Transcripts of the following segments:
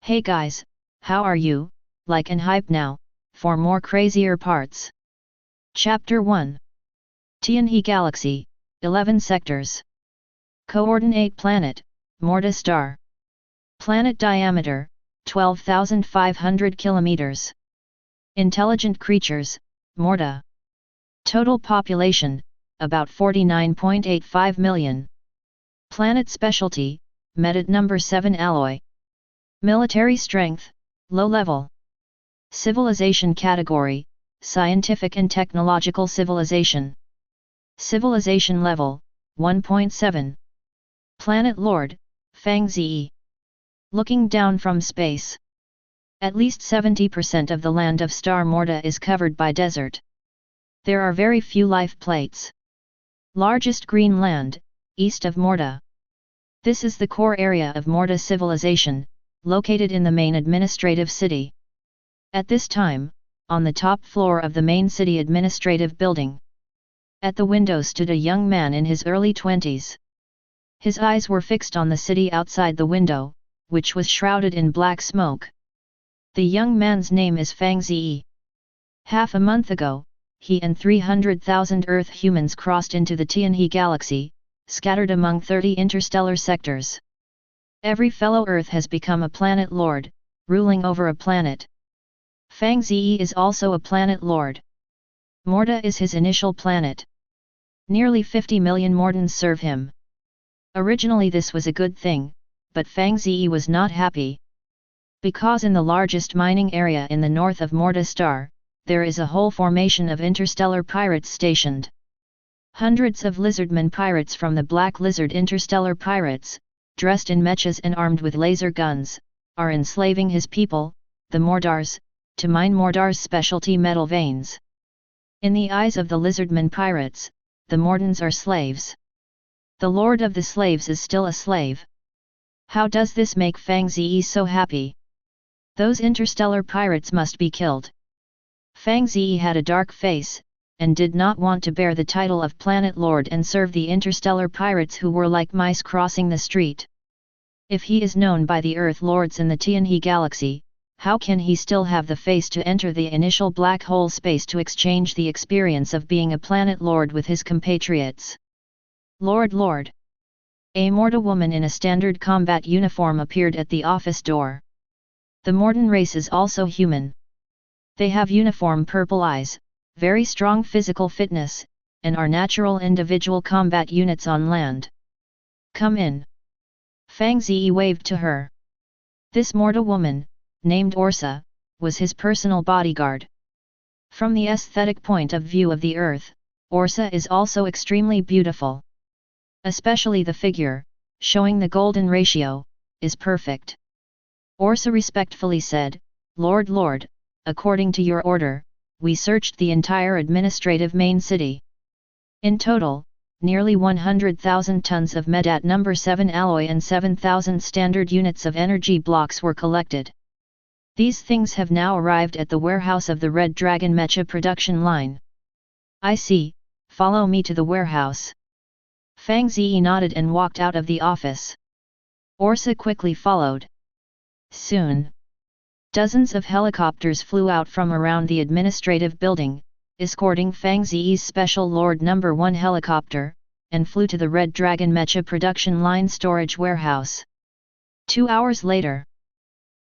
Hey guys, how are you? Like and hype now, for more crazier parts. Chapter 1. Tianhe Galaxy, 11 sectors. Coordinate planet, Morta star. Planet diameter, 12,500 kilometers. Intelligent creatures, Morta. Total population, about 49.85 million. Planet specialty, Metat number 7 alloy. Military strength, low level. Civilization category, scientific and technological civilization. Civilization level, 1.7. Planet Lord, Fang Ze. Looking down from space. At least 70% of the land of Star Morta is covered by desert. There are very few life plates. Largest green land, east of Morta. This is the core area of Morta civilization, located in the main administrative city. At this time, on the top floor of the main city administrative building. At the window stood a young man in his early 20s. His eyes were fixed on the city outside the window, which was shrouded in black smoke. The young man's name is Fang Ze. Half a month ago, he and 300,000 Earth humans crossed into the Tianhe Galaxy, scattered among 30 interstellar sectors. Every fellow Earth has become a planet lord, ruling over a planet. Fang Ze is also a planet lord. Morta is his initial planet. Nearly 50 million Mortans serve him. Originally this was a good thing, but Fang Ze was not happy. Because in the largest mining area in the north of Morta star, there is a whole formation of interstellar pirates stationed. Hundreds of lizardmen pirates from the Black Lizard interstellar pirates, dressed in mechas and armed with laser guns, are enslaving his people, the Mordars, to mine Mordar's specialty metal veins. In the eyes of the lizardmen pirates, the Mortans are slaves. The lord of the slaves is still a slave. How does this make Fang Ze so happy? Those interstellar pirates must be killed. Fang Ze had a dark face, and did not want to bear the title of Planet Lord and serve the interstellar pirates who were like mice crossing the street. If he is known by the Earth Lords in the Tianhe Galaxy, how can he still have the face to enter the initial black hole space to exchange the experience of being a Planet Lord with his compatriots? Lord! A Morta woman in a standard combat uniform appeared at the office door. The Mortan race is also human. They have uniform purple eyes, very strong physical fitness, and are natural individual combat units on land. Come in. Fang Ze waved to her. This Morta woman, named Orsa, was his personal bodyguard. From the aesthetic point of view of the Earth, Orsa is also extremely beautiful. Especially the figure, showing the golden ratio, is perfect. Orsa respectfully said, Lord, according to your order, we searched the entire administrative main city. In total, nearly 100,000 tons of Metat number 7 alloy and 7,000 standard units of energy blocks were collected. These things have now arrived at the warehouse of the Red Dragon Mecha production line. I see, follow me to the warehouse. Fang Ze nodded and walked out of the office. Orsa quickly followed. Soon, dozens of helicopters flew out from around the administrative building, escorting Fang Ze's special Lord No. 1 helicopter, and flew to the Red Dragon Mecha production line storage warehouse. 2 hours later,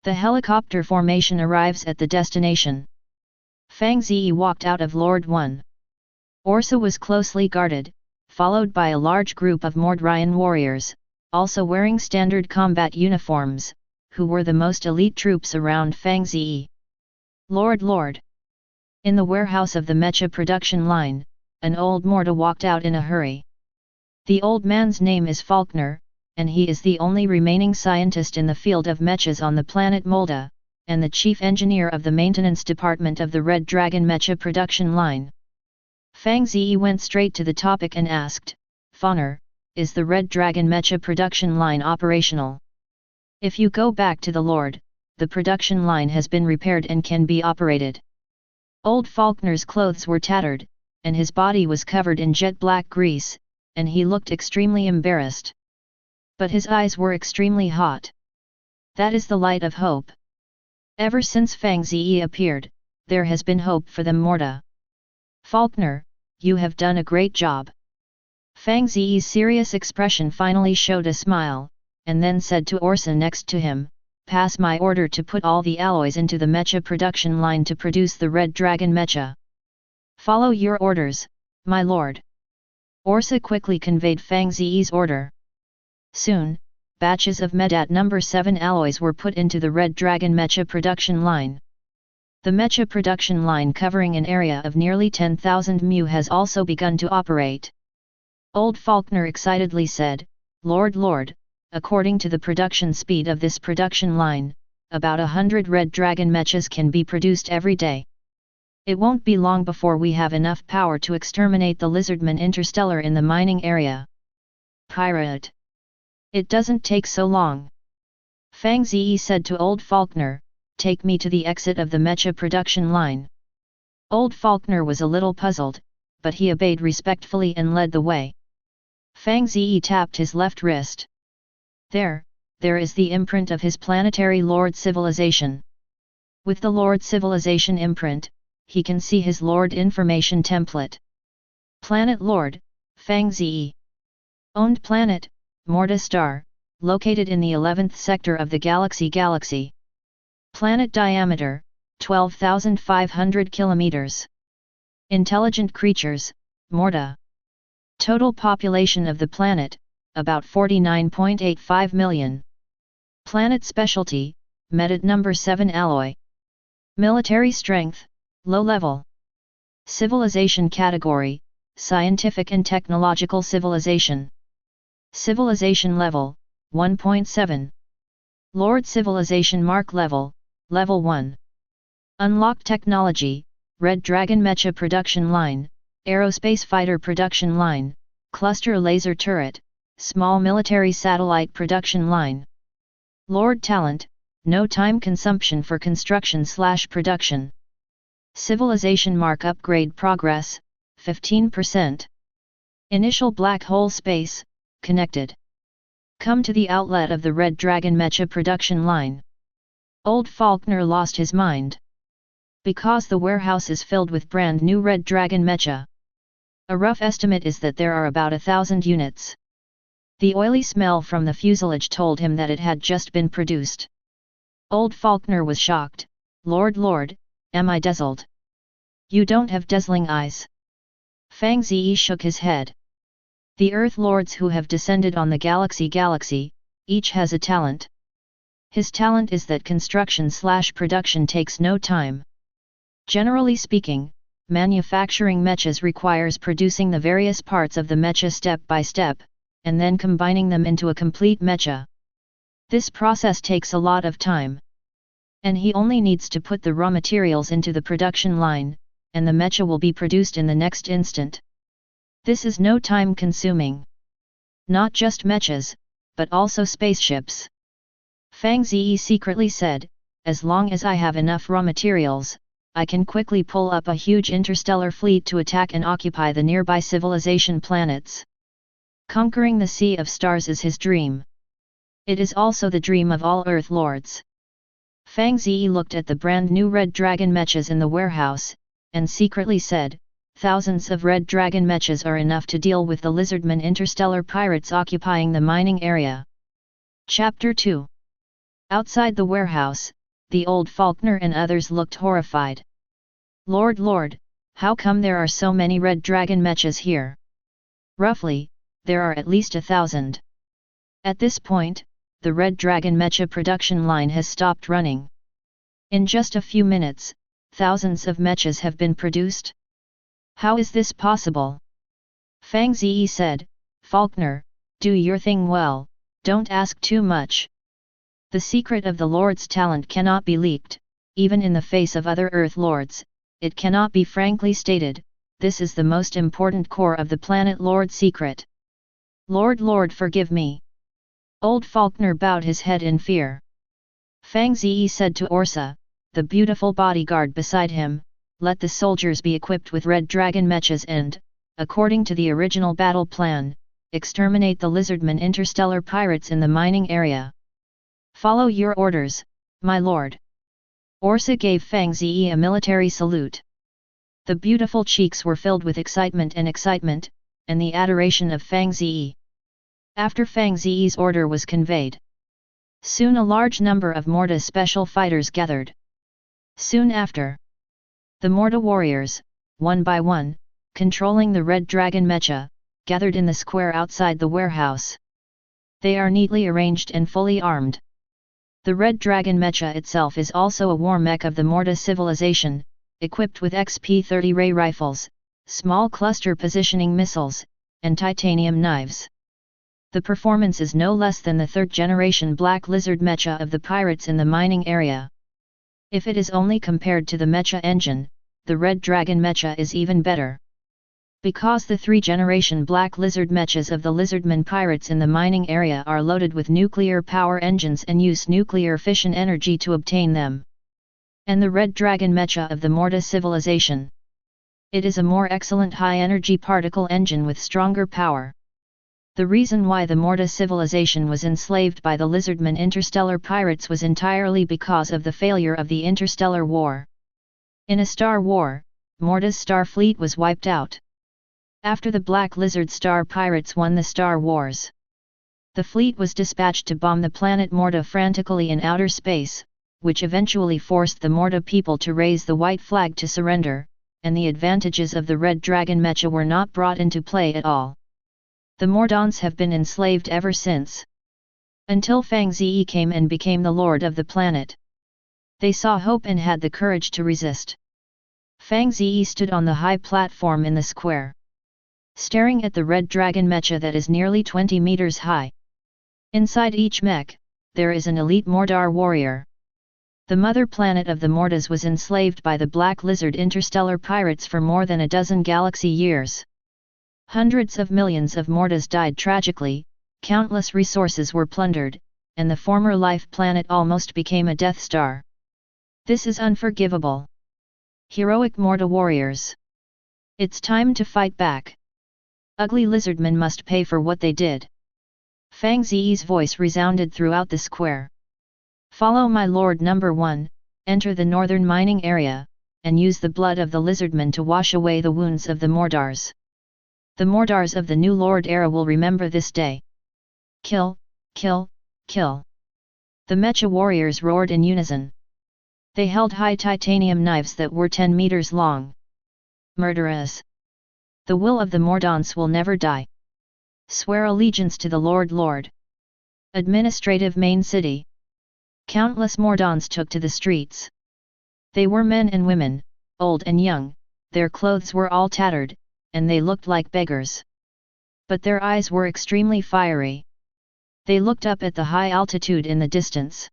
the helicopter formation arrives at the destination. Fang Ze walked out of Lord 1. Orsa was closely guarded, followed by a large group of Mordrian warriors, also wearing standard combat uniforms, who were the most elite troops around Fang Ze. Lord! In the warehouse of the Mecha production line, an old Morta walked out in a hurry. The old man's name is Faulkner, and he is the only remaining scientist in the field of mechas on the planet Molda, and the chief engineer of the maintenance department of the Red Dragon Mecha production line. Fang Ze went straight to the topic and asked, Faulkner, is the Red Dragon Mecha production line operational? If you go back to the Lord, the production line has been repaired and can be operated. Old Faulkner's clothes were tattered, and his body was covered in jet black grease, and he looked extremely embarrassed. But his eyes were extremely hot. That is the light of hope. Ever since Fang Ze appeared, there has been hope for them Morta. Faulkner, you have done a great job. Fang Ze's serious expression finally showed a smile, and then said to Orsa next to him, pass my order to put all the alloys into the mecha production line to produce the Red Dragon mecha. Follow your orders, my lord. Orsa quickly conveyed Fang Ze's order. Soon, batches of Medat No. 7 alloys were put into the Red Dragon mecha production line. The mecha production line covering an area of nearly 10,000 mu has also begun to operate. Old Faulkner excitedly said, Lord, according to the production speed of this production line, about 100 Red Dragon mechas can be produced every day. It won't be long before we have enough power to exterminate the lizardman Interstellar in the mining area. Pirate! It doesn't take so long. Fang Ze said to Old Faulkner, take me to the exit of the mecha production line. Old Faulkner was a little puzzled, but he obeyed respectfully and led the way. Fang Ze tapped his left wrist. There is the imprint of his planetary Lord Civilization. With the Lord Civilization imprint, he can see his Lord Information template. Planet Lord, Fang Ze. Owned planet, Morta Star, located in the 11th sector of the galaxy. Planet diameter, 12,500 kilometers. Intelligent creatures, Morta. Total population of the planet, about 49.85 million. Planet specialty, Medat No. 7 alloy. Military strength, low level. Civilization category, scientific and technological civilization. Civilization level, 1.7. Lord Civilization mark level, level 1. Unlocked technology, Red Dragon mecha production line, aerospace fighter production line, cluster laser turret, small military satellite production line. Lord talent, no time consumption for construction/production. Civilization mark upgrade progress, 15%. Initial black hole space, connected. Come to the outlet of the Red Dragon mecha production line. Old Faulkner lost his mind. Because the warehouse is filled with brand new Red Dragon mecha. A rough estimate is that there are about 1,000 units. The oily smell from the fuselage told him that it had just been produced. Old Faulkner was shocked. Lord, am I dazzled? You don't have dazzling eyes. Fang Ze shook his head. The Earth Lords who have descended on the galaxy, each has a talent. His talent is that construction/production takes no time. Generally speaking, manufacturing mechas requires producing the various parts of the mecha step by step, and then combining them into a complete mecha. This process takes a lot of time. And he only needs to put the raw materials into the production line, and the mecha will be produced in the next instant. This is no time consuming. Not just mechas, but also spaceships. Fang Ze secretly said, as long as I have enough raw materials, I can quickly pull up a huge interstellar fleet to attack and occupy the nearby civilization planets. Conquering the Sea of Stars is his dream. It is also the dream of all Earth Lords. Fang Ze looked at the brand new Red Dragon mechas in the warehouse, and secretly said, thousands of Red Dragon mechas are enough to deal with the lizardmen interstellar pirates occupying the mining area. Chapter 2. Outside the warehouse, the old Faulkner and others looked horrified. Lord, how come there are so many Red Dragon mechas here? Roughly, there are at least 1,000. At this point, the Red Dragon mecha production line has stopped running. In just a few minutes, thousands of mechas have been produced. How is this possible? Fang Ze said, Faulkner, do your thing well, don't ask too much. The secret of the Lord's talent cannot be leaked, even in the face of other Earth Lords, it cannot be frankly stated, this is the most important core of the planet Lord secret. Lord, forgive me. Old Faulkner bowed his head in fear. Fang Ze said to Orsa, the beautiful bodyguard beside him, let the soldiers be equipped with Red Dragon mechas and, according to the original battle plan, exterminate the lizardmen interstellar pirates in the mining area. Follow your orders, my lord. Orsa gave Fang Ze a military salute. The beautiful cheeks were filled with excitement, and the adoration of Fang Ze. After Fang Ze's order was conveyed, soon a large number of Morta's special fighters gathered. Soon after, the Morta warriors, one by one, controlling the red dragon mecha, gathered in the square outside the warehouse. They are neatly arranged and fully armed. The red dragon mecha itself is also a war mech of the Morta civilization, equipped with XP-30 ray rifles, small cluster positioning missiles, and titanium knives. The performance is no less than the third-generation Black Lizard mecha of the pirates in the mining area. If it is only compared to the mecha engine, the Red Dragon mecha is even better. Because the 3th-generation Black Lizard mechas of the Lizardmen pirates in the mining area are loaded with nuclear power engines and use nuclear fission energy to obtain them. And the Red Dragon mecha of the Morta civilization. It is a more excellent high-energy particle engine with stronger power. The reason why the Morta civilization was enslaved by the Lizardmen interstellar pirates was entirely because of the failure of the Interstellar War. In a star war, Morta's star fleet was wiped out. After the Black Lizard star pirates won the Star Wars, the fleet was dispatched to bomb the planet Morta frantically in outer space, which eventually forced the Morta people to raise the white flag to surrender, and the advantages of the Red Dragon mecha were not brought into play at all. The Mordants have been enslaved ever since. Until Fang Ze came and became the lord of the planet. They saw hope and had the courage to resist. Fang Ze stood on the high platform in the square, staring at the red dragon mecha that is nearly 20 meters high. Inside each mech, there is an elite Mordar warrior. The mother planet of the Mortas was enslaved by the Black Lizard interstellar pirates for more than a dozen galaxy years. Hundreds of millions of Mortas died tragically, countless resources were plundered, and the former life planet almost became a Death Star. This is unforgivable. Heroic Morta warriors. It's time to fight back. Ugly lizardmen must pay for what they did. Fang Ze's voice resounded throughout the square. Follow my lord number 1, enter the northern mining area, and use the blood of the lizardmen to wash away the wounds of the Mordars. The Mordars of the New Lord era will remember this day. Kill, kill, kill. The mecha warriors roared in unison. They held high titanium knives that were 10 meters long. Murderous. The will of the Mordants will never die. Swear allegiance to the Lord. Administrative main city. Countless Mordants took to the streets. They were men and women, old and young, their clothes were all tattered, and they looked like beggars. But their eyes were extremely fiery. They looked up at the high altitude in the distance.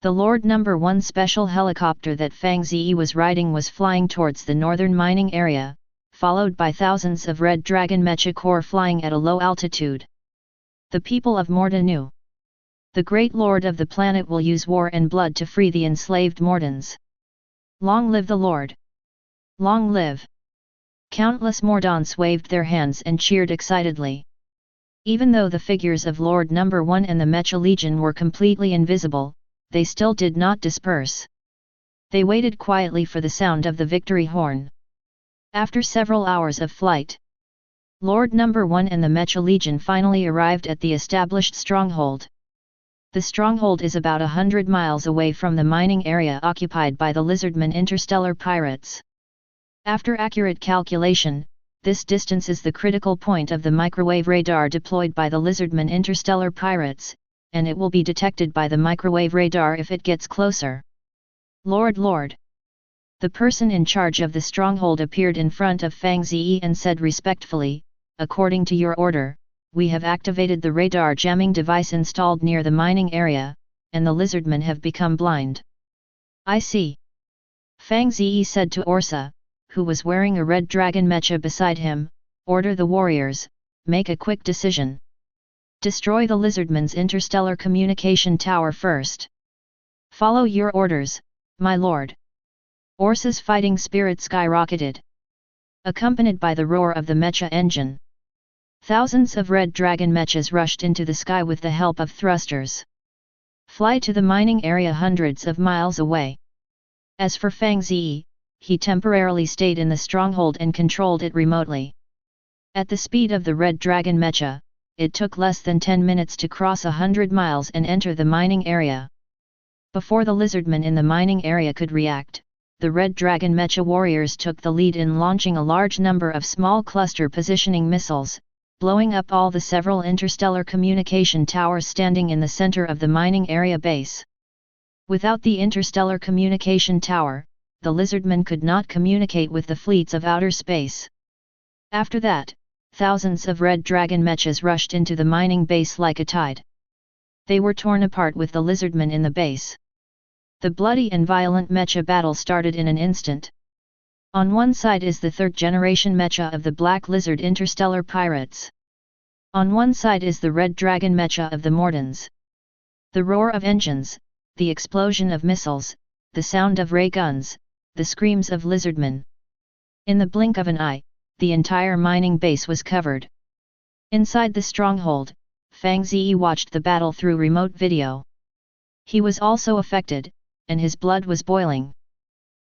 The Lord number 1 special helicopter that Fang Ze was riding was flying towards the northern mining area, followed by thousands of Red Dragon mecha corps flying at a low altitude. The people of Morta knew. The great lord of the planet will use war and blood to free the enslaved Mordans. Long live the Lord! Long live! Countless Mordants waved their hands and cheered excitedly. Even though the figures of Lord number 1 and the Mecha Legion were completely invisible, they still did not disperse. They waited quietly for the sound of the victory horn. After several hours of flight, Lord number 1 and the Mecha Legion finally arrived at the established stronghold. The stronghold is about 100 miles away from the mining area occupied by the Lizardmen interstellar pirates. After accurate calculation, this distance is the critical point of the microwave radar deployed by the Lizardmen interstellar pirates, and it will be detected by the microwave radar if it gets closer. Lord! The person in charge of the stronghold appeared in front of Fang Ze and said respectfully, according to your order, we have activated the radar jamming device installed near the mining area, and the Lizardmen have become blind. I see. Fang Ze said to Orsa, who was wearing a red dragon mecha beside him, order the warriors, make a quick decision. Destroy the Lizardmen's interstellar communication tower first. Follow your orders, my lord. Orsa's fighting spirit skyrocketed. Accompanied by the roar of the mecha engine, thousands of red dragon mechas rushed into the sky with the help of thrusters. Fly to the mining area hundreds of miles away. As for Fang Ze, he temporarily stayed in the stronghold and controlled it remotely. At the speed of the Red Dragon Mecha, it took less than 10 minutes to cross 100 miles and enter the mining area. Before the lizardmen in the mining area could react, the Red Dragon Mecha warriors took the lead in launching a large number of small cluster positioning missiles, blowing up all the several interstellar communication towers standing in the center of the mining area base. Without the interstellar communication tower, the lizardmen could not communicate with the fleets of outer space. After that, thousands of Red Dragon Mechas rushed into the mining base like a tide. They were torn apart with the lizardmen in the base. The bloody and violent mecha battle started in an instant. On one side is the third-generation mecha of the Black Lizard interstellar pirates. On one side is the Red Dragon mecha of the Mordans. The roar of engines, the explosion of missiles, the sound of ray guns, the screams of lizardmen. In the blink of an eye, the entire mining base was covered. Inside the stronghold, Fang Ze watched the battle through remote video. He was also affected, and his blood was boiling.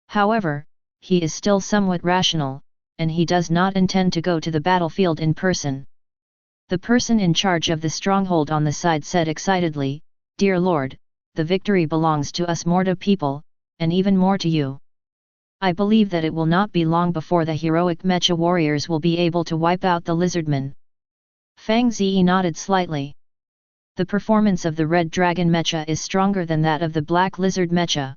However, he is still somewhat rational, and he does not intend to go to the battlefield in person. The person in charge of the stronghold on the side said excitedly, "Dear Lord, the victory belongs to us Morta people, and even more to you. I believe that it will not be long before the heroic mecha warriors will be able to wipe out the lizardmen." Fang Ze nodded slightly. The performance of the Red Dragon mecha is stronger than that of the Black Lizard mecha.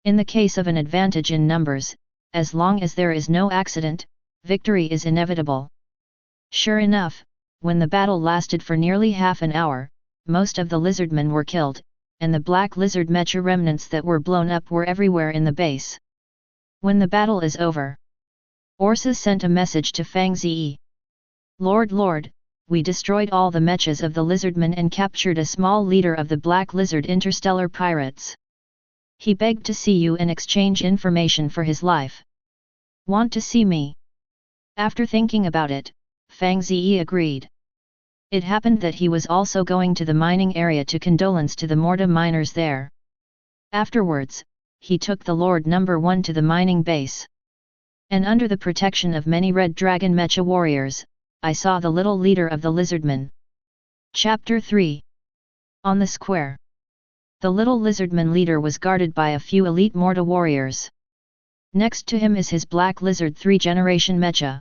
In the case of an advantage in numbers, as long as there is no accident, victory is inevitable. Sure enough, when the battle lasted for nearly half an hour, most of the lizardmen were killed, and the Black Lizard mecha remnants that were blown up were everywhere in the base. When the battle is over, Orsa sent a message to Fang Ze. Lord, we destroyed all the mechas of the lizardmen and captured a small leader of the Black Lizard interstellar pirates. He begged to see you and exchange information for his life. Want to see me?" After thinking about it, Fang Ze agreed. It happened that he was also going to the mining area to condolence to the Morta miners there. Afterwards, he took the Lord No. 1 to the mining base. And under the protection of many Red Dragon mecha warriors, I saw the little leader of the lizardmen. Chapter 3. On the square. The little lizardman leader was guarded by a few elite Morta warriors. Next to him is his Black Lizard 3-generation mecha.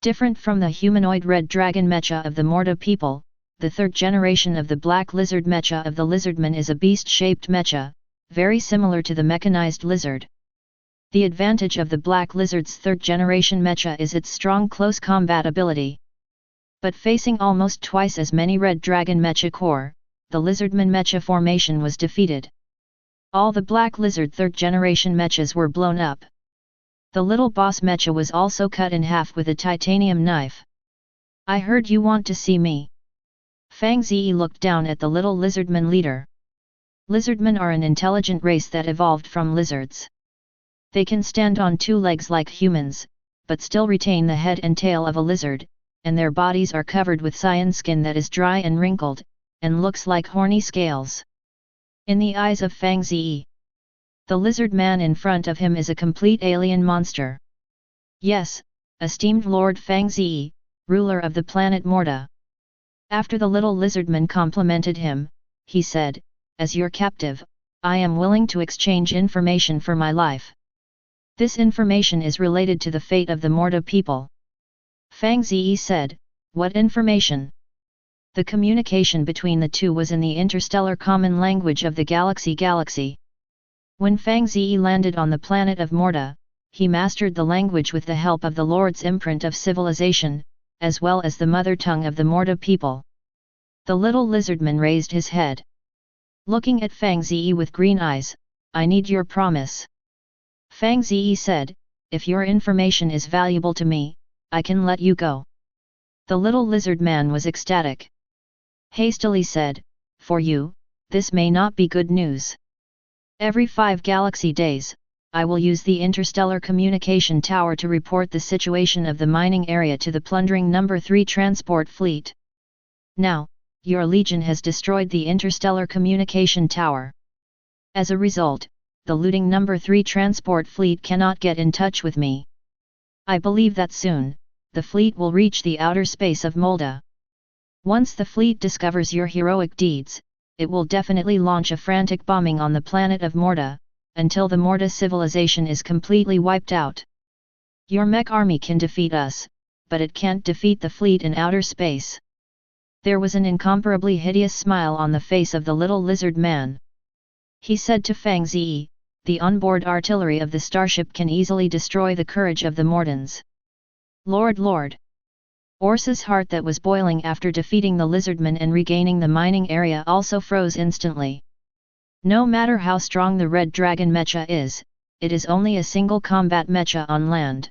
Different from the humanoid Red Dragon mecha of the Morta people, the third generation of the Black Lizard mecha of the lizardman is a beast-shaped mecha, very similar to the mechanized lizard. The advantage of the Black Lizard's third-generation mecha is its strong close combat ability. But facing almost twice as many Red Dragon mecha core, the Lizardman mecha formation was defeated. All the Black Lizard third-generation mechas were blown up. The little boss mecha was also cut in half with a titanium knife. "I heard you want to see me." Fang Ze looked down at the little lizardman leader. Lizardmen are an intelligent race that evolved from lizards. They can stand on two legs like humans, but still retain the head and tail of a lizard, and their bodies are covered with cyan skin that is dry and wrinkled, and looks like horny scales. In the eyes of Fang Ze, the lizard man in front of him is a complete alien monster. "Yes, esteemed Lord Fang Ze, ruler of the planet Morta." After the little lizardman complimented him, he said, "As your captive, I am willing to exchange information for my life. This information is related to the fate of the Morta people." Fang Ze said, "What information?" The communication between the two was in the interstellar common language of the galaxy. When Fang Ze landed on the planet of Morta, he mastered the language with the help of the Lord's imprint of civilization, as well as the mother tongue of the Morta people. The little lizardman raised his head. Looking at Fang Ze with green eyes, "I need your promise." Fang Ze said, "If your information is valuable to me, I can let you go." The little lizard man was ecstatic. Hastily said, "For you, this may not be good news. Every 5 galaxy days, I will use the interstellar communication tower to report the situation of the mining area to the plundering No. 3 transport fleet. Now, your legion has destroyed the interstellar communication tower. As a result, the looting number 3 transport fleet cannot get in touch with me. I believe that soon, the fleet will reach the outer space of Molda. Once the fleet discovers your heroic deeds, it will definitely launch a frantic bombing on the planet of Morda, until the Morda civilization is completely wiped out. Your mech army can defeat us, but it can't defeat the fleet in outer space. There was an incomparably hideous smile on the face of the little lizard man. He said to Fang Ze, the onboard artillery of the starship can easily destroy the courage of the Mordans. Lord! Orsa's heart that was boiling after defeating the lizardmen and regaining the mining area also froze instantly. No matter how strong the red dragon mecha is, it is only a single combat mecha on land.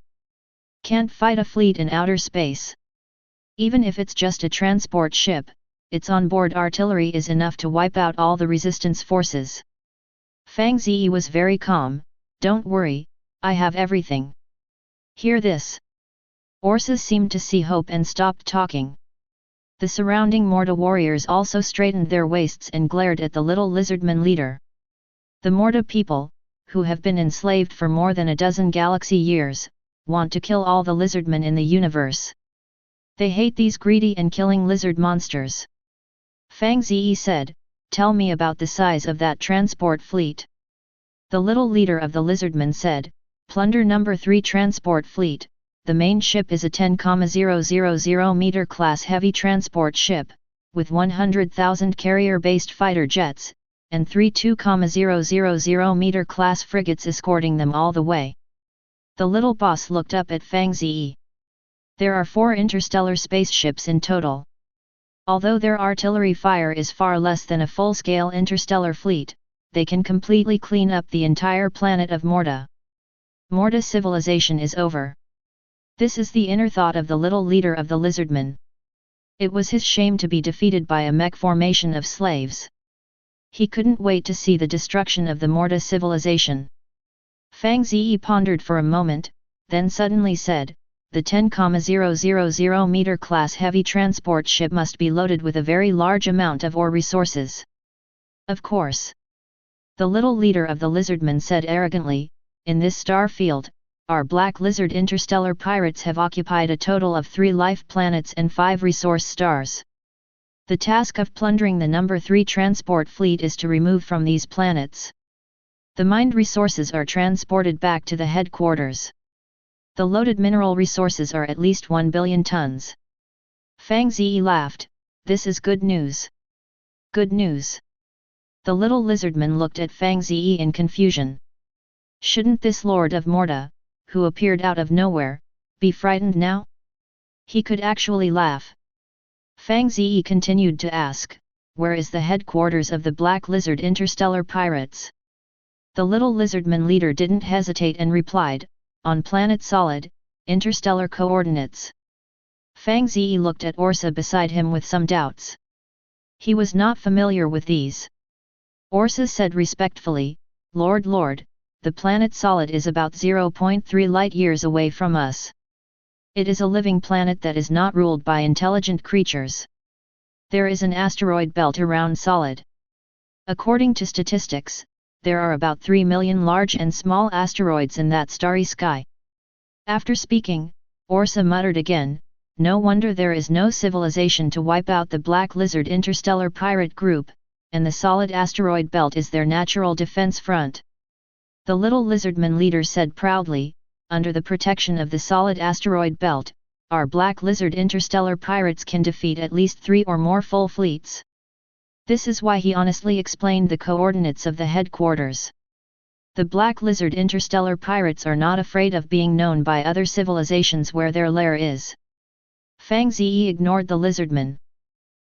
Can't fight a fleet in outer space. Even if it's just a transport ship, its onboard artillery is enough to wipe out all the resistance forces. Fang Ze was very calm. Don't worry, I have everything. Hear this. Orsa seemed to see hope and stopped talking. The surrounding Morda warriors also straightened their waists and glared at the little lizardman leader. The Morda people, who have been enslaved for more than a dozen galaxy years, want to kill all the lizardmen in the universe. They hate these greedy and killing lizard monsters. Fang Ze said, tell me about the size of that transport fleet. The little leader of the lizardmen said, plunder number 3 transport fleet. The main ship is a 10,000 meter class heavy transport ship, with 100,000 carrier-based fighter jets, and 3 2,000 meter class frigates escorting them all the way. The little boss looked up at Fang Ze. There are 4 interstellar spaceships in total. Although their artillery fire is far less than a full-scale interstellar fleet, they can completely clean up the entire planet of Morda. Morda civilization is over. This is the inner thought of the little leader of the lizardmen. It was his shame to be defeated by a mech formation of slaves. He couldn't wait to see the destruction of the Morda civilization. Fang Ze pondered for a moment, then suddenly said, the 10,000 meter class heavy transport ship must be loaded with a very large amount of ore resources. Of course. The little leader of the lizardmen said arrogantly, in this star field, our black lizard interstellar pirates have occupied a total of 3 life planets and 5 resource stars. The task of plundering the number 3 transport fleet is to remove from these planets. The mined resources are transported back to the headquarters. The loaded mineral resources are at least 1 billion tons. Fang Ze laughed, this is good news. Good news. The little lizardman looked at Fang Ze in confusion. Shouldn't this Lord of Morda, who appeared out of nowhere, be frightened now? He could actually laugh. Fang Ze continued to ask, where is the headquarters of the Black Lizard Interstellar Pirates? The little lizardman leader didn't hesitate and replied, on Planet Solid, interstellar coordinates. Fang Ze looked at Orsa beside him with some doubts. He was not familiar with these. Orsa said respectfully, Lord, the planet Solid is about 0.3 light-years away from us. It is a living planet that is not ruled by intelligent creatures. There is an asteroid belt around Solid. According to statistics, there are about 3 million large and small asteroids in that starry sky. After speaking, Orsa muttered again, no wonder there is no civilization to wipe out the Black Lizard Interstellar Pirate Group, and the Solid asteroid belt is their natural defense front. The little lizardman leader said proudly, under the protection of the Solid asteroid belt, our Black Lizard Interstellar Pirates can defeat at least 3 or more full fleets. This is why he honestly explained the coordinates of the headquarters. The Black Lizard Interstellar Pirates are not afraid of being known by other civilizations where their lair is. Fang Ze ignored the lizardman.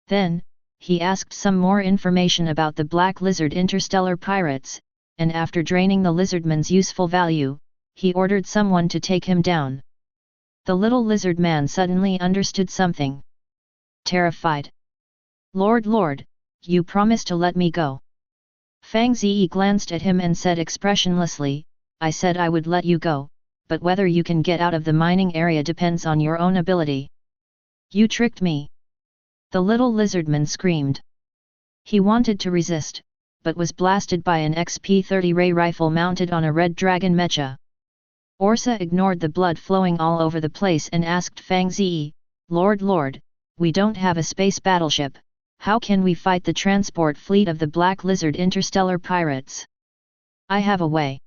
Then, he asked some more information about the Black Lizard Interstellar Pirates, and after draining the lizardman's useful value, he ordered someone to take him down. The little lizard man suddenly understood something. Terrified. Lord, you promised to let me go. Fang Ze glanced at him and said expressionlessly, I said I would let you go, but whether you can get out of the mining area depends on your own ability. You tricked me. The little lizardman screamed. He wanted to resist, but was blasted by an XP-30 ray rifle mounted on a red dragon mecha. Orsa ignored the blood flowing all over the place and asked Fang Ze, Lord, we don't have a space battleship, how can we fight the transport fleet of the Black Lizard interstellar pirates? I have a way.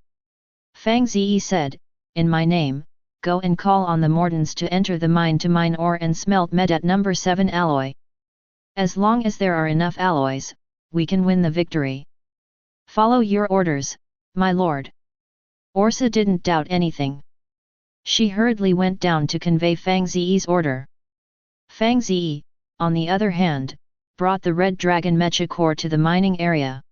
Fang Ze said, in my name, go and call on the Mordans to enter the mine to mine ore and smelt med at number 7 alloy. As long as there are enough alloys, we can win the victory. Follow your orders, my lord. Orsa didn't doubt anything. She hurriedly went down to convey Fang Ze's order. Fang Ze, on the other hand, brought the red dragon mecha core to the mining area.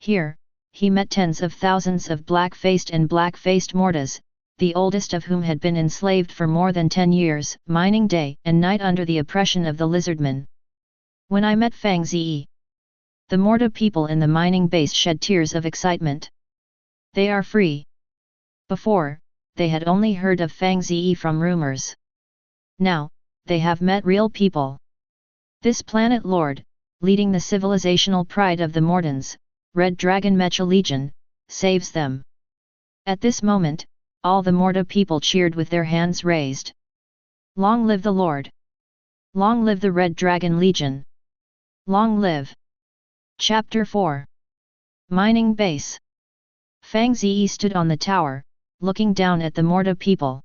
Here, he met tens of thousands of black-faced and black-faced Mortas, the oldest of whom had been enslaved for more than 10 years, mining day and night under the oppression of the lizardmen. When I met Fang Ze, the Morta people in the mining base shed tears of excitement. They are free. Before, they had only heard of Fang Ze from rumors. Now, they have met real people. This planet lord, leading the civilizational pride of the Mordans, Red Dragon Mecha Legion, saves them. At this moment, all the Morta people cheered with their hands raised. Long live the Lord! Long live the Red Dragon Legion! Long live! Chapter 4 Mining Base. Fang Ze stood on the tower, looking down at the Morta people.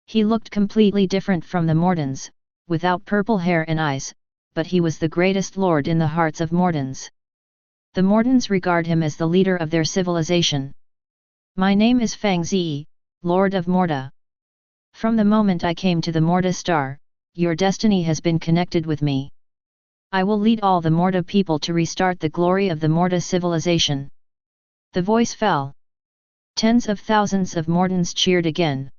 He looked completely different from the Mordans, without purple hair and eyes, but he was the greatest lord in the hearts of Mordans. The Mordans regard him as the leader of their civilization. My name is Fang Ze, Lord of Morta. From the moment I came to the Morta star, your destiny has been connected with me. I will lead all the Morta people to restart the glory of the Morta civilization. The voice fell. Tens of thousands of Mordans cheered again.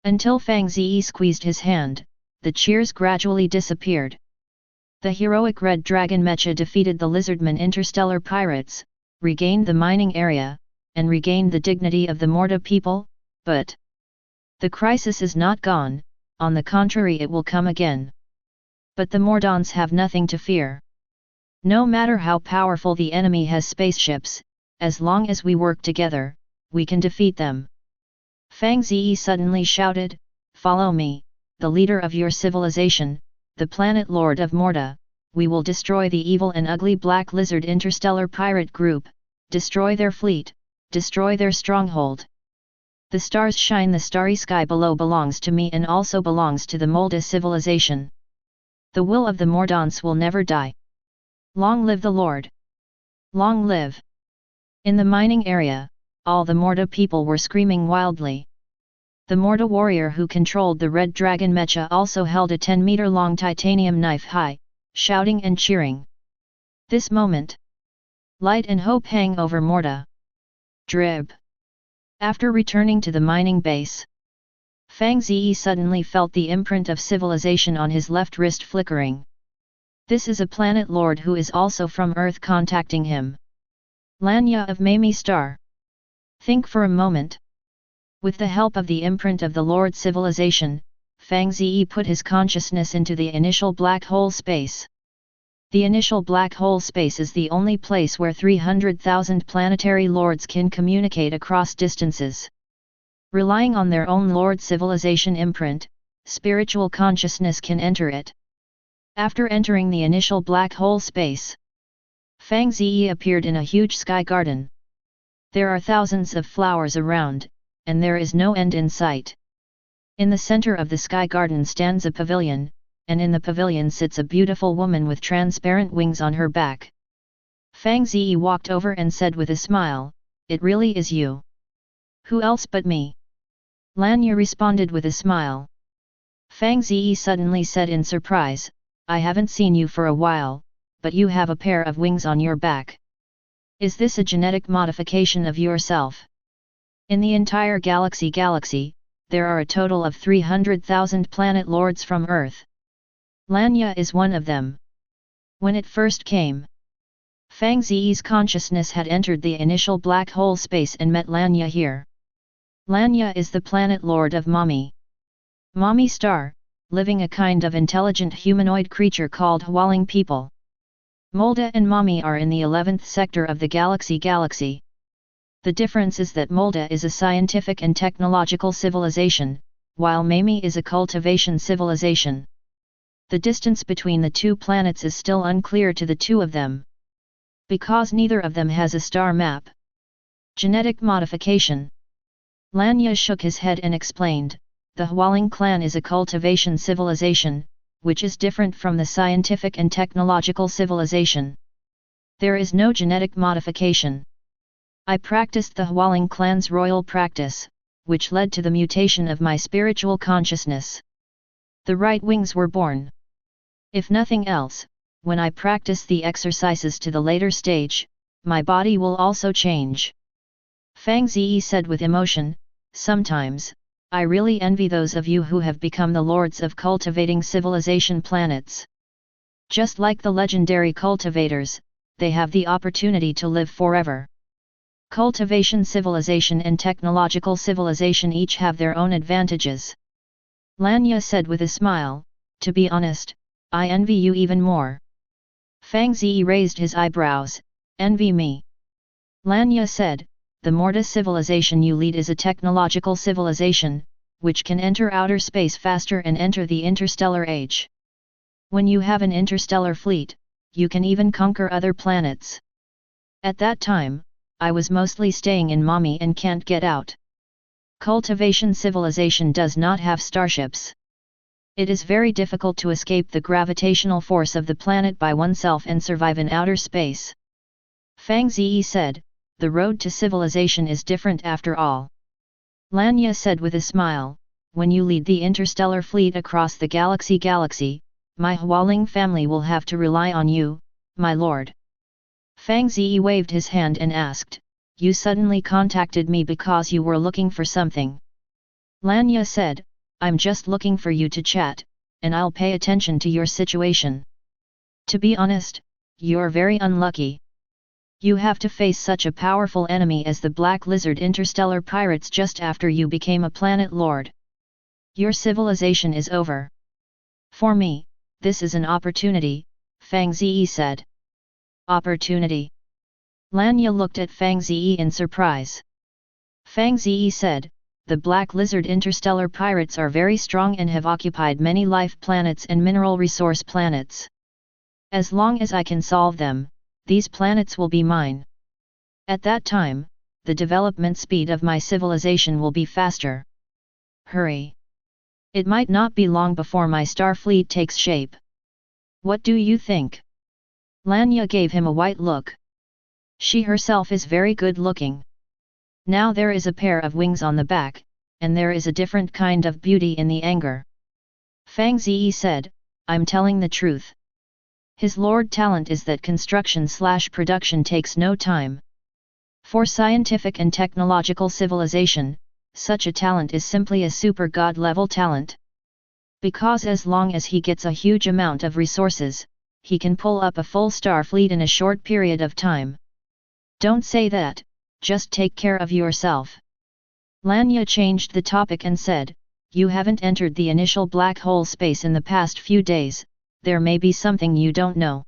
Until Fang Ze squeezed his hand, the cheers gradually disappeared. The heroic Red Dragon Mecha defeated the Lizardmen interstellar pirates, regained the mining area, and regained the dignity of the Morta people, but the crisis is not gone, on the contrary it will come again. But the Mordans have nothing to fear. No matter how powerful the enemy has spaceships, as long as we work together, we can defeat them. Fang Ze suddenly shouted, follow me, the leader of your civilization, the planet lord of Morta, we will destroy the evil and ugly Black Lizard interstellar pirate group, destroy their fleet, destroy their stronghold. The stars shine, the starry sky below belongs to me and also belongs to the Molda civilization. The will of the Mordants will never die. Long live the Lord! Long live! In the mining area, all the Morta people were screaming wildly. The Morta warrior who controlled the Red Dragon Mecha also held a 10-meter-long titanium knife high, shouting and cheering. This moment, light and hope hang over Morta. Drib. After returning to the mining base, Fang Ze suddenly felt the imprint of civilization on his left wrist flickering. This is a planet lord who is also from Earth contacting him. Lanya of Mamie Star. Think for a moment. With the help of the imprint of the Lord civilization, Fang Ze put his consciousness into the initial black hole space. The initial black hole space is the only place where 300,000 planetary lords can communicate across distances. Relying on their own Lord civilization imprint, spiritual consciousness can enter it. After entering the initial black hole space, Fang Ze appeared in a huge sky garden. There are thousands of flowers around, and there is no end in sight. In the center of the sky garden stands a pavilion, and in the pavilion sits a beautiful woman with transparent wings on her back. Fang Ze walked over and said with a smile, "It really is you. Who else but me?" Lanya responded with a smile. Fang Ze suddenly said in surprise, "I haven't seen you for a while, but you have a pair of wings on your back. Is this a genetic modification of yourself?" In the entire galaxy, there are a total of 300,000 planet lords from Earth. Lanya is one of them. When it first came, Fang Ze's consciousness had entered the initial black hole space and met Lanya here. Lanya is the planet lord of Mamie Star, living a kind of intelligent humanoid creature called Hwaling people. Molda and Mami are in the 11th sector of the galaxy. The difference is that Molda is a scientific and technological civilization, while Mami is a cultivation civilization. The distance between the two planets is still unclear to the two of them, because neither of them has a star map. Genetic modification. Lanya shook his head and explained, the Hwaling clan is a cultivation civilization, which is different from the scientific and technological civilization. There is no genetic modification. I practiced the Hwaling clan's royal practice, which led to the mutation of my spiritual consciousness. The right wings were born. If nothing else, when I practice the exercises to the later stage, my body will also change. Fang Ze said with emotion, sometimes, I really envy those of you who have become the lords of cultivating civilization planets. Just like the legendary cultivators, they have the opportunity to live forever. Cultivation civilization and technological civilization each have their own advantages. Lanya said with a smile, to be honest, I envy you even more. Fang Ze raised his eyebrows, envy me. Lanya said, the Morta civilization you lead is a technological civilization, which can enter outer space faster and enter the interstellar age. When you have an interstellar fleet, you can even conquer other planets. At that time, I was mostly staying in Mami and can't get out. Cultivation civilization does not have starships. It is very difficult to escape the gravitational force of the planet by oneself and survive in outer space. Fang Ze said, the road to civilization is different after all. Lanya said with a smile, when you lead the interstellar fleet across the galaxy, my Hwaling family will have to rely on you, my lord. Fang Ze waved his hand and asked, you suddenly contacted me because you were looking for something. Lanya said, I'm just looking for you to chat, and I'll pay attention to your situation. To be honest, you're very unlucky. You have to face such a powerful enemy as the Black Lizard interstellar pirates just after you became a planet lord. Your civilization is over. For me, this is an opportunity, Fang Ze said. Opportunity? Lanya looked at Fang Ze in surprise. Fang Ze said, the Black Lizard interstellar pirates are very strong and have occupied many life planets and mineral resource planets. As long as I can solve them, these planets will be mine. At that time, the development speed of my civilization will be faster. Hurry! It might not be long before my star fleet takes shape. What do you think? Lanya gave him a white look. She herself is very good looking. Now there is a pair of wings on the back, and there is a different kind of beauty in the anger. Fang Ze said, I'm telling the truth. His lord talent is that construction/production takes no time. For scientific and technological civilization, such a talent is simply a super god level talent. Because as long as he gets a huge amount of resources, he can pull up a full star fleet in a short period of time. Don't say that, just take care of yourself. Lanya changed the topic and said, you haven't entered the initial black hole space in the past few days, there may be something you don't know.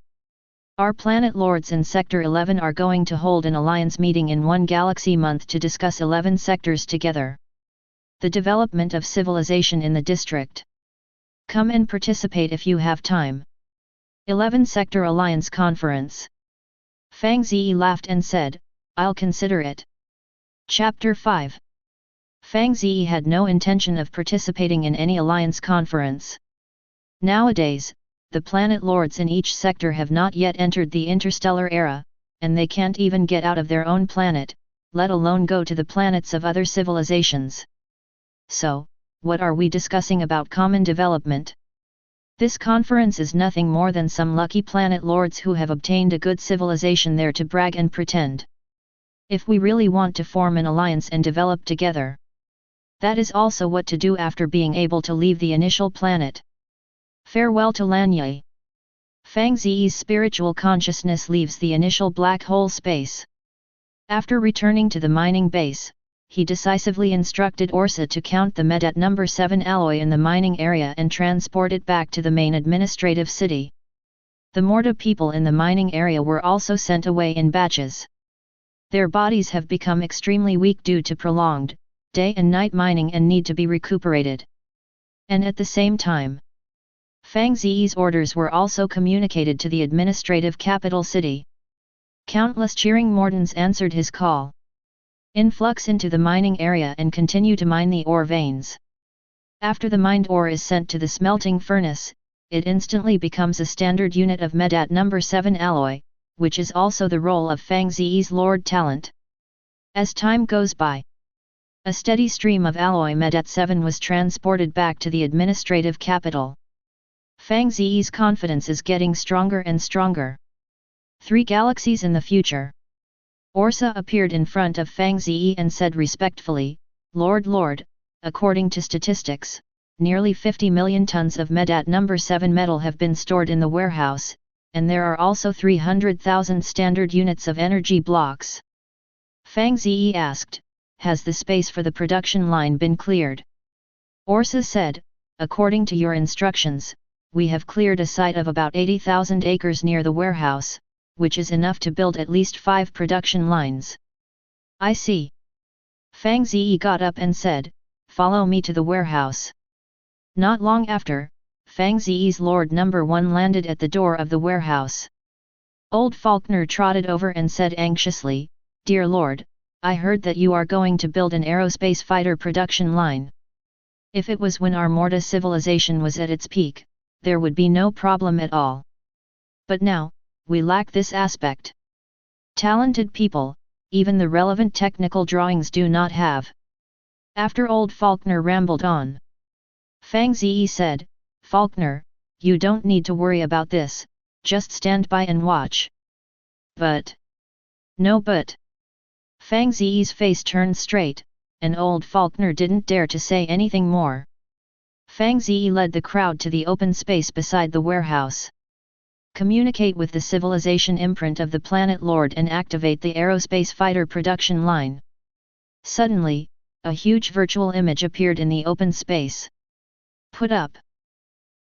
Our planet lords in Sector 11 are going to hold an alliance meeting in one galaxy month to discuss 11 sectors together. The development of civilization in the district. Come and participate if you have time. 11 Sector Alliance Conference. Fang Ze laughed and said, I'll consider it. Chapter 5. Fang Ze had no intention of participating in any alliance conference. Nowadays, the planet lords in each sector have not yet entered the interstellar era, and they can't even get out of their own planet, let alone go to the planets of other civilizations. So, what are we discussing about common development? This conference is nothing more than some lucky planet lords who have obtained a good civilization there to brag and pretend. If we really want to form an alliance and develop together, that is also what to do after being able to leave the initial planet. Farewell to Lanya. Fang Ze's spiritual consciousness leaves the initial black hole space. After returning to the mining base, he decisively instructed Orsa to count the Medat number 7 alloy in the mining area and transport it back to the main administrative city. The Morta people in the mining area were also sent away in batches. Their bodies have become extremely weak due to prolonged, day and night mining and need to be recuperated. And at the same time, Fang Ze's orders were also communicated to the administrative capital city. Countless cheering Mortons answered his call. Influx into the mining area and continue to mine the ore veins. After the mined ore is sent to the smelting furnace, it instantly becomes a standard unit of Medat number 7 alloy, which is also the role of Fang Ze's Lord Talent. As time goes by, a steady stream of alloy Medat 7 was transported back to the administrative capital. Fang Ze's confidence is getting stronger and stronger. 3 galaxies in the future. Orsa appeared in front of Fang Ze and said respectfully, Lord, according to statistics, nearly 50 million tons of Medat number 7 metal have been stored in the warehouse, and there are also 300,000 standard units of energy blocks. Fang Ze asked, has the space for the production line been cleared? Orsa said, according to your instructions, we have cleared a site of about 80,000 acres near the warehouse, which is enough to build at least 5 production lines. I see. Fang Ze got up and said, follow me to the warehouse. Not long after, Fang Ze's Lord number 1 landed at the door of the warehouse. Old Faulkner trotted over and said anxiously, Dear Lord, I heard that you are going to build an aerospace fighter production line. If it was when our Morta civilization was at its peak, there would be no problem at all. But now, we lack this aspect. Talented people, even the relevant technical drawings do not have. After old Faulkner rambled on, Fang Ze said, Faulkner, you don't need to worry about this, just stand by and watch. But. No but. Fang Ze's face turned straight, and old Faulkner didn't dare to say anything more. Fang Ze led the crowd to the open space beside the warehouse. Communicate with the civilization imprint of the planet Lord and activate the aerospace fighter production line. Suddenly, a huge virtual image appeared in the open space. Put up.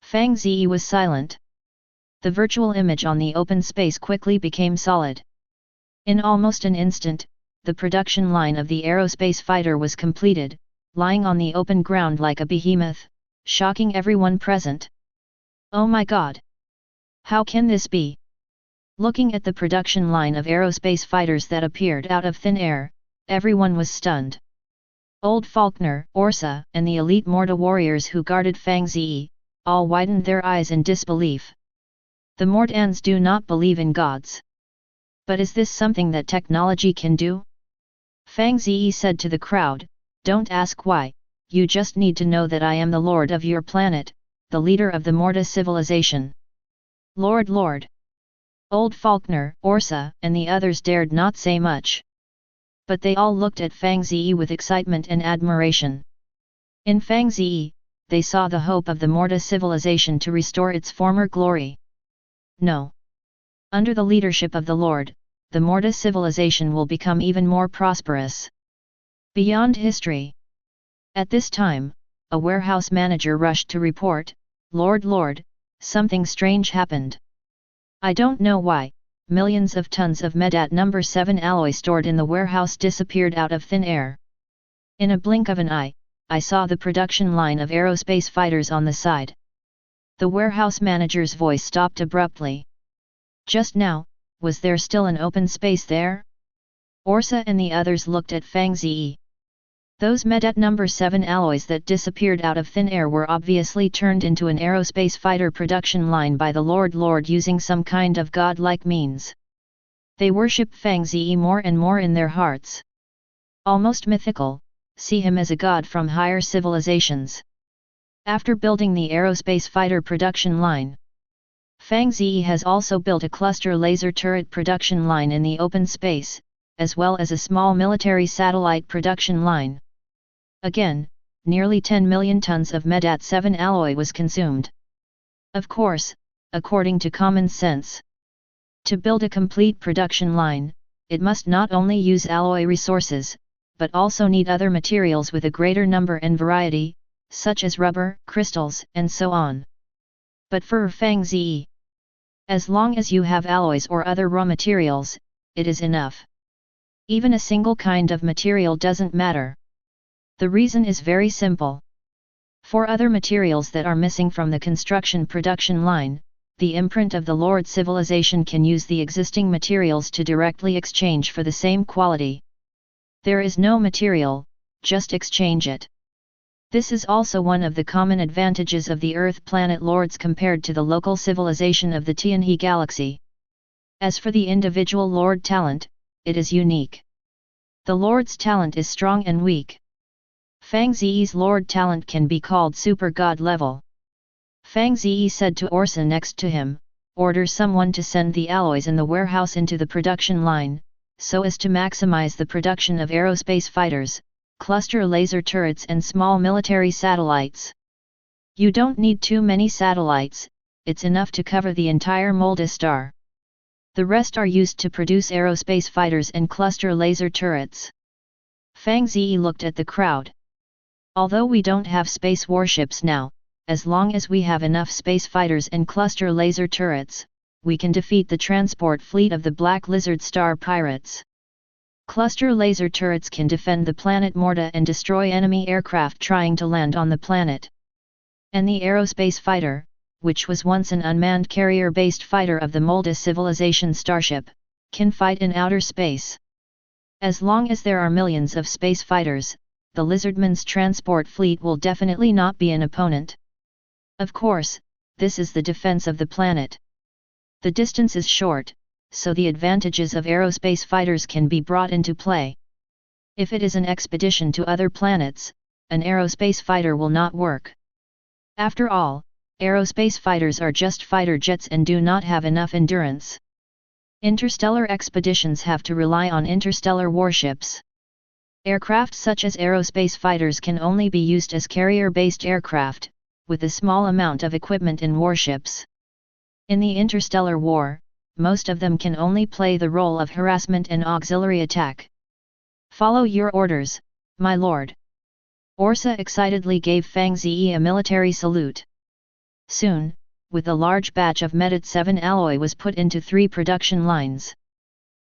Fang Ze was silent. The virtual image on the open space quickly became solid. In almost an instant, the production line of the aerospace fighter was completed, lying on the open ground like a behemoth, shocking everyone present. Oh my God! How can this be? Looking at the production line of aerospace fighters that appeared out of thin air, everyone was stunned. Old Faulkner, Orsa, and the elite Morta warriors who guarded Fang Ze, all widened their eyes in disbelief. The Mortans do not believe in gods. But is this something that technology can do? Fang Ze said to the crowd, don't ask why, you just need to know that I am the lord of your planet, the leader of the Morta civilization. Lord. Old Faulkner, Orsa, and the others dared not say much. But they all looked at Fang Ze with excitement and admiration. In Fang Ze, they saw the hope of the Morta civilization to restore its former glory. No. Under the leadership of the Lord, the Morta civilization will become even more prosperous. Beyond history. At this time, a warehouse manager rushed to report, Lord, something strange happened. I don't know why, millions of tons of Medat number 7 alloy stored in the warehouse disappeared out of thin air. In a blink of an eye, I saw the production line of aerospace fighters on the side. The warehouse manager's voice stopped abruptly. Just now, was there still an open space there? Orsa and the others looked at Fang Ze. Those Medat number 7 alloys that disappeared out of thin air were obviously turned into an aerospace fighter production line by the Lord using some kind of godlike means. They worship Fang Ze more and more in their hearts. Almost mythical, see him as a god from higher civilizations. After building the aerospace fighter production line, Fang Ze has also built a cluster laser turret production line in the open space, as well as a small military satellite production line. Again, nearly 10 million tons of Medat 7 alloy was consumed. Of course, according to common sense. To build a complete production line, it must not only use alloy resources, but also need other materials with a greater number and variety, such as rubber, crystals, and so on. But for Fang Ze, as long as you have alloys or other raw materials, it is enough. Even a single kind of material doesn't matter. The reason is very simple. For other materials that are missing from the construction production line, the imprint of the Lord civilization can use the existing materials to directly exchange for the same quality. There is no material, just exchange it. This is also one of the common advantages of the Earth planet lords compared to the local civilization of the Tianhe galaxy. As for the individual lord talent, it is unique. The lord's talent is strong and weak. Fang Ze's lord talent can be called super god level. Fang Ze said to Orsa next to him, "Order someone to send the alloys in the warehouse into the production line, so as to maximize the production of aerospace fighters, cluster laser turrets and small military satellites. You don't need too many satellites, it's enough to cover the entire Milky Star. The rest are used to produce aerospace fighters and cluster laser turrets." Fang Ze looked at the crowd. "Although we don't have space warships now, as long as we have enough space fighters and cluster laser turrets, we can defeat the transport fleet of the Black Lizard Star pirates. Cluster laser turrets can defend the planet Morta and destroy enemy aircraft trying to land on the planet. And the aerospace fighter, which was once an unmanned carrier-based fighter of the Molda civilization starship, can fight in outer space. As long as there are millions of space fighters, the Lizardman's transport fleet will definitely not be an opponent. Of course, this is the defense of the planet. The distance is short, so the advantages of aerospace fighters can be brought into play. If it is an expedition to other planets, an aerospace fighter will not work. After all, aerospace fighters are just fighter jets and do not have enough endurance. Interstellar expeditions have to rely on interstellar warships. Aircraft such as aerospace fighters can only be used as carrier-based aircraft, with a small amount of equipment in warships. In the interstellar war, most of them can only play the role of harassment and auxiliary attack. "Follow your orders, my lord." Orsa excitedly gave Fang Ze a military salute. Soon, with a large batch of Metat 7 alloy was put into 3 production lines.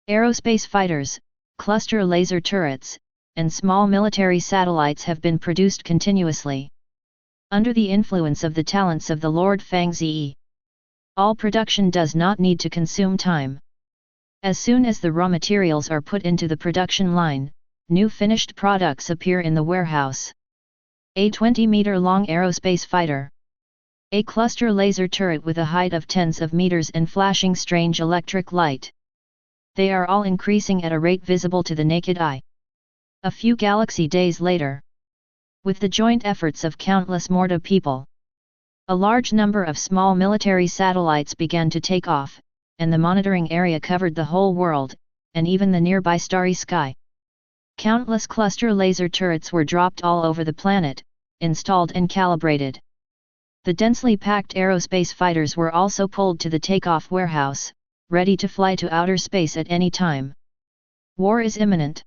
Aerospace fighters, cluster laser turrets, and small military satellites have been produced continuously. Under the influence of the talents of the Lord Fang Ze, all production does not need to consume time. As soon as the raw materials are put into the production line, new finished products appear in the warehouse. A 20-meter-long aerospace fighter. A cluster laser turret with a height of tens of meters and flashing strange electric light. They are all increasing at a rate visible to the naked eye. A few galaxy days later, with the joint efforts of countless Morta people, a large number of small military satellites began to take off, and the monitoring area covered the whole world, and even the nearby starry sky. Countless cluster laser turrets were dropped all over the planet, installed and calibrated. The densely packed aerospace fighters were also pulled to the takeoff warehouse, ready to fly to outer space at any time. War is imminent.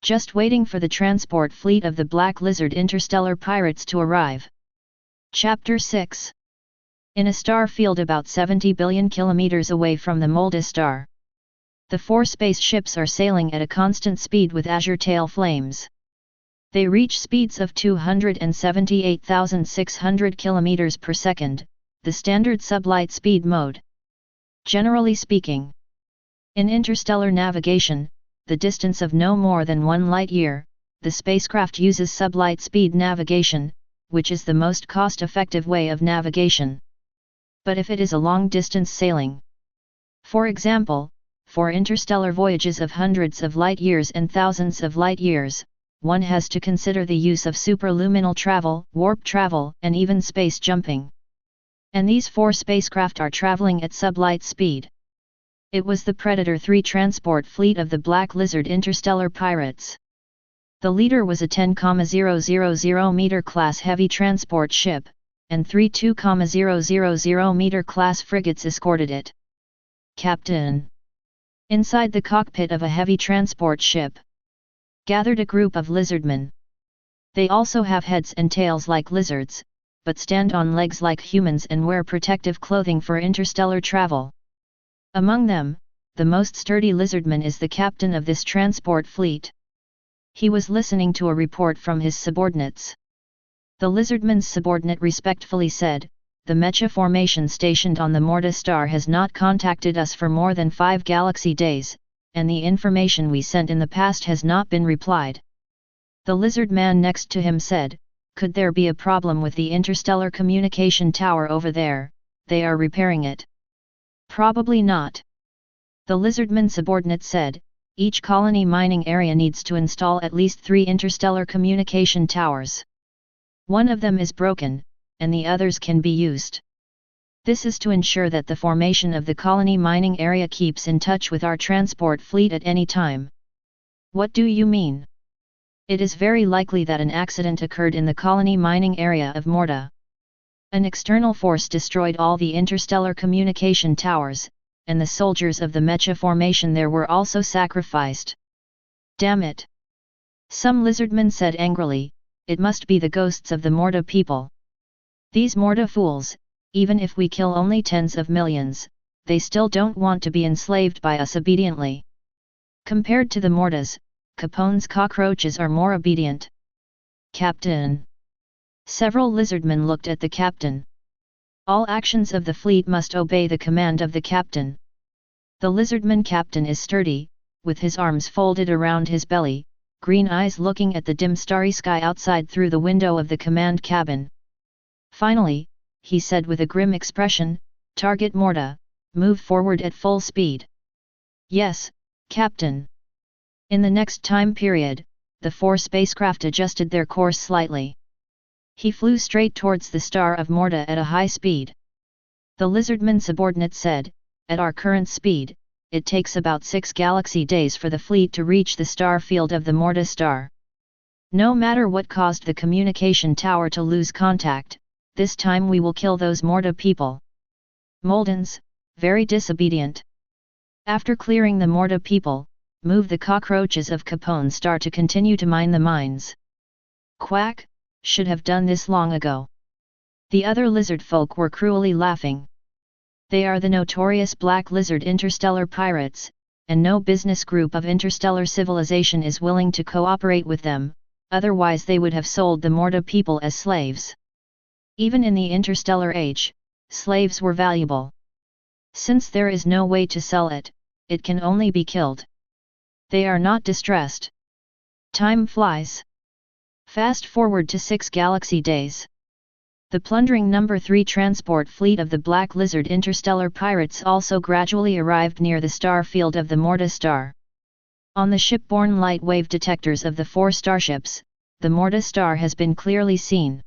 Just waiting for the transport fleet of the Black Lizard interstellar pirates to arrive. Chapter 6. In a star field about 70 billion kilometers away from the Milky Star, the 4 spaceships are sailing at a constant speed with azure tail flames. They reach speeds of 278,600 kilometers per second, the standard sublight speed mode. Generally speaking, in interstellar navigation, the distance of no more than 1 light-year, the spacecraft uses sublight speed navigation, which is the most cost-effective way of navigation. But if it is a long-distance sailing, for example, for interstellar voyages of hundreds of light-years and thousands of light-years, one has to consider the use of superluminal travel, warp travel, and even space jumping. And these 4 spacecraft are traveling at sublight speed. It was the Predator 3 transport fleet of the Black Lizard interstellar pirates. The leader was a 10,000 meter class heavy transport ship, and 3 2,000 meter class frigates escorted it. Captain. Inside the cockpit of a heavy transport ship, gathered a group of lizardmen. They also have heads and tails like lizards, but stand on legs like humans and wear protective clothing for interstellar travel. Among them, the most sturdy lizardman is the captain of this transport fleet. He was listening to a report from his subordinates. The lizardman's subordinate respectfully said, "The Mecha formation stationed on the Morta star has not contacted us for more than 5 galaxy days, and the information we sent in the past has not been replied." The lizard man next to him said, "Could there be a problem with the interstellar communication tower over there? They are repairing it." "Probably not." The lizardman subordinate said, "Each colony mining area needs to install at least 3 interstellar communication towers. One of them is broken, and the others can be used. This is to ensure that the formation of the colony mining area keeps in touch with our transport fleet at any time." "What do you mean?" "It is very likely that an accident occurred in the colony mining area of Morta. An external force destroyed all the interstellar communication towers, and the soldiers of the Mecha formation there were also sacrificed." "Damn it!" some lizardmen said angrily, "It must be the ghosts of the Morta people. These Morta fools, even if we kill only tens of millions, they still don't want to be enslaved by us obediently. Compared to the Mortas, Capone's cockroaches are more obedient." "Captain!" Several lizardmen looked at the captain. "All actions of the fleet must obey the command of the captain." The lizardman captain is sturdy, with his arms folded around his belly, green eyes looking at the dim starry sky outside through the window of the command cabin. Finally, he said with a grim expression, "Target Morta, move forward at full speed." "Yes, Captain." In the next time period, the 4 spacecraft adjusted their course slightly. He flew straight towards the star of Morta at a high speed. The lizardman subordinate said, "At our current speed, it takes about 6 galaxy days for the fleet to reach the star field of the Morta star. No matter what caused the communication tower to lose contact, this time we will kill those Morta people. Moldens, very disobedient. After clearing the Morta people, move the cockroaches of Capone star to continue to mine the mines." "Quack, should have done this long ago." The other lizard folk were cruelly laughing. They are the notorious Black Lizard interstellar pirates, and no business group of interstellar civilization is willing to cooperate with them, otherwise they would have sold the Morta people as slaves. Even in the interstellar age, slaves were valuable. Since there is no way to sell it, it can only be killed. They are not distressed. Time flies. Fast forward to 6 galaxy days. The plundering number 3 transport fleet of the Black Lizard interstellar pirates also gradually arrived near the star field of the Morta star. On the shipborne light wave detectors of the 4 starships, the Morta star has been clearly seen.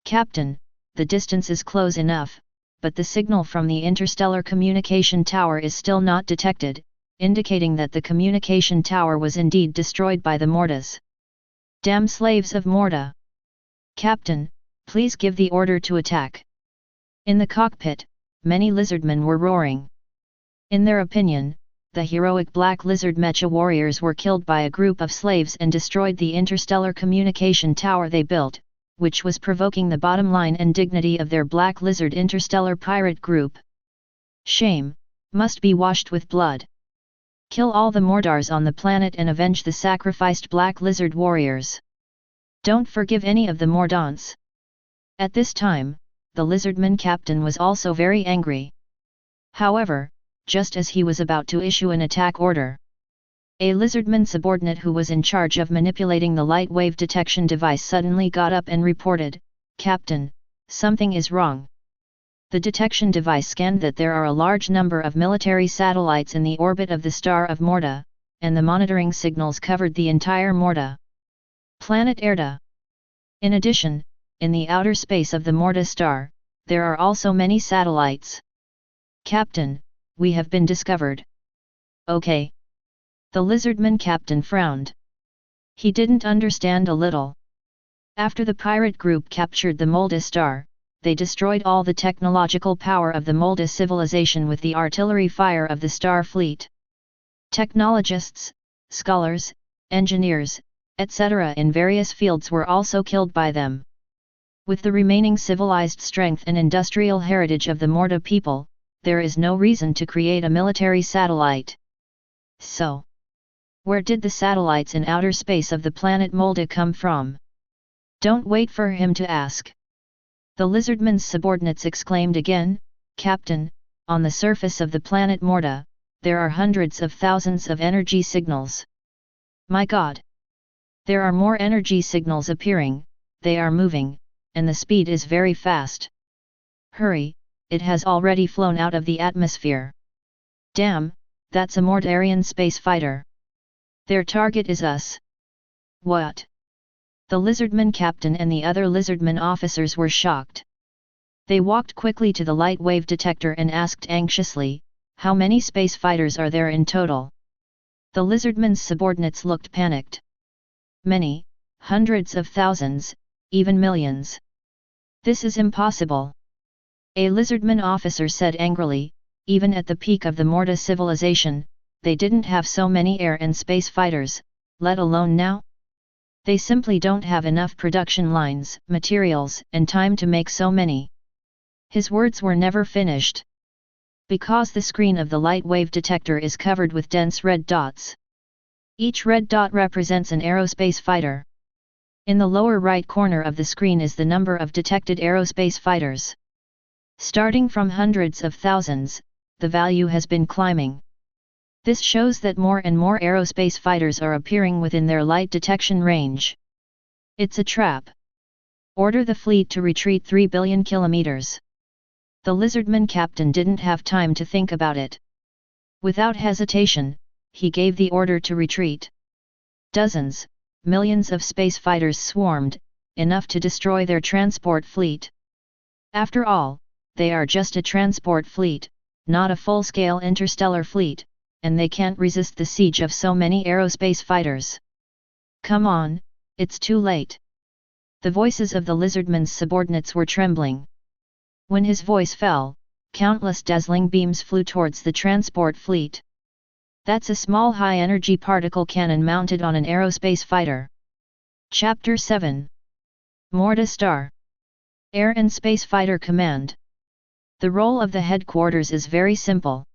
"Captain, the distance is close enough, but the signal from the interstellar communication tower is still not detected, indicating that the communication tower was indeed destroyed by the Mortas. Damn slaves of Morta! Captain, please give the order to attack." In the cockpit, many lizardmen were roaring. In their opinion, the heroic Black Lizard Mecha warriors were killed by a group of slaves and destroyed the interstellar communication tower they built, which was provoking the bottom line and dignity of their Black Lizard interstellar pirate group. Shame, must be washed with blood. Kill all the Mordars on the planet and avenge the sacrificed Black Lizard warriors. Don't forgive any of the Mordants. At this time, the lizardman captain was also very angry. However, just as he was about to issue an attack order, a lizardman subordinate who was in charge of manipulating the light wave detection device suddenly got up and reported, "Captain, something is wrong." The detection device scanned that there are a large number of military satellites in the orbit of the star of Morta, and the monitoring signals covered the entire Morta planet Erda. In addition, in the outer space of the Morta star, there are also many satellites. "Captain, we have been discovered." "Okay." The lizardman captain frowned. He didn't understand a little. After the pirate group captured the Molda star, they destroyed all the technological power of the Molda civilization with the artillery fire of the Star Fleet. Technologists, scholars, engineers, etc. in various fields were also killed by them. With the remaining civilized strength and industrial heritage of the Morta people, there is no reason to create a military satellite. So, where did the satellites in outer space of the planet Molda come from? Don't wait for him to ask. The lizardman's subordinates exclaimed again, Captain, on the surface of the planet Morta, there are hundreds of thousands of energy signals. My God! There are more energy signals appearing, they are moving, and the speed is very fast. Hurry, it has already flown out of the atmosphere. Damn, that's a Mortarian space fighter. Their target is us. What? The lizardman captain and the other lizardman officers were shocked. They walked quickly to the light wave detector and asked anxiously, how many space fighters are there in total? The lizardman's subordinates looked panicked. Many, hundreds of thousands, even millions. This is impossible. A lizardman officer said angrily, even at the peak of the Morta civilization, they didn't have so many air and space fighters, let alone now? They simply don't have enough production lines, materials, and time to make so many. His words were never finished. Because the screen of the light wave detector is covered with dense red dots. Each red dot represents an aerospace fighter. In the lower right corner of the screen is the number of detected aerospace fighters. Starting from hundreds of thousands, the value has been climbing. This shows that more and more aerospace fighters are appearing within their light detection range. It's a trap. Order the fleet to retreat 3 billion kilometers. The lizardman captain didn't have time to think about it. Without hesitation, he gave the order to retreat. Dozens, millions of space fighters swarmed, enough to destroy their transport fleet. After all, they are just a transport fleet, not a full-scale interstellar fleet, and they can't resist the siege of so many aerospace fighters. Come on, it's too late. The voices of the lizardman's subordinates were trembling. When his voice fell, countless dazzling beams flew towards the transport fleet. That's a small high-energy particle cannon mounted on an aerospace fighter. Chapter 7. Morta Star. Air and Space Fighter Command. The role of the headquarters is very simple.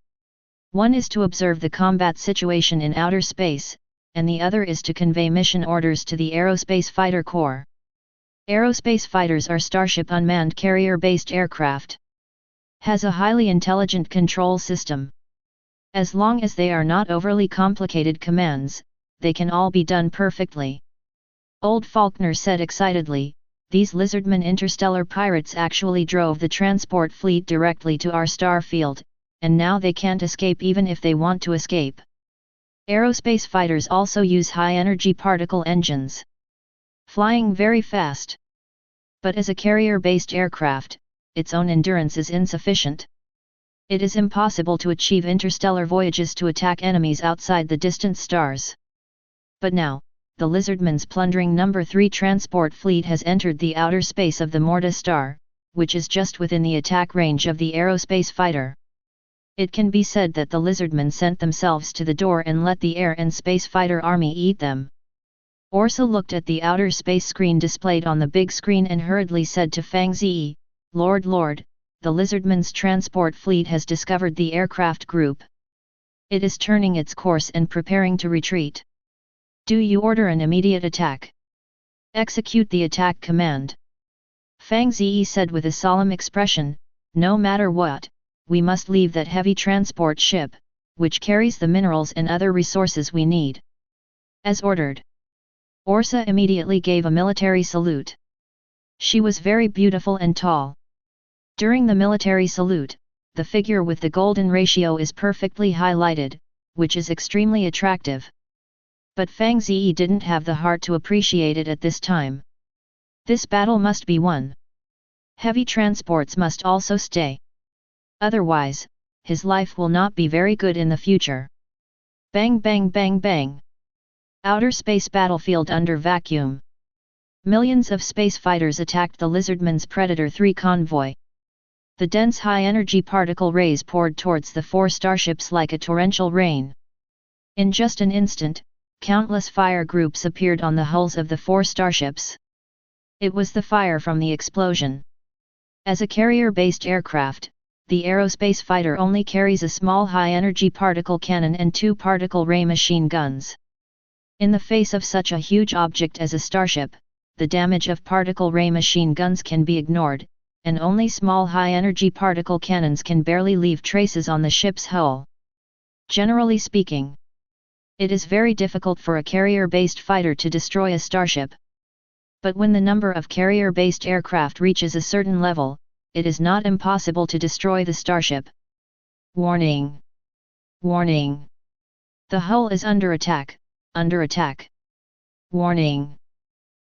One is to observe the combat situation in outer space, and the other is to convey mission orders to the Aerospace Fighter Corps. Aerospace fighters are Starship unmanned carrier-based aircraft. Has a highly intelligent control system. As long as they are not overly complicated commands, they can all be done perfectly. Old Faulkner said excitedly, these lizardmen interstellar pirates actually drove the transport fleet directly to our star field, and now they can't escape even if they want to escape. Aerospace fighters also use high-energy particle engines. Flying very fast. But as a carrier-based aircraft, its own endurance is insufficient. It is impossible to achieve interstellar voyages to attack enemies outside the distant stars. But now, the Lizardman's plundering No. 3 transport fleet has entered the outer space of the Morta star, which is just within the attack range of the aerospace fighter. It can be said that the Lizardmen sent themselves to the door and let the air and space fighter army eat them. Orsa looked at the outer space screen displayed on the big screen and hurriedly said to Fang Ze, Lord, the Lizardman's transport fleet has discovered the aircraft group. It is turning its course and preparing to retreat. Do you order an immediate attack? Execute the attack command. Fang Ze said with a solemn expression, no matter what, we must leave that heavy transport ship, which carries the minerals and other resources we need. As ordered. Orsa immediately gave a military salute. She was very beautiful and tall. During the military salute, the figure with the golden ratio is perfectly highlighted, which is extremely attractive. But Fang Ze didn't have the heart to appreciate it at this time. This battle must be won. Heavy transports must also stay. Otherwise, his life will not be very good in the future. Bang bang bang bang. Outer space battlefield under vacuum. Millions of space fighters attacked the Lizardman's Predator 3 convoy. The dense high-energy particle rays poured towards the four starships like a torrential rain. In just an instant, countless fire groups appeared on the hulls of the 4 starships. It was the fire from the explosion. As a carrier-based aircraft, the aerospace fighter only carries a small high-energy particle cannon and 2 particle ray machine guns. In the face of such a huge object as a starship, the damage of particle ray machine guns can be ignored, and only small high-energy particle cannons can barely leave traces on the ship's hull. Generally speaking, it is very difficult for a carrier-based fighter to destroy a starship. But when the number of carrier-based aircraft reaches a certain level, it is not impossible to destroy the starship. Warning! Warning! The hull is under attack, under attack! Warning!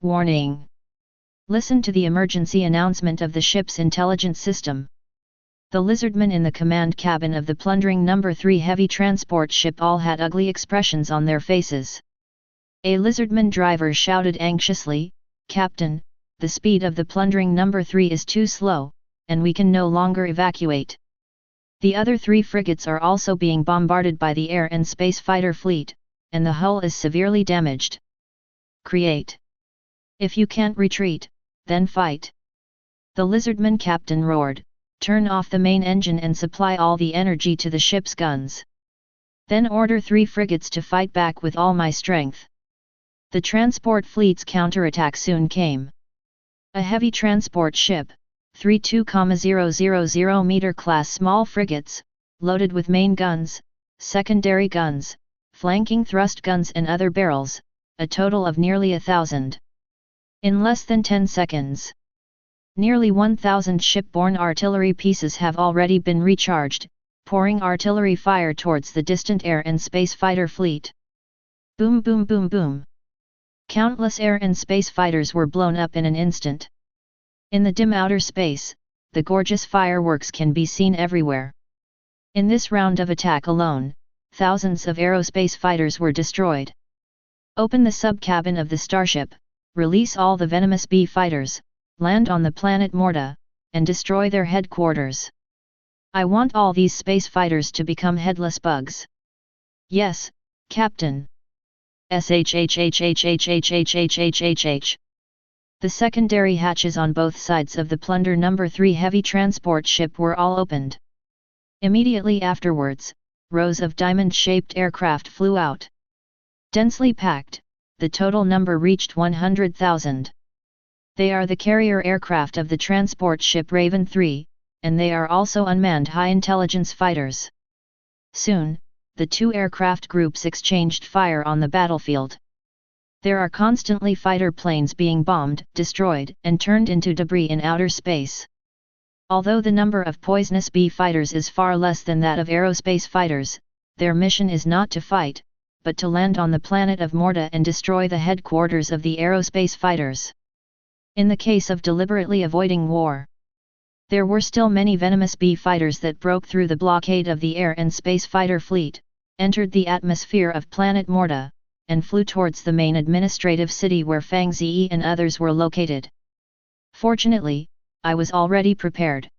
Warning! Listen to the emergency announcement of the ship's intelligence system. The lizardmen in the command cabin of the plundering No. 3 heavy transport ship all had ugly expressions on their faces. A lizardman driver shouted anxiously, "Captain, the speed of the plundering No. 3 is too slow, and we can no longer evacuate. The other 3 frigates are also being bombarded by the air and space fighter fleet, and the hull is severely damaged. Create. If you can't retreat, then fight." The lizardman captain roared, "Turn off the main engine and supply all the energy to the ship's guns. Then order 3 frigates to fight back with all my strength." The transport fleet's counterattack soon came. A heavy transport ship, 3 2,000 meter class small frigates, loaded with main guns, secondary guns, flanking thrust guns and other barrels, a total of nearly 1,000. In less than 10 seconds, nearly 1,000 shipborne artillery pieces have already been recharged, pouring artillery fire towards the distant air and space fighter fleet. Boom boom boom boom. Countless air and space fighters were blown up in an instant. In the dim outer space, the gorgeous fireworks can be seen everywhere. In this round of attack alone, thousands of aerospace fighters were destroyed. Open the sub-cabin of the starship, release all the venomous bee fighters, land on the planet Morta, and destroy their headquarters. I want all these space fighters to become headless bugs. Yes, Captain. SHHHHHHHHHHH. The secondary hatches on both sides of the Plunder No. 3 heavy transport ship were all opened. Immediately afterwards, rows of diamond-shaped aircraft flew out. Densely packed, the total number reached 100,000. They are the carrier aircraft of the transport ship Raven 3, and they are also unmanned high-intelligence fighters. Soon, the 2 aircraft groups exchanged fire on the battlefield. There are constantly fighter planes being bombed, destroyed, and turned into debris in outer space. Although the number of poisonous bee fighters is far less than that of aerospace fighters, their mission is not to fight, but to land on the planet of Morta and destroy the headquarters of the aerospace fighters. In the case of deliberately avoiding war, there were still many venomous bee fighters that broke through the blockade of the air and space fighter fleet, entered the atmosphere of planet Morta, and flew towards the main administrative city where Fang Ze and others were located. Fortunately, I was already prepared.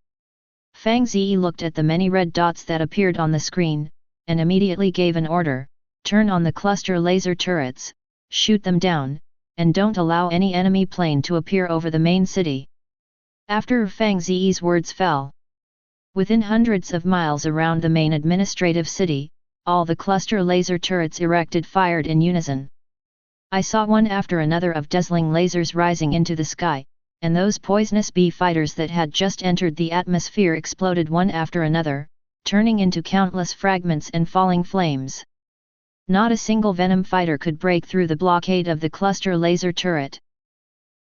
Fang Ze looked at the many red dots that appeared on the screen, and immediately gave an order: turn on the cluster laser turrets, shoot them down, and don't allow any enemy plane to appear over the main city. After Fang Ze's words fell, within hundreds of miles around the main administrative city, all the cluster laser turrets erected fired in unison. I saw one after another of dazzling lasers rising into the sky, and those poisonous bee fighters that had just entered the atmosphere exploded one after another, turning into countless fragments and falling flames. Not a single venom fighter could break through the blockade of the cluster laser turret.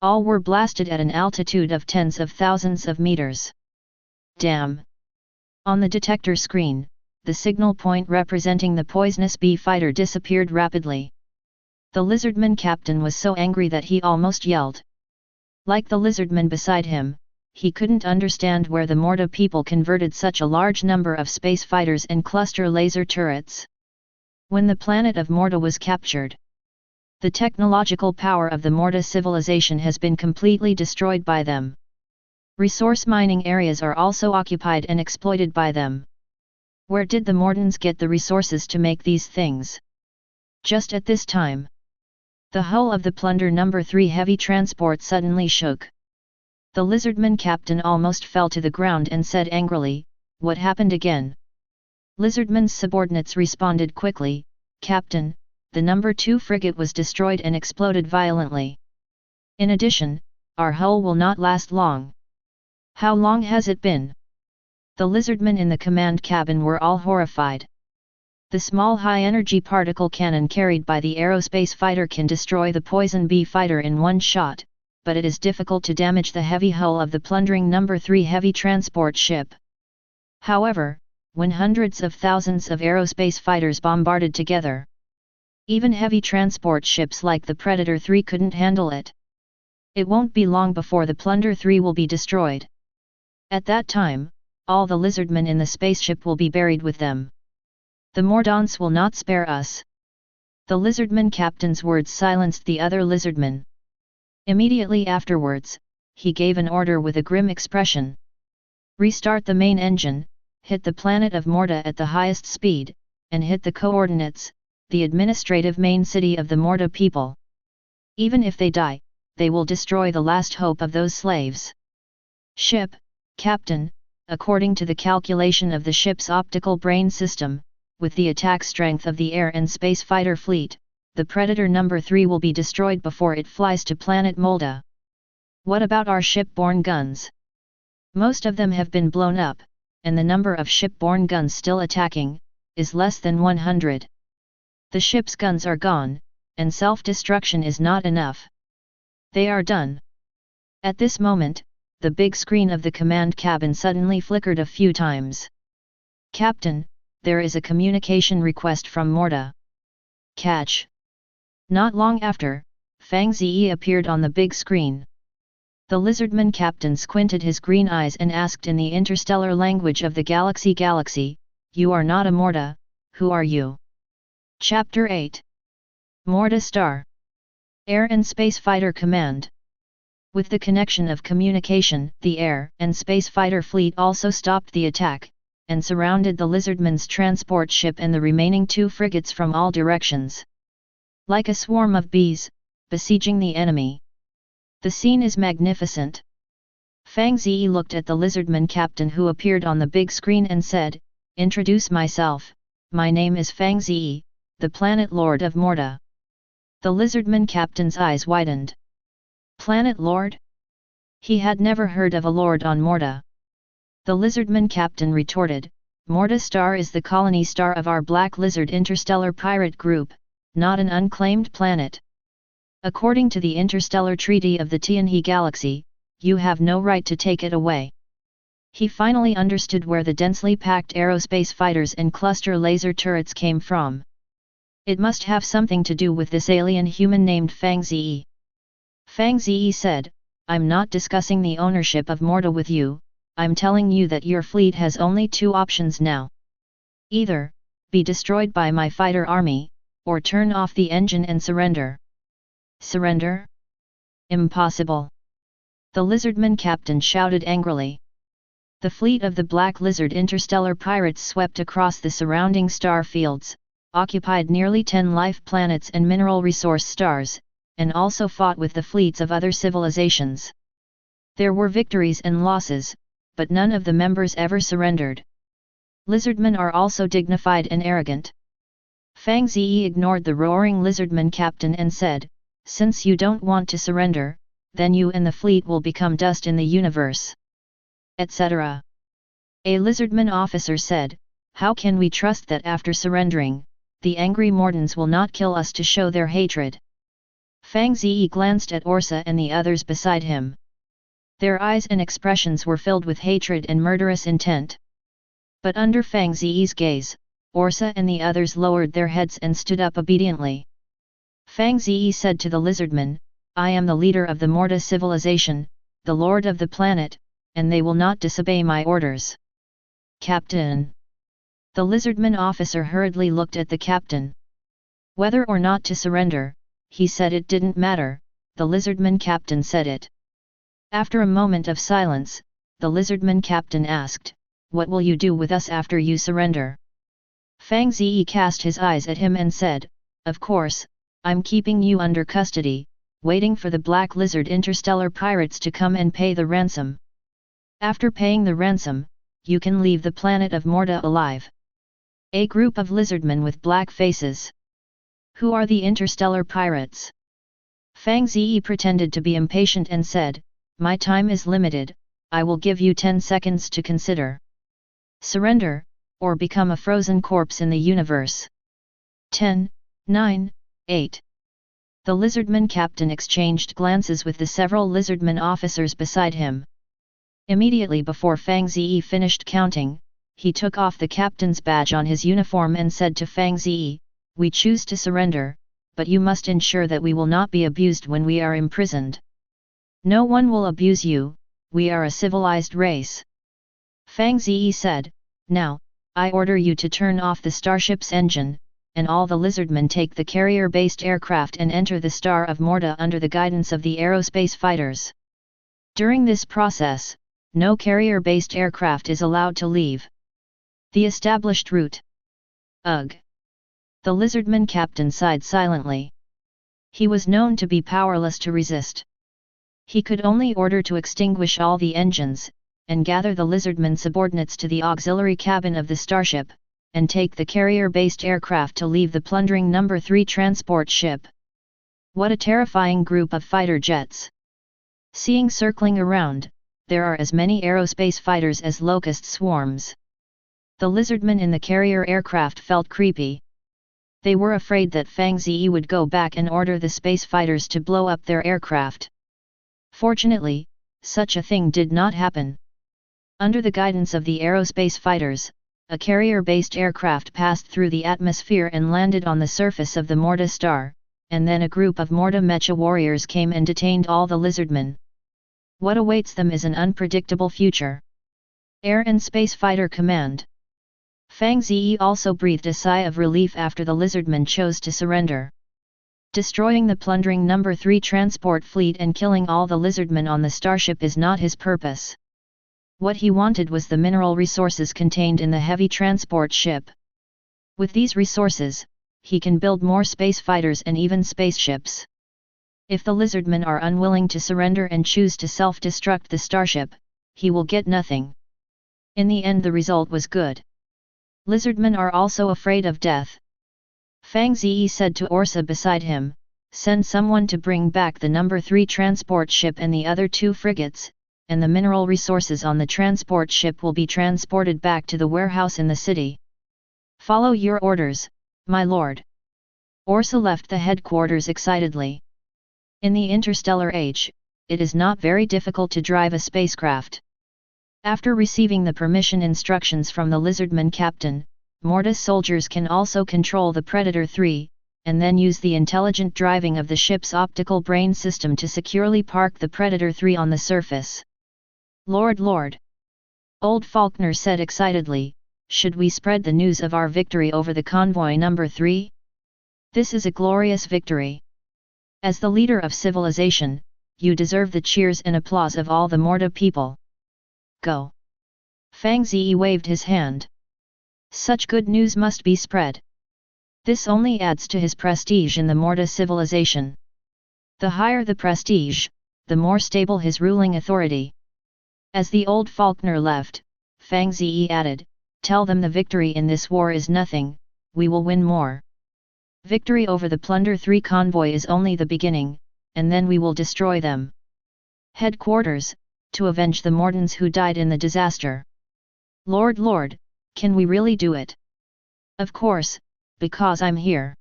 All were blasted at an altitude of tens of thousands of meters. Damn! On the detector screen, the signal point representing the poisonous bee fighter disappeared rapidly. The lizardman captain was so angry that he almost yelled. Like the lizardman beside him, he couldn't understand where the Morta people converted such a large number of space fighters and cluster laser turrets. When the planet of Morta was captured, the technological power of the Morta civilization has been completely destroyed by them. Resource mining areas are also occupied and exploited by them. Where did the Mortans get the resources to make these things? Just at this time, the hull of the Plunder No. 3 heavy transport suddenly shook. The lizardman captain almost fell to the ground and said angrily, "What happened again?" Lizardman's subordinates responded quickly, "Captain, the No. 2 frigate was destroyed and exploded violently. In addition, our hull will not last long." "How long has it been?" The lizardmen in the command cabin were all horrified. The small high-energy particle cannon carried by the aerospace fighter can destroy the Poison Bee fighter in one shot, but it is difficult to damage the heavy hull of the plundering No. 3 heavy transport ship. However, when hundreds of thousands of aerospace fighters bombarded together, even heavy transport ships like the Predator 3 couldn't handle it. It won't be long before the Plunder 3 will be destroyed. At that time, all the lizardmen in the spaceship will be buried with them. The Mordants will not spare us." The lizardman captain's words silenced the other lizardmen. Immediately afterwards, he gave an order with a grim expression. "Restart the main engine, hit the planet of Morta at the highest speed, and hit the coordinates, the administrative main city of the Morta people. Even if they die, they will destroy the last hope of those slaves." "Ship, Captain, according to the calculation of the ship's optical brain system, with the attack strength of the air and space fighter fleet, the Predator No. 3 will be destroyed before it flies to planet Molda." "What about our ship-borne guns?" "Most of them have been blown up, and the number of ship-borne guns still attacking is less than 100. The ship's guns are gone, and self-destruction is not enough. They are done." At this moment, the big screen of the command cabin suddenly flickered a few times. "Captain, there is a communication request from Morta." "Catch." Not long after, Fang Ze appeared on the big screen. The lizardman captain squinted his green eyes and asked in the interstellar language of the galaxy, "You are not a Morta, who are you?" Chapter 8. Morta Star. Air and Space Fighter Command. With the connection of communication, the air and space fighter fleet also stopped the attack, and surrounded the lizardman's transport ship and the remaining 2 frigates from all directions. Like a swarm of bees, besieging the enemy. The scene is magnificent. Fang Ze looked at the lizardman captain who appeared on the big screen and said, "Introduce myself, my name is Fang Ze, the planet lord of Morta." The lizardman captain's eyes widened. Planet lord? He had never heard of a lord on Morta. The lizardman captain retorted, "Morta Star is the colony star of our Black Lizard interstellar pirate group, not an unclaimed planet. According to the interstellar treaty of the Tianhe Galaxy, you have no right to take it away." He finally understood where the densely packed aerospace fighters and cluster laser turrets came from. It must have something to do with this alien human named Fang Ze. Fang Ze said, "I'm not discussing the ownership of Morta with you, I'm telling you that your fleet has only 2 options now. Either, be destroyed by my fighter army, or turn off the engine and surrender." "Surrender? Impossible!" the lizardman captain shouted angrily. The fleet of the Black Lizard interstellar pirates swept across the surrounding star fields, occupied nearly 10 life planets and mineral resource stars, and also fought with the fleets of other civilizations. There were victories and losses, but none of the members ever surrendered. Lizardmen are also dignified and arrogant. Fang Ze ignored the roaring lizardman captain and said, "Since you don't want to surrender, then you and the fleet will become dust in the universe," etc. A lizardman officer said, "How can we trust that after surrendering, the angry Mortons will not kill us to show their hatred?" Fang Ze glanced at Orsa and the others beside him. Their eyes and expressions were filled with hatred and murderous intent. But under Fang Ze's gaze, Orsa and the others lowered their heads and stood up obediently. Fang Ze said to the lizardman, "I am the leader of the Morta civilization, the lord of the planet, and they will not disobey my orders." "Captain!" The lizardman officer hurriedly looked at the captain. Whether or not to surrender, he said it didn't matter, the lizardman captain said it. After a moment of silence, the lizardman captain asked, "What will you do with us after you surrender?" Fang Ze cast his eyes at him and said, of course, I'm keeping you under custody, waiting for the Black Lizard interstellar pirates to come and pay the ransom. After paying the ransom, you can leave the planet of Morta alive. A group of lizardmen with black faces. Who are the interstellar pirates? Fang Ze pretended to be impatient and said, my time is limited, I will give you 10 seconds to consider. Surrender, or become a frozen corpse in the universe. 10, 9, 8. The lizardman captain exchanged glances with the several lizardman officers beside him. Immediately before Fang Ze finished counting, he took off the captain's badge on his uniform and said to Fang Ze, we choose to surrender, but you must ensure that we will not be abused when we are imprisoned. No one will abuse you, we are a civilized race. Fang Ze said, now, I order you to turn off the starship's engine, and all the lizardmen take the carrier-based aircraft and enter the Star of Morta under the guidance of the aerospace fighters. During this process, no carrier-based aircraft is allowed to leave the established route. Ugh! The lizardman captain sighed silently. He was known to be powerless to resist. He could only order to extinguish all the engines, and gather the lizardmen subordinates to the auxiliary cabin of the starship, and take the carrier-based aircraft to leave the plundering No. 3 transport ship. What a terrifying group of fighter jets! Seeing circling around, there are as many aerospace fighters as locust swarms. The lizardmen in the carrier aircraft felt creepy. They were afraid that Fang Ze would go back and order the space fighters to blow up their aircraft. Fortunately, such a thing did not happen. Under the guidance of the aerospace fighters, a carrier-based aircraft passed through the atmosphere and landed on the surface of the Morta star, and then a group of Morta mecha warriors came and detained all the lizardmen. What awaits them is an unpredictable future. Air and Space Fighter Command. Fang Ze also breathed a sigh of relief after the lizardmen chose to surrender. Destroying the plundering No. 3 transport fleet and killing all the lizardmen on the starship is not his purpose. What he wanted was the mineral resources contained in the heavy transport ship. With these resources, he can build more space fighters and even spaceships. If the lizardmen are unwilling to surrender and choose to self-destruct the starship, he will get nothing. In the end the result was good. Lizardmen are also afraid of death. Fang Ze said to Orsa beside him, send someone to bring back the No. 3 transport ship and the other 2 frigates, and the mineral resources on the transport ship will be transported back to the warehouse in the city. Follow your orders, my lord. Orsa left the headquarters excitedly. In the interstellar age, it is not very difficult to drive a spacecraft. After receiving the permission instructions from the lizardman captain, Morta's soldiers can also control the Predator 3, and then use the intelligent driving of the ship's optical brain system to securely park the Predator 3 on the surface. Lord! Old Faulkner said excitedly, should we spread the news of our victory over the convoy No. 3? This is a glorious victory. As the leader of civilization, you deserve the cheers and applause of all the Morta people. Go! Fang Ze waved his hand. Such good news must be spread. This only adds to his prestige in the Morta civilization. The higher the prestige, the more stable his ruling authority. As the old Faulkner left, Fang Ze added, tell them the victory in this war is nothing, we will win more. Victory over the Plunder 3 convoy is only the beginning, and then we will destroy them. Headquarters, to avenge the Mortons who died in the disaster. Lord, can we really do it? Of course, because I'm here.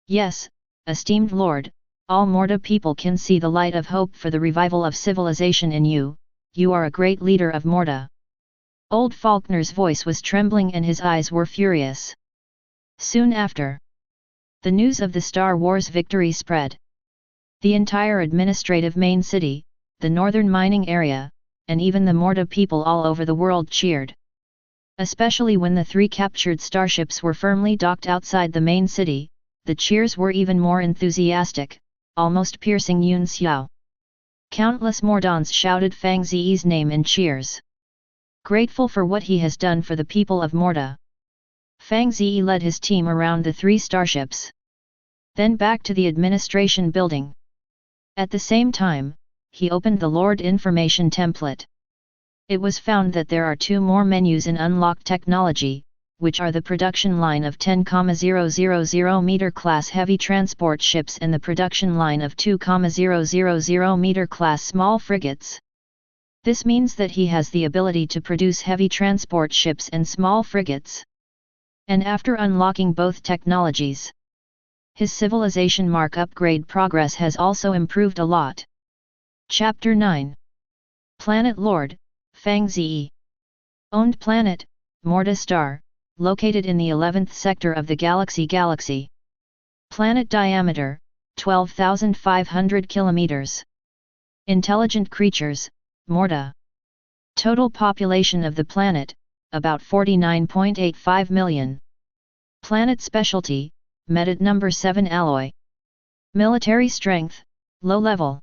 Yes, esteemed Lord, all Morta people can see the light of hope for the revival of civilization in you, you are a great leader of Morta. Old Faulkner's voice was trembling and his eyes were furious. Soon after, the news of the Star Wars victory spread. The entire administrative main city, the northern mining area, and even the Morta people all over the world cheered. Especially when the 3 captured starships were firmly docked outside the main city, the cheers were even more enthusiastic, almost piercing Yun Xiao. Countless Mordons shouted Fang Ze's name in cheers. Grateful for what he has done for the people of Morta, Fang Ze led his team around the 3 starships. Then back to the administration building. At the same time, he opened the Lord information template. It was found that there are two more menus in unlocked technology, which are the production line of 10,000 meter class heavy transport ships and the production line of 2,000 meter class small frigates. This means that he has the ability to produce heavy transport ships and small frigates. And after unlocking both technologies, his civilization mark upgrade progress has also improved a lot. Chapter 9. Planet Lord, Fang Ze. Owned planet, Morta star, located in the 11th sector of the galaxy. Planet diameter, 12,500 kilometers. Intelligent creatures, Morta. Total population of the planet, about 49.85 million. Planet specialty, Metit number 7 alloy. Military strength, low level.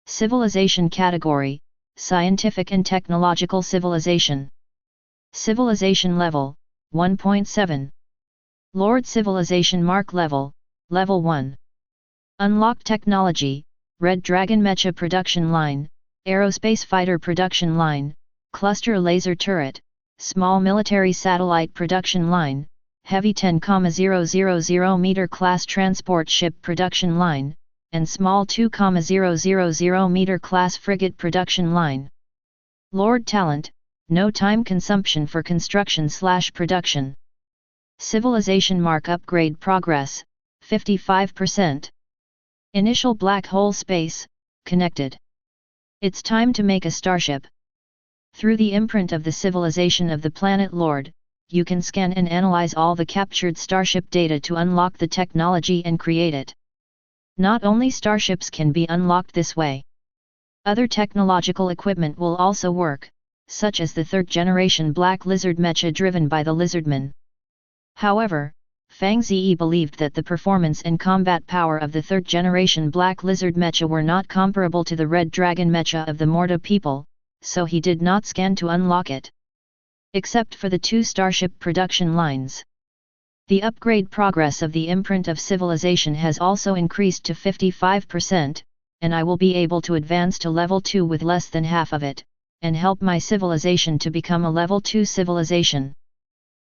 Civilization category, scientific and technological civilization. Civilization level, 1.7. Lord civilization mark level, level 1. Unlocked technology, Red Dragon Mecha production line, aerospace fighter production line, cluster laser turret, small military satellite production line, heavy 10,000 meter class transport ship production line, and small 2,000 meter class frigate production line. Lord talent, no time consumption for construction/production. Civilization mark upgrade progress, 55%. Initial black hole space, connected. It's time to make a starship. Through the imprint of the civilization of the planet Lord, you can scan and analyze all the captured starship data to unlock the technology and create it. Not only starships can be unlocked this way. Other technological equipment will also work, such as the third-generation Black Lizard mecha driven by the Lizardman. However, Fang Ze believed that the performance and combat power of the third-generation Black Lizard mecha were not comparable to the Red Dragon mecha of the Morta people, so he did not scan to unlock it. Except for the two starship production lines. The upgrade progress of the imprint of civilization has also increased to 55%, and I will be able to advance to level 2 with less than half of it, and help my civilization to become a level 2 civilization.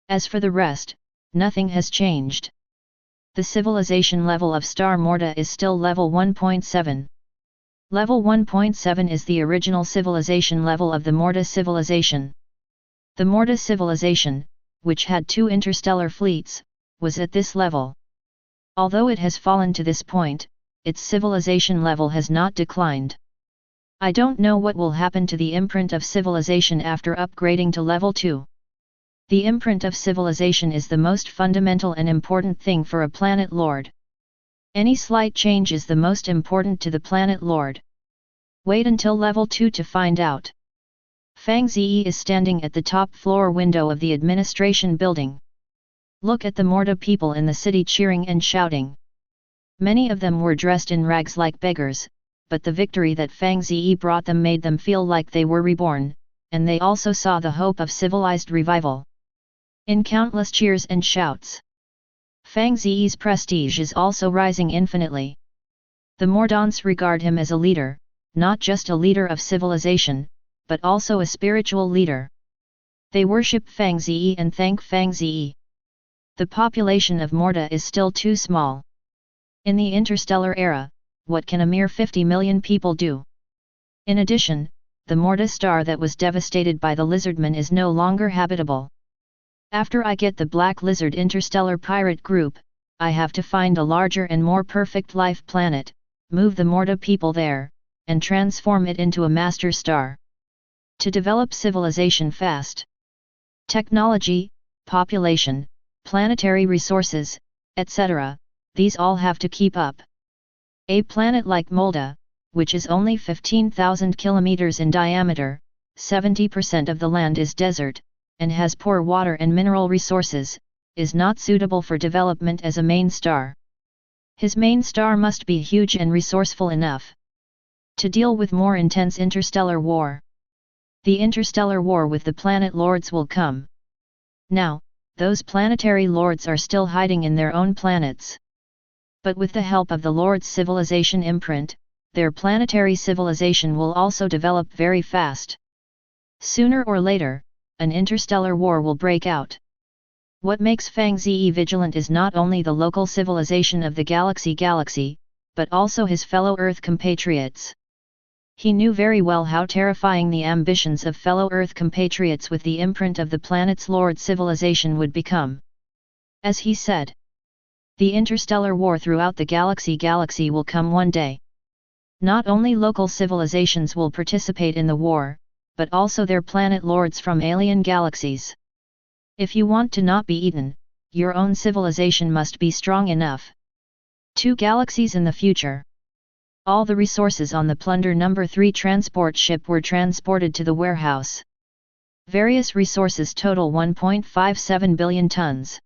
As for the rest, nothing has changed. The civilization level of Star Morta is still level 1.7. Level 1.7 is the original civilization level of the Morta civilization. The Morta civilization, which had 2 interstellar fleets, was at this level. Although it has fallen to this point, its civilization level has not declined. I don't know what will happen to the imprint of civilization after upgrading to level 2. The imprint of civilization is the most fundamental and important thing for a planet lord. Any slight change is the most important to the planet lord. Wait until level 2 to find out. Fang Ze is standing at the top floor window of the administration building. Look at the Morta people in the city cheering and shouting. Many of them were dressed in rags like beggars, but the victory that Fang Ze brought them made them feel like they were reborn, and they also saw the hope of civilized revival. In countless cheers and shouts, Fang Ze's prestige is also rising infinitely. The Mordants regard him as a leader, not just a leader of civilization, but also a spiritual leader. They worship Fang Ze and thank Fang Ze. The population of Morta is still too small. In the interstellar era, what can a mere 50 million people do? In addition, the Morta star that was devastated by the Lizardman is no longer habitable. After I get the Black Lizard interstellar pirate group, I have to find a larger and more perfect life planet, move the Morta people there, and transform it into a master star. To develop civilization fast. Technology, population, planetary resources, etc., these all have to keep up. A planet like Molda, which is only 15,000 kilometers in diameter, 70% of the land is desert, and has poor water and mineral resources, is not suitable for development as a main star. His main star must be huge and resourceful enough to deal with more intense interstellar war. The interstellar war with the planet lords will come. Now, those planetary lords are still hiding in their own planets. But with the help of the Lord's civilization imprint, their planetary civilization will also develop very fast. Sooner or later, an interstellar war will break out. What makes Fang Ze vigilant is not only the local civilization of the galaxy, but also his fellow Earth compatriots. He knew very well how terrifying the ambitions of fellow Earth compatriots with the imprint of the planet's Lord civilization would become. As he said, the interstellar war throughout the galaxy will come one day. Not only local civilizations will participate in the war, but also their planet lords from alien galaxies. If you want to not be eaten, your own civilization must be strong enough. 2 galaxies in the future. All the resources on the Plunder No. 3 transport ship were transported to the warehouse. Various resources total 1.57 billion tons.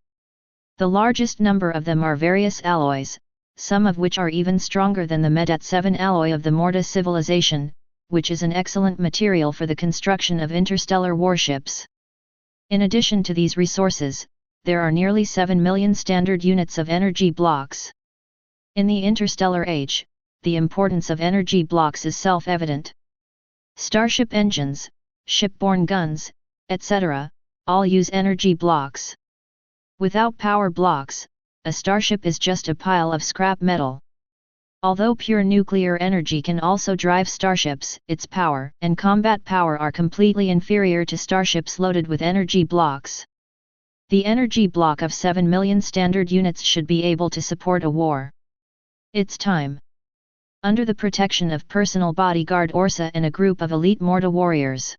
The largest number of them are various alloys, some of which are even stronger than the Medat 7 alloy of the Morta civilization, which is an excellent material for the construction of interstellar warships. In addition to these resources, there are nearly 7 million standard units of energy blocks. In the interstellar age, the importance of energy blocks is self-evident. Starship engines, shipborne guns, etc., all use energy blocks. Without power blocks, a starship is just a pile of scrap metal. Although pure nuclear energy can also drive starships, its power and combat power are completely inferior to starships loaded with energy blocks. The energy block of 7 million standard units should be able to support a war. It's time. Under the protection of personal bodyguard Orsa and a group of elite Morta warriors,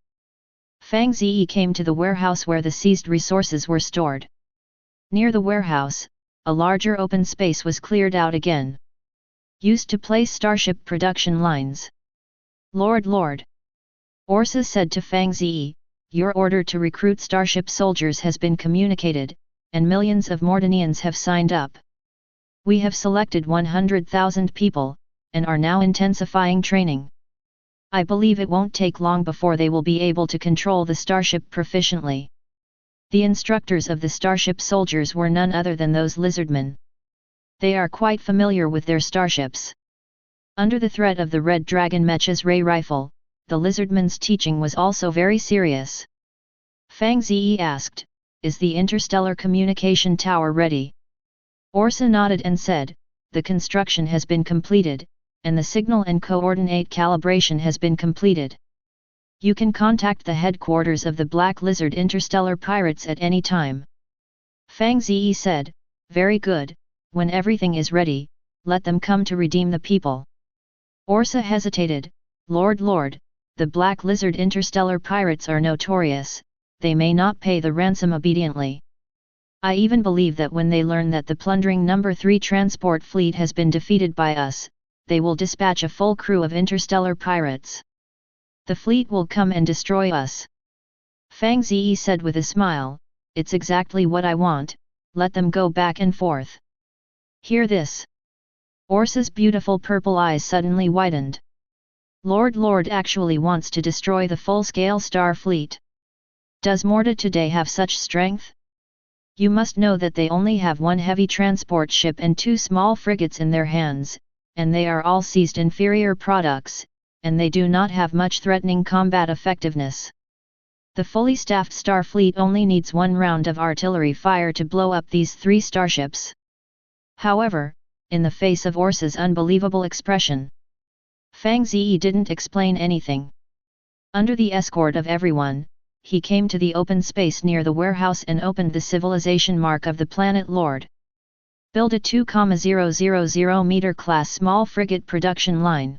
Fang Ze came to the warehouse where the seized resources were stored. Near the warehouse, a larger open space was cleared out again, used to place starship production lines. Lord, Orsa said to Fang Ze, your order to recruit starship soldiers has been communicated, and millions of Mortanians have signed up. We have selected 100,000 people, and are now intensifying training. I believe it won't take long before they will be able to control the starship proficiently. The instructors of the starship soldiers were none other than those lizardmen. They are quite familiar with their starships. Under the threat of the Red Dragon Mech's ray rifle, the lizardmen's teaching was also very serious. Fang Ze asked, is the interstellar communication tower ready? Orsa nodded and said, the construction has been completed, and the signal and coordinate calibration has been completed. You can contact the headquarters of the Black Lizard Interstellar Pirates at any time. Fang Ze said, very good, when everything is ready, let them come to redeem the people. Orsa hesitated, Lord, the Black Lizard Interstellar Pirates are notorious, they may not pay the ransom obediently. I even believe that when they learn that the plundering No. 3 transport fleet has been defeated by us, they will dispatch a full crew of interstellar pirates. The fleet will come and destroy us. Fang Ze said with a smile, it's exactly what I want, let them go back and forth. Hear this. Orsa's beautiful purple eyes suddenly widened. Lord actually wants to destroy the full-scale star fleet. Does Morta today have such strength? You must know that they only have 1 heavy transport ship and 2 small frigates in their hands, and they are all seized inferior products, and they do not have much threatening combat effectiveness. The fully staffed star fleet only needs 1 round of artillery fire to blow up these 3 starships. However, in the face of Orsa's unbelievable expression, Fang Ze didn't explain anything. Under the escort of everyone, he came to the open space near the warehouse and opened the civilization mark of the planet Lord. Build a 2,000 meter class small frigate production line.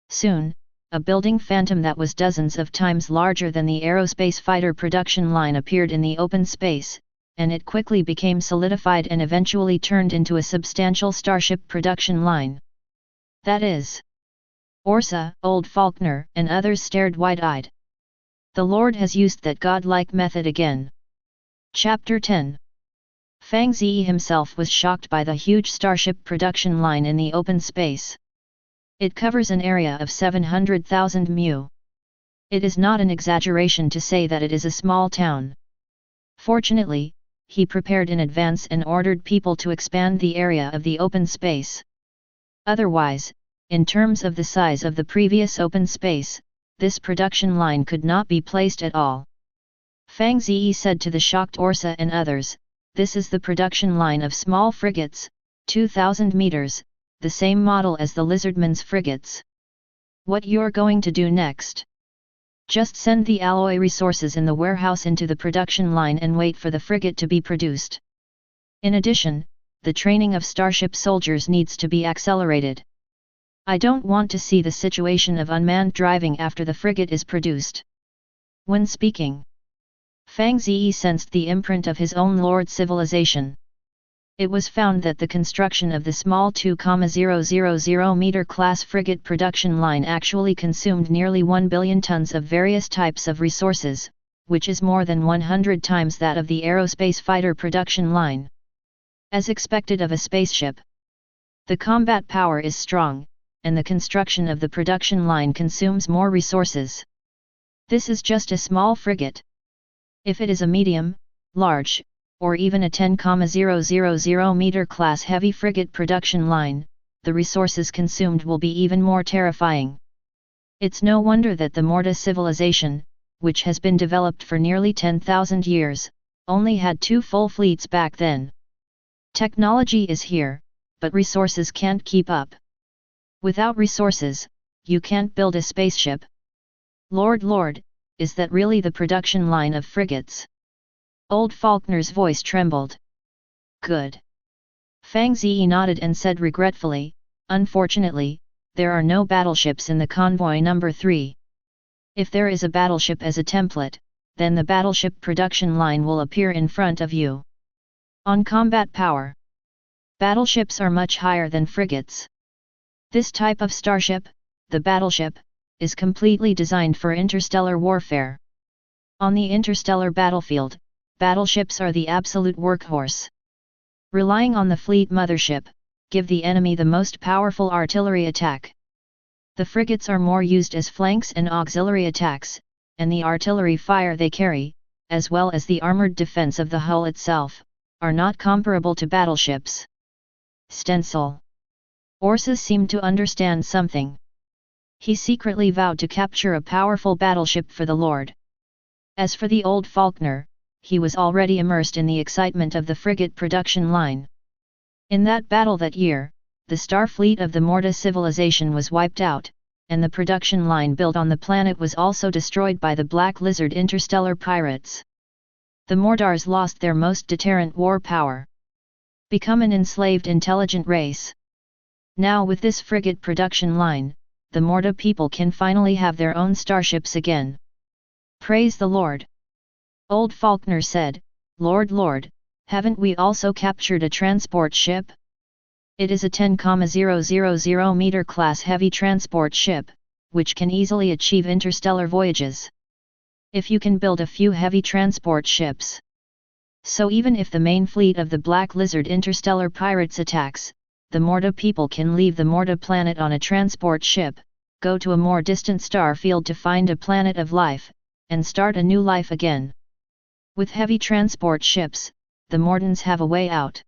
Soon, a building phantom that was dozens of times larger than the aerospace fighter production line appeared in the open space, and it quickly became solidified and eventually turned into a substantial starship production line. That is. Orsa, Old Faulkner, and others stared wide-eyed. The Lord has used that godlike method again. Chapter 10. Fang Ze himself was shocked by the huge starship production line in the open space. It covers an area of 700,000 mu. It is not an exaggeration to say that it is a small town. Fortunately, he prepared in advance and ordered people to expand the area of the open space. Otherwise, in terms of the size of the previous open space, this production line could not be placed at all. Fang Ze said to the shocked Orsa and others, "This is the production line of small frigates, 2,000 meters, the same model as the lizardmen's frigates. What you're going to do next? Just send the alloy resources in the warehouse into the production line and wait for the frigate to be produced. In addition, the training of starship soldiers needs to be accelerated. I don't want to see the situation of unmanned driving after the frigate is produced." When speaking, Fang Ze sensed the imprint of his own lord civilization. It was found that the construction of the small 2,000 meter class frigate production line actually consumed nearly 1 billion tons of various types of resources, which is more than 100 times that of the aerospace fighter production line. As expected of a spaceship, the combat power is strong, and the construction of the production line consumes more resources. This is just a small frigate. If it is a medium, large, or even a 10,000 meter class heavy frigate production line, the resources consumed will be even more terrifying. It's no wonder that the Morta civilization, which has been developed for nearly 10,000 years, only had 2 full fleets back then. Technology is here, but resources can't keep up. Without resources, you can't build a spaceship. Lord, is that really the production line of frigates? Old Faulkner's voice trembled. Good. Fang Ze nodded and said regretfully, "Unfortunately, there are no battleships in the convoy number 3. If there is a battleship as a template, then the battleship production line will appear in front of you." On combat power, battleships are much higher than frigates. This type of starship, the battleship, is completely designed for interstellar warfare. On the interstellar battlefield, battleships are the absolute workhorse. Relying on the fleet mothership, give the enemy the most powerful artillery attack. The frigates are more used as flanks and auxiliary attacks, and the artillery fire they carry, as well as the armored defense of the hull itself, are not comparable to battleships. Stencil. Orsa seemed to understand something. He secretly vowed to capture a powerful battleship for the Lord. As for the old Faulkner, he was already immersed in the excitement of the frigate production line. In that battle that year, the star fleet of the Morta civilization was wiped out, and the production line built on the planet was also destroyed by the Black Lizard interstellar pirates. The Mordars lost their most deterrent war power. Become an enslaved intelligent race. Now with this frigate production line, the Morta people can finally have their own starships again. Praise the Lord. Old Faulkner said, Lord, haven't we also captured a transport ship? It is a 10,000 meter class heavy transport ship, which can easily achieve interstellar voyages. If you can build a few heavy transport ships. So even if the main fleet of the Black Lizard interstellar pirates attacks, the Morta people can leave the Morta planet on a transport ship, go to a more distant star field to find a planet of life, and start a new life again. With heavy transport ships, the Mortans have a way out.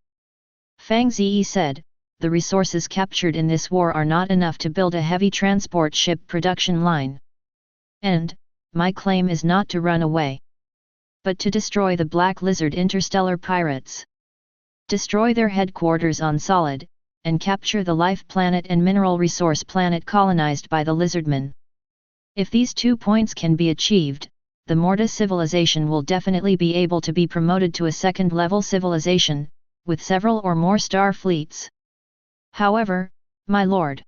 Fang Ze said, the resources captured in this war are not enough to build a heavy transport ship production line. And, my claim is not to run away, but to destroy the Black Lizard interstellar pirates. Destroy their headquarters on Solid, and capture the life planet and mineral resource planet colonized by the lizardmen. If these 2 points can be achieved, the Morta civilization will definitely be able to be promoted to a second-level civilization, with several or more star fleets. However, my lord,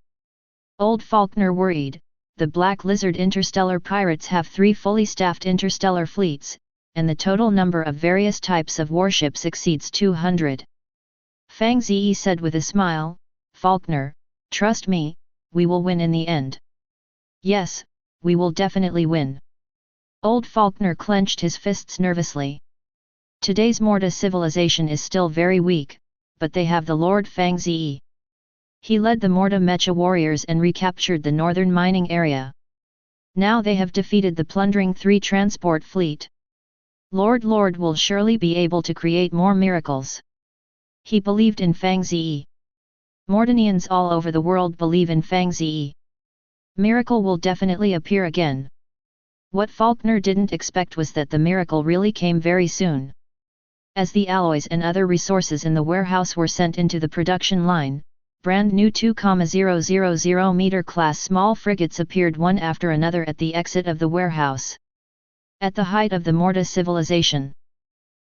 Old Faulkner worried, the Black Lizard interstellar pirates have 3 fully staffed interstellar fleets, and the total number of various types of warships exceeds 200. Fang Ze said with a smile, Faulkner, trust me, we will win in the end. Yes, we will definitely win. Old Faulkner clenched his fists nervously. Today's Morta civilization is still very weak, but they have the Lord Fang Ze. He led the Morta Mecha warriors and recaptured the northern mining area. Now they have defeated the plundering 3 transport fleet. Lord will surely be able to create more miracles. He believed in Fang Ze. Mordanians all over the world believe in Fang Ze. Miracle will definitely appear again. What Faulkner didn't expect was that the miracle really came very soon. As the alloys and other resources in the warehouse were sent into the production line, brand new 2,000 meter class small frigates appeared one after another at the exit of the warehouse. At the height of the Morta civilization,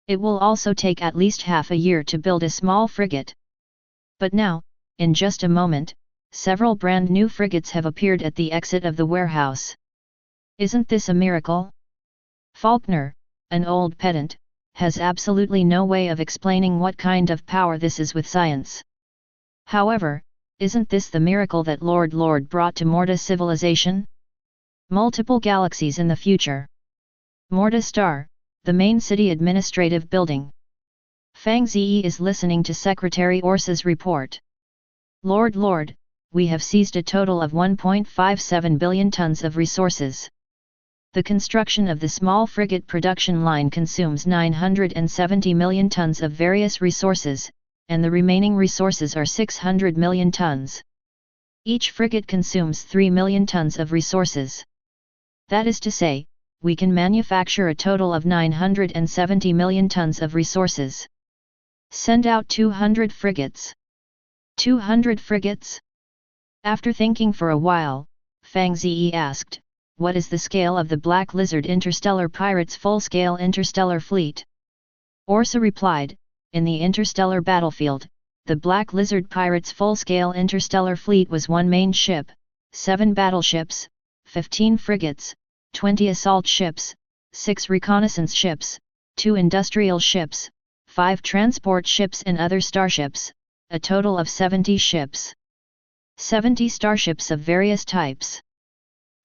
it will also take at least half a year to build a small frigate. But now, in just a moment, several brand new frigates have appeared at the exit of the warehouse. Isn't this a miracle? Faulkner, an old pedant, has absolutely no way of explaining what kind of power this is with science. However, isn't this the miracle that Lord brought to Morta civilization? Multiple galaxies in the future. Morta Star, the main city administrative building. Fang Ze is listening to Secretary Orsa's report. Lord, we have seized a total of 1.57 billion tons of resources. The construction of the small frigate production line consumes 970 million tons of various resources, and the remaining resources are 600 million tons. Each frigate consumes 3 million tons of resources. That is to say, we can manufacture a total of 970 million tons of resources. Send out 200 frigates. 200 frigates? After thinking for a while, Fang Ze asked, what is the scale of the Black Lizard Interstellar Pirates full-scale interstellar fleet? Orsa replied, in the interstellar battlefield, the Black Lizard Pirates full-scale interstellar fleet was one main ship, 7 battleships, 15 frigates, 20 assault ships, 6 reconnaissance ships, 2 industrial ships, 5 transport ships and other starships, a total of 70 ships. 70 starships of various types.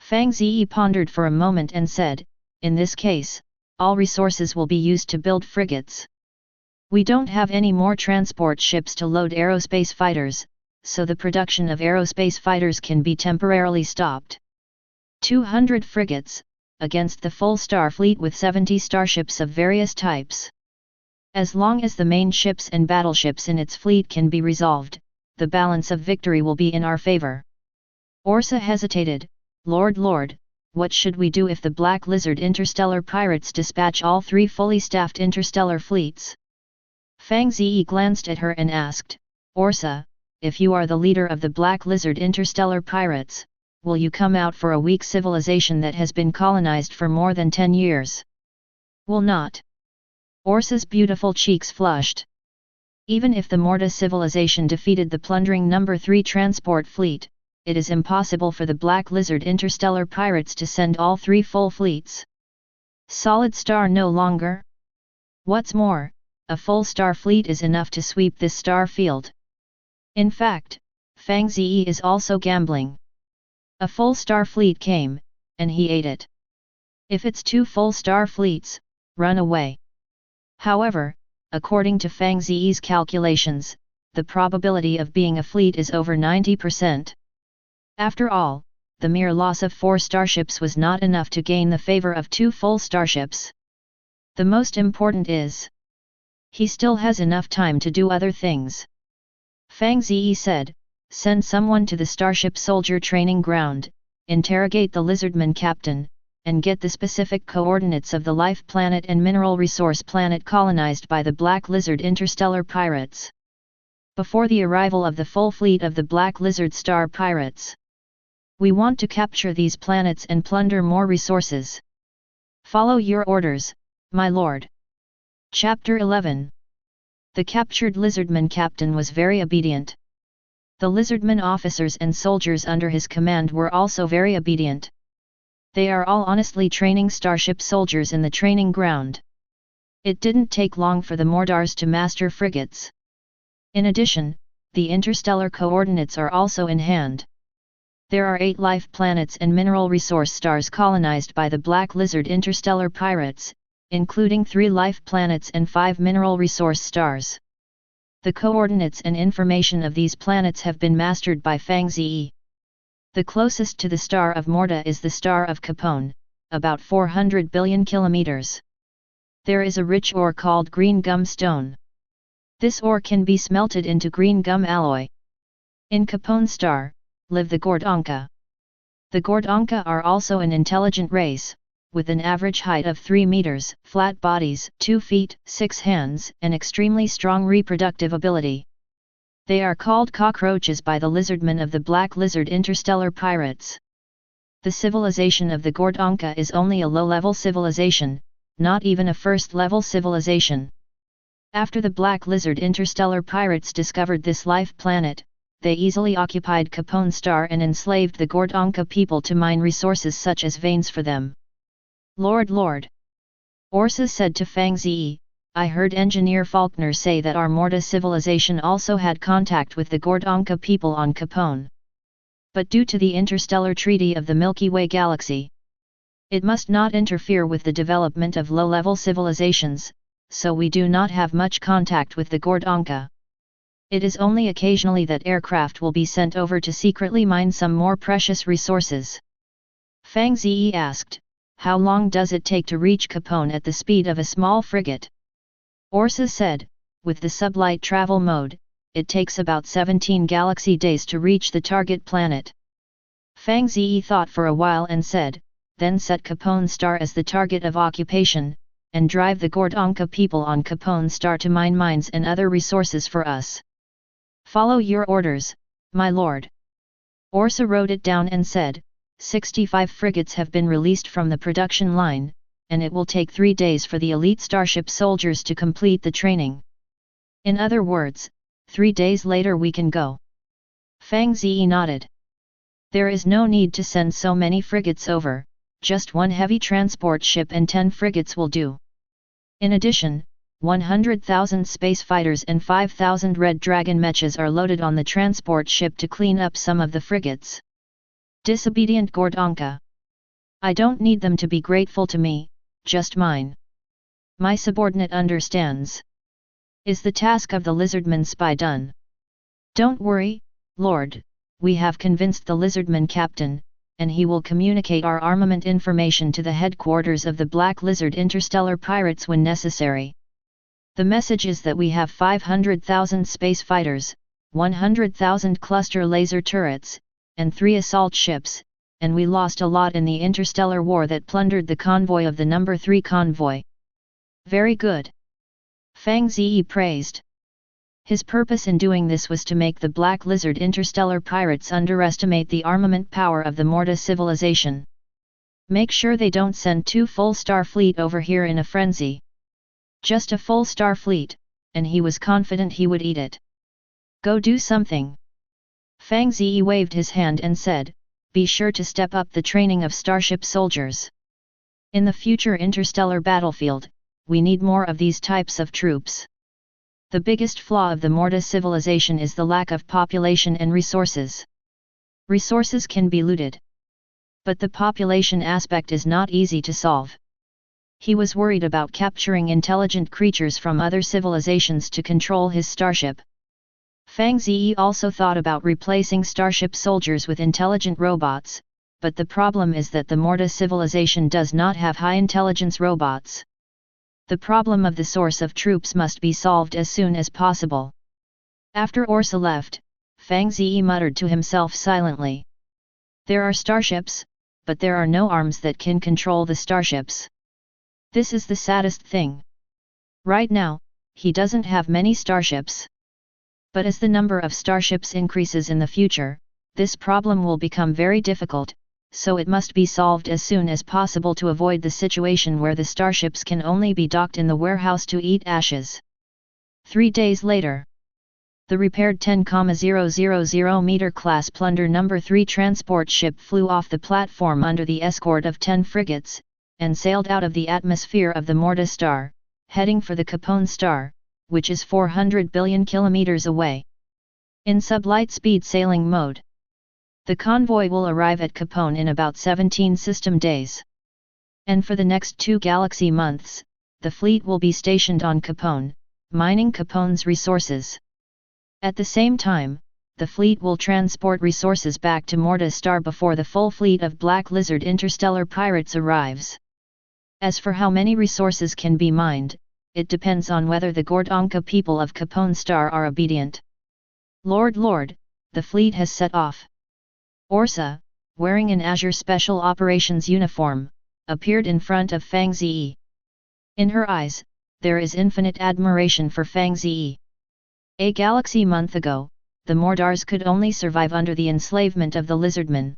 Fang Ze pondered for a moment and said, in this case, all resources will be used to build frigates. We don't have any more transport ships to load aerospace fighters, so the production of aerospace fighters can be temporarily stopped. 200 frigates, against the full star fleet with 70 starships of various types. As long as the main ships and battleships in its fleet can be resolved, the balance of victory will be in our favor. Orsa hesitated, Lord, what should we do if the Black Lizard interstellar pirates dispatch all 3 fully staffed interstellar fleets? Fang Ze glanced at her and asked, Orsa, if you are the leader of the Black Lizard interstellar pirates, will you come out for a weak civilization that has been colonized for more than 10 years? Will not. Orsa's beautiful cheeks flushed. Even if the Morta civilization defeated the plundering No. 3 transport fleet, it is impossible for the Black Lizard interstellar pirates to send all 3 full fleets. Solid star no longer? What's more, a full star fleet is enough to sweep this star field. In fact, Fang Ze is also gambling. A full star fleet came, and he ate it. If it's 2 full star fleets, run away. However, according to Fang Ze's calculations, the probability of being a fleet is over 90%. After all, the mere loss of 4 starships was not enough to gain the favor of 2 full starships. The most important is, he still has enough time to do other things. Fang Ze said, send someone to the Starship Soldier training ground, interrogate the Lizardman captain, and get the specific coordinates of the life planet and mineral resource planet colonized by the Black Lizard interstellar pirates. Before the arrival of the full fleet of the Black Lizard star pirates. We want to capture these planets and plunder more resources. Follow your orders, my lord. Chapter 11. The captured Lizardman captain was very obedient. The Lizardman officers and soldiers under his command were also very obedient. They are all honestly training Starship soldiers in the training ground. It didn't take long for the Mordars to master frigates. In addition, the interstellar coordinates are also in hand. There are 8 life planets and mineral resource stars colonized by the Black Lizard interstellar pirates, including 3 life planets and 5 mineral resource stars. The coordinates and information of these planets have been mastered by Fang Ze. The closest to the star of Morta is the star of Capone, about 400 billion kilometers. There is a rich ore called green gum stone. This ore can be smelted into green gum alloy. In Capone star, live the Gordonka. The Gordonka are also an intelligent race, with an average height of 3 meters, flat bodies, 2 feet, 6 hands, and extremely strong reproductive ability. They are called cockroaches by the lizardmen of the Black Lizard Interstellar Pirates. The civilization of the Gordonka is only a low-level civilization, not even a first-level civilization. After the Black Lizard Interstellar Pirates discovered this life planet, they easily occupied Capone star and enslaved the Gordonka people to mine resources such as veins for them. Lord! Orsa said to Fang Ze, I heard Engineer Faulkner say that our Morta civilization also had contact with the Gordonka people on Capone. But due to the interstellar treaty of the Milky Way galaxy, it must not interfere with the development of low-level civilizations, so we do not have much contact with the Gordonka. It is only occasionally that aircraft will be sent over to secretly mine some more precious resources. Fang Ze asked, how long does it take to reach Capone at the speed of a small frigate? Orsa said, with the sublight travel mode, it takes about 17 galaxy days to reach the target planet. Fang Ze thought for a while and said, then set Capone star as the target of occupation, and drive the Gordonka people on Capone star to mine mines and other resources for us. Follow your orders, my lord. Orsa wrote it down and said, 65 frigates have been released from the production line, and it will take 3 days for the elite starship soldiers to complete the training. In other words, 3 days later we can go. Fang Ze nodded. There is no need to send so many frigates over, just 1 heavy transport ship and 10 frigates will do. In addition, 100,000 space fighters and 5,000 Red Dragon mechas are loaded on the transport ship to clean up some of the frigates. Disobedient Gordonka. I don't need them to be grateful to me, just mine. My subordinate understands. Is the task of the lizardman spy done? Don't worry, Lord, we have convinced the lizardman captain, and he will communicate our armament information to the headquarters of the Black Lizard Interstellar Pirates when necessary. The message is that we have 500,000 space fighters, 100,000 cluster laser turrets, and 3 assault ships, and we lost a lot in the interstellar war that plundered the convoy of the number 3 convoy. Very good. Fang Ze praised. His purpose in doing this was to make the Black Lizard Interstellar Pirates underestimate the armament power of the Morta civilization. Make sure they don't send 2 full star fleet over here in a frenzy. Just a full star fleet, and he was confident he would eat it. Go do something. Fang Ze waved his hand and said, be sure to step up the training of starship soldiers. In the future interstellar battlefield, we need more of these types of troops. The biggest flaw of the Morta civilization is the lack of population and resources. Resources can be looted, but the population aspect is not easy to solve. He was worried about capturing intelligent creatures from other civilizations to control his starship. Fang Ze also thought about replacing starship soldiers with intelligent robots, but the problem is that the Morta civilization does not have high intelligence robots. The problem of the source of troops must be solved as soon as possible. After Orsa left, Fang Ze muttered to himself silently. There are starships, but there are no arms that can control the starships. This is the saddest thing. Right now, he doesn't have many starships. But as the number of starships increases in the future, this problem will become very difficult, so it must be solved as soon as possible to avoid the situation where the starships can only be docked in the warehouse to eat ashes. 3 days later, the repaired 10,000 meter class Plunder No. 3 transport ship flew off the platform under the escort of 10 frigates, and sailed out of the atmosphere of the Morta star, heading for the Capone star, which is 400 billion kilometers away. In sublight speed sailing mode, the convoy will arrive at Capone in about 17 system days. And for the next 2 galaxy months, the fleet will be stationed on Capone, mining Capone's resources. At the same time, the fleet will transport resources back to Morta star before the full fleet of Black Lizard Interstellar Pirates arrives. As for how many resources can be mined, it depends on whether the Gordonka people of Capone Star are obedient. Lord, the fleet has set off. Orsa, wearing an Azure Special Operations uniform, appeared in front of Fang Ze. In her eyes, there is infinite admiration for Fang Ze. A galaxy month ago, the Mordars could only survive under the enslavement of the lizardmen.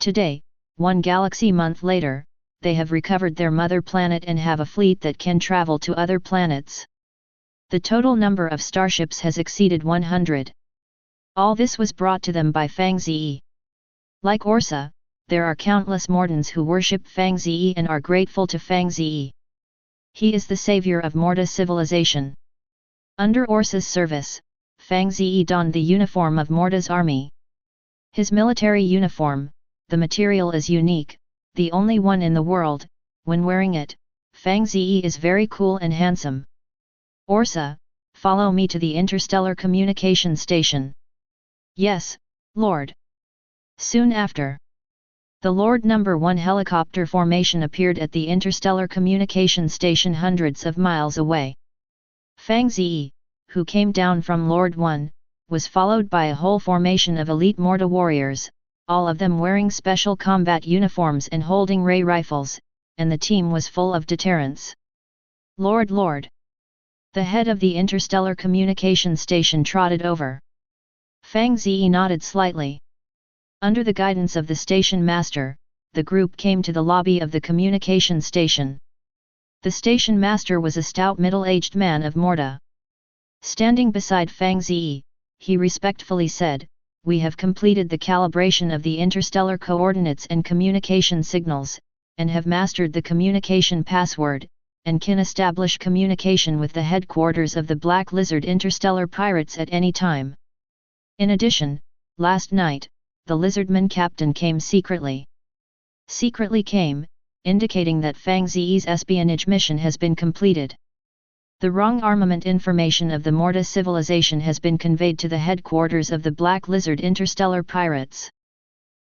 Today, one galaxy month later, they have recovered their mother planet and have a fleet that can travel to other planets. The total number of starships has exceeded 100. All this was brought to them by Fang Ze. Like Orsa, there are countless Mordans who worship Fang Ze and are grateful to Fang Ze. He is the savior of Morda civilization. Under Orsa's service, Fang Ze donned the uniform of Morda's army. His military uniform, the material is unique, the only one in the world. When wearing it, Fang Ze is very cool and handsome. Orsa, follow me to the Interstellar Communication Station. Yes, Lord. Soon after, the Lord No. 1 helicopter formation appeared at the Interstellar Communication Station hundreds of miles away. Fang Ze, who came down from Lord 1, was followed by a whole formation of elite Morda warriors, all of them wearing special combat uniforms and holding ray rifles, and the team was full of deterrence. Lord. The head of the Interstellar Communication Station trotted over. Fang Ze nodded slightly. Under the guidance of the station master, the group came to the lobby of the communication station. The station master was a stout middle-aged man of Morda. Standing beside Fang Ze, he respectfully said, "We have completed the calibration of the interstellar coordinates and communication signals, and have mastered the communication password, and can establish communication with the headquarters of the Black Lizard Interstellar Pirates at any time. In addition, last night, the Lizardman captain came secretly." Secretly came, indicating that Fang Ze's espionage mission has been completed. The wrong armament information of the Morda civilization has been conveyed to the headquarters of the Black Lizard Interstellar Pirates.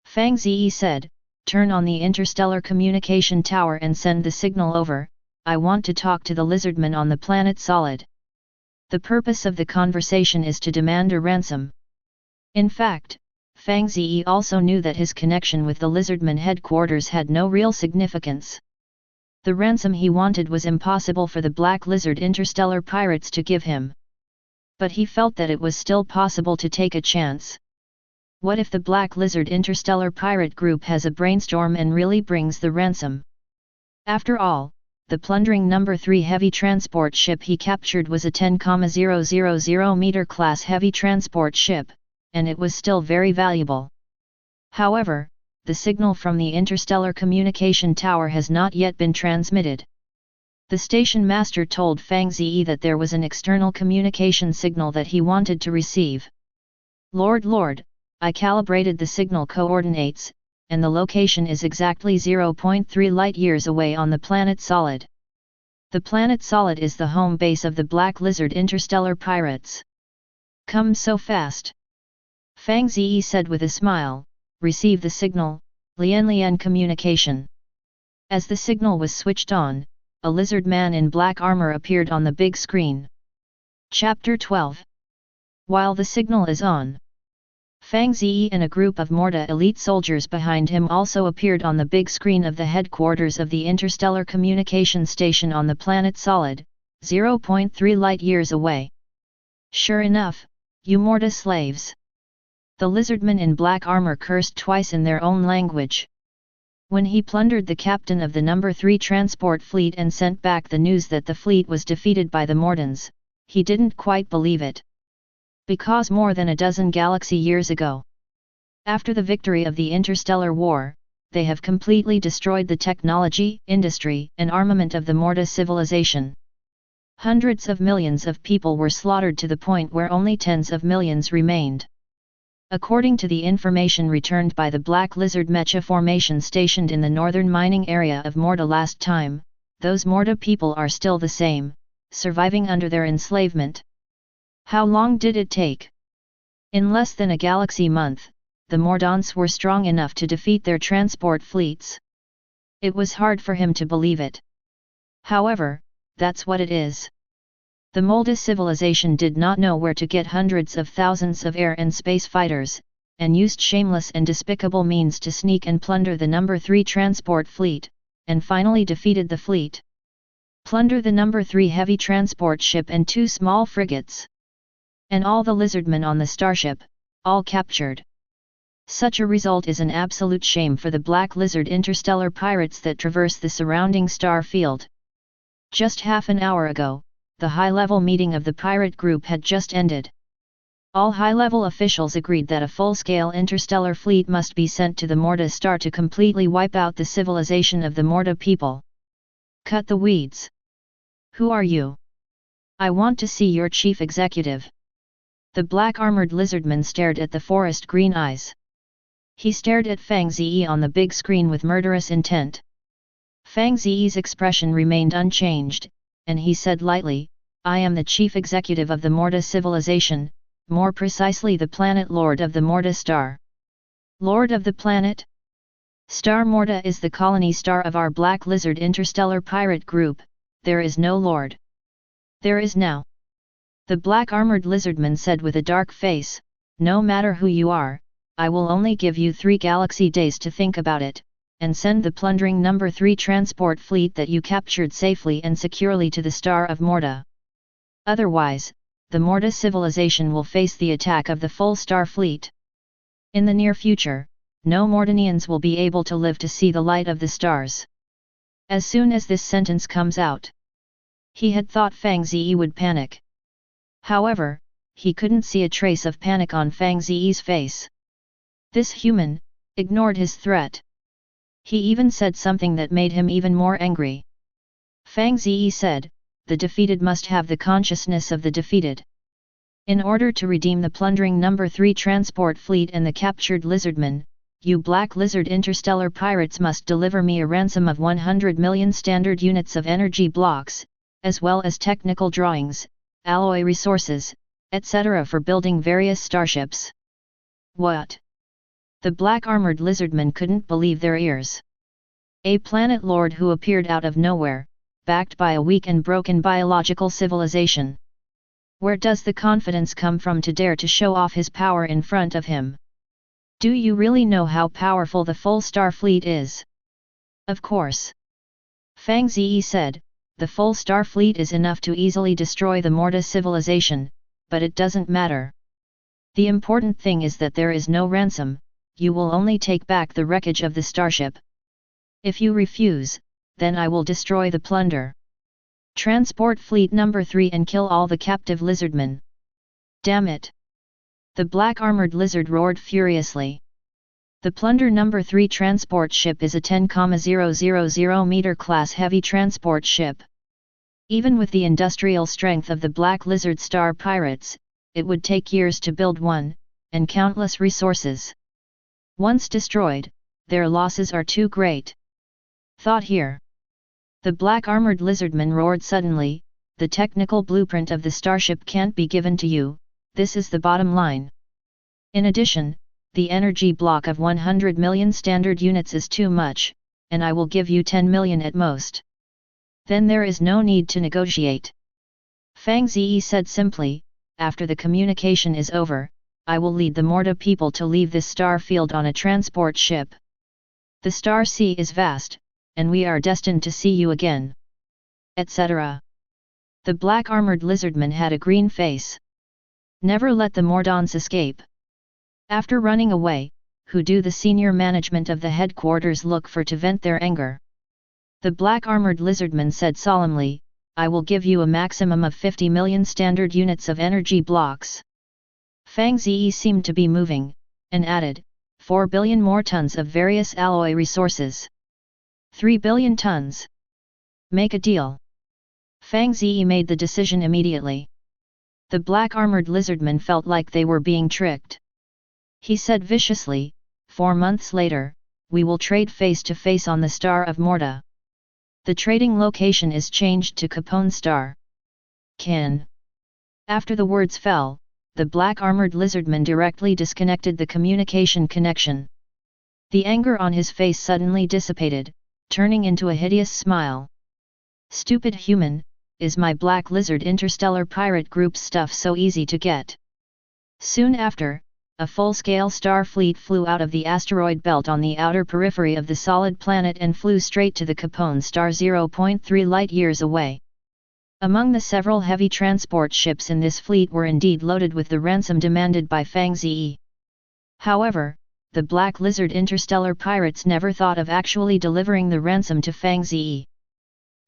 Fang Ze said, "Turn on the interstellar communication tower and send the signal over. I want to talk to the Lizardman on the planet Solid." The purpose of the conversation is to demand a ransom. In fact, Fang Ze also knew that his connection with the Lizardman headquarters had no real significance. The ransom he wanted was impossible for the Black Lizard Interstellar Pirates to give him. But he felt that it was still possible to take a chance. What if the Black Lizard Interstellar Pirate Group has a brainstorm and really brings the ransom? After all, the plundering No. 3 heavy transport ship he captured was a 10,000 meter class heavy transport ship, and it was still very valuable. However, the signal from the interstellar communication tower has not yet been transmitted. The station master told Fang Ze that there was an external communication signal that he wanted to receive. Lord, I calibrated the signal coordinates, and the location is exactly 0.3 light-years away on the planet Solid. The planet Solid is the home base of the Black Lizard Interstellar Pirates. Come so fast. Fang Ze said with a smile, "Receive the signal, Lian communication." As the signal was switched on, a lizard man in black armor appeared on the big screen. Chapter 12. While the signal is on, Fang Ze and a group of Morda elite soldiers behind him also appeared on the big screen of the headquarters of the Interstellar Communication Station on the planet Solid, 0.3 light-years away. "Sure enough, you Morda slaves!" The lizardmen in black armor cursed twice in their own language. When he plundered the captain of the No. 3 transport fleet and sent back the news that the fleet was defeated by the Mordans, he didn't quite believe it. Because more than a dozen galaxy years ago, after the victory of the Interstellar War, they have completely destroyed the technology, industry, and armament of the Morda civilization. Hundreds of millions of people were slaughtered to the point where only tens of millions remained. According to the information returned by the Black Lizard Mecha formation stationed in the northern mining area of Morda last time, those Morda people are still the same, surviving under their enslavement. How long did it take? In less than a galaxy month, the Mordants were strong enough to defeat their transport fleets. It was hard for him to believe it. However, that's what it is. The Molda civilization did not know where to get hundreds of thousands of air and space fighters, and used shameless and despicable means to sneak and plunder the No. 3 transport fleet, and finally defeated the fleet. Plunder the No. 3 heavy transport ship and 2 small frigates. And all the lizardmen on the starship, all captured. Such a result is an absolute shame for the black lizard interstellar pirates that traverse the surrounding star field. Just half an hour ago, the high-level meeting of the pirate group had just ended. All high-level officials agreed that a full-scale interstellar fleet must be sent to the Morda star to completely wipe out the civilization of the Morda people. Cut the weeds. Who are you? I want to see your chief executive. The black-armored lizardman stared at the forest green eyes. He stared at Fang Ze on the big screen with murderous intent. Fang Ze's expression remained unchanged, and he said lightly, I am the chief executive of the Morda civilization, more precisely the planet Lord of the Morda star. Lord of the planet? Star Morda is the colony star of our Black Lizard interstellar pirate group, there is no Lord. There is now. The black-armored lizardman said with a dark face, no matter who you are, I will only give you 3 galaxy days to think about it, and send the plundering No. 3 transport fleet that you captured safely and securely to the star of Morda. Otherwise, the Morda civilization will face the attack of the full star fleet. In the near future, no Mordanians will be able to live to see the light of the stars. As soon as this sentence comes out, he had thought Fang Ze would panic. However, he couldn't see a trace of panic on Fang Ze's face. This human ignored his threat. He even said something that made him even more angry. Fang Ze said, the defeated must have the consciousness of the defeated. In order to redeem the plundering No. 3 transport fleet and the captured lizardmen, you Black Lizard interstellar pirates must deliver me a ransom of 100 million standard units of energy blocks, as well as technical drawings, alloy resources, etc. for building various starships. What? The black-armored lizardmen couldn't believe their ears. A planet lord who appeared out of nowhere, backed by a weak and broken biological civilization. Where does the confidence come from to dare to show off his power in front of him? Do you really know how powerful the full star fleet is? Of course. Fang Ze said, the full star fleet is enough to easily destroy the Morda civilization, but it doesn't matter. The important thing is that there is no ransom, you will only take back the wreckage of the starship. If you refuse, then I will destroy the plunder. Transport fleet No. 3 and kill all the captive lizardmen. Damn it! The black-armored lizard roared furiously. The plunder No. 3 transport ship is a 10,000 meter class heavy transport ship. Even with the industrial strength of the Black Lizard star pirates, it would take years to build one, and countless resources. Once destroyed, their losses are too great. Thought here. The black-armored lizardman roared suddenly, the technical blueprint of the starship can't be given to you, this is the bottom line. In addition, the energy block of 100 million standard units is too much, and I will give you 10 million at most. Then there is no need to negotiate. Fang Ze said simply, after the communication is over, I will lead the Morda people to leave this star field on a transport ship. The star sea is vast, and we are destined to see you again. Etc. The black-armored lizardman had a green face. Never let the Mordans escape. After running away, who do the senior management of the headquarters look for to vent their anger? The black-armored lizardman said solemnly, I will give you a maximum of 50 million standard units of energy blocks. Fang Ze seemed to be moving, and added, 4 billion more tons of various alloy resources. 3 billion tons. Make a deal. Fang Ze made the decision immediately. The black-armored lizardmen felt like they were being tricked. He said viciously, 4 months later, we will trade face-to-face on the star of Morda. The trading location is changed to Capone Star. Can. After the words fell, the black-armored lizardman directly disconnected the communication connection. The anger on his face suddenly dissipated, turning into a hideous smile. "Stupid human, is my black lizard interstellar pirate group stuff so easy to get?" Soon after, a full-scale star fleet flew out of the asteroid belt on the outer periphery of the solid planet and flew straight to the Capone star 0.3 light-years away. Among the several heavy transport ships in this fleet were indeed loaded with the ransom demanded by Fang Ze. However, the Black Lizard interstellar pirates never thought of actually delivering the ransom to Fang Ze.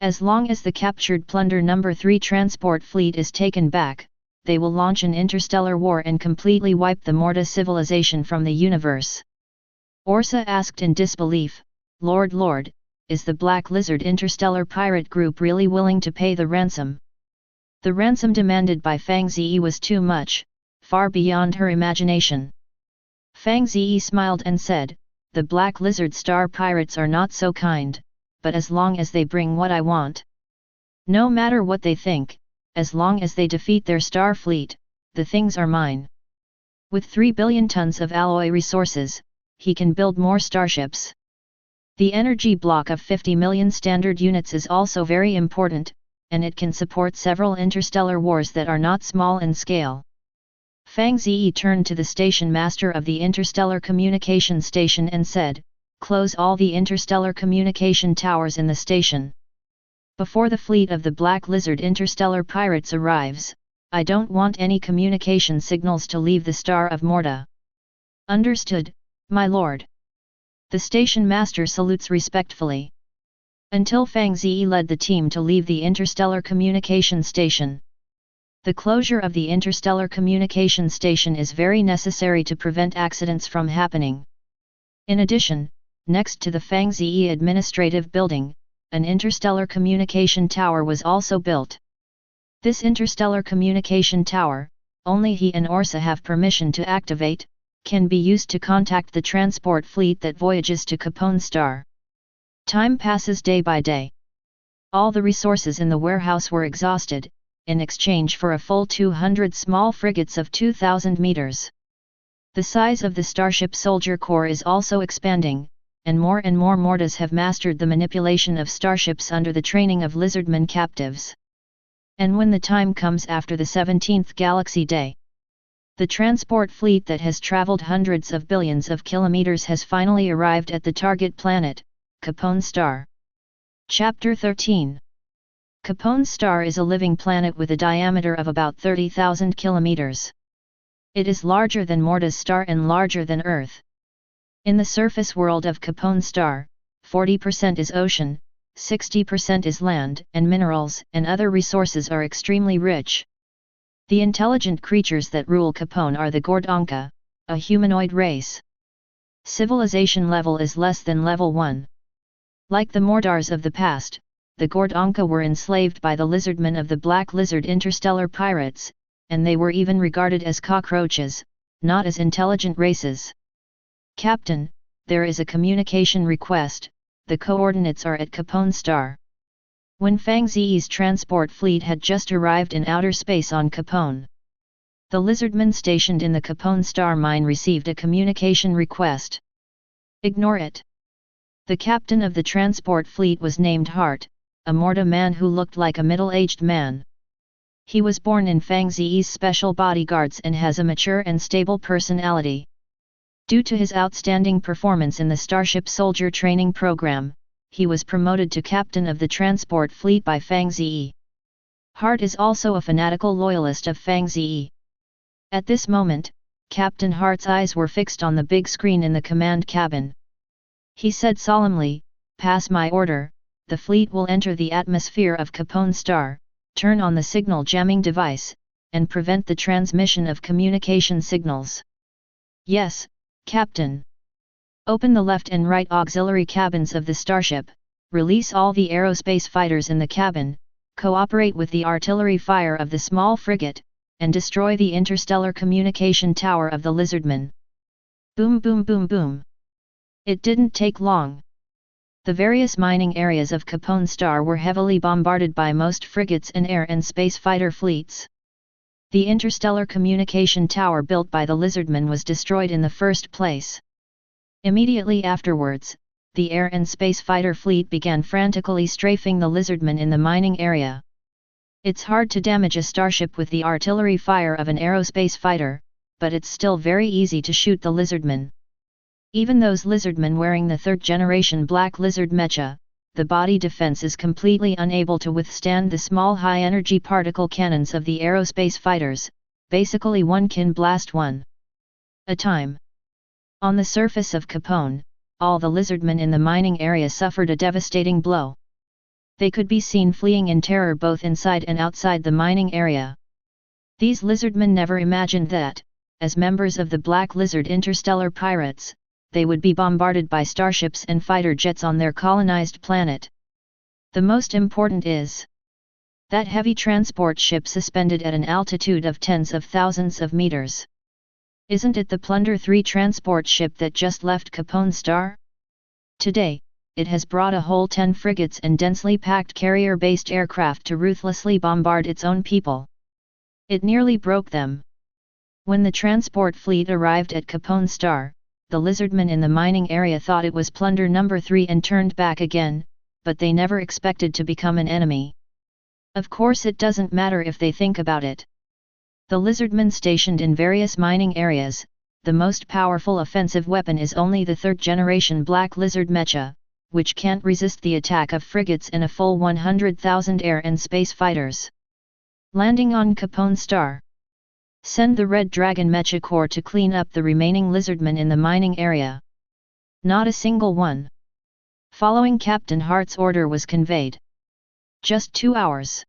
As long as the captured plunder No. 3 transport fleet is taken back, they will launch an interstellar war and completely wipe the Morta civilization from the universe. Orsa asked in disbelief, Lord, is the Black Lizard interstellar pirate group really willing to pay the ransom?" The ransom demanded by Fang Ze was too much, far beyond her imagination. Fang Ze smiled and said, "The Black Lizard star pirates are not so kind, but as long as they bring what I want. No matter what they think, as long as they defeat their star fleet, the things are mine." With 3 billion tons of alloy resources, he can build more starships. The energy block of 50 million standard units is also very important, and it can support several interstellar wars that are not small in scale. Fang Ze turned to the station master of the interstellar communication station and said, "Close all the interstellar communication towers in the station. Before the fleet of the Black Lizard interstellar pirates arrives, I don't want any communication signals to leave the Star of Morta." "Understood, my lord." The station master salutes respectfully. Until Fang Ze led the team to leave the interstellar communication station. The closure of the interstellar communication station is very necessary to prevent accidents from happening. In addition, next to the Fang Ze administrative building, an interstellar communication tower was also built. This interstellar communication tower, only he and Orsa have permission to activate, can be used to contact the transport fleet that voyages to Capone star. Time passes day by day. All the resources in the warehouse were exhausted, in exchange for a full 200 small frigates of 2,000 meters. The size of the Starship Soldier Corps is also expanding, and more Mortas have mastered the manipulation of starships under the training of lizardmen captives. And when the time comes after the 17th Galaxy Day, the transport fleet that has traveled hundreds of billions of kilometers has finally arrived at the target planet, Capone star. Chapter 13. Capone star is a living planet with a diameter of about 30,000 kilometers. It is larger than Morta's star and larger than Earth. In the surface world of Capone star, 40% is ocean, 60% is land, and minerals and other resources are extremely rich. The intelligent creatures that rule Capone are the Gordonka, a humanoid race. Civilization level is less than level 1. Like the Mordars of the past, the Gordonka were enslaved by the lizardmen of the Black Lizard interstellar pirates, and they were even regarded as cockroaches, not as intelligent races. "Captain, there is a communication request, the coordinates are at Capone star." When Fang Ze's transport fleet had just arrived in outer space on Capone, the lizardmen stationed in the Capone star mine received a communication request. "Ignore it." The captain of the transport fleet was named Hart, a Morta man who looked like a middle-aged man. He was born in Fang Ze's special bodyguards and has a mature and stable personality. Due to his outstanding performance in the Starship Soldier training program, he was promoted to captain of the transport fleet by Fang Ze. Hart is also a fanatical loyalist of Fang Ze. At this moment, Captain Hart's eyes were fixed on the big screen in the command cabin. He said solemnly, "Pass my order, the fleet will enter the atmosphere of Capone star, turn on the signal jamming device, and prevent the transmission of communication signals." "Yes, Captain." "Open the left and right auxiliary cabins of the starship, release all the aerospace fighters in the cabin, cooperate with the artillery fire of the small frigate, and destroy the interstellar communication tower of the lizardmen." Boom boom boom boom. It didn't take long. The various mining areas of Capone star were heavily bombarded by most frigates and air and space fighter fleets. The interstellar communication tower built by the lizardmen was destroyed in the first place. Immediately afterwards, the air and space fighter fleet began frantically strafing the lizardmen in the mining area. It's hard to damage a starship with the artillery fire of an aerospace fighter, but it's still very easy to shoot the lizardmen. Even those lizardmen wearing the third-generation black lizard mecha, the body defense is completely unable to withstand the small high-energy particle cannons of the aerospace fighters. Basically one can blast one at a time. On the surface of Capone, all the lizardmen in the mining area suffered a devastating blow. They could be seen fleeing in terror both inside and outside the mining area. These lizardmen never imagined that, as members of the Black Lizard Interstellar Pirates, they would be bombarded by starships and fighter jets on their colonized planet. The most important is that heavy transport ship suspended at an altitude of tens of thousands of meters. Isn't it the Plunder 3 transport ship that just left Capone Star? Today, it has brought a whole 10 frigates and densely packed carrier-based aircraft to ruthlessly bombard its own people. It nearly broke them. When the transport fleet arrived at Capone Star, the lizardmen in the mining area thought it was Plunder number 3 and turned back again, but they never expected to become an enemy. Of course it doesn't matter if they think about it. The lizardmen stationed in various mining areas, the most powerful offensive weapon is only the third-generation Black Lizard mecha, which can't resist the attack of frigates and a full 100,000 air and space fighters. Landing on Capone Star. Send the Red Dragon Mecha Corps to clean up the remaining lizardmen in the mining area. Not a single one. Following Captain Hart's order was conveyed. Just 2 hours.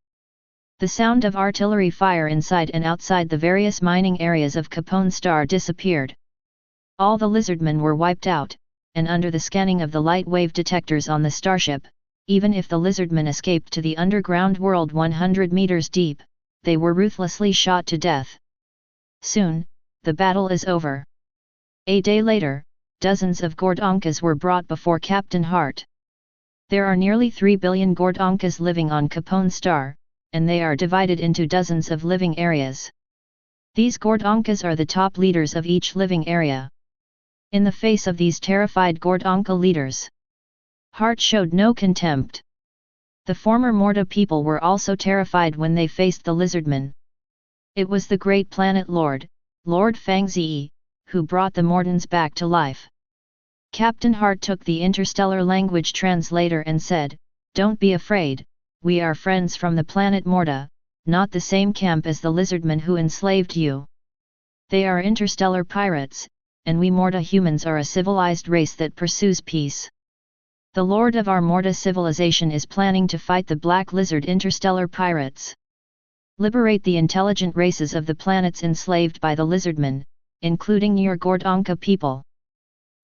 The sound of artillery fire inside and outside the various mining areas of Capone Star disappeared. All the lizardmen were wiped out, and under the scanning of the light wave detectors on the starship, even if the lizardmen escaped to the underground world 100 meters deep, they were ruthlessly shot to death. Soon, the battle is over. A day later, dozens of Gordonkas were brought before Captain Hart. There are nearly 3 billion Gordonkas living on Capone Star, and they are divided into dozens of living areas. These Gordonkas are the top leaders of each living area. In the face of these terrified Gordonka leaders, Hart showed no contempt. The former Morta people were also terrified when they faced the lizardmen. It was the great planet Lord, Lord Fang Ze, who brought the Mortans back to life. Captain Hart took the interstellar language translator and said, "Don't be afraid, we are friends from the planet Morta, not the same camp as the lizardmen who enslaved you. They are interstellar pirates, and we Morta humans are a civilized race that pursues peace. The lord of our Morta civilization is planning to fight the Black Lizard interstellar pirates. Liberate the intelligent races of the planets enslaved by the lizardmen, including your Gordonka people.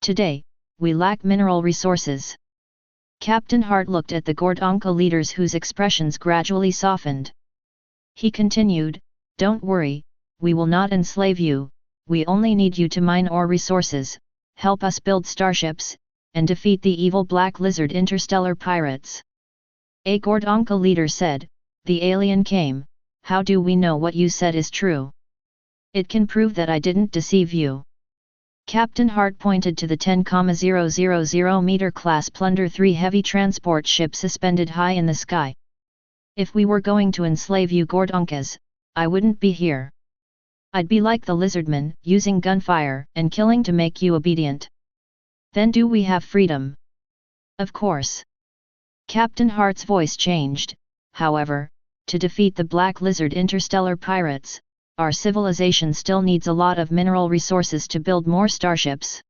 Today, we lack mineral resources." Captain Hart looked at the Gordonka leaders whose expressions gradually softened. He continued, "Don't worry, we will not enslave you, we only need you to mine ore resources, help us build starships, and defeat the evil Black Lizard interstellar pirates." A Gordonka leader said, "The alien came, how do we know what you said is true? It can prove that I didn't deceive you." Captain Hart pointed to the 10,000 meter class Plunder 3 heavy transport ship suspended high in the sky. "If we were going to enslave you Gordonkas, I wouldn't be here. I'd be like the lizardmen, using gunfire and killing to make you obedient. Then do we have freedom?" "Of course." Captain Hart's voice changed, "However, to defeat the Black Lizard interstellar pirates, our civilization still needs a lot of mineral resources to build more starships.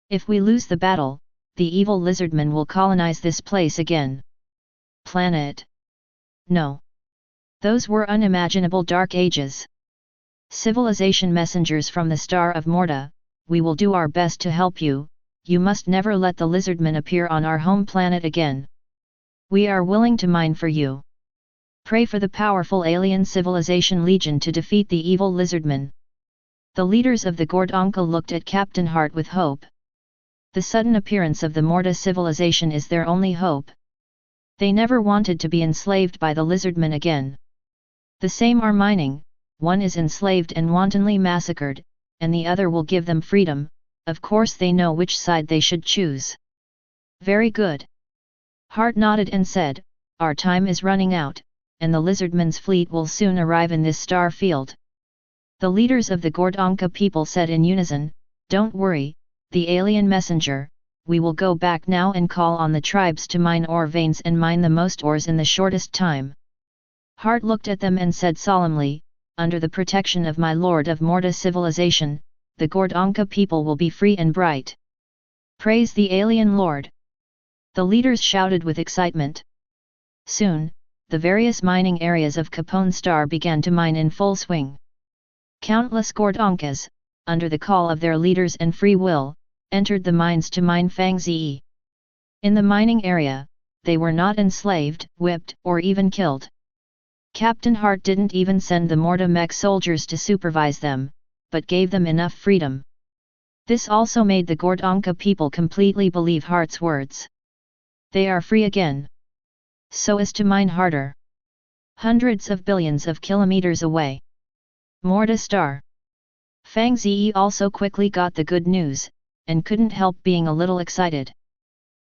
If we lose the battle, the evil lizardmen will colonize this place again." "Planet? No. Those were unimaginable dark ages. Civilization messengers from the star of Morta, we will do our best to help you, you must never let the lizardmen appear on our home planet again. We are willing to mine for you. Pray for the powerful alien civilization legion to defeat the evil lizardmen." The leaders of the Gordonka looked at Captain Hart with hope. The sudden appearance of the Morta civilization is their only hope. They never wanted to be enslaved by the lizardmen again. The same are mining, one is enslaved and wantonly massacred, and the other will give them freedom, of course they know which side they should choose. Very good. Hart nodded and said, our time is running out, and the lizardman's fleet will soon arrive in this star field. The leaders of the Gordonka people said in unison, don't worry, the alien messenger, we will go back now and call on the tribes to mine ore veins and mine the most ores in the shortest time. Hart looked at them and said solemnly, under the protection of my Lord of Morta civilization, the Gordonka people will be free and bright. Praise the alien Lord! The leaders shouted with excitement. Soon, the various mining areas of Capone Star began to mine in full swing. Countless Gordonkas, under the call of their leaders and free will, entered the mines to mine Fang Ze. In the mining area, they were not enslaved, whipped, or even killed. Captain Hart didn't even send the Morta mech soldiers to supervise them, but gave them enough freedom. This also made the Gordonka people completely believe Hart's words. They are free again. So as to mine harder. Hundreds of billions of kilometers away. Morta Star. Fang Ze also quickly got the good news, and couldn't help being a little excited.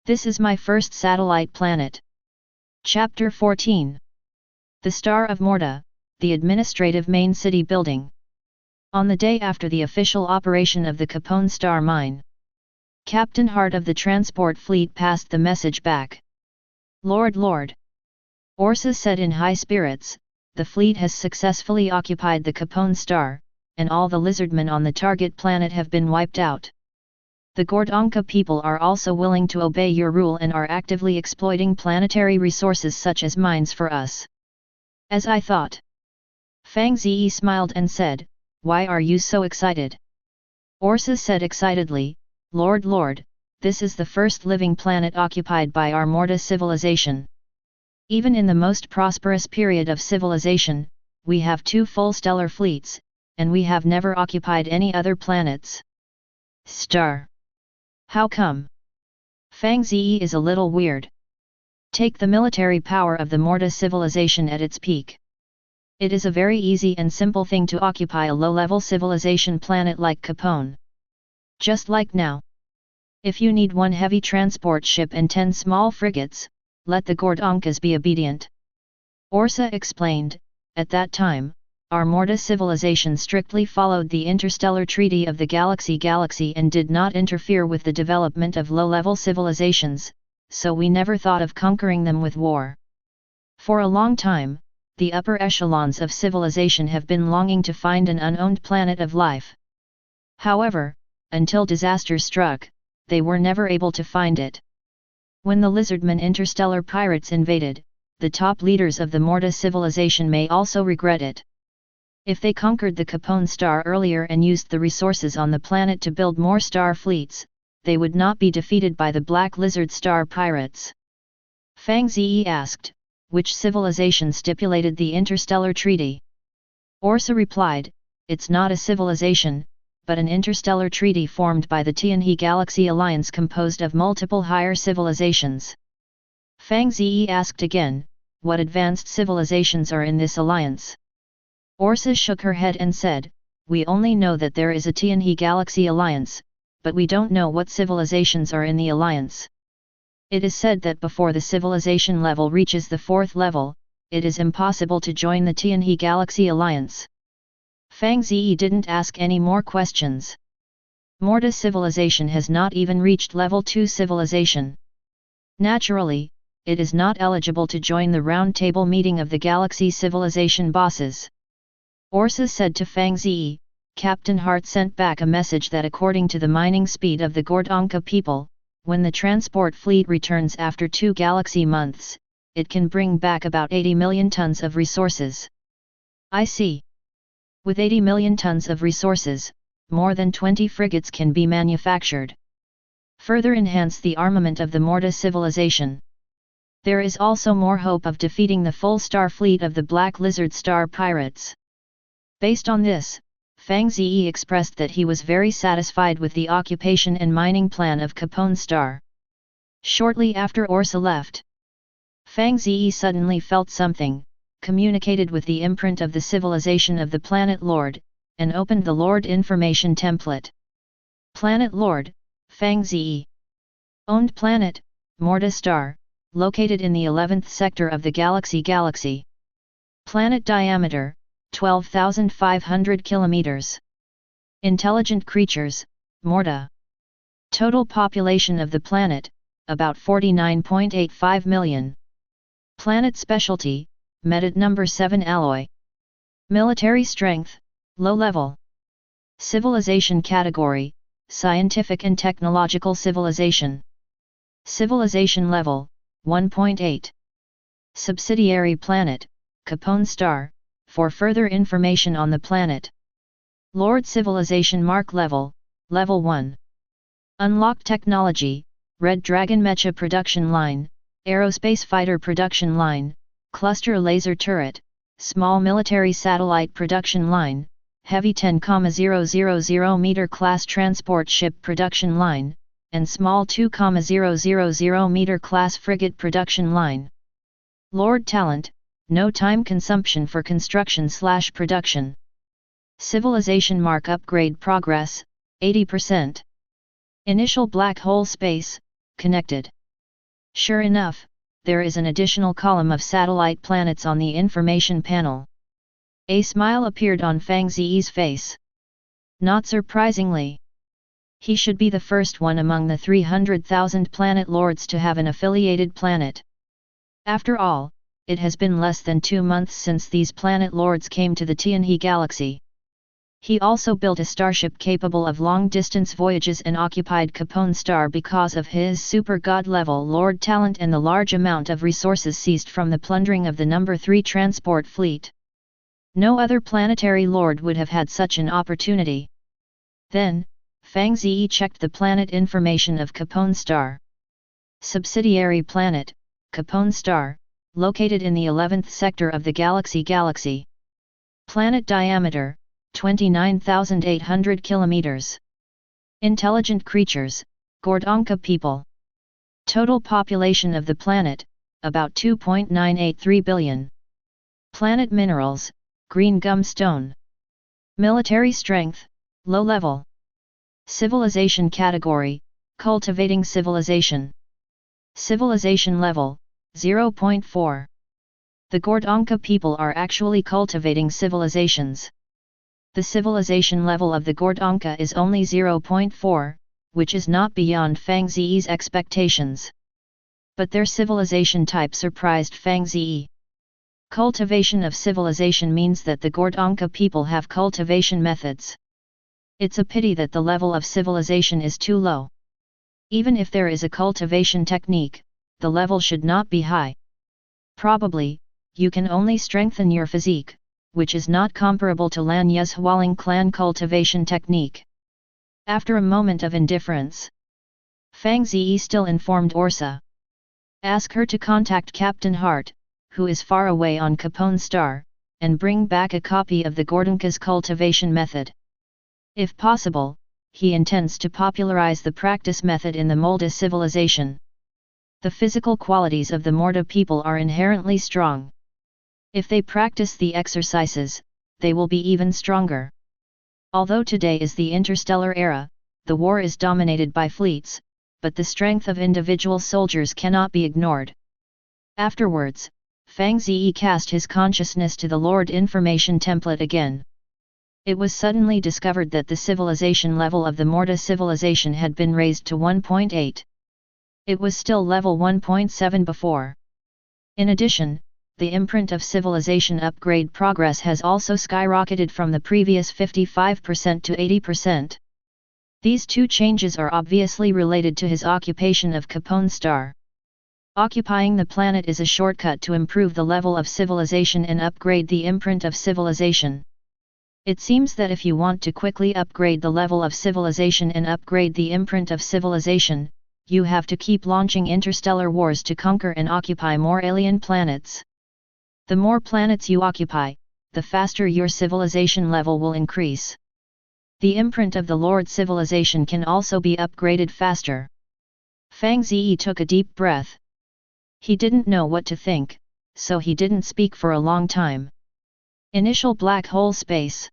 This is my first satellite planet. Chapter 14. The Star of Morta, the administrative main city building. On the day after the official operation of the Capone Star mine, Captain Hart of the transport fleet passed the message back. Lord! Orsa said in high spirits, the fleet has successfully occupied the Capone Star, and all the lizardmen on the target planet have been wiped out. The Gordonka people are also willing to obey your rule and are actively exploiting planetary resources such as mines for us. As I thought. Fang Ze smiled and said, why are you so excited? Orsa said excitedly, Lord, this is the first living planet occupied by our Morta civilization. Even in the most prosperous period of civilization, we have 2 full stellar fleets, and we have never occupied any other planets. Star. How come? Fang Ze is a little weird. Take the military power of the Morta civilization at its peak. It is a very easy and simple thing to occupy a low-level civilization planet like Capone. Just like now. If you need 1 heavy transport ship and 10 small frigates, let the Gordonkas be obedient. Orsa explained, at that time, our Morta civilization strictly followed the Interstellar Treaty of the Galaxy and did not interfere with the development of low-level civilizations, so we never thought of conquering them with war. For a long time, the upper echelons of civilization have been longing to find an unowned planet of life. However, until disaster struck, they were never able to find it. When the lizardmen interstellar pirates invaded, the top leaders of the Morta civilization may also regret it. If they conquered the Capone Star earlier and used the resources on the planet to build more star fleets, they would not be defeated by the Black Lizard Star pirates. Fang Ze asked, which civilization stipulated the Interstellar Treaty? Orsa replied, it's not a civilization, but an interstellar treaty formed by the Tianhe Galaxy Alliance composed of multiple higher civilizations. Fang Ze asked again, what advanced civilizations are in this alliance? Orsa shook her head and said, we only know that there is a Tianhe Galaxy Alliance, but we don't know what civilizations are in the alliance. It is said that before the civilization level reaches the 4th level, it is impossible to join the Tianhe Galaxy Alliance. Fang Ze didn't ask any more questions. Morta civilization has not even reached level 2 civilization. Naturally, it is not eligible to join the round table meeting of the Galaxy civilization bosses. Orsa said to Fang Ze, Captain Hart sent back a message that according to the mining speed of the Gordonka people, when the transport fleet returns after 2 galaxy months, it can bring back about 80 million tons of resources. I see. With 80 million tons of resources, more than 20 frigates can be manufactured. Further enhance the armament of the Morta civilization. There is also more hope of defeating the full star fleet of the Black Lizard Star pirates. Based on this, Fang Ze expressed that he was very satisfied with the occupation and mining plan of Capone Star. Shortly after Orsa left, Fang Ze suddenly felt something, communicated with the imprint of the civilization of the Planet Lord, and opened the Lord information template. Planet Lord, Fang Ze. Owned planet, Morta star, located in the 11th sector of the galaxy. Planet diameter, 12,500 kilometers. Intelligent creatures, Morta. Total population of the planet, about 49.85 million. Planet specialty, Metit number 7 alloy. Military strength, low level. Civilization category, scientific and technological civilization. Civilization level, 1.8. Subsidiary planet, Capone star, for further information on the planet. Lord civilization mark level, level 1. Unlocked technology, Red Dragon Mecha production line, Aerospace fighter production line, Cluster laser turret, Small military satellite production line, Heavy 10,000 meter class transport ship production line, and Small 2,000 meter class frigate production line. Lord talent, no time consumption for construction/production. Civilization mark upgrade progress, 80%. Initial black hole space, connected. Sure enough, there is an additional column of satellite planets on the information panel. A smile appeared on Fang Ze's face. Not surprisingly. He should be the first one among the 300,000 planet lords to have an affiliated planet. After all, it has been less than 2 months since these planet lords came to the Tianhe galaxy. He also built a starship capable of long-distance voyages and occupied Capone star because of his super god-level lord talent and the large amount of resources seized from the plundering of the number 3 transport fleet. No other planetary lord would have had such an opportunity. Then, Fang Ze checked the planet information of Capone star. Subsidiary planet, Capone star, located in the 11th sector of the galaxy. Planet diameter, 29,800 kilometers. Intelligent creatures, Gordonka people. Total population of the planet, about 2.983 billion. Planet minerals, green gum stone. Military strength, low level. Civilization category, cultivating civilization. Civilization level, 0.4. The Gordonka people are actually cultivating civilizations. The civilization level of the Gordonka is only 0.4, which is not beyond Fang Ze's expectations. But their civilization type surprised Fang Ze. Cultivation of civilization means that the Gordonka people have cultivation methods. It's a pity that the level of civilization is too low. Even if there is a cultivation technique, the level should not be high. Probably, you can only strengthen your physique, which is not comparable to Lan Ye's Hualing clan cultivation technique. After a moment of indifference, Fang Ze still informed Orsa. Ask her to contact Captain Hart, who is far away on Capone star, and bring back a copy of the Gordonka's cultivation method. If possible, he intends to popularize the practice method in the Molda civilization. The physical qualities of the Morta people are inherently strong. If they practice the exercises, they will be even stronger. Although today is the interstellar era, the war is dominated by fleets, but the strength of individual soldiers cannot be ignored. Afterwards, Fang Ze cast his consciousness to the Lord Information template again. It was suddenly discovered that the civilization level of the Morta civilization had been raised to 1.8. It was still level 1.7 before. In addition, the imprint of civilization upgrade progress has also skyrocketed from the previous 55% to 80%. These two changes are obviously related to his occupation of Capone star. Occupying the planet is a shortcut to improve the level of civilization and upgrade the imprint of civilization. It seems that if you want to quickly upgrade the level of civilization and upgrade the imprint of civilization, you have to keep launching interstellar wars to conquer and occupy more alien planets. The more planets you occupy, the faster your civilization level will increase. The imprint of the Lord civilization can also be upgraded faster. Fang Ze took a deep breath. He didn't know what to think, so he didn't speak for a long time. Initial black hole space.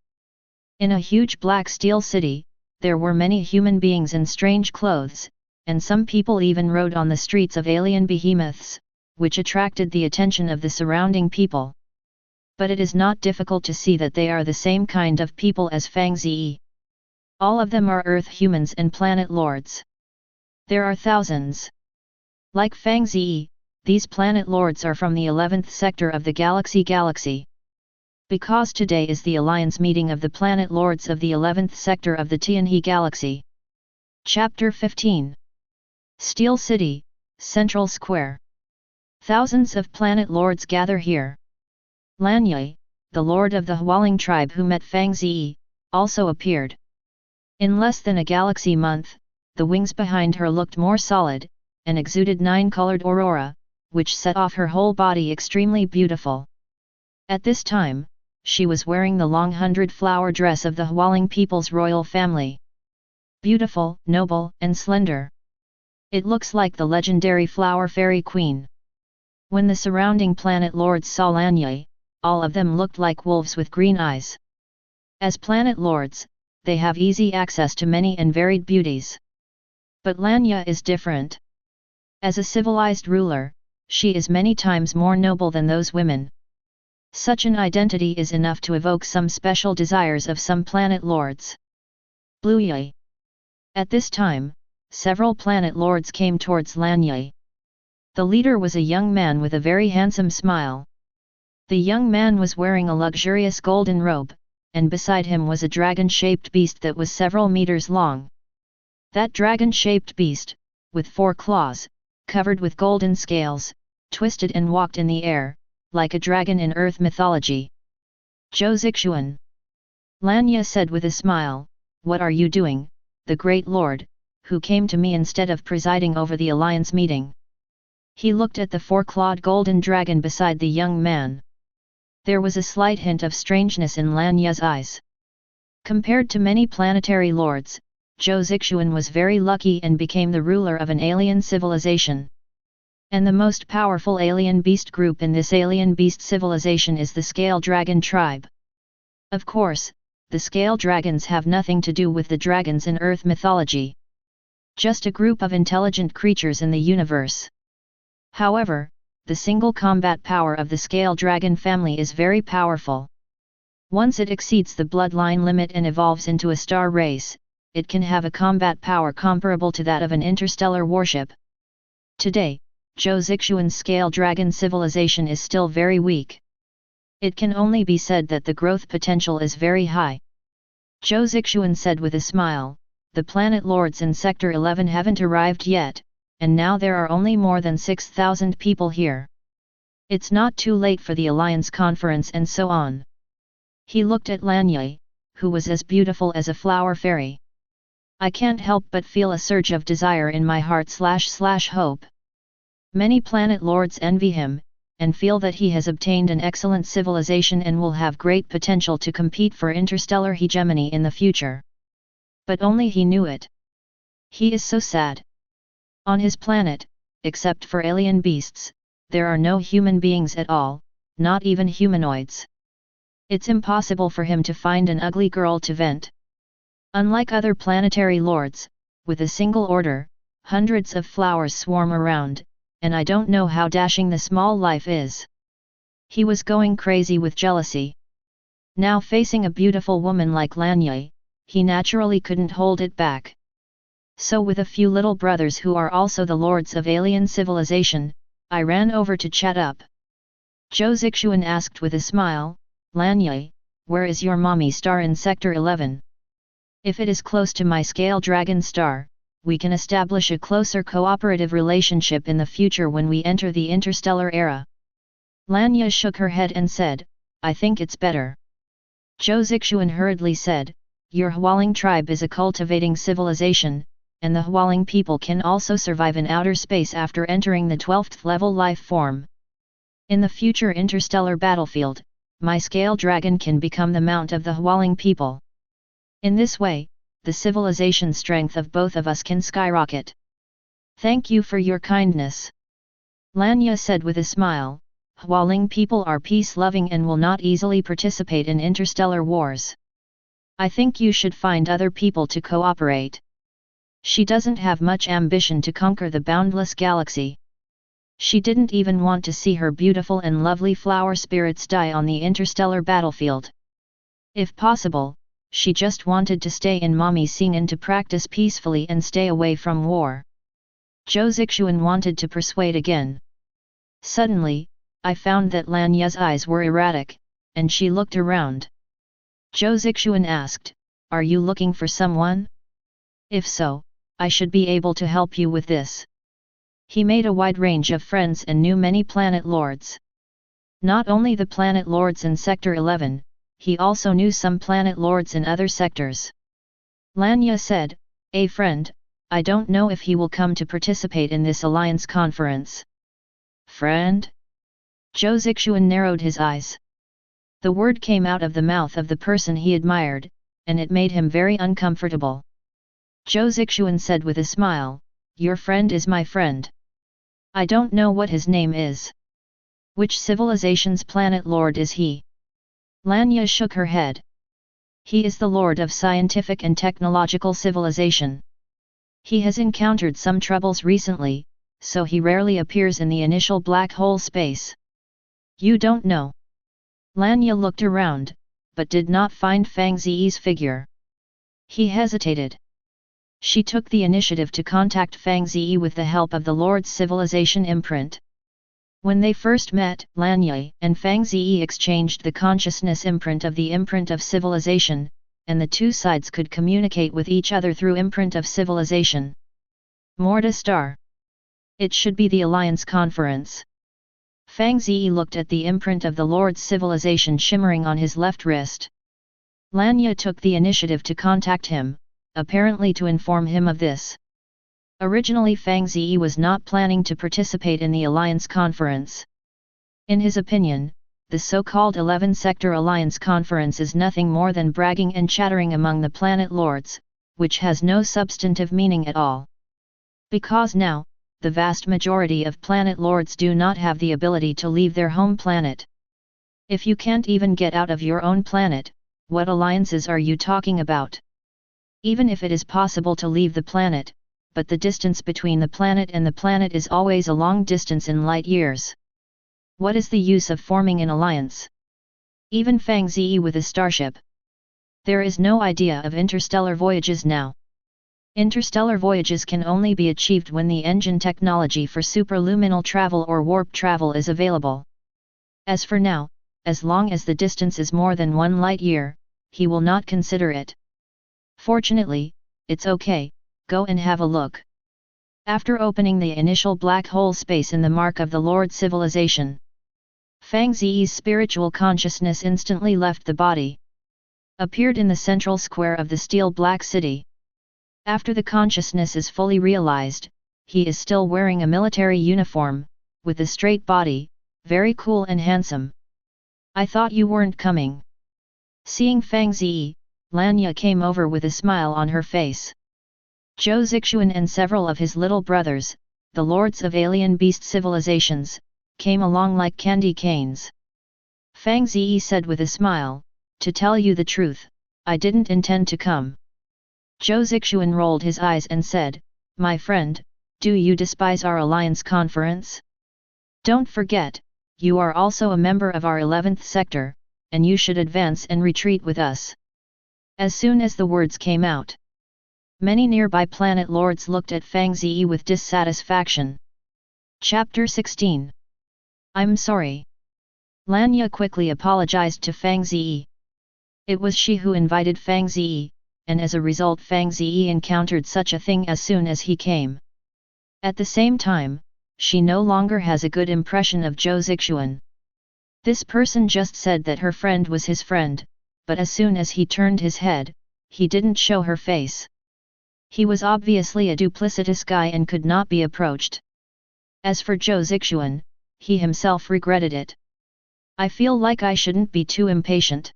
In a huge black steel city, there were many human beings in strange clothes, and some people even rode on the streets of alien behemoths, which attracted the attention of the surrounding people. But it is not difficult to see that they are the same kind of people as Fang Ze. All of them are Earth humans and planet lords. There are thousands. Like Fang Ze, these planet lords are from the 11th sector of the galaxy. Because today is the alliance meeting of the planet lords of the 11th sector of the Tianhe galaxy. Chapter 15. Steel City, Central Square. Thousands of planet lords gather here. Lanye, the lord of the Hualing tribe who met Fang Ze, also appeared. In less than a galaxy month, the wings behind her looked more solid, and exuded 9-colored aurora, which set off her whole body extremely beautiful. At this time, she was wearing the long 100-flower dress of the Hualing people's royal family. Beautiful, noble, and slender. It looks like the legendary flower fairy queen. When the surrounding planet lords saw Lanye, all of them looked like wolves with green eyes. As planet lords, they have easy access to many and varied beauties. But Lanye is different. As a civilized ruler, she is many times more noble than those women. Such an identity is enough to evoke some special desires of some planet lords. Bluye. At this time, several planet lords came towards Lanye. The leader was a young man with a very handsome smile. The young man was wearing a luxurious golden robe, and beside him was a dragon-shaped beast that was several meters long. That dragon-shaped beast, with 4 claws, covered with golden scales, twisted and walked in the air, like a dragon in Earth mythology. Zhou Zixuan. Lanye said with a smile, "What are you doing, the great lord, who came to me instead of presiding over the alliance meeting?" He looked at the 4-clawed golden dragon beside the young man. There was a slight hint of strangeness in Lanye's eyes. Compared to many planetary lords, Zhou Zixuan was very lucky and became the ruler of an alien civilization. And the most powerful alien beast group in this alien beast civilization is the Scale Dragon tribe. Of course, the Scale Dragons have nothing to do with the dragons in Earth mythology. Just a group of intelligent creatures in the universe. However, the single combat power of the Scale Dragon family is very powerful. Once it exceeds the bloodline limit and evolves into a star race, it can have a combat power comparable to that of an interstellar warship. Today, Zhou Zixuan's Scale Dragon civilization is still very weak. It can only be said that the growth potential is very high. Zhou Zixuan said with a smile, "The planet lords in Sector 11 haven't arrived yet, and now there are only more than 6,000 people here. It's not too late for the Alliance Conference and so on." He looked at Lanye, who was as beautiful as a flower fairy. "I can't help but feel a surge of desire in my heart/hope. Many planet lords envy him, and feel that he has obtained an excellent civilization and will have great potential to compete for interstellar hegemony in the future. But only he knew it. He is so sad. On his planet, except for alien beasts, there are no human beings at all, not even humanoids. It's impossible for him to find an ugly girl to vent. Unlike other planetary lords, with a single order, hundreds of flowers swarm around, and I don't know how dashing the small life is." He was going crazy with jealousy. Now facing a beautiful woman like Lanye, he naturally couldn't hold it back. So with a few little brothers who are also the lords of alien civilization, I ran over to chat up. Zhou Zixuan asked with a smile, "Lanye, where is your mommy star in Sector 11? If it is close to my Scale Dragon star, we can establish a closer cooperative relationship in the future when we enter the interstellar era." Lanye shook her head and said, "I think it's better." Zhou Zixuan hurriedly said, "Your Hualing tribe is a cultivating civilization, and the Hualing people can also survive in outer space after entering the 12th level life form. In the future interstellar battlefield, my Scale Dragon can become the mount of the Hualing people. In this way, the civilization strength of both of us can skyrocket. Thank you for your kindness." Lanye said with a smile, "Hualing people are peace-loving and will not easily participate in interstellar wars. I think you should find other people to cooperate." She doesn't have much ambition to conquer the boundless galaxy. She didn't even want to see her beautiful and lovely flower spirits die on the interstellar battlefield. If possible, she just wanted to stay in Mommy Xing'an to practice peacefully and stay away from war. Zhou Zixuan wanted to persuade again. Suddenly, I found that Lanya's eyes were erratic, and she looked around. Zhou Zixuan asked, "Are you looking for someone? If so, I should be able to help you with this." He made a wide range of friends and knew many planet lords. Not only the planet lords in Sector 11, he also knew some planet lords in other sectors. Lanya said, "A friend, I don't know if he will come to participate in this alliance conference." "Friend?" Zhou Zixuan narrowed his eyes. The word came out of the mouth of the person he admired, and it made him very uncomfortable. Zhou Zixuan said with a smile, "Your friend is my friend. I don't know what his name is. Which civilization's planet lord is he?" Lanya shook her head. "He is the lord of scientific and technological civilization. He has encountered some troubles recently, so he rarely appears in the initial black hole space." "You don't know?" Lanya looked around, but did not find Fang Ze's figure. He hesitated. She took the initiative to contact Fang Ze with the help of the Lord's Civilization imprint. When they first met, Lanya and Fang Ze exchanged the consciousness imprint of the imprint of civilization, and the two sides could communicate with each other through imprint of civilization. Morta Star. It should be the Alliance Conference. Fang Ze looked at the imprint of the Lord's Civilization shimmering on his left wrist. Lanya took the initiative to contact him, apparently to inform him of this. Originally Fang Ze was not planning to participate in the Alliance Conference. In his opinion, the so-called 11 Sector Alliance Conference is nothing more than bragging and chattering among the planet lords, which has no substantive meaning at all. Because now, the vast majority of planet lords do not have the ability to leave their home planet. If you can't even get out of your own planet, what alliances are you talking about? Even if it is possible to leave the planet, but the distance between the planet and the planet is always a long distance in light years. What is the use of forming an alliance? Even Fang Ze with a starship. There is no idea of interstellar voyages now. Interstellar voyages can only be achieved when the engine technology for superluminal travel or warp travel is available. As for now, as long as the distance is more than 1 light year, he will not consider it. Fortunately, it's okay, go and have a look. After opening the initial black hole space in the mark of the Lord Civilization, Fang Ze's spiritual consciousness instantly left the body. Appeared in the central square of the steel black city. After the consciousness is fully realized, he is still wearing a military uniform, with a straight body, very cool and handsome. "I thought you weren't coming." Seeing Fang Ze, Lanya came over with a smile on her face. Zhou Zixuan and several of his little brothers, the lords of alien beast civilizations, came along like candy canes. Fang Ze said with a smile, "To tell you the truth, I didn't intend to come." Zhou Zixuan rolled his eyes and said, "My friend, do you despise our alliance conference? Don't forget, you are also a member of our 11th sector, and you should advance and retreat with us." As soon as the words came out, many nearby planet lords looked at Fang Ze with dissatisfaction. Chapter 16. I'm sorry. Lanya quickly apologized to Fang Ze. It was she who invited Fang Ze, and as a result Fang Ze encountered such a thing as soon as he came. At the same time, she no longer has a good impression of Zhou Zixuan. This person just said that her friend was his friend, but as soon as he turned his head, he didn't show her face. He was obviously a duplicitous guy and could not be approached. As for Zhou Zixuan, he himself regretted it. "I feel like I shouldn't be too impatient."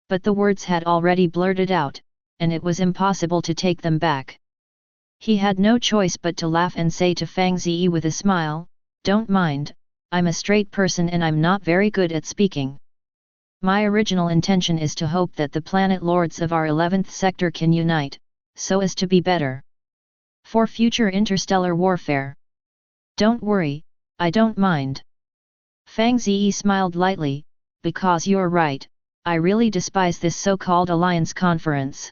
But the words had already blurted out, and it was impossible to take them back. He had no choice but to laugh and say to Fang Ze with a smile, "Don't mind, I'm a straight person and I'm not very good at speaking. My original intention is to hope that the planet lords of our 11th sector can unite, so as to be better. For future interstellar warfare. Don't worry, I don't mind. Fang Ze smiled lightly, because you're right, I really despise this so-called alliance conference.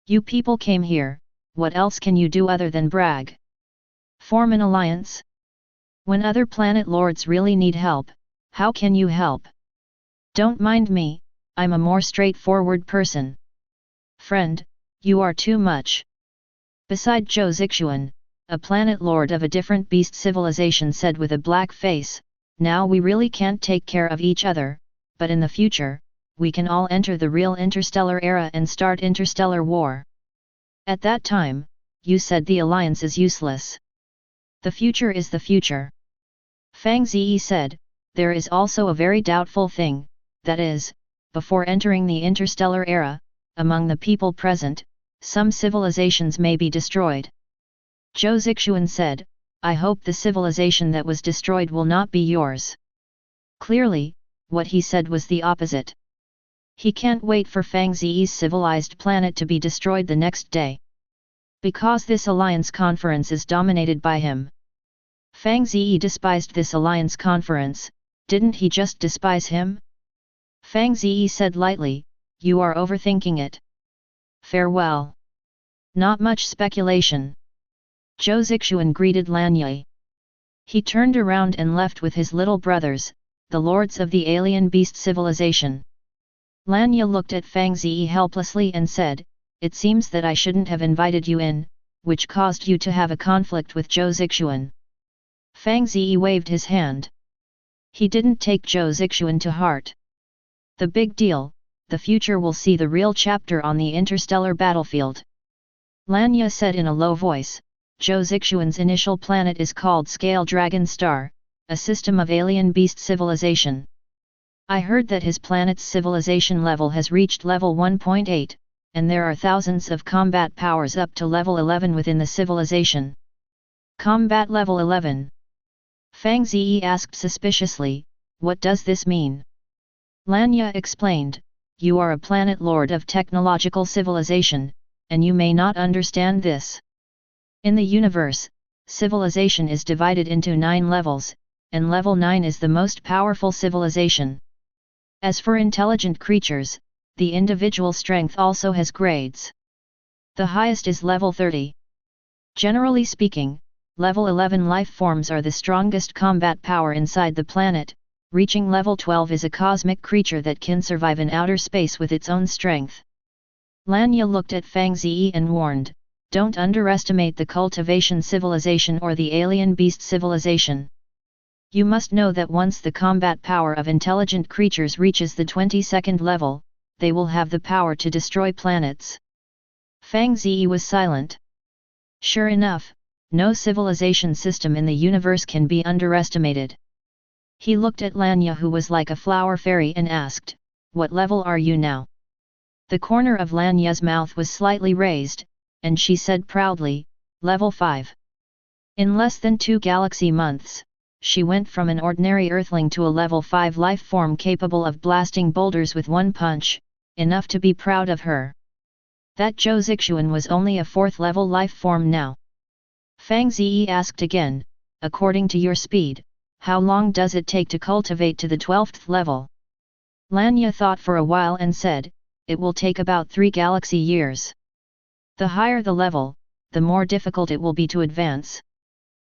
You people came here, what else can you do other than brag? Form an alliance? When other planet lords really need help, how can you help? Don't mind me, I'm a more straightforward person. Friend, you are too much. Beside Zhou Zixuan, a planet lord of a different beast civilization said with a black face, now we really can't take care of each other, but in the future, we can all enter the real interstellar era and start interstellar war. At that time, you said the alliance is useless. The future is the future. Fang Ze said, there is also a very doubtful thing, that is, before entering the interstellar era, among the people present, some civilizations may be destroyed. Zhou Zixuan said, I hope the civilization that was destroyed will not be yours. Clearly, what he said was the opposite. He can't wait for Fang Ze's civilized planet to be destroyed the next day. Because this alliance conference is dominated by him. Fang Ze despised this alliance conference, didn't he just despise him? Fang Ze said lightly, you are overthinking it. Farewell. Not much speculation. Zhou Zixuan greeted Lanye. He turned around and left with his little brothers, the lords of the alien beast civilization. Lanye looked at Fang Ze helplessly and said, it seems that I shouldn't have invited you in, which caused you to have a conflict with Zhou Zixuan. Fang Ze waved his hand. He didn't take Zhou Zixuan to heart. The big deal, the future will see the real chapter on the interstellar battlefield. Lanye said in a low voice, Zhou Zixuan's initial planet is called Scale Dragon Star, a system of alien beast civilization. I heard that his planet's civilization level has reached level 1.8, and there are thousands of combat powers up to level 11 within the civilization. Combat level 11. Fang Ze asked suspiciously, what does this mean? Lanye explained, you are a planet lord of technological civilization, and you may not understand this. In the universe, civilization is divided into 9 levels, and level 9 is the most powerful civilization. As for intelligent creatures, the individual strength also has grades. The highest is level 30. Generally speaking, level 11 life forms are the strongest combat power inside the planet. Reaching level 12 is a cosmic creature that can survive in outer space with its own strength. Lanye looked at Fang Ze and warned, don't underestimate the cultivation civilization or the alien beast civilization. You must know that once the combat power of intelligent creatures reaches the 22nd level, they will have the power to destroy planets. Fang Ze was silent. Sure enough, no civilization system in the universe can be underestimated. He looked at Lanye, who was like a flower fairy, and asked, what level are you now? The corner of Lanye's mouth was slightly raised, and she said proudly, level 5. In less than 2 galaxy months, she went from an ordinary earthling to a level 5 life form capable of blasting boulders with one punch, enough to be proud of her. That Zhou Zixuan was only a 4th level life form now. Fang Ze asked again, according to your speed, how long does it take to cultivate to the 12th level? Lanye thought for a while and said, it will take about 3 galaxy years. The higher the level, the more difficult it will be to advance.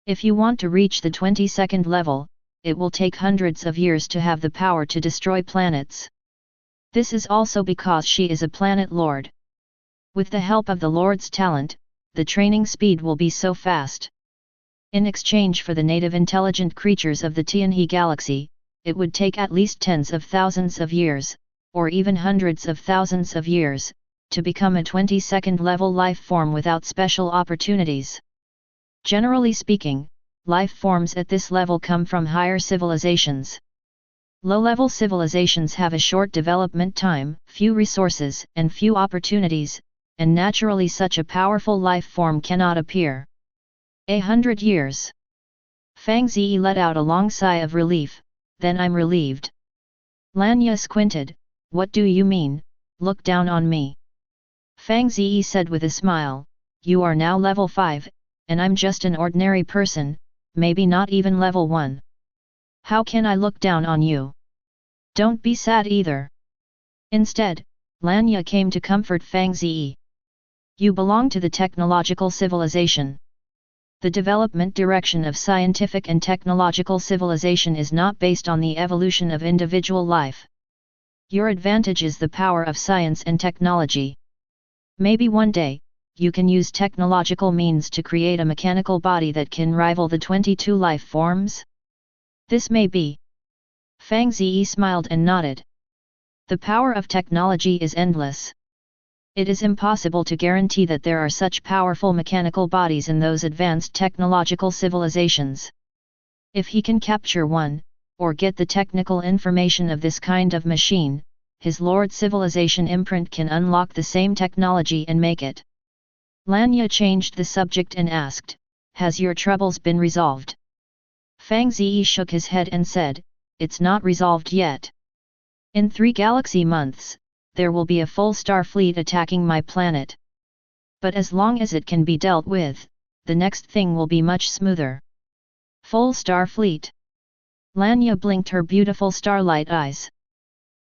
If you want to reach the 22nd level, it will take hundreds of years to have the power to destroy planets. This is also because she is a planet lord. With the help of the lord's talent, the training speed will be so fast. In exchange for the native intelligent creatures of the Tianhe galaxy, it would take at least tens of thousands of years, or even hundreds of thousands of years, to become a 22nd level life form without special opportunities. Generally speaking, life forms at this level come from higher civilizations. Low-level civilizations have a short development time, few resources, and few opportunities, and naturally such a powerful life form cannot appear. 100 years. Fang Ze let out a long sigh of relief, then I'm relieved. Lanye squinted, what do you mean, look down on me? Fang Ze said with a smile, you are now level 5, and I'm just an ordinary person, maybe not even level 1. How can I look down on you? Don't be sad either. Instead, Lanya came to comfort Fang Ze. You belong to the technological civilization. The development direction of scientific and technological civilization is not based on the evolution of individual life. Your advantage is the power of science and technology. Maybe one day, you can use technological means to create a mechanical body that can rival the 22 life forms? This may be. Fang Ze smiled and nodded. The power of technology is endless. It is impossible to guarantee that there are such powerful mechanical bodies in those advanced technological civilizations. If he can capture one, or get the technical information of this kind of machine, his Lord Civilization imprint can unlock the same technology and make it. Lanya changed the subject and asked, "Has your troubles been resolved?" Fang Ze shook his head and said, "It's not resolved yet. In 3 galaxy months, there will be a full star fleet attacking my planet. But as long as it can be dealt with, the next thing will be much smoother." Full star fleet. Lanya blinked her beautiful starlight eyes.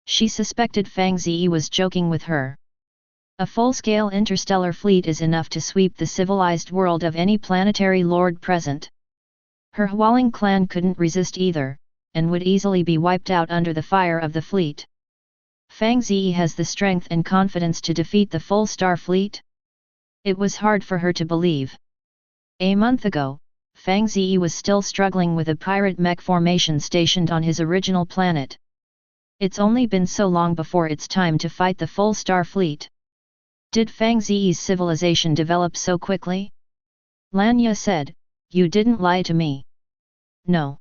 She suspected Fang Ze was joking with her. A full-scale interstellar fleet is enough to sweep the civilized world of any planetary lord present. Her Hualing clan couldn't resist either, and would easily be wiped out under the fire of the fleet. Fang Ze has the strength and confidence to defeat the full star fleet? It was hard for her to believe. A month ago, Fang Ze was still struggling with a pirate mech formation stationed on his original planet. It's only been so long before it's time to fight the full star fleet. Did Fang Ze's civilization develop so quickly? Lanya said, "You didn't lie to me." No.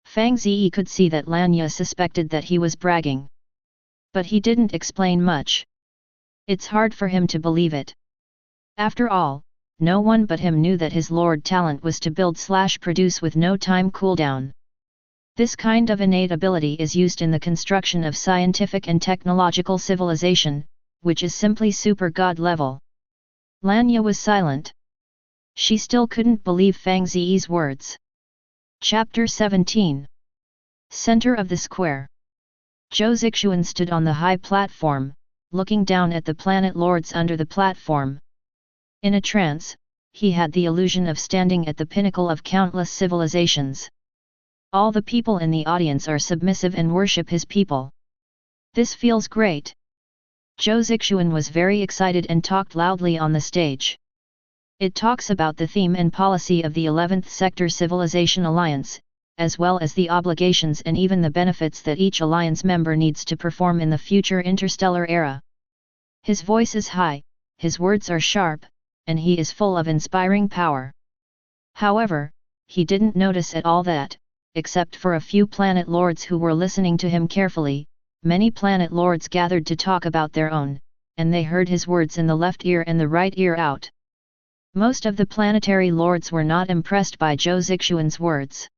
Fang Ze could see that Lanya suspected that he was bragging. But he didn't explain much. It's hard for him to believe it. After all, no one but him knew that his lord talent was to build/produce with no time cooldown. This kind of innate ability is used in the construction of scientific and technological civilization, which is simply super god level. Lanya was silent. She still couldn't believe Fang Ze's words. Chapter 17. Center of the Square. Zhou Zixuan stood on the high platform, looking down at the planet lords under the platform. In a trance, he had the illusion of standing at the pinnacle of countless civilizations. All the people in the audience are submissive and worship his people. This feels great. Zhou Zixuan was very excited and talked loudly on the stage. It talks about the theme and policy of the 11th Sector Civilization Alliance, as well as the obligations and even the benefits that each alliance member needs to perform in the future interstellar era. His voice is high, his words are sharp, and he is full of inspiring power. However, he didn't notice at all that, except for a few planet lords who were listening to him carefully, many planet lords gathered to talk about their own, and they heard his words in the left ear and the right ear out. Most of the planetary lords were not impressed by Zhou Zixuan's words.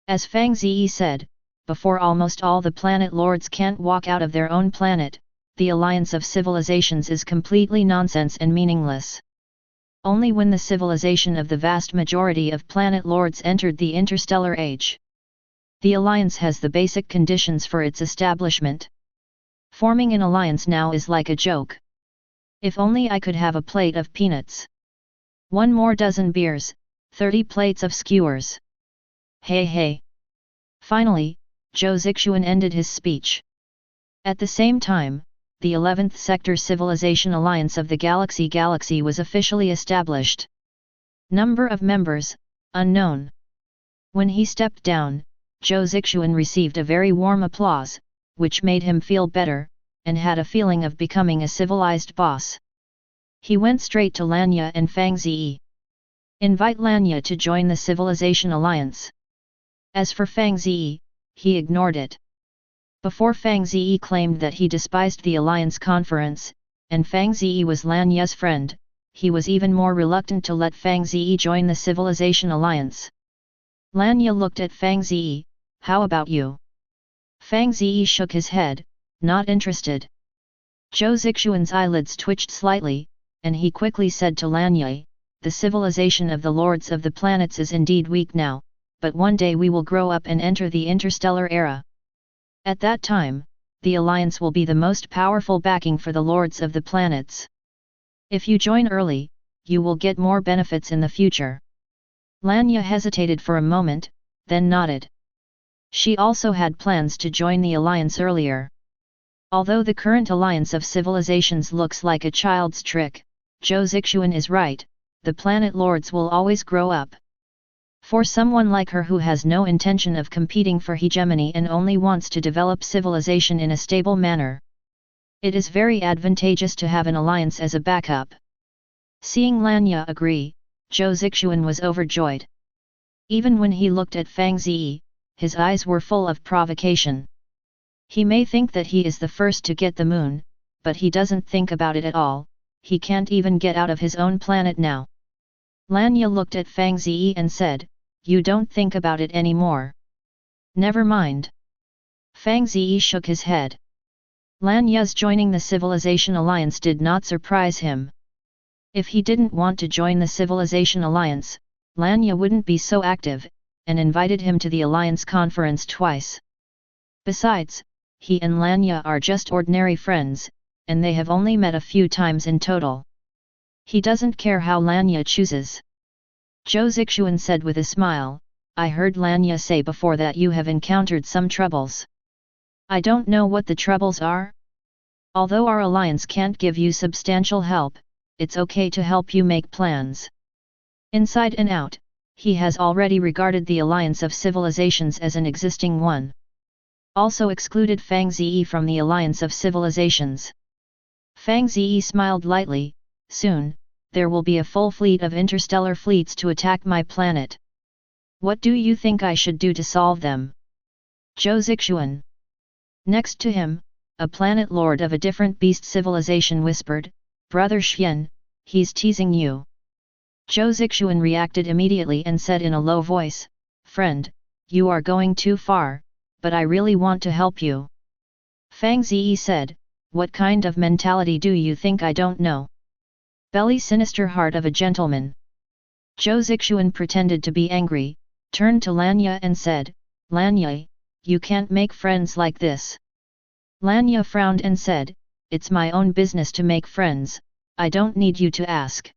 As Fang Ze said, before almost all the planet lords can't walk out of their own planet, the alliance of civilizations is completely nonsense and meaningless. Only when the civilization of the vast majority of planet lords entered the interstellar age. The alliance has the basic conditions for its establishment. Forming an alliance now is like a joke. If only I could have a plate of peanuts. 1 more dozen beers, 30 plates of skewers. Hey hey. Finally, Zhou Zixuan ended his speech. At the same time, the 11th Sector Civilization Alliance of the Galaxy was officially established. Number of members, unknown. When he stepped down, Zhou Zixuan received a very warm applause, which made him feel better, and had a feeling of becoming a civilized boss. He went straight to Lanya and Fang Ze. Invite Lanya to join the Civilization Alliance. As for Fang Ze, he ignored it. Before Fang Ze claimed that he despised the Alliance Conference, and Fang Ze was Lanya's friend, he was even more reluctant to let Fang Ze join the Civilization Alliance. Lanya looked at Fang Ze, "How about you?" Fang Ze shook his head, not interested. Zhou Zixuan's eyelids twitched slightly, and he quickly said to Lanya, the civilization of the lords of the planets is indeed weak now, but one day we will grow up and enter the interstellar era. At that time, the alliance will be the most powerful backing for the lords of the planets. If you join early, you will get more benefits in the future. Lanya hesitated for a moment, then nodded. She also had plans to join the alliance earlier. Although the current alliance of civilizations looks like a child's trick, Zhou Zixuan is right, the planet lords will always grow up. For someone like her who has no intention of competing for hegemony and only wants to develop civilization in a stable manner, it is very advantageous to have an alliance as a backup. Seeing Lanya agree, Zhou Zixuan was overjoyed. Even when he looked at Fang Ze, his eyes were full of provocation. He may think that he is the first to get the moon, but he doesn't think about it at all, he can't even get out of his own planet now. Lanya looked at Fang Ze and said, "You don't think about it anymore." "Never mind." Fang Ze shook his head. Lanya's joining the Civilization Alliance did not surprise him. If he didn't want to join the Civilization Alliance, Lanya wouldn't be so active, and invited him to the Alliance conference twice. Besides, he and Lanya are just ordinary friends, and they have only met a few times in total. He doesn't care how Lanya chooses. Zhou Zixuan said with a smile, "I heard Lanya say before that you have encountered some troubles. I don't know what the troubles are. Although our alliance can't give you substantial help, it's okay to help you make plans." Inside and out, he has already regarded the alliance of civilizations as an existing one. Also excluded Fang Ze from the alliance of civilizations. Fang Ze smiled lightly, "Soon, there will be a full fleet of interstellar fleets to attack my planet. What do you think I should do to solve them?" Zhou Zixuan. Next to him, a planet lord of a different beast civilization whispered, "Brother Xian, he's teasing you." Zhou Zixuan reacted immediately and said in a low voice, "Friend, you are going too far, but I really want to help you." Fang Ze said, "What kind of mentality do you think I don't know? Belly sinister heart of a gentleman." Zhou Zixuan pretended to be angry, turned to Lanya and said, "Lanya, you can't make friends like this." Lanya frowned and said, "It's my own business to make friends, I don't need you to ask."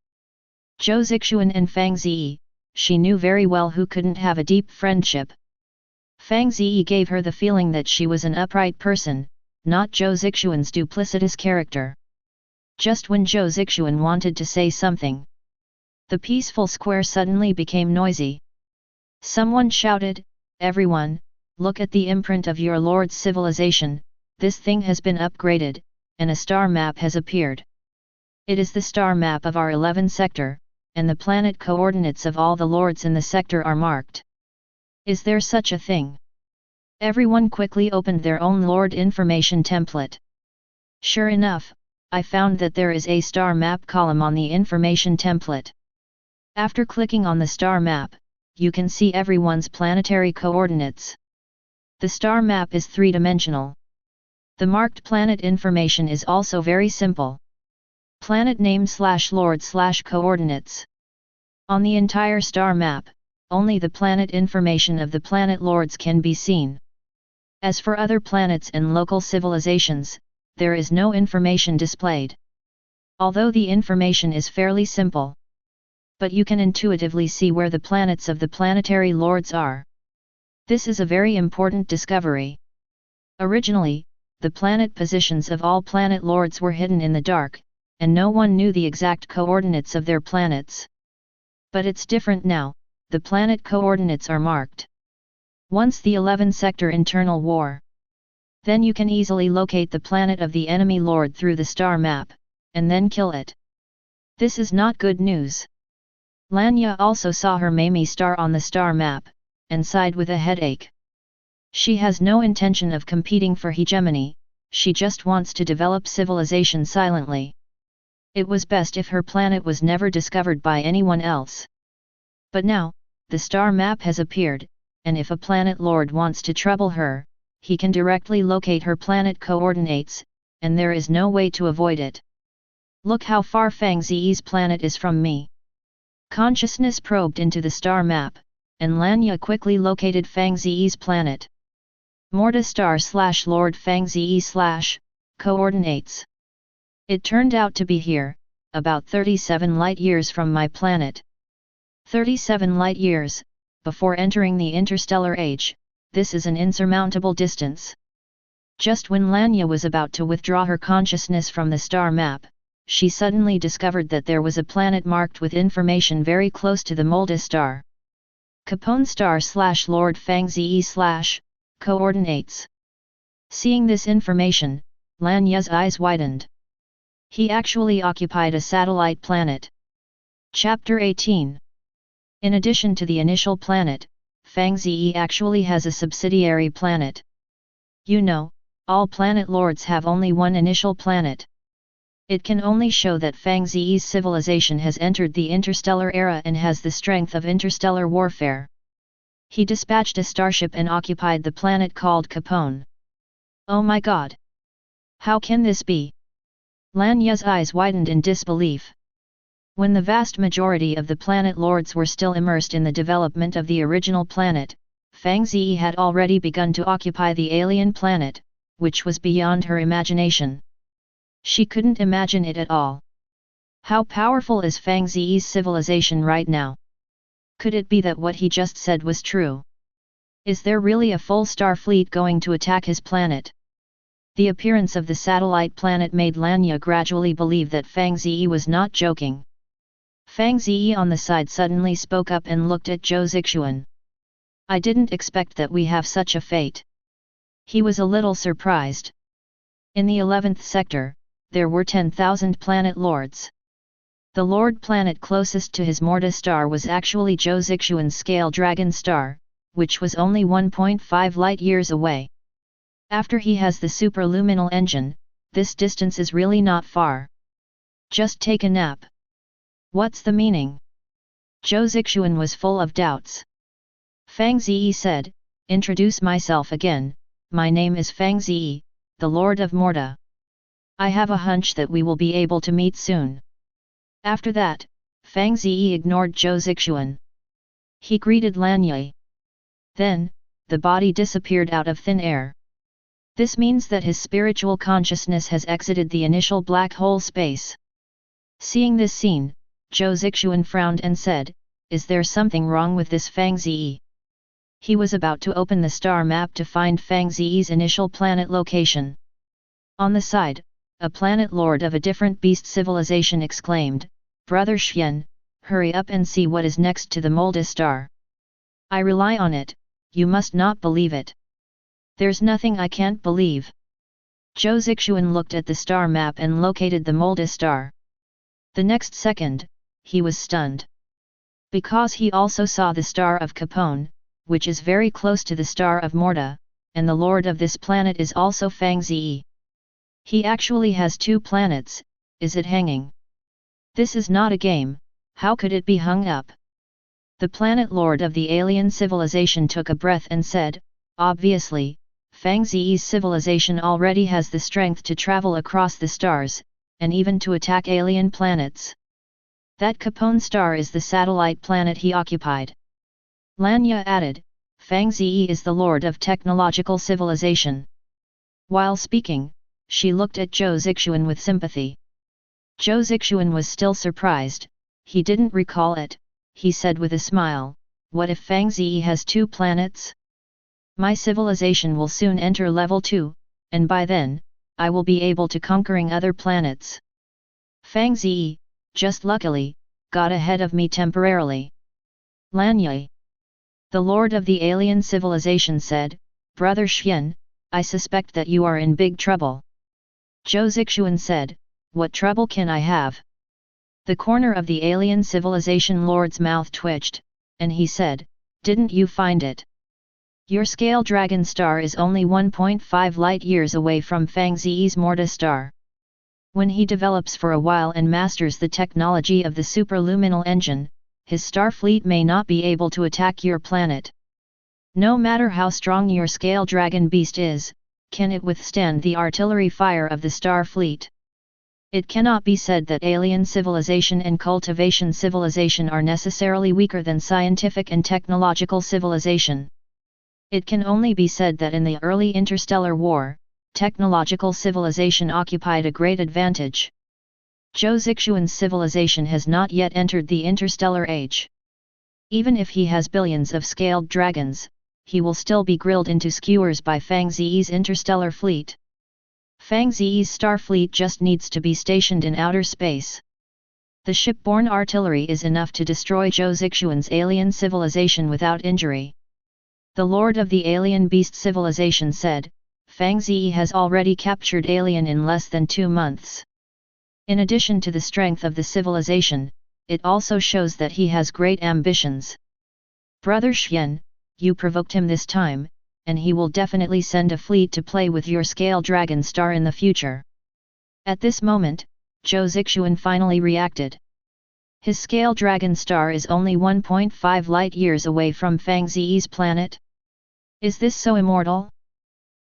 Zhou Zixuan and Fang Ze, she knew very well who couldn't have a deep friendship. Fang Ze gave her the feeling that she was an upright person, not Zhou Zixuan's duplicitous character. Just when Zhou Zixuan wanted to say something, the peaceful square suddenly became noisy. Someone shouted, "Everyone, look at the imprint of your lord's civilization, this thing has been upgraded, and a star map has appeared. It is the star map of our 11th sector, and the planet coordinates of all the lords in the sector are marked. Is there such a thing?" Everyone quickly opened their own lord information template. Sure enough, I found that there is a star map column on the information template. After clicking on the star map, you can see everyone's planetary coordinates. The star map is three-dimensional. The marked planet information is also very simple. Planet name / lord / coordinates. On the entire star map, only the planet information of the planet lords can be seen. As for other planets and local civilizations, there is no information displayed. Although the information is fairly simple, but you can intuitively see where the planets of the planetary lords are. This is a very important discovery. Originally, the planet positions of all planet lords were hidden in the dark, and no one knew the exact coordinates of their planets. But it's different now, the planet coordinates are marked. Once the 11th sector internal war, then you can easily locate the planet of the enemy lord through the star map, and then kill it. This is not good news. Lanya also saw her Mamie star on the star map, and sighed with a headache. She has no intention of competing for hegemony, she just wants to develop civilization silently. It was best if her planet was never discovered by anyone else. But now, the star map has appeared, and if a planet lord wants to trouble her, he can directly locate her planet coordinates, and there is no way to avoid it. Look how far Fang Ze's planet is from me. Consciousness probed into the star map, and Lanya quickly located Fang Ze's planet. Morta star / Lord Fang Ze / coordinates. It turned out to be here, about 37 light-years from my planet. 37 light-years, before entering the interstellar age, this is an insurmountable distance. Just when Lanya was about to withdraw her consciousness from the star map, she suddenly discovered that there was a planet marked with information very close to the Molda star. Capone star / Lord Fang Ze / coordinates. Seeing this information, Lanya's eyes widened. He actually occupied a satellite planet. Chapter 18. In addition to the initial planet, Fang Ze actually has a subsidiary planet. You know, all planet lords have only one initial planet. It can only show that Fang Ze's civilization has entered the interstellar era and has the strength of interstellar warfare. He dispatched a starship and occupied the planet called Capone. Oh my god! How can this be? Lanya's eyes widened in disbelief. When the vast majority of the planet lords were still immersed in the development of the original planet, Fang Ze had already begun to occupy the alien planet, which was beyond her imagination. She couldn't imagine it at all. How powerful is Fang Ze's civilization right now? Could it be that what he just said was true? Is there really a full star fleet going to attack his planet? The appearance of the satellite planet made Lanya gradually believe that Fang Ze was not joking. Fang Ze on the side suddenly spoke up and looked at Zhou Zixuan. I didn't expect that we have such a fate. He was a little surprised. In the 11th sector, there were 10,000 planet lords. The lord planet closest to his Morta star was actually Zhou Zixuan's scale dragon star, which was only 1.5 light-years away. After he has the superluminal engine, this distance is really not far. Just take a nap. What's the meaning? Zhou Zixuan was full of doubts. Fang Ze said, introduce myself again, my name is Fang Ze, the Lord of Morta. I have a hunch that we will be able to meet soon. After that, Fang Ze ignored Zhou Zixuan. He greeted Lanya. Then, the body disappeared out of thin air. This means that his spiritual consciousness has exited the initial black hole space. Seeing this scene, Zhou Zixuan frowned and said, is there something wrong with this Fang Ze? He was about to open the star map to find Fang Ze's initial planet location. On the side, a planet lord of a different beast civilization exclaimed, Brother Xian, hurry up and see what is next to the Molda star. I rely on it, you must not believe it. There's nothing I can't believe. Zhou Zixuan looked at the star map and located the Molda star. The next second, he was stunned. Because he also saw the star of Capone, which is very close to the star of Morta, and the lord of this planet is also Fang Ze. He actually has two planets, is it hanging? This is not a game, how could it be hung up? The planet lord of the alien civilization took a breath and said, obviously, Fang Ze's civilization already has the strength to travel across the stars, and even to attack alien planets. That Capone star is the satellite planet he occupied. Lanya added, Fang Ze is the lord of technological civilization. While speaking, she looked at Zhou Zixuan with sympathy. Zhou Zixuan was still surprised, he didn't recall it, he said with a smile, what if Fang Ze has two planets? My civilization will soon enter level 2, and by then, I will be able to conquering other planets. Fang Ze, just luckily, got ahead of me temporarily. Lanya, the lord of the alien civilization said, Brother Xian, I suspect that you are in big trouble. Zhou Zixuan said, what trouble can I have? The corner of the alien civilization lord's mouth twitched, and he said, didn't you find it? Your scale dragon star is only 1.5 light-years away from Fang Ze's Morta star. When he develops for a while and masters the technology of the superluminal engine, his star fleet may not be able to attack your planet. No matter how strong your scale dragon beast is, can it withstand the artillery fire of the star fleet? It cannot be said that alien civilization and cultivation civilization are necessarily weaker than scientific and technological civilization. It can only be said that in the early interstellar war, technological civilization occupied a great advantage. Zhou Zixuan's civilization has not yet entered the interstellar age. Even if he has billions of scaled dragons, he will still be grilled into skewers by Fang Ze's interstellar fleet. Fang Ze's star fleet just needs to be stationed in outer space. The shipborne artillery is enough to destroy Zhou Zixuan's alien civilization without injury. The Lord of the Alien Beast Civilization said, Fang Ze has already captured alien in less than 2 months. In addition to the strength of the civilization, it also shows that he has great ambitions. Brother Xian, you provoked him this time, and he will definitely send a fleet to play with your scale dragon star in the future. At this moment, Zhou Zixuan finally reacted. His scale dragon star is only 1.5 light-years away from Fang Ze's planet. Is this so immortal?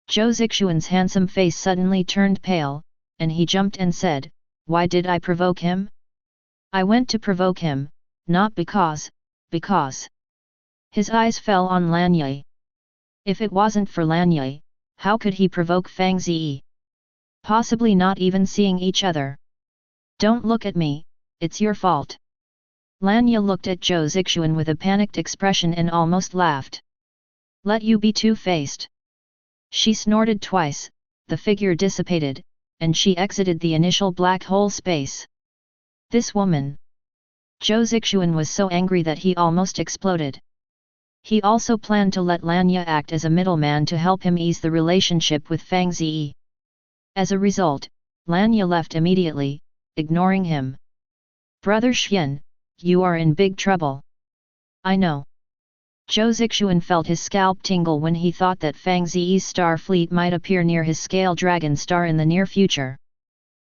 Zhou Zixuan's handsome face suddenly turned pale, and he jumped and said, Why did I provoke him? I went to provoke him, not because. His eyes fell on Lanyue. If it wasn't for Lanyue, how could he provoke Fang Ze? Possibly not even seeing each other. Don't look at me, it's your fault. Lanyue looked at Zhou Zixuan with a panicked expression and almost laughed. Let you be two-faced. She snorted twice, the figure dissipated, and she exited the initial black hole space. This woman! Zhou Zixuan was so angry that he almost exploded. He also planned to let Lanyue act as a middleman to help him ease the relationship with Fang Ze. As a result, Lanyue left immediately, ignoring him. Brother Xian, you are in big trouble. I know. Zhou Zixuan felt his scalp tingle when he thought that Fang Ze's star fleet might appear near his scale dragon star in the near future.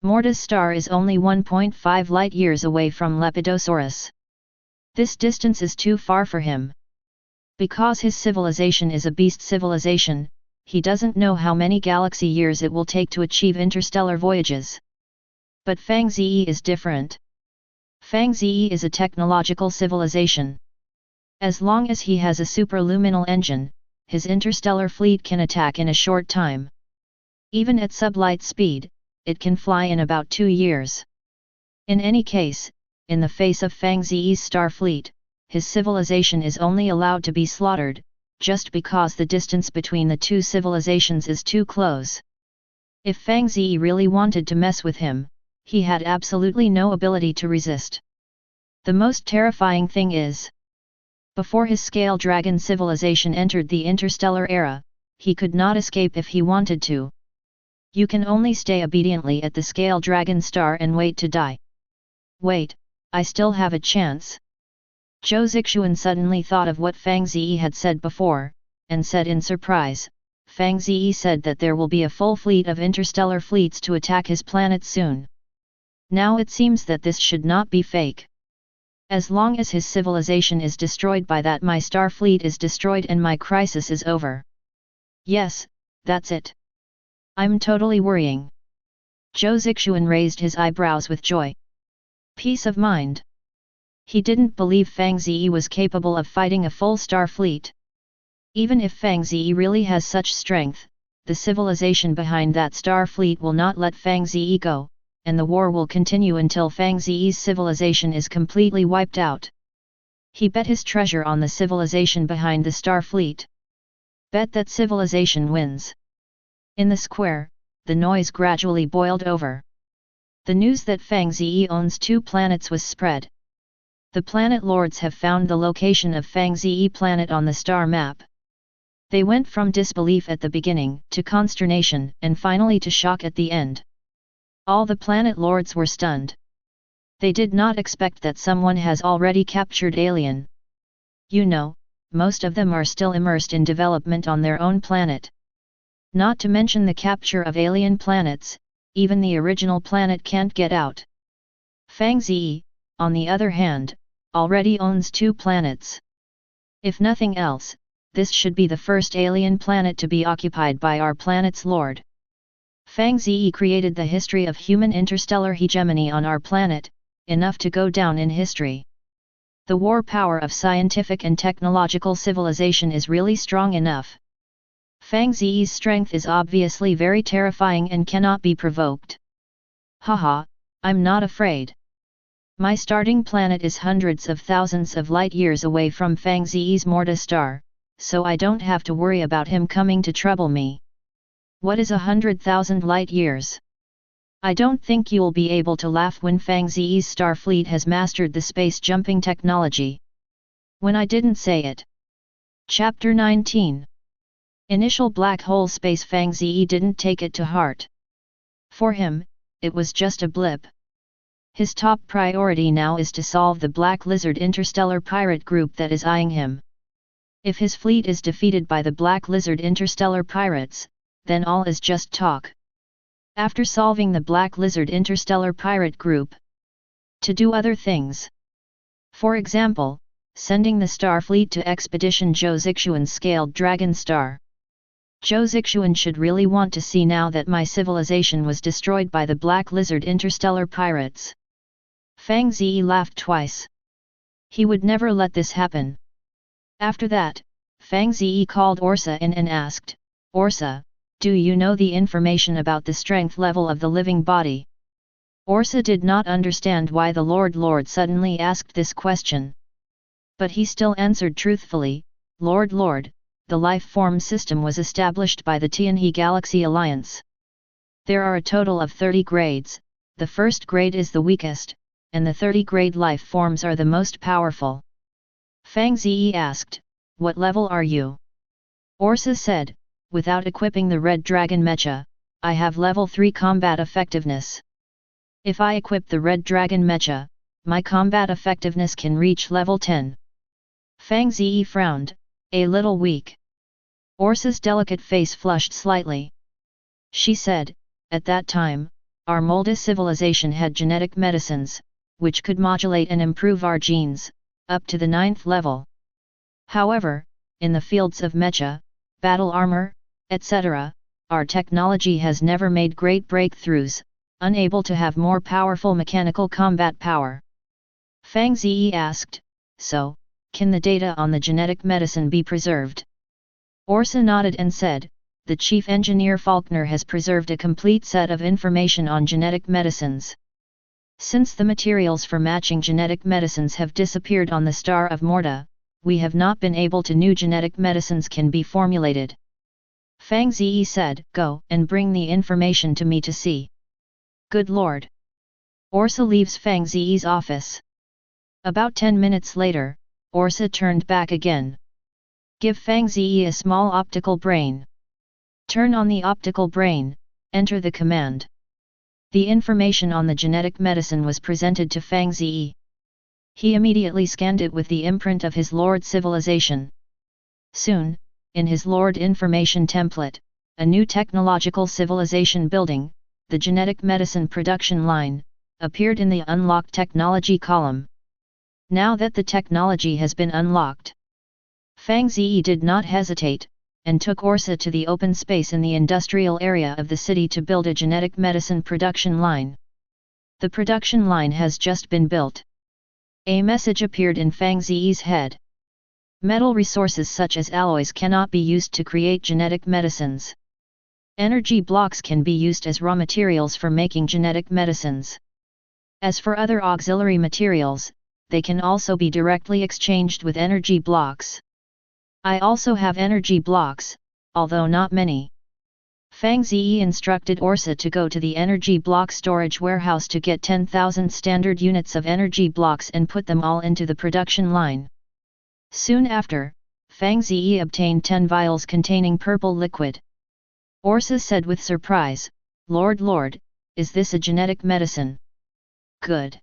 Morta's star is only 1.5 light-years away from Lepidosaurus. This distance is too far for him. Because his civilization is a beast civilization, he doesn't know how many galaxy years it will take to achieve interstellar voyages. But Fang Ze is different. Fang Ze is a technological civilization. As long as he has a superluminal engine, his interstellar fleet can attack in a short time. Even at sublight speed, it can fly in about 2 years. In any case, in the face of Fang Ze's star fleet, his civilization is only allowed to be slaughtered, just because the distance between the two civilizations is too close. If Fang Ze really wanted to mess with him, he had absolutely no ability to resist. The most terrifying thing is, before his scale dragon civilization entered the interstellar era, he could not escape if he wanted to. You can only stay obediently at the scale dragon star and wait to die. Wait, I still have a chance. Zhou Zixuan suddenly thought of what Fang Ze had said before, and said in surprise, Fang Ze said that there will be a full fleet of interstellar fleets to attack his planet soon. Now it seems that this should not be fake. As long as his civilization is destroyed by that, my star fleet is destroyed and my crisis is over. Yes, that's it. I'm totally worrying. Zhou Zixuan raised his eyebrows with joy. Peace of mind. He didn't believe Fang Ze was capable of fighting a full star fleet. Even if Fang Ze really has such strength, the civilization behind that star fleet will not let Fang Ze go, and the war will continue until Fang Ze's civilization is completely wiped out. He bet his treasure on the civilization behind the star fleet. Bet that civilization wins. In the square, the noise gradually boiled over. The news that Fang Ze owns 2 planets was spread. The planet lords have found the location of Fang Ze planet on the star map. They went from disbelief at the beginning to consternation and finally to shock at the end. All the planet lords were stunned. They did not expect that someone has already captured alien. You know, most of them are still immersed in development on their own planet. Not to mention the capture of alien planets, even the original planet can't get out. Fang Ze, on the other hand, already owns 2 planets. If nothing else, this should be the first alien planet to be occupied by our planet's lord. Fang Ze created the history of human interstellar hegemony on our planet, enough to go down in history. The war power of scientific and technological civilization is really strong enough. Fang Ze's strength is obviously very terrifying and cannot be provoked. Haha, I'm not afraid. My starting planet is hundreds of thousands of light years away from Fang Ze's Morta star, so I don't have to worry about him coming to trouble me. What is 100,000 light years? I don't think you'll be able to laugh when Fang Ze's star fleet has mastered the space jumping technology. When I didn't say it. Chapter 19. Initial black hole space. Fang Ze didn't take it to heart. For him, it was just a blip. His top priority now is to solve the Black Lizard interstellar pirate group that is eyeing him. If his fleet is defeated by the Black Lizard interstellar pirates, then all is just talk. After solving the Black Lizard interstellar pirate group, to do other things. For example, sending the Star Fleet to Expedition Zhou Zixuan's scaled Dragon Star. Zhou Zixuan should really want to see now that my civilization was destroyed by the Black Lizard interstellar pirates. Fang Ze laughed twice. He would never let this happen. After that, Fang Ze called Orsa in and asked, Orsa, do you know the information about the strength level of the living body? Orsa did not understand why the Lord suddenly asked this question. But he still answered truthfully, Lord, the life form system was established by the Tianhe Galaxy Alliance. There are a total of 30 grades, the first grade is the weakest, and the 30 grade life forms are the most powerful. Fang Ze asked, what level are you? Orsa said, without equipping the Red Dragon Mecha, I have level 3 combat effectiveness. If I equip the Red Dragon Mecha, my combat effectiveness can reach level 10. Fang Ze frowned, a little weak. Orsa's delicate face flushed slightly. She said, at that time, our Molda civilization had genetic medicines, which could modulate and improve our genes, up to the 9th level. However, in the fields of mecha, battle armor, etc., our technology has never made great breakthroughs, unable to have more powerful mechanical combat power. Fang Ze asked, so, can the data on the genetic medicine be preserved? Orsa nodded and said, the chief engineer Faulkner has preserved a complete set of information on genetic medicines. Since the materials for matching genetic medicines have disappeared on the star of Morta, we have not been able to new genetic medicines can be formulated. Fang Ze said, go and bring the information to me to see. Good lord. Orsa leaves Fang Ze's office. About 10 minutes later, Orsa turned back again. Give Fang Ze a small optical brain. Turn on the optical brain, enter the command. The information on the genetic medicine was presented to Fang Ze. He immediately scanned it with the imprint of his Lord civilization. Soon, in his Lord information template, a new technological civilization building, the genetic medicine production line, appeared in the unlocked technology column. Now that the technology has been unlocked, Fang Ze did not hesitate, and took Orsa to the open space in the industrial area of the city to build a genetic medicine production line. The production line has just been built. A message appeared in Fang Ze's head. Metal resources such as alloys cannot be used to create genetic medicines. Energy blocks can be used as raw materials for making genetic medicines. As for other auxiliary materials, they can also be directly exchanged with energy blocks. I also have energy blocks, although not many. Fang Ze instructed Orsa to go to the energy block storage warehouse to get 10,000 standard units of energy blocks and put them all into the production line. Soon after, Fang Ze obtained 10 vials containing purple liquid. Orsa said with surprise, Lord, is this a genetic medicine? Good.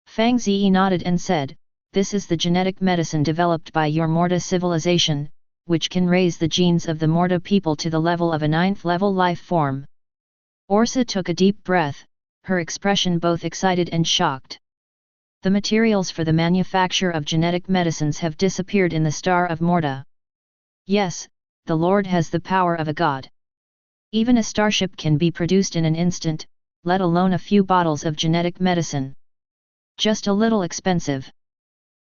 Fang Ze nodded and said, this is the genetic medicine developed by your Morta civilization, which can raise the genes of the Morta people to the level of a 9th level life form. Orsa took a deep breath, her expression both excited and shocked. The materials for the manufacture of genetic medicines have disappeared in the star of Morta. Yes, the Lord has the power of a god. Even a starship can be produced in an instant, let alone a few bottles of genetic medicine. Just a little expensive.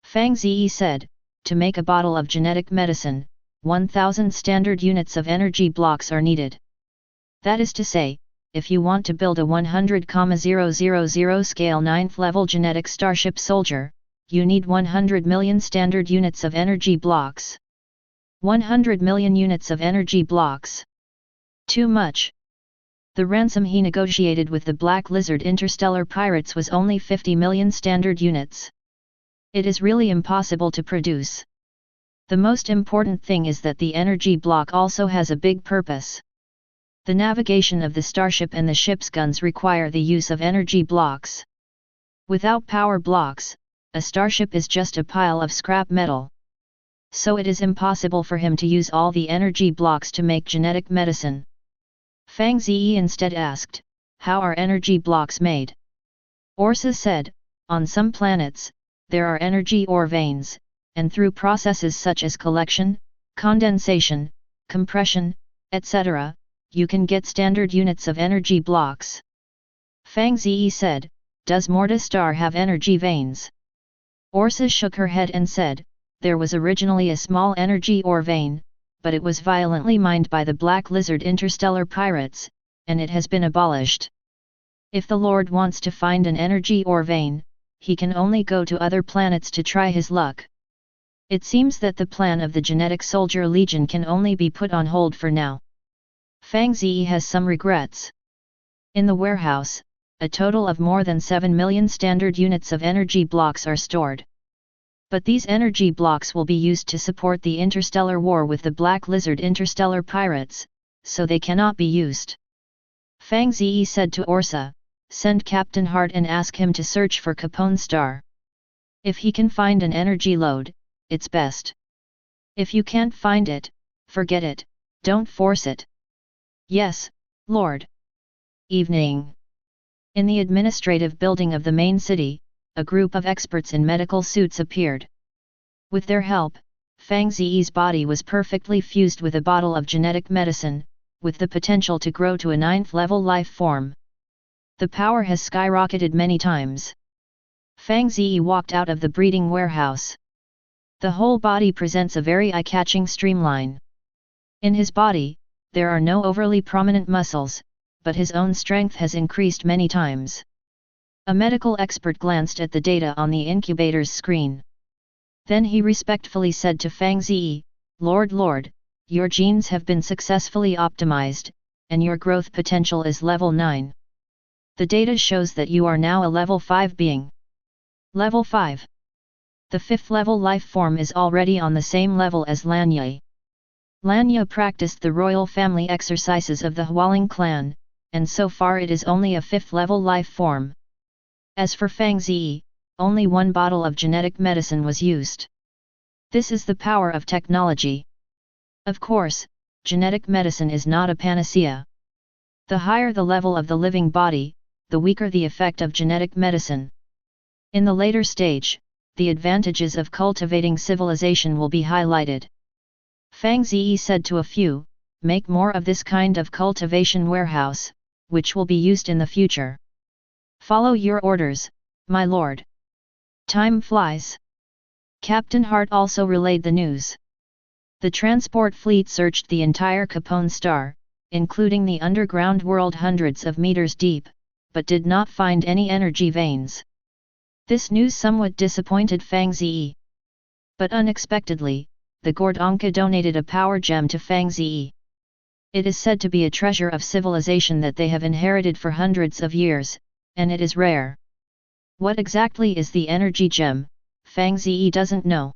Fang Ze said, to make a bottle of genetic medicine, 1000 standard units of energy blocks are needed. That is to say, if you want to build a 100,000 scale 9th level genetic starship soldier, you need 100 million standard units of energy blocks. 100 million units of energy blocks. Too much. The ransom he negotiated with the Black Lizard interstellar pirates was only 50 million standard units. It is really impossible to produce. The most important thing is that the energy block also has a big purpose. The navigation of the starship and the ship's guns require the use of energy blocks. Without power blocks, a starship is just a pile of scrap metal. So it is impossible for him to use all the energy blocks to make genetic medicine. Fang Ze instead asked, how are energy blocks made? Orsa said, on some planets, there are energy ore veins, and through processes such as collection, condensation, compression, etc., you can get standard units of energy blocks. Fang Ze said, does Morta star have energy veins? Orsa shook her head and said, there was originally a small energy ore vein, but it was violently mined by the Black Lizard interstellar pirates, and it has been abolished. If the Lord wants to find an energy ore vein, he can only go to other planets to try his luck. It seems that the plan of the Genetic Soldier Legion can only be put on hold for now. Fang Ze has some regrets. In the warehouse, a total of more than 7 million standard units of energy blocks are stored. But these energy blocks will be used to support the interstellar war with the Black Lizard interstellar pirates, so they cannot be used. Fang Ze said to Orsa, send Captain Hart and ask him to search for Capone Star. If he can find an energy lode, it's best. If you can't find it, forget it, don't force it. Yes, Lord. Evening. In the administrative building of the main city, a group of experts in medical suits appeared. With their help, Fang Ze's body was perfectly fused with a bottle of genetic medicine, with the potential to grow to a 9th level life form. The power has skyrocketed many times. Fang Ze walked out of the breeding warehouse. The whole body presents a very eye-catching streamline. In his body, there are no overly prominent muscles, but his own strength has increased many times. A medical expert glanced at the data on the incubator's screen. Then he respectfully said to Fang Ze, Lord, your genes have been successfully optimized, and your growth potential is level 9. The data shows that you are now a level 5 being. Level 5. The 5th level life form is already on the same level as Lanya. Lanya practiced the royal family exercises of the Hualing clan, and so far it is only a 5th level life form. As for Fang Ze, only one bottle of genetic medicine was used. This is the power of technology. Of course, genetic medicine is not a panacea. The higher the level of the living body, the weaker the effect of genetic medicine. In the later stage, the advantages of cultivating civilization will be highlighted. Fang Ze said to a few, make more of this kind of cultivation warehouse, which will be used in the future. Follow your orders, my lord. Time flies. Captain Hart also relayed the news. The transport fleet searched the entire Capone Star, including the underground world hundreds of meters deep, but did not find any energy veins. This news somewhat disappointed Fang Ze. But unexpectedly, the Gordonka donated a power gem to Fang Ze. It is said to be a treasure of civilization that they have inherited for hundreds of years, and it is rare. What exactly is the energy gem, Fang Ze doesn't know.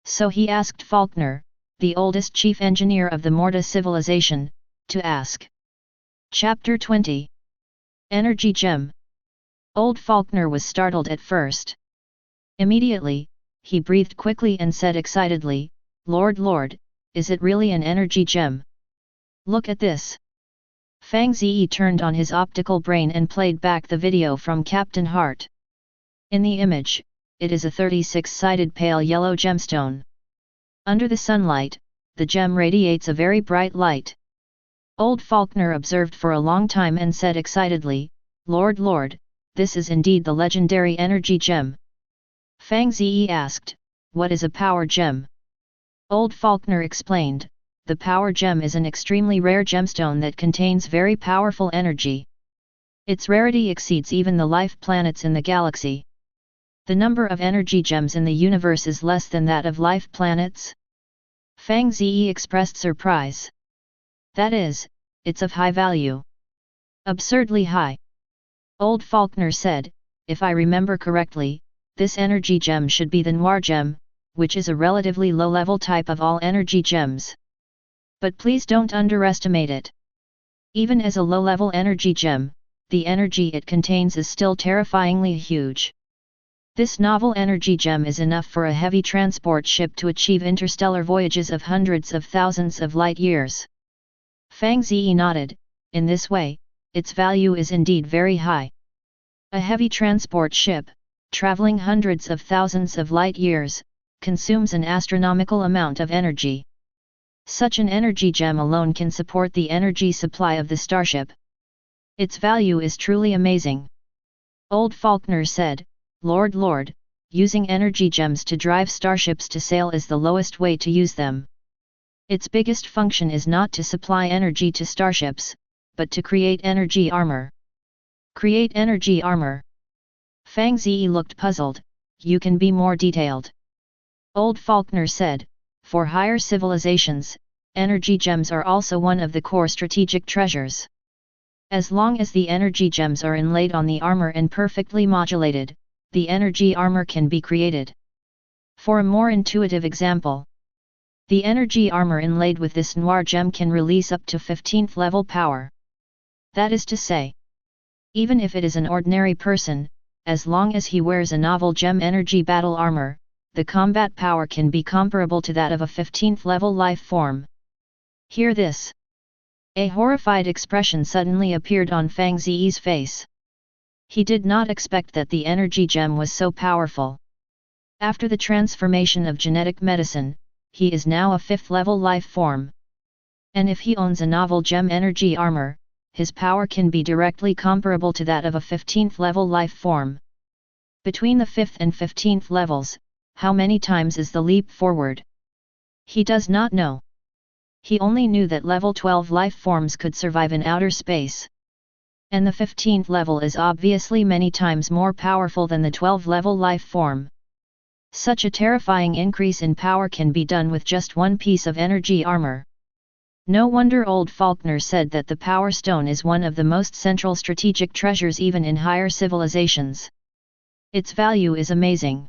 So he asked Faulkner, the oldest chief engineer of the Morta civilization, to ask. Chapter 20. Energy Gem. Old Faulkner was startled at first. Immediately, he breathed quickly and said excitedly, Lord, is it really an energy gem? Look at this. Fang Ze turned on his optical brain and played back the video from Captain Hart. In the image, it is a 36-sided pale yellow gemstone. Under the sunlight, the gem radiates a very bright light. Old Faulkner observed for a long time and said excitedly, "Lord, Lord, this is indeed the legendary energy gem." Fang Ze asked, "What is a power gem?" Old Faulkner explained, "The power gem is an extremely rare gemstone that contains very powerful energy. Its rarity exceeds even the life planets in the galaxy. The number of energy gems in the universe is less than that of life planets." Fang Ze expressed surprise. "That is, it's of high value." "Absurdly high." Old Faulkner said, "If I remember correctly, this energy gem should be the noir gem, which is a relatively low-level type of all energy gems. But please don't underestimate it. Even as a low-level energy gem, the energy it contains is still terrifyingly huge. This novel energy gem is enough for a heavy transport ship to achieve interstellar voyages of hundreds of thousands of light-years." Fang Ze nodded. "In this way, its value is indeed very high. A heavy transport ship, traveling hundreds of thousands of light-years, consumes an astronomical amount of energy. Such an energy gem alone can support the energy supply of the starship. Its value is truly amazing." Old Faulkner said, "Lord, Lord, using energy gems to drive starships to sail is the lowest way to use them. Its biggest function is not to supply energy to starships, but to create energy armor." "Create energy armor?" Fang Ze looked puzzled. "You can be more detailed." Old Faulkner said, "For higher civilizations, energy gems are also one of the core strategic treasures. As long as the energy gems are inlaid on the armor and perfectly modulated, the energy armor can be created. For a more intuitive example, the energy armor inlaid with this noir gem can release up to 15th level power. That is to say, even if it is an ordinary person, as long as he wears a novel gem energy battle armor, the combat power can be comparable to that of a 15th level life form." "Hear this?" A horrified expression suddenly appeared on Fang Ze's face. He did not expect that the energy gem was so powerful. After the transformation of genetic medicine, he is now a 5th level life form. And if he owns a novel gem energy armor, his power can be directly comparable to that of a 15th level life form. Between the 5th and 15th levels, how many times is the leap forward? He does not know. He only knew that level 12 life forms could survive in outer space. And the 15th level is obviously many times more powerful than the 12 level life form. Such a terrifying increase in power can be done with just one piece of energy armor. No wonder Old Faulkner said that the Power Stone is one of the most central strategic treasures even in higher civilizations. Its value is amazing.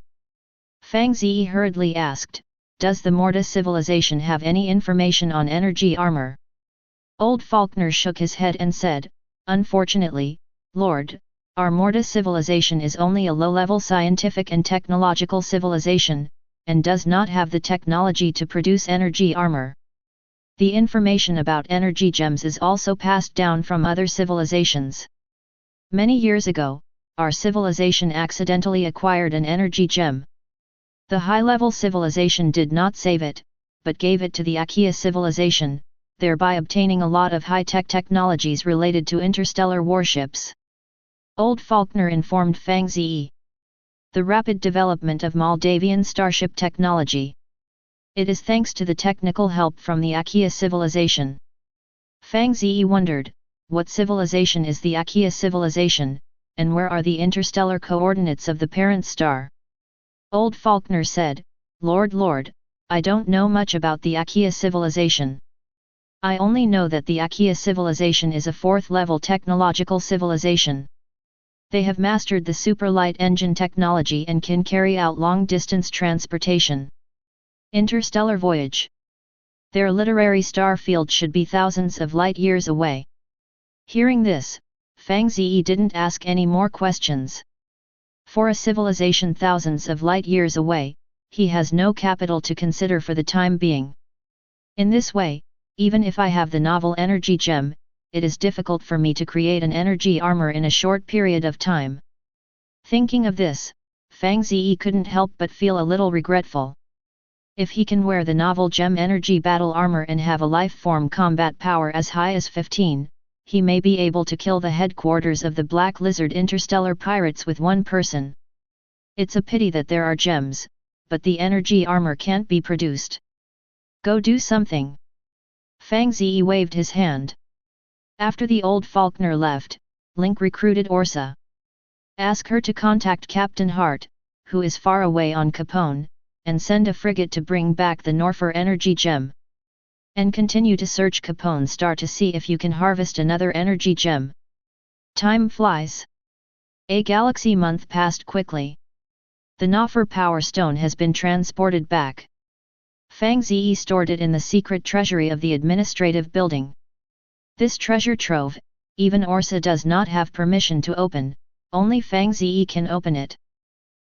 Fang Ze hurriedly asked, "Does the Morta civilization have any information on energy armor?" Old Faulkner shook his head and said, "Unfortunately, Lord, our Morta civilization is only a low-level scientific and technological civilization, and does not have the technology to produce energy armor. The information about energy gems is also passed down from other civilizations. Many years ago, our civilization accidentally acquired an energy gem. The high-level civilization did not save it, but gave it to the Achaea civilization, thereby obtaining a lot of high-tech technologies related to interstellar warships." Old Faulkner informed Fang Ze. "The rapid development of Moldavian starship technology. It is thanks to the technical help from the Achaea civilization." Fang Ze wondered, what civilization is the Achaea civilization, and where are the interstellar coordinates of the parent star? Old Faulkner said, Lord, I don't know much about the Achaea civilization. I only know that the Achaea civilization is a 4th-level technological civilization. They have mastered the superlight engine technology and can carry out long-distance transportation. Interstellar voyage. Their literary star field should be thousands of light-years away. Hearing this, Fang Ze didn't ask any more questions. For a civilization thousands of light-years away, he has no capital to consider for the time being. In this way, even if I have the novel energy gem, it is difficult for me to create an energy armor in a short period of time. Thinking of this, Fang Ze couldn't help but feel a little regretful. If he can wear the novel gem energy battle armor and have a life form combat power as high as 15, he may be able to kill the headquarters of the Black Lizard Interstellar Pirates with one person. It's a pity that there are gems, but the energy armor can't be produced. Go do something. Fang Ze waved his hand. After the old Faulkner left, Link recruited Orsa. Ask her to contact Captain Hart, who is far away on Capone, and send a frigate to bring back the Norfer energy gem. And continue to search Capone Star to see if you can harvest another energy gem. Time flies. A galaxy month passed quickly. The Norfer Power Stone has been transported back. Fang Ze stored it in the secret treasury of the administrative building. This treasure trove, even Orsa does not have permission to open, only Fang Ze can open it.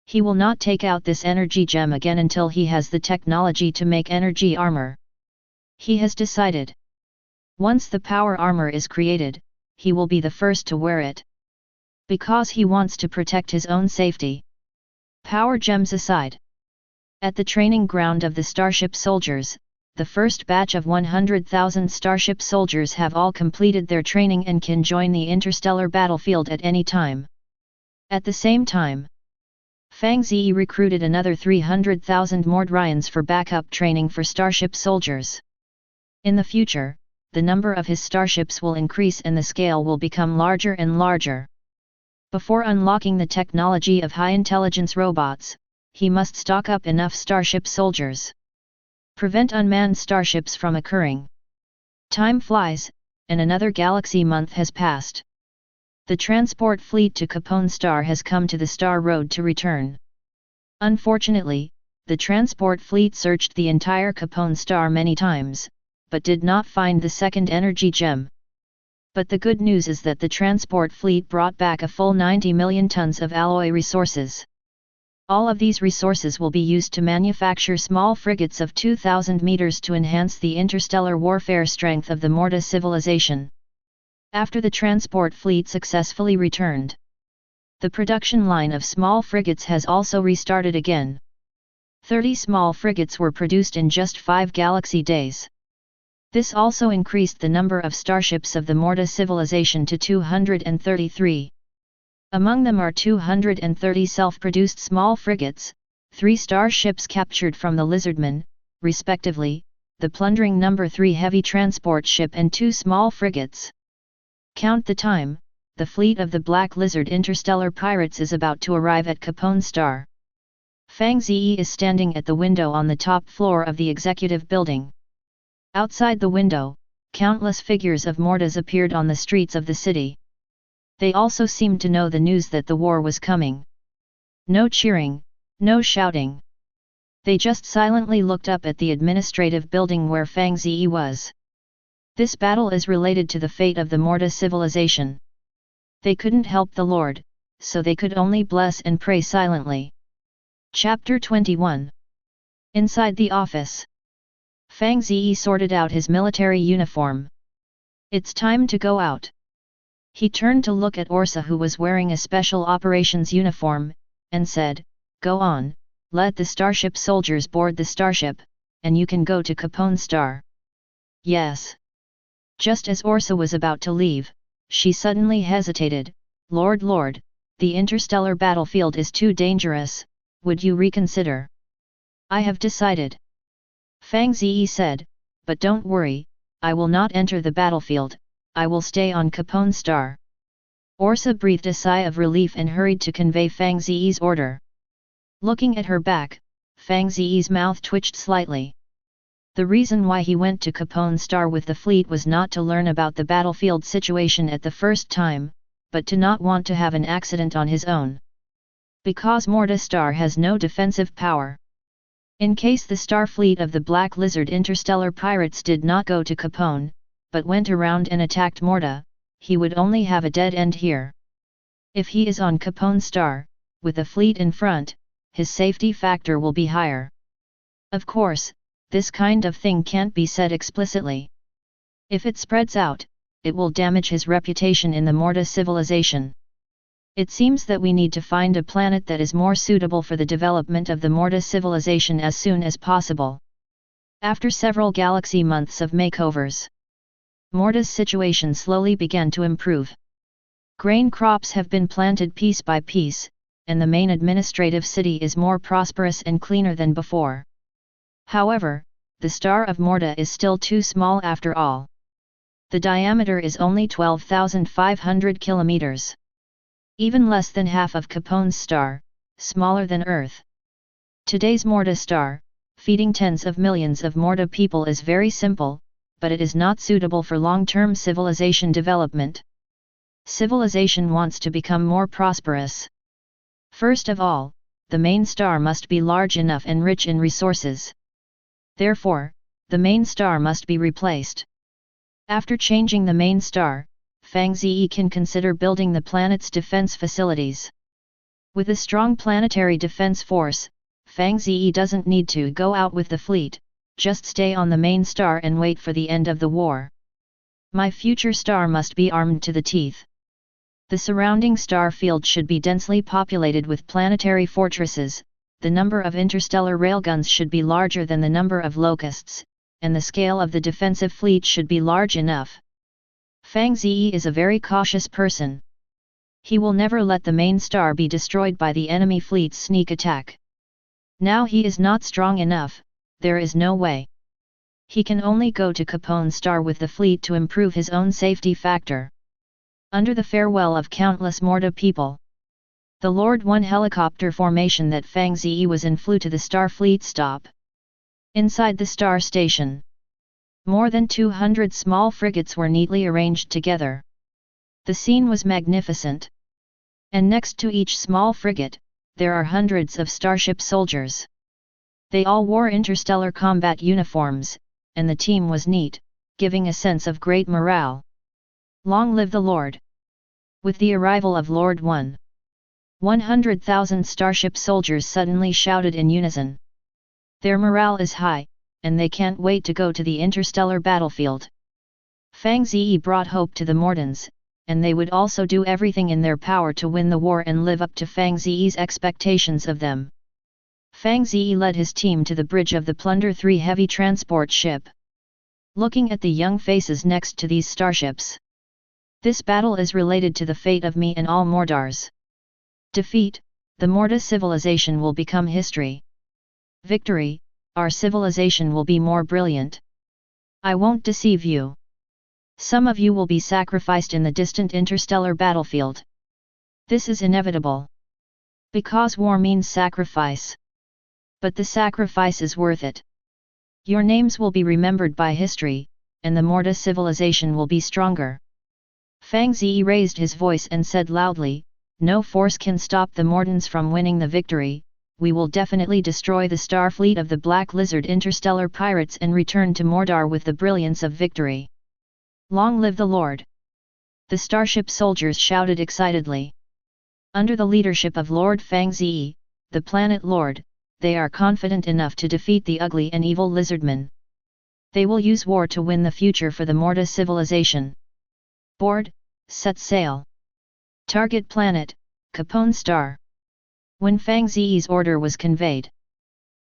He will not take out this energy gem again until he has the technology to make energy armor. He has decided. Once the power armor is created, he will be the first to wear it. Because he wants to protect his own safety. Power gems aside. At the training ground of the Starship soldiers, the first batch of 100,000 Starship soldiers have all completed their training and can join the interstellar battlefield at any time. At the same time, Fang Ze recruited another 300,000 Mordryans for backup training for Starship soldiers. In the future, the number of his starships will increase and the scale will become larger and larger. Before unlocking the technology of high-intelligence robots, he must stock up enough Starship soldiers. Prevent unmanned starships from occurring. Time flies, and another galaxy month has passed. The transport fleet to Capone Star has come to the Star Road to return. Unfortunately, the transport fleet searched the entire Capone Star many times, but did not find the second energy gem. But the good news is that the transport fleet brought back a full 90 million tons of alloy resources. All of these resources will be used to manufacture small frigates of 2,000 meters to enhance the interstellar warfare strength of the Morta civilization. After the transport fleet successfully returned, the production line of small frigates has also restarted again. 30 small frigates were produced in just 5 galaxy days. This also increased the number of starships of the Morta civilization to 233. Among them are 230 self-produced small frigates, 3 starships captured from the Lizardmen, respectively, the plundering No. 3 heavy transport ship and 2 small frigates. Count the time, the fleet of the Black Lizard Interstellar Pirates is about to arrive at Capone Star. Fang Ze is standing at the window on the top floor of the executive building. Outside the window, countless figures of Mortas appeared on the streets of the city. They also seemed to know the news that the war was coming. No cheering, no shouting. They just silently looked up at the administrative building where Fang Ze was. This battle is related to the fate of the Morta civilization. They couldn't help the Lord, so they could only bless and pray silently. Chapter 21. Inside the office, Fang Ze sorted out his military uniform. It's time to go out. He turned to look at Orsa, who was wearing a special operations uniform, and said, "Go on, let the Starship soldiers board the starship, and you can go to Capone Star." "Yes." Just as Orsa was about to leave, she suddenly hesitated. Lord, the interstellar battlefield is too dangerous, would you reconsider?" "I have decided." Fang Ze said, "But don't worry, I will not enter the battlefield, I will stay on Capone Star." Orsa breathed a sigh of relief and hurried to convey Fang Ze's order. Looking at her back, Fang Ze's mouth twitched slightly. The reason why he went to Capone Star with the fleet was not to learn about the battlefield situation at the first time, but to not want to have an accident on his own. Because Morta Star has no defensive power. In case the star fleet of the Black Lizard Interstellar Pirates did not go to Capone, but went around and attacked Morta, he would only have a dead end here. If he is on Capone Star, with a fleet in front, his safety factor will be higher. Of course, this kind of thing can't be said explicitly. If it spreads out, it will damage his reputation in the Morta civilization. It seems that we need to find a planet that is more suitable for the development of the Morta civilization as soon as possible. After several galaxy months of makeovers, Morta's situation slowly began to improve. Grain crops have been planted piece by piece, and the main administrative city is more prosperous and cleaner than before. However, the star of Morta is still too small after all. The diameter is only 12,500 kilometers. Even less than half of Capone's star, smaller than Earth. Today's Morta star, feeding tens of millions of Morta people, is very simple, but it is not suitable for long-term civilization development. Civilization wants to become more prosperous. First of all, the main star must be large enough and rich in resources. Therefore, the main star must be replaced. After changing the main star, Fang Ze can consider building the planet's defense facilities. With a strong planetary defense force, Fang Ze doesn't need to go out with the fleet, just stay on the main star and wait for the end of the war. My future star must be armed to the teeth. The surrounding star field should be densely populated with planetary fortresses, the number of interstellar railguns should be larger than the number of locusts, and the scale of the defensive fleet should be large enough. Fang Ze is a very cautious person. He will never let the main star be destroyed by the enemy fleet's sneak attack. Now he is not strong enough, there is no way. He can only go to Capone's star with the fleet to improve his own safety factor. Under the farewell of countless Morta people, the Lord 1 helicopter formation that Fang Ze was in flew to the Starfleet stop. Inside the star station, more than 200 small frigates were neatly arranged together. The scene was magnificent. And next to each small frigate, there are hundreds of starship soldiers. They all wore interstellar combat uniforms, and the team was neat, giving a sense of great morale. Long live the Lord! With the arrival of Lord 1, 100,000 starship soldiers suddenly shouted in unison. Their morale is high, and they can't wait to go to the interstellar battlefield. Fang Ze brought hope to the Mortans, and they would also do everything in their power to win the war and live up to Fang Ze's expectations of them. Fang Ze led his team to the bridge of the Plunder 3 heavy transport ship. Looking at the young faces next to these starships, this battle is related to the fate of me and all Mordars. Defeat, the Morta civilization will become history. Victory, our civilization will be more brilliant. I won't deceive you. Some of you will be sacrificed in the distant interstellar battlefield. This is inevitable. Because war means sacrifice. But the sacrifice is worth it. Your names will be remembered by history, and the Morta civilization will be stronger. Fang Ze raised his voice and said loudly, "No force can stop the Mortans from winning the victory. We will definitely destroy the star fleet of the Black Lizard interstellar pirates and return to Mordar with the brilliance of victory. Long live the Lord!" The starship soldiers shouted excitedly. Under the leadership of Lord Fang Ze, the planet Lord, they are confident enough to defeat the ugly and evil lizardmen. They will use war to win the future for the Morta civilization. Board, set sail. Target planet, Capone star. When Fang Ze's order was conveyed,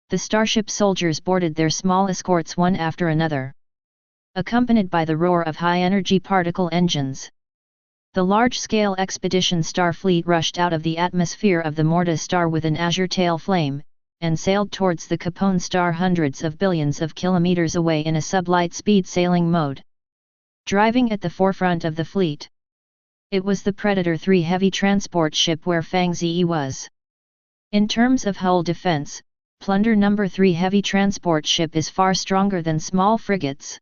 the starship soldiers boarded their small escorts one after another, accompanied by the roar of high-energy particle engines. The large-scale expedition star fleet rushed out of the atmosphere of the Morta star with an azure tail flame, and sailed towards the Capone star hundreds of billions of kilometers away in a sublight speed sailing mode. Driving at the forefront of the fleet, it was the Predator 3 heavy transport ship where Fang Ze was. In terms of hull defense, Plunder No. 3 heavy transport ship is far stronger than small frigates.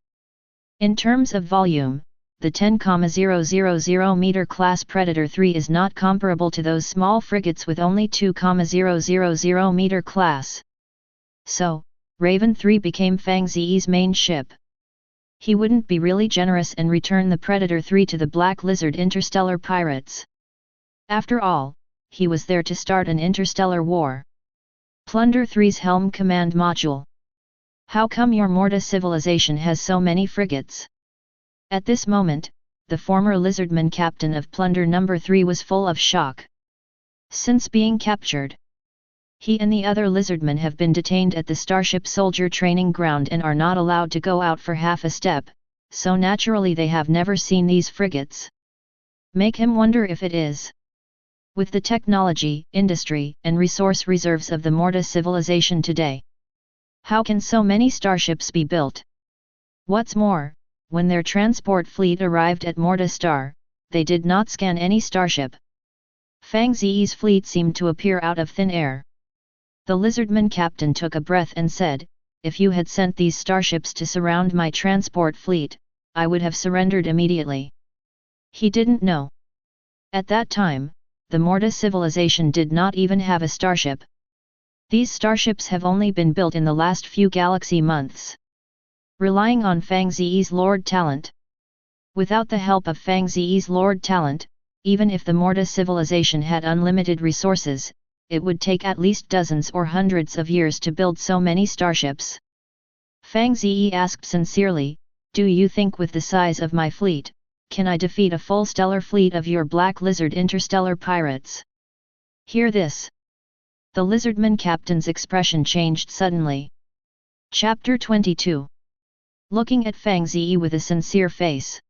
In terms of volume, the 10,000 meter class Predator 3 is not comparable to those small frigates with only 2,000 meter class. So, Raven 3 became Fang Ze's main ship. He wouldn't be really generous and return the Predator 3 to the Black Lizard interstellar pirates. After all, he was there to start an interstellar war. Plunder 3's Helm Command Module. How come your Morta civilization has so many frigates? At this moment, the former lizardman captain of Plunder No. 3 was full of shock. Since being captured, he and the other lizardmen have been detained at the Starship Soldier training ground and are not allowed to go out for half a step, so naturally they have never seen these frigates. Make him wonder if it is. With the technology, industry, and resource reserves of the Morta civilization today, how can so many starships be built? What's more, when their transport fleet arrived at Morta Star, they did not scan any starship. Fang Ze's fleet seemed to appear out of thin air. The lizardman captain took a breath and said, "If you had sent these starships to surround my transport fleet, I would have surrendered immediately." He didn't know. At that time, the Morta civilization did not even have a starship. These starships have only been built in the last few galaxy months. Relying on Fang Ze's Lord talent. Without the help of Fang Ze's Lord talent, even if the Morta civilization had unlimited resources, it would take at least dozens or hundreds of years to build so many starships. Fang Ze asked sincerely, "Do you think with the size of my fleet, can I defeat a full stellar fleet of your black lizard interstellar pirates?" Hear this. The lizardman captain's expression changed suddenly. Chapter 22. Looking at Fang Ze with a sincere face,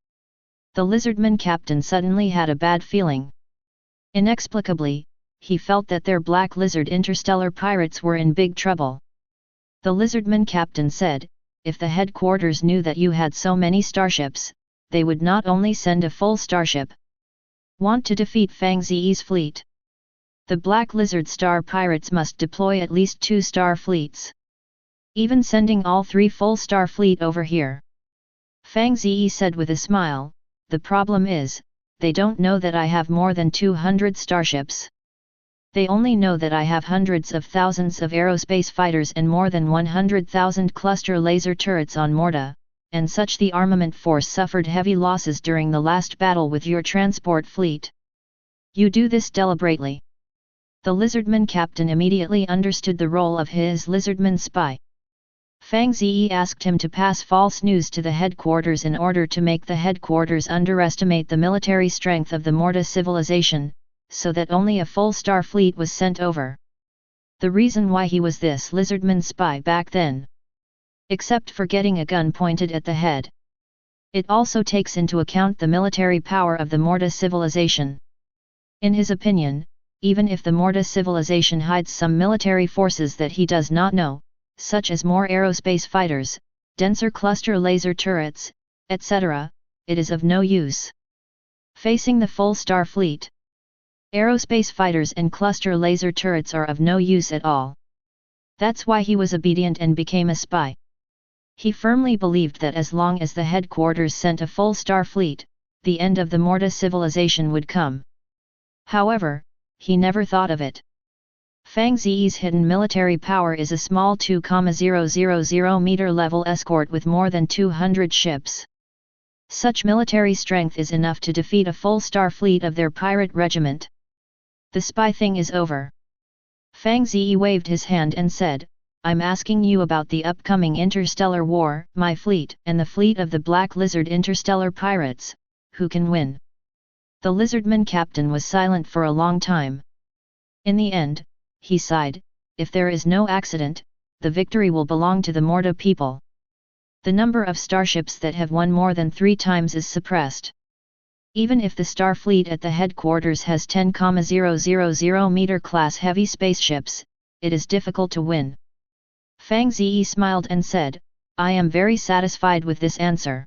the lizardman captain suddenly had a bad feeling. Inexplicably, he felt that their black lizard interstellar pirates were in big trouble. The lizardman captain said, "If the headquarters knew that you had so many starships, they would not only send a full starship. Want to defeat Fang Ze's fleet? The black lizard star pirates must deploy at least 2 star fleets. Even sending all 3 full star fleet over here." Fang Ze said with a smile, "The problem is, they don't know that I have more than 200 starships. They only know that I have hundreds of thousands of aerospace fighters and more than 100,000 cluster laser turrets on Morta, and such. The armament force suffered heavy losses during the last battle with your transport fleet. You do this deliberately." The lizardman captain immediately understood the role of his lizardman spy. Fang Ze asked him to pass false news to the headquarters in order to make the headquarters underestimate the military strength of the Morta civilization, so that only a full star fleet was sent over. The reason why he was this lizardman spy back then, except for getting a gun pointed at the head, it also takes into account the military power of the Morta civilization. In his opinion, even if the Morta civilization hides some military forces that he does not know, such as more aerospace fighters, denser cluster laser turrets, etc., it is of no use. Facing the full star fleet, aerospace fighters and cluster laser turrets are of no use at all. That's why he was obedient and became a spy. He firmly believed that as long as the headquarters sent a full star fleet, the end of the Morta civilization would come. However, he never thought of it. Fang Ze's hidden military power is a small 2,000 meter level escort with more than 200 ships. Such military strength is enough to defeat a full star fleet of their pirate regiment. The spy thing is over. Fang Ze waved his hand and said, "I'm asking you about the upcoming interstellar war, my fleet and the fleet of the Black Lizard interstellar pirates. Who can win?" The lizardman captain was silent for a long time. In the end, he sighed, "If there is no accident, the victory will belong to the Morta people. The number of starships that have won more than 3 times is suppressed. Even if the star fleet at the headquarters has 10,000 meter class heavy spaceships, it is difficult to win." Fang Ze smiled and said, "I am very satisfied with this answer."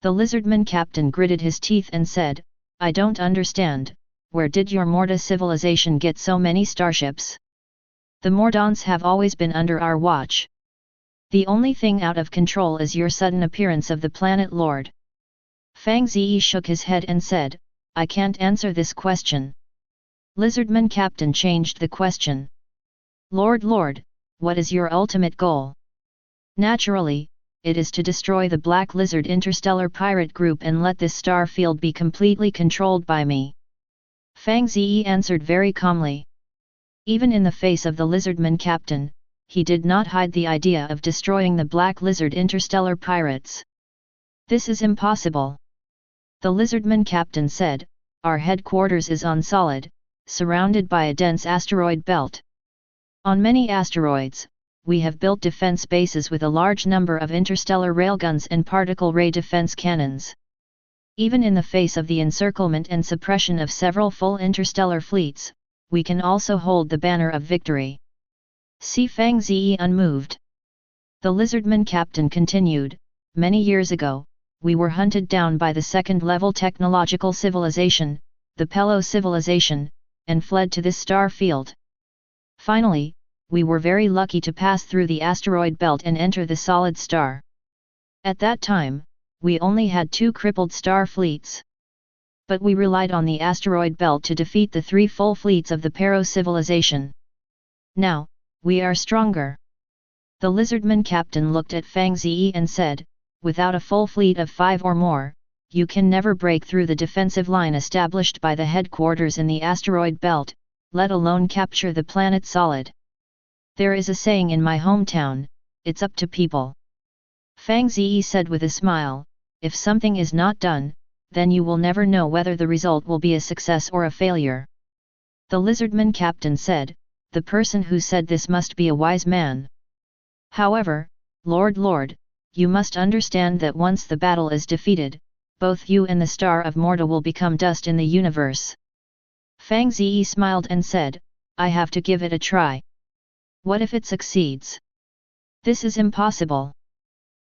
The lizardman captain gritted his teeth and said, "I don't understand, where did your Morta civilization get so many starships? The Mordans have always been under our watch. The only thing out of control is your sudden appearance of the planet Lord." Fang Ze shook his head and said, "I can't answer this question." Lizardman captain changed the question. Lord, what is your ultimate goal?" "Naturally, it is to destroy the Black Lizard interstellar pirate group and let this star field be completely controlled by me." Fang Ze answered very calmly. Even in the face of the lizardman captain, he did not hide the idea of destroying the Black Lizard interstellar pirates. "This is impossible." The lizardman captain said, "Our headquarters is on solid, surrounded by a dense asteroid belt. On many asteroids, we have built defense bases with a large number of interstellar railguns and particle ray defense cannons. Even in the face of the encirclement and suppression of several full interstellar fleets, we can also hold the banner of victory. See Fang Ze unmoved. The lizardman captain continued, many years ago, we were hunted down by the second-level technological civilization, the Pelo civilization, and fled to this star field. Finally, we were very lucky to pass through the asteroid belt and enter the solid star. At that time, we only had 2 crippled star fleets. But we relied on the asteroid belt to defeat the 3 full fleets of the Pero civilization. Now, we are stronger. The lizardman captain looked at Fang Ze and said, without a full fleet of 5 or more, you can never break through the defensive line established by the headquarters in the asteroid belt, let alone capture the planet solid. There is a saying in my hometown, it's up to people. Fang Ze said with a smile, if something is not done, then you will never know whether the result will be a success or a failure. The lizardman captain said, the person who said this must be a wise man. However, Lord, you must understand that once the battle is defeated, both you and the star of Morta will become dust in the universe. Fang Ze smiled and said, I have to give it a try. What if it succeeds? This is impossible.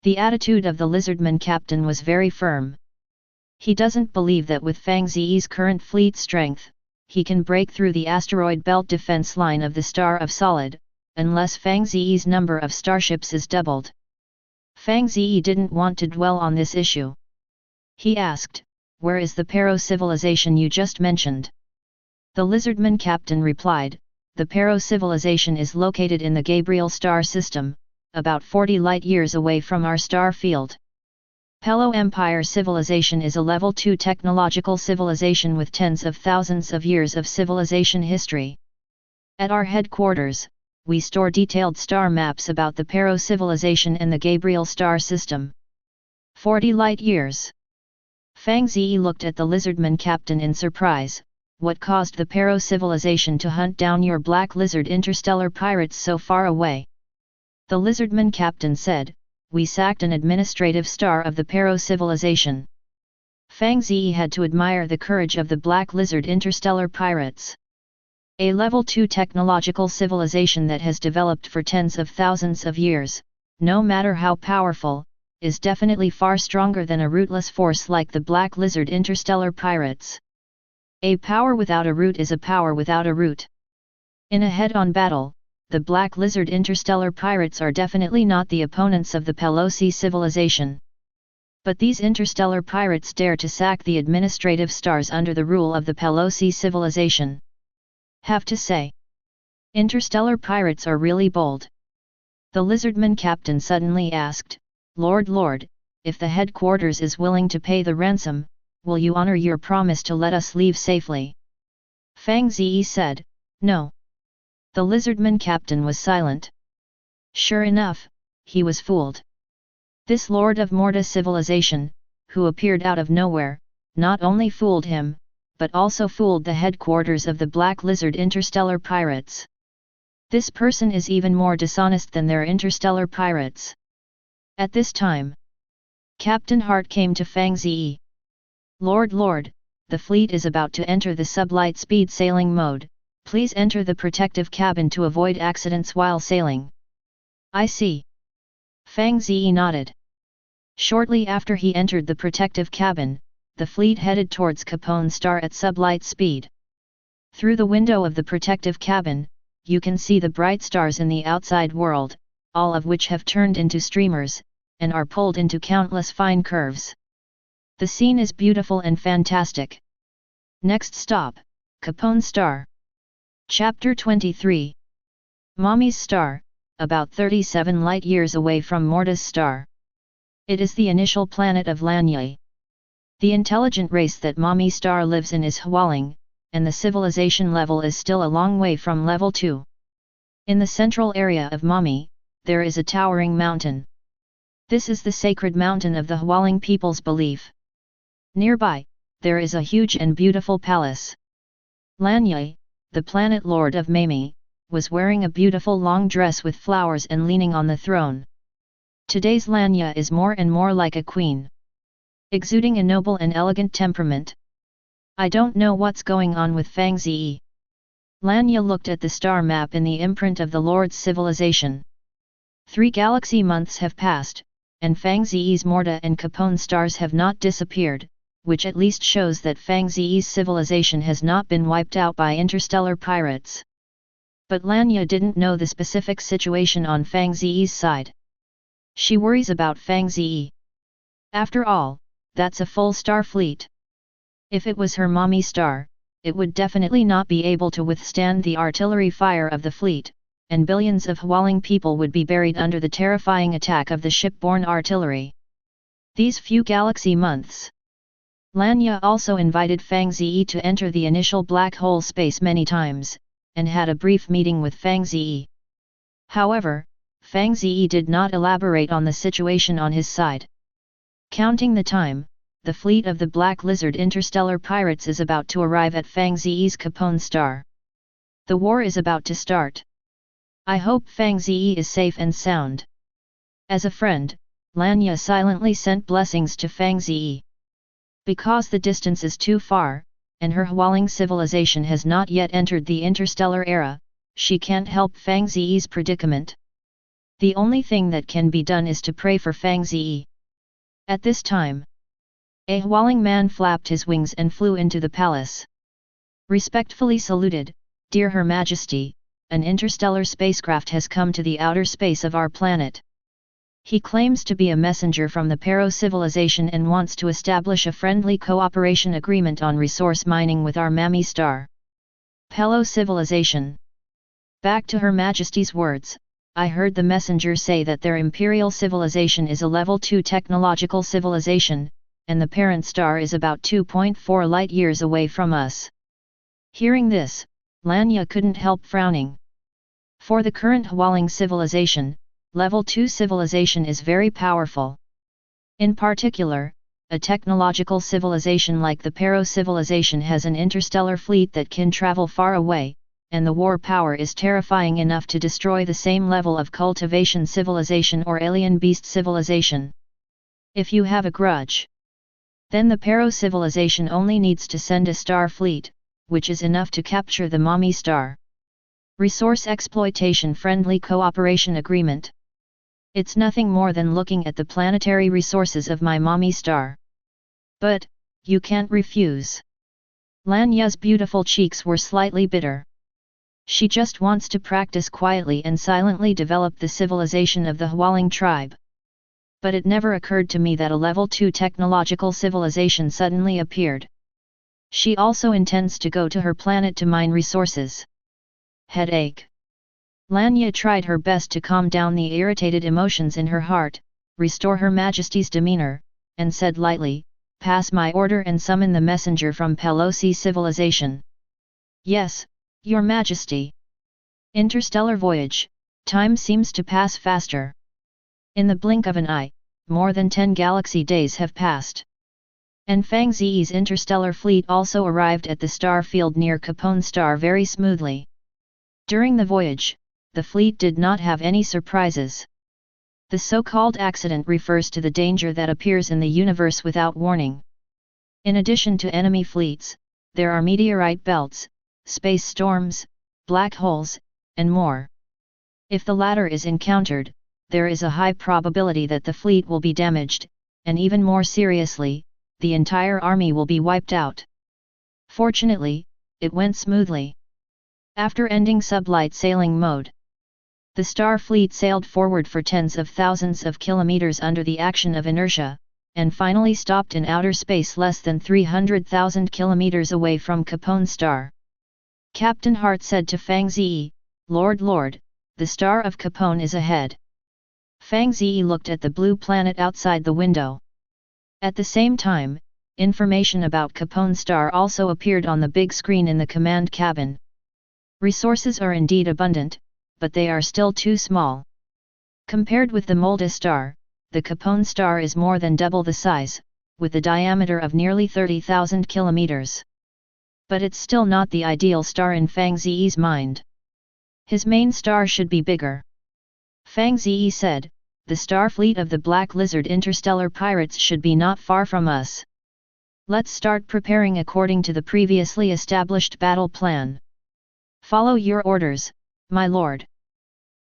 The attitude of the lizardman captain was very firm. He doesn't believe that with Fang Ze's current fleet strength, he can break through the asteroid belt defense line of the Star of Solid, unless Fang Ze's number of starships is doubled. Fang Ze didn't want to dwell on this issue. He asked, where is the Pero civilization you just mentioned? The lizardman captain replied, the Pero civilization is located in the Gabriel star system, about 40 light-years away from our star field. Pelo Empire civilization is a level 2 technological civilization with tens of thousands of years of civilization history. At our headquarters, we store detailed star maps about the Pero civilization and the Gabriel star system. 40 light-years. Fang Ze looked at the lizardman captain in surprise. What caused the Pero civilization to hunt down your black lizard interstellar pirates so far away? The lizardman captain said, we sacked an administrative star of the Pero civilization. Fang Ze had to admire the courage of the black lizard interstellar pirates. A level 2 technological civilization that has developed for tens of thousands of years, no matter how powerful, is definitely far stronger than a rootless force like the black lizard interstellar pirates. A power without a root is a power without a root. In a head-on battle, the black lizard interstellar pirates are definitely not the opponents of the Pelosi civilization. But these interstellar pirates dare to sack the administrative stars under the rule of the Pelosi civilization. Have to say, interstellar pirates are really bold. The lizardman captain suddenly asked, Lord, if the headquarters is willing to pay the ransom, will you honor your promise to let us leave safely? Fang Ze said, no. The lizardman captain was silent. Sure enough, he was fooled. This lord of Morta civilization, who appeared out of nowhere, not only fooled him, but also fooled the headquarters of the black lizard interstellar pirates. This person is even more dishonest than their interstellar pirates. At this time, Captain Hart came to Fang Ze. Lord, the fleet is about to enter the sublight speed sailing mode. Please enter the protective cabin to avoid accidents while sailing. I see. Fang Ze nodded. Shortly after he entered the protective cabin, the fleet headed towards Capone Star at sublight speed. Through the window of the protective cabin, you can see the bright stars in the outside world, all of which have turned into streamers, and are pulled into countless fine curves. The scene is beautiful and fantastic. Next stop, Capone Star. Chapter 23. Mommy's Star, about 37 light-years away from Morta's star. It is the initial planet of Lanye. The intelligent race that Mommy's Star lives in is Hwaling, and the civilization level is still a long way from level 2. In the central area of Mommy, there is a towering mountain. This is the sacred mountain of the Hwaling people's belief. Nearby, there is a huge and beautiful palace. Lanye, the planet lord of Mami, was wearing a beautiful long dress with flowers and leaning on the throne. Today's Lanya is more and more like a queen, exuding a noble and elegant temperament. I don't know what's going on with Fang Ze. Lanya looked at the star map in the imprint of the Lord's civilization. 3 galaxy months have passed, and Fang Ze's Morta and Capone stars have not disappeared, which at least shows that Fang Ze's civilization has not been wiped out by interstellar pirates. But Lanya didn't know the specific situation on Fang Ze's side. She worries about Fang Ze. After all, that's a full star fleet. If it was her mommy star, it would definitely not be able to withstand the artillery fire of the fleet, and billions of Hualing people would be buried under the terrifying attack of the shipborne artillery. These few galaxy months. Lanya also invited Fang Ze to enter the initial black hole space many times, and had a brief meeting with Fang Ze. However, Fang Ze did not elaborate on the situation on his side. Counting the time, the fleet of the Black Lizard interstellar pirates is about to arrive at Fang Ze's Capone star. The war is about to start. I hope Fang Ze is safe and sound. As a friend, Lanya silently sent blessings to Fang Ze. Because the distance is too far, and her Hualing civilization has not yet entered the interstellar era, she can't help Fang Ze's predicament. The only thing that can be done is to pray for Fang Ze. At this time, a Hualing man flapped his wings and flew into the palace. Respectfully saluted, "Dear Her Majesty, an interstellar spacecraft has come to the outer space of our planet. He claims to be a messenger from the Pero civilization and wants to establish a friendly cooperation agreement on resource mining with our Mami star. Pelo civilization." Back to Her Majesty's words, "I heard the messenger say that their imperial civilization is a level 2 technological civilization, and the parent star is about 2.4 light-years away from us." Hearing this, Lanya couldn't help frowning. For the current Hualing civilization, level 2 civilization is very powerful. In particular, a technological civilization like the Pero civilization has an interstellar fleet that can travel far away, and the war power is terrifying enough to destroy the same level of cultivation civilization or alien beast civilization. If you have a grudge, then the Pero civilization only needs to send a star fleet, which is enough to capture the Mami star. Resource exploitation friendly cooperation agreement. It's nothing more than looking at the planetary resources of my Mami star. But, you can't refuse. Lanya's beautiful cheeks were slightly bitter. She just wants to practice quietly and silently develop the civilization of the Hualing tribe. But it never occurred to me that a level 2 technological civilization suddenly appeared. She also intends to go to her planet to mine resources. Headache. Lanya tried her best to calm down the irritated emotions in her heart, restore Her Majesty's demeanor, and said lightly, "Pass my order and summon the messenger from Pelosi civilization." "Yes, Your Majesty." Interstellar voyage, time seems to pass faster. In the blink of an eye, more than 10 galaxy days have passed. And Fang Ze's interstellar fleet also arrived at the star field near Capone star very smoothly. During the voyage, the fleet did not have any surprises. The so-called accident refers to the danger that appears in the universe without warning. In addition to enemy fleets, there are meteorite belts, space storms, black holes, and more. If the latter is encountered, there is a high probability that the fleet will be damaged, and even more seriously, the entire army will be wiped out. Fortunately, it went smoothly. After ending sublight sailing mode, the star fleet sailed forward for tens of thousands of kilometers under the action of inertia, and finally stopped in outer space less than 300,000 kilometers away from Capone star. Captain Hart said to Fang Ze, Lord, the star of Capone is ahead." Fang Ze looked at the blue planet outside the window. At the same time, information about Capone star also appeared on the big screen in the command cabin. Resources are indeed abundant, but they are still too small. Compared with the Molda star, the Capone star is more than double the size, with a diameter of nearly 30,000 kilometers. But it's still not the ideal star in Fang Ze's mind. His main star should be bigger. Fang Ze said, the star fleet of the Black Lizard interstellar pirates should be not far from us. Let's start preparing according to the previously established battle plan. Follow your orders, my lord.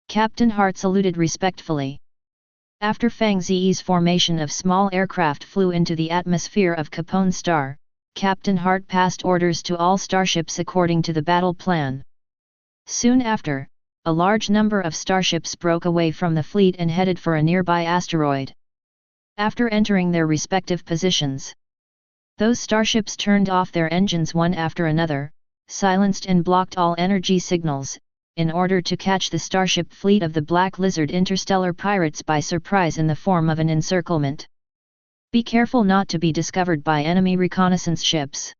Captain Hart saluted respectfully. After Fang Ze's formation of small aircraft flew into the atmosphere of Capone Star, Captain Hart passed orders to all starships according to the battle plan. Soon after, a large number of starships broke away from the fleet and headed for a nearby asteroid. After entering their respective positions, those starships turned off their engines one after another, silenced and blocked all energy signals, in order to catch the starship fleet of the Black Lizard interstellar pirates by surprise in the form of an encirclement. Be careful not to be discovered by enemy reconnaissance ships.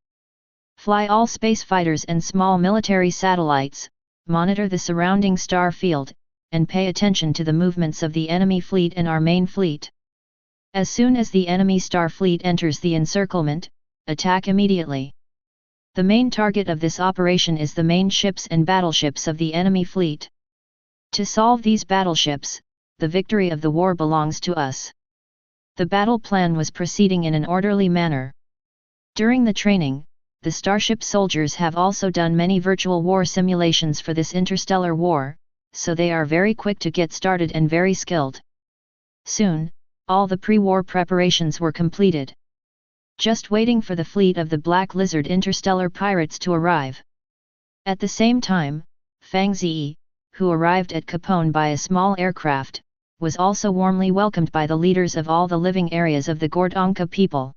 Fly all space fighters and small military satellites, monitor the surrounding star field, and pay attention to the movements of the enemy fleet and our main fleet. As soon as the enemy star fleet enters the encirclement, attack immediately. The main target of this operation is the main ships and battleships of the enemy fleet. To solve these battleships, the victory of the war belongs to us. The battle plan was proceeding in an orderly manner. During the training, the Starship soldiers have also done many virtual war simulations for this interstellar war, so they are very quick to get started and very skilled. Soon, all the pre-war preparations were completed. Just waiting for the fleet of the Black Lizard interstellar pirates to arrive. At the same time, Fang Ze, who arrived at Capone by a small aircraft, was also warmly welcomed by the leaders of all the living areas of the Gordonka people.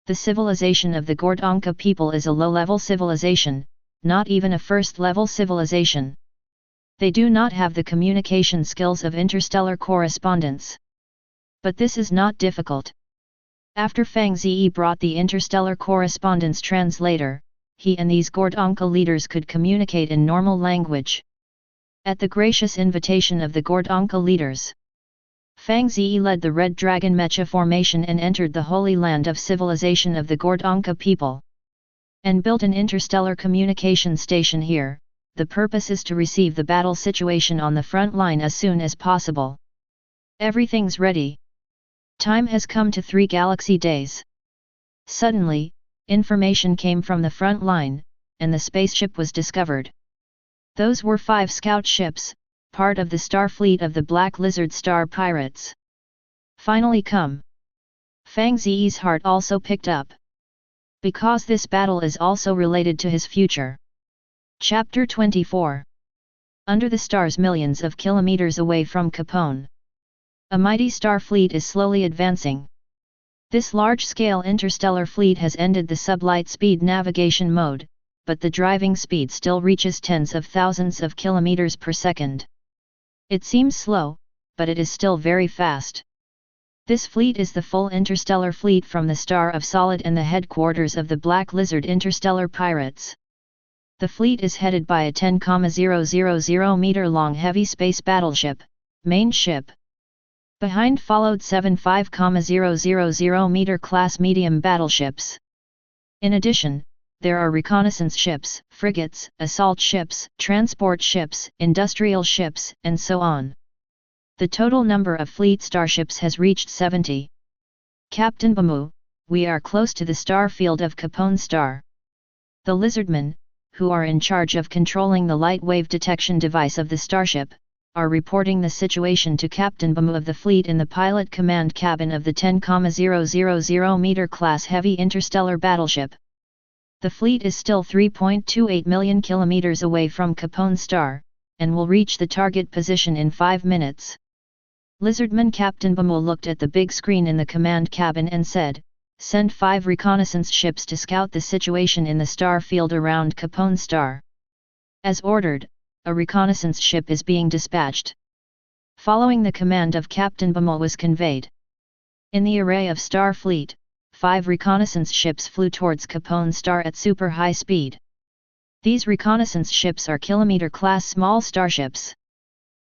The civilization of the Gordonka people is a low-level civilization, not even a first-level civilization. They do not have the communication skills of interstellar correspondence. But this is not difficult. After Fang Ze brought the interstellar correspondence translator, he and these Gordonka leaders could communicate in normal language. At the gracious invitation of the Gordonka leaders, Fang Ze led the Red Dragon Mecha formation and entered the holy land of civilization of the Gordonka people. And built an interstellar communication station here. The purpose is to receive the battle situation on the front line as soon as possible. Everything's ready. Time has come to 3 galaxy days. Suddenly, information came from the front line, and the spaceship was discovered. Those were 5 scout ships, part of the star fleet of the Black Lizard star pirates. Finally come. Fang Ze's heart also picked up. Because this battle is also related to his future. Chapter 24. Under the stars millions of kilometers away from Capone, a mighty star fleet is slowly advancing. This large-scale interstellar fleet has ended the sublight speed navigation mode, but the driving speed still reaches tens of thousands of kilometers per second. It seems slow, but it is still very fast. This fleet is the full interstellar fleet from the Star of Solid and the headquarters of the Black Lizard interstellar pirates. The fleet is headed by a 10,000 meter long heavy space battleship, main ship. Behind followed 7 5,000 meter class medium battleships. In addition, there are reconnaissance ships, frigates, assault ships, transport ships, industrial ships, and so on. The total number of fleet starships has reached 70. Captain Bamu, we are close to the star field of Capone Star. The lizardmen, who are in charge of controlling the light wave detection device of the starship, are reporting the situation to Captain Bamu of the fleet in the pilot command cabin of the 10,000 meter class heavy interstellar battleship. The fleet is still 3.28 million kilometers away from Capone Star, and will reach the target position in 5 minutes. Lizardman Captain Bamu looked at the big screen in the command cabin and said, "Send 5 reconnaissance ships to scout the situation in the star field around Capone Star." As ordered, a reconnaissance ship is being dispatched. Following the command of Captain Bamu was conveyed. In the array of star fleet, 5 reconnaissance ships flew towards Capone Star at super high speed. These reconnaissance ships are kilometer-class small starships.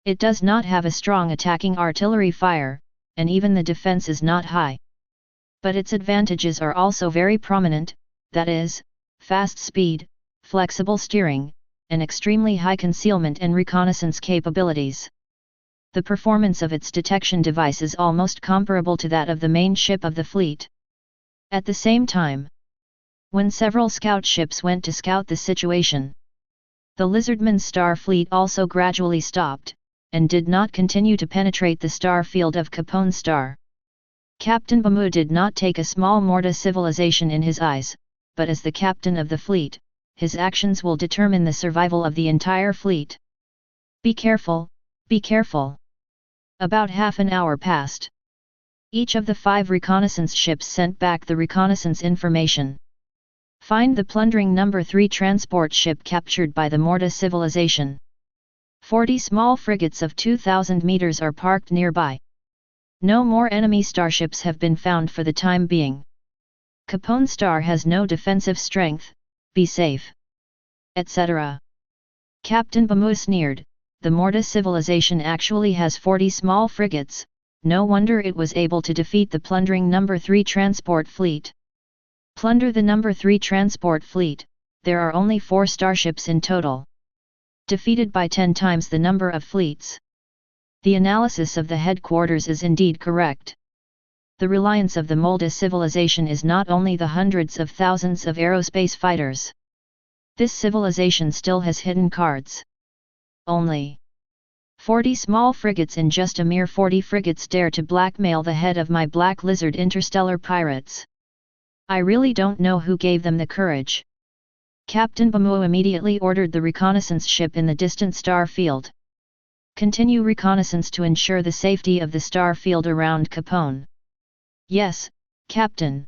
It does not have a strong attacking artillery fire, and even the defense is not high. But its advantages are also very prominent, that is, fast speed, flexible steering, and extremely high concealment and reconnaissance capabilities. The performance of its detection device is almost comparable to that of the main ship of the fleet. At the same time, when several scout ships went to scout the situation, the Lizardman's star fleet also gradually stopped, and did not continue to penetrate the star field of Capone star. Captain Bamu did not take a small Morta civilization in his eyes, but as the captain of the fleet, his actions will determine the survival of the entire fleet. Be careful, be careful. About half an hour passed. Each of the 5 reconnaissance ships sent back the reconnaissance information. Find the plundering number 3 transport ship captured by the Morta civilization. 40 small frigates of 2,000 meters are parked nearby. No more enemy starships have been found for the time being. Capone star has no defensive strength, be safe. Etc. Captain Bamu sneered, the Morta civilization actually has 40 small frigates, no wonder it was able to defeat the plundering number 3 transport fleet. Plunder the number 3 transport fleet, there are only 4 starships in total. Defeated by 10 times the number of fleets. The analysis of the headquarters is indeed correct. The reliance of the Morta civilization is not only the hundreds of thousands of aerospace fighters. This civilization still has hidden cards. Only 40 small frigates in just a mere 40 frigates dare to blackmail the head of my Black Lizard interstellar pirates. I really don't know who gave them the courage. Captain Bamu immediately ordered the reconnaissance ship in the distant star field. Continue reconnaissance to ensure the safety of the star field around Capone. Yes, Captain.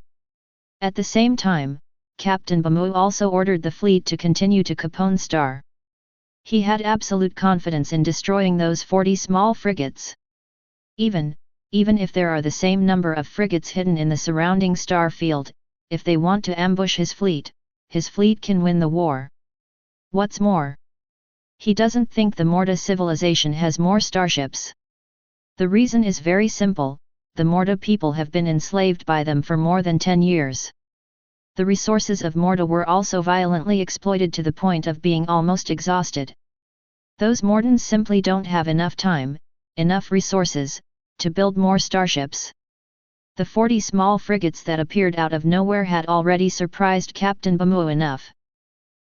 At the same time, Captain Bamu also ordered the fleet to continue to Capone star. He had absolute confidence in destroying those 40 small frigates. Even if there are the same number of frigates hidden in the surrounding star field, if they want to ambush his fleet can win the war. What's more, he doesn't think the Morta civilization has more starships. The reason is very simple, the Morta people have been enslaved by them for more than 10 years. The resources of Morta were also violently exploited to the point of being almost exhausted. Those Mortans simply don't have enough time, enough resources, to build more starships. The 40 small frigates that appeared out of nowhere had already surprised Captain Bamu enough.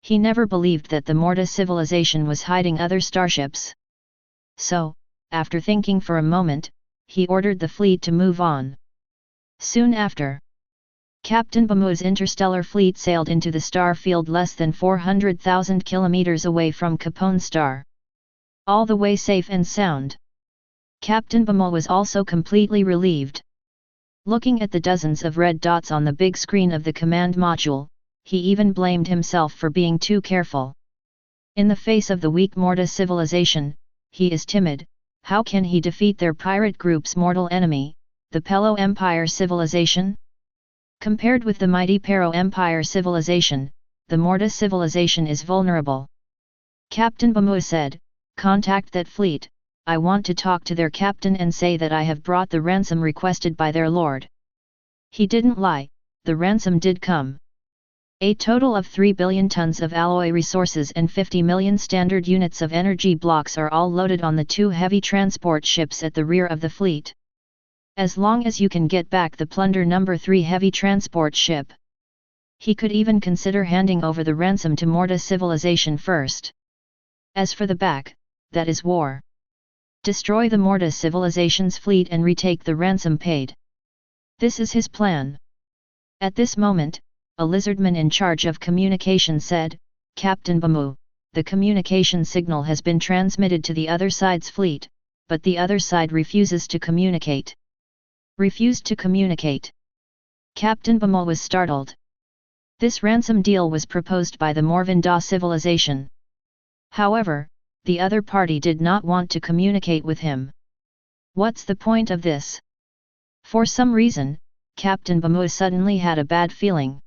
He never believed that the Morta civilization was hiding other starships. So, after thinking for a moment, he ordered the fleet to move on. Soon after, Captain Bamu's interstellar fleet sailed into the star field less than 400,000 kilometers away from Capone star. All the way safe and sound. Captain Bamu was also completely relieved. Looking at the dozens of red dots on the big screen of the command module, he even blamed himself for being too careful. In the face of the weak Morta civilization, he is timid. How can he defeat their pirate group's mortal enemy, the Pelo Empire civilization? Compared with the mighty Pero Empire civilization, the Morta civilization is vulnerable. Captain Bamu said, "Contact that fleet, I want to talk to their captain and say that I have brought the ransom requested by their lord." He didn't lie, the ransom did come. A total of 3 billion tons of alloy resources and 50 million standard units of energy blocks are all loaded on the 2 heavy transport ships at the rear of the fleet. As long as you can get back the plunder number 3 heavy transport ship. He could even consider handing over the ransom to Morta civilization first. As for the back, that is war. Destroy the Morta civilization's fleet and retake the ransom paid. This is his plan. At this moment, a lizardman in charge of communication said, "Captain Bamu, the communication signal has been transmitted to the other side's fleet, but the other side refuses to communicate." Refused to communicate. Captain Bamu was startled. This ransom deal was proposed by the Morvinda civilization. However, the other party did not want to communicate with him. What's the point of this? For some reason, Captain Bamu suddenly had a bad feeling.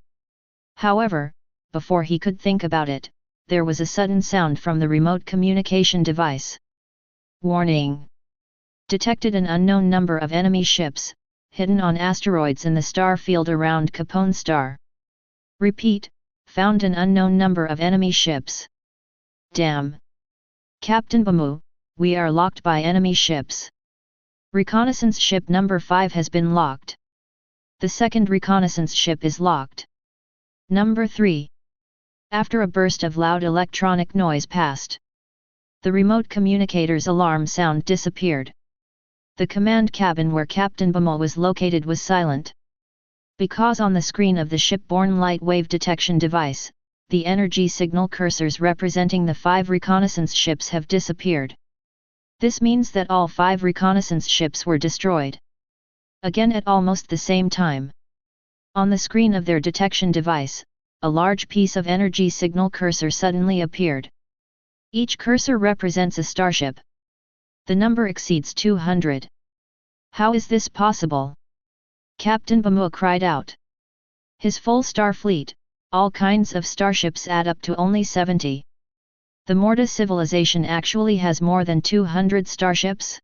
However, before he could think about it, there was a sudden sound from the remote communication device. Warning! Detected an unknown number of enemy ships, hidden on asteroids in the star field around Capone star. Repeat, found an unknown number of enemy ships. Damn! Captain Bamu, we are locked by enemy ships. Reconnaissance ship number 5 has been locked. The second reconnaissance ship is locked. Number 3. After a burst of loud electronic noise passed, the remote communicator's alarm sound disappeared. The command cabin where Captain Bamu was located was silent. Because on the screen of the shipborne light wave detection device, the energy signal cursors representing the 5 reconnaissance ships have disappeared. This means that all 5 reconnaissance ships were destroyed. Again at almost the same time. On the screen of their detection device, a large piece of energy signal cursor suddenly appeared. Each cursor represents a starship. The number exceeds 200. How is this possible? Captain Bamu cried out. His full star fleet, all kinds of starships add up to only 70. The Morta civilization actually has more than 200 starships?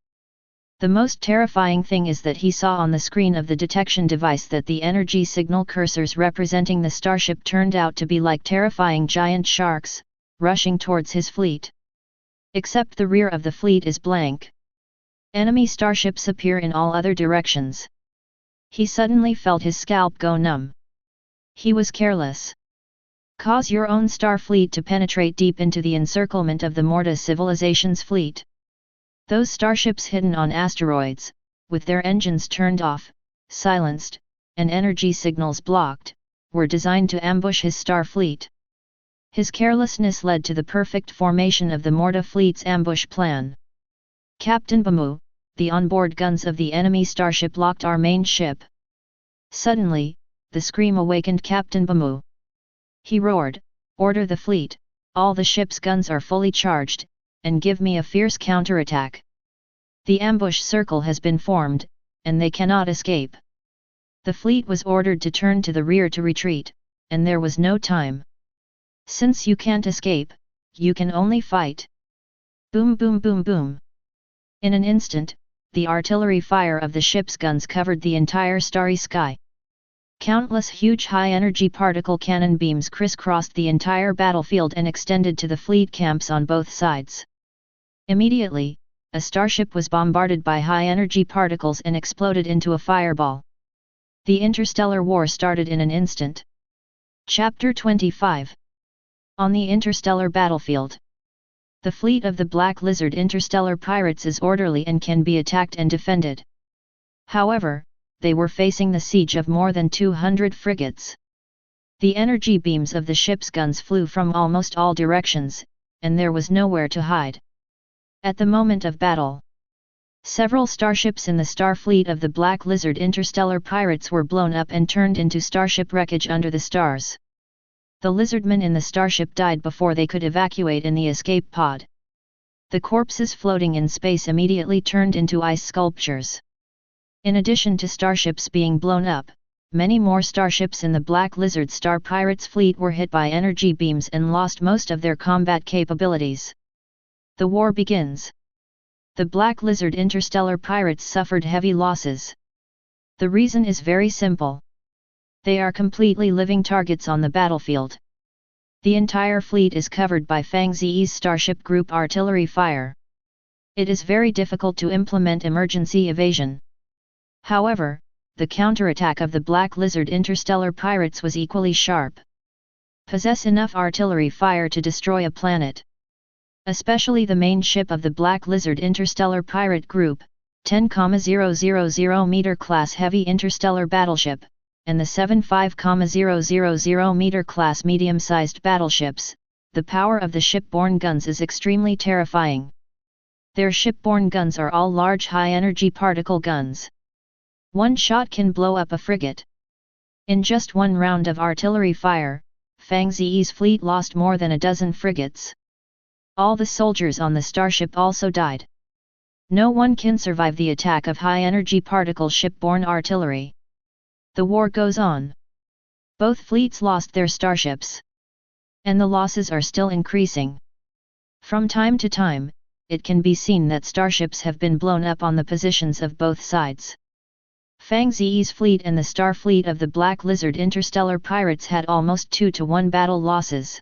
The most terrifying thing is that he saw on the screen of the detection device that the energy signal cursors representing the starship turned out to be like terrifying giant sharks, rushing towards his fleet. Except the rear of the fleet is blank. Enemy starships appear in all other directions. He suddenly felt his scalp go numb. He was careless. Cause your own star fleet to penetrate deep into the encirclement of the Morta civilization's fleet. Those starships hidden on asteroids, with their engines turned off, silenced, and energy signals blocked, were designed to ambush his star fleet. His carelessness led to the perfect formation of the Morta fleet's ambush plan. Captain Bamu, the onboard guns of the enemy starship locked our main ship. Suddenly, the scream awakened Captain Bamu. He roared, "Order the fleet, all the ship's guns are fully charged, and give me a fierce counterattack. The ambush circle has been formed, and they cannot escape." The fleet was ordered to turn to the rear to retreat, and there was no time. Since you can't escape, you can only fight. Boom boom boom boom. In an instant, the artillery fire of the ship's guns covered the entire starry sky. Countless huge high-energy particle cannon beams crisscrossed the entire battlefield and extended to the fleet camps on both sides. Immediately, a starship was bombarded by high-energy particles and exploded into a fireball. The interstellar war started in an instant. Chapter 25. On the interstellar battlefield. The fleet of the Black Lizard interstellar pirates is orderly and can be attacked and defended. However, they were facing the siege of more than 200 frigates. The energy beams of the ship's guns flew from almost all directions, and there was nowhere to hide. At the moment of battle, several starships in the star fleet of the Black Lizard interstellar pirates were blown up and turned into starship wreckage under the stars. The lizardmen in the starship died before they could evacuate in the escape pod. The corpses floating in space immediately turned into ice sculptures. In addition to starships being blown up, many more starships in the Black Lizard Star Pirates fleet were hit by energy beams and lost most of their combat capabilities. The war begins. The Black Lizard interstellar pirates suffered heavy losses. The reason is very simple. They are completely living targets on the battlefield. The entire fleet is covered by Fang Ze's starship group artillery fire. It is very difficult to implement emergency evasion. However, the counterattack of the Black Lizard interstellar pirates was equally sharp. Possess enough artillery fire to destroy a planet. Especially the main ship of the Black Lizard interstellar pirate group, 10,000 meter class heavy interstellar battleship, and the 75,000 meter class medium-sized battleships. The power of the shipborne guns is extremely terrifying. Their shipborne guns are all large high-energy particle guns. One shot can blow up a frigate. In just one round of artillery fire, Fang Ze's fleet lost more than a dozen frigates. All the soldiers on the starship also died. No one can survive the attack of high-energy particle shipborne artillery. The war goes on. Both fleets lost their starships. And the losses are still increasing. From time to time, it can be seen that starships have been blown up on the positions of both sides. Fang Ze's fleet and the star fleet of the Black Lizard interstellar pirates had almost 2-to-1 battle losses.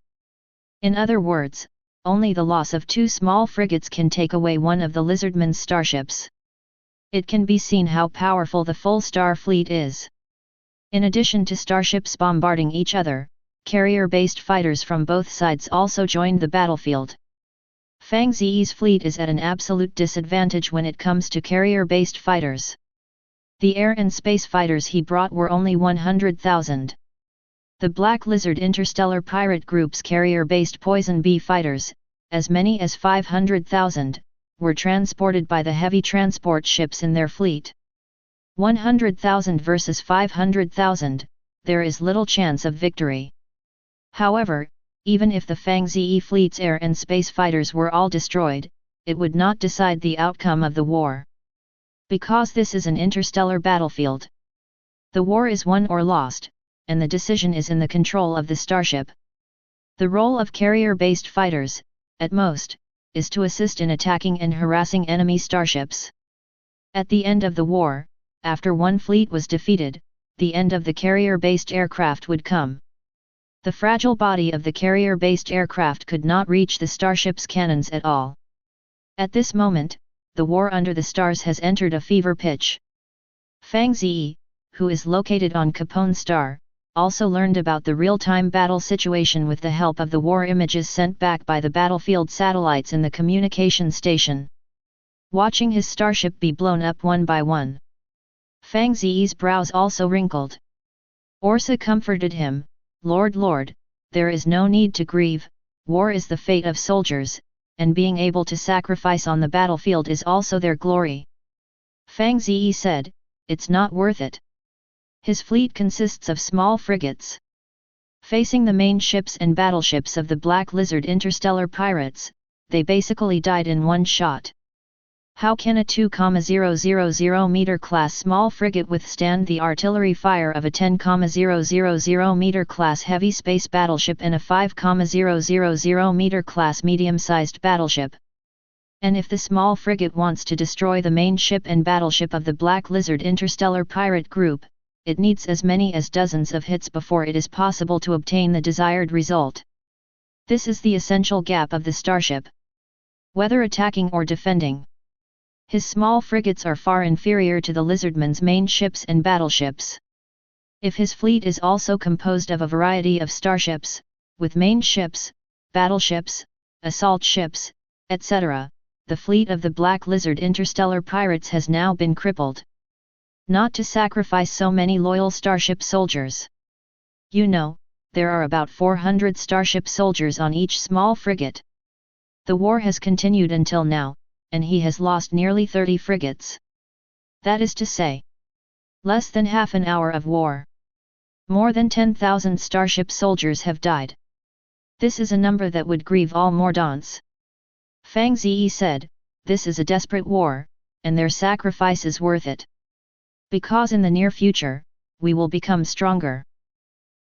In other words, only the loss of 2 small frigates can take away one of the Lizardmen's starships. It can be seen how powerful the full star fleet is. In addition to starships bombarding each other, carrier-based fighters from both sides also joined the battlefield. Fang Ze's fleet is at an absolute disadvantage when it comes to carrier-based fighters. The air and space fighters he brought were only 100,000. The Black Lizard interstellar pirate group's carrier-based Poison Bee fighters, as many as 500,000, were transported by the heavy transport ships in their fleet. 100,000 versus 500,000, there is little chance of victory. However, even if the Fang Ze fleet's air and space fighters were all destroyed, it would not decide the outcome of the war. Because this is an interstellar battlefield. The war is won or lost, and the decision is in the control of the starship. The role of carrier-based fighters, at most, is to assist in attacking and harassing enemy starships. At the end of the war, after one fleet was defeated, the end of the carrier-based aircraft would come. The fragile body of the carrier-based aircraft could not reach the starship's cannons at all. At this moment, the war under the stars has entered a fever pitch. Fang Ze, who is located on Capone Star, also learned about the real-time battle situation with the help of the war images sent back by the battlefield satellites in the communication station. Watching his starship be blown up one by one, Fang Ze's brows also wrinkled. Orsa comforted him, Lord, there is no need to grieve, war is the fate of soldiers, and being able to sacrifice on the battlefield is also their glory. Fang Ze said, it's not worth it. His fleet consists of small frigates. Facing the main ships and battleships of the Black Lizard interstellar pirates, they basically died in one shot. How can a 2,000 meter class small frigate withstand the artillery fire of a 10,000 meter class heavy space battleship and a 5,000 meter class medium-sized battleship? And if the small frigate wants to destroy the main ship and battleship of the Black Lizard interstellar pirate group, it needs as many as dozens of hits before it is possible to obtain the desired result. This is the essential gap of the starship. Whether attacking or defending, his small frigates are far inferior to the Lizardman's main ships and battleships. If his fleet is also composed of a variety of starships, with main ships, battleships, assault ships, etc., the fleet of the Black Lizard interstellar pirates has now been crippled. Not to sacrifice so many loyal starship soldiers. You know, there are about 400 starship soldiers on each small frigate. The war has continued until now, and he has lost nearly 30 frigates. That is to say, less than half an hour of war. More than 10,000 starship soldiers have died. This is a number that would grieve all Mordants. Fang Ze said, this is a desperate war, and their sacrifice is worth it. Because in the near future, we will become stronger.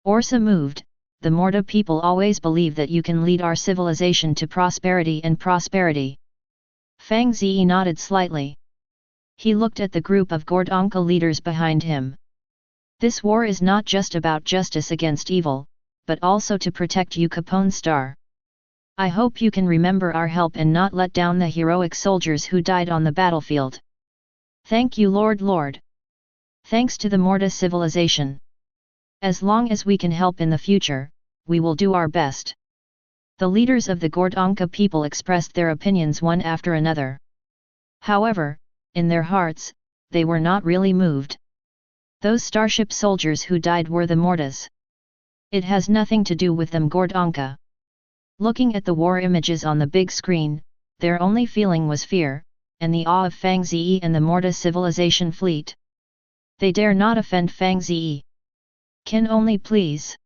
Orsa moved, the Morda people always believe that you can lead our civilization to prosperity and prosperity. Fang Ze nodded slightly. He looked at the group of Gordonka leaders behind him. This war is not just about justice against evil, but also to protect you Capone Star. I hope you can remember our help and not let down the heroic soldiers who died on the battlefield. Thank you Lord. Thanks to the Morda civilization. As long as we can help in the future, we will do our best. The leaders of the Gordonka people expressed their opinions one after another. However, in their hearts, they were not really moved. Those starship soldiers who died were the Mordas. It has nothing to do with them Gordonka. Looking at the war images on the big screen, their only feeling was fear, and the awe of Fang Ze and the Morda civilization fleet. They dare not offend Fang Ze. Can only please.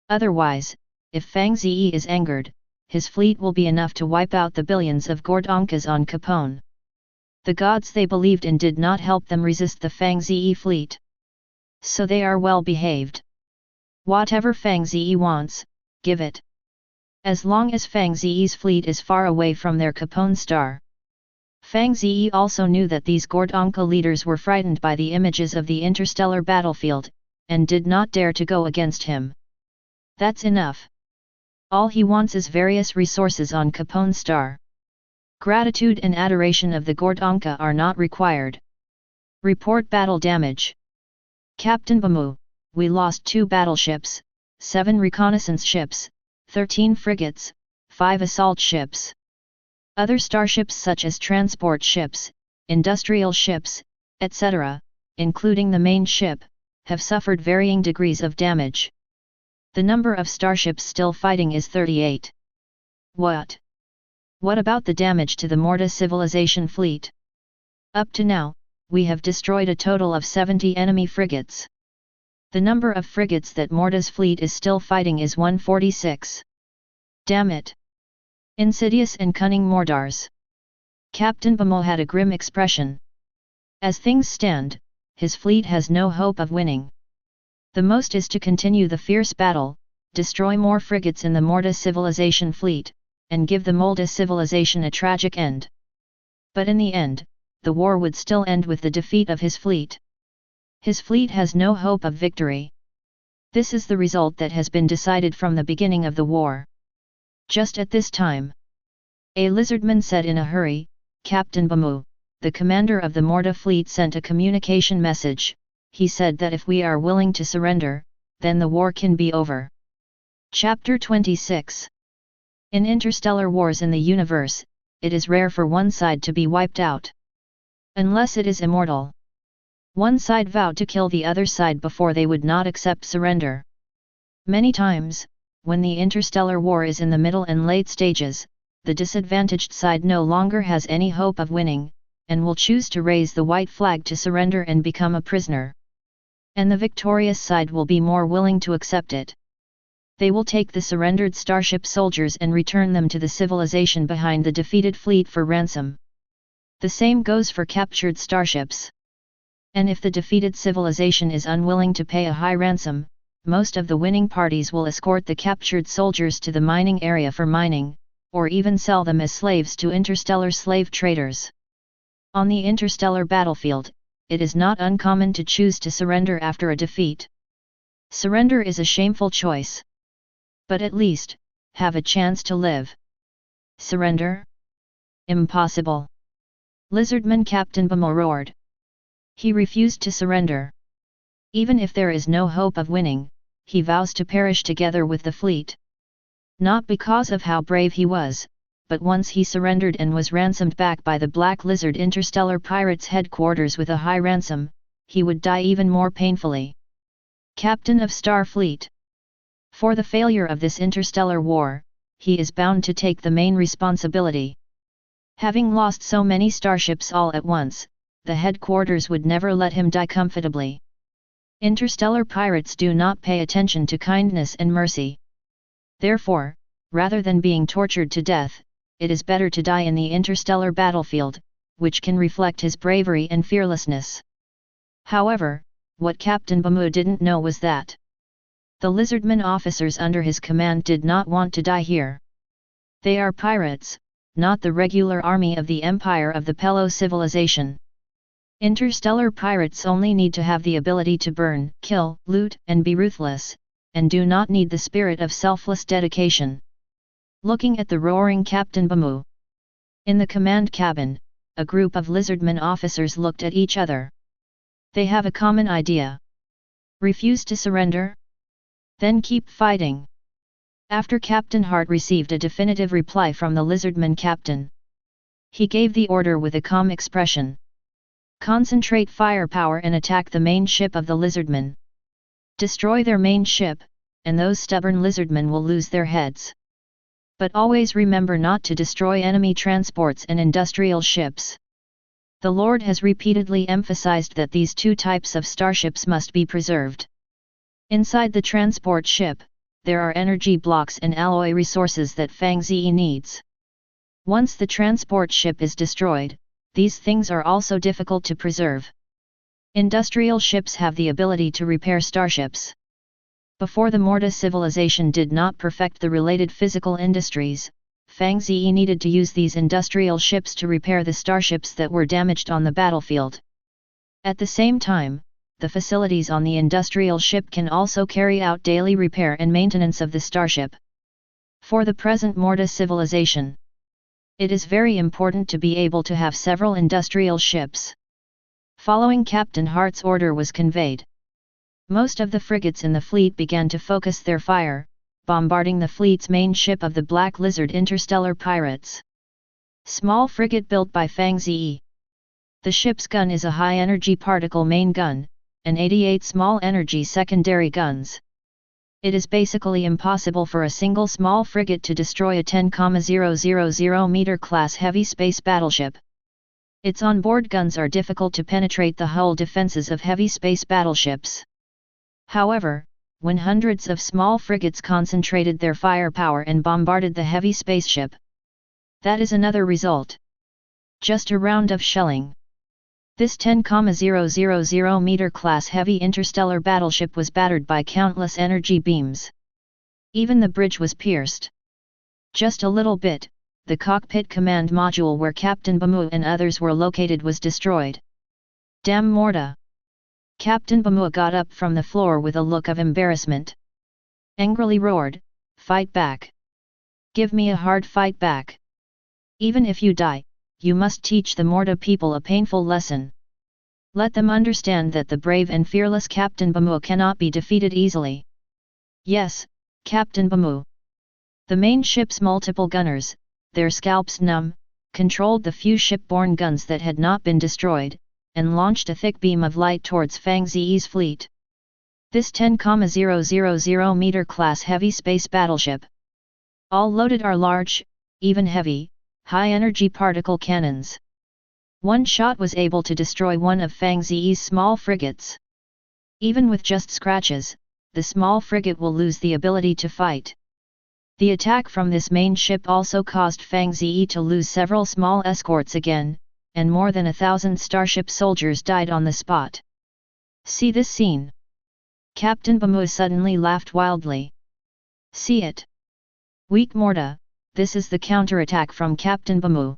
Otherwise, if Fang Ze is angered, his fleet will be enough to wipe out the billions of Gordonkas on Capone. The gods they believed in did not help them resist the Fang Ze fleet. So they are well behaved. Whatever Fang Ze wants, give it. As long as Fang Ze's fleet is far away from their Capone Star. Fang Ze also knew that these Gordonka leaders were frightened by the images of the interstellar battlefield, and did not dare to go against him. That's enough. All he wants is various resources on Capone star. Gratitude and adoration of the Gordonka are not required. Report battle damage. Captain Bamu, we lost 2 battleships, 7 reconnaissance ships, 13 frigates, 5 assault ships. Other starships such as transport ships, industrial ships, etc., including the main ship, have suffered varying degrees of damage. The number of starships still fighting is 38. What? What about the damage to the Morta civilization fleet? Up to now, we have destroyed a total of 70 enemy frigates. The number of frigates that Morta's fleet is still fighting is 146. Damn it! Insidious and cunning Mordars. Captain Bamo had a grim expression. As things stand, his fleet has no hope of winning. The most is to continue the fierce battle, destroy more frigates in the Morta civilization fleet, and give the Molda civilization a tragic end. But in the end, the war would still end with the defeat of his fleet. His fleet has no hope of victory. This is the result that has been decided from the beginning of the war. Just at this time, a lizardman said in a hurry, Captain Bamu, the commander of the Morta fleet sent a communication message. He said that if we are willing to surrender, then the war can be over. Chapter 26. In interstellar wars in the universe, it is rare for one side to be wiped out. Unless it is immortal. One side vowed to kill the other side before they would not accept surrender. Many times, when the interstellar war is in the middle and late stages, the disadvantaged side no longer has any hope of winning, and will choose to raise the white flag to surrender and become a prisoner. And the victorious side will be more willing to accept it. They will take the surrendered starship soldiers and return them to the civilization behind the defeated fleet for ransom. The same goes for captured starships. And if the defeated civilization is unwilling to pay a high ransom, most of the winning parties will escort the captured soldiers to the mining area for mining, or even sell them as slaves to interstellar slave traders. On the interstellar battlefield, it is not uncommon to choose to surrender after a defeat. Surrender is a shameful choice. But at least, have a chance to live. Surrender? Impossible! Lizardman Captain Bamo roared. He refused to surrender. Even if there is no hope of winning, he vows to perish together with the fleet. Not because of how brave he was, but once he surrendered and was ransomed back by the Black Lizard Interstellar Pirates headquarters with a high ransom, he would die even more painfully. Captain of Star Fleet. For the failure of this interstellar war, he is bound to take the main responsibility. Having lost so many starships all at once, the headquarters would never let him die comfortably. Interstellar pirates do not pay attention to kindness and mercy. Therefore, rather than being tortured to death, it is better to die in the interstellar battlefield, which can reflect his bravery and fearlessness. However, what Captain Bamu didn't know was that the lizardmen officers under his command did not want to die here. They are pirates, not the regular army of the Empire of the Pelo civilization. Interstellar pirates only need to have the ability to burn, kill, loot, and be ruthless, and do not need the spirit of selfless dedication. Looking at the roaring Captain Bamu. In the command cabin, a group of lizardmen officers looked at each other. They have a common idea. Refuse to surrender? Then keep fighting. After Captain Hart received a definitive reply from the lizardman captain, he gave the order with a calm expression. Concentrate firepower and attack the main ship of the lizardmen. Destroy their main ship, and those stubborn lizardmen will lose their heads. But always remember not to destroy enemy transports and industrial ships. The Lord has repeatedly emphasized that these two types of starships must be preserved. Inside the transport ship, there are energy blocks and alloy resources that Fang Ze needs. Once the transport ship is destroyed, these things are also difficult to preserve. Industrial ships have the ability to repair starships. Before the Morta civilization did not perfect the related physical industries, Fang Ze needed to use these industrial ships to repair the starships that were damaged on the battlefield. At the same time, the facilities on the industrial ship can also carry out daily repair and maintenance of the starship. For the present Morta civilization, it is very important to be able to have several industrial ships. Following Captain Hart's order was conveyed, most of the frigates in the fleet began to focus their fire, bombarding the fleet's main ship of the Black Lizard Interstellar pirates. Small frigate built by Fang Ze. The ship's gun is a high-energy particle main gun, and 88 small-energy secondary guns. It is basically impossible for a single small frigate to destroy a 10,000-meter class heavy space battleship. Its onboard guns are difficult to penetrate the hull defenses of heavy space battleships. However, when hundreds of small frigates concentrated their firepower and bombarded the heavy spaceship, that is another result. Just a round of shelling. This 10,000-meter class heavy interstellar battleship was battered by countless energy beams. Even the bridge was pierced. Just a little bit, the cockpit command module where Captain Bamu and others were located was destroyed. Damn Morta! Captain Bamu got up from the floor with a look of embarrassment. Angrily roared, "Fight back! Give me a hard fight back! Even if you die, you must teach the Morta people a painful lesson. Let them understand that the brave and fearless Captain Bamu cannot be defeated easily." "Yes, Captain Bamu." The main ship's multiple gunners, their scalps numb, controlled the few shipborne guns that had not been destroyed, and launched a thick beam of light towards Fang Ze's fleet. This 10,000-meter class heavy space battleship, all loaded are large, even heavy, high-energy particle cannons. One shot was able to destroy one of Fang Ze's small frigates. Even with just scratches, the small frigate will lose the ability to fight. The attack from this main ship also caused Fang Ze to lose several small escorts again, and more than 1,000 starship soldiers died on the spot. See this scene? Captain Bamu suddenly laughed wildly. See it? Weak Morta, this is the counterattack from Captain Bamu.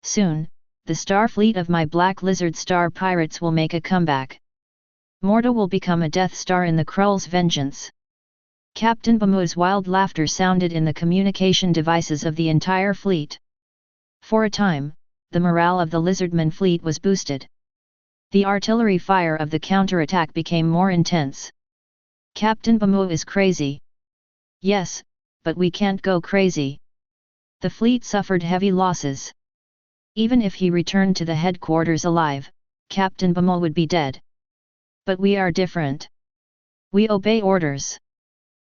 Soon, the star fleet of my Black Lizard Star pirates will make a comeback. Morta will become a Death Star in the Krull's vengeance. Captain Bamu's wild laughter sounded in the communication devices of the entire fleet. For a time, the morale of the Lizardman fleet was boosted. The artillery fire of the counterattack became more intense. Captain Bamu is crazy. Yes, but we can't go crazy. The fleet suffered heavy losses. Even if he returned to the headquarters alive, Captain Bamu would be dead. But we are different. We obey orders.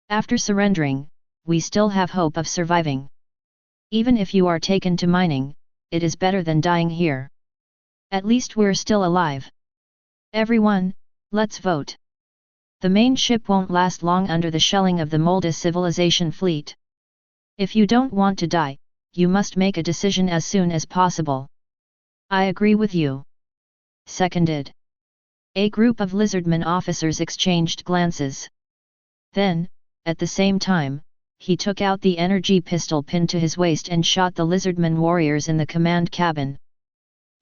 After surrendering, we still have hope of surviving. Even if you are taken to mining, it is better than dying here. At least we're still alive. Everyone, let's vote. The main ship won't last long under the shelling of the Molda civilization fleet. If you don't want to die, you must make a decision as soon as possible. I agree with you. Seconded. A group of Lizardman officers exchanged glances. Then, at the same time, he took out the energy pistol pinned to his waist and shot the Lizardman warriors in the command cabin.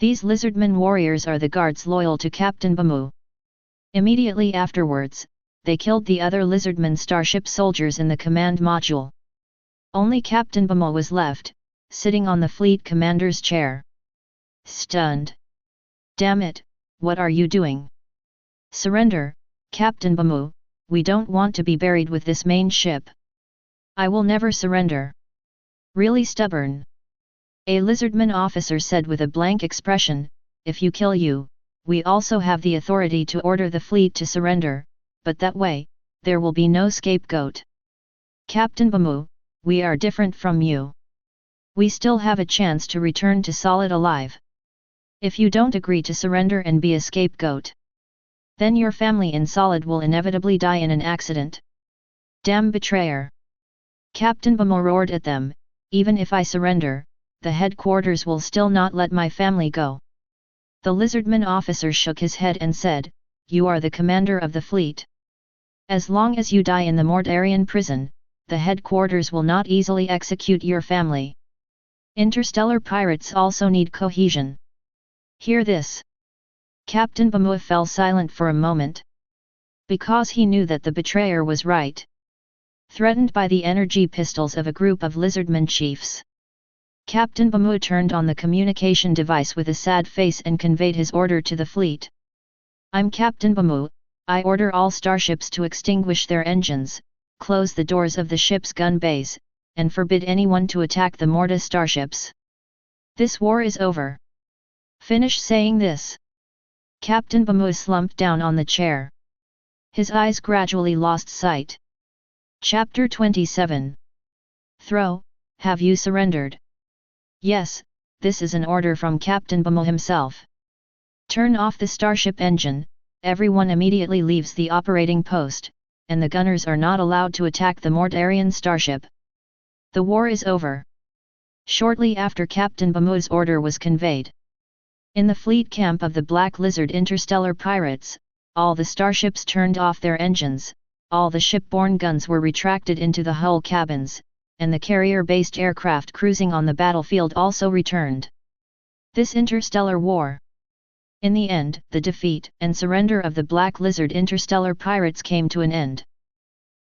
These Lizardman warriors are the guards loyal to Captain Bamu. Immediately afterwards, they killed the other Lizardman starship soldiers in the command module. Only Captain Bamu was left, sitting on the fleet commander's chair. Stunned. Damn it, what are you doing? Surrender, Captain Bamu, we don't want to be buried with this main ship. I will never surrender. Really stubborn. A Lizardman officer said with a blank expression, if you kill you, we also have the authority to order the fleet to surrender, but that way, there will be no scapegoat. Captain Bamu, we are different from you. We still have a chance to return to Solid alive. If you don't agree to surrender and be a scapegoat, then your family in Solid will inevitably die in an accident. Damn betrayer! Captain Bamu roared at them, even if I surrender, the headquarters will still not let my family go. The Lizardman officer shook his head and said, you are the commander of the fleet. As long as you die in the Mortarian prison, the headquarters will not easily execute your family. Interstellar pirates also need cohesion. Hear this. Captain Bamua fell silent for a moment. Because he knew that the betrayer was right. Threatened by the energy pistols of a group of lizardmen chiefs, Captain Bamua turned on the communication device with a sad face and conveyed his order to the fleet. I'm Captain Bamua. I order all starships to extinguish their engines, close the doors of the ship's gun bays, and forbid anyone to attack the Morta starships. This war is over. Finish saying this. Captain Bamua slumped down on the chair. His eyes gradually lost sight. Chapter 27. Throw, have you surrendered? Yes, this is an order from Captain Bamua himself. Turn off the starship engine, everyone immediately leaves the operating post, and the gunners are not allowed to attack the Mortarian starship. The war is over. Shortly after Captain Bamua's order was conveyed. In the fleet camp of the Black Lizard Interstellar Pirates, all the starships turned off their engines, all the shipborne guns were retracted into the hull cabins, and the carrier-based aircraft cruising on the battlefield also returned. This interstellar war. In the end, the defeat and surrender of the Black Lizard Interstellar Pirates came to an end.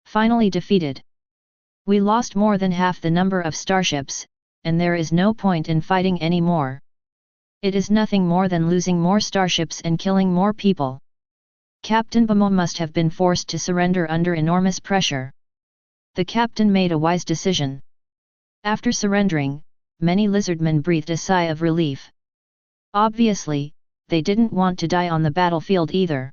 Finally defeated. We lost more than half the number of starships, and there is no point in fighting anymore. It is nothing more than losing more starships and killing more people. Captain Bamua must have been forced to surrender under enormous pressure. The captain made a wise decision. After surrendering, many lizardmen breathed a sigh of relief. Obviously, they didn't want to die on the battlefield either.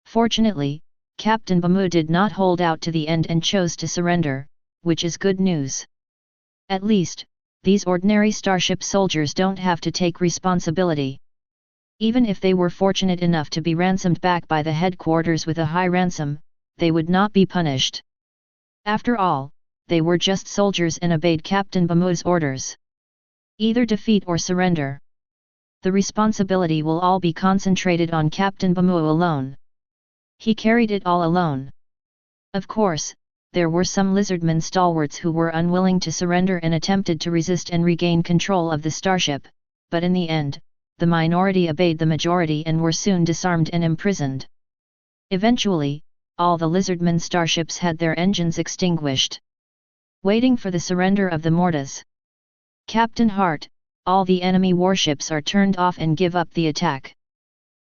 Fortunately, Captain Bamua did not hold out to the end and chose to surrender, which is good news. At least, these ordinary starship soldiers don't have to take responsibility. Even if they were fortunate enough to be ransomed back by the headquarters with a high ransom, they would not be punished. After all, they were just soldiers and obeyed Captain Bamua's orders. Either defeat or surrender. The responsibility will all be concentrated on Captain Bamua alone. He carried it all alone. Of course, there were some lizardmen stalwarts who were unwilling to surrender and attempted to resist and regain control of the starship, but in the end, the minority obeyed the majority and were soon disarmed and imprisoned. Eventually, all the lizardmen starships had their engines extinguished. Waiting for the surrender of the Mortas. Captain Hart, all the enemy warships are turned off and give up the attack.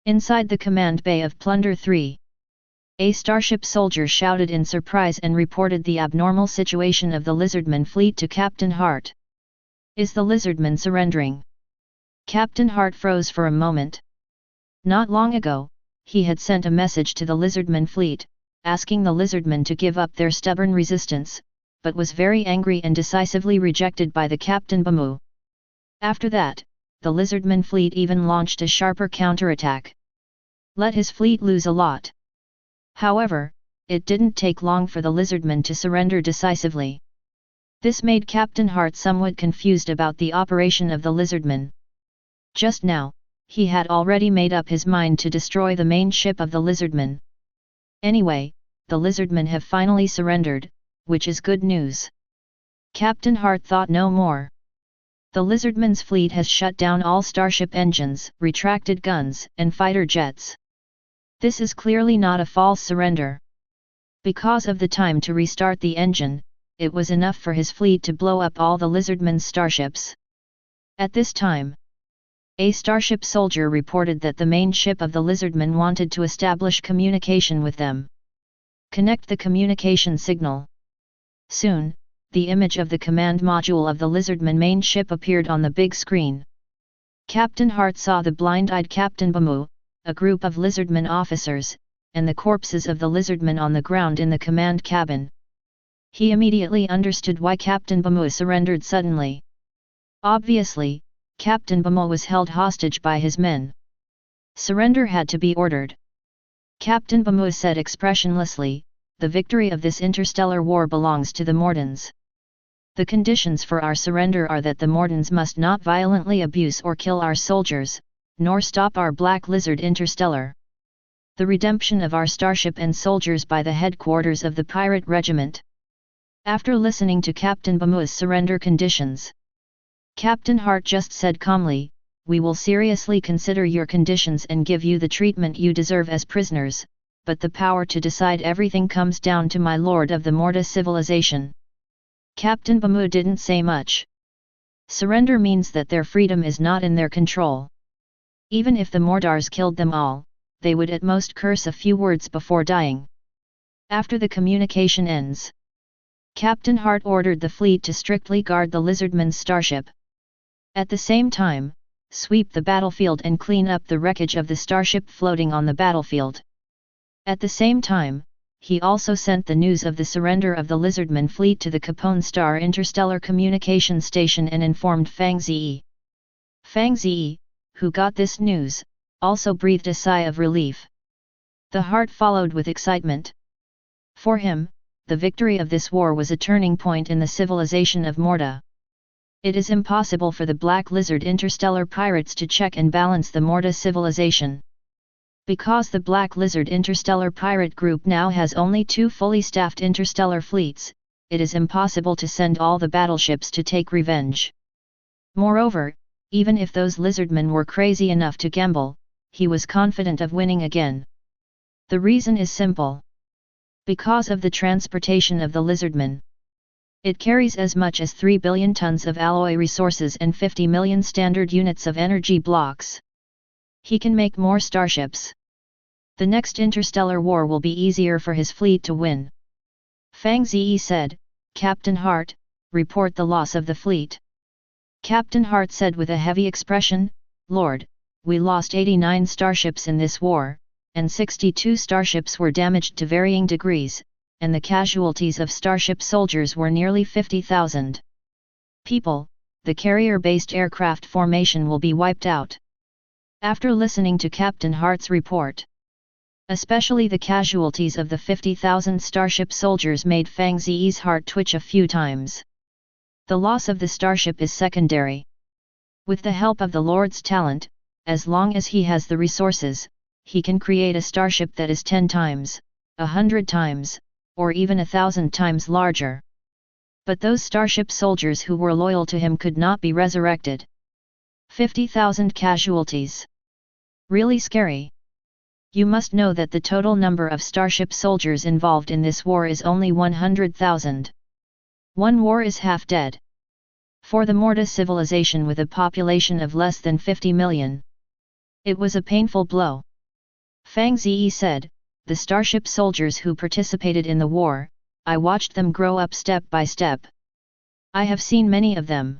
Inside the command bay of Plunder 3. A starship soldier shouted in surprise and reported the abnormal situation of the lizardman fleet to Captain Hart. Is the lizardman surrendering? Captain Hart froze for a moment. Not long ago, he had sent a message to the lizardman fleet, asking the lizardmen to give up their stubborn resistance, but was very angry and decisively rejected by the Captain Bamua. After that, the lizardman fleet even launched a sharper counterattack. Let his fleet lose a lot. However, it didn't take long for the lizardmen to surrender decisively. This made Captain Hart somewhat confused about the operation of the lizardmen. Just now, he had already made up his mind to destroy the main ship of the lizardmen. Anyway, the lizardmen have finally surrendered, which is good news. Captain Hart thought no more. The lizardmen's fleet has shut down all starship engines, retracted guns, and fighter jets. This is clearly not a false surrender. Because of the time to restart the engine, it was enough for his fleet to blow up all the lizardmen's starships. At this time, a starship soldier reported that the main ship of the lizardmen wanted to establish communication with them. Connect the communication signal. Soon, the image of the command module of the lizardman main ship appeared on the big screen. Captain Hart saw the blind-eyed Captain Bamua, a group of lizardmen officers, and the corpses of the lizardmen on the ground in the command cabin. He immediately understood why Captain Bamua surrendered suddenly. Obviously, Captain Bamua was held hostage by his men. Surrender had to be ordered. Captain Bamua said expressionlessly, "The victory of this interstellar war belongs to the Mortons. The conditions for our surrender are that the Mortons must not violently abuse or kill our soldiers, nor stop our Black Lizard Interstellar. The redemption of our starship and soldiers by the headquarters of the pirate regiment. After listening to Captain Bamu's surrender conditions, Captain Hart just said calmly, "We will seriously consider your conditions and give you the treatment you deserve as prisoners, but the power to decide everything comes down to my lord of the Morta civilization." Captain Bamu didn't say much. Surrender means that their freedom is not in their control. Even if the Mordars killed them all, they would at most curse a few words before dying. After the communication ends, Captain Hart ordered the fleet to strictly guard the Lizardman's starship. At the same time, sweep the battlefield and clean up the wreckage of the starship floating on the battlefield. At the same time, he also sent the news of the surrender of the Lizardman fleet to the Capone Star Interstellar Communication Station and informed Fang Ze. Fang Ze, who got this news, also breathed a sigh of relief. The heart followed with excitement. For him, the victory of this war was a turning point in the civilization of Morta. It is impossible for the Black Lizard interstellar pirates to check and balance the Morta civilization. Because the Black Lizard interstellar pirate group now has only 2 fully staffed interstellar fleets, it is impossible to send all the battleships to take revenge. Moreover, even if those lizardmen were crazy enough to gamble, he was confident of winning again. The reason is simple. Because of the transportation of the lizardmen. It carries as much as 3 billion tons of alloy resources and 50 million standard units of energy blocks. He can make more starships. The next interstellar war will be easier for his fleet to win. Fang Ze said, "Captain Hart, report the loss of the fleet." Captain Hart said with a heavy expression, "Lord, we lost 89 starships in this war, and 62 starships were damaged to varying degrees, and the casualties of starship soldiers were nearly 50,000 people. The carrier-based aircraft formation will be wiped out." After listening to Captain Hart's report, especially the casualties of the 50,000 starship soldiers made Fang Ze's heart twitch a few times. The loss of the starship is secondary. With the help of the Lord's talent, as long as he has the resources, he can create a starship that is 10 times, 100 times, or even 1,000 times larger. But those starship soldiers who were loyal to him could not be resurrected. 50,000 casualties. Really scary. You must know that the total number of starship soldiers involved in this war is only 100,000. One war is half dead. For the Morta civilization with a population of less than 50 million. It was a painful blow. Fang Ze said, "The starship soldiers who participated in the war, I watched them grow up step by step. I have seen many of them.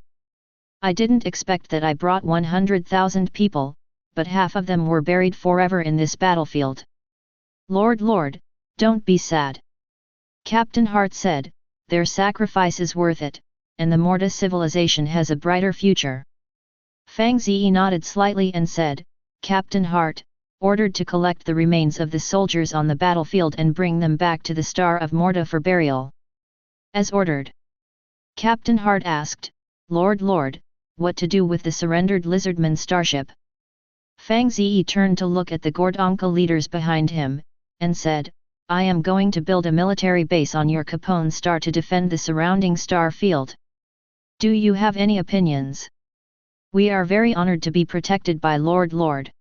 I didn't expect that I brought 100,000 people, but half of them were buried forever in this battlefield. Lord, don't be sad." Captain Hart said, "Their sacrifice is worth it, and the Morta civilization has a brighter future." Fang Ze nodded slightly and said, "Captain Hart, ordered to collect the remains of the soldiers on the battlefield and bring them back to the Star of Morta for burial." As ordered. Captain Hart asked, Lord, what to do with the surrendered Lizardman starship?" Fang Ze turned to look at the Gordonka leaders behind him, and said, "I am going to build a military base on your Capone star to defend the surrounding star field. Do you have any opinions? We are very honored to be protected by Lord.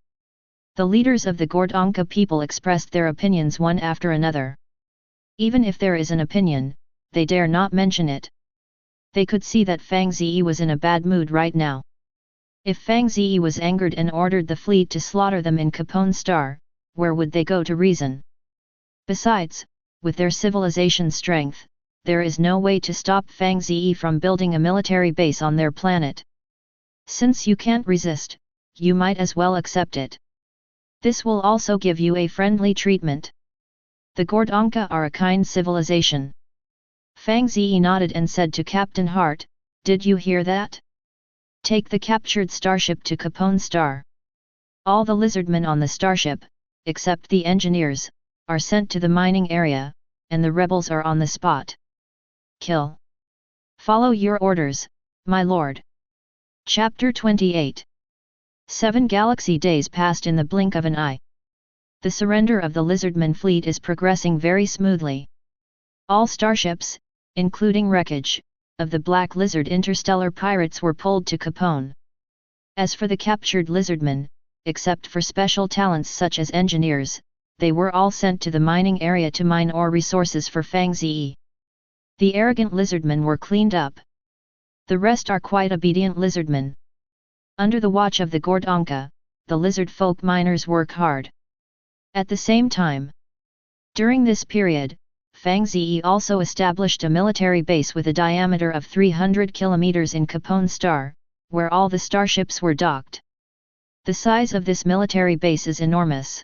The leaders of the Gordonka people expressed their opinions one after another. Even if there is an opinion, they dare not mention it. They could see that Fang Ze was in a bad mood right now. If Fang Ze was angered and ordered the fleet to slaughter them in Capone Star, where would they go to reason? Besides, with their civilization strength, there is no way to stop Fang Ze from building a military base on their planet. Since you can't resist, you might as well accept it. This will also give you a friendly treatment. The Gordonka are a kind civilization." Fang Ze nodded and said to Captain Hart, "Did you hear that? Take the captured starship to Capone Star. All the lizardmen on the starship, except the engineers, are sent to the mining area, and the rebels are on the spot. Kill. Follow your orders, my lord." Chapter 28. 7 galaxy days passed in the blink of an eye. The surrender of the Lizardman fleet is progressing very smoothly. All starships, including wreckage, of the Black Lizard interstellar pirates were pulled to Capone. As for the captured lizardmen, except for special talents such as engineers, they were all sent to the mining area to mine ore resources for Fang Ze. The arrogant lizardmen were cleaned up. The rest are quite obedient lizardmen. Under the watch of the Gordonka, the lizard folk miners work hard. At the same time, during this period, Fang Ze also established a military base with a diameter of 300 kilometers in Capone Star, where all the starships were docked. The size of this military base is enormous.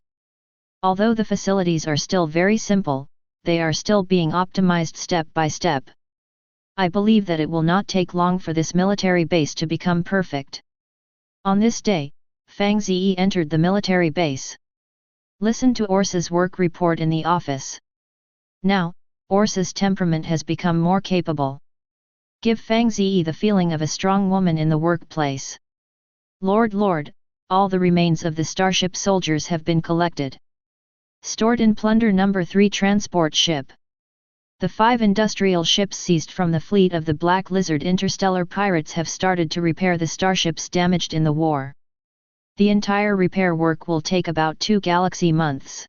Although the facilities are still very simple, they are still being optimized step by step. I believe that it will not take long for this military base to become perfect. On this day, Fang Ze entered the military base. Listen to Orsa's work report in the office. Now, Orsa's temperament has become more capable. Give Fang Ze the feeling of a strong woman in the workplace. Lord, all the remains of the starship soldiers have been collected. Stored in plunder number 3 transport ship. The 5 industrial ships seized from the fleet of the Black Lizard interstellar pirates have started to repair the starships damaged in the war. The entire repair work will take about 2 galaxy months.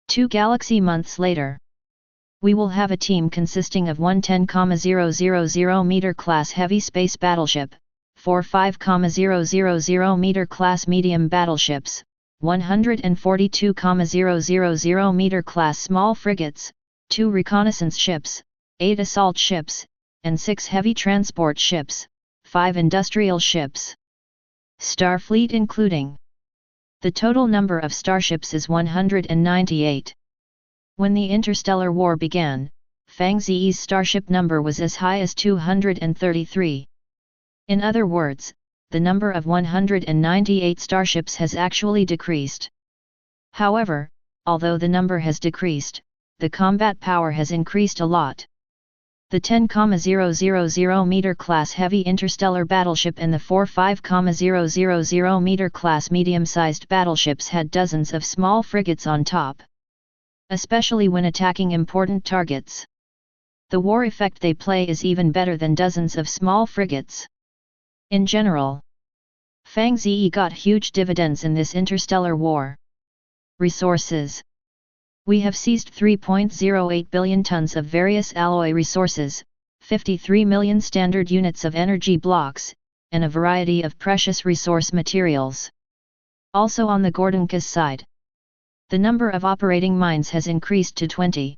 2 galaxy months later, we will have a team consisting of 110,000 meter class heavy space battleship, 45,000 meter class medium battleships, 142,000 meter class small frigates, 2 reconnaissance ships, 8 assault ships, and 6 heavy transport ships, 5 industrial ships. Starfleet including. The total number of starships is 198. When the interstellar war began, Fang Ze's starship number was as high as 233. In other words, the number of 198 starships has actually decreased. However, although the number has decreased, the combat power has increased a lot. The 10,000 meter class heavy interstellar battleship and the 45,000 meter class medium-sized battleships had dozens of small frigates on top. Especially when attacking important targets. The war effect they play is even better than dozens of small frigates. In general, Fang Ze got huge dividends in this interstellar war. Resources. We have seized 3.08 billion tons of various alloy resources, 53 million standard units of energy blocks, and a variety of precious resource materials. Also on the Gordonka's side, the number of operating mines has increased to 20.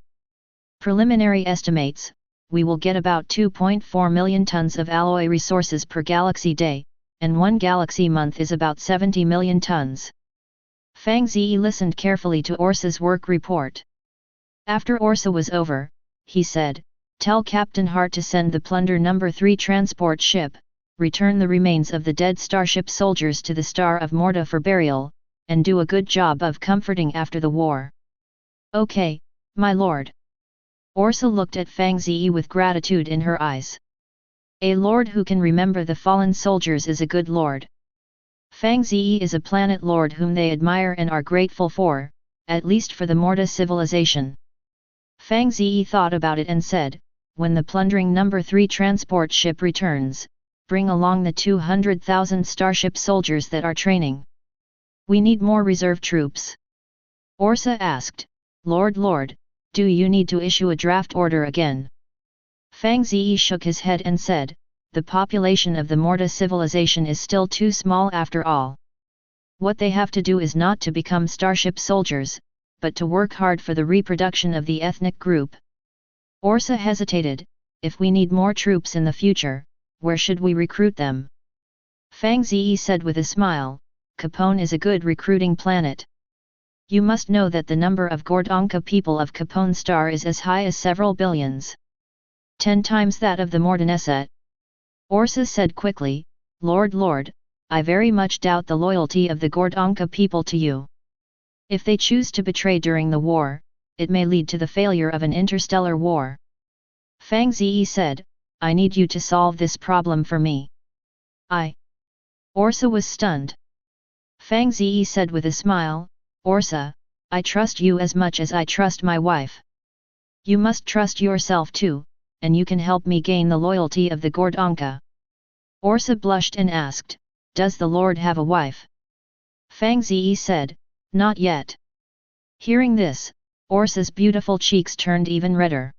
Preliminary estimates, we will get about 2.4 million tons of alloy resources per galaxy day, and 1 galaxy month is about 70 million tons. Fang Ze listened carefully to Orsa's work report. After Orsa was over, he said, "Tell Captain Hart to send the plunder number 3 transport ship, return the remains of the dead starship soldiers to the Star of Morta for burial, and do a good job of comforting after the war." "Okay, my lord." Orsa looked at Fang Ze with gratitude in her eyes. A lord who can remember the fallen soldiers is a good lord. Fang Ze is a planet lord whom they admire and are grateful for, at least for the Morta civilization. Fang Ze thought about it and said, "When the plundering number 3 transport ship returns, bring along the 200,000 starship soldiers that are training. We need more reserve troops." Orsa asked, Lord, do you need to issue a draft order again?" Fang Ze shook his head and said, "The population of the Morta civilization is still too small after all. What they have to do is not to become starship soldiers, but to work hard for the reproduction of the ethnic group." Orsa hesitated. "If we need more troops in the future, where should we recruit them?" Fang Ze said with a smile, "Capone is a good recruiting planet. You must know that the number of Gordonka people of Capone Star is as high as several billions. 10 times that of the Mortaneset." Orsa said quickly, Lord, I very much doubt the loyalty of the Gordonka people to you. If they choose to betray during the war, it may lead to the failure of an interstellar war." Fang Ze said, "I need you to solve this problem for me." Orsa was stunned. Fang Ze said with a smile, "Orsa, I trust you as much as I trust my wife. You must trust yourself too, and you can help me gain the loyalty of the Gordonka." Orsa blushed and asked, "Does the lord have a wife?" Fang Ze said, "Not yet." Hearing this, Orsa's beautiful cheeks turned even redder.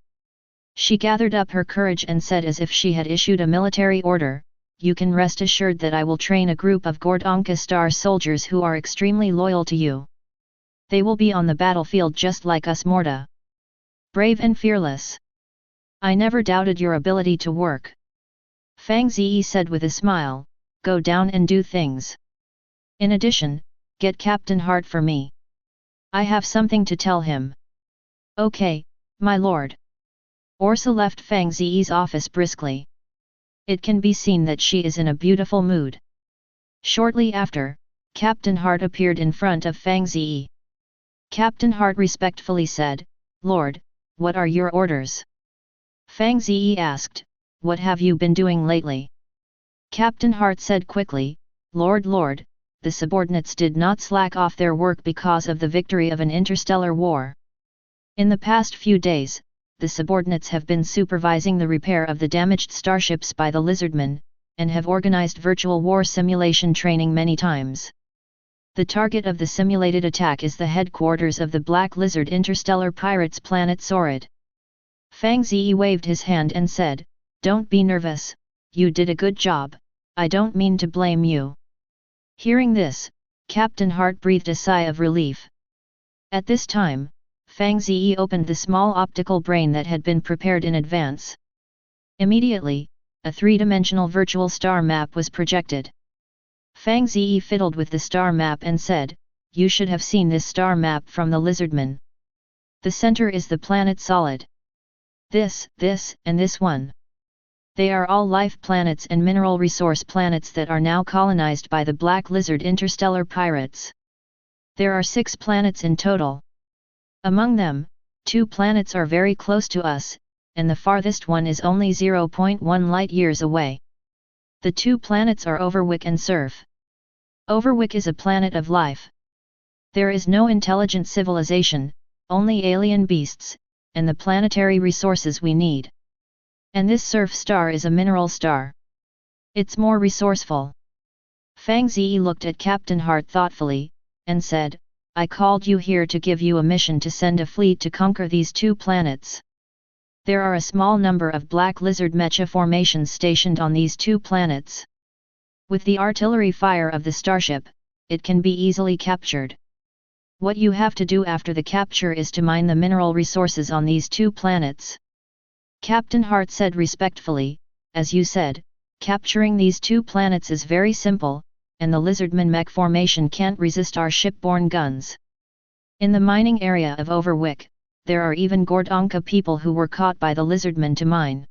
She gathered up her courage and said as if she had issued a military order, "You can rest assured that I will train a group of Gordonka star soldiers who are extremely loyal to you. They will be on the battlefield just like us Morta. Brave and fearless. I never doubted your ability to work." Fang Ze said with a smile, "Go down and do things. In addition, get Captain Hart for me. I have something to tell him." "Okay, my lord." Orsa left Fang Ze's office briskly. It can be seen that she is in a beautiful mood. Shortly after, Captain Hart appeared in front of Fang Ze. Captain Hart respectfully said, "Lord, what are your orders?" Fang Ze asked, "What have you been doing lately?" Captain Hart said quickly, Lord, the subordinates did not slack off their work because of the victory of an interstellar war. In the past few days, the subordinates have been supervising the repair of the damaged starships by the lizardmen, and have organized virtual war simulation training many times. The target of the simulated attack is the headquarters of the Black Lizard interstellar pirates planet Sorid. Fang Ze waved his hand and said, "Don't be nervous, you did a good job, I don't mean to blame you." Hearing this, Captain Hart breathed a sigh of relief. At this time, Fang Ze opened the small optical brain that had been prepared in advance. Immediately, a three-dimensional virtual star map was projected. Fang Ze fiddled with the star map and said, "You should have seen this star map from the lizardman. The center is the planet Solid. This, and this one. They are all life planets and mineral resource planets that are now colonized by the Black Lizard interstellar pirates. There are 6 planets in total. Among them, 2 planets are very close to us, and the farthest one is only 0.1 light-years away. The 2 planets are Overwick and Surf. Overwick is a planet of life. There is no intelligent civilization, only alien beasts, and the planetary resources we need. And this Surf star is a mineral star. It's more resourceful." Fang Ze looked at Captain Hart thoughtfully, and said, "I called you here to give you a mission to send a fleet to conquer these 2 planets. There are a small number of Black Lizard mecha formations stationed on these 2 planets. With the artillery fire of the starship, it can be easily captured. What you have to do after the capture is to mine the mineral resources on these 2 planets." Captain Hart said respectfully, "As you said, capturing these 2 planets is very simple, and the lizardman mech formation can't resist our shipborne guns. In the mining area of Overwick, there are even Gordonka people who were caught by the lizardmen to mine.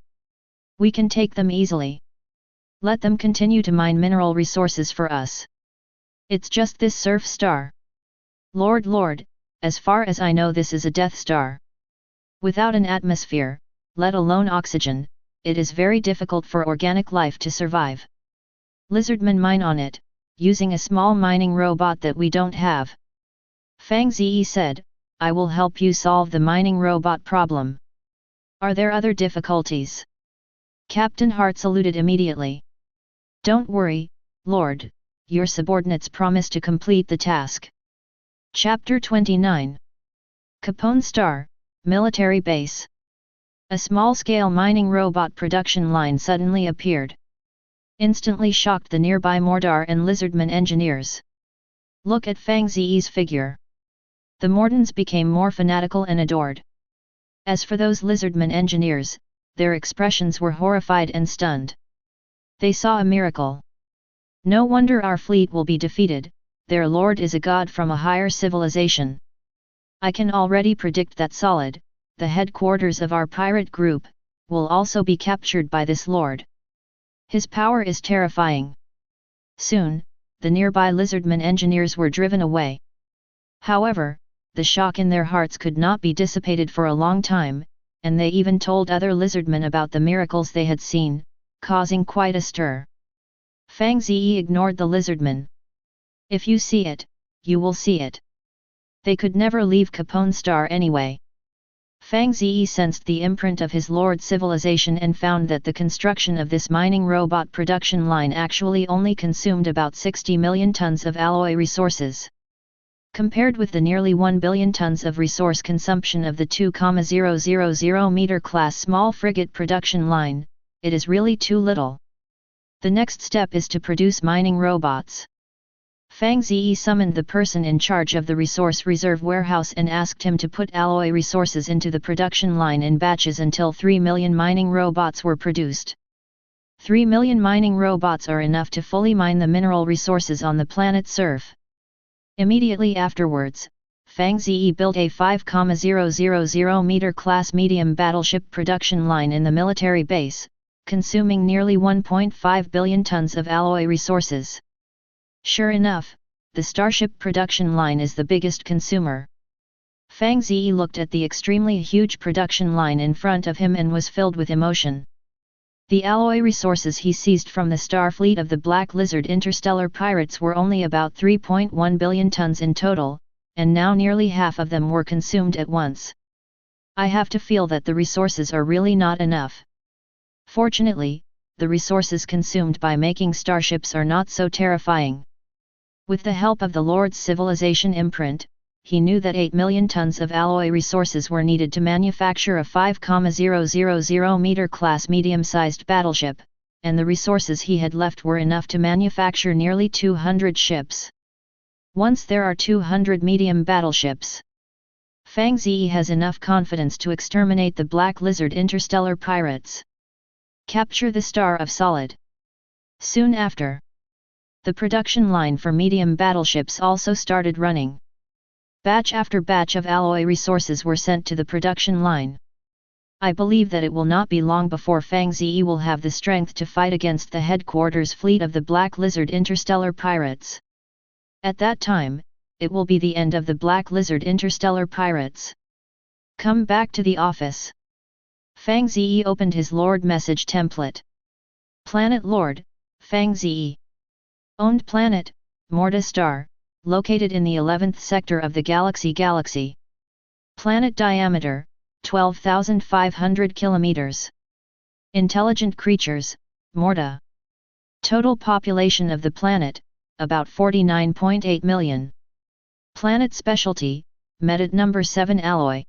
We can take them easily. Let them continue to mine mineral resources for us. It's just this Surf star. Lord, as far as I know this is a Death Star. Without an atmosphere, let alone oxygen, it is very difficult for organic life to survive. Lizardmen mine on it, using a small mining robot that we don't have." Fang Ze said, "I will help you solve the mining robot problem. Are there other difficulties?" Captain Hart saluted immediately. "Don't worry, Lord, your subordinates promise to complete the task." Chapter 29. Capone Star, Military Base. A small-scale mining robot production line suddenly appeared. Instantly shocked the nearby Mordar and Lizardman engineers. Look at Fang Ze's figure. The Mordans became more fanatical and adored. As for those Lizardman engineers, their expressions were horrified and stunned. They saw a miracle. No wonder our fleet will be defeated, their lord is a god from a higher civilization. I can already predict that Solid, the headquarters of our pirate group, will also be captured by this lord. His power is terrifying. Soon, the nearby Lizardman engineers were driven away. However, the shock in their hearts could not be dissipated for a long time, and they even told other Lizardmen about the miracles they had seen, causing quite a stir. Fang Ze ignored the Lizardmen. "If you see it, you will see it. They could never leave Capone Star anyway. Fang Ze sensed the imprint of his lord civilization and found that the construction of this mining robot production line actually only consumed about 60 million tons of alloy resources. Compared with the nearly 1 billion tons of resource consumption of the 2,000 meter class small frigate production line, it is really too little. The next step is to produce mining robots. Fang Ze summoned the person in charge of the resource reserve warehouse and asked him to put alloy resources into the production line in batches until 3 million mining robots were produced. 3 million mining robots are enough to fully mine the mineral resources on the planet Surf. Immediately afterwards, Fang Ze built a 5,000 meter class medium battleship production line in the military base, consuming nearly 1.5 billion tons of alloy resources. Sure enough, the starship production line is the biggest consumer. Fang Ze looked at the extremely huge production line in front of him and was filled with emotion. The alloy resources he seized from the star fleet of the Black Lizard interstellar pirates were only about 3.1 billion tons in total, and now nearly half of them were consumed at once. I have to feel that the resources are really not enough. Fortunately, the resources consumed by making starships are not so terrifying. With the help of the Lord's civilization imprint, he knew that 8 million tons of alloy resources were needed to manufacture a 5,000 meter class medium-sized battleship, and the resources he had left were enough to manufacture nearly 200 ships. Once there are 200 medium battleships, Fang Ze has enough confidence to exterminate the Black Lizard interstellar pirates. Capture the Star of Solid. Soon after, the production line for medium battleships also started running. Batch after batch of alloy resources were sent to the production line. I believe that it will not be long before Fang Ze will have the strength to fight against the headquarters fleet of the Black Lizard interstellar pirates. At that time, it will be the end of the Black Lizard interstellar pirates. Come back to the office. Fang Ze opened his Lord message template. Planet Lord, Fang Ze. Owned planet, Morta Star, located in the 11th sector of the galaxy. Planet diameter, 12,500 kilometers. Intelligent creatures, Morta. Total population of the planet, about 49.8 million. Planet specialty, Metal number 7 alloy.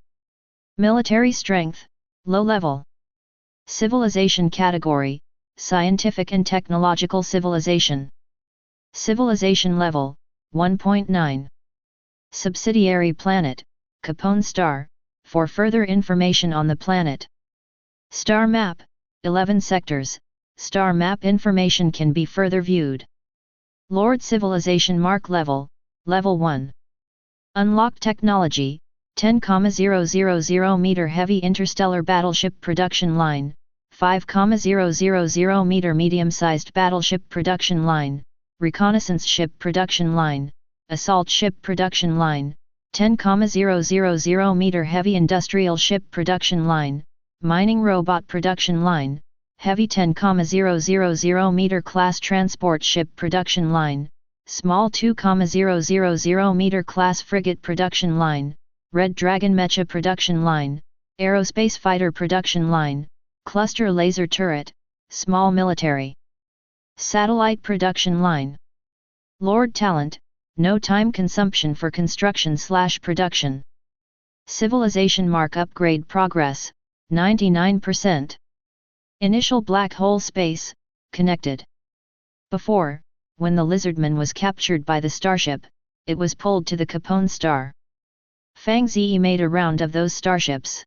Military strength, low level. Civilization category, scientific and technological civilization. Civilization level, 1.9. Subsidiary planet, Capone Star, for further information on the planet. Star map, 11 sectors, star map information can be further viewed. Lord Civilization Mark Level, Level 1. Unlocked Technology, 10,000 meter heavy interstellar battleship production line, 5,000 meter medium-sized battleship production line, reconnaissance ship production line, assault ship production line, 10,000 meter heavy industrial ship production line, mining robot production line, heavy 10,000 meter class transport ship production line, small 2,000 meter class frigate production line, Red Dragon mecha production line, aerospace fighter production line, cluster laser turret, small military satellite production line. Lord Talent, no time consumption for construction/production. Civilization Mark Upgrade Progress, 99%. Initial black hole space, connected. Before, when the Lizardman was captured by the starship, it was pulled to the Capone Star. Fang Ze made a round of those starships.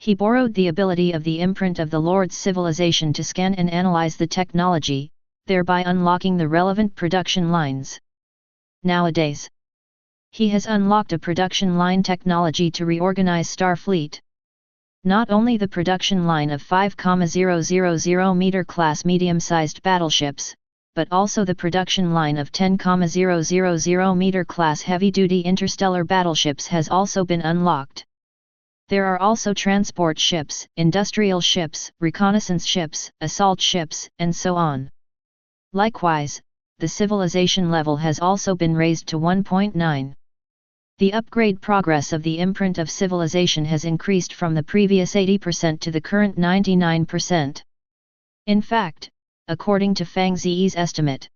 He borrowed the ability of the imprint of the Lord's civilization to scan and analyze the technology, thereby unlocking the relevant production lines. Nowadays, he has unlocked a production line technology to reorganize Starfleet. Not only the production line of 5,000 meter class medium-sized battleships, but also the production line of 10,000 meter class heavy-duty interstellar battleships has also been unlocked. There are also transport ships, industrial ships, reconnaissance ships, assault ships, and so on. Likewise, the civilization level has also been raised to 1.9. The upgrade progress of the imprint of civilization has increased from the previous 80% to the current 99%. In fact, according to Fang Ze's estimate,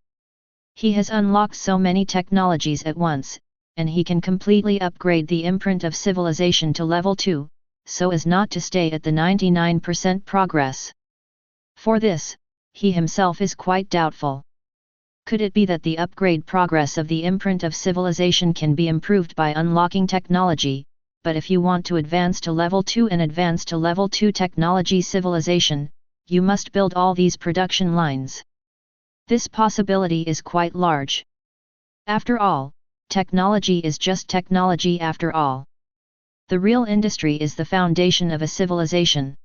he has unlocked so many technologies at once, and he can completely upgrade the imprint of civilization to level 2, so as not to stay at the 99% progress. For this, he himself is quite doubtful. Could it be that the upgrade progress of the imprint of civilization can be improved by unlocking technology, but if you want to advance to level 2 and advance to level 2 technology civilization, you must build all these production lines. This possibility is quite large. After all, technology is just technology after all. The real industry is the foundation of a civilization.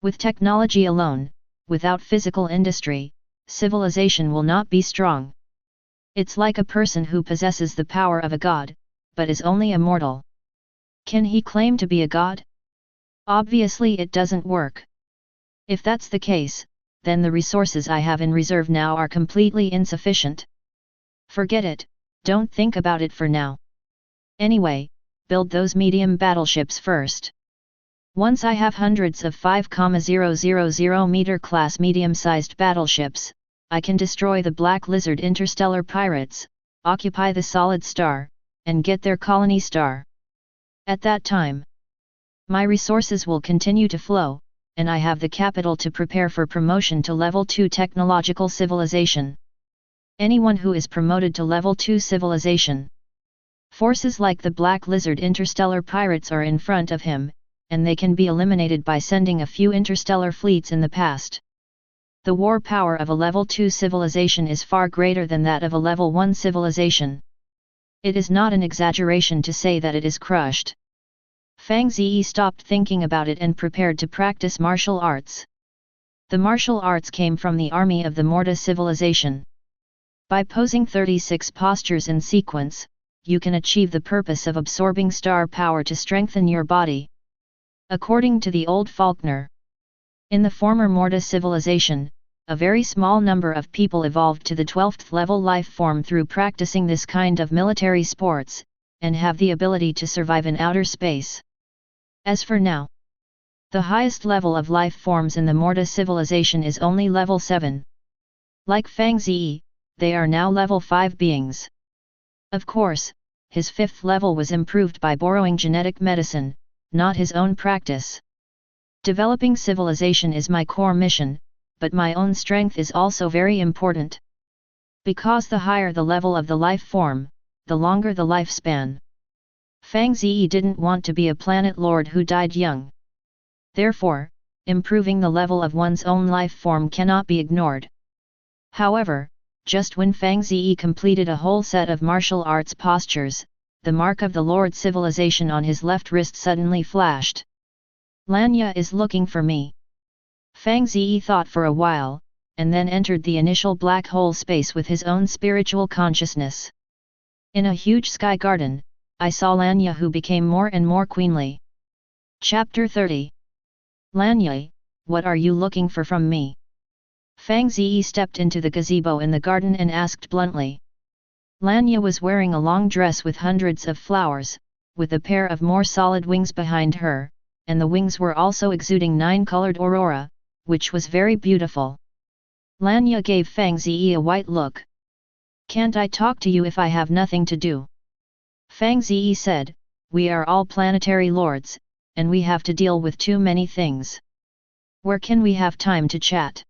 With technology alone, without physical industry, civilization will not be strong. It's like a person who possesses the power of a god, but is only a mortal. Can he claim to be a god? Obviously it doesn't work. If that's the case, then the resources I have in reserve now are completely insufficient. Forget it, don't think about it for now. Anyway, build those medium battleships first. Once I have hundreds of 5,000 meter class medium-sized battleships, I can destroy the Black Lizard interstellar pirates, occupy the solid star, and get their colony star. At that time, my resources will continue to flow, and I have the capital to prepare for promotion to level 2 technological civilization. Anyone who is promoted to level 2 civilization, forces like the Black Lizard interstellar pirates are in front of him, and they can be eliminated by sending a few interstellar fleets in the past. The war power of a level 2 civilization is far greater than that of a level 1 civilization. It is not an exaggeration to say that it is crushed. Fang Ze stopped thinking about it and prepared to practice martial arts. The martial arts came from the army of the Morta civilization. By posing 36 postures in sequence, you can achieve the purpose of absorbing star power to strengthen your body. According to the old Faulkner, in the former Morta civilization, a very small number of people evolved to the 12th level life form through practicing this kind of military sports, and have the ability to survive in outer space. As for now, the highest level of life forms in the Morta civilization is only level 7. Like Fang Ze, they are now level 5 beings. Of course, his 5th level was improved by borrowing genetic medicine, not his own practice. Developing civilization is my core mission, but my own strength is also very important. Because the higher the level of the life form, the longer the lifespan. Fang Ze didn't want to be a planet lord who died young. Therefore, improving the level of one's own life form cannot be ignored. However, just when Fang Ze completed a whole set of martial arts postures, the mark of the Lord civilization on his left wrist suddenly flashed. Lanya is looking for me. Fang Ze thought for a while, and then entered the initial black hole space with his own spiritual consciousness. In a huge sky garden, I saw Lanya, who became more and more queenly. Chapter 30. Lanya, what are you looking for from me? Fang Ze stepped into the gazebo in the garden and asked bluntly. Lanya was wearing a long dress with hundreds of flowers, with a pair of more solid wings behind her, and the wings were also exuding 9-colored aurora, which was very beautiful. Lanya gave Fang Ze a white look. Can't I talk to you if I have nothing to do? Fang Ze said, we are all planetary lords, and we have to deal with too many things. Where can we have time to chat?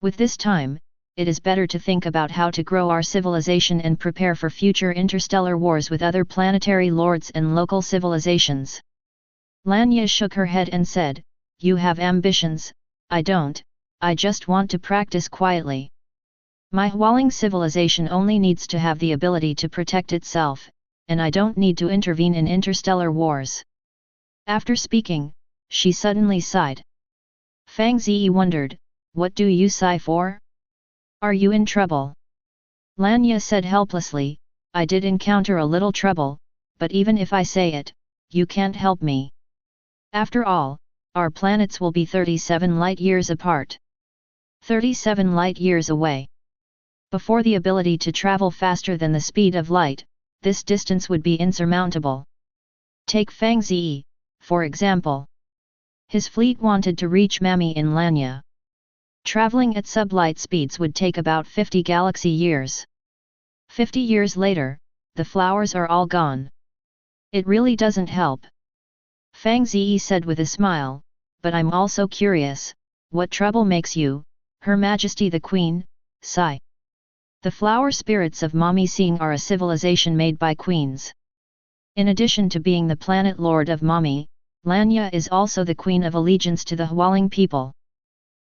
With this time, it is better to think about how to grow our civilization and prepare for future interstellar wars with other planetary lords and local civilizations. Lanya shook her head and said, you have ambitions, I don't, I just want to practice quietly. My Hualing civilization only needs to have the ability to protect itself, and I don't need to intervene in interstellar wars. After speaking, she suddenly sighed. Fang Ze wondered, what do you sigh for? Are you in trouble? Lanya said helplessly, I did encounter a little trouble, but even if I say it, you can't help me. After all, our planets will be 37 light-years apart. 37 light-years away. Before the ability to travel faster than the speed of light, this distance would be insurmountable. Take Fang Ze, for example. His fleet wanted to reach Mami in Lanya. Traveling at sublight speeds would take about 50 galaxy years. 50 years later, the flowers are all gone. It really doesn't help. Fang Ze said with a smile, but I'm also curious, what trouble makes you, Her Majesty the Queen, sigh? The flower spirits of Mami Sing are a civilization made by queens. In addition to being the planet lord of Mami, Lanya is also the queen of allegiance to the Hualing people.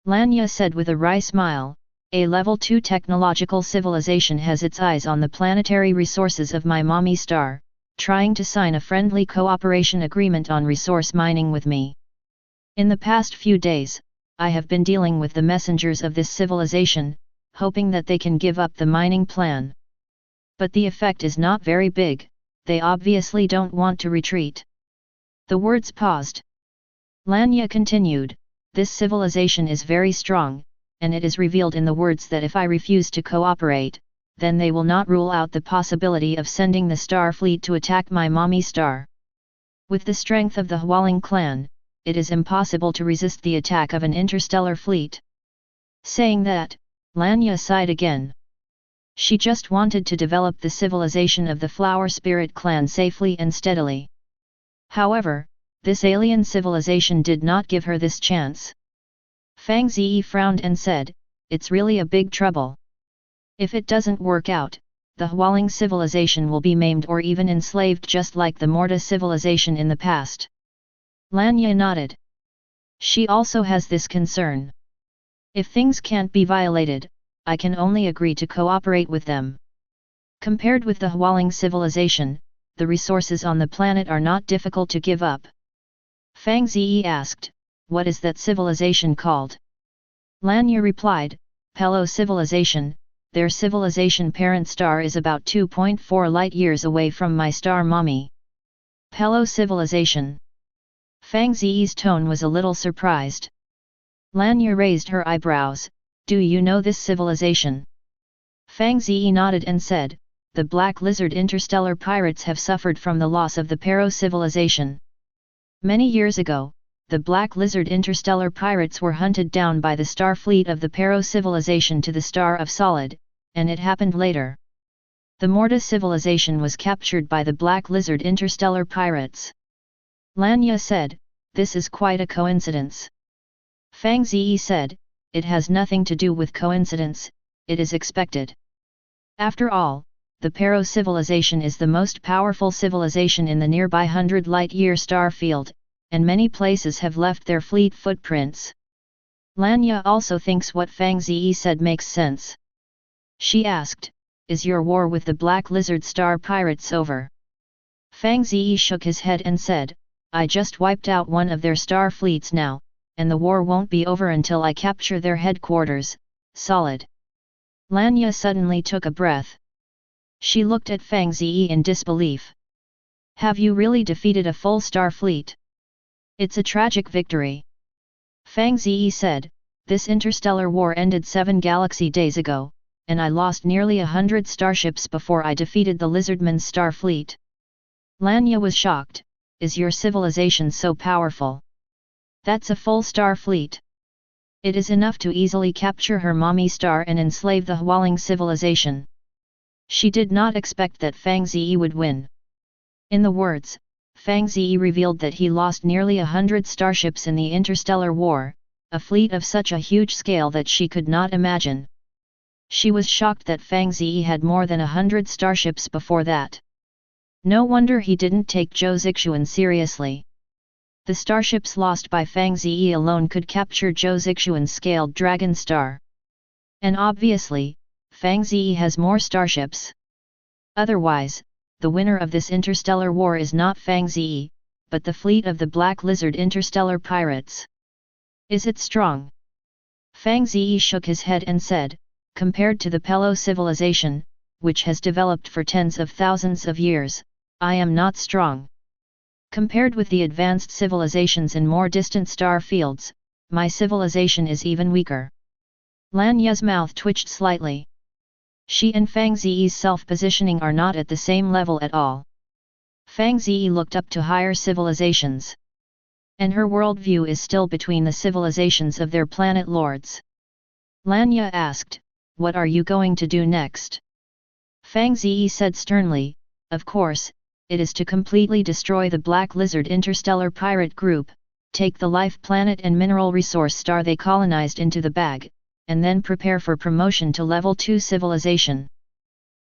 Lanya said with a wry smile, a level 2 technological civilization has its eyes on the planetary resources of my Mami star, trying to sign a friendly cooperation agreement on resource mining with me. In the past few days, I have been dealing with the messengers of this civilization, hoping that they can give up the mining plan. But the effect is not very big, they obviously don't want to retreat. The words paused. Lanya continued, this civilization is very strong, and it is revealed in the words that if I refuse to cooperate, then they will not rule out the possibility of sending the star fleet to attack my Mami star. With the strength of the Hualing clan, it is impossible to resist the attack of an interstellar fleet. Saying that, Lanya sighed again. She just wanted to develop the civilization of the Flower Spirit clan safely and steadily. However, this alien civilization did not give her this chance. Fang Ze frowned and said, it's really a big trouble. If it doesn't work out, the Hualing civilization will be maimed or even enslaved just like the Morta civilization in the past. Lanya nodded. She also has this concern. If things can't be violated, I can only agree to cooperate with them. Compared with the Hualing civilization, the resources on the planet are not difficult to give up. Fang Ze asked, what is that civilization called? Lanya replied, Pelo civilization, their civilization parent star is about 2.4 light-years away from my star Mami. Pelo civilization. Fang Ze's tone was a little surprised. Lanya raised her eyebrows, do you know this civilization? Fang Ze nodded and said, the Black Lizard interstellar pirates have suffered from the loss of the Pero civilization. Many years ago, the Black Lizard interstellar pirates were hunted down by the star fleet of the Pero civilization to the Star of Solid, and it happened later. The Morta civilization was captured by the Black Lizard interstellar pirates. Lanya said, this is quite a coincidence. Fang Ze said, it has nothing to do with coincidence, it is expected. After all, the Pero civilization is the most powerful civilization in the nearby 100 light-year star field, and many places have left their fleet footprints. Lanya also thinks what Fang Ze said makes sense. She asked, is your war with the Black Lizard star pirates over? Fang Ze shook his head and said, I just wiped out one of their star fleets now, and the war won't be over until I capture their headquarters, Solid. Lanya suddenly took a breath. She looked at Fang Ze in disbelief. Have you really defeated a full star fleet? It's a tragic victory. Fang Ze said, this interstellar war ended 7 galaxy days ago, and I lost nearly 100 starships before I defeated the Lizardman's star fleet. Lanya was shocked, is your civilization so powerful? That's a full star fleet. It is enough to easily capture her Mami star and enslave the Hualing civilization. She did not expect that Fang Ze would win. In the words, Fang Ze revealed that he lost nearly 100 starships in the interstellar war, a fleet of such a huge scale that she could not imagine. She was shocked that Fang Ze had more than 100 starships before that. No wonder he didn't take Zhou Zixuan seriously. The starships lost by Fang Ze alone could capture Zhou Zixuan's scaled dragon star. And obviously, Fang Ze has more starships. Otherwise, the winner of this interstellar war is not Fang Ze, but the fleet of the Black Lizard interstellar pirates. Is it strong? Fang Ze shook his head and said, compared to the Pelo civilization, which has developed for tens of thousands of years, I am not strong. Compared with the advanced civilizations in more distant star fields, my civilization is even weaker. Lanya's mouth twitched slightly. She and Fang Ze's self-positioning are not at the same level at all. Fang Ze looked up to higher civilizations. And her worldview is still between the civilizations of their planet lords. Lanya asked, "What are you going to do next?" Fang Ze said sternly, "Of course, it is to completely destroy the Black Lizard Interstellar Pirate Group, take the life planet and mineral resource star they colonized into the bag, and then prepare for promotion to level 2 civilization."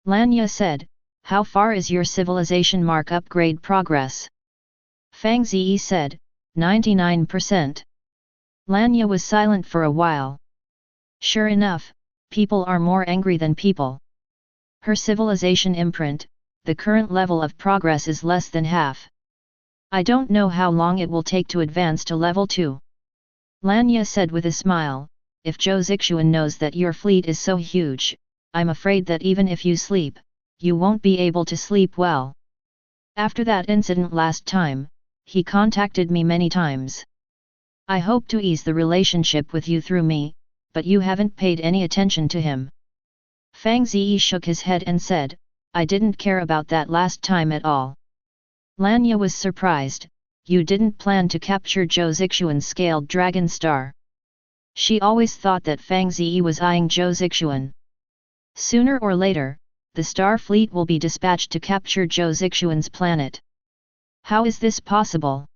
Lanya said, "How far is your civilization mark upgrade progress?" Fang Ze said, 99%. Lanya was silent for a while. Sure enough, people are more angry than people. Her civilization imprint, the current level of progress is less than half. I don't know how long it will take to advance to level 2. Lanya said with a smile, "If Zhou Zixuan knows that your fleet is so huge, I'm afraid that even if you sleep, you won't be able to sleep well. After that incident last time, he contacted me many times. I hope to ease the relationship with you through me, but you haven't paid any attention to him." Fang Ze shook his head and said, "I didn't care about that last time at all." Lanya was surprised, "You didn't plan to capture Zhou Zixuan's scaled dragon star?" She always thought that Fang Ze was eyeing Zhou Zixuan. Sooner or later, the star fleet will be dispatched to capture Zhou Zixuan's planet. How is this possible?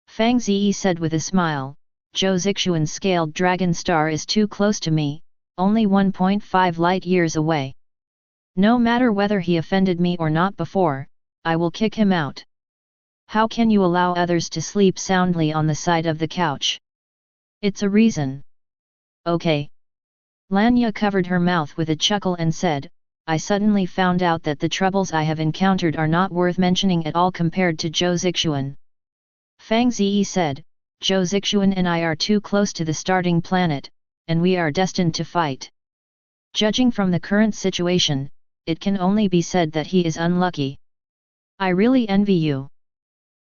Fang Ze said with a smile, "Zhou Zixuan's scaled dragon star is too close to me, only 1.5 light years away. No matter whether he offended me or not before, I will kick him out. How can you allow others to sleep soundly on the side of the couch? It's a reason." "Okay." Lanya covered her mouth with a chuckle and said, "I suddenly found out that the troubles I have encountered are not worth mentioning at all compared to Zhou Zixuan." Fang Ze said, "Zhou Zixuan and I are too close to the starting planet, and we are destined to fight. Judging from the current situation, it can only be said that he is unlucky. I really envy you."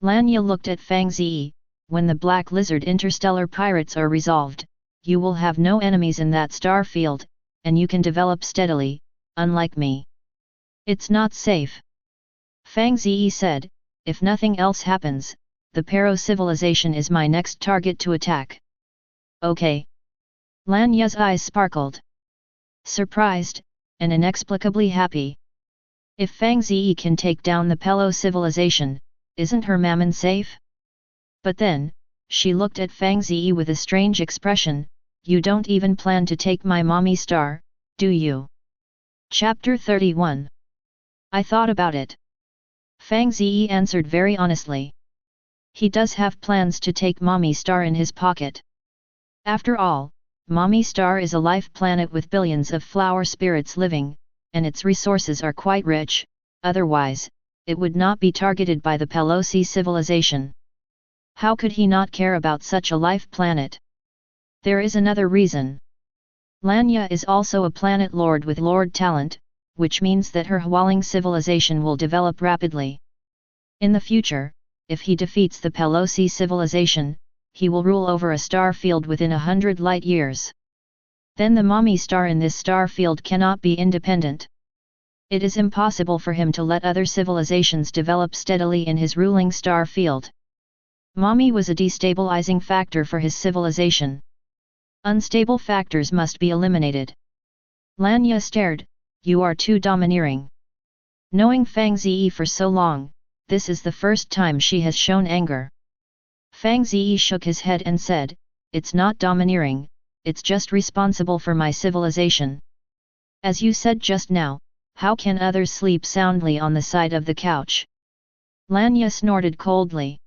Lanya looked at Fang Ze, "When the Black Lizard Interstellar Pirates are resolved, you will have no enemies in that star field, and you can develop steadily, unlike me. It's not safe." Fang Ze said, "If nothing else happens, the Pero civilization is my next target to attack." "Okay." Lanya's eyes sparkled. Surprised, and inexplicably happy. If Fang Ze can take down the Pelo civilization, isn't her mammon safe? But then, she looked at Fang Ze with a strange expression, "You don't even plan to take my mommy star, do you?" Chapter 31. I thought about it. Fang Ze answered very honestly. He does have plans to take Mommy Star in his pocket. After all, Mommy Star is a life planet with billions of flower spirits living, and its resources are quite rich, otherwise, it would not be targeted by the Pelosi civilization. How could he not care about such a life planet? There is another reason. Lanya is also a planet lord with lord talent, which means that her Hualing civilization will develop rapidly. In the future, if he defeats the Pelosi civilization, he will rule over a star field within 100 light years. Then the mommy star in this star field cannot be independent. It is impossible for him to let other civilizations develop steadily in his ruling star field. Mommy was a destabilizing factor for his civilization. Unstable factors must be eliminated. Lanya stared, "You are too domineering." Knowing Fang Ze for so long, this is the first time she has shown anger. Fang Ze shook his head and said, "It's not domineering, it's just responsible for my civilization. As you said just now, how can others sleep soundly on the side of the couch?" Lanya snorted coldly.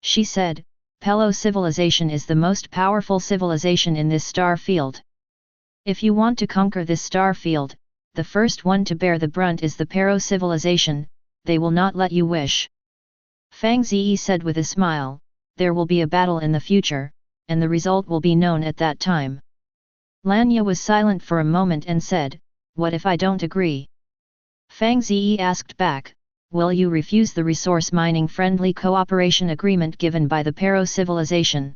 She said, "Pelo civilization is the most powerful civilization in this star field. If you want to conquer this star field, the first one to bear the brunt is the Pero civilization, they will not let you wish." Fang Ze said with a smile, "There will be a battle in the future, and the result will be known at that time." Lanya was silent for a moment and said, "What if I don't agree?" Fang Ze asked back, "Will you refuse the resource mining friendly cooperation agreement given by the Pero civilization?"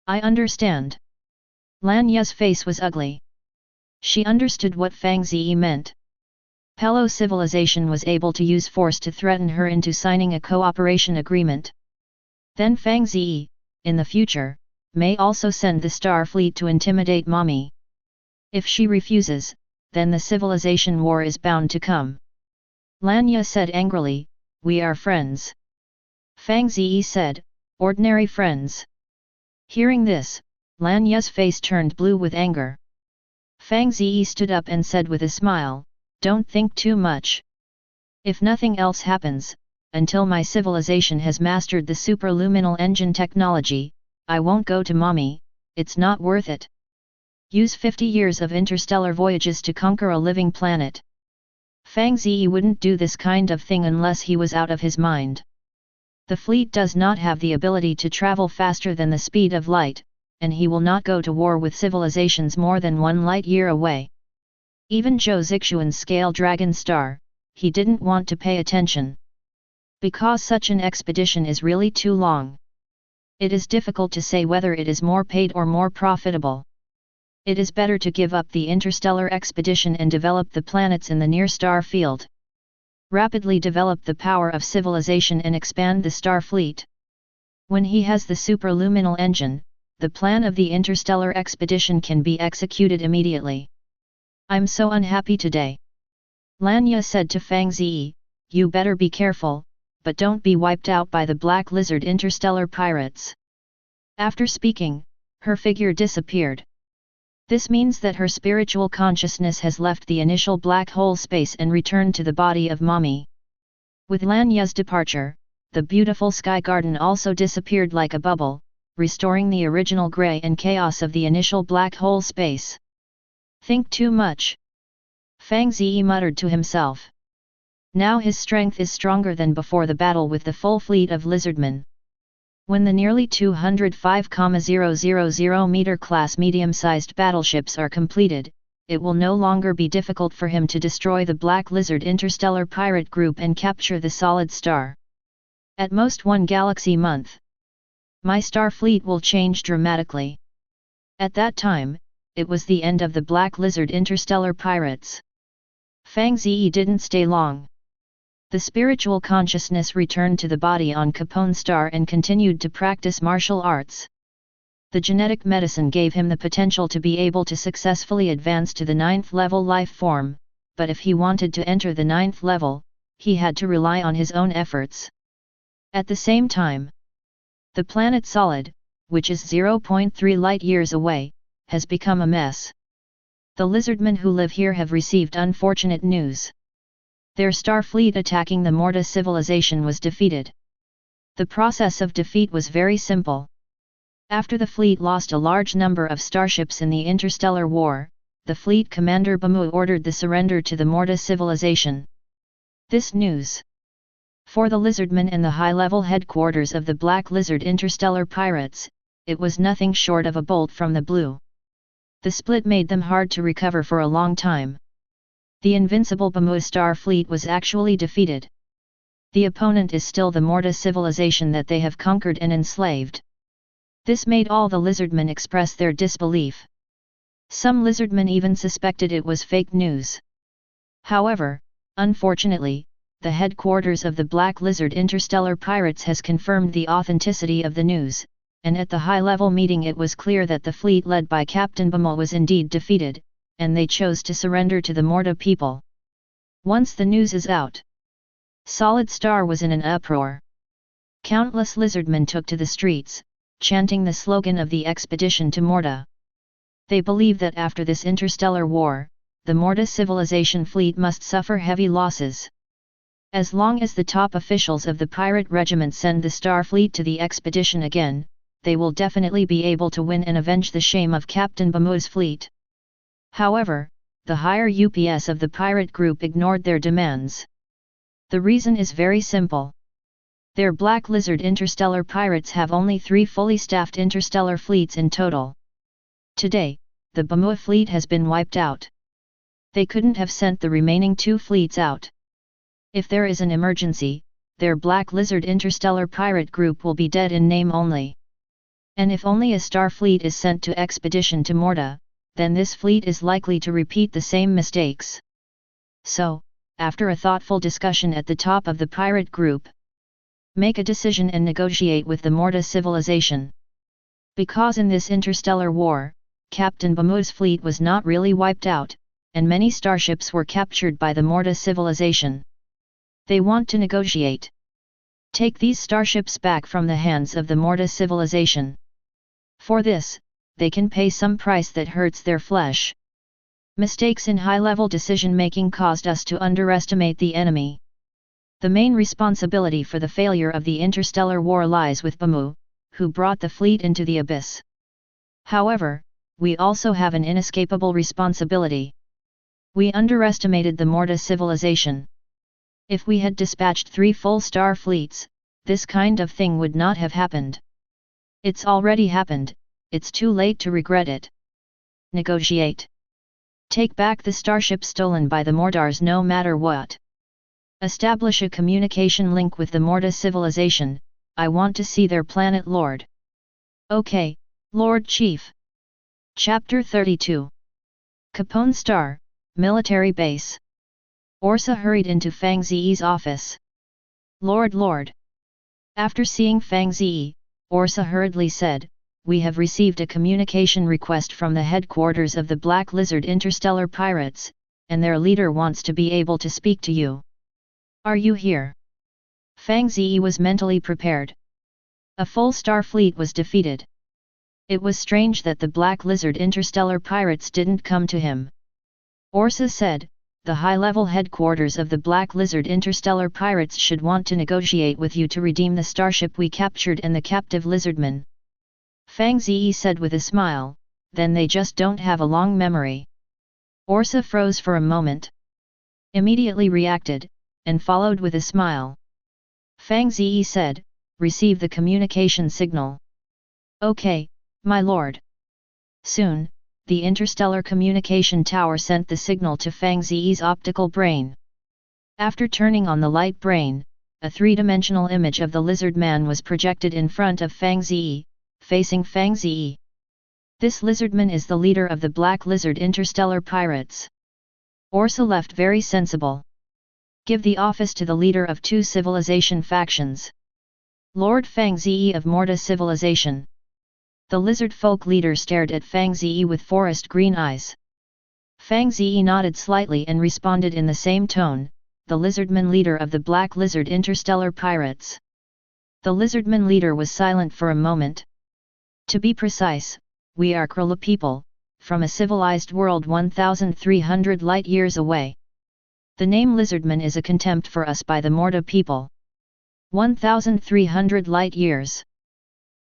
"I understand." Lanya's face was ugly. She understood what Fang Ze meant. Pelo civilization was able to use force to threaten her into signing a cooperation agreement. Then Fang Ze, in the future, may also send the Star Fleet to intimidate Mommy. If she refuses, then the civilization war is bound to come. Lanya said angrily, "We are friends." Fang Ze said, "Ordinary friends." Hearing this, Lanya's face turned blue with anger. Fang Ze stood up and said with a smile, "Don't think too much. If nothing else happens, until my civilization has mastered the superluminal engine technology, I won't go to Mommy, it's not worth it. Use 50 years of interstellar voyages to conquer a living planet." Fang Ze wouldn't do this kind of thing unless he was out of his mind. The fleet does not have the ability to travel faster than the speed of light, and he will not go to war with civilizations more than 1 light year away. Even Zhou Zixuan's scale dragon star, he didn't want to pay attention. Because such an expedition is really too long. It is difficult to say whether it is more paid or more profitable. It is better to give up the interstellar expedition and develop the planets in the near star field. Rapidly develop the power of civilization and expand the star fleet. When he has the superluminal engine, the plan of the interstellar expedition can be executed immediately. "I'm so unhappy today," Lanya said to Fang Ze, "You better be careful, but don't be wiped out by the black lizard interstellar pirates." After speaking, her figure disappeared. This means that her spiritual consciousness has left the initial black hole space and returned to the body of Mommy. With Lanya's departure, the beautiful sky garden also disappeared like a bubble, restoring the original grey and chaos of the initial black hole space. "Think too much," Fang Ze muttered to himself. Now his strength is stronger than before the battle with the full fleet of lizardmen. When the nearly 205,000 meter class medium-sized battleships are completed, it will no longer be difficult for him to destroy the Black Lizard interstellar pirate group and capture the solid star. At most 1 galaxy month. My star fleet will change dramatically. At that time, it was the end of the Black Lizard interstellar pirates. Fang Ze didn't stay long. The spiritual consciousness returned to the body on Capone Star and continued to practice martial arts. The genetic medicine gave him the potential to be able to successfully advance to the 9th level life form, but if he wanted to enter the 9th level, he had to rely on his own efforts. At the same time, the planet Solid, which is 0.3 light years away, has become a mess. The lizardmen who live here have received unfortunate news. Their star fleet attacking the Morta civilization was defeated. The process of defeat was very simple. After the fleet lost a large number of starships in the interstellar war, the fleet commander Bamu ordered the surrender to the Morta civilization. This news, for the lizardmen and the high-level headquarters of the Black Lizard interstellar pirates, it was nothing short of a bolt from the blue. The split made them hard to recover for a long time. The invincible Bamu star fleet was actually defeated. The opponent is still the Morta civilization that they have conquered and enslaved. This made all the lizardmen express their disbelief. Some lizardmen even suspected it was fake news. However, unfortunately, the headquarters of the Black Lizard interstellar pirates has confirmed the authenticity of the news, and at the high-level meeting it was clear that the fleet led by Captain Bamu was indeed defeated, and they chose to surrender to the Morta people. Once the news is out, Solid Star was in an uproar. Countless lizardmen took to the streets, chanting the slogan of the expedition to Morta. They believe that after this interstellar war, the Morta civilization fleet must suffer heavy losses. As long as the top officials of the pirate regiment send the Star Fleet to the expedition again, they will definitely be able to win and avenge the shame of Captain Bamu's fleet. However, the higher UPS of the pirate group ignored their demands. The reason is very simple. Their Black Lizard interstellar pirates have only 3 fully staffed interstellar fleets in total. Today, the Bamu fleet has been wiped out. They couldn't have sent the remaining 2 fleets out. If there is an emergency, their Black Lizard interstellar pirate group will be dead in name only. And if only a star fleet is sent to expedition to Morta, then this fleet is likely to repeat the same mistakes. So, after a thoughtful discussion at the top of the pirate group, make a decision and negotiate with the Morta civilization. Because in this interstellar war, Captain Bamu's fleet was not really wiped out, and many starships were captured by the Morta civilization. They want to negotiate. Take these starships back from the hands of the Morta civilization. For this, they can pay some price that hurts their flesh. Mistakes in high-level decision-making caused us to underestimate the enemy. The main responsibility for the failure of the interstellar war lies with Bamu, who brought the fleet into the abyss. However, we also have an inescapable responsibility. We underestimated the Morta civilization. If we had dispatched 3 full-star fleets, this kind of thing would not have happened. It's already happened, it's too late to regret it. Negotiate. Take back the starship stolen by the Mordars no matter what. Establish a communication link with the Morta civilization. I want to see their planet Lord. Okay, Lord Chief. Chapter 32. Capone Star, Military Base. Orsa hurried into Fang Ze's office. Lord. After seeing Fang Ze, Orsa hurriedly said, "We have received a communication request from the headquarters of the Black Lizard Interstellar Pirates, and their leader wants to be able to speak to you. Are you here?" Fang Ze was mentally prepared. A full star fleet was defeated. It was strange that the Black Lizard Interstellar Pirates didn't come to him. Orsa said, "The high-level headquarters of the Black Lizard Interstellar Pirates should want to negotiate with you to redeem the starship we captured and the captive lizardmen." Fang Ze said with a smile, "Then they just don't have a long memory." Orsa froze for a moment. Immediately reacted, and followed with a smile. Fang Ze said, "Receive the communication signal." "Okay, my lord." Soon, the interstellar communication tower sent the signal to Fang Ze's optical brain. After turning on the light brain, a three-dimensional image of the lizard man was projected in front of Fang Ze, facing Fang Ze. This lizardman is the leader of the Black Lizard Interstellar Pirates. Orsa left very sensible. Give the office to the leader of 2 civilization factions. Lord Fang Ze of Morta civilization. The lizard folk leader stared at Fang Ze with forest green eyes. Fang Ze nodded slightly and responded in the same tone, "The lizardman leader of the Black Lizard Interstellar Pirates." The lizardman leader was silent for a moment. "To be precise, we are Krilla people, from a civilized world 1,300 light-years away. The name lizardman is a contempt for us by the Morta people. 1,300 light-years.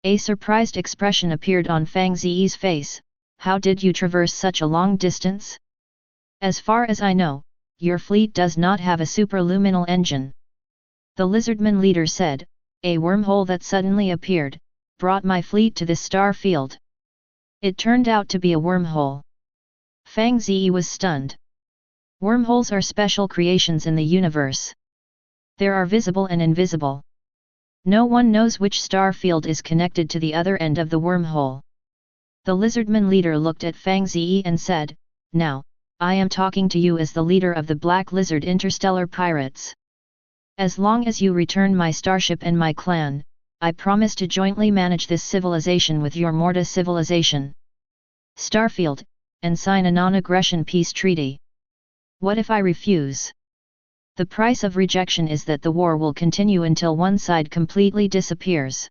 A surprised expression appeared on Fang Ze's face. "How did you traverse such a long distance?" "As far as I know, your fleet does not have a superluminal engine." The lizardman leader said, "A wormhole that suddenly appeared, brought my fleet to this star field." It turned out to be a wormhole. Fang Ze was stunned. Wormholes are special creations in the universe. There are visible and invisible. No one knows which star field is connected to the other end of the wormhole. The lizardman leader looked at Fang Ze and said, "Now, I am talking to you as the leader of the Black Lizard Interstellar Pirates. As long as you return my starship and my clan, I promise to jointly manage this civilization with your Morta civilization. Starfield, and sign a non-aggression peace treaty. What if I refuse? The price of rejection is that the war will continue until one side completely disappears.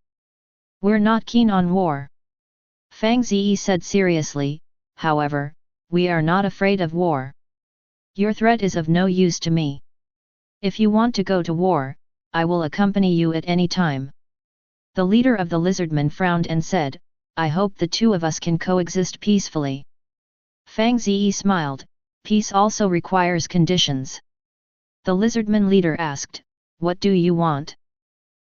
We're not keen on war." Fang Ze said seriously, "However, we are not afraid of war. Your threat is of no use to me. If you want to go to war, I will accompany you at any time." The leader of the lizardmen frowned and said, "I hope the 2 of us can coexist peacefully." Fang Ze smiled, "Peace also requires conditions." The lizardman leader asked, "What do you want?"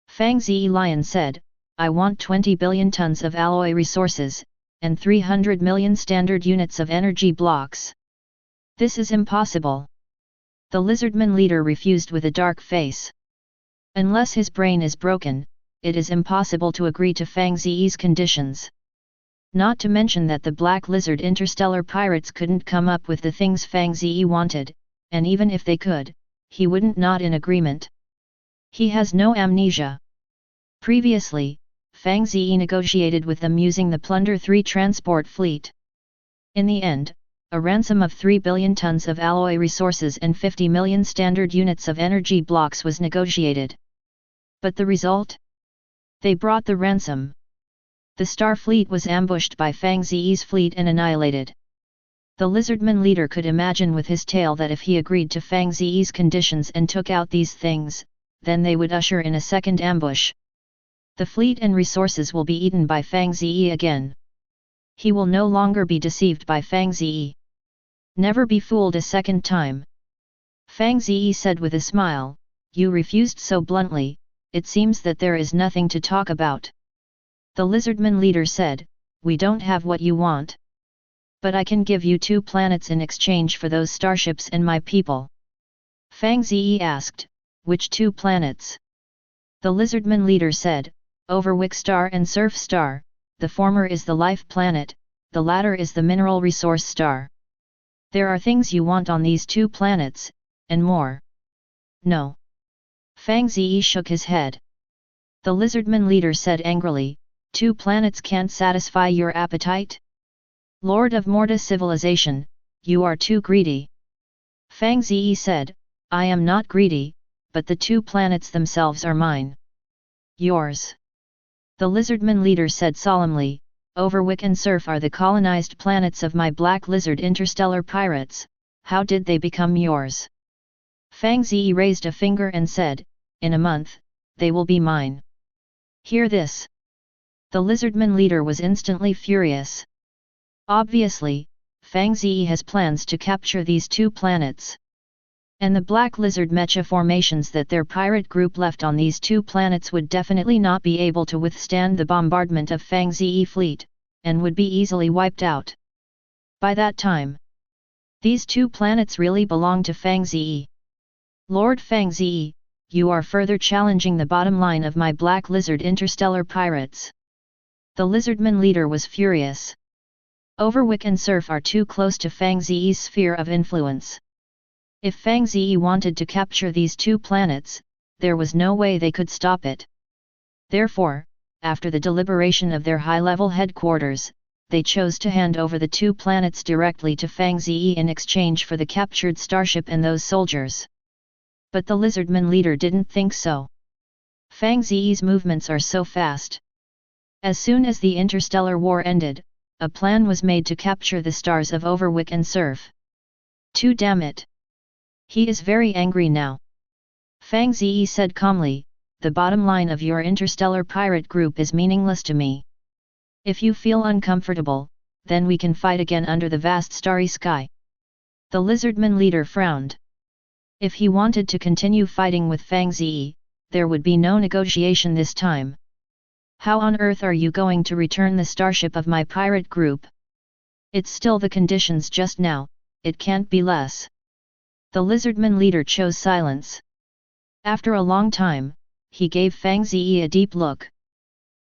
Fang Ze Lion said, "I want 20 billion tons of alloy resources, and 300 million standard units of energy blocks." "This is impossible." The lizardman leader refused with a dark face. Unless his brain is broken, it is impossible to agree to Fang Ze's conditions. Not to mention that the Black Lizard interstellar pirates couldn't come up with the things Fang Ze wanted, and even if they could, he wouldn't not in agreement. He has no amnesia. Previously, Fang Ze negotiated with them using the Plunder 3 transport fleet. In the end, a ransom of 3 billion tons of alloy resources and 50 million standard units of energy blocks was negotiated. But the result? They brought the ransom. The Star Fleet was ambushed by Fang Ze's fleet and annihilated. The Lizardman leader could imagine with his tale that if he agreed to Fang Ze's conditions and took out these things, then they would usher in a second ambush. The fleet and resources will be eaten by Fang Ze again. He will no longer be deceived by Fang Ze. Never be fooled a second time. Fang Ze said with a smile, "You refused so bluntly, it seems that there is nothing to talk about." The Lizardman leader said, "We don't have what you want. But I can give you 2 planets in exchange for those starships and my people." Fang Ze asked, "Which 2 planets?" The Lizardman leader said, "Overwick Star and Surf Star, the former is the life planet, the latter is the mineral resource star. There are things you want on these 2 planets, and more." "No." Fang Ze shook his head. The Lizardman leader said angrily, "2 planets can't satisfy your appetite? Lord of Morta civilization, you are too greedy." Fang Ze said, "I am not greedy, but the 2 planets themselves are mine." "Yours." The Lizardman leader said solemnly, "Overwick and Surf are the colonized planets of my Black Lizard interstellar pirates, how did they become yours?" Fang Ze raised a finger and said, "In a month, they will be mine." "Hear this." The Lizardman leader was instantly furious. Obviously, Fang Ze has plans to capture these 2 planets. And the Black Lizard mecha formations that their pirate group left on these 2 planets would definitely not be able to withstand the bombardment of Fang Ze fleet, and would be easily wiped out. By that time, these 2 planets really belong to Fang Ze. Lord Fang Ze, you are further challenging the bottom line of my Black Lizard interstellar pirates. The Lizardman leader was furious. Overwick and Surf are too close to Fang Ze's sphere of influence. If Fang Ze wanted to capture these 2 planets, there was no way they could stop it. Therefore, after the deliberation of their high-level headquarters, they chose to hand over the 2 planets directly to Fang Ze in exchange for the captured starship and those soldiers. But the Lizardman leader didn't think so. Fang Ze's movements are so fast. As soon as the interstellar war ended, a plan was made to capture the stars of Overwick and Surf. Too damn it! He is very angry now. Fang Ze said calmly, "The bottom line of your interstellar pirate group is meaningless to me. If you feel uncomfortable, then we can fight again under the vast starry sky." The Lizardman leader frowned. If he wanted to continue fighting with Fang Ze, there would be no negotiation this time. "How on earth are you going to return the starship of my pirate group? It's still the conditions just now, it can't be less." The Lizardman leader chose silence. After a long time, he gave Fang Ze a deep look.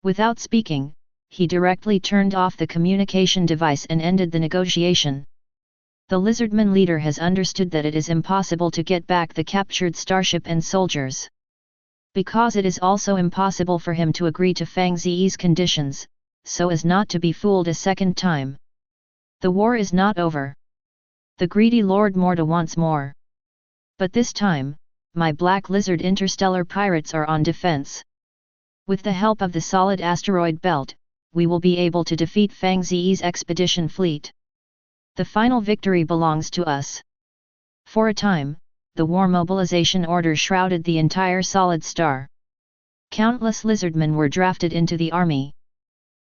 Without speaking, he directly turned off the communication device and ended the negotiation. The Lizardman leader has understood that it is impossible to get back the captured starship and soldiers. Because it is also impossible for him to agree to Fang Ze's conditions, so as not to be fooled a second time. The war is not over. The greedy Lord Morta wants more. But this time, my Black Lizard interstellar pirates are on defense. With the help of the solid asteroid belt, we will be able to defeat Fang Ze's expedition fleet. The final victory belongs to us. For a time, the war mobilization order shrouded the entire solid star. Countless lizardmen were drafted into the army.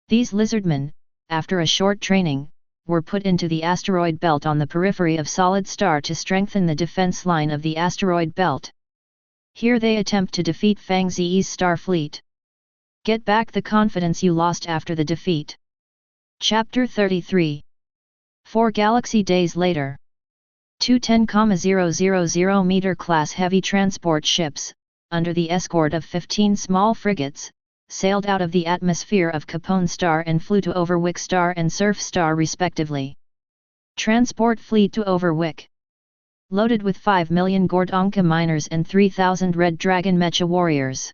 These lizardmen, after a short training, were put into the asteroid belt on the periphery of Solid Star to strengthen the defense line of the asteroid belt. Here they attempt to defeat Fang Ze's star fleet. Get back the confidence you lost after the defeat. Chapter 33. 4 galaxy days later. 210,000 meter class heavy transport ships, under the escort of 15 small frigates, sailed out of the atmosphere of Capone star and flew to Overwick star and Surf star respectively. Transport fleet to Overwick. Loaded with 5 million Gordonka miners and 3,000 Red Dragon mecha warriors.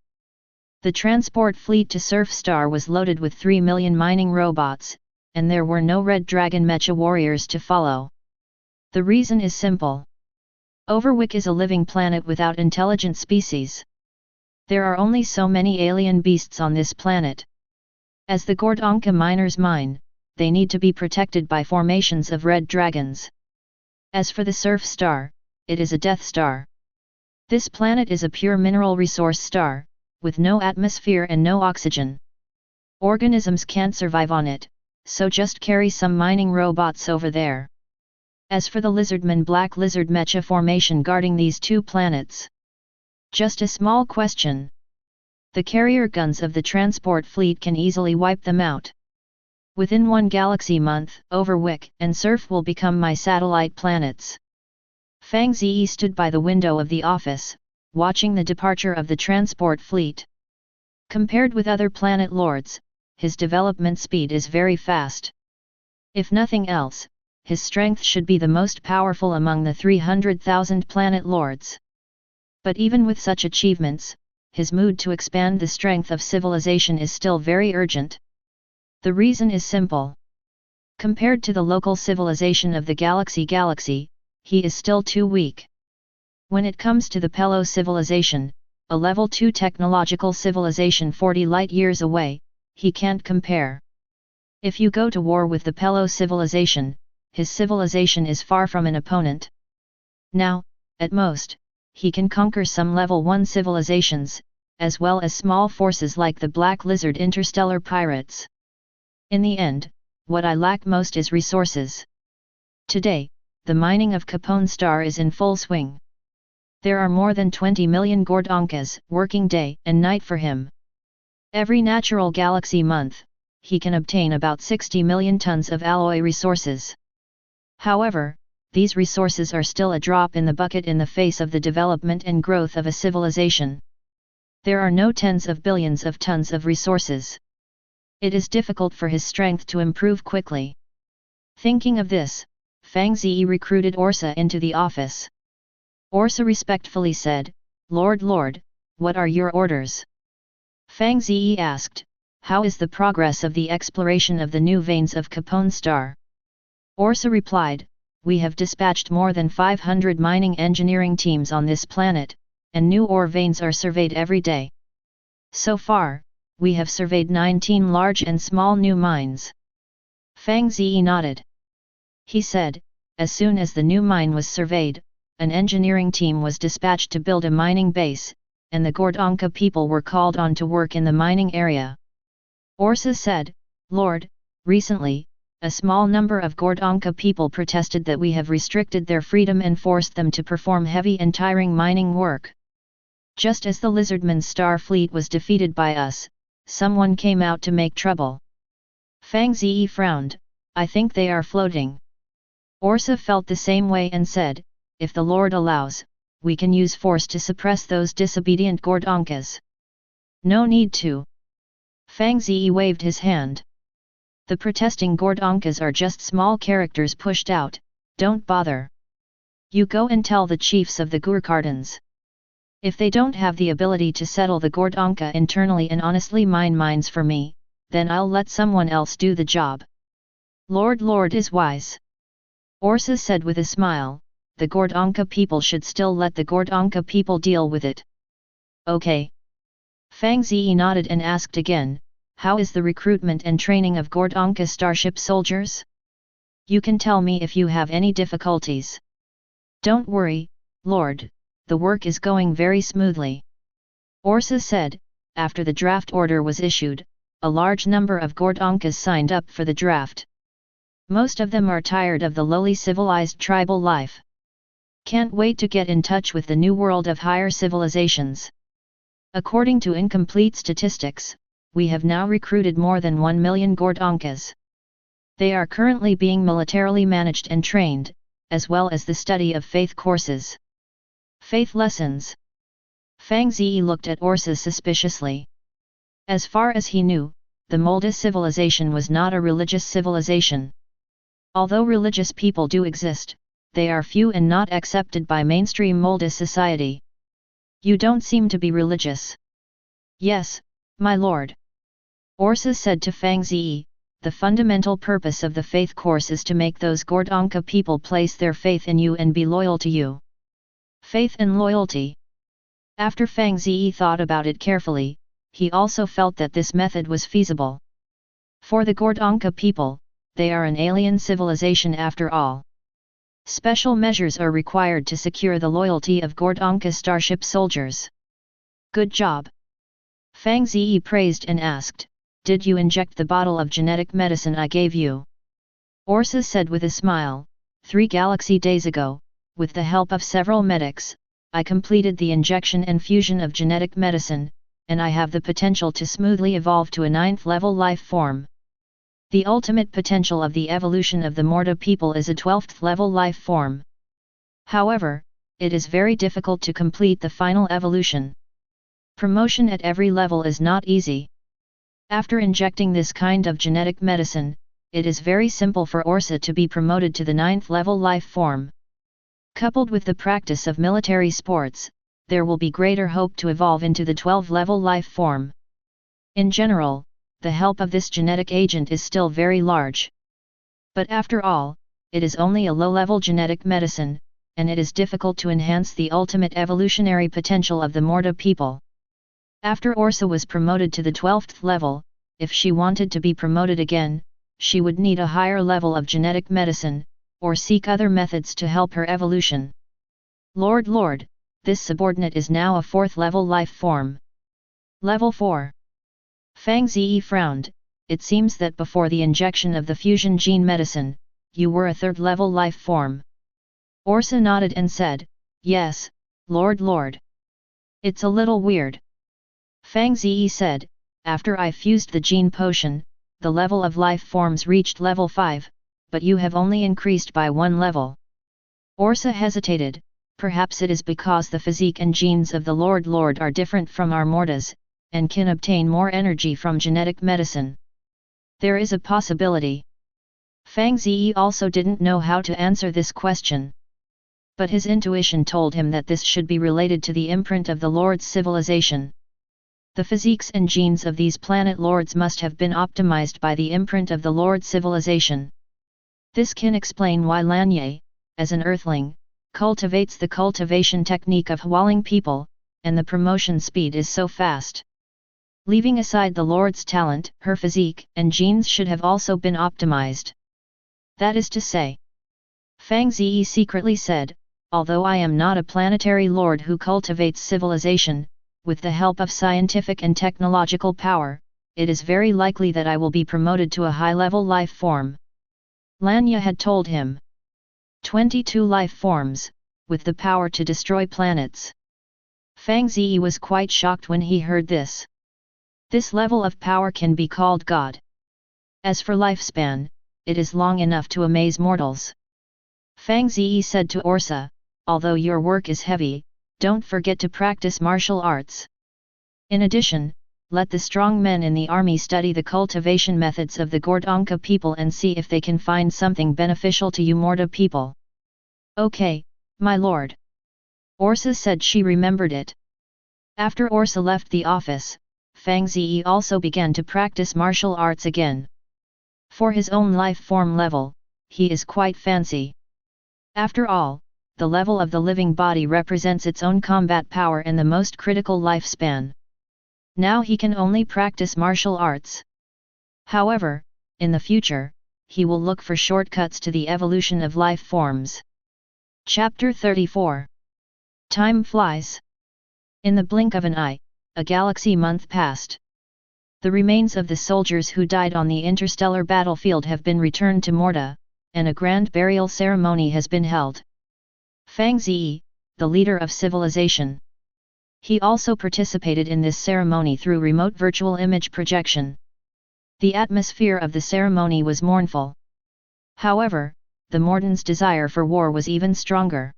The transport fleet to Surf star was loaded with 3 million mining robots, and there were no Red Dragon mecha warriors to follow. The reason is simple. Overwick is a living planet without intelligent species. There are only so many alien beasts on this planet. As the Gordonka miners mine, they need to be protected by formations of red dragons. As for the Surf star, it is a death star. This planet is a pure mineral resource star, with no atmosphere and no oxygen. Organisms can't survive on it, so just carry some mining robots over there. As for the Lizardman Black Lizard mecha formation guarding these two planets. Just a small question. The carrier guns of the transport fleet can easily wipe them out. Within one galaxy month, Overwick and Surf will become my satellite planets. Fang Ze stood by the window of the office, watching the departure of the transport fleet. Compared with other planet lords, his development speed is very fast. If nothing else, his strength should be the most powerful among the 300,000 planet lords. But even with such achievements, his mood to expand the strength of civilization is still very urgent. The reason is simple. Compared to the local civilization of the galaxy, he is still too weak. When it comes to the Pelo civilization, a level 2 technological civilization 40 light-years away, he can't compare. If you go to war with the Pelo civilization, his civilization is far from an opponent. Now, at most, he can conquer some level 1 civilizations, as well as small forces like the Black Lizard Interstellar pirates. In the end, what I lack most is resources. Today, the mining of Capone star is in full swing. There are more than 20 million Gordonkas working day and night for him. Every natural galaxy month, he can obtain about 60 million tons of alloy resources. However, these resources are still a drop in the bucket in the face of the development and growth of a civilization. There are no tens of billions of tons of resources. It is difficult for his strength to improve quickly. Thinking of this, Fang Ze recruited Orsa into the office. Orsa respectfully said, Lord, what are your orders? Fang Ze asked, how is the progress of the exploration of the new veins of Capone star? Orsa replied, we have dispatched more than 500 mining engineering teams on this planet, and new ore veins are surveyed every day. So far, we have surveyed 19 large and small new mines. Fang Ze nodded. He said, as soon as the new mine was surveyed, an engineering team was dispatched to build a mining base, and the Gordonka people were called on to work in the mining area. Orsa said, Lord, recently, a small number of Gordonka people protested that we have restricted their freedom and forced them to perform heavy and tiring mining work. Just as the Lizardman star fleet was defeated by us, someone came out to make trouble. Fang Ze frowned, I think they are floating. Orsa felt the same way and said, if the Lord allows, we can use force to suppress those disobedient Gordonkas. No need to. Fang Ze waved his hand. The protesting Gordonkas are just small characters pushed out, don't bother. You go and tell the chiefs of the Gurkardans. If they don't have the ability to settle the Gordonka internally and honestly mine mines for me, then I'll let someone else do the job. Lord is wise. Orsa said with a smile, the Gordonka people should still let the Gordonka people deal with it. Okay. Fang Ze nodded and asked again, how is the recruitment and training of Gordonka starship soldiers? You can tell me if you have any difficulties. Don't worry, Lord, the work is going very smoothly. Orsa said, after the draft order was issued, a large number of Gordonkas signed up for the draft. Most of them are tired of the lowly civilized tribal life. Can't wait to get in touch with the new world of higher civilizations. According to incomplete statistics, we have now recruited more than 1 million Gordonkas. They are currently being militarily managed and trained, as well as the study of faith courses. Faith lessons. Fang Ze looked at Orsa suspiciously. As far as he knew, the Molda civilization was not a religious civilization. Although religious people do exist, they are few and not accepted by mainstream Molda society. You don't seem to be religious. Yes, my lord. Orsa said to Fang Ze, the fundamental purpose of the faith course is to make those Gordonka people place their faith in you and be loyal to you. Faith and loyalty. After Fang Ze thought about it carefully, he also felt that this method was feasible. For the Gordonka people, they are an alien civilization after all. Special measures are required to secure the loyalty of Gordonka starship soldiers. Good job. Fang Ze praised and asked, did you inject the bottle of genetic medicine I gave you? Orsa said with a smile, 3 galaxy days ago, with the help of several medics, I completed the injection and fusion of genetic medicine, and I have the potential to smoothly evolve to a 9th level life form. The ultimate potential of the evolution of the Morta people is a 12th level life form. However, it is very difficult to complete the final evolution. Promotion at every level is not easy. After injecting this kind of genetic medicine, it is very simple for Orsa to be promoted to the 9th level life form. Coupled with the practice of military sports, there will be greater hope to evolve into the 12th level life form. In general, the help of this genetic agent is still very large. But after all, it is only a low-level genetic medicine, and it is difficult to enhance the ultimate evolutionary potential of the Morta people. After Orsa was promoted to the 12th level, if she wanted to be promoted again, she would need a higher level of genetic medicine, or seek other methods to help her evolution. Lord, this subordinate is now a 4th level life form. Level 4. Fang Ze frowned. It seems that before the injection of the fusion gene medicine, you were a 3rd level life form. Orsa nodded and said, yes, Lord. It's a little weird. Fang Ze said, after I fused the gene potion, the level of life forms reached level 5, but you have only increased by 1 level. Orsa hesitated, perhaps it is because the physique and genes of the Lord are different from our Mortas, and can obtain more energy from genetic medicine. There is a possibility. Fang Ze also didn't know how to answer this question. But his intuition told him that this should be related to the imprint of the Lord's civilization. The physiques and genes of these planet lords must have been optimized by the imprint of the Lord civilization. This can explain why Lanye, as an earthling, cultivates the cultivation technique of Hualing people, and the promotion speed is so fast. Leaving aside the Lord's talent, her physique and genes should have also been optimized. That is to say, Fang Ze secretly said, although I am not a planetary lord who cultivates civilization, with the help of scientific and technological power, it is very likely that I will be promoted to a high-level life form. Lanya had told him. 22 life forms, with the power to destroy planets. Fang Ze was quite shocked when he heard this. This level of power can be called God. As for lifespan, it is long enough to amaze mortals. Fang Ze said to Orsa, although your work is heavy, don't forget to practice martial arts. In addition, let the strong men in the army study the cultivation methods of the Gordonka people and see if they can find something beneficial to you Morta people. Okay, my lord. Orsa said she remembered it. After Orsa left the office, Fang Ze also began to practice martial arts again. For his own life form level, he is quite fancy. After all, the level of the living body represents its own combat power and the most critical lifespan. Now he can only practice martial arts. However, in the future, he will look for shortcuts to the evolution of life forms. Chapter 34. Time flies. In the blink of an eye, a galaxy month passed. The remains of the soldiers who died on the interstellar battlefield have been returned to Morta, and a grand burial ceremony has been held. Fang Ze, the leader of civilization. He also participated in this ceremony through remote virtual image projection. The atmosphere of the ceremony was mournful. However, the Mortans' desire for war was even stronger.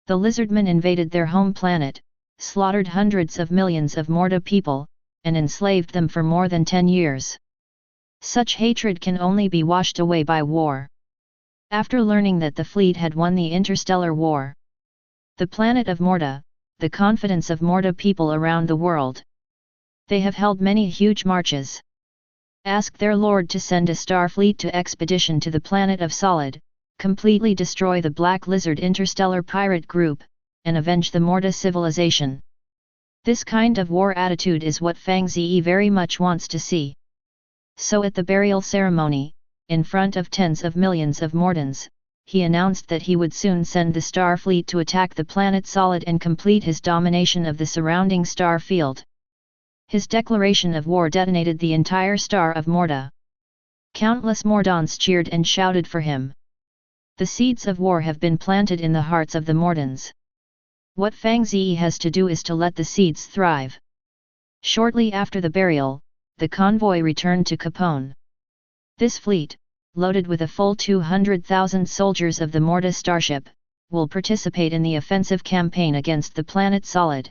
The lizardmen invaded their home planet, slaughtered hundreds of millions of Morta people, and enslaved them for more than 10 years. Such hatred can only be washed away by war. After learning that the fleet had won the interstellar war, the planet of Morta, the confidence of Morta people around the world, they have held many huge marches. Ask their lord to send a star fleet to expedition to the planet of Solid, completely destroy the Black Lizard interstellar pirate group, and avenge the Morta civilization. This kind of war attitude is what Fang Ze very much wants to see. So at the burial ceremony, in front of tens of millions of Mortans, he announced that he would soon send the star fleet to attack the planet Solid and complete his domination of the surrounding star field. His declaration of war detonated the entire star of Morta. Countless Mordans cheered and shouted for him. The seeds of war have been planted in the hearts of the Mordans. What Fang Ze has to do is to let the seeds thrive. Shortly after the burial, the convoy returned to Capone. This fleet, loaded with a full 200,000 soldiers of the Morta starship, will participate in the offensive campaign against the planet Solid.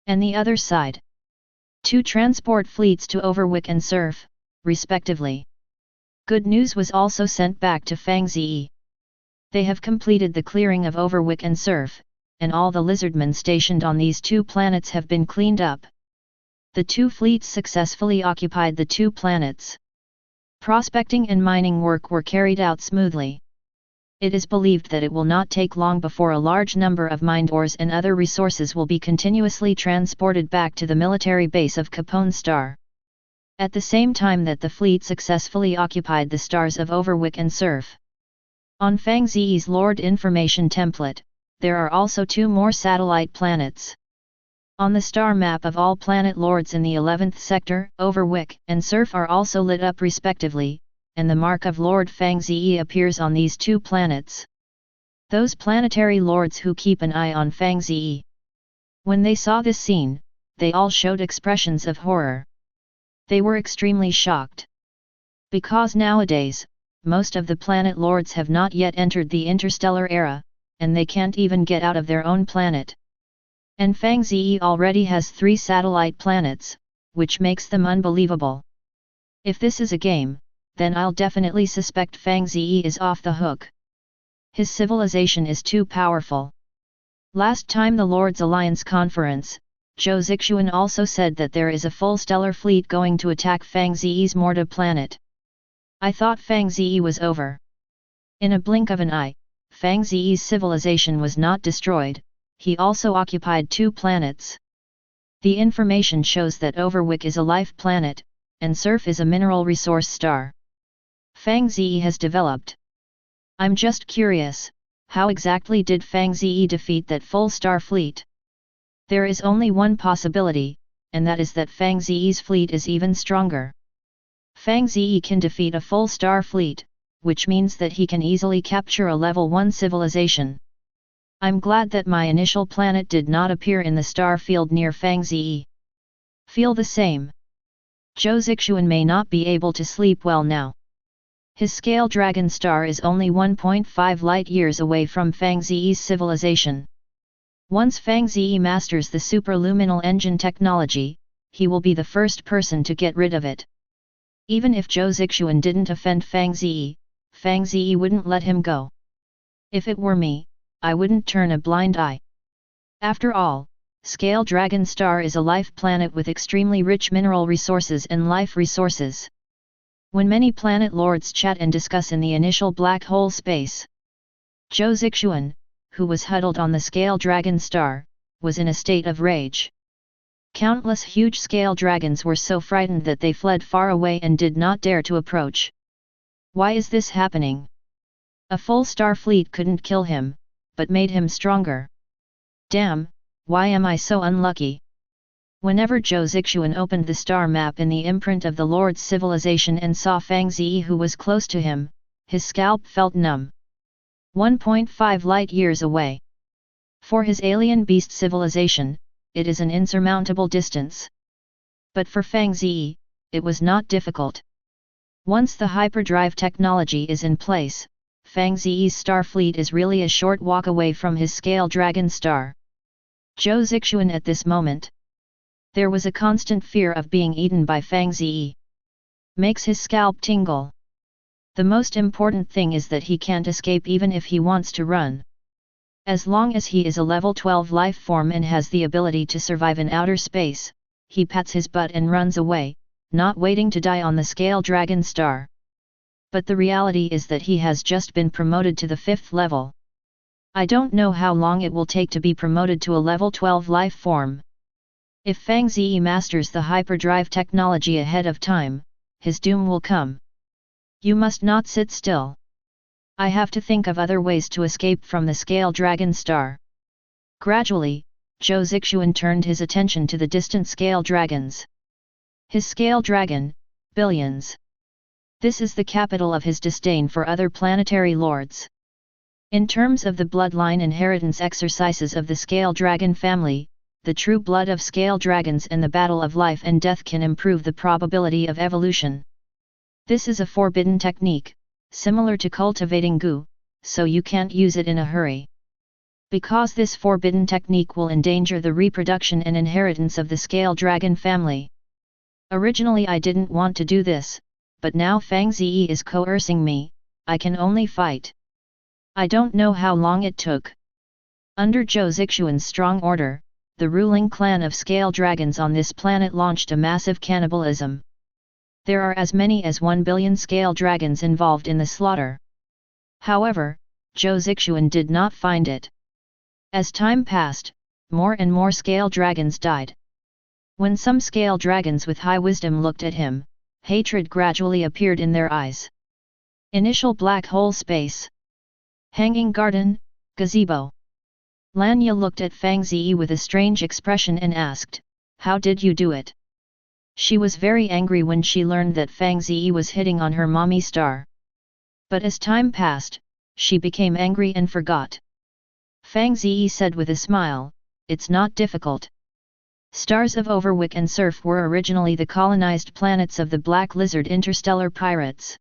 And the other side, 2 transport fleets to Overwick and Surf, respectively. Good news was also sent back to Fang Ze. They have completed the clearing of Overwick and Surf, and all the lizardmen stationed on these 2 planets have been cleaned up. The 2 fleets successfully occupied the 2 planets. Prospecting and mining work were carried out smoothly. It is believed that it will not take long before a large number of mined ores and other resources will be continuously transported back to the military base of Capone Star. At the same time that the fleet successfully occupied the stars of Overwick and Surf. On Fang Ze's Lord information template, there are also 2 more satellite planets. On the star map of all planet lords in the 11th sector, Overwick and Surf are also lit up respectively, and the mark of Lord Fang Ze appears on these 2 planets. Those planetary lords who keep an eye on Fang Ze. When they saw this scene, they all showed expressions of horror. They were extremely shocked. Because nowadays, most of the planet lords have not yet entered the interstellar era, and they can't even get out of their own planet. And Fang Ze already has 3 satellite planets, which makes them unbelievable. If this is a game, then I'll definitely suspect Fang Ze is off the hook. His civilization is too powerful. Last time the Lords Alliance conference, Zhou Zixuan also said that there is a full stellar fleet going to attack Fang Ze's Morta planet. I thought Fang Ze was over. In a blink of an eye, Fang Ze's civilization was not destroyed, he also occupied 2 planets. The information shows that Overwick is a life planet, and Surf is a mineral resource star. Fang Ze has developed. I'm just curious, how exactly did Fang Ze defeat that full star fleet? There is only one possibility, and that is that Fang Ze's fleet is even stronger. Fang Ze can defeat a full star fleet, which means that he can easily capture a level 1 civilization. I'm glad that my initial planet did not appear in the star field near Fang Ze. Feel the same. Zhou Zixuan may not be able to sleep well now. His scale dragon star is only 1.5 light years away from Fang Ze's civilization. Once Fang Ze masters the superluminal engine technology, he will be the first person to get rid of it. Even if Zhou Zixuan didn't offend Fang Ze wouldn't let him go. If it were me, I wouldn't turn a blind eye. After all, Scale Dragon Star is a life planet with extremely rich mineral resources and life resources. When many planet lords chat and discuss in the initial black hole space, Zhou Zixuan, who was huddled on the Scale Dragon Star, was in a state of rage. Countless huge scale dragons were so frightened that they fled far away and did not dare to approach. Why is this happening? A full star fleet couldn't kill him, but made him stronger. Damn, why am I so unlucky? Whenever Zhou Zixuan opened the star map in the imprint of the Lord's civilization and saw Fang Ze who was close to him, his scalp felt numb. 1.5 light years away. For his alien beast civilization, it is an insurmountable distance. But for Fang Ze, it was not difficult. Once the hyperdrive technology is in place, Fang Ze's star fleet is really a short walk away from his scale dragon star. Zhou Zixuan at this moment. There was a constant fear of being eaten by Fang Ze. Makes his scalp tingle. The most important thing is that he can't escape even if he wants to run. As long as he is a level 12 life form and has the ability to survive in outer space, he pats his butt and runs away, not waiting to die on the scale dragon star. But the reality is that he has just been promoted to the 5th level. I don't know how long it will take to be promoted to a level 12 life form. If Fang Ze masters the hyperdrive technology ahead of time, his doom will come. You must not sit still. I have to think of other ways to escape from the scale dragon star. Gradually, Zhou Zixuan turned his attention to the distant scale dragons. His scale dragon, billions. This is the capital of his disdain for other planetary lords. In terms of the bloodline inheritance exercises of the scale dragon family, the true blood of scale dragons and the battle of life and death can improve the probability of evolution. This is a forbidden technique, similar to cultivating goo, so you can't use it in a hurry. Because this forbidden technique will endanger the reproduction and inheritance of the scale dragon family. Originally I didn't want to do this, but now Fang Ze is coercing me, I can only fight. I don't know how long it took. Under Zhou Zixuan's strong order, the ruling clan of scale dragons on this planet launched a massive cannibalism. There are as many as 1 billion scale dragons involved in the slaughter. However, Zhou Zixuan did not find it. As time passed, more and more scale dragons died. When some scale dragons with high wisdom looked at him, hatred gradually appeared in their eyes. Initial black hole space. Hanging garden, gazebo. Lanya looked at Fang Ze with a strange expression and asked, "How did you do it?" She was very angry when she learned that Fang Ze was hitting on her mommy star. But as time passed, she became angry and forgot. Fang Ze said with a smile, "It's not difficult. Stars of Overwick and Surf were originally the colonized planets of the Black Lizard interstellar pirates.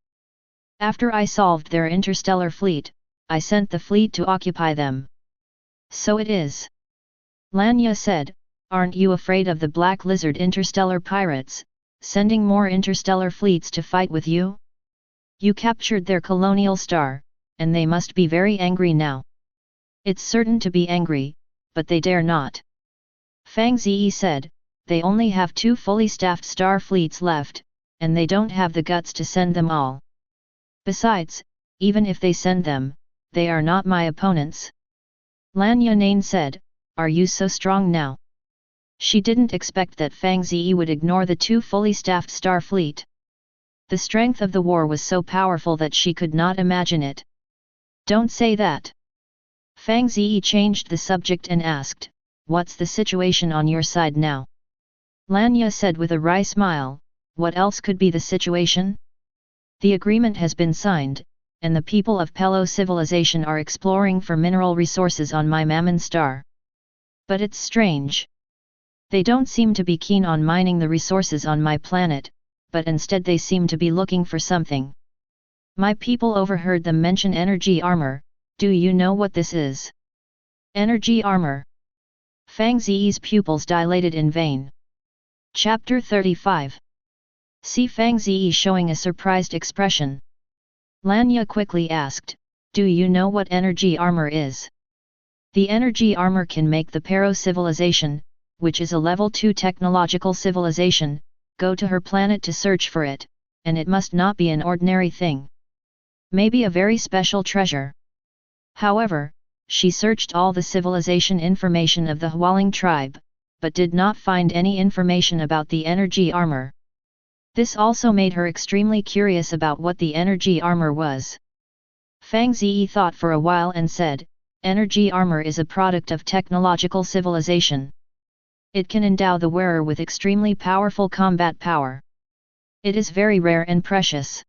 After I solved their interstellar fleet, I sent the fleet to occupy them." "So it is." Lanya said, "Aren't you afraid of the Black Lizard interstellar pirates, sending more interstellar fleets to fight with you? You captured their colonial star, and they must be very angry now." "It's certain to be angry, but they dare not." Fang Ze said, "They only have 2 fully staffed star fleets left, and they don't have the guts to send them all. Besides, even if they send them, they are not my opponents." Lanya Nain said, "Are you so strong now?" She didn't expect that Fang Ze would ignore the 2 fully staffed star fleet. The strength of the war was so powerful that she could not imagine it. "Don't say that." Fang Ze changed the subject and asked, "What's the situation on your side now?" Lanya said with a wry smile, "What else could be the situation? The agreement has been signed, and the people of Pelo civilization are exploring for mineral resources on my Mammon star. But it's strange. They don't seem to be keen on mining the resources on my planet, but instead they seem to be looking for something. My people overheard them mention energy armor. Do you know what this is?" "Energy armor?" Fang Ze's pupils dilated in vain. Chapter 35. See Fang Ze showing a surprised expression. Lanya quickly asked, "Do you know what energy armor is?" The energy armor can make the Pero civilization, which is a level 2 technological civilization, go to her planet to search for it, and it must not be an ordinary thing. Maybe a very special treasure. However, she searched all the civilization information of the Hualing tribe, but did not find any information about the energy armor. This also made her extremely curious about what the energy armor was. Fang Ze thought for a while and said, "Energy armor is a product of technological civilization. It can endow the wearer with extremely powerful combat power. It is very rare and precious.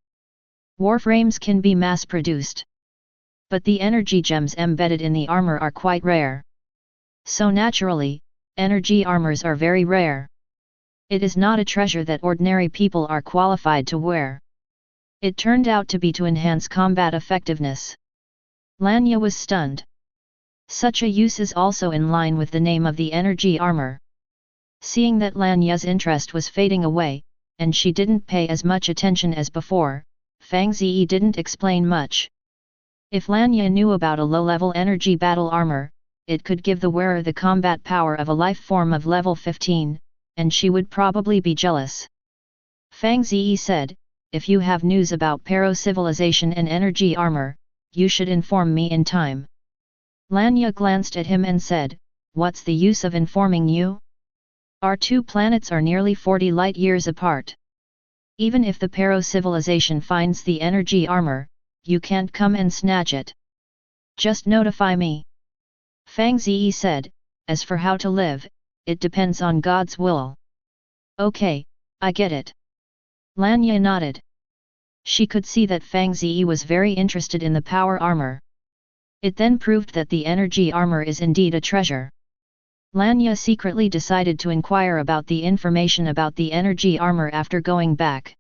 Warframes can be mass-produced. But the energy gems embedded in the armor are quite rare. So naturally, energy armors are very rare. It is not a treasure that ordinary people are qualified to wear. It turned out to be to enhance combat effectiveness." Lanya was stunned. Such a use is also in line with the name of the energy armor. Seeing that Lanya's interest was fading away, and she didn't pay as much attention as before, Fang Ze didn't explain much. If Lanya knew about a low-level energy battle armor, it could give the wearer the combat power of a life form of level 15, and she would probably be jealous. Fang Ze said, "If you have news about Pero-civilization and energy armor, you should inform me in time." Lanya glanced at him and said, "What's the use of informing you? Our two planets are nearly 40 light-years apart. Even if the Pero-civilization finds the energy armor, you can't come and snatch it. Just notify me." Fang Ze said, "As for how to live, it depends on God's will." "Okay, I get it." Lanya nodded. She could see that Fang Ze was very interested in the power armor. It then proved that the energy armor is indeed a treasure. Lanya secretly decided to inquire about the information about the energy armor after going back.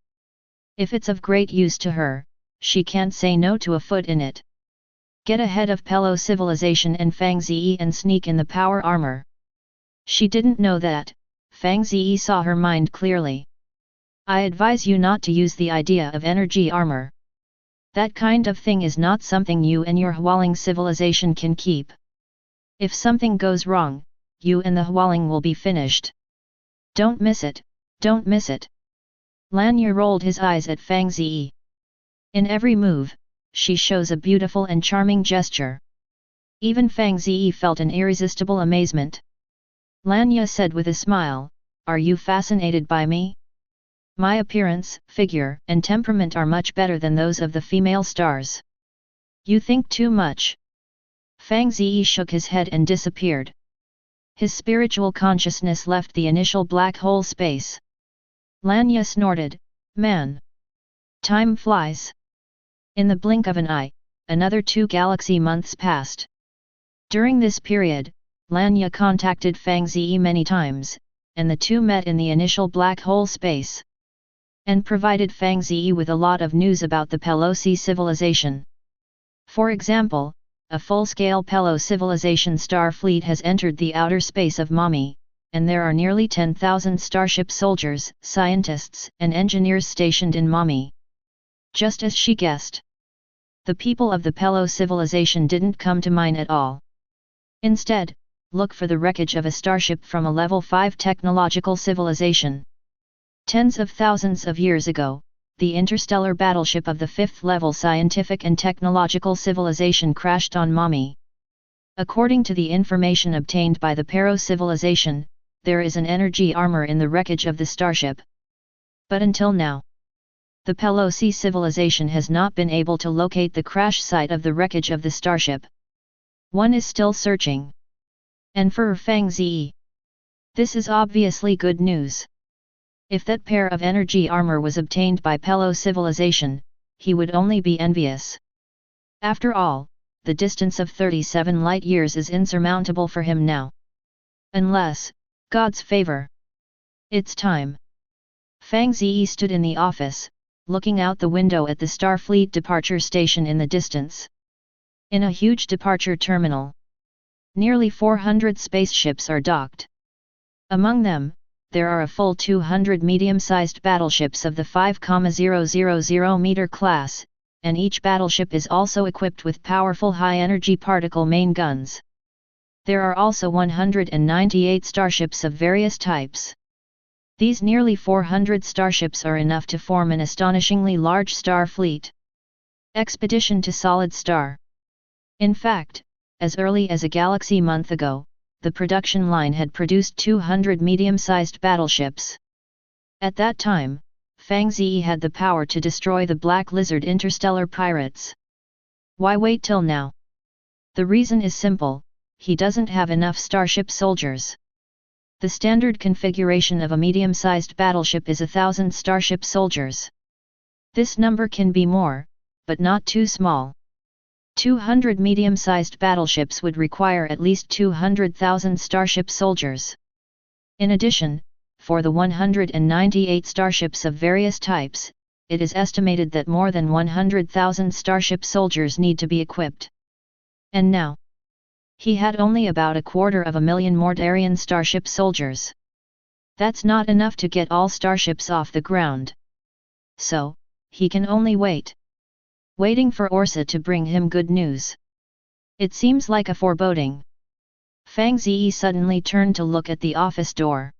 If it's of great use to her, she can't say no to a foot in it. Get ahead of Pelo civilization and Fang Ze and sneak in the power armor. She didn't know that, Fang Ze saw her mind clearly. "I advise you not to use the idea of energy armor. That kind of thing is not something you and your Hualing civilization can keep. If something goes wrong, you and the Hualing will be finished. Don't miss it, don't miss it." Lanya rolled his eyes at Fang Ze. In every move, she shows a beautiful and charming gesture. Even Fang Ze felt an irresistible amazement. Lanya said with a smile, "Are you fascinated by me? My appearance, figure, and temperament are much better than those of the female stars. You think too much." Fang Ze shook his head and disappeared. His spiritual consciousness left the initial black hole space. Lanya snorted, "Man! Time flies." In the blink of an eye, another 2 galaxy months passed. During this period, Lanya contacted Fang Ze many times, and the two met in the initial black hole space. And provided Fang Ze with a lot of news about the Pelosi civilization. For example, a full-scale Pelo civilization star fleet has entered the outer space of Mami, and there are nearly 10,000 starship soldiers, scientists, and engineers stationed in Mami. Just as she guessed. The people of the Pelo civilization didn't come to mine at all. Instead, look for the wreckage of a starship from a level 5 technological civilization. Tens of thousands of years ago, the interstellar battleship of the 5th level scientific and technological civilization crashed on Mami. According to the information obtained by the Pero civilization, there is an energy armor in the wreckage of the starship. But until now, the Pelosi civilization has not been able to locate the crash site of the wreckage of the starship. One is still searching. And for Fang Ze, this is obviously good news. If that pair of energy armor was obtained by Pelo civilization, he would only be envious. After all, the distance of 37 light-years is insurmountable for him now. Unless, God's favor. It's time. Fang Ze stood in the office, looking out the window at the Starfleet departure station in the distance. In a huge departure terminal, nearly 400 spaceships are docked. Among them, there are a full 200 medium-sized battleships of the 5,000-meter class, and each battleship is also equipped with powerful high-energy particle main guns. There are also 198 starships of various types. These nearly 400 starships are enough to form an astonishingly large star fleet. Expedition to Solid Star. In fact, as early as a galaxy month ago, the production line had produced 200 medium-sized battleships. At that time, Fang Ze had the power to destroy the Black Lizard interstellar pirates. Why wait till now? The reason is simple, he doesn't have enough starship soldiers. The standard configuration of a medium-sized battleship is 1,000 starship soldiers. This number can be more, but not too small. 200 medium-sized battleships would require at least 200,000 starship soldiers. In addition, for the 198 starships of various types, it is estimated that more than 100,000 starship soldiers need to be equipped. And now, he had only about 250,000 Mortarian starship soldiers. That's not enough to get all starships off the ground. So, he can only wait. Waiting for Orsa to bring him good news. It seems like a foreboding. Fang Ze suddenly turned to look at the office door.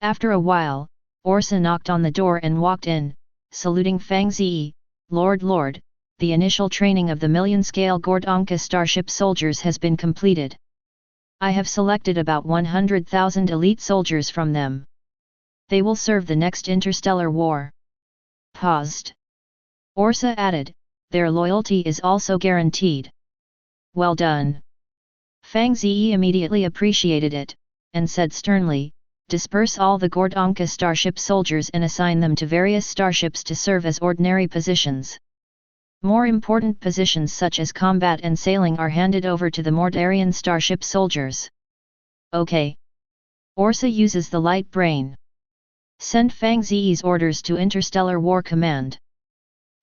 After a while, Orsa knocked on the door and walked in, saluting Fang Ze. Lord, the initial training of the million-scale Gordonka starship soldiers has been completed. I have selected about 100,000 elite soldiers from them. They will serve the next interstellar war. Paused. Orsa added, their loyalty is also guaranteed. Well done. Fang Ze immediately appreciated it, and said sternly, disperse all the Gordonka starship soldiers and assign them to various starships to serve as ordinary positions. More important positions such as combat and sailing are handed over to the Mordarian starship soldiers. Okay. Orsa uses the light brain. Send Fang Ze's orders to Interstellar War Command.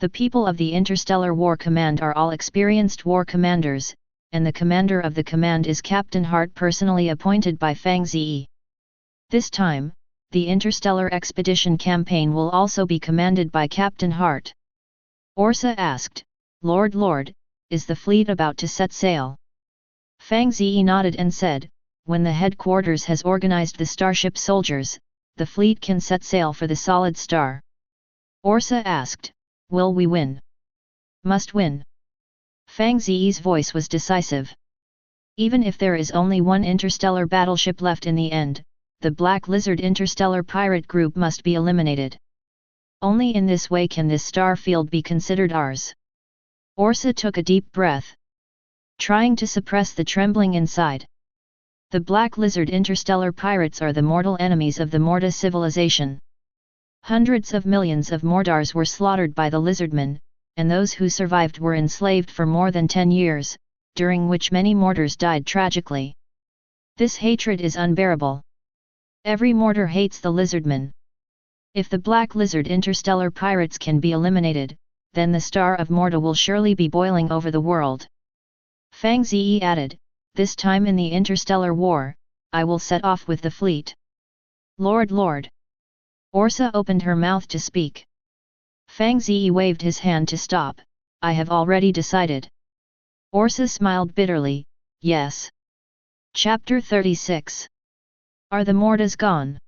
The people of the Interstellar War Command are all experienced war commanders, and the commander of the command is Captain Hart, personally appointed by Fang Ze. This time, the Interstellar Expedition campaign will also be commanded by Captain Hart. Orsa asked, Lord, is the fleet about to set sail? Fang Ze nodded and said, when the headquarters has organized the starship soldiers, the fleet can set sail for the solid star. Orsa asked, will we win? Must win. Fang Ze's voice was decisive. Even if there is only one interstellar battleship left in the end, the Black Lizard interstellar pirate group must be eliminated. Only in this way can this star field be considered ours. Orsa took a deep breath, trying to suppress the trembling inside. The Black Lizard interstellar pirates are the mortal enemies of the Morda civilization. Hundreds of millions of Mordars were slaughtered by the lizardmen, and those who survived were enslaved for more than 10 years, during which many Mordars died tragically. This hatred is unbearable. Every Mordar hates the lizardmen. If the Black Lizard interstellar pirates can be eliminated, then the star of Morda will surely be boiling over the world. Fang Ze added, this time in the interstellar war, I will set off with the fleet. Lord. Orsa opened her mouth to speak. Fang Ze waved his hand to stop. I have already decided. Orsa smiled bitterly, yes. Chapter 36. Are the Mordas gone?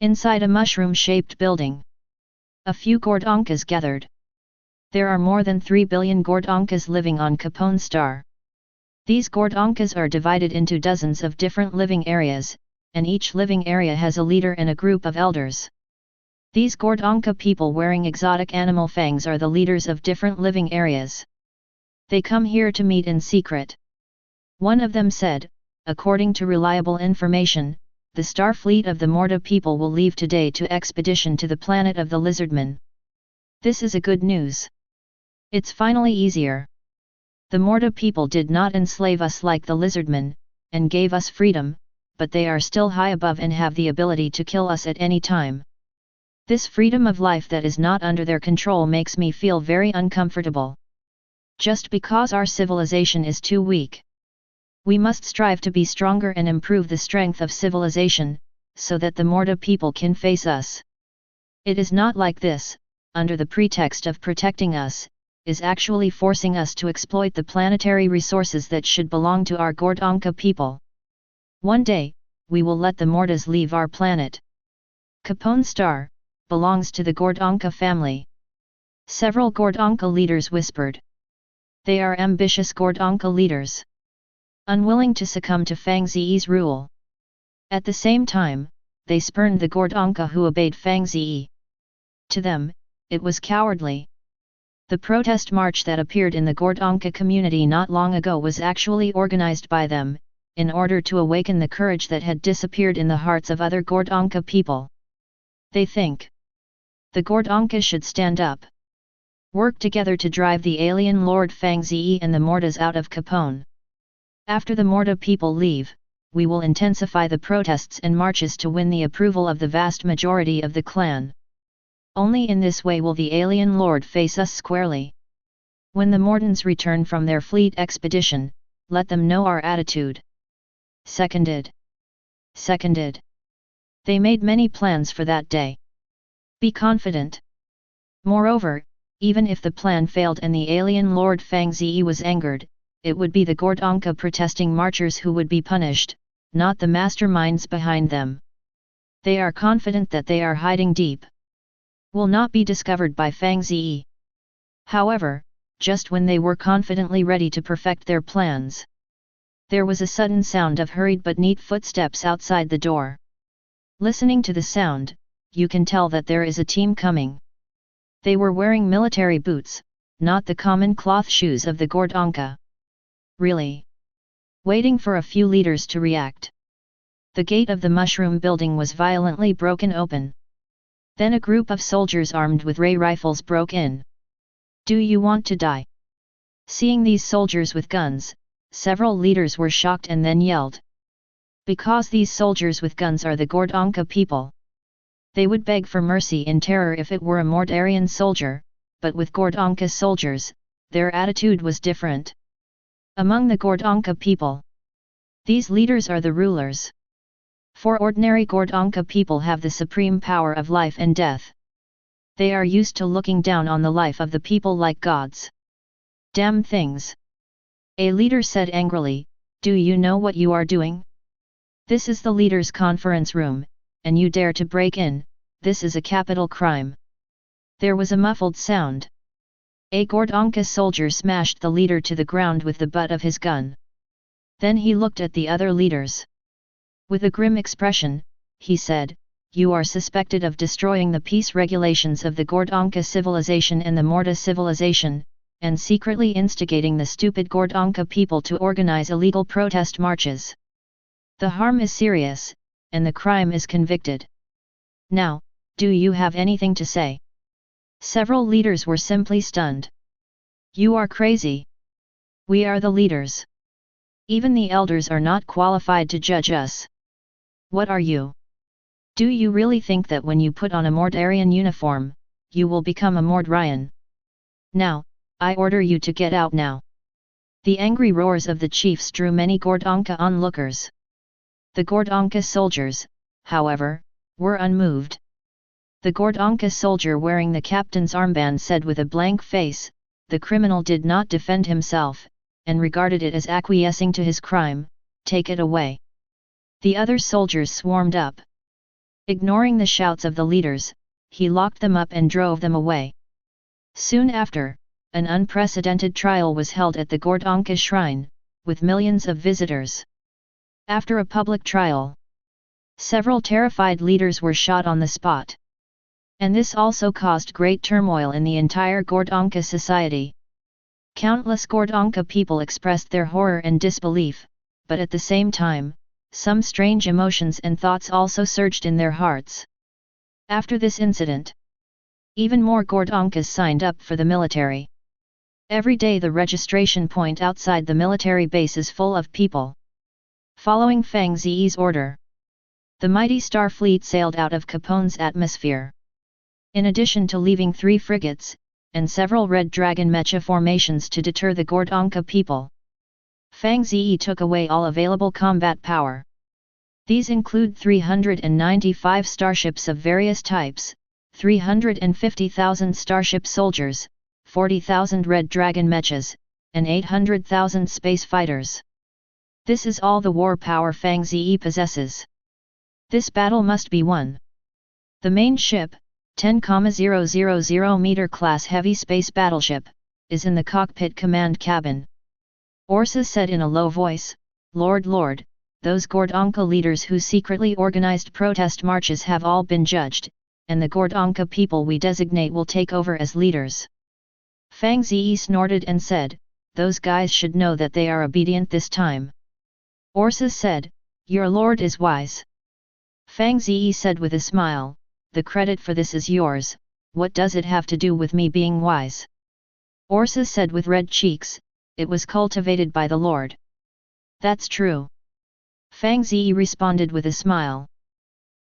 Inside a mushroom-shaped building, a few Gordonkas gathered. There are more than 3 billion Gordonkas living on Capone Star. These Gordonkas are divided into dozens of different living areas, and each living area has a leader and a group of elders. These Gordonka people wearing exotic animal fangs are the leaders of different living areas. They come here to meet in secret. One of them said, according to reliable information, the star fleet of the Morda people will leave today to expedition to the planet of the Lizardmen. This is a good news. It's finally easier. The Morda people did not enslave us like the Lizardmen, and gave us freedom, but they are still high above and have the ability to kill us at any time. This freedom of life that is not under their control makes me feel very uncomfortable. Just because our civilization is too weak. We must strive to be stronger and improve the strength of civilization, so that the Morda people can face us. It is not like this, under the pretext of protecting us, is actually forcing us to exploit the planetary resources that should belong to our Gordonka people. One day, we will let the Mordas leave our planet. Capone Star belongs to the Gordonka family. Several Gordonka leaders whispered. They are ambitious Gordonka leaders, unwilling to succumb to Fang Ze's rule. At the same time, they spurned the Gordonka who obeyed Fang Ze. To them, it was cowardly. The protest march that appeared in the Gordonka community not long ago was actually organized by them, in order to awaken the courage that had disappeared in the hearts of other Gordonka people. They think the Gordonka should stand up. Work together to drive the alien Lord Fang Ze and the Mordas out of Capone. After the Morda people leave, we will intensify the protests and marches to win the approval of the vast majority of the clan. Only in this way will the alien Lord face us squarely. When the Mordans return from their fleet expedition, let them know our attitude. Seconded. They made many plans for that day. Be confident. Moreover, even if the plan failed and the alien Lord Fang Ze was angered, it would be the Gordonka protesting marchers who would be punished, not the masterminds behind them. They are confident that they are hiding deep. Will not be discovered by Fang Ze. However, just when they were confidently ready to perfect their plans, there was a sudden sound of hurried but neat footsteps outside the door. Listening to the sound, you can tell that there is a team coming. They were wearing military boots, not the common cloth shoes of the Gordonka. Really? Waiting for a few leaders to react. The gate of the mushroom building was violently broken open. Then a group of soldiers armed with ray rifles broke in. Do you want to die? Seeing these soldiers with guns, several leaders were shocked and then yelled. Because these soldiers with guns are the Gordonka people. They would beg for mercy in terror if it were a Mordarian soldier, but with Gordonka soldiers, their attitude was different. Among the Gordonka people, these leaders are the rulers. For ordinary Gordonka people have the supreme power of life and death. They are used to looking down on the life of the people like gods. Damn things! A leader said angrily, do you know what you are doing? This is the leader's conference room, and you dare to break in, this is a capital crime. There was a muffled sound. A Gordonka soldier smashed the leader to the ground with the butt of his gun. Then he looked at the other leaders. With a grim expression, he said, you are suspected of destroying the peace regulations of the Gordonka civilization and the Morta civilization, and secretly instigating the stupid Gordonka people to organize illegal protest marches. The harm is serious, and the crime is convicted. Now, do you have anything to say? Several leaders were simply stunned. You are crazy. We are the leaders. Even the elders are not qualified to judge us. What are you? Do you really think that when you put on a Mordarian uniform, you will become a Mordarian? Now, I order you to get out now. The angry roars of the chiefs drew many Gordonka onlookers. The Gordonka soldiers, however, were unmoved. The Gordonka soldier wearing the captain's armband said with a blank face, the criminal did not defend himself, and regarded it as acquiescing to his crime, take it away. The other soldiers swarmed up. Ignoring the shouts of the leaders, he locked them up and drove them away. Soon after, an unprecedented trial was held at the Gordonka shrine, with millions of visitors. After a public trial, several terrified leaders were shot on the spot. And this also caused great turmoil in the entire Gordonka society. Countless Gordonka people expressed their horror and disbelief, but at the same time, some strange emotions and thoughts also surged in their hearts. After this incident, even more Gordonkas signed up for the military. Every day the registration point outside the military base is full of people. Following Fang Ze's order, the mighty star fleet sailed out of Capone's atmosphere. In addition to leaving 3 frigates, and several Red Dragon mecha formations to deter the Gordonka people, Fang Ze took away all available combat power. These include 395 starships of various types, 350,000 starship soldiers, 40,000 Red Dragon mechas, and 800,000 space fighters. This is all the war power Fang Ze possesses. This battle must be won. The main ship, 10,000 meter class heavy space battleship, is in the cockpit command cabin. Orsa said in a low voice, Lord, those Gordonka leaders who secretly organized protest marches have all been judged, and the Gordonka people we designate will take over as leaders. Fang Ze snorted and said, those guys should know that they are obedient this time. Orsa said, your lord is wise. Fang Ze said with a smile, the credit for this is yours, what does it have to do with me being wise? Orsa said with red cheeks, it was cultivated by the Lord. That's true. Fang Ze responded with a smile.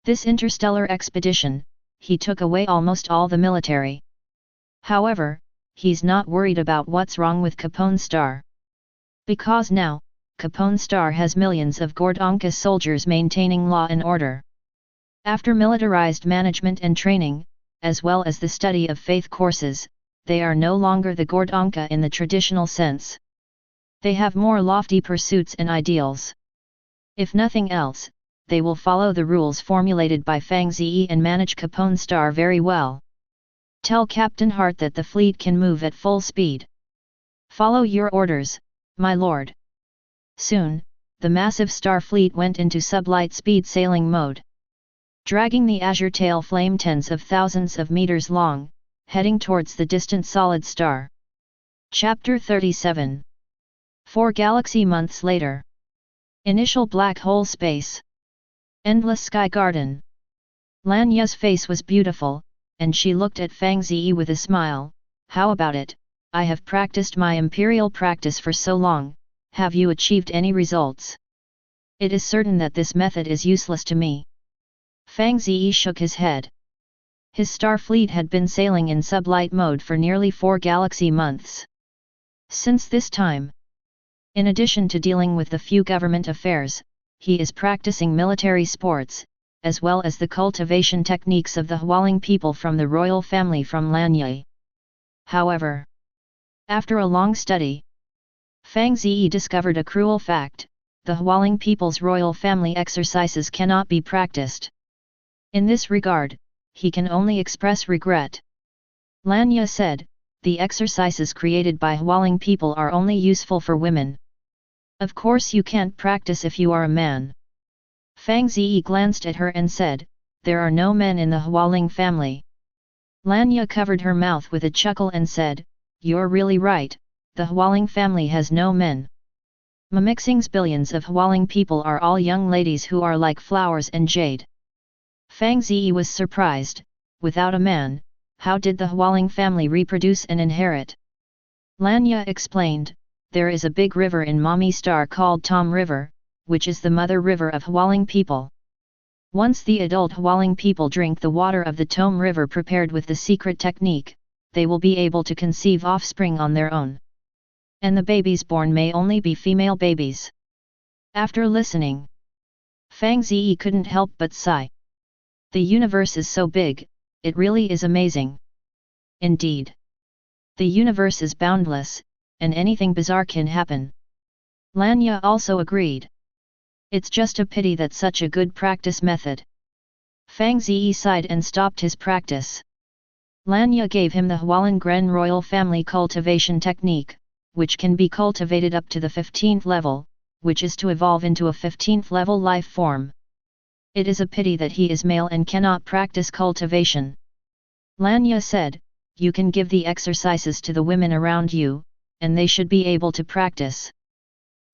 This interstellar expedition, he took away almost all the military. However, he's not worried about what's wrong with Capone Star. Because now, Capone Star has millions of Gordonka soldiers maintaining law and order. After militarized management and training, as well as the study of faith courses, they are no longer the Gordonka in the traditional sense. They have more lofty pursuits and ideals. If nothing else, they will follow the rules formulated by Fang Ze and manage Capone Star very well. Tell Captain Hart that the fleet can move at full speed. Follow your orders, my lord. Soon, the massive star fleet went into sublight speed sailing mode. Dragging the azure tail flame tens of thousands of meters long, heading towards the distant solid star. Chapter 37. 4 galaxy months later. Initial black hole space. Endless sky garden. Lanya's face was beautiful, and she looked at Fang Ze with a smile. How about it? I have practiced my imperial practice for so long, have you achieved any results? It is certain that this method is useless to me. Fang Ze shook his head. His star fleet had been sailing in sublight mode for nearly 4 galaxy months. Since this time, in addition to dealing with the few government affairs, he is practicing military sports, as well as the cultivation techniques of the Hualing people from the royal family from Lanye. However, after a long study, Fang Ze discovered a cruel fact: the Hualing people's royal family exercises cannot be practiced. In this regard, he can only express regret. Lanya said, the exercises created by Hualing people are only useful for women. Of course you can't practice if you are a man. Fang Ze glanced at her and said, there are no men in the Hualing family. Lanya covered her mouth with a chuckle and said, you're really right, the Hualing family has no men. Mimixing's billions of Hualing people are all young ladies who are like flowers and jade. Fang Ze was surprised, without a man, how did the Hualing family reproduce and inherit? Lanya explained, there is a big river in Mommy Star called Tom River, which is the mother river of Hualing people. Once the adult Hualing people drink the water of the Tom River prepared with the secret technique, they will be able to conceive offspring on their own. And the babies born may only be female babies. After listening, Fang Ze couldn't help but sigh. The universe is so big, it really is amazing. Indeed. The universe is boundless, and anything bizarre can happen. Lanya also agreed. It's just a pity that such a good practice method. Fang Ze sighed and stopped his practice. Lanya gave him the Hualan Gren royal family cultivation technique, which can be cultivated up to the 15th level, which is to evolve into a 15th level life form. It is a pity that he is male and cannot practice cultivation. Lanya said, you can give the exercises to the women around you, and they should be able to practice.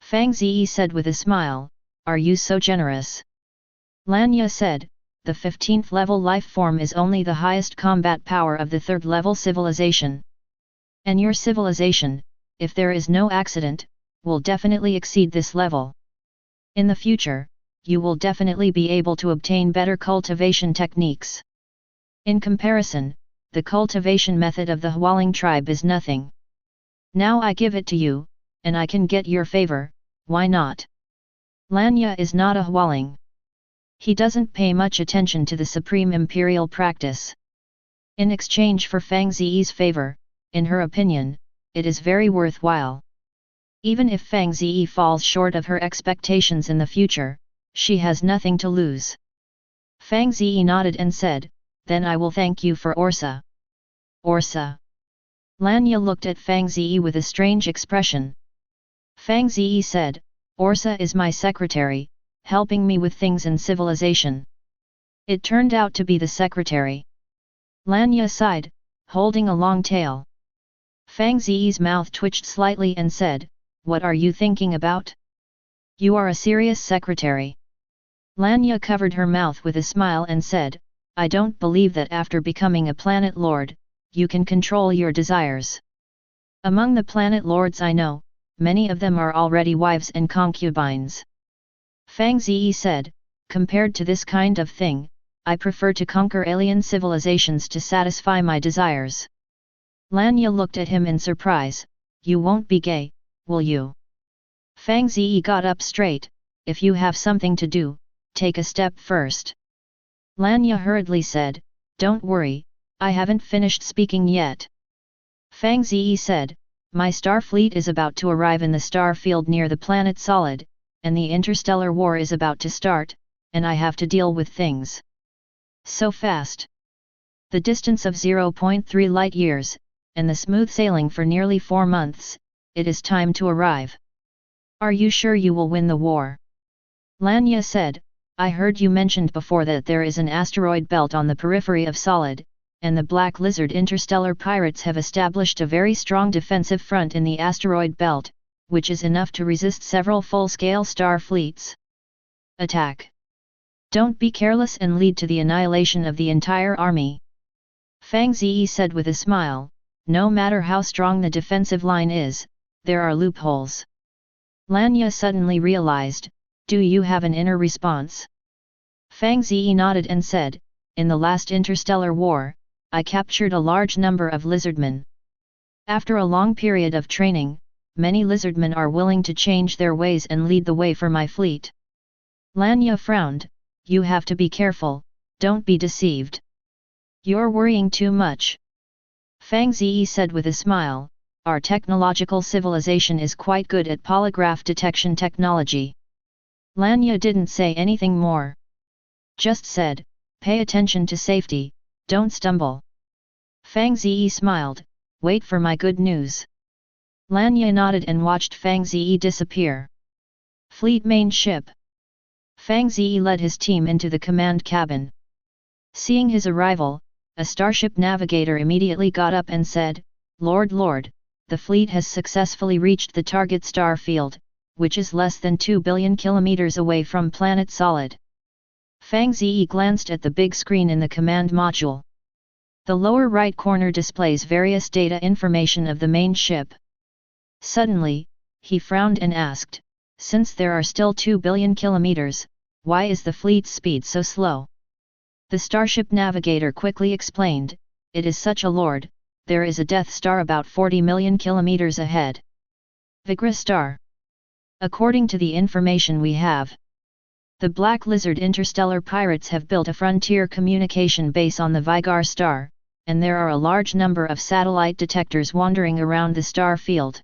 Fang Ze said with a smile, are you so generous? Lanya said, the 15th level life form is only the highest combat power of the 3rd level civilization. And your civilization, if there is no accident, will definitely exceed this level. In the future, you will definitely be able to obtain better cultivation techniques. In comparison, the cultivation method of the Hualing tribe is nothing. Now I give it to you, and I can get your favor, why not? Lanya is not a Hualing. He doesn't pay much attention to the supreme imperial practice. In exchange for Fang Ze's favor, in her opinion, it is very worthwhile. Even if Fang Ze falls short of her expectations in the future, she has nothing to lose. Fang Ze nodded and said, then I will thank you for Orsa. Orsa. Lanya looked at Fang Ze with a strange expression. Fang Ze said, Orsa is my secretary, helping me with things in civilization. It turned out to be the secretary. Lanya sighed, holding a long tail. Fang Ze's mouth twitched slightly and said, what are you thinking about? You are a serious secretary. Lanya covered her mouth with a smile and said, I don't believe that after becoming a planet lord, you can control your desires. Among the planet lords I know, many of them are already wives and concubines. Fang Ze said, compared to this kind of thing, I prefer to conquer alien civilizations to satisfy my desires. Lanya looked at him in surprise, you won't be gay, will you? Fang Ze got up straight, if you have something to do, take a step first. Lanya hurriedly said, "Don't worry, I haven't finished speaking yet." Fang Ze said, "My star fleet is about to arrive in the star field near the planet Solid, and the interstellar war is about to start, and I have to deal with things so fast. The distance of 0.3 light-years, and the smooth sailing for nearly 4 months, it is time to arrive. Are you sure you will win the war?" Lanya said, "I heard you mentioned before that there is an asteroid belt on the periphery of Solid, and the Black Lizard interstellar pirates have established a very strong defensive front in the asteroid belt, which is enough to resist several full-scale star fleets. Attack! Don't be careless and lead to the annihilation of the entire army." Fang Ze said with a smile, "No matter how strong the defensive line is, there are loopholes." Lanya suddenly realized, "Do you have an inner response?" Fang Ze nodded and said, "In the last interstellar war, I captured a large number of lizardmen. After a long period of training, many lizardmen are willing to change their ways and lead the way for my fleet." Lanya frowned, "You have to be careful, don't be deceived. You're worrying too much." Fang Ze said with a smile, "Our technological civilization is quite good at polygraph detection technology." Lanya didn't say anything more. Just said, "Pay attention to safety, don't stumble." Fang Ze smiled, "Wait for my good news." Lanya nodded and watched Fang Ze disappear. Fleet main ship. Fang Ze led his team into the command cabin. Seeing his arrival, a starship navigator immediately got up and said, Lord, the fleet has successfully reached the target star field, which is less than 2 billion kilometers away from planet Solid." Fang Ze glanced at the big screen in the command module. The lower right corner displays various data information of the main ship. Suddenly, he frowned and asked, "Since there are still 2 billion kilometers, why is the fleet's speed so slow?" The starship navigator quickly explained, "It is such a lord, there is a Death Star about 40 million kilometers ahead. Vigra star. According to the information we have, the Black Lizard interstellar pirates have built a frontier communication base on the Vigar star, and there are a large number of satellite detectors wandering around the star field.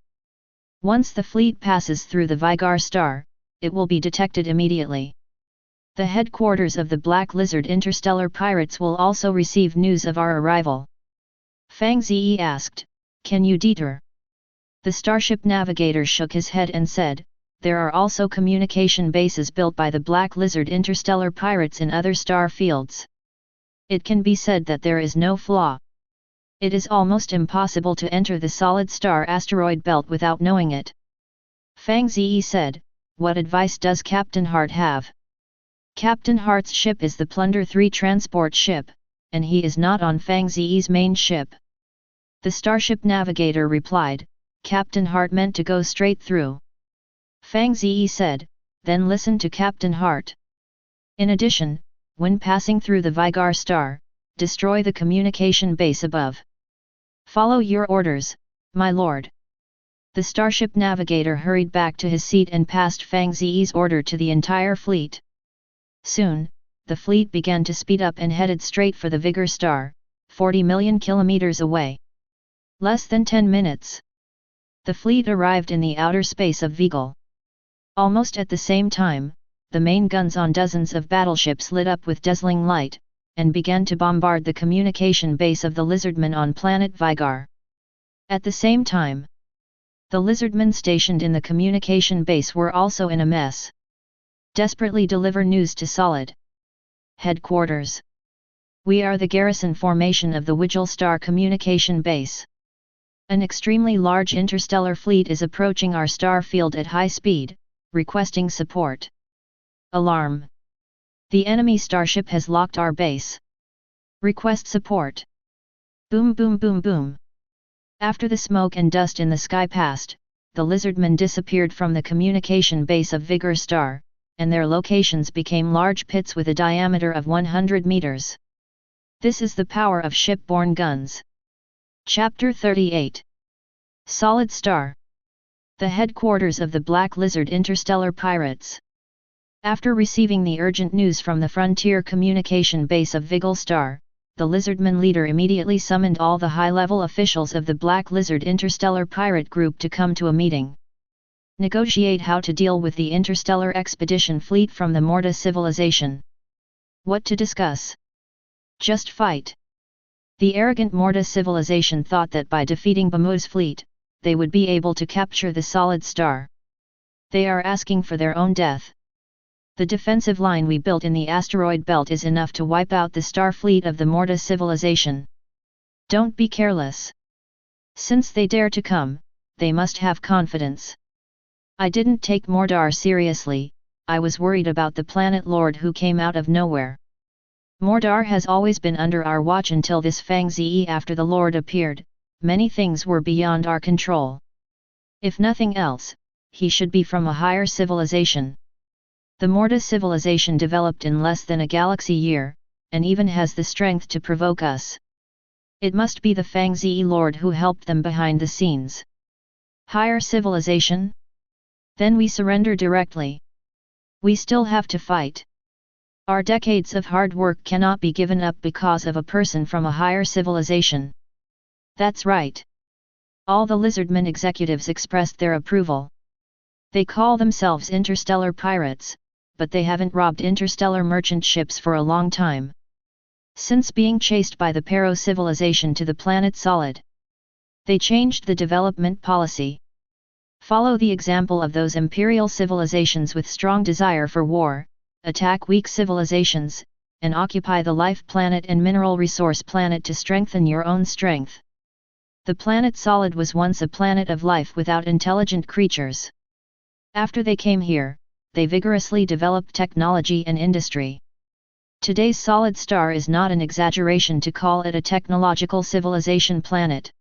Once the fleet passes through the Vigar star, it will be detected immediately. The headquarters of the Black Lizard interstellar pirates will also receive news of our arrival." Fang Ze asked, "Can you deter?" The starship navigator shook his head and said, "There are also communication bases built by the Black Lizard interstellar pirates in other star fields. It can be said that there is no flaw. It is almost impossible to enter the solid star asteroid belt without knowing it." Fang Ze said, "What advice does Captain Hart have?" Captain Hart's ship is the Plunder 3 transport ship, and he is not on Fang Ze's main ship. The starship navigator replied, "Captain Hart meant to go straight through." Fang Ze said, "Then listen to Captain Hart. In addition, when passing through the Vigar star, destroy the communication base above." "Follow your orders, my lord." The starship navigator hurried back to his seat and passed Fang Ze's order to the entire fleet. Soon, the fleet began to speed up and headed straight for the Vigar star, 40 million kilometers away. Less than 10 minutes. The fleet arrived in the outer space of Vigil. Almost at the same time, the main guns on dozens of battleships lit up with dazzling light, and began to bombard the communication base of the lizardmen on planet Vigar. At the same time, the lizardmen stationed in the communication base were also in a mess. Desperately deliver news to Solid headquarters. We are the garrison formation of the Vigil Star communication base. An extremely large interstellar fleet is approaching our star field at high speed, requesting support. Alarm! The enemy starship has locked our base. Request support. Boom boom boom boom. After the smoke and dust in the sky passed, the lizardmen disappeared from the communication base of Vigar Star, and their locations became large pits with a diameter of 100 meters. This is the power of shipborne guns. Chapter 38. Solid Star. The headquarters of the Black Lizard interstellar pirates. After receiving the urgent news from the frontier communication base of Vigil Star, the Lizardman leader immediately summoned all the high-level officials of the Black Lizard Interstellar Pirate Group to come to a meeting. Negotiate how to deal with the interstellar expedition fleet from the Morta civilization. What to discuss? Just fight. The arrogant Morta civilization thought that by defeating Bamu's fleet, they would be able to capture the solid star. They are asking for their own death. The defensive line we built in the asteroid belt is enough to wipe out the star fleet of the Morta civilization. Don't be careless. Since they dare to come, they must have confidence. I didn't take Mordar seriously, I was worried about the planet lord who came out of nowhere. Mordar has always been under our watch until this Fang Ze. After the lord appeared, many things were beyond our control. If nothing else, he should be from a higher civilization. The Morta civilization developed in less than a galaxy year, and even has the strength to provoke us. It must be the Fang Ze lord who helped them behind the scenes. Higher civilization? Then we surrender directly. We still have to fight. Our decades of hard work cannot be given up because of a person from a higher civilization. That's right. All the Lizardmen executives expressed their approval. They call themselves interstellar pirates, but they haven't robbed interstellar merchant ships for a long time. Since being chased by the Pero civilization to the planet Solid. They changed the development policy. Follow the example of those imperial civilizations with strong desire for war, attack weak civilizations, and occupy the life planet and mineral resource planet to strengthen your own strength. The planet Solid was once a planet of life without intelligent creatures. After they came here, they vigorously developed technology and industry. Today's solid star is not an exaggeration to call it a technological civilization planet.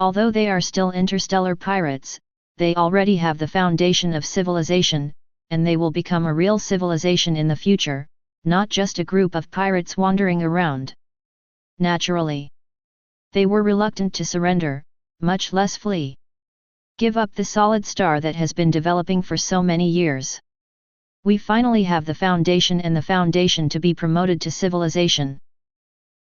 Although they are still interstellar pirates, they already have the foundation of civilization, and they will become a real civilization in the future, not just a group of pirates wandering around. Naturally, they were reluctant to surrender, much less flee. Give up the solid star that has been developing for so many years. We finally have the foundation and the foundation to be promoted to civilization.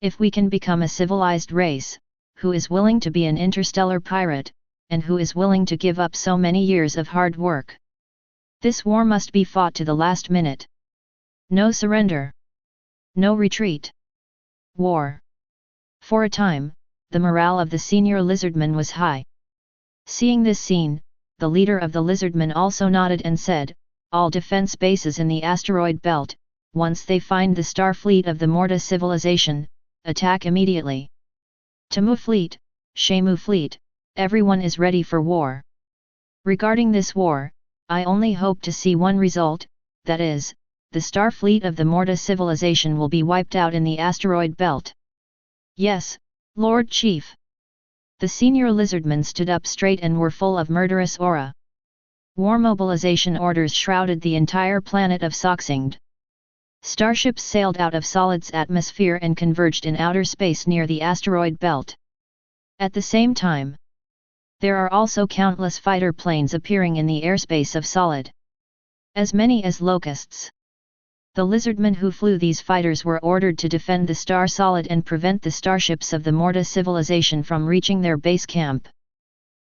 If we can become a civilized race, who is willing to be an interstellar pirate, and who is willing to give up so many years of hard work. This war must be fought to the last minute. No surrender. No retreat. War. For a time, the morale of the senior lizardman was high. Seeing this scene, the leader of the lizardmen also nodded and said, all defense bases in the asteroid belt, once they find the star fleet of the Morta civilization, attack immediately. Tamu fleet, Shamu fleet, everyone is ready for war. Regarding this war, I only hope to see one result, that is, the star fleet of the Morta civilization will be wiped out in the asteroid belt. Yes, Lord Chief. The senior lizardmen stood up straight and were full of murderous aura. War mobilization orders shrouded the entire planet of Soxingd. Starships sailed out of Solid's atmosphere and converged in outer space near the asteroid belt. At the same time, there are also countless fighter planes appearing in the airspace of Solid. As many as locusts. The lizardmen who flew these fighters were ordered to defend the star Solid and prevent the starships of the Morta civilization from reaching their base camp.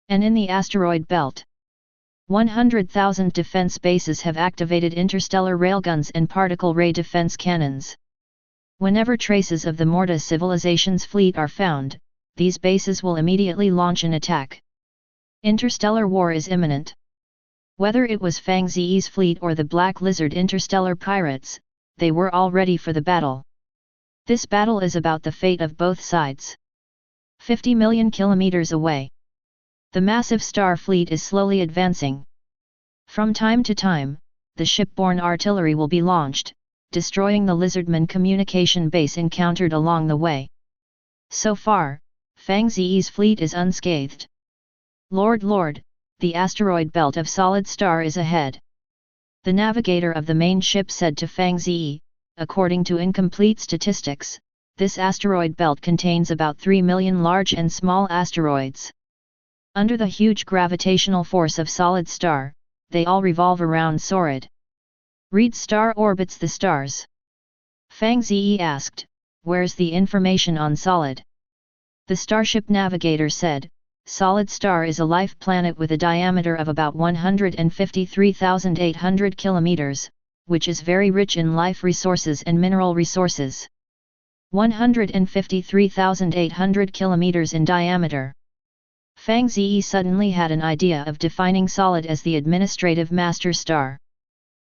And in the asteroid belt, 100,000 defense bases have activated interstellar railguns and particle ray defense cannons. Whenever traces of the Morta civilization's fleet are found, these bases will immediately launch an attack. Interstellar war is imminent. Whether it was Fang Ze's fleet or the Black Lizard interstellar pirates, they were all ready for the battle. This battle is about the fate of both sides. 50 million kilometers away. The massive star fleet is slowly advancing. From time to time, the shipborne artillery will be launched, destroying the Lizardman communication base encountered along the way. So far, Fang Ze's fleet is unscathed. Lord, the asteroid belt of Solid Star is ahead. The navigator of the main ship said to Fang Ze, according to incomplete statistics, this asteroid belt contains about 3 million large and small asteroids. Under the huge gravitational force of Solid Star, they all revolve around Sorid. Read star orbits the stars. Fang Ze asked, where's the information on solid? The starship navigator said, solid star is a life planet with a diameter of about 153,800 kilometers, which is very rich in life resources and mineral resources. 153,800 kilometers in diameter. Fang Ze suddenly had an idea of defining solid as the administrative master star.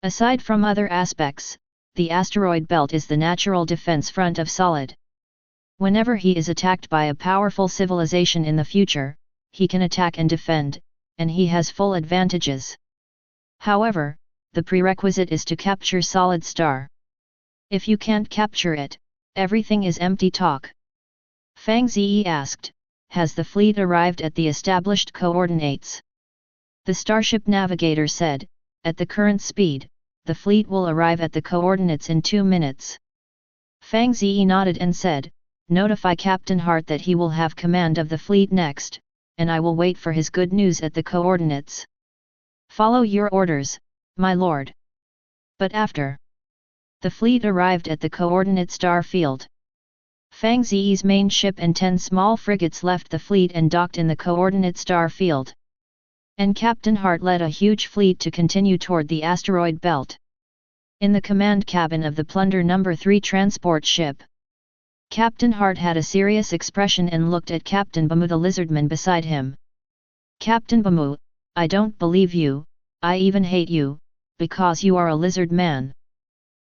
Aside from other aspects, the asteroid belt is the natural defense front of solid. Whenever he is attacked by a powerful civilization in the future, he can attack and defend, and he has full advantages. However, the prerequisite is to capture solid star. If you can't capture it, everything is empty talk. Fang Ze asked, has the fleet arrived at the established coordinates? The starship navigator said, at the current speed, the fleet will arrive at the coordinates in 2 minutes. Fang Ze nodded and said, notify Captain Hart that he will have command of the fleet next, and I will wait for his good news at the coordinates. Follow your orders, my lord. But after the fleet arrived at the coordinate star field, Fang Ze's main ship and 10 small frigates left the fleet and docked in the coordinate star field. And Captain Hart led a huge fleet to continue toward the asteroid belt. In the command cabin of the Plunder No. 3 transport ship, Captain Hart had a serious expression and looked at Captain Bamu the lizardman beside him. Captain Bamu, I don't believe you, I even hate you, because you are a lizard man.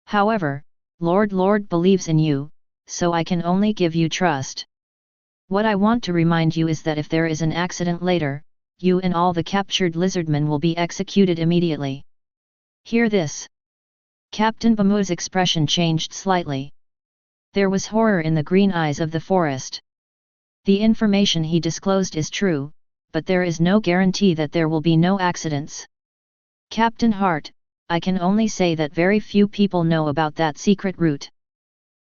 However, Lord believes in you, so I can only give you trust. What I want to remind you is that if there is an accident later, you and all the captured lizardmen will be executed immediately. Hear this. Captain Bamu's expression changed slightly. There was horror in the green eyes of the forest. The information he disclosed is true, but there is no guarantee that there will be no accidents. Captain Hart, I can only say that very few people know about that secret route.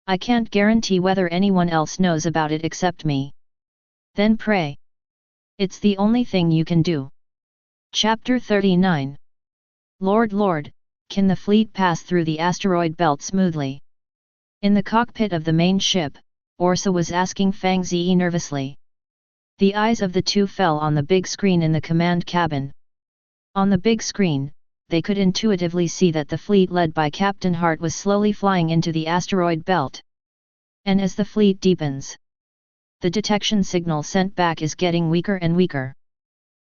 I can't guarantee whether anyone else knows about it except me. Then pray. It's the only thing you can do. Chapter 39. Lord, can the fleet pass through the asteroid belt smoothly? In the cockpit of the main ship, Orsa was asking Fang Ze nervously. The eyes of the two fell on the big screen in the command cabin. On the big screen, they could intuitively see that the fleet led by Captain Hart was slowly flying into the asteroid belt. And as the fleet deepens, the detection signal sent back is getting weaker and weaker.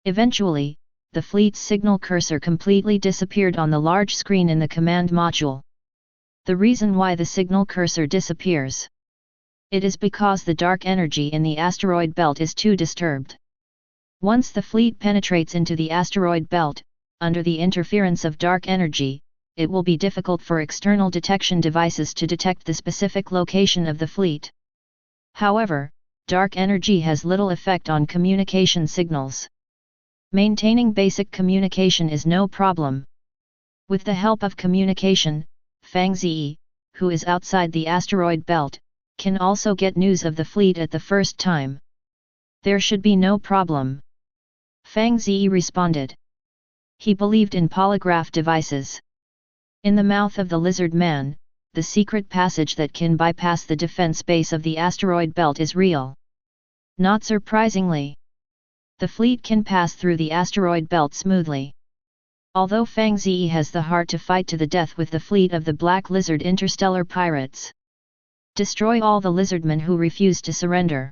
Eventually, the fleet's signal cursor completely disappeared on the large screen in the command module. The reason why the signal cursor disappears. It is because the dark energy in the asteroid belt is too disturbed. Once the fleet penetrates into the asteroid belt, under the interference of dark energy, it will be difficult for external detection devices to detect the specific location of the fleet. However, dark energy has little effect on communication signals. Maintaining basic communication is no problem. With the help of communication, Fang Ze, who is outside the asteroid belt, can also get news of the fleet at the first time. There should be no problem. Fang Ze responded. He believed in polygraph devices. In the mouth of the lizard man, the secret passage that can bypass the defense base of the asteroid belt is real. Not surprisingly, the fleet can pass through the asteroid belt smoothly. Although Fang Ze has the heart to fight to the death with the fleet of the Black Lizard interstellar pirates. Destroy all the lizardmen who refuse to surrender.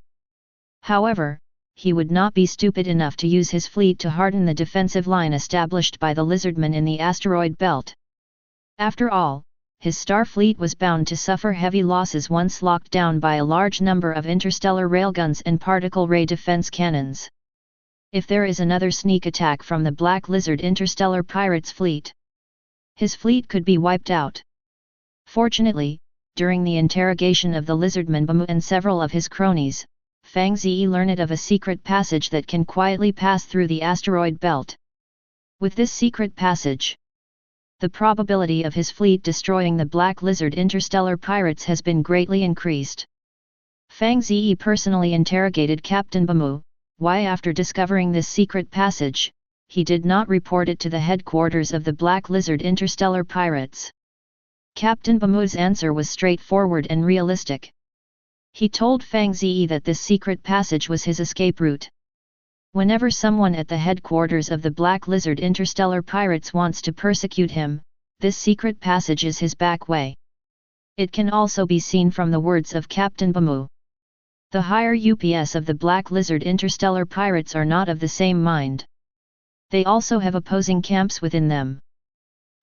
However, he would not be stupid enough to use his fleet to harden the defensive line established by the lizardmen in the asteroid belt. After all, his star fleet was bound to suffer heavy losses once locked down by a large number of interstellar railguns and particle ray defense cannons. If there is another sneak attack from the Black Lizard interstellar pirates fleet, his fleet could be wiped out. Fortunately, during the interrogation of the lizardman Bamu and several of his cronies, Fang Ze learned of a secret passage that can quietly pass through the asteroid belt. With this secret passage, the probability of his fleet destroying the Black Lizard interstellar pirates has been greatly increased. Fang Ze personally interrogated Captain Bamu, why after discovering this secret passage, he did not report it to the headquarters of the Black Lizard Interstellar Pirates. Captain Bamu's answer was straightforward and realistic. He told Fang Ze that this secret passage was his escape route. Whenever someone at the headquarters of the Black Lizard Interstellar Pirates wants to persecute him, this secret passage is his back way. It can also be seen from the words of Captain Bamu. The higher UPS of the Black Lizard Interstellar Pirates are not of the same mind. They also have opposing camps within them.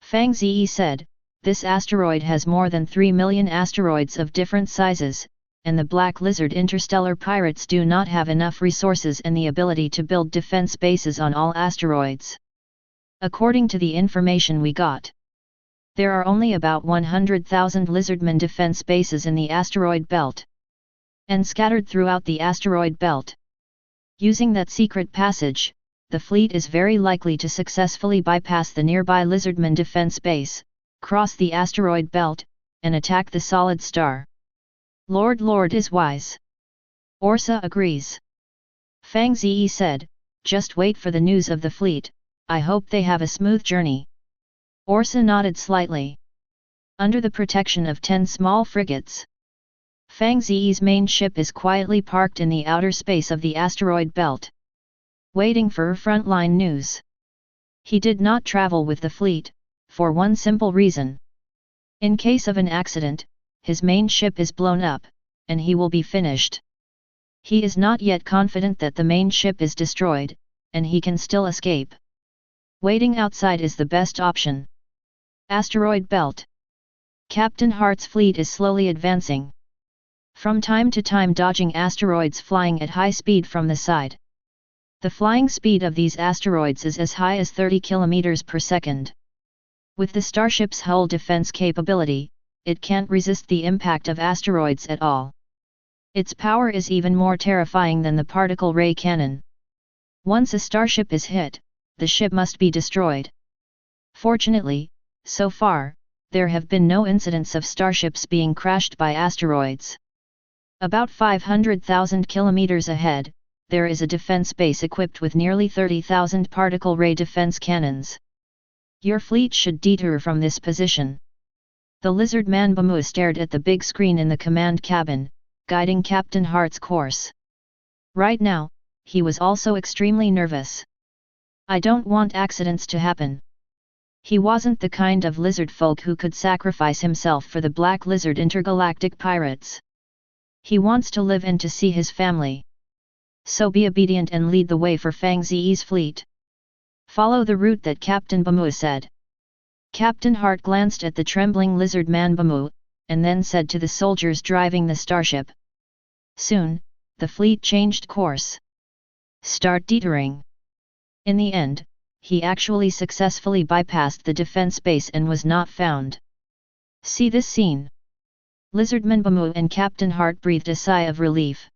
Fang Ze said, "This asteroid has more than 3 million asteroids of different sizes, and the Black Lizard Interstellar Pirates do not have enough resources and the ability to build defense bases on all asteroids. According to the information we got, there are only about 100,000 lizardmen defense bases in the asteroid belt, and scattered throughout the asteroid belt. Using that secret passage, the fleet is very likely to successfully bypass the nearby lizardman defense base, cross the asteroid belt, and attack the solid star." Lord is wise. Orsa agrees. Fang Ze said, "Just wait for the news of the fleet, I hope they have a smooth journey." Orsa nodded slightly. Under the protection of 10 small frigates, Fang Ze's main ship is quietly parked in the outer space of the asteroid belt, waiting for frontline news. He did not travel with the fleet, for one simple reason. In case of an accident, his main ship is blown up, and he will be finished. He is not yet confident that the main ship is destroyed, and he can still escape. Waiting outside is the best option. Asteroid belt. Captain Hart's fleet is slowly advancing, from time to time dodging asteroids flying at high speed from the side. The flying speed of these asteroids is as high as 30 km per second. With the starship's hull defense capability, it can't resist the impact of asteroids at all. Its power is even more terrifying than the particle ray cannon. Once a starship is hit, the ship must be destroyed. Fortunately, so far, there have been no incidents of starships being crashed by asteroids. About 500,000 kilometers ahead, there is a defense base equipped with nearly 30,000 particle ray defense cannons. Your fleet should detour from this position. The lizard man Bamu stared at the big screen in the command cabin, guiding Captain Hart's course. Right now, he was also extremely nervous. "I don't want accidents to happen." He wasn't the kind of lizard folk who could sacrifice himself for the Black Lizard Intergalactic Pirates. He wants to live and to see his family. So be obedient and lead the way for Fang Ze's fleet. Follow the route that Captain Bamu said. Captain Hart glanced at the trembling lizard man Bamu, and then said to the soldiers driving the starship. Soon, the fleet changed course. Start detouring. In the end, he actually successfully bypassed the defense base and was not found. See this scene. Lizardman Bamu and Captain Hart breathed a sigh of relief.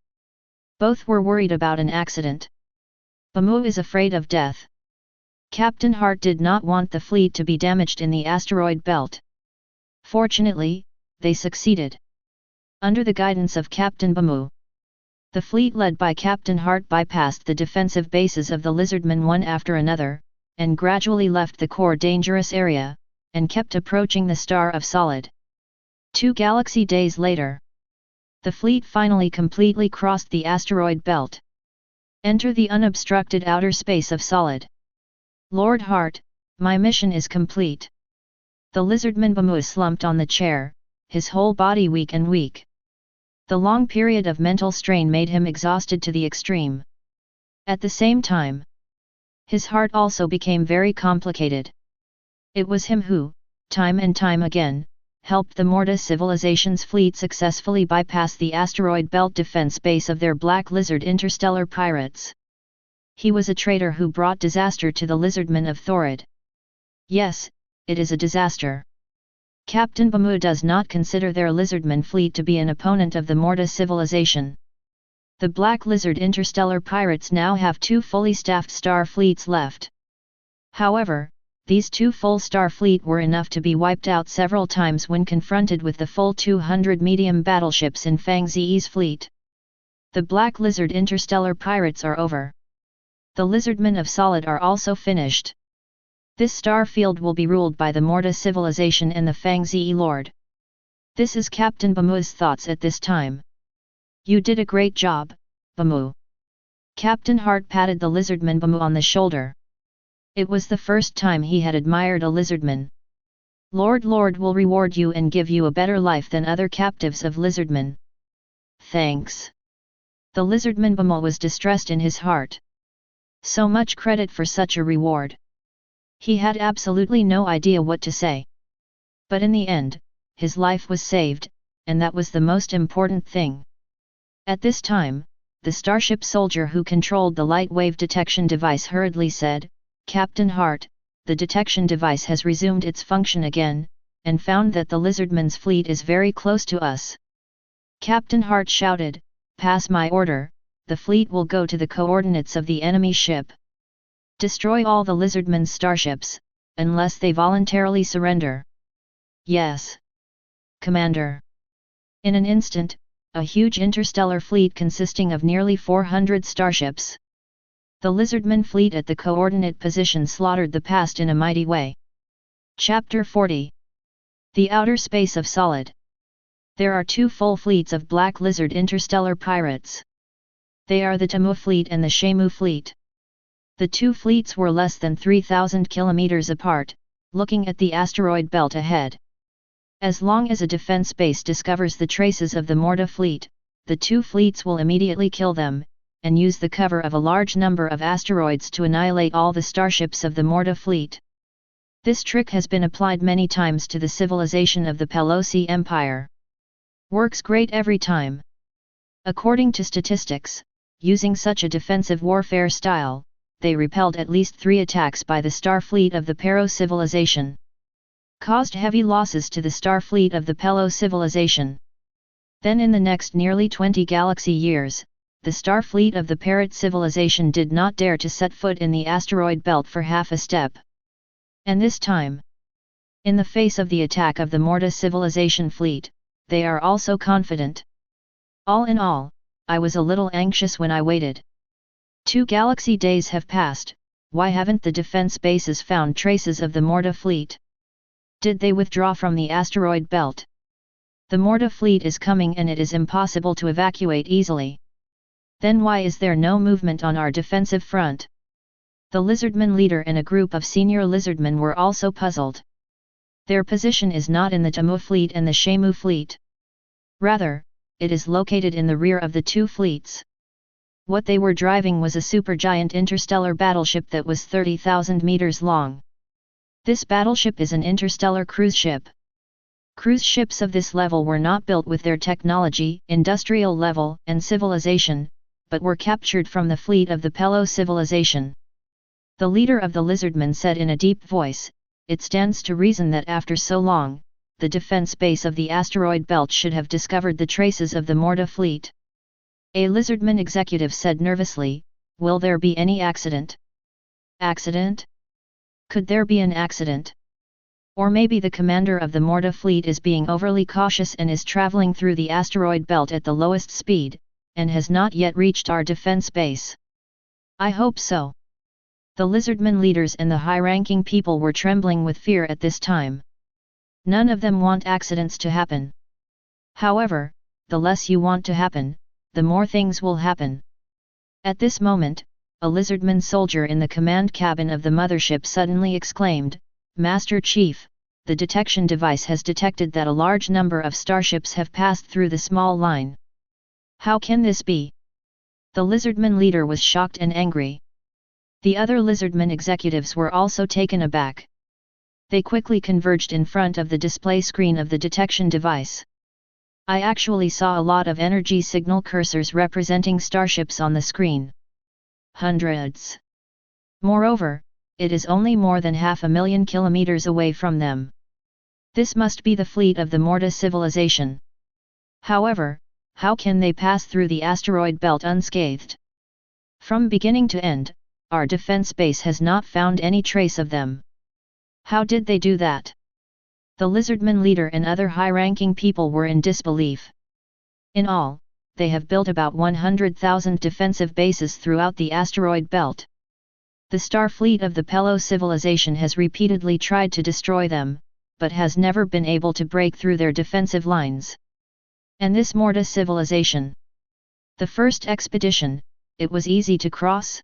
Both were worried about an accident. Bamu is afraid of death. Captain Hart did not want the fleet to be damaged in the asteroid belt. Fortunately, they succeeded. Under the guidance of Captain Bamu, the fleet led by Captain Hart bypassed the defensive bases of the lizardmen one after another, and gradually left the core dangerous area, and kept approaching the star of Solid. 2 galaxy days later, the fleet finally completely crossed the asteroid belt. Enter the unobstructed outer space of Solid. Lord Hart, my mission is complete. The lizardman Bamu slumped on the chair, his whole body weak and weak. The long period of mental strain made him exhausted to the extreme. At the same time, his heart also became very complicated. It was him who, time and time again, helped the Morta civilization's fleet successfully bypass the asteroid belt defense base of their Black Lizard Interstellar Pirates. He was a traitor who brought disaster to the lizardmen of Thorid. Yes, it is a disaster. Captain Bamu does not consider their lizardman fleet to be an opponent of the Morta civilization. The Black Lizard Interstellar Pirates now have 2 fully staffed star fleets left. However, these 2 full star fleet were enough to be wiped out several times when confronted with the full 200 medium battleships in Fang Ze's fleet. The Black Lizard Interstellar Pirates are over. The lizardmen of Solid are also finished. This star field will be ruled by the Morta civilization and the Fang Ze Lord. This is Captain Bamu's thoughts at this time. You did a great job, Bamu. Captain Hart patted the lizardman Bamu on the shoulder. It was the first time he had admired a lizardman. Lord will reward you and give you a better life than other captives of lizardmen. Thanks. The lizardman Bamu was distressed in his heart. So much credit for such a reward. He had absolutely no idea what to say. But in the end, his life was saved, and that was the most important thing. At this time, the starship soldier who controlled the light wave detection device hurriedly said, Captain Hart, the detection device has resumed its function again, and found that the lizardman's fleet is very close to us. Captain Hart shouted, pass my order, the fleet will go to the coordinates of the enemy ship. Destroy all the lizardmen's starships, unless they voluntarily surrender. Yes. Commander. In an instant, a huge interstellar fleet consisting of nearly 400 starships. The lizardman fleet at the coordinate position slaughtered the past in a mighty way. Chapter 40. The Outer Space of Solid. There are two full fleets of black lizard interstellar pirates. They are the Tamu fleet and the Shamu fleet. The two fleets were less than 3,000 kilometers apart, looking at the asteroid belt ahead. As long as a defense base discovers the traces of the Morta fleet, the two fleets will immediately kill them, and use the cover of a large number of asteroids to annihilate all the starships of the Morta fleet. This trick has been applied many times to the civilization of the Pelosi Empire. Works great every time. According to statistics, using such a defensive warfare style, they repelled at least 3 attacks by the star fleet of the Pero civilization. Caused heavy losses to the star fleet of the Pelo civilization. Then in the next nearly 20 galaxy years, the star fleet of the Parrot civilization did not dare to set foot in the asteroid belt for half a step. And this time, in the face of the attack of the Morta civilization fleet, they are also confident. All in all, I was a little anxious when I waited. 2 galaxy days have passed, why haven't the defense bases found traces of the Morta fleet? Did they withdraw from the asteroid belt? The Morta fleet is coming and it is impossible to evacuate easily. Then why is there no movement on our defensive front? The lizardman leader and a group of senior lizardmen were also puzzled. Their position is not in the Tamu fleet and the Shamu fleet. Rather, it is located in the rear of the two fleets. What they were driving was a supergiant interstellar battleship that was 30,000 meters long. This battleship is an interstellar cruise ship. Cruise ships of this level were not built with their technology, industrial level, and civilization, but were captured from the fleet of the Pelo civilization. The leader of the lizardmen said in a deep voice, "It stands to reason that after so long, the defense base of the asteroid belt should have discovered the traces of the Morta fleet." A lizardman executive said nervously, "Will there be any accident?" Accident? Could there be an accident? Or maybe the commander of the Morta fleet is being overly cautious and is traveling through the asteroid belt at the lowest speed, and has not yet reached our defense base. I hope so. The lizardman leaders and the high-ranking people were trembling with fear at this time. None of them want accidents to happen. However, the less you want to happen, the more things will happen. At this moment, a lizardman soldier in the command cabin of the mothership suddenly exclaimed, "Master Chief, the detection device has detected that a large number of starships have passed through the small line. How can this be?" The lizardman leader was shocked and angry. The other lizardman executives were also taken aback. They quickly converged in front of the display screen of the detection device. I actually saw a lot of energy signal cursors representing starships on the screen. Hundreds. Moreover, it is only more than 500,000 kilometers away from them. This must be the fleet of the Morta civilization. However, how can they pass through the asteroid belt unscathed? From beginning to end, our defense base has not found any trace of them. How did they do that? The lizardman leader and other high-ranking people were in disbelief. In all, they have built about 100,000 defensive bases throughout the asteroid belt. The star fleet of the Pelo civilization has repeatedly tried to destroy them, but has never been able to break through their defensive lines. And this Morta civilization? The first expedition, it was easy to cross?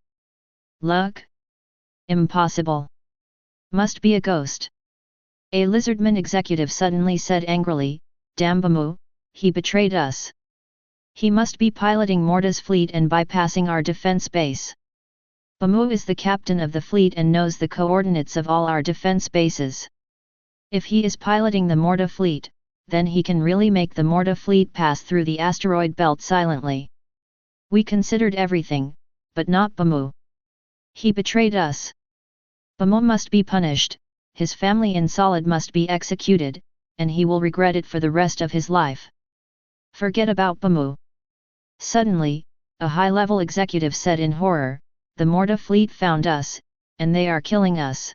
Luck? Impossible. Must be a ghost. A lizardman executive suddenly said angrily, "Damn Bamu, he betrayed us. He must be piloting Morta's fleet and bypassing our defense base. Bamu is the captain of the fleet and knows the coordinates of all our defense bases. If he is piloting the Morta fleet, then he can really make the Morta fleet pass through the asteroid belt silently. We considered everything, but not Bamu. He betrayed us. Bamu must be punished, his family in solid must be executed, and he will regret it for the rest of his life. Forget about Bamu." Suddenly, a high-level executive said in horror, "The Morta fleet found us, and they are killing us.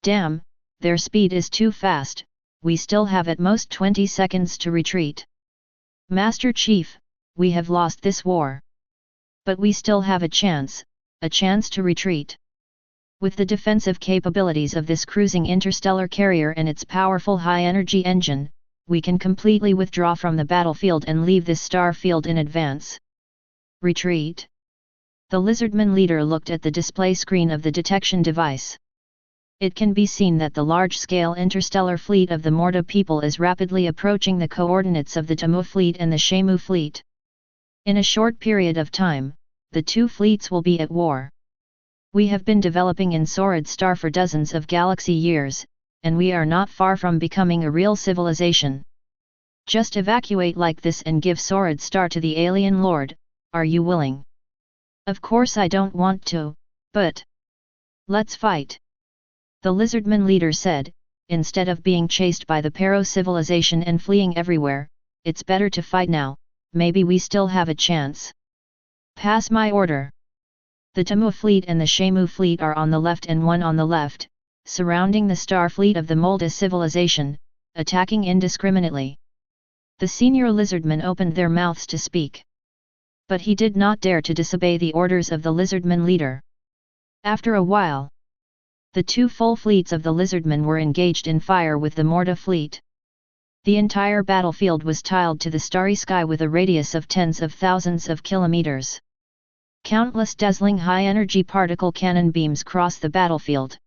Damn, their speed is too fast, we still have at most 20 seconds to retreat. Master Chief, we have lost this war. But we still have a chance to retreat. With the defensive capabilities of this cruising interstellar carrier and its powerful high-energy engine, we can completely withdraw from the battlefield and leave this star field in advance." Retreat? The lizardman leader looked at the display screen of the detection device. It can be seen that the large-scale interstellar fleet of the Morta people is rapidly approaching the coordinates of the Tamu fleet and the Shamu fleet. In a short period of time, the two fleets will be at war. We have been developing in Sordid Star for dozens of galaxy years, and we are not far from becoming a real civilization. Just evacuate like this and give Sordid Star to the alien lord, are you willing? Of course I don't want to, but... let's fight. The lizardman leader said, instead of being chased by the Pero civilization and fleeing everywhere, it's better to fight now, maybe we still have a chance. Pass my order. The Tamu fleet and the Shamu fleet are on the left and one on the left, surrounding the star fleet of the Molda civilization, attacking indiscriminately. The senior lizardmen opened their mouths to speak. But he did not dare to disobey the orders of the lizardman leader. After a while, the two full fleets of the lizardmen were engaged in fire with the Morta fleet. The entire battlefield was tiled to the starry sky with a radius of tens of thousands of kilometers. Countless dazzling high-energy particle cannon beams cross the battlefield.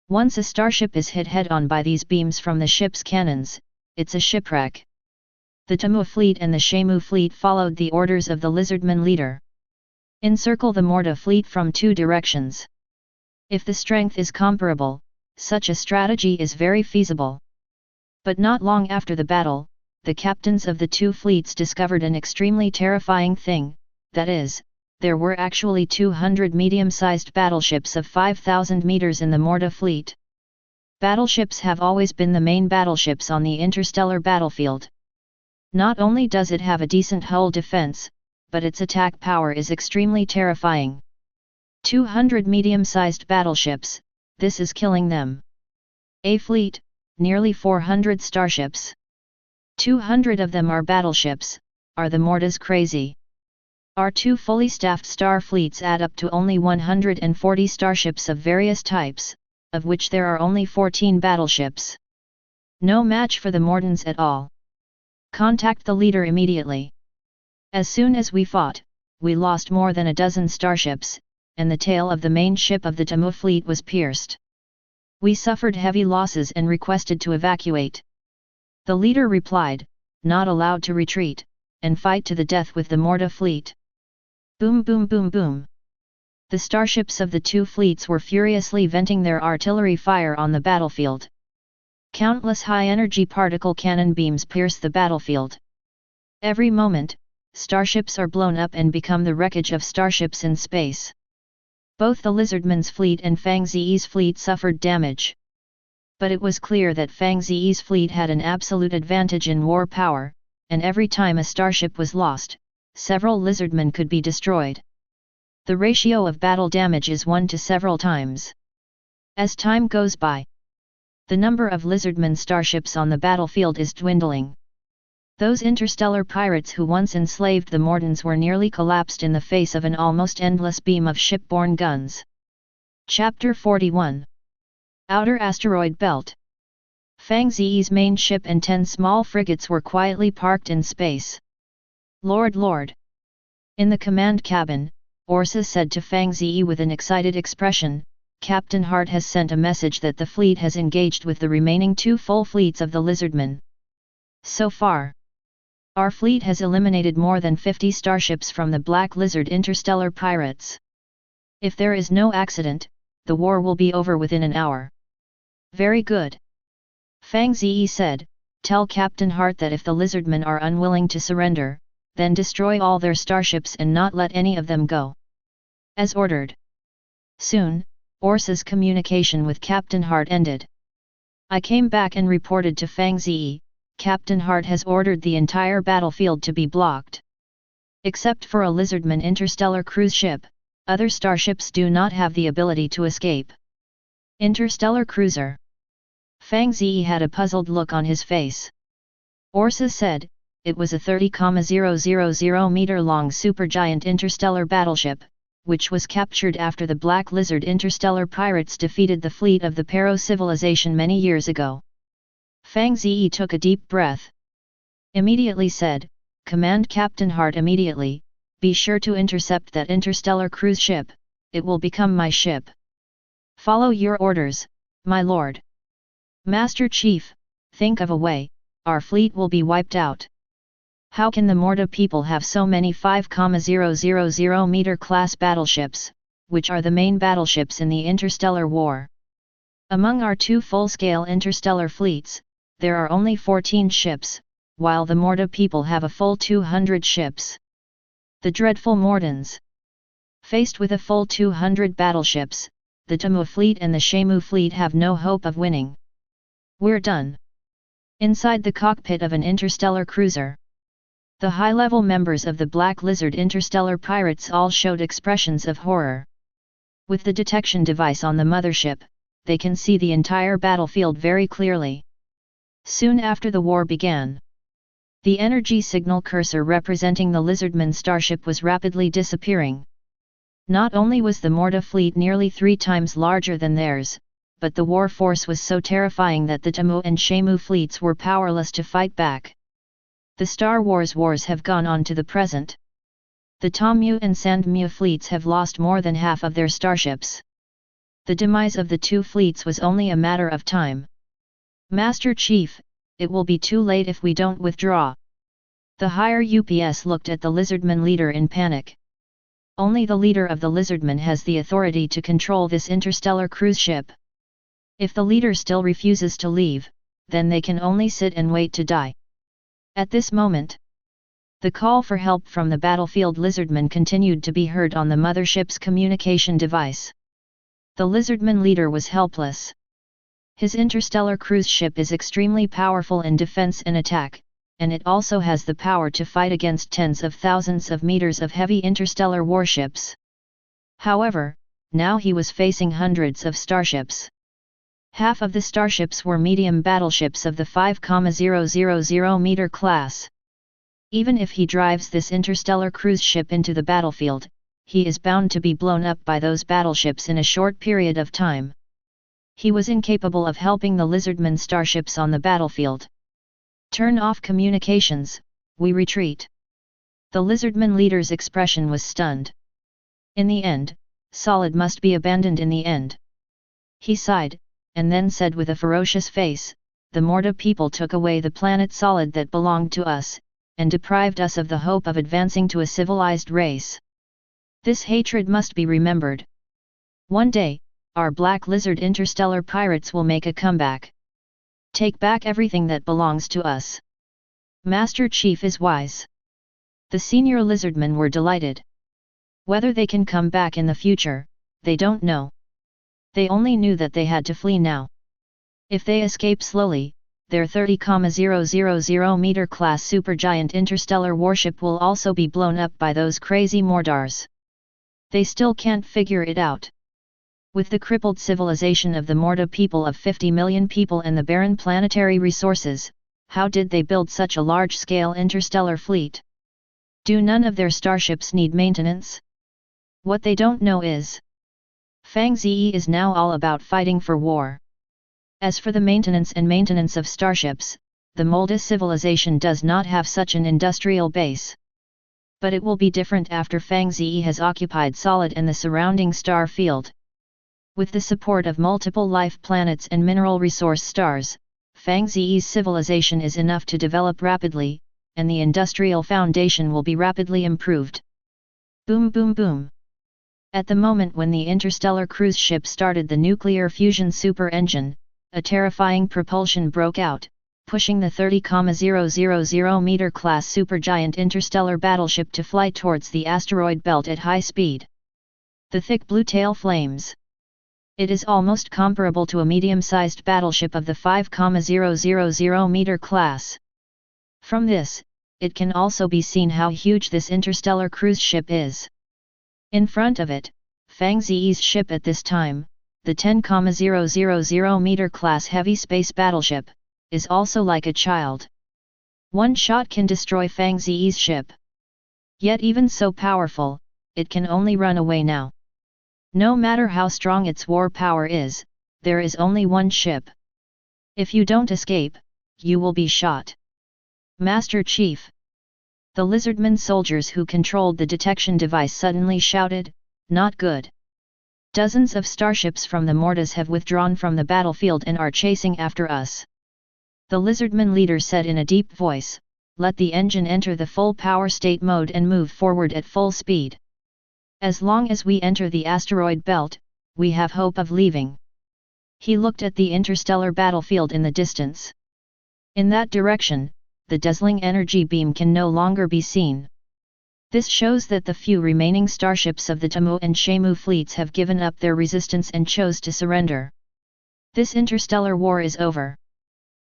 Once a starship is hit head-on by these beams from the ship's cannons, it's a shipwreck. The Tamu fleet and the Shamu fleet followed the orders of the lizardman leader. Encircle the Morta fleet from two directions. If the strength is comparable, such a strategy is very feasible. But not long after the battle, the captains of the two fleets discovered an extremely terrifying thing, that is, there were actually 200 medium-sized battleships of 5,000 meters in the Morta fleet. Battleships have always been the main battleships on the interstellar battlefield. Not only does it have a decent hull defense, but its attack power is extremely terrifying. 200 medium-sized battleships, this is killing them. A fleet, nearly 400 starships. 200 of them are battleships, are the Mortas crazy? Our two fully staffed star fleets add up to only 140 starships of various types, of which there are only 14 battleships. No match for the Mortons at all. Contact the leader immediately. As soon as we fought, we lost more than a dozen starships, and the tail of the main ship of the Tamu fleet was pierced. We suffered heavy losses and requested to evacuate. The leader replied, not allowed to retreat, and fight to the death with the Morta fleet. Boom boom boom boom. The starships of the two fleets were furiously venting their artillery fire on the battlefield. Countless high-energy particle cannon beams pierce the battlefield. Every moment, starships are blown up and become the wreckage of starships in space. Both the Lizardman's fleet and Fang Ze's fleet suffered damage. But it was clear that Fang Ze's fleet had an absolute advantage in war power, and every time a starship was lost, several Lizardmen could be destroyed. The ratio of battle damage is 1 to several times. As time goes by, the number of Lizardman starships on the battlefield is dwindling. Those interstellar pirates who once enslaved the Mortons were nearly collapsed in the face of an almost endless beam of shipborne guns. Chapter 41. Outer Asteroid Belt. Fang Ze's main ship and 10 small frigates were quietly parked in space. Lord. In the command cabin, Orsa said to Fang Ze with an excited expression, Captain Hart has sent a message that the fleet has engaged with the remaining 2 full fleets of the Lizardmen. So far, our fleet has eliminated more than 50 starships from the Black Lizard interstellar pirates. If there is no accident, the war will be over within an hour. Very good. Fang Ze said, tell Captain Hart that if the Lizardmen are unwilling to surrender, then destroy all their starships and not let any of them go. As ordered. Soon, Orsa's communication with Captain Hart ended. I came back and reported to Fang Ze, Captain Hart has ordered the entire battlefield to be blocked. Except for a Lizardman interstellar cruise ship, other starships do not have the ability to escape. Interstellar cruiser. Fang Ze had a puzzled look on his face. Orsa said, it was a 30,000 meter long supergiant interstellar battleship, which was captured after the Black Lizard interstellar pirates defeated the fleet of the Pero civilization many years ago. Fang Ze took a deep breath. Immediately said, Command Captain Hart immediately, be sure to intercept that interstellar cruise ship, it will become my ship. Follow your orders, my lord. Master Chief, think of a way, our fleet will be wiped out. How can the Morta people have so many 5,000 meter class battleships, which are the main battleships in the interstellar war? Among our 2 full-scale interstellar fleets, there are only 14 ships, while the Morta people have a full 200 ships. The dreadful Mortans. Faced with a full 200 battleships, the Tamu fleet and the Shamu fleet have no hope of winning. We're done. Inside the cockpit of an interstellar cruiser, the high-level members of the Black Lizard interstellar pirates all showed expressions of horror. With the detection device on the mothership, they can see the entire battlefield very clearly. Soon after the war began, the energy signal cursor representing the Lizardman starship was rapidly disappearing. Not only was the Morta fleet nearly 3 times larger than theirs, but the war force was so terrifying that the Tamu and Shamu fleets were powerless to fight back. The Star Wars wars have gone on to the present. The Tamu and Sandmu fleets have lost more than half of their starships. The demise of the 2 fleets was only a matter of time. Master Chief, it will be too late if we don't withdraw. The higher UPS looked at the Lizardman leader in panic. Only the leader of the Lizardmen has the authority to control this interstellar cruise ship. If the leader still refuses to leave, then they can only sit and wait to die. At this moment, the call for help from the battlefield Lizardmen continued to be heard on the mothership's communication device. The Lizardman leader was helpless. His interstellar cruise ship is extremely powerful in defense and attack, and it also has the power to fight against tens of thousands of meters of heavy interstellar warships. However, now he was facing hundreds of starships. Half of the starships were medium battleships of the 5,000 meter class. Even if he drives this interstellar cruise ship into the battlefield, he is bound to be blown up by those battleships in a short period of time. He was incapable of helping the Lizardman starships on the battlefield. Turn off communications, we retreat. The Lizardman leader's expression was stunned. In the end, Solid must be abandoned in the end. He sighed, and then said with a ferocious face, the Morta people took away the planet Solid that belonged to us, and deprived us of the hope of advancing to a civilized race. This hatred must be remembered. One day, our Black Lizard interstellar pirates will make a comeback. Take back everything that belongs to us. Master Chief is wise. The senior Lizardmen were delighted. Whether they can come back in the future, they don't know. They only knew that they had to flee now. If they escape slowly, their 30,000 meter class supergiant interstellar warship will also be blown up by those crazy Mordars. They still can't figure it out. With the crippled civilization of the Morta people of 50 million people and the barren planetary resources, how did they build such a large-scale interstellar fleet? Do none of their starships need maintenance? What they don't know is, Fang Ze is now all about fighting for war. As for the maintenance of starships, the Molda civilization does not have such an industrial base. But it will be different after Fang Ze has occupied Solid and the surrounding star field. With the support of multiple life planets and mineral resource stars, Fang Ze's civilization is enough to develop rapidly, and the industrial foundation will be rapidly improved. Boom boom boom. At the moment when the interstellar cruise ship started the nuclear fusion super engine, a terrifying propulsion broke out, pushing the 30,000 meter class supergiant interstellar battleship to fly towards the asteroid belt at high speed. The thick blue tail flames. It is almost comparable to a medium-sized battleship of the 5,000 meter class. From this, it can also be seen how huge this interstellar cruise ship is. In front of it, Fang Ze's ship at this time, the 10,000 meter class heavy space battleship, is also like a child. One shot can destroy Fang Ze's ship. Yet even so powerful, it can only run away now. No matter how strong its war power is, there is only one ship. If you don't escape, you will be shot. Master Chief. The lizardman soldiers who controlled the detection device suddenly shouted, "Not good. Dozens of starships from the Mortas have withdrawn from the battlefield and are chasing after us." The lizardman leader said in a deep voice, "Let the engine enter the full power state mode and move forward at full speed. As long as we enter the asteroid belt, we have hope of leaving." He looked at the interstellar battlefield in the distance. In that direction, the dazzling energy beam can no longer be seen. This shows that the few remaining starships of the Tamu and Shamu fleets have given up their resistance and chose to surrender. This interstellar war is over.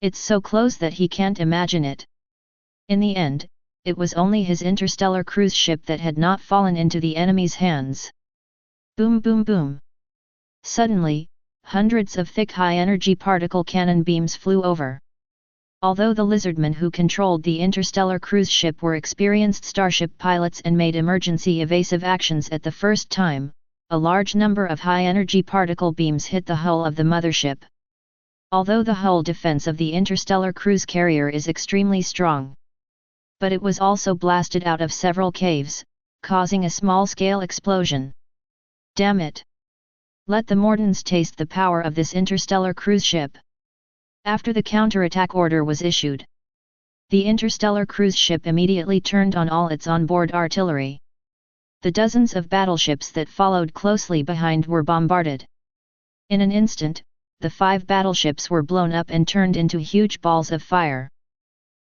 It's so close that he can't imagine it. In the end, it was only his interstellar cruise ship that had not fallen into the enemy's hands. Boom boom boom. Suddenly, hundreds of thick high-energy particle cannon beams flew over. Although the lizardmen who controlled the interstellar cruise ship were experienced starship pilots and made emergency evasive actions at the first time, a large number of high-energy particle beams hit the hull of the mothership. Although the hull defense of the interstellar cruise carrier is extremely strong, but it was also blasted out of several caves, causing a small-scale explosion. Damn it! Let the Mortons taste the power of this interstellar cruise ship. After the counterattack order was issued, the interstellar cruise ship immediately turned on all its onboard artillery. The dozens of battleships that followed closely behind were bombarded. In an instant, the 5 battleships were blown up and turned into huge balls of fire.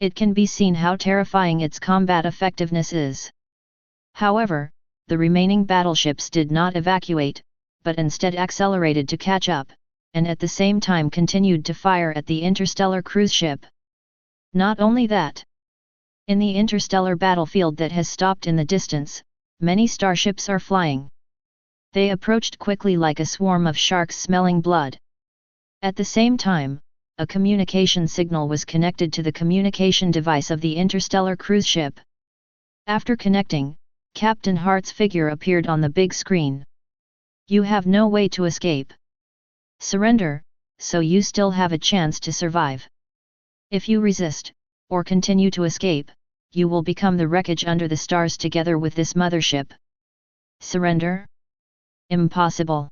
It can be seen how terrifying its combat effectiveness is. However, the remaining battleships did not evacuate, but instead accelerated to catch up, and at the same time continued to fire at the interstellar cruise ship. Not only that. In the interstellar battlefield that has stopped in the distance, many starships are flying. They approached quickly like a swarm of sharks smelling blood. At the same time, a communication signal was connected to the communication device of the interstellar cruise ship. After connecting, Captain Hart's figure appeared on the big screen. "You have no way to escape. Surrender, so you still have a chance to survive. If you resist, or continue to escape, you will become the wreckage under the stars together with this mothership." Surrender? Impossible.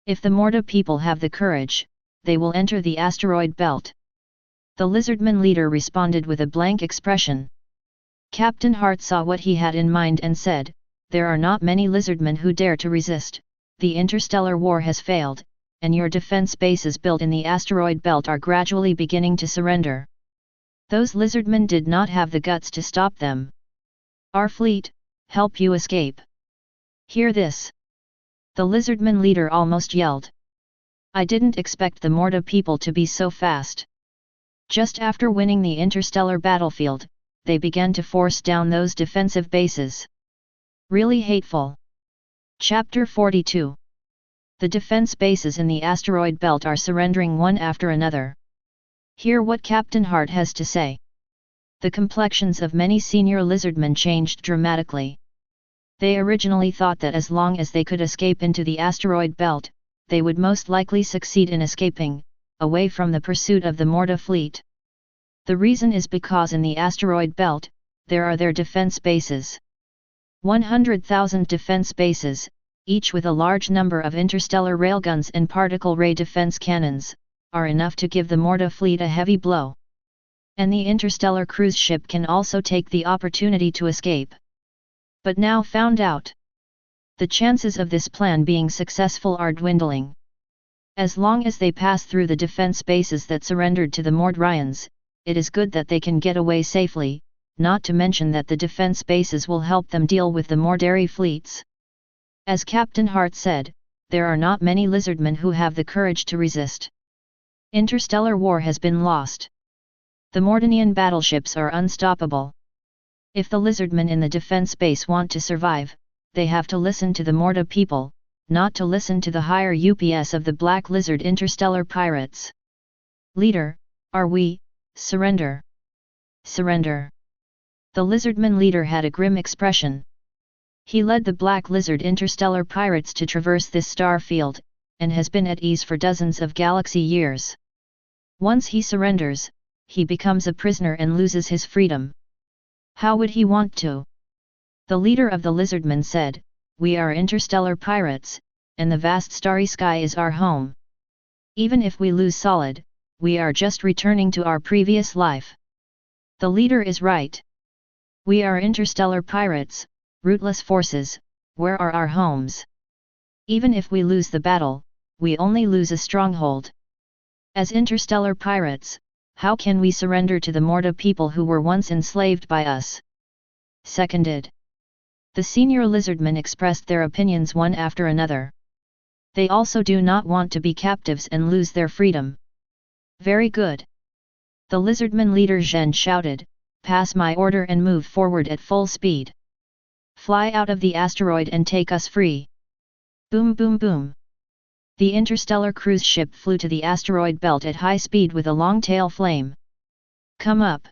If the Morta people have the courage, they will enter the asteroid belt. The lizardman leader responded with a blank expression. Captain Hart saw what he had in mind and said, "There are not many lizardmen who dare to resist. The interstellar war has failed, and your defense bases built in the asteroid belt are gradually beginning to surrender. Those lizardmen did not have the guts to stop them. Our fleet, help you escape. Hear this." The lizardman leader almost yelled. "I didn't expect the Morta people to be so fast." Just after winning the interstellar battlefield, they began to force down those defensive bases. Really hateful. Chapter 42. The defense bases in the asteroid belt are surrendering one after another. Hear what Captain Hart has to say. The complexions of many senior lizardmen changed dramatically. They originally thought that as long as they could escape into the asteroid belt, they would most likely succeed in escaping, away from the pursuit of the Morta fleet. The reason is because in the asteroid belt, there are their defense bases. 100,000 defense bases, each with a large number of interstellar railguns and particle ray defense cannons, are enough to give the Morta fleet a heavy blow. And the interstellar cruise ship can also take the opportunity to escape. But now found out, the chances of this plan being successful are dwindling. As long as they pass through the defense bases that surrendered to the Mordrians, it is good that they can get away safely, not to mention that the defense bases will help them deal with the Mordari fleets. As Captain Hart said, there are not many lizardmen who have the courage to resist. Interstellar war has been lost. The Mordanian battleships are unstoppable. If the lizardmen in the defense base want to survive, they have to listen to the Morta people, not to listen to the higher UPS of the Black Lizard interstellar pirates. Leader, are we, surrender? Surrender. The lizardman leader had a grim expression. He led the Black Lizard interstellar pirates to traverse this star field, and has been at ease for dozens of galaxy years. Once he surrenders, he becomes a prisoner and loses his freedom. How would he want to? The leader of the lizardmen said, "We are interstellar pirates, and the vast starry sky is our home. Even if we lose solid, we are just returning to our previous life." The leader is right. We are interstellar pirates, rootless forces, where are our homes? Even if we lose the battle, we only lose a stronghold. As interstellar pirates, how can we surrender to the Morta people who were once enslaved by us? Seconded. The senior lizardmen expressed their opinions one after another. They also do not want to be captives and lose their freedom. Very good. The lizardman leader Zhen shouted, "Pass my order and move forward at full speed. Fly out of the asteroid and take us free." Boom boom boom. The interstellar cruise ship flew to the asteroid belt at high speed with a long tail flame. "Come up."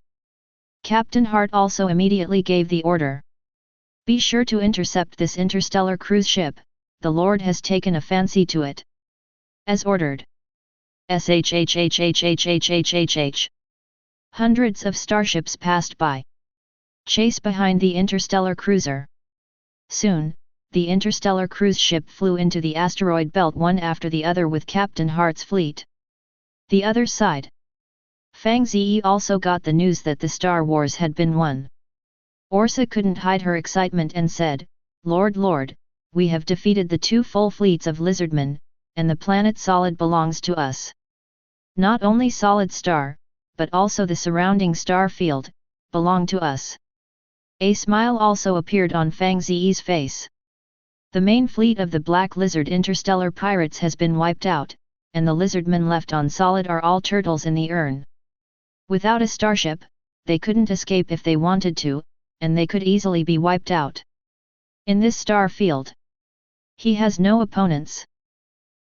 Captain Hart also immediately gave the order. "Be sure to intercept this interstellar cruise ship, the Lord has taken a fancy to it." As ordered. SHHHHHHHHH. Hundreds of starships passed by. Chase behind the interstellar cruiser. Soon, the interstellar cruise ship flew into the asteroid belt one after the other with Captain Hart's fleet. The other side. Fang Ze also got the news that the Star Wars had been won. Orsa couldn't hide her excitement and said, Lord, we have defeated the two full fleets of lizardmen, and the planet Solid belongs to us. Not only Solid Star, but also the surrounding star field, belong to us." A smile also appeared on Fang Ze's face. The main fleet of the Black Lizard interstellar pirates has been wiped out, and the lizardmen left on Solid are all turtles in the urn. Without a starship, they couldn't escape if they wanted to, and they could easily be wiped out. In this star field, he has no opponents.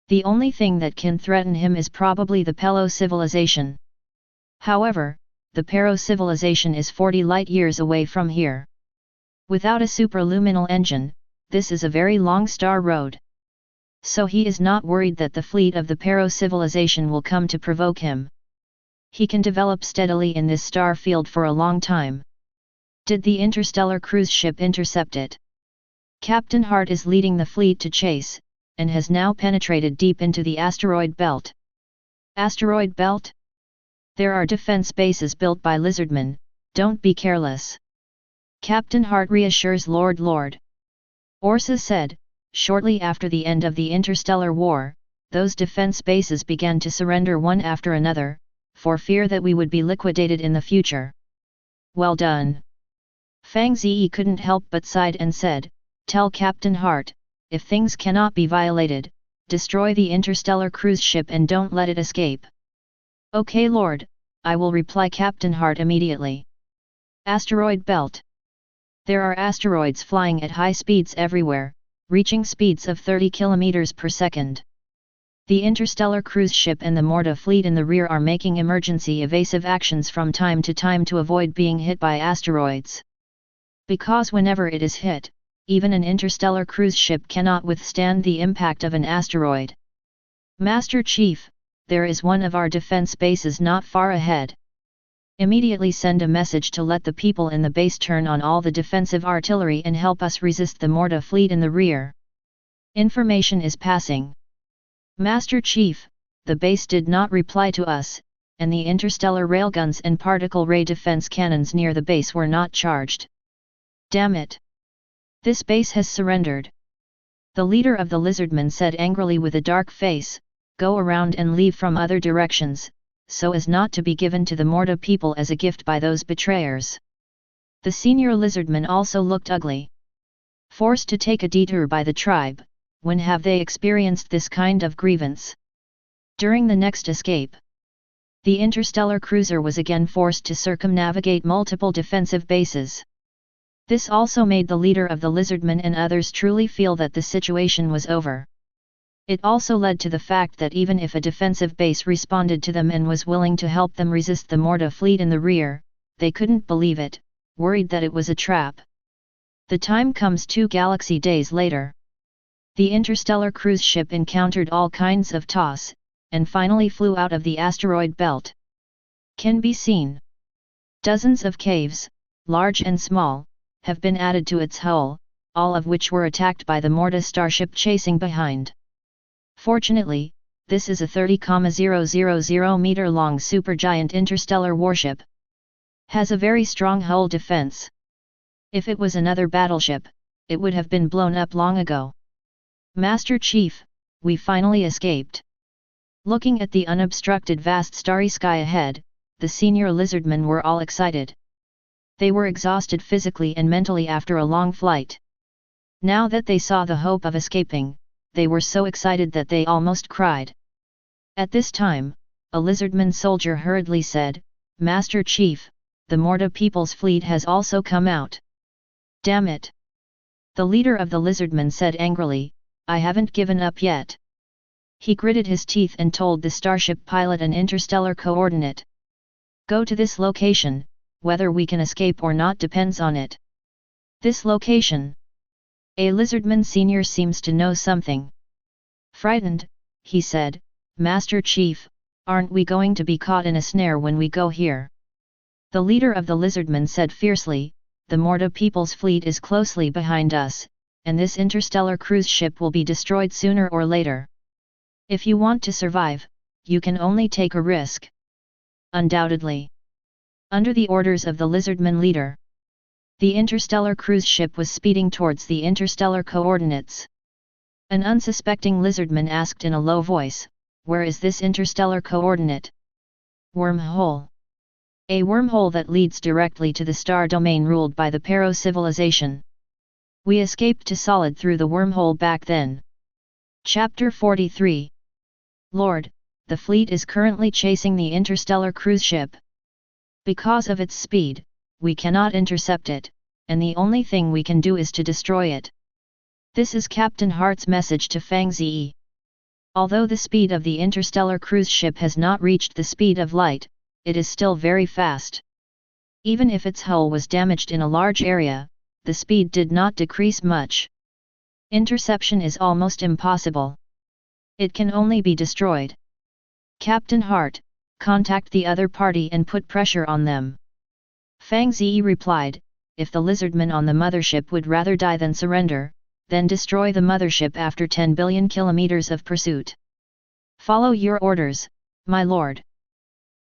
The only thing that can threaten him is probably the Pelo civilization. However, the Pero civilization is 40 light-years away from here. Without a superluminal engine, this is a very long star road. So he is not worried that the fleet of the Pero civilization will come to provoke him. He can develop steadily in this star field for a long time. Did the interstellar cruise ship intercept it? Captain Hart is leading the fleet to chase, and has now penetrated deep into the asteroid belt. Asteroid belt? There are defense bases built by lizardmen, don't be careless. Captain Hart reassures Lord. Orsa said, shortly after the end of the interstellar war, those defense bases began to surrender one after another, for fear that we would be liquidated in the future. Well done. Fang Ze couldn't help but sighed and said, tell Captain Hart, if things cannot be violated, destroy the interstellar cruise ship and don't let it escape. Okay Lord, I will reply Captain Hart immediately. Asteroid belt. There are asteroids flying at high speeds everywhere, reaching speeds of 30 km per second. The interstellar cruise ship and the Morta fleet in the rear are making emergency evasive actions from time to time to avoid being hit by asteroids. Because whenever it is hit, even an interstellar cruise ship cannot withstand the impact of an asteroid. Master Chief, there is one of our defense bases not far ahead. Immediately send a message to let the people in the base turn on all the defensive artillery and help us resist the Morta fleet in the rear. Information is passing. Master Chief, the base did not reply to us, and the interstellar railguns and particle ray defense cannons near the base were not charged. Damn it! This base has surrendered. The leader of the lizardmen said angrily with a dark face, go around and leave from other directions, so as not to be given to the Morta people as a gift by those betrayers. The senior lizardman also looked ugly. Forced to take a detour by the tribe, when have they experienced this kind of grievance? During the next escape, the interstellar cruiser was again forced to circumnavigate multiple defensive bases. This also made the leader of the lizardmen and others truly feel that the situation was over. It also led to the fact that even if a defensive base responded to them and was willing to help them resist the Morta fleet in the rear, they couldn't believe it, worried that it was a trap. The time comes 2 galaxy days later. The interstellar cruise ship encountered all kinds of toss, and finally flew out of the asteroid belt. Can be seen. Dozens of caves, large and small, have been added to its hull, all of which were attacked by the Morta starship chasing behind. Fortunately, this is a 30,000 meter long supergiant interstellar warship. Has a very strong hull defense. If it was another battleship, it would have been blown up long ago. Master Chief, we finally escaped. Looking at the unobstructed vast starry sky ahead, the senior lizardmen were all excited. They were exhausted physically and mentally after a long flight. Now that they saw the hope of escaping, they were so excited that they almost cried. At this time, a lizardman soldier hurriedly said, Master Chief, the Morta people's fleet has also come out. Damn it! The leader of the lizardmen said angrily, I haven't given up yet. He gritted his teeth and told the starship pilot an interstellar coordinate. Go to this location, whether we can escape or not depends on it. This location. A lizardman senior seems to know something. Frightened, he said, Master Chief, aren't we going to be caught in a snare when we go here? The leader of the lizardmen said fiercely, the Morta people's fleet is closely behind us, and this interstellar cruise ship will be destroyed sooner or later. If you want to survive, you can only take a risk. Undoubtedly. Under the orders of the lizardman leader, the interstellar cruise ship was speeding towards the interstellar coordinates. An unsuspecting lizardman asked in a low voice, where is this interstellar coordinate? Wormhole. A wormhole that leads directly to the star domain ruled by the Pero civilization. We escaped to Solid through the wormhole back then. Chapter 43. Lord, the fleet is currently chasing the interstellar cruise ship. Because of its speed, we cannot intercept it, and the only thing we can do is to destroy it. This is Captain Hart's message to Fang Ze. Although the speed of the interstellar cruise ship has not reached the speed of light, it is still very fast. Even if its hull was damaged in a large area, the speed did not decrease much. Interception is almost impossible. It can only be destroyed. Captain Hart, contact the other party and put pressure on them. Fang Ze replied, if the lizardmen on the mothership would rather die than surrender, then destroy the mothership after 10 billion kilometers of pursuit. Follow your orders, my lord.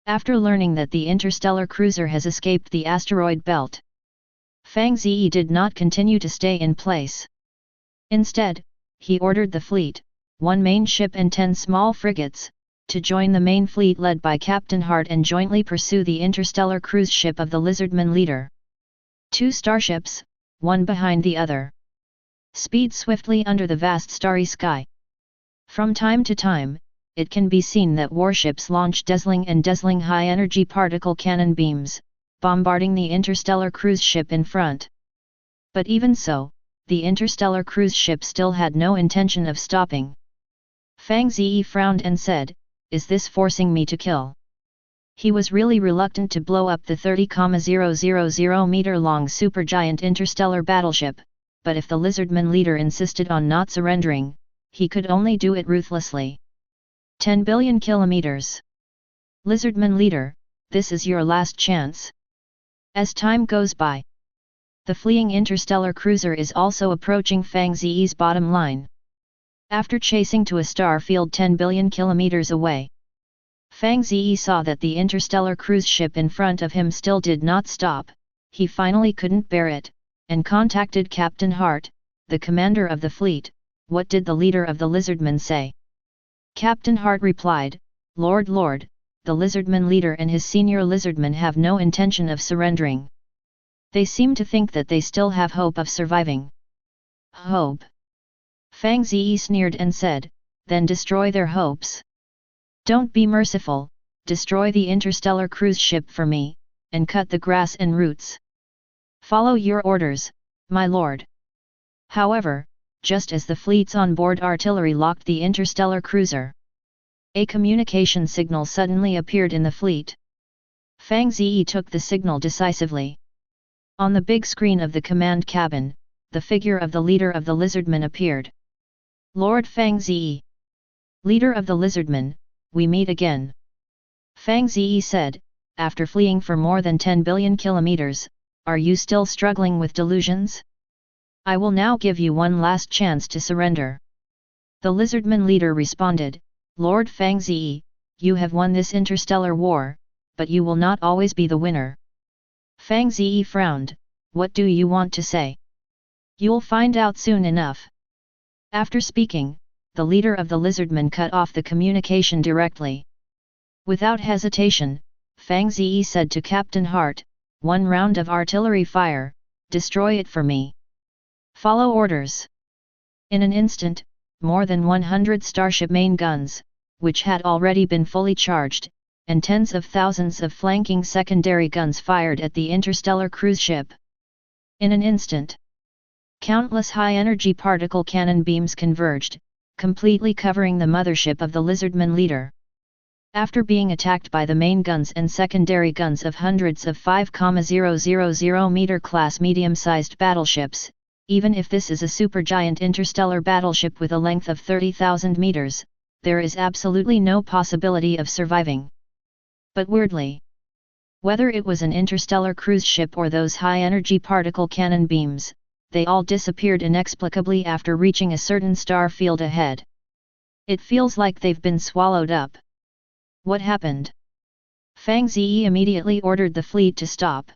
After learning that the interstellar cruiser has escaped the asteroid belt, Fang Ze did not continue to stay in place. Instead, he ordered the fleet, 1 main ship and 10 small frigates, to join the main fleet led by Captain Hart and jointly pursue the interstellar cruise ship of the lizardman leader. 2 starships, one behind the other, speed swiftly under the vast starry sky. From time to time, it can be seen that warships launch dazzling high-energy particle cannon beams, bombarding the interstellar cruise ship in front. But even so, the interstellar cruise ship still had no intention of stopping. Fang Ze frowned and said, is this forcing me to kill? He was really reluctant to blow up the 30,000 meter long supergiant interstellar battleship, but if the lizardman leader insisted on not surrendering, he could only do it ruthlessly. 10 billion kilometers. Lizardman leader, this is your last chance. As time goes by, the fleeing interstellar cruiser is also approaching Fang Ze's bottom line. After chasing to a star field 10 billion kilometers away, Fang Ze saw that the interstellar cruise ship in front of him still did not stop. He finally couldn't bear it, and contacted Captain Hart, the commander of the fleet. What did the leader of the lizardmen say? Captain Hart replied, Lord, the lizardman leader and his senior lizardmen have no intention of surrendering. They seem to think that they still have hope of surviving. Hope? Fang Ze sneered and said, then destroy their hopes. Don't be merciful, destroy the interstellar cruise ship for me, and cut the grass and roots. Follow your orders, my lord. However, just as the fleet's onboard artillery locked the interstellar cruiser, a communication signal suddenly appeared in the fleet. Fang Ze took the signal decisively. On the big screen of the command cabin, the figure of the leader of the lizardmen appeared. Lord Fang Ze. Leader of the lizardmen, we meet again. Fang Ze said, after fleeing for more than 10 billion kilometers, are you still struggling with delusions? I will now give you one last chance to surrender. The lizardman leader responded, Lord Fang Ze, you have won this interstellar war, but you will not always be the winner. Fang Ze frowned, what do you want to say? You'll find out soon enough. After speaking, the leader of the lizardmen cut off the communication directly. Without hesitation, Fang Ze said to Captain Hart, one round of artillery fire, destroy it for me. Follow orders. In an instant, more than 100 starship main guns, which had already been fully charged, and tens of thousands of flanking secondary guns fired at the interstellar cruise ship. In an instant, countless high-energy particle cannon beams converged, completely covering the mothership of the lizardman leader. After being attacked by the main guns and secondary guns of hundreds of 5,000 meter class medium-sized battleships, even if this is a supergiant interstellar battleship with a length of 30,000 meters, there is absolutely no possibility of surviving. But weirdly, whether it was an interstellar cruise ship or those high-energy particle cannon beams, they all disappeared inexplicably after reaching a certain star field ahead. It feels like they've been swallowed up. What happened? Fang Ze immediately ordered the fleet to stop.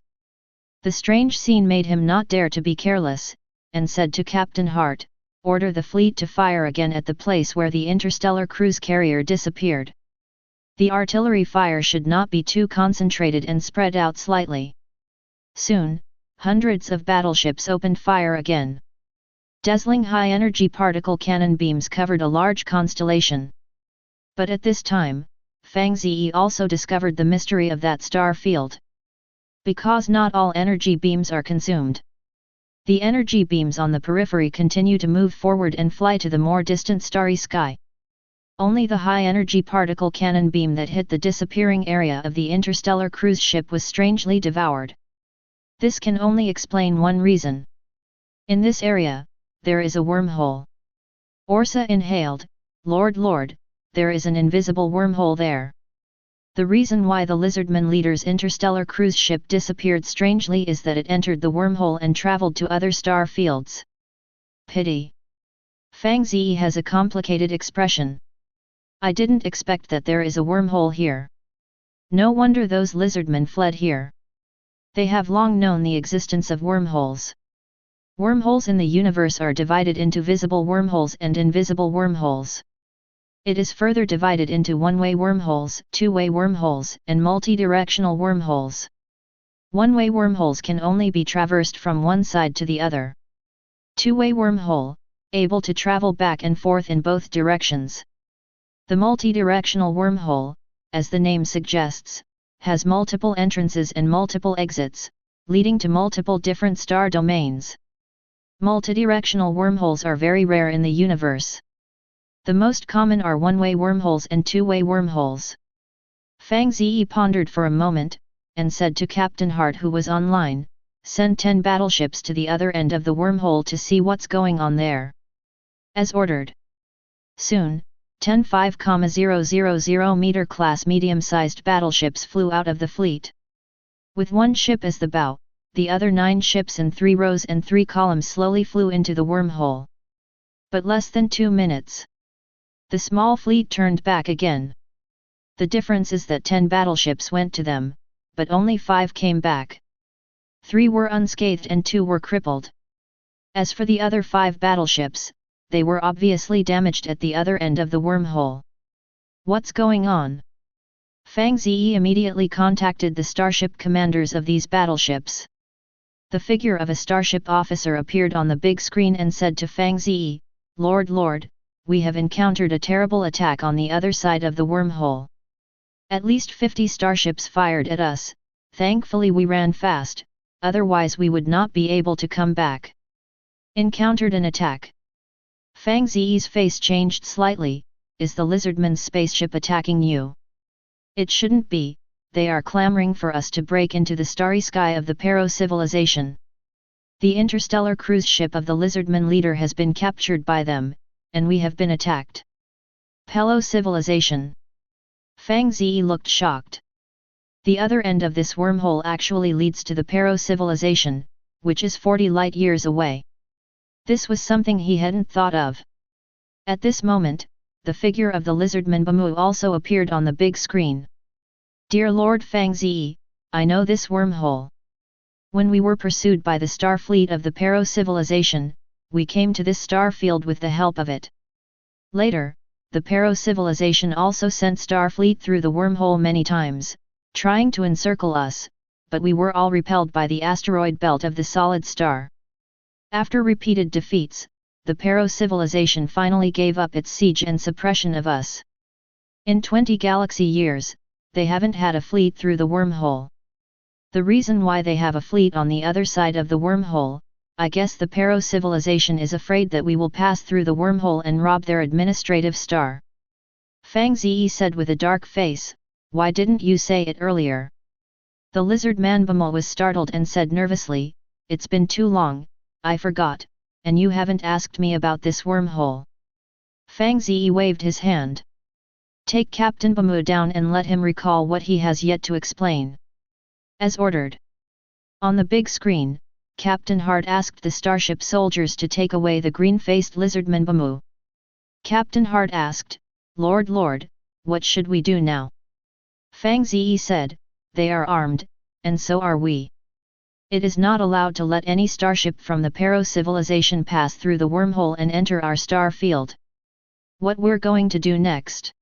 The strange scene made him not dare to be careless, and said to Captain Hart, order the fleet to fire again at the place where the interstellar cruise carrier disappeared. The artillery fire should not be too concentrated and spread out slightly. Soon, hundreds of battleships opened fire again. Dazzling high-energy particle cannon beams covered a large constellation. But at this time, Fang Ze also discovered the mystery of that star field. Because not all energy beams are consumed, the energy beams on the periphery continue to move forward and fly to the more distant starry sky. Only the high-energy particle cannon beam that hit the disappearing area of the interstellar cruise ship was strangely devoured. This can only explain one reason. In this area, there is a wormhole. Orsa inhaled, Lord, there is an invisible wormhole there. The reason why the lizardman leader's interstellar cruise ship disappeared strangely is that it entered the wormhole and traveled to other star fields. Pity. Fang Ze has a complicated expression. I didn't expect that there is a wormhole here. No wonder those lizardmen fled here. They have long known the existence of wormholes. Wormholes in the universe are divided into visible wormholes and invisible wormholes. It is further divided into one-way wormholes, two-way wormholes, and multi-directional wormholes. One-way wormholes can only be traversed from one side to the other. Two-way wormhole, able to travel back and forth in both directions. The multi-directional wormhole, as the name suggests, has multiple entrances and multiple exits, leading to multiple different star domains. Multidirectional wormholes are very rare in the universe. The most common are one-way wormholes and two-way wormholes. Fang Ze pondered for a moment, and said to Captain Hart, who was online, send 10 battleships to the other end of the wormhole to see what's going on there. As ordered. Soon, 10 5,000 meter class medium-sized battleships flew out of the fleet. With one ship as the bow, the other 9 ships in 3 rows and 3 columns slowly flew into the wormhole. But less than 2 minutes. The small fleet turned back again. The difference is that 10 battleships went to them, but only 5 came back. 3 were unscathed and 2 were crippled. As for the other 5 battleships, they were obviously damaged at the other end of the wormhole. What's going on? Fang Ze immediately contacted the starship commanders of these battleships. The figure of a starship officer appeared on the big screen and said to Fang Ze, Lord, we have encountered a terrible attack on the other side of the wormhole. At least 50 starships fired at us. Thankfully we ran fast, otherwise we would not be able to come back. Encountered an attack. Fang Ze's face changed slightly. Is the Lizardman's spaceship attacking you? It shouldn't be, they are clamoring for us to break into the starry sky of the Pero civilization. The interstellar cruise ship of the Lizardman leader has been captured by them, and we have been attacked. Pero civilization. Fang Ze looked shocked. The other end of this wormhole actually leads to the Pero civilization, which is 40 light years away. This was something he hadn't thought of. At this moment, the figure of the Lizardman Bamu also appeared on the big screen. Dear Lord Fang Ze, I know this wormhole. When we were pursued by the star fleet of the Pero civilization, we came to this star field with the help of it. Later, the Pero civilization also sent star fleet through the wormhole many times, trying to encircle us, but we were all repelled by the asteroid belt of the solid star. After repeated defeats, the Pero civilization finally gave up its siege and suppression of us. In 20 galaxy years, they haven't had a fleet through the wormhole. The reason why they have a fleet on the other side of the wormhole, I guess the Pero civilization is afraid that we will pass through the wormhole and rob their administrative star. Fang Ze said with a dark face, why didn't you say it earlier? The lizard man Bamu was startled and said nervously, it's been too long, I forgot, and you haven't asked me about this wormhole. Fang Ze waved his hand. Take Captain Bamu down and let him recall what he has yet to explain. As ordered. On the big screen, Captain Hart asked the starship soldiers to take away the green-faced lizardman Bamu. Captain Hart asked, Lord, what should we do now? Fang Ze said, they are armed, and so are we. It is not allowed to let any starship from the Pero civilization pass through the wormhole and enter our star field. What we're going to do next?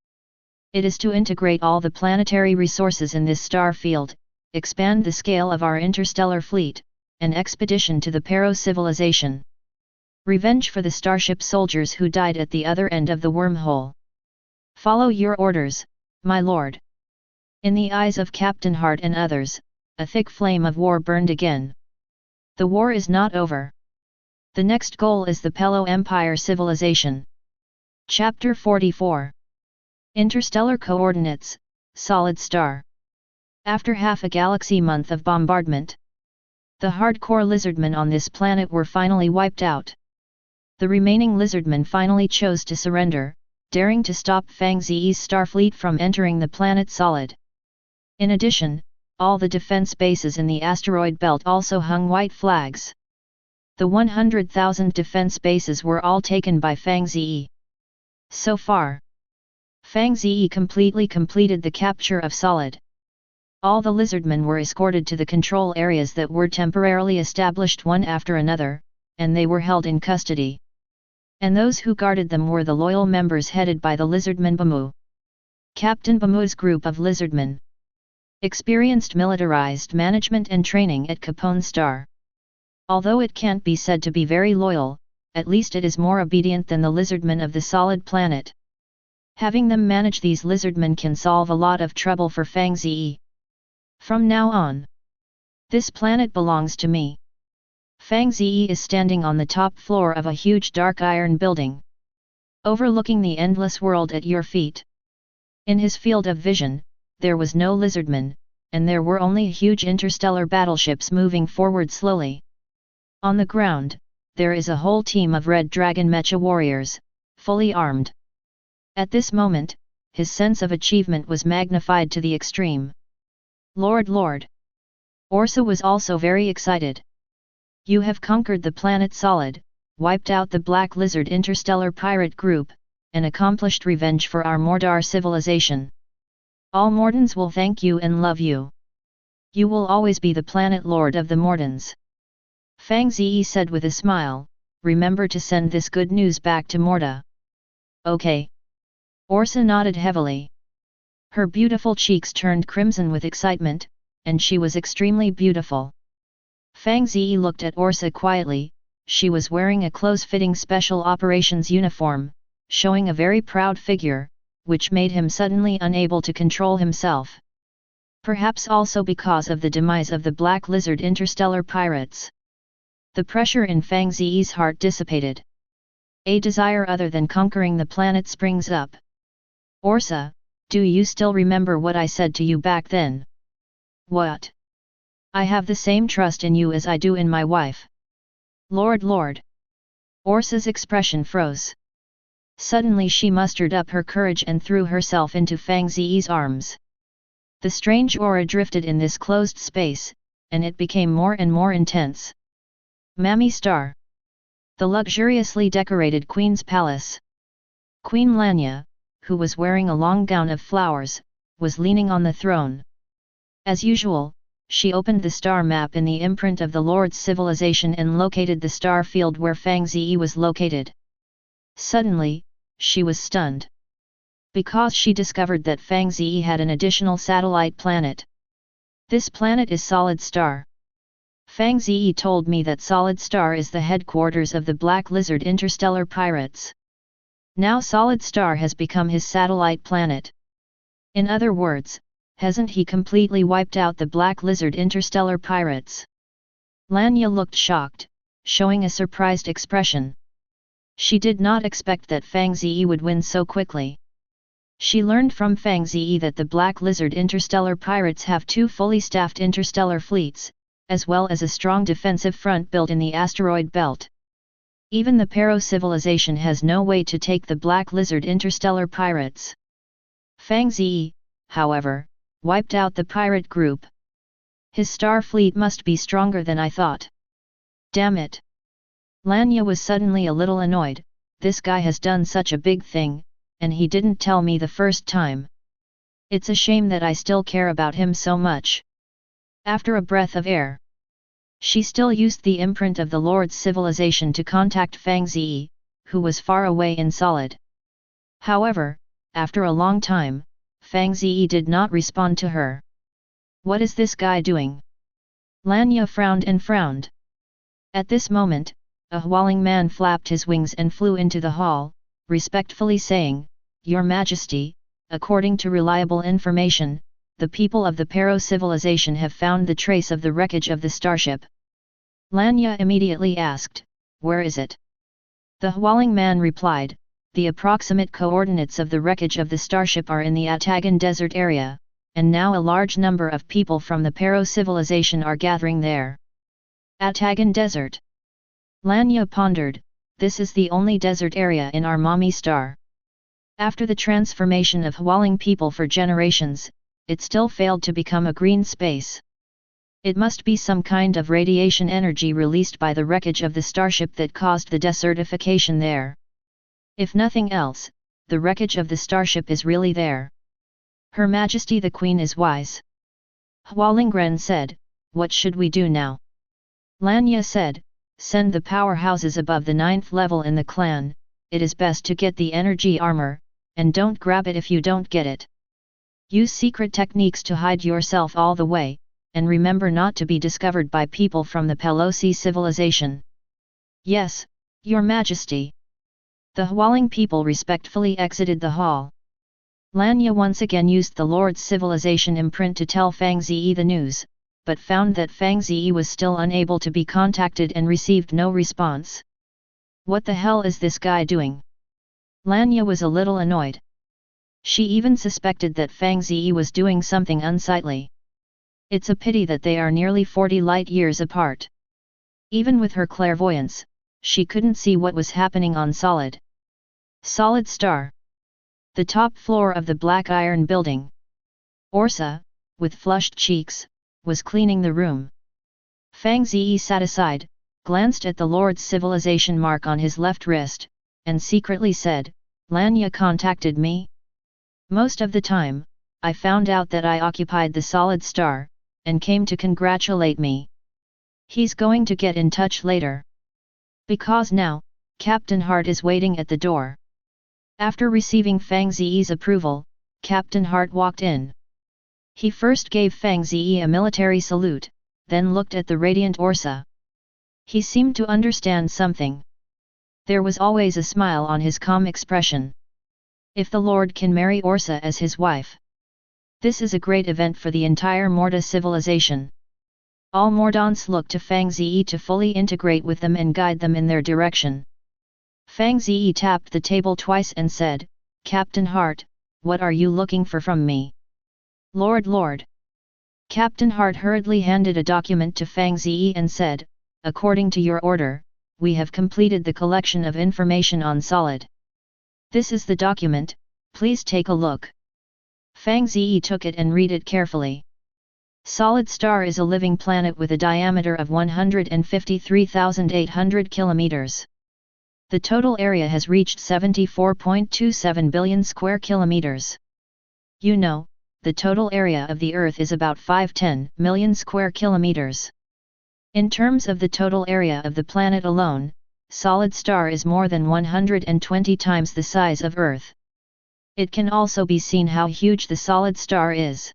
It is to integrate all the planetary resources in this star field, expand the scale of our interstellar fleet, an expedition to the Pero civilization. Revenge for the starship soldiers who died at the other end of the wormhole. Follow your orders, my lord. In the eyes of Captain Hart and others, a thick flame of war burned again. The war is not over. The next goal is the Pelo Empire civilization. Chapter 44. Interstellar Coordinates, Solid Star. After half a galaxy month of bombardment, the hardcore lizardmen on this planet were finally wiped out. The remaining lizardmen finally chose to surrender, daring to stop Fang Ze's starfleet from entering the planet solid. In addition, all the defense bases in the asteroid belt also hung white flags. The 100,000 defense bases were all taken by Fang Ze. So far, Fang Ze completely completed the capture of Solid. All the lizardmen were escorted to the control areas that were temporarily established one after another, and they were held in custody. And those who guarded them were the loyal members headed by the lizardman Bamu. Captain Bamu's group of lizardmen. Experienced militarized management and training at Capone Star. Although it can't be said to be very loyal, at least it is more obedient than the lizardmen of the solid planet. Having them manage these lizardmen can solve a lot of trouble for Fang Ze. From now on, this planet belongs to me. Fang Ze is standing on the top floor of a huge dark iron building, overlooking the endless world at your feet. In his field of vision, there was no lizardman, and there were only huge interstellar battleships moving forward slowly. On the ground, there is a whole team of red dragon mecha warriors, fully armed. At this moment, his sense of achievement was magnified to the extreme. Lord! Orsa was also very excited. You have conquered the planet Solid, wiped out the Black Lizard interstellar pirate group, and accomplished revenge for our Mordor civilization. All Mordans will thank you and love you. You will always be the planet lord of the Mordans. Fang Ze said with a smile, remember to send this good news back to Morda. Okay. Orsa nodded heavily. Her beautiful cheeks turned crimson with excitement, and she was extremely beautiful. Fang Ze looked at Orsa quietly. She was wearing a close-fitting special operations uniform, showing a very proud figure, which made him suddenly unable to control himself. Perhaps also because of the demise of the Black Lizard interstellar pirates. The pressure in Fang Ze's heart dissipated. A desire other than conquering the planet springs up. Orsa, do you still remember what I said to you back then? What? I have the same trust in you as I do in my wife. Lord! Orsa's expression froze. Suddenly she mustered up her courage and threw herself into Fang Ze's arms. The strange aura drifted in this closed space, and it became more and more intense. Mammy Star. The luxuriously decorated Queen's Palace. Queen Lanya, who was wearing a long gown of flowers, was leaning on the throne. As usual, she opened the star map in the imprint of the Lord's civilization and located the star field where Fang Ze was located. Suddenly, she was stunned. Because she discovered that Fang Ze had an additional satellite planet. This planet is Solid Star. Fang Ze told me that Solid Star is the headquarters of the Black Lizard interstellar pirates. Now Solid Star has become his satellite planet. In other words, hasn't he completely wiped out the Black Lizard interstellar pirates? Lanya looked shocked, showing a surprised expression. She did not expect that Fang Ze would win so quickly. She learned from Fang Ze that the Black Lizard interstellar pirates have 2 fully staffed interstellar fleets, as well as a strong defensive front built in the asteroid belt. Even the Pero civilization has no way to take the Black Lizard interstellar pirates. Fang Ze, however, wiped out the pirate group. His star fleet must be stronger than I thought. Damn it! Lanya was suddenly a little annoyed. This guy has done such a big thing, and he didn't tell me the first time. It's a shame that I still care about him so much. After a breath of air, she still used the imprint of the Lord's civilization to contact Fang Ze, who was far away in Solid. However, after a long time, Fang Ze did not respond to her. What is this guy doing? Lanya frowned and frowned. At this moment, a Hualing man flapped his wings and flew into the hall, respectfully saying, Your Majesty, according to reliable information, the people of the Pero civilization have found the trace of the wreckage of the starship. Lanya immediately asked, Where is it? The Hualing man replied, The approximate coordinates of the wreckage of the starship are in the Atagan Desert area, and now a large number of people from the Pero civilization are gathering there. Atagan Desert. Lanya pondered, this is the only desert area in our mommy star. After the transformation of Hualing people for generations, it still failed to become a green space. It must be some kind of radiation energy released by the wreckage of the starship that caused the desertification there. If nothing else, the wreckage of the starship is really there. Her Majesty the Queen is wise. Hualingren said, What should we do now? Lanya said, Send the powerhouses above the 9th level in the clan, it is best to get the energy armor, and don't grab it if you don't get it. Use secret techniques to hide yourself all the way, and remember not to be discovered by people from the Pelosi civilization. Yes, Your Majesty. The Hualing people respectfully exited the hall. Lanya once again used the Lord's civilization imprint to tell Fang Ze the news, but found that Fang Ze was still unable to be contacted and received no response. What the hell is this guy doing? Lanya was a little annoyed. She even suspected that Fang Ze was doing something unsightly. It's a pity that they are nearly 40 light-years apart. Even with her clairvoyance, she couldn't see what was happening on Solid Star. The top floor of the black iron building. Orsa, with flushed cheeks, was cleaning the room. Fang Ze sat aside, glanced at the Lord's civilization mark on his left wrist, and secretly said, "Lanya contacted me? Most of the time, I found out that I occupied the Solid Star, and came to congratulate me. He's going to get in touch later. Because now, Captain Hart is waiting at the door." After receiving Fang Ze's approval, Captain Hart walked in. He first gave Fang Ze a military salute, then looked at the radiant Orsa. He seemed to understand something. There was always a smile on his calm expression. If the Lord can marry Orsa as his wife, this is a great event for the entire Morta civilization. All Mordants look to Fang Ze to fully integrate with them and guide them in their direction. Fang Ze tapped the table twice and said, "Captain Hart, what are you looking for from me?" Lord. Captain Hart hurriedly handed a document to Fang Ze and said, "According to your order, we have completed the collection of information on Solid. This is the document, please take a look." Fang Ze took it and read it carefully. Solid Star is a living planet with a diameter of 153,800 kilometers. The total area has reached 74.27 billion square kilometers. You know, the total area of the Earth is about 510 million square kilometers. In terms of the total area of the planet alone, Solid Star is more than 120 times the size of Earth. It can also be seen how huge the Solid Star is.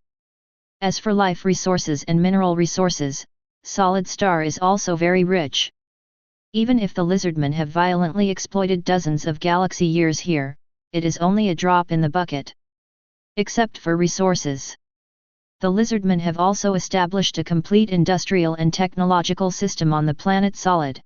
As for life resources and mineral resources, Solid Star is also very rich. Even if the lizardmen have violently exploited dozens of galaxy years here, it is only a drop in the bucket. Except for resources, the lizardmen have also established a complete industrial and technological system on the planet Solid.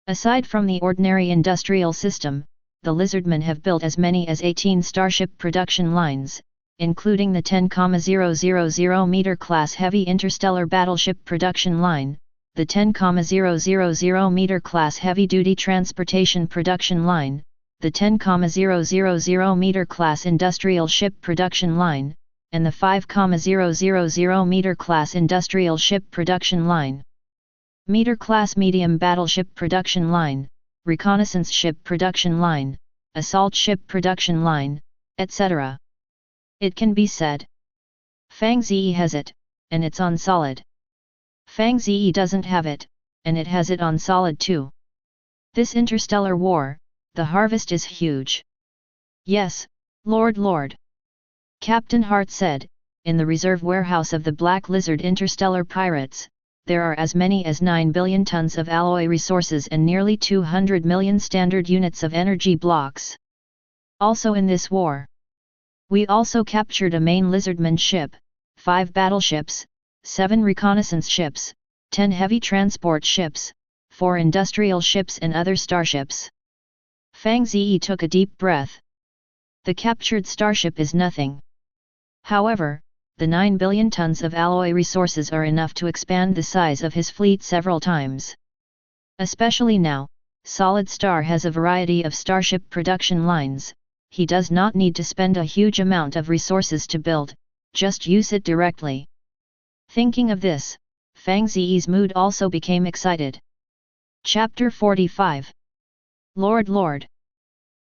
Aside from the ordinary industrial system, the lizardmen have built as many as 18 starship production lines, including the 10,000 meter class heavy interstellar battleship production line, the 10,000 meter class heavy-duty transportation production line, the 10,000 meter class industrial ship production line, and the 5,000 meter class industrial ship production line. Meter class medium battleship production line, reconnaissance ship production line, assault ship production line, etc. It can be said, Fang Ze has it, and it's on Solid. Fang Ze doesn't have it, and it has it on Solid too. This interstellar war, the harvest is huge. Yes, Lord. Captain Hart said, in the reserve warehouse of the Black Lizard interstellar pirates, there are as many as 9 billion tons of alloy resources and nearly 200 million standard units of energy blocks. Also in this war, we also captured a main lizardman ship, 5 battleships, 7 reconnaissance ships, 10 heavy transport ships, 4 industrial ships and other starships. Fang Ze took a deep breath. The captured starship is nothing. However, the 9 billion tons of alloy resources are enough to expand the size of his fleet several times. Especially now, Solid Star has a variety of starship production lines. He does not need to spend a huge amount of resources to build, just use it directly. Thinking of this, Fang Ze's mood also became excited. Chapter 45. Lord.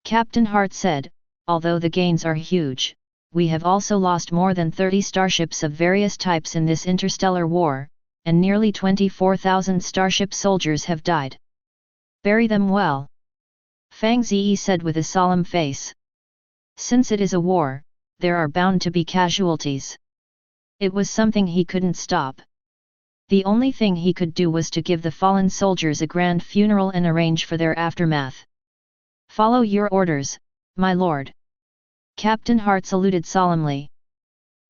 Captain Hart said, although the gains are huge, we have also lost more than 30 starships of various types in this interstellar war, and nearly 24,000 starship soldiers have died. Bury them well. Fang Ze said with a solemn face. Since it is a war, there are bound to be casualties. It was something he couldn't stop. The only thing he could do was to give the fallen soldiers a grand funeral and arrange for their aftermath. Follow your orders, my lord. Captain Hart saluted solemnly.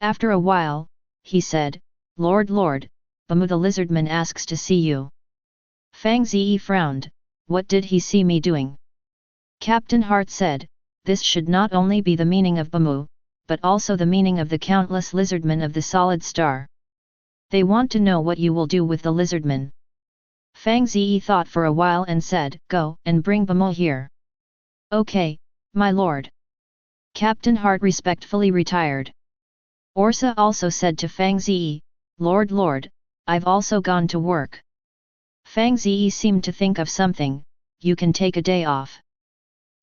After a while, he said, Lord, Bamu the lizardman asks to see you. Fang Ze frowned, what did he see me doing? Captain Hart said, this should not only be the meaning of Bamu, but also the meaning of the countless lizardmen of the Solid Star. They want to know what you will do with the lizardmen. Fang Ze thought for a while and said, "Go and bring Bamo here." "Okay, my lord." Captain Hart respectfully retired. Orsa also said to Fang Ze, Lord, I've also gone to work." Fang Ze seemed to think of something. "You can take a day off."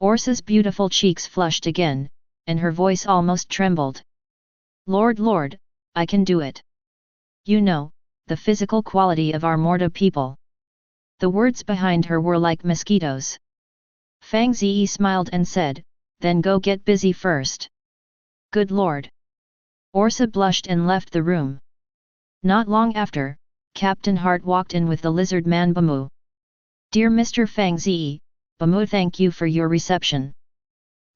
Orsa's beautiful cheeks flushed again, and her voice almost trembled. Lord, I can do it. You know, the physical quality of our Morta people." The words behind her were like mosquitoes. Fang Ze smiled and said, "Then go get busy first." "Good lord." Orsa blushed and left the room. Not long after, Captain Hart walked in with the lizard man Bamu. "Dear Mr. Fang Ze, Bamu, thank you for your reception."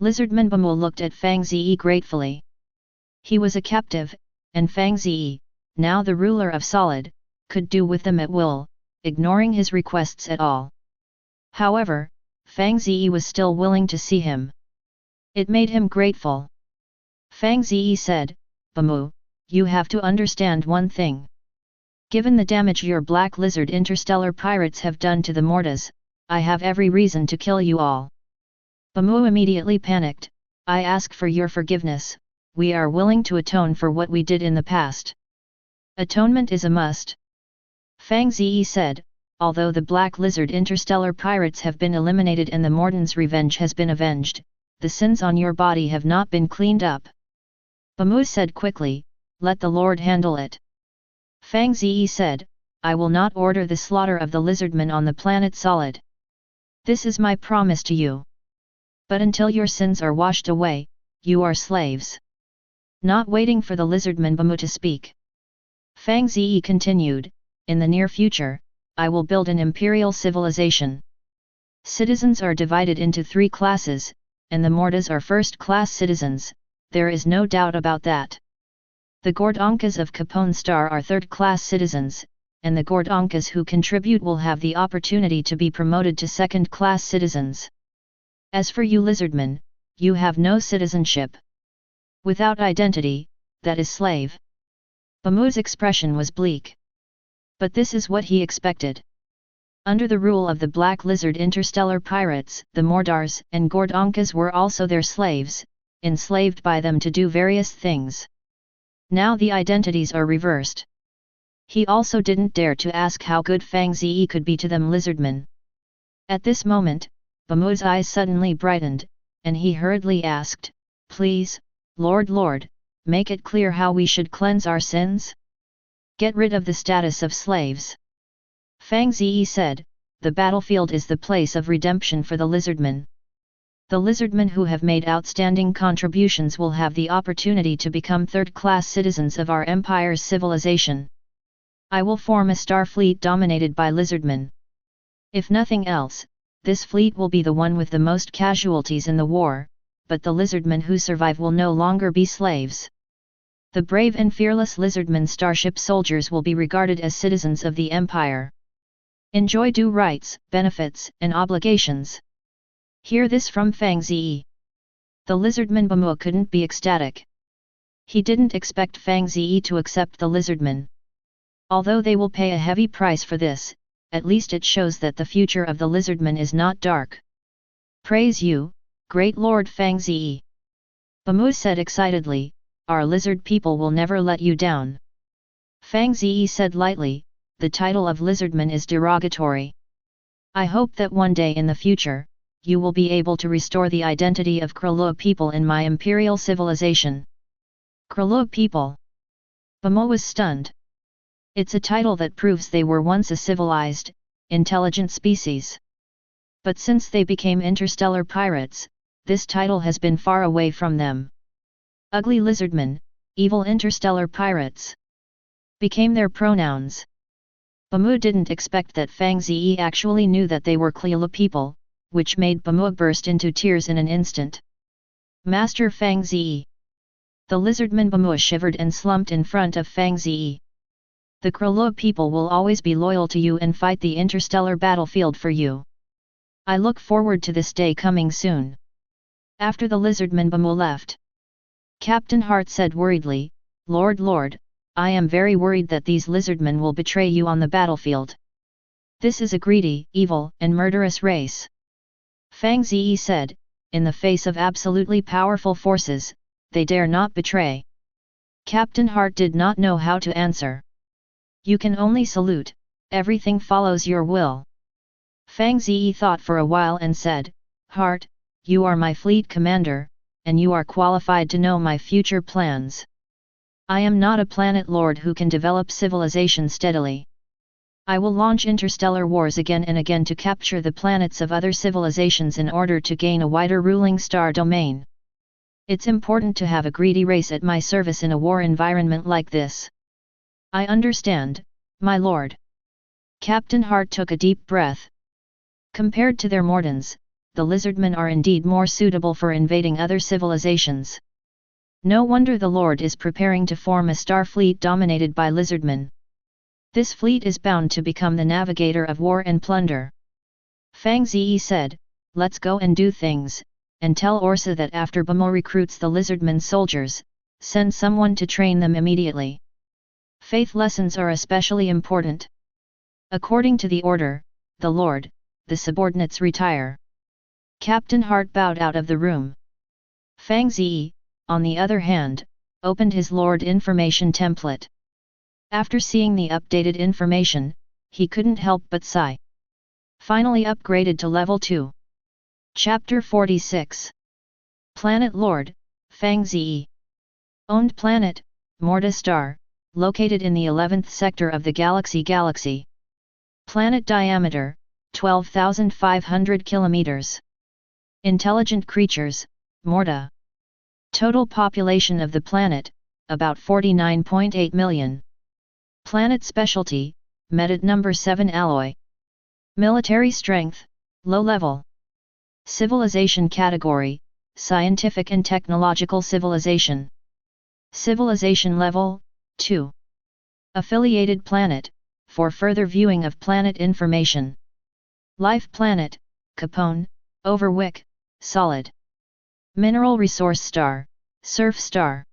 Lizardman Bamu looked at Fang Ze gratefully. He was a captive, and Fang Ze, now the ruler of Solid, could do with them at will, ignoring his requests at all. However, Fang Ze was still willing to see him. It made him grateful. Fang Ze said, "Bamu, you have to understand one thing. Given the damage your black lizard interstellar pirates have done to the Mortas, I have every reason to kill you all." Bamu immediately panicked. "I ask for your forgiveness, we are willing to atone for what we did in the past." "Atonement is a must." Fang Ze said, "Although the black lizard interstellar pirates have been eliminated and the Morden's revenge has been avenged, the sins on your body have not been cleaned up." Bamu said quickly, "Let the Lord handle it." Fang Ze said, "I will not order the slaughter of the lizardmen on the planet Solid. This is my promise to you. But until your sins are washed away, you are slaves." Not waiting for the lizardman Bamu to speak, Fang Ze continued, "In the near future, I will build an imperial civilization. Citizens are divided into 3 classes, and the Mortas are first-class citizens, there is no doubt about that. The Gordonkas of Capone Star are third-class citizens, and the Gordonkas who contribute will have the opportunity to be promoted to second-class citizens. As for you lizardmen, you have no citizenship. Without identity, that is slave." Bamu's expression was bleak. But this is what he expected. Under the rule of the Black Lizard interstellar pirates, the Mordars and Gordonkas were also their slaves, enslaved by them to do various things. Now the identities are reversed. He also didn't dare to ask how good Fang Ze could be to them lizardmen. At this moment, Bamu's eyes suddenly brightened, and he hurriedly asked, "Please, Lord, make it clear how we should cleanse our sins? Get rid of the status of slaves." Fang Ze said, "The battlefield is the place of redemption for the lizardmen. The lizardmen who have made outstanding contributions will have the opportunity to become third-class citizens of our empire's civilization. I will form a star fleet dominated by lizardmen. If nothing else, this fleet will be the one with the most casualties in the war, but the lizardmen who survive will no longer be slaves. The brave and fearless lizardmen starship soldiers will be regarded as citizens of the empire. Enjoy due rights, benefits, and obligations." Hear this from Fang Ze. The lizardman Bamu couldn't be ecstatic. He didn't expect Fang Ze to accept the lizardmen. Although they will pay a heavy price for this, at least it shows that the future of the lizardmen is not dark. "Praise you, great Lord Fang Ze." Bamu said excitedly, "Our lizard people will never let you down." Fang Ze said lightly, "The title of lizardman is derogatory. I hope that one day in the future, you will be able to restore the identity of Krulua people in my imperial civilization." Krulua people? Bamu was stunned. It's a title that proves they were once a civilized, intelligent species. But since they became interstellar pirates, this title has been far away from them. Ugly lizardmen, evil interstellar pirates became their pronouns. Bamu didn't expect that Fang Ze actually knew that they were Krulua people, which made Bamu burst into tears in an instant. "Master Fang Ze." The lizardman Bamu shivered and slumped in front of Fang Ze. "The Krulua people will always be loyal to you and fight the interstellar battlefield for you. I look forward to this day coming soon." After the lizardman Bamu left, Captain Hart said worriedly, Lord, I am very worried that these lizardmen will betray you on the battlefield. This is a greedy, evil, and murderous race. Fang Ze said, in the face of absolutely powerful forces, they dare not betray. Captain Hart did not know how to answer. You can only salute, everything follows your will. Fang Ze thought for a while and said, Hart, you are my fleet commander, and you are qualified to know my future plans. I am not a planet lord who can develop civilization steadily. I will launch interstellar wars again and again to capture the planets of other civilizations in order to gain a wider ruling star domain. It's important to have a greedy race at my service in a war environment like this. I understand, my lord. Captain Hart took a deep breath. Compared to their Mordans, the lizardmen are indeed more suitable for invading other civilizations. No wonder the Lord is preparing to form a star fleet dominated by lizardmen. This fleet is bound to become the navigator of war and plunder. Fang Ze said, let's go and do things, and tell Orsa that after Bamo recruits the lizardmen soldiers, send someone to train them immediately. Faith lessons are especially important. According to the order, the Lord, the subordinates retire. Captain Hart bowed out of the room. Fang Ze, on the other hand, opened his Lord information template. After seeing the updated information, he couldn't help but sigh. Finally upgraded to level 2. Chapter 46. Planet Lord, Fang Ze. Owned planet, Morta Star, located in the 11th sector of the Galaxy. Planet diameter, 12,500 kilometers. Intelligent creatures, Morta. Total population of the planet, about 49.8 million. Planet specialty, Metat number 7 alloy. Military strength, low level. Civilization category, scientific and technological civilization. Civilization level, 2. Affiliated planet, for further viewing of planet information. Life planet, Capone, Overwick, solid. Mineral resource star, surf star.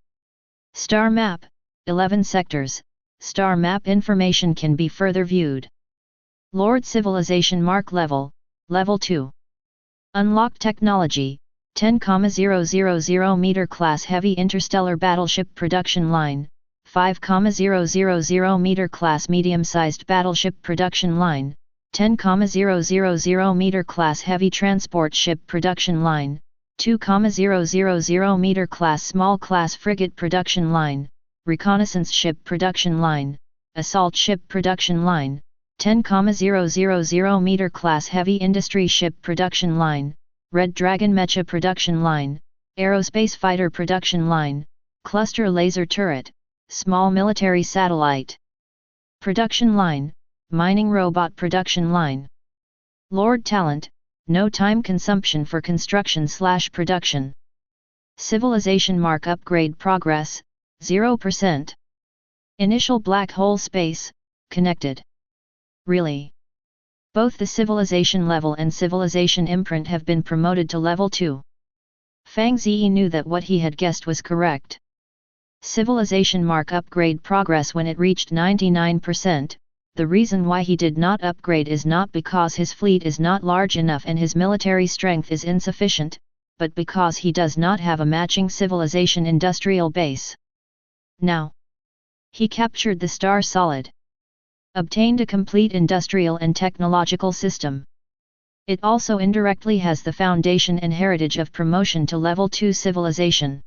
Star map, 11 sectors, star map information can be further viewed. Lord civilization mark level, level 2. Unlocked technology, 10,000 meter class heavy interstellar battleship production line, 5,000 meter class medium-sized battleship production line, 10,000 meter class heavy transport ship production line, 2,000 meter class small class frigate production line, reconnaissance ship production line, assault ship production line, 10,000 meter class heavy industry ship production line, Red Dragon mecha production line, aerospace fighter production line, cluster laser turret, small military satellite production line, mining robot production line. Lord talent, no time consumption for construction/production. Civilization mark upgrade progress, 0%. Initial black hole space, connected. Really? Both the civilization level and civilization imprint have been promoted to level 2. Fang Ze knew that what he had guessed was correct. Civilization mark upgrade progress when it reached 99%, the reason why he did not upgrade is not because his fleet is not large enough and his military strength is insufficient, but because he does not have a matching civilization industrial base. Now, he captured the star solid. Obtained a complete industrial and technological system. It also indirectly has the foundation and heritage of promotion to level 2 civilization.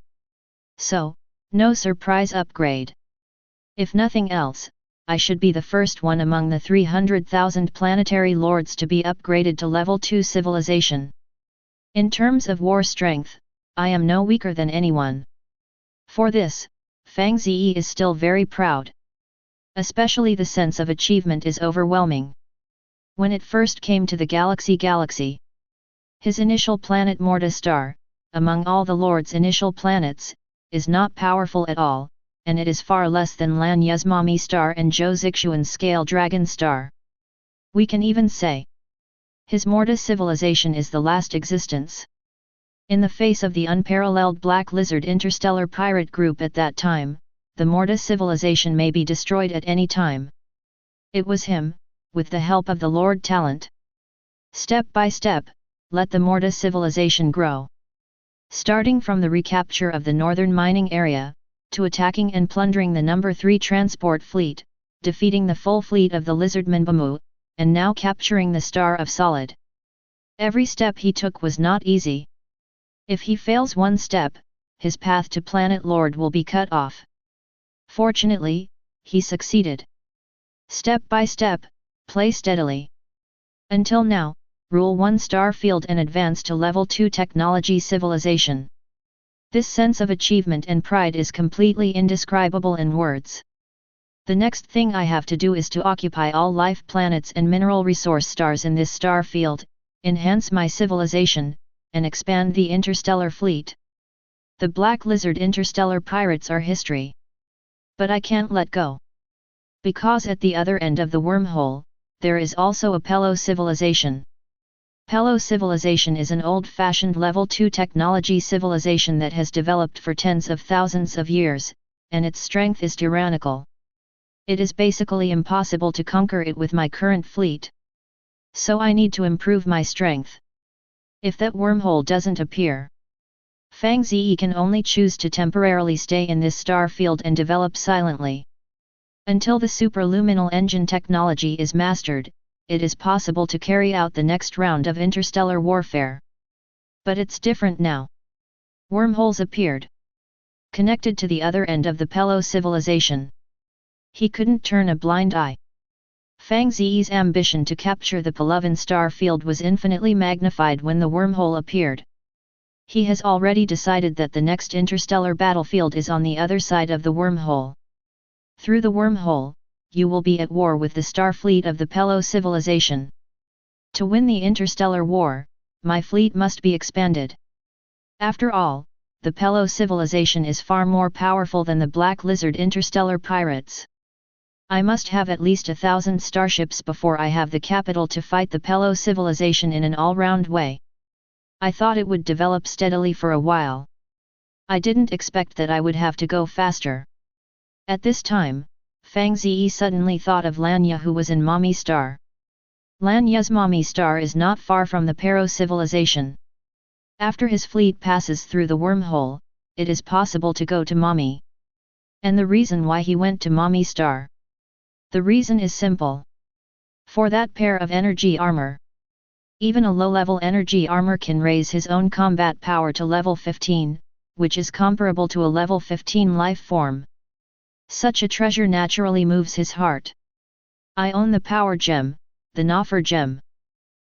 So, no surprise upgrade. If nothing else, I should be the first one among the 300,000 planetary lords to be upgraded to level 2 civilization. In terms of war strength, I am no weaker than anyone. For this, Fang Ze is still very proud. Especially the sense of achievement is overwhelming. When it first came to the galaxy, his initial planet Morta Star, among all the Lord's initial planets, is not powerful at all, and it is far less than Lan Yuzmami Star and Zhou Zixuan's Scale Dragon Star. We can even say his Morta civilization is the last existence. In the face of the unparalleled Black Lizard interstellar pirate group at that time, the Morta civilization may be destroyed at any time. It was him, with the help of the Lord Talent. Step by step, let the Morta civilization grow. Starting from the recapture of the northern mining area, to attacking and plundering the number 3 transport fleet, defeating the full fleet of the Lizardman Bamu, and now capturing the Star of Solid. Every step he took was not easy. If he fails one step, his path to Planet Lord will be cut off. Fortunately, he succeeded. Step by step, play steadily. Until now, Rule 1 star field and advance to Level 2 technology civilization. This sense of achievement and pride is completely indescribable in words. The next thing I have to do is to occupy all life planets and mineral resource stars in this star field, enhance my civilization, and expand the interstellar fleet. The Black Lizard interstellar pirates are history. But I can't let go. Because at the other end of the wormhole, there is also a Pelo civilization. Pelo civilization is an old-fashioned level 2 technology civilization that has developed for tens of thousands of years, and its strength is tyrannical. It is basically impossible to conquer it with my current fleet. So I need to improve my strength. If that wormhole doesn't appear, Fang Ze can only choose to temporarily stay in this star field and develop silently. Until the superluminal engine technology is mastered, it is possible to carry out the next round of interstellar warfare. But it's different now. Wormholes appeared, connected to the other end of the Pelo civilization. He couldn't turn a blind eye. Fang Ze's ambition to capture the Pelovan star field was infinitely magnified when the wormhole appeared. He has already decided that the next interstellar battlefield is on the other side of the wormhole. Through the wormhole, you will be at war with the star fleet of the Pelo civilization. To win the interstellar war, my fleet must be expanded. After all, the Pelo civilization is far more powerful than the Black Lizard interstellar pirates. I must have at least 1,000 starships before I have the capital to fight the Pelo civilization in an all-round way. I thought it would develop steadily for a while. I didn't expect that I would have to go faster. At this time, Fang Ze suddenly thought of Lanya, who was in Mommy Star. Lanya's Mommy Star is not far from the Pero civilization. After his fleet passes through the wormhole, it is possible to go to Mommy. And the reason why he went to Mommy Star? The reason is simple. For that pair of energy armor. Even a low-level energy armor can raise his own combat power to level 15, which is comparable to a level 15 life form. Such a treasure naturally moves his heart. I own the power gem, the Noffer gem.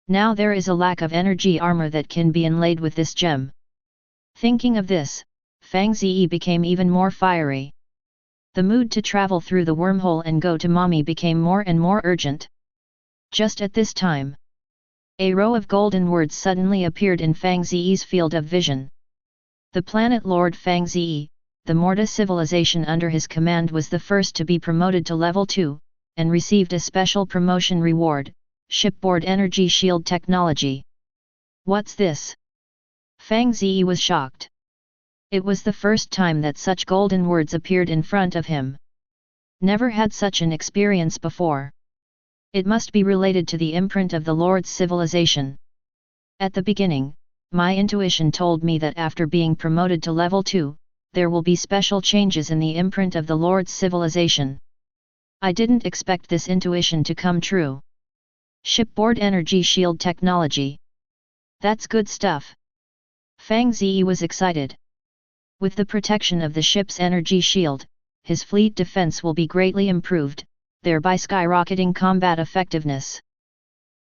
Now there is a lack of energy armor that can be inlaid with this gem. Thinking of this, Fang Ze became even more fiery. The mood to travel through the wormhole and go to Mommy became more and more urgent. Just at this time, a row of golden words suddenly appeared in Fang Ze's field of vision. The planet Lord Fang Ze, the Morta civilization under his command, was the first to be promoted to level 2, and received a special promotion reward, shipboard energy shield technology. What's this? Fang Ze was shocked. It was the first time that such golden words appeared in front of him. Never had such an experience before. It must be related to the imprint of the Lord's civilization. At the beginning, my intuition told me that after being promoted to level 2, there will be special changes in the imprint of the Lord's civilization. I didn't expect this intuition to come true. Shipboard energy shield technology. That's good stuff. Fang Ze was excited. With the protection of the ship's energy shield, his fleet defense will be greatly improved, thereby skyrocketing combat effectiveness.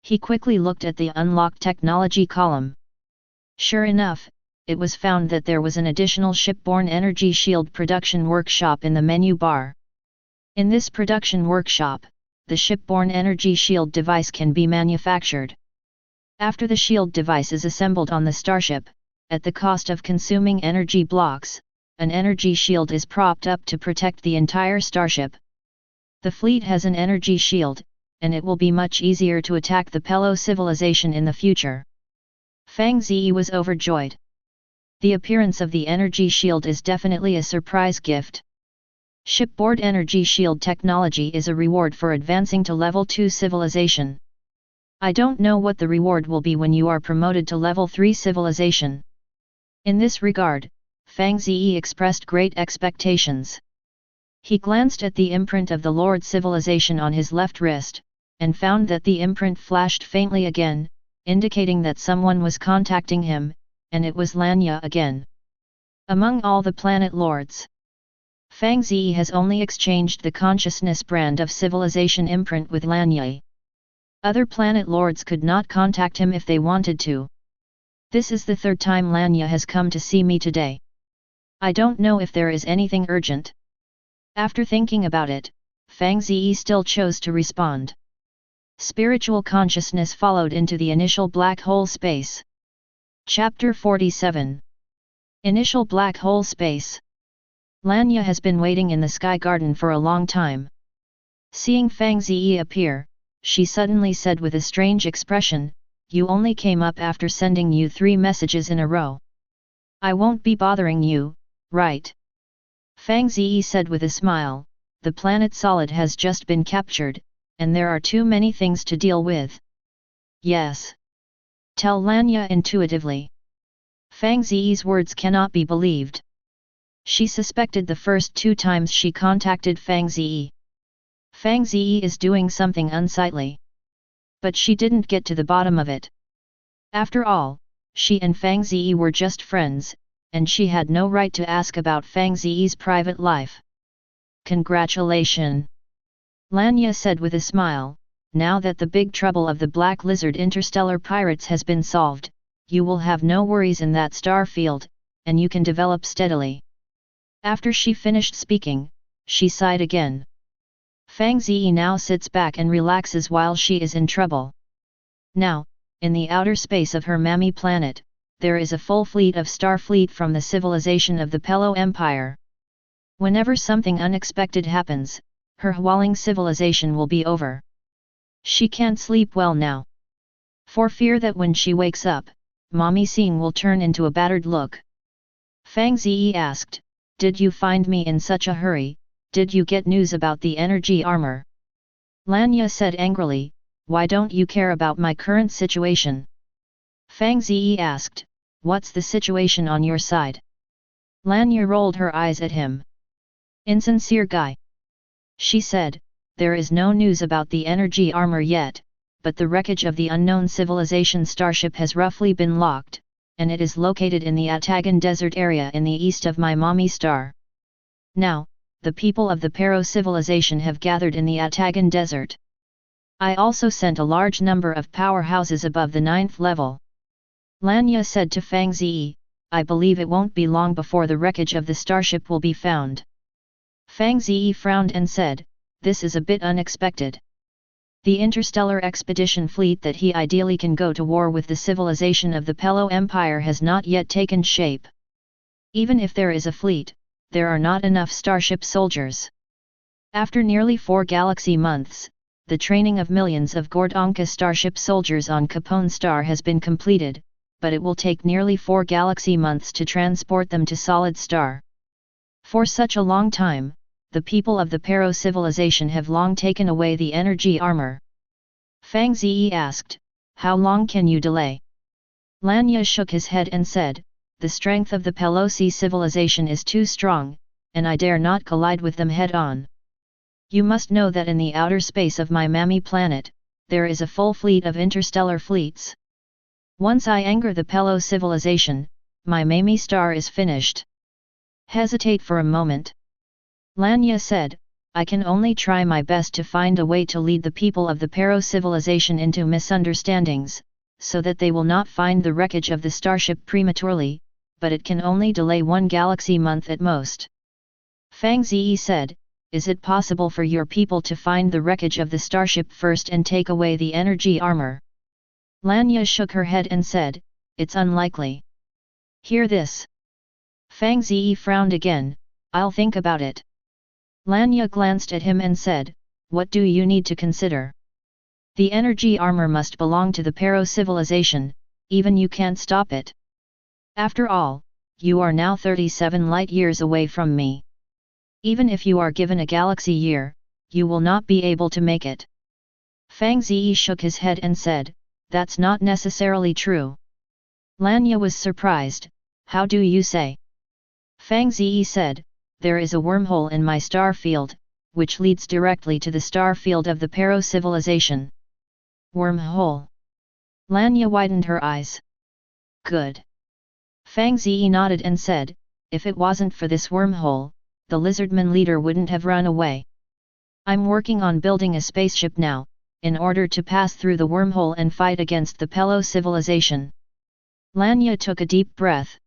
He quickly looked at the unlocked technology column. Sure enough, it was found that there was an additional shipborne energy shield production workshop in the menu bar. In this production workshop, the shipborne energy shield device can be manufactured. After the shield device is assembled on the starship, at the cost of consuming energy blocks, an energy shield is propped up to protect the entire starship. The fleet has an energy shield, and it will be much easier to attack the Pelo civilization in the future. Fang Ze was overjoyed. The appearance of the energy shield is definitely a surprise gift. Shipboard energy shield technology is a reward for advancing to level 2 civilization. I don't know what the reward will be when you are promoted to level 3 civilization. In this regard, Fang Ze expressed great expectations. He glanced at the imprint of the Lord Civilization on his left wrist, and found that the imprint flashed faintly again, indicating that someone was contacting him, and it was Lanya again. Among all the planet lords, Fang Ze has only exchanged the consciousness brand of civilization imprint with Lanya. Other planet lords could not contact him if they wanted to. This is the third time Lanya has come to see me today. I don't know if there is anything urgent. After thinking about it, Fang Ze still chose to respond. Spiritual consciousness followed into the initial black hole space. Chapter 47. Initial black hole space. Lanya has been waiting in the sky garden for a long time. Seeing Fang Ze appear, she suddenly said with a strange expression, "You only came up after sending you 3 messages in a row. I won't be bothering you, right?" Fang Ze said with a smile, "The planet Solid has just been captured, and there are too many things to deal with." "Yes." Tell Lanya intuitively. Fang Ze's words cannot be believed. She suspected the first 2 times she contacted Fang Ze. Fang Ze is doing something unsightly. But she didn't get to the bottom of it. After all, she and Fang Ze were just friends, and she had no right to ask about Fang Ze's private life. "Congratulations," Lanya said with a smile, "now that the big trouble of the Black Lizard interstellar pirates has been solved, you will have no worries in that star field, and you can develop steadily." After she finished speaking, she sighed again. Fang Ze now sits back and relaxes while she is in trouble. Now, in the outer space of her mammy planet, there is a full fleet of star fleet from the civilization of the Pelo Empire. Whenever something unexpected happens, her Hualing civilization will be over. She can't sleep well now, for fear that when she wakes up, Mommy Sing will turn into a battered look. Fang Ze asked, "Did you find me in such a hurry? Did you get news about the energy armor?" Lanya said angrily, "Why don't you care about my current situation?" Fang Ze asked, "What's the situation on your side?" Lanya rolled her eyes at him. "Insincere guy," she said, "there is no news about the energy armor yet, but the wreckage of the unknown civilization starship has roughly been locked, and it is located in the Atagan Desert area in the east of my mommy star. Now, the people of the Pero civilization have gathered in the Atagan Desert. I also sent a large number of powerhouses above the 9th level." Lanya said to Fang Ze, "I believe it won't be long before the wreckage of the starship will be found." Fang Ze frowned and said, "This is a bit unexpected. The interstellar expedition fleet that he ideally can go to war with the civilization of the Pelo Empire has not yet taken shape. Even if there is a fleet, there are not enough starship soldiers. After nearly 4 galaxy months, the training of millions of Gordonka starship soldiers on Capone Star has been completed, but it will take nearly 4 galaxy months to transport them to Solid Star. For such a long time, the people of the Pero civilization have long taken away the energy armor." Fang Ze asked, "How long can you delay?" Lanya shook his head and said, "The strength of the Pelosi civilization is too strong, and I dare not collide with them head-on. You must know that in the outer space of my mammy planet, there is a full fleet of interstellar fleets. Once I anger the Pelo civilization, my mammy star is finished." "Hesitate for a moment," Lanya said, "I can only try my best to find a way to lead the people of the Pero civilization into misunderstandings, so that they will not find the wreckage of the starship prematurely, but it can only delay 1 galaxy month at most." Fang Ze said, "Is it possible for your people to find the wreckage of the starship first and take away the energy armor?" Lanya shook her head and said, "It's unlikely." "Hear this?" Fang Ze frowned again, "I'll think about it." Lanya glanced at him and said, "What do you need to consider? The energy armor must belong to the Pero civilization, even you can't stop it. After all, you are now 37 light years away from me. Even if you are given a galaxy year, you will not be able to make it. Fang Ze shook his head and said, that's not necessarily true. Lanya was surprised, how do you say? Fang Ze said, there is a wormhole in my star field, which leads directly to the star field of the Pero civilization. Wormhole. Lanya widened her eyes. Good. Fang Ze nodded and said, if it wasn't for this wormhole, the lizardman leader wouldn't have run away. I'm working on building a spaceship now, in order to pass through the wormhole and fight against the Pelo civilization. Lanya took a deep breath.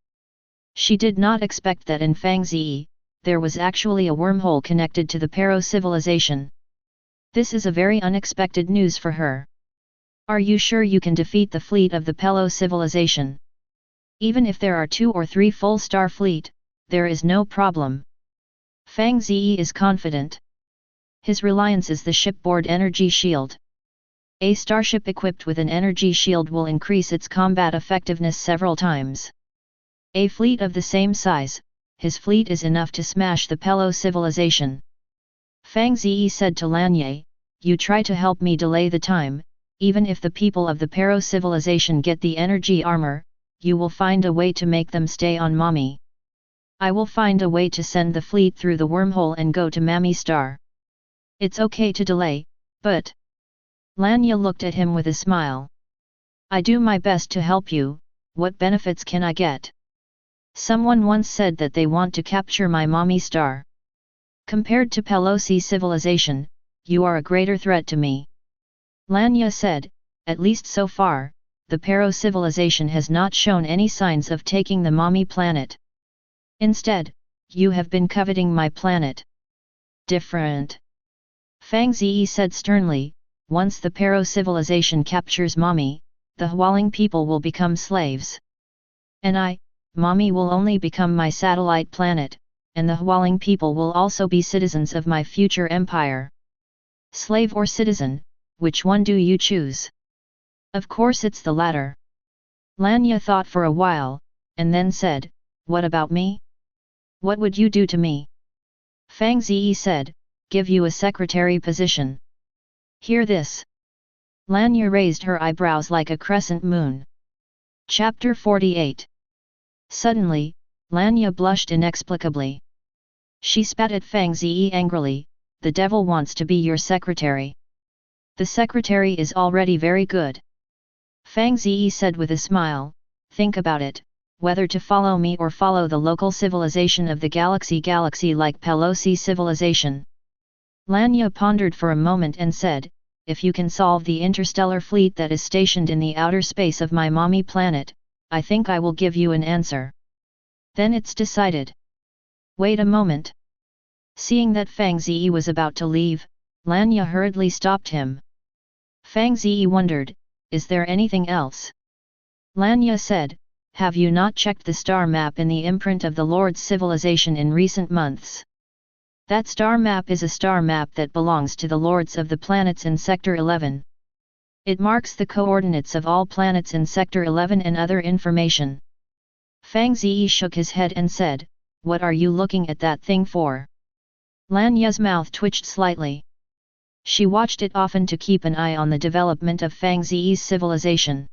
She did not expect that in Fang Ze, there was actually a wormhole connected to the Pero civilization. This is a very unexpected news for her. Are you sure you can defeat the fleet of the Pelo civilization? Even if there are 2 or 3 full star fleet, there is no problem. Fang Ze is confident. His reliance is the shipboard energy shield. A starship equipped with an energy shield will increase its combat effectiveness several times. A fleet of the same size, his fleet is enough to smash the Pelo civilization. Fang Ze said to Lanya, you try to help me delay the time, even if the people of the Pero civilization get the energy armor, you will find a way to make them stay on Mommy. I will find a way to send the fleet through the wormhole and go to Mammy Star. It's okay to delay, but... Lanya looked at him with a smile. I do my best to help you, what benefits can I get? Someone once said that they want to capture my Mommy Star. Compared to Pelosi civilization, you are a greater threat to me. Lanya said, at least so far, the Pero civilization has not shown any signs of taking the Mommy planet. Instead, you have been coveting my planet. Different. Fang Ze said sternly, once the Pero civilization captures Mommy, the Hualing people will become slaves. And I, Mommy will only become my satellite planet, and the Hualing people will also be citizens of my future empire. Slave or citizen, which one do you choose? Of course it's the latter. Lanya thought for a while, and then said, what about me? What would you do to me? Fang Ze said, give you a secretary position. Hear this. Lanya raised her eyebrows like a crescent moon. Chapter 48. Suddenly, Lanya blushed inexplicably. She spat at Fang Ze angrily, the devil wants to be your secretary. The secretary is already very good. Fang Ze said with a smile, think about it, whether to follow me or follow the local civilization of the galaxy like Pelosi civilization. Lanya pondered for a moment and said, if you can solve the interstellar fleet that is stationed in the outer space of my Mommy planet, I think I will give you an answer. Then it's decided. Wait a moment. Seeing that Fang Ze was about to leave, Lanya hurriedly stopped him. Fang Ze wondered, is there anything else? Lanya said, have you not checked the star map in the imprint of the Lord's civilization in recent months? That star map is a star map that belongs to the lords of the planets in Sector 11. It marks the coordinates of all planets in Sector 11 and other information. Fang Ze shook his head and said, what are you looking at that thing for? Lanya's mouth twitched slightly. She watched it often to keep an eye on the development of Fang Ze's civilization.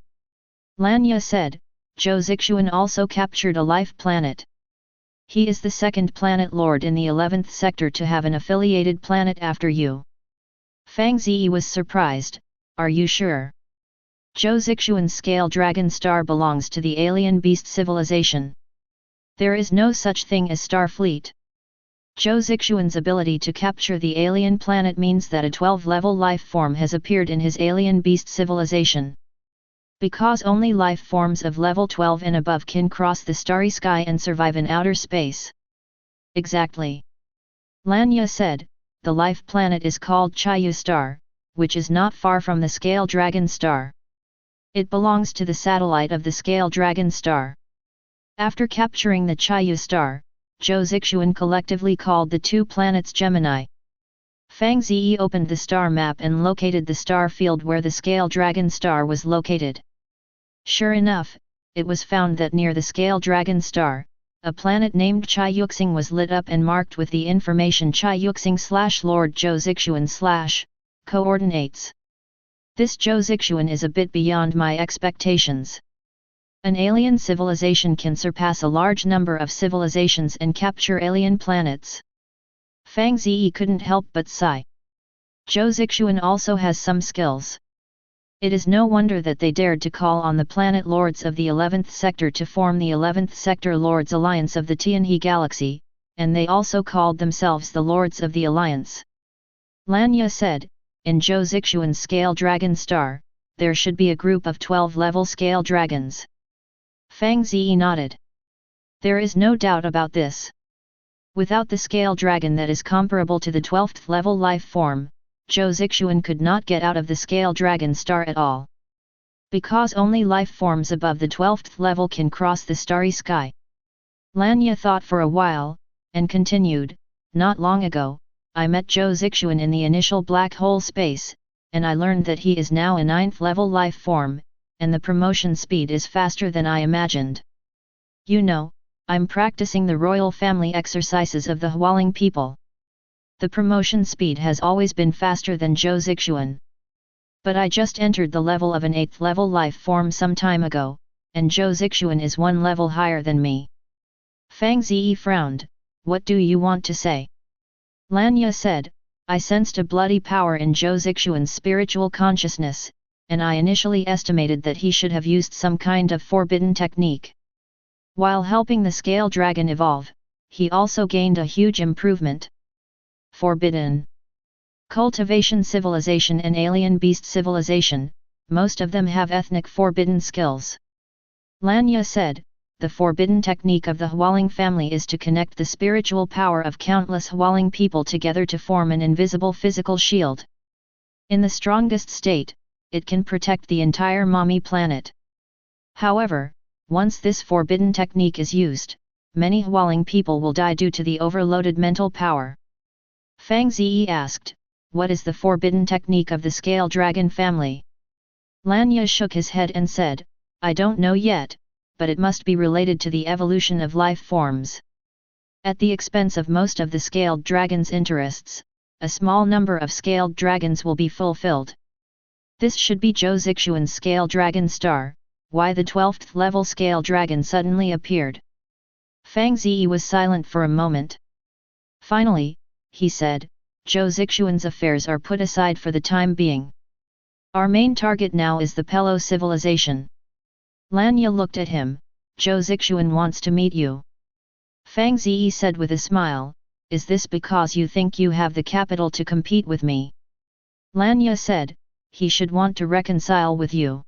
Lanya said, Zhou Zixuan also captured a life planet. He is the second planet lord in the 11th sector to have an affiliated planet after you. Fang Ze was surprised, are you sure? Zhou Zixuan's scale dragon star belongs to the alien beast civilization. There is no such thing as Starfleet. Zhou Zixuan's ability to capture the alien planet means that a 12-level life form has appeared in his alien beast civilization. Because only life forms of level 12 and above can cross the starry sky and survive in outer space. Exactly. Lanya said, the life planet is called Chayu Star, which is not far from the Scale Dragon Star. It belongs to the satellite of the Scale Dragon Star. After capturing the Chayu Star, Zhou Zixuan collectively called the two planets Gemini. Fang Ze opened the star map and located the star field where the Scale Dragon Star was located. Sure enough, it was found that near the Scale Dragon Star, a planet named Chiyuxing was lit up and marked with the information Chiyuxing/Lord Zhou Zixuan/ coordinates. This Zhou Zixuan is a bit beyond my expectations. An alien civilization can surpass a large number of civilizations and capture alien planets. Fang Ze couldn't help but sigh. Zhou Zixuan also has some skills. It is no wonder that they dared to call on the planet lords of the 11th sector to form the 11th Sector Lords Alliance of the Tianhe Galaxy, and they also called themselves the Lords of the Alliance. Lanya said, in Zhou Zixuan's scale dragon star, there should be a group of 12-level scale dragons. Fang Ze nodded. There is no doubt about this. Without the scale dragon that is comparable to the 12th level life form, Zhou Zixuan could not get out of the scale dragon star at all. Because only life forms above the 12th level can cross the starry sky. Lanya thought for a while, and continued, not long ago, I met Zhou Zixuan in the initial black hole space, and I learned that he is now a 9th level life form, and the promotion speed is faster than I imagined. You know, I'm practicing the royal family exercises of the Hualing people. The promotion speed has always been faster than Zhou Zixuan. But I just entered the level of an 8th level life form some time ago, and Zhou Zixuan is one level higher than me. Fang Ze frowned, what do you want to say? Lanya said, I sensed a bloody power in Zhou Zixuan's spiritual consciousness, and I initially estimated that he should have used some kind of forbidden technique. While helping the scale dragon evolve, he also gained a huge improvement. Forbidden. Cultivation civilization and alien beast civilization, most of them have ethnic forbidden skills. Lanya said, the forbidden technique of the Hualing family is to connect the spiritual power of countless Hualing people together to form an invisible physical shield. In the strongest state, it can protect the entire mommy planet. However, once this forbidden technique is used, many Hualing people will die due to the overloaded mental power. Fang Ze asked, what is the forbidden technique of the scale dragon family? Lanya shook his head and said, I don't know yet, but it must be related to the evolution of life forms. At the expense of most of the scaled dragon's interests, a small number of scaled dragons will be fulfilled. This should be Zhou Zixuan's scale dragon star, why the 12th level scale dragon suddenly appeared. Fang Ze was silent for a moment. Finally, he said, Zhou Zixuan's affairs are put aside for the time being. Our main target now is the Pelo civilization. Lanya looked at him, Zhou Zixuan wants to meet you. Fang Ze said with a smile, is this because you think you have the capital to compete with me? Lanya said, he should want to reconcile with you.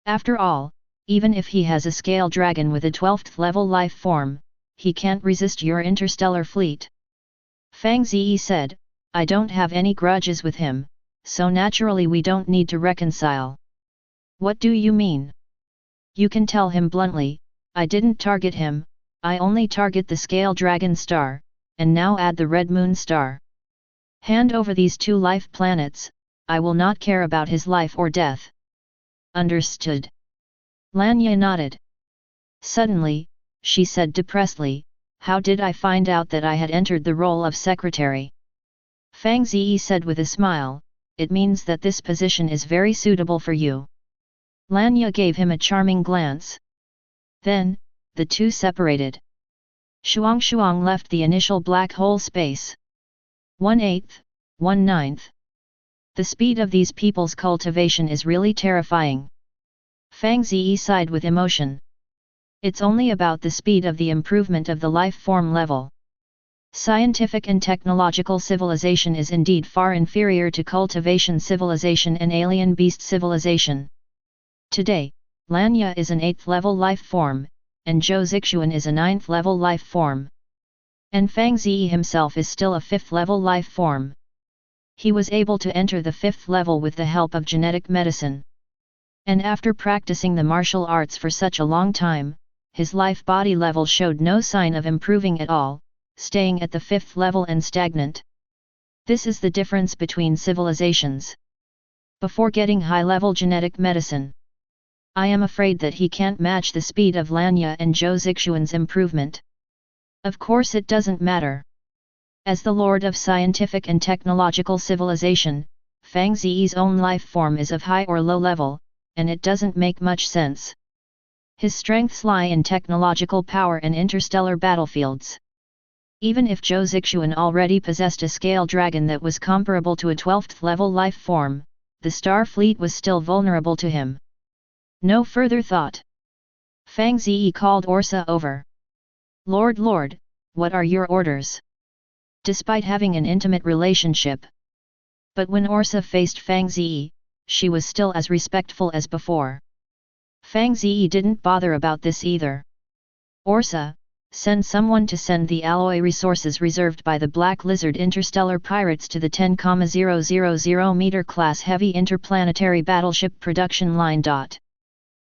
After all, even if he has a scale dragon with a 12th level life form, he can't resist your interstellar fleet. Fang Ze said, I don't have any grudges with him, so naturally we don't need to reconcile. What do you mean? You can tell him bluntly, I didn't target him, I only target the scale dragon star, and now add the red moon star. Hand over these two life planets, I will not care about his life or death. Understood. Lanya nodded. Suddenly, she said depressedly, how did I find out that I had entered the role of secretary? Fang Ze said with a smile, it means that this position is very suitable for you. Lanya gave him a charming glance. Then, the two separated. Shuang left the initial black hole space. 1/8, 1/9. The speed of these people's cultivation is really terrifying. Fang Ze sighed with emotion. It's only about the speed of the improvement of the life form level. Scientific and technological civilization is indeed far inferior to cultivation civilization and alien beast civilization. Today, Lanya is an 8th level life form, and Zhou Zixuan is a 9th level life form. And Fang Ze himself is still a 5th level life form. He was able to enter the 5th level with the help of genetic medicine. And after practicing the martial arts for such a long time, his life body level showed no sign of improving at all, staying at the 5th level and stagnant. This is the difference between civilizations. Before getting high-level genetic medicine, I am afraid that he can't match the speed of Lanya and Zhou Zixuan's improvement. Of course it doesn't matter. As the lord of scientific and technological civilization, Fang Ze's own life form is of high or low level, and it doesn't make much sense. His strengths lie in technological power and interstellar battlefields. Even if Zhou Zixuan already possessed a scale dragon that was comparable to a 12th level life form, the Star Fleet was still vulnerable to him. No further thought. Fang Ze called Orsa over. Lord, what are your orders? Despite having an intimate relationship. But when Orsa faced Fang Ze, she was still as respectful as before. Fang Ze didn't bother about this either. Orsa, send someone to send the alloy resources reserved by the Black Lizard interstellar pirates to the 10,000 meter class heavy interplanetary battleship production line.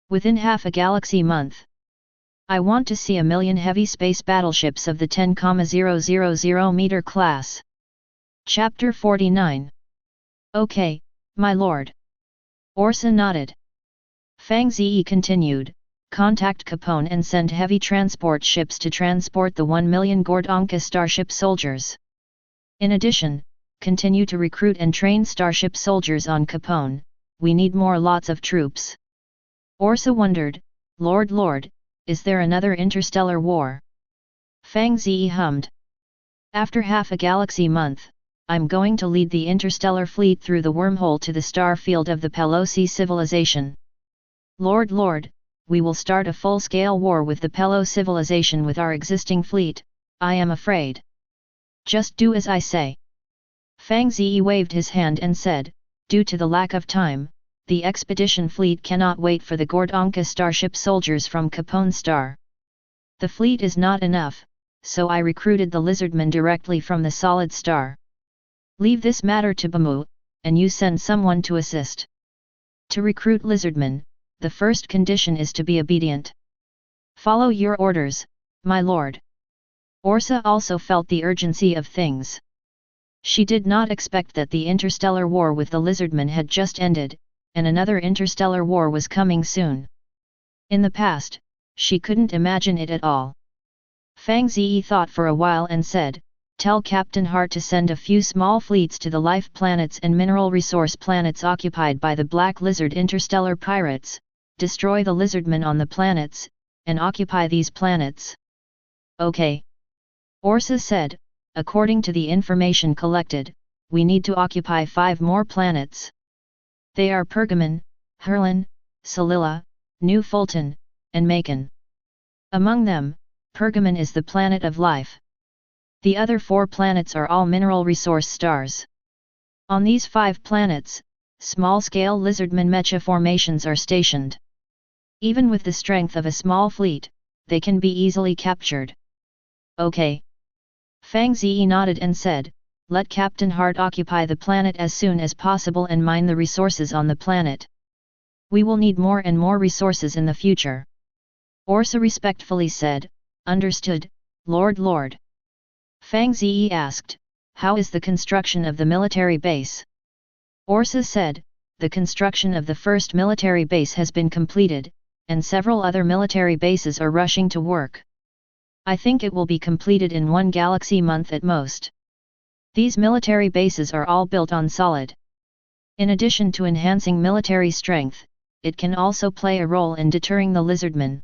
Within half a galaxy month. I want to see 1,000,000 heavy space battleships of the 10,000 meter class. Chapter 49. Okay, my lord. Orsa nodded. Fang Ze continued, contact Capone and send heavy transport ships to transport the 1,000,000 Gordonka starship soldiers. In addition, continue to recruit and train starship soldiers on Capone, we need more lots of troops. Orsa wondered, Lord, is there another interstellar war? Fang Ze hummed. After half a galaxy month, I'm going to lead the interstellar fleet through the wormhole to the star field of the Pelosi civilization. Lord, we will start a full-scale war with the Pelo civilization with our existing fleet, I am afraid. Just do as I say. Fang Ze waved his hand and said, due to the lack of time, the expedition fleet cannot wait for the Gordonka starship soldiers from Capone Star. The fleet is not enough, so I recruited the lizardmen directly from the solid star. Leave this matter to Bamu, and you send someone to assist. To recruit lizardmen, the first condition is to be obedient. Follow your orders, my lord. Orsa also felt the urgency of things. She did not expect that the interstellar war with the lizardmen had just ended, and another interstellar war was coming soon. In the past, she couldn't imagine it at all. Fang Ze thought for a while and said, tell Captain Hart to send a few small fleets to the life planets and mineral resource planets occupied by the Black Lizard interstellar pirates, destroy the lizardmen on the planets, and occupy these planets. Okay. Orsa said, according to the information collected, we need to occupy 5 more planets. They are Pergamon, Hurlin, Salila, New Fulton, and Macon. Among them, Pergamon is the planet of life. The other 4 planets are all mineral resource stars. On these 5 planets, small-scale lizardmen mecha formations are stationed. Even with the strength of a small fleet, they can be easily captured. Okay. Fang Ze nodded and said, let Captain Hart occupy the planet as soon as possible and mine the resources on the planet. We will need more and more resources in the future. Orsa respectfully said, understood, Lord. Fang Ze asked, how is the construction of the military base? Orsa said, the construction of the first military base has been completed, and several other military bases are rushing to work. I think it will be completed in 1 galaxy month at most. These military bases are all built on solid. In addition to enhancing military strength, it can also play a role in deterring the lizardmen.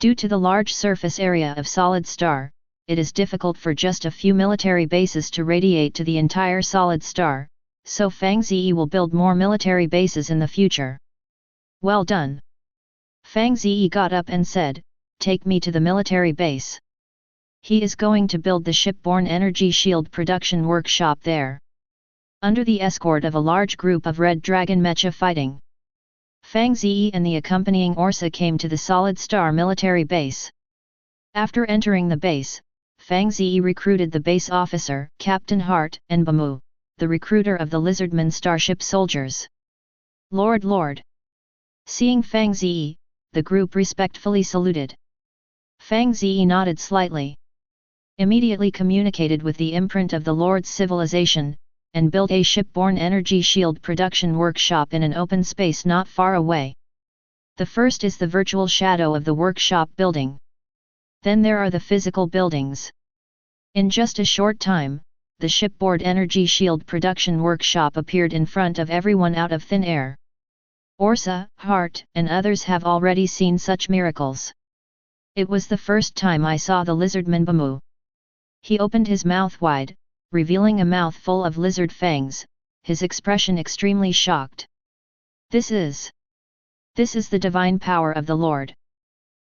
Due to the large surface area of solid star, it is difficult for just a few military bases to radiate to the entire solid star, so Fang Ze will build more military bases in the future. Well done. Fang Ze got up and said, take me to the military base. He is going to build the shipborne energy shield production workshop there. Under the escort of a large group of Red Dragon mecha fighting. Fang Ze and the accompanying Orsa came to the solid star military base. After entering the base, Fang Ze recruited the base officer, Captain Hart, and Bamu, the recruiter of the lizardmen starship soldiers. Lord. Seeing Fang Ze, the group respectfully saluted. Fang Ze nodded slightly. Immediately communicated with the imprint of the Lord's civilization, and built a shipborne energy shield production workshop in an open space not far away. The first is the virtual shadow of the workshop building. Then there are the physical buildings. In just a short time, the shipboard energy shield production workshop appeared in front of everyone out of thin air. Orsa, Hart, and others have already seen such miracles. It was the first time I saw the lizardman Bamu. He opened his mouth wide, revealing a mouth full of lizard fangs, his expression extremely shocked. This is the divine power of the Lord.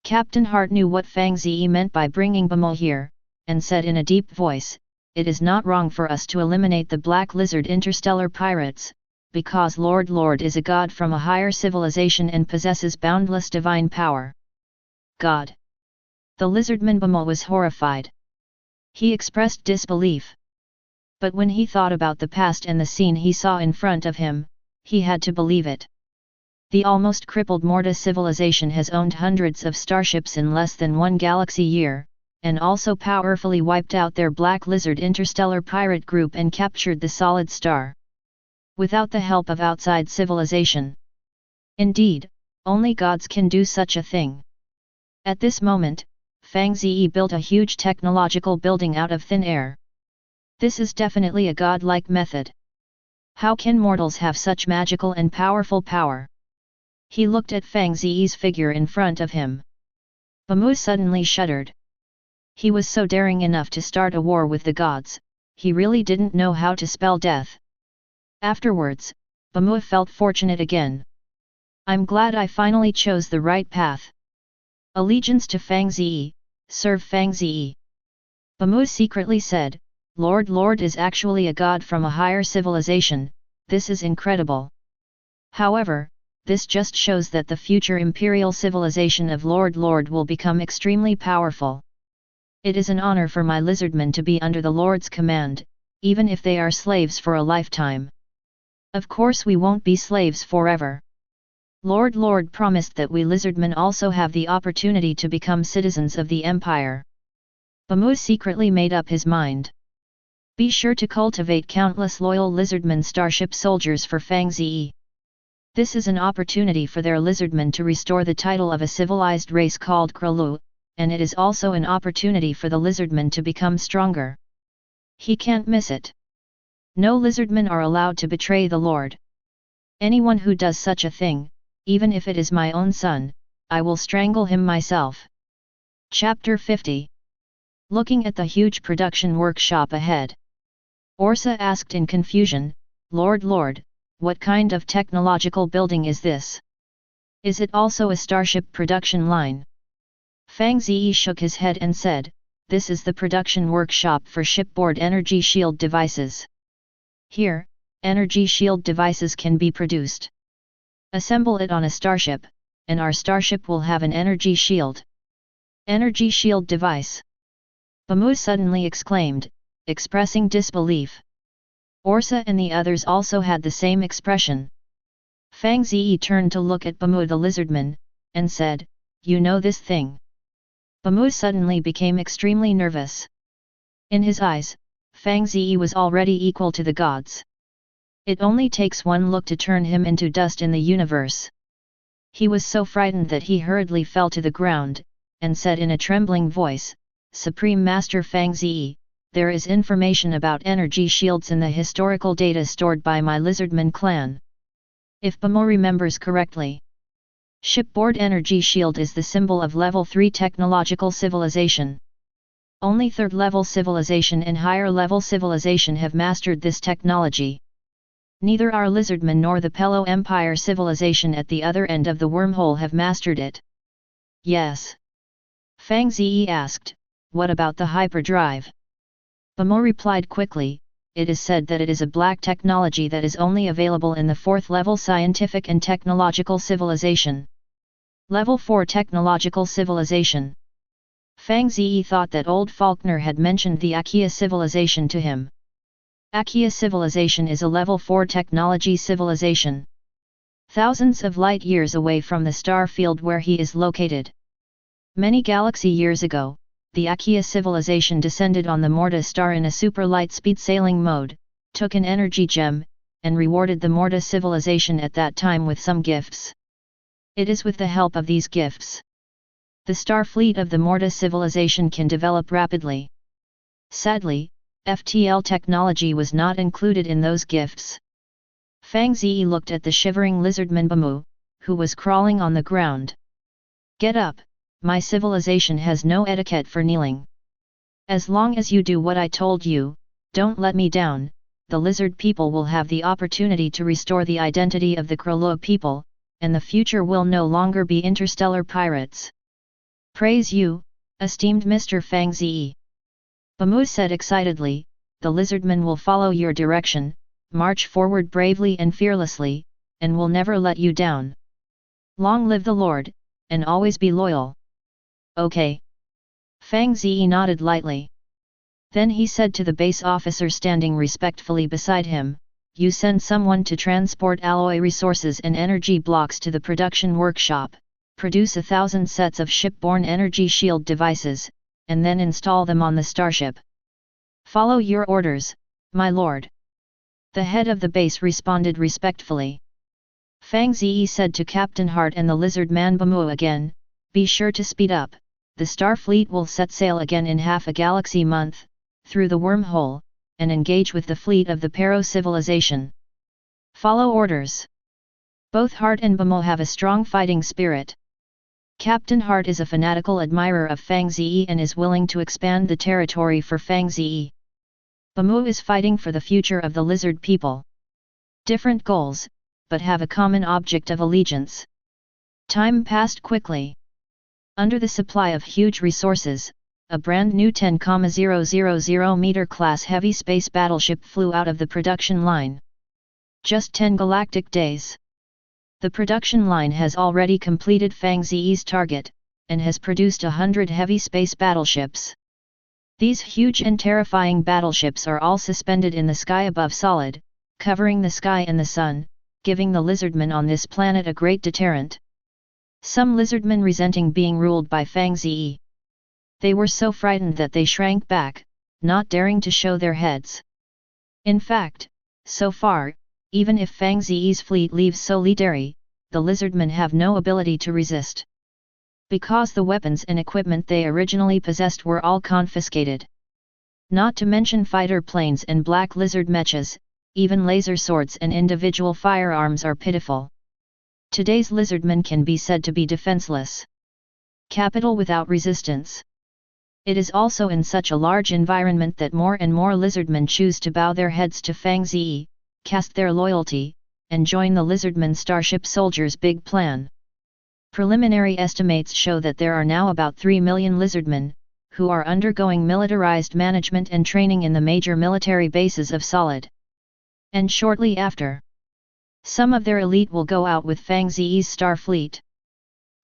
Captain Hart knew what Fang Ze meant by bringing Bamu here, and said in a deep voice, "It is not wrong for us to eliminate the black lizard interstellar pirates, because Lord is a god from a higher civilization and possesses boundless divine power." God! The lizardman Bamu was horrified. He expressed disbelief. But when he thought about the past and the scene he saw in front of him, he had to believe it. The almost crippled Morta civilization has owned hundreds of starships in less than one galaxy year, and also powerfully wiped out their Black Lizard interstellar pirate group and captured the solid star. Without the help of outside civilization. Indeed, only gods can do such a thing. At this moment, Fang Ze built a huge technological building out of thin air. This is definitely a godlike method. How can mortals have such magical and powerful power? He looked at Fang Ze's figure in front of him. Bamu suddenly shuddered. He was so daring enough to start a war with the gods, he really didn't know how to spell death. Afterwards, Bamu felt fortunate again. I'm glad I finally chose the right path. Allegiance to Fang Ze, serve Fang Ze. Bamu secretly said, Lord is actually a god from a higher civilization, this is incredible. However, this just shows that the future imperial civilization of Lord will become extremely powerful. It is an honor for my lizardmen to be under the Lord's command, even if they are slaves for a lifetime. Of course we won't be slaves forever. Lord promised that we lizardmen also have the opportunity to become citizens of the empire. Bamu secretly made up his mind. Be sure to cultivate countless loyal lizardmen starship soldiers for Fang Ze. This is an opportunity for their lizardmen to restore the title of a civilized race called Kralu, and it is also an opportunity for the lizardmen to become stronger. He can't miss it. No lizardmen are allowed to betray the Lord. Anyone who does such a thing, even if it is my own son, I will strangle him myself. Chapter 50. Looking at the huge production workshop ahead, Orsa asked in confusion, Lord, what kind of technological building is this? Is it also a starship production line? Fang Ze shook his head and said, this is the production workshop for shipboard energy shield devices. Here, energy shield devices can be produced. Assemble it on a starship, and our starship will have an energy shield. Energy shield device. Bamu suddenly exclaimed, expressing disbelief. Orsa and the others also had the same expression. Fang Ze turned to look at Bamu the lizardman, and said, you know this thing. Bamu suddenly became extremely nervous. In his eyes, Fang Ze was already equal to the gods. It only takes one look to turn him into dust in the universe. He was so frightened that he hurriedly fell to the ground, and said in a trembling voice, Supreme Master Fang Ze, there is information about energy shields in the historical data stored by my lizardman clan. If Bamu remembers correctly, shipboard energy shield is the symbol of level 3 technological civilization. Only third level civilization and higher level civilization have mastered this technology. Neither our lizardmen nor the Pelo Empire civilization at the other end of the wormhole have mastered it. Yes. Fang Ze asked, what about the hyperdrive? Bamu replied quickly, it is said that it is a black technology that is only available in the 4th level scientific and technological civilization. Level 4 technological civilization. Fang Ze thought that old Faulkner had mentioned the Akia civilization to him. Akia civilization is a level 4 technology civilization. Thousands of light years away from the star field where he is located. Many galaxy years ago, the Akia civilization descended on the Morta star in a super light speed sailing mode, took an energy gem, and rewarded the Morta civilization at that time with some gifts. It is with the help of these gifts The star fleet of the Morta civilization can develop rapidly. Sadly, FTL technology was not included in those gifts. Fang Ze looked at the shivering lizardman Bamu, who was crawling on the ground. Get up, my civilization has no etiquette for kneeling. As long as you do what I told you, don't let me down, the lizard people will have the opportunity to restore the identity of the Krolo people, and the future will no longer be interstellar pirates. Praise you, esteemed Mr. Fang Ze. Bamu said excitedly, the lizardmen will follow your direction, march forward bravely and fearlessly, and will never let you down. Long live the Lord, and always be loyal. Okay. Fang Ze nodded lightly. Then he said to the base officer standing respectfully beside him, you send someone to transport alloy resources and energy blocks to the production workshop, produce 1,000 sets of shipborne energy shield devices, and then install them on the starship. Follow your orders, my lord. The head of the base responded respectfully. Fang Ze said to Captain Hart and the lizard man Bamu again, be sure to speed up, the star fleet will set sail again in half a galaxy month, through the wormhole, and engage with the fleet of the Pero civilization. Follow orders. Both Hart and Bamu have a strong fighting spirit. Captain Hart is a fanatical admirer of Fang Ze and is willing to expand the territory for Fang Ze. Bamu is fighting for the future of the lizard people. Different goals, but have a common object of allegiance. Time passed quickly. Under the supply of huge resources, a brand new 10,000 meter class heavy space battleship flew out of the production line. Just 10 galactic days. The production line has already completed Fang Ze's target, and has produced 100 heavy space battleships. These huge and terrifying battleships are all suspended in the sky above Solid, covering the sky and the sun, giving the lizardmen on this planet a great deterrent. Some lizardmen resenting being ruled by Fang Ze. They were so frightened that they shrank back, not daring to show their heads. In fact, so far, even if Fang Ze's fleet leaves solitary, the lizardmen have no ability to resist. Because the weapons and equipment they originally possessed were all confiscated. Not to mention fighter planes and black lizard mechas, even laser swords and individual firearms are pitiful. Today's lizardmen can be said to be defenseless. Capital without resistance. It is also in such a large environment that more and more lizardmen choose to bow their heads to Fang Ze, cast their loyalty, and join the lizardmen Starship Soldiers' big plan. Preliminary estimates show that there are now about 3 million lizardmen, who are undergoing militarized management and training in the major military bases of Solid. And shortly after, some of their elite will go out with Fang Ze's star fleet.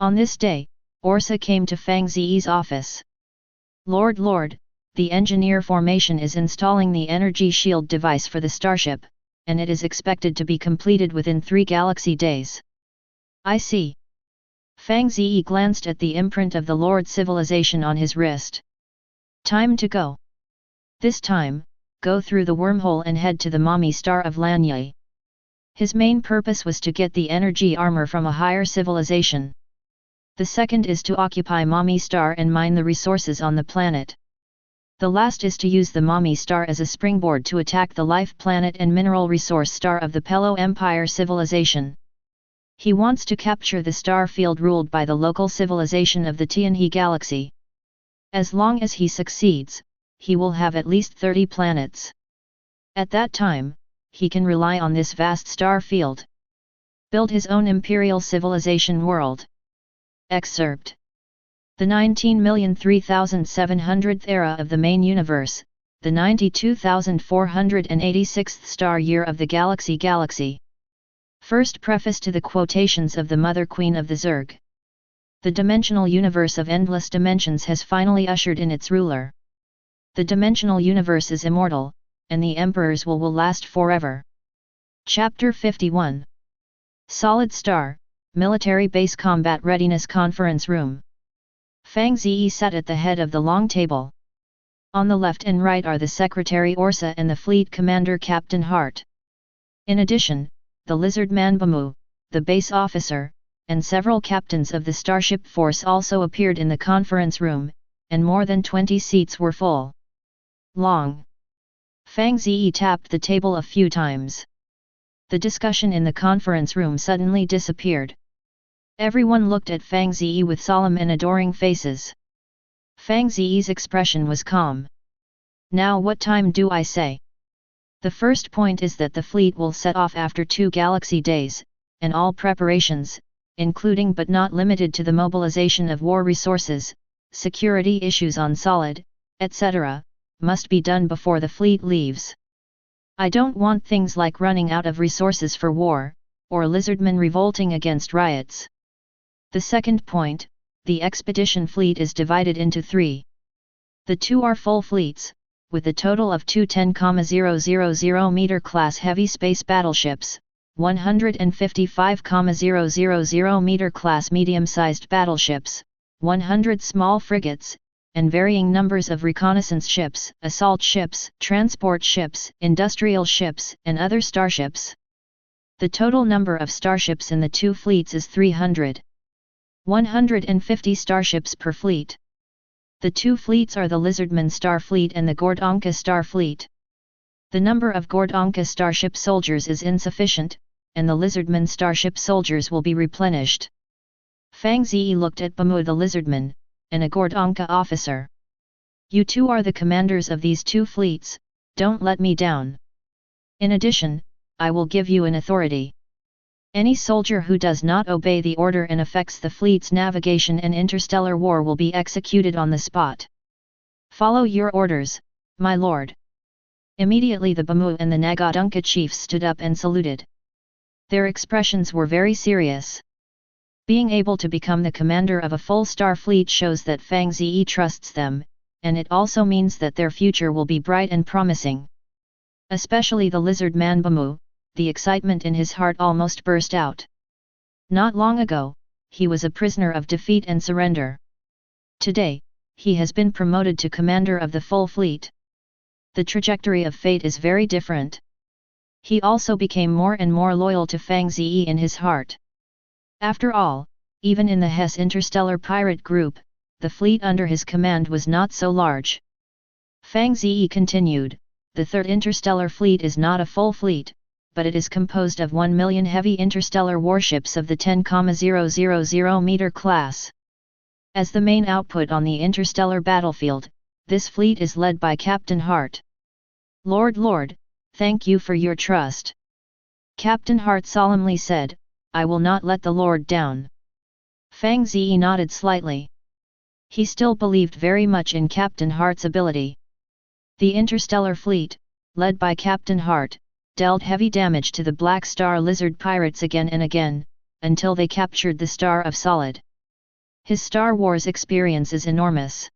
On this day, Orsa came to Fang Ze's office. Lord, the engineer formation is installing the energy shield device for the starship, and it is expected to be completed within 3 galaxy days. I see. Fang Ze glanced at the imprint of the Lord civilization on his wrist. Time to go. This time, go through the wormhole and head to the mommy star of Lanye. His main purpose was to get the energy armor from a higher civilization. The second is to occupy mommy star and mine the resources on the planet. The last is to use the mommy star as a springboard to attack the life planet and mineral resource star of the Pelo Empire civilization. He wants to capture the star field ruled by the local civilization of the Tianhe galaxy. As long as he succeeds, he will have at least 30 planets. At that time, he can rely on this vast star field. Build his own imperial civilization world. Excerpt. The 19,003,700th era of the main universe, the 92,486th star year of the galaxy. First preface to the quotations of the Mother Queen of the Zerg. The dimensional universe of endless dimensions has finally ushered in its ruler. The dimensional universe is immortal, and the emperors will last forever. Chapter 51. Solid Star, Military Base Combat Readiness Conference Room. Fang Ze sat at the head of the long table. On the left and right are the Secretary Orsa and the Fleet Commander Captain Hart. In addition, the Lizard Man Bamu, the base officer, and several captains of the starship force also appeared in the conference room, and more than 20 seats were full. Long. Fang Ze tapped the table a few times. The discussion in the conference room suddenly disappeared. Everyone looked at Fang Ze with solemn and adoring faces. Fang Ze's expression was calm. Now what time do I say? The first point is that the fleet will set off after 2 galaxy days, and all preparations, including but not limited to the mobilization of war resources, security issues on solid, etc., must be done before the fleet leaves. I don't want things like running out of resources for war, or lizardmen revolting against riots. The second point, the expedition fleet is divided into 3. The 2 are full fleets, with a total of 2 10,000 meter class heavy space battleships, 155,000 meter class medium-sized battleships, 100 small frigates, and varying numbers of reconnaissance ships, assault ships, transport ships, industrial ships, and other starships. The total number of starships in the 2 fleets is 300. 150 starships per fleet. The 2 fleets are the Lizardman Star Fleet and the Gordonka Star Fleet. The number of Gordonka starship soldiers is insufficient, and the Lizardman starship soldiers will be replenished. Fang Ze looked at Bamu the Lizardman, and a Gordonka officer. You 2 are the commanders of these 2 fleets, don't let me down. In addition, I will give you an authority. Any soldier who does not obey the order and affects the fleet's navigation and interstellar war will be executed on the spot. Follow your orders, my lord. Immediately the Bamu and the Nagadunka chiefs stood up and saluted. Their expressions were very serious. Being able to become the commander of a full star fleet shows that Fang Ze trusts them, and it also means that their future will be bright and promising. Especially the lizard man Bamu, the excitement in his heart almost burst out. Not long ago, he was a prisoner of defeat and surrender. Today, he has been promoted to commander of the full fleet. The trajectory of fate is very different. He also became more and more loyal to Fang Ze in his heart. After all, even in the Hess interstellar pirate group, the fleet under his command was not so large. Fang Ze continued, the third interstellar fleet is not a full fleet, but it is composed of 1 million heavy interstellar warships of the 10,000 meter class. As the main output on the interstellar battlefield, this fleet is led by Captain Hart. Lord, thank you for your trust. Captain Hart solemnly said, I will not let the Lord down. Fang Ze nodded slightly. He still believed very much in Captain Hart's ability. The interstellar fleet, led by Captain Hart, dealt heavy damage to the Black Star Lizard pirates again and again, until they captured the Star of Solid. His Star Wars experience is enormous.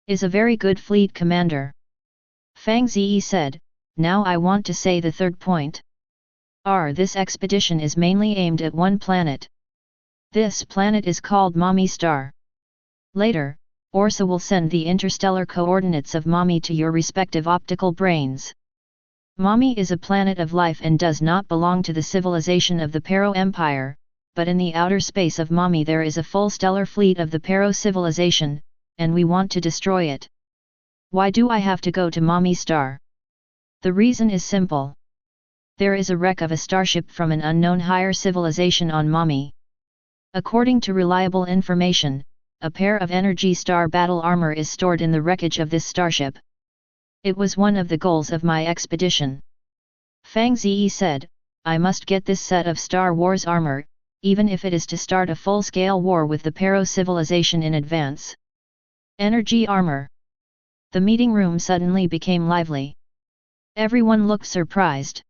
Is a very good fleet commander. Fang Ze said, now I want to say the third point. This expedition is mainly aimed at one planet. This planet is called Mommy Star. Later, Orsa will send the interstellar coordinates of Mommy to your respective optical brains. Mommy is a planet of life and does not belong to the civilization of the Pero Empire, but in the outer space of Mommy there is a full stellar fleet of the Pero civilization, and we want to destroy it. Why do I have to go to Mommy Star? The reason is simple. There is a wreck of a starship from an unknown higher civilization on Mommy. According to reliable information, a pair of Energy Star battle armor is stored in the wreckage of this starship. It was one of the goals of my expedition. Fang Ze said, I must get this set of Star Wars armor, even if it is to start a full-scale war with the Pero civilization in advance. Energy armor. The meeting room suddenly became lively. Everyone looked surprised.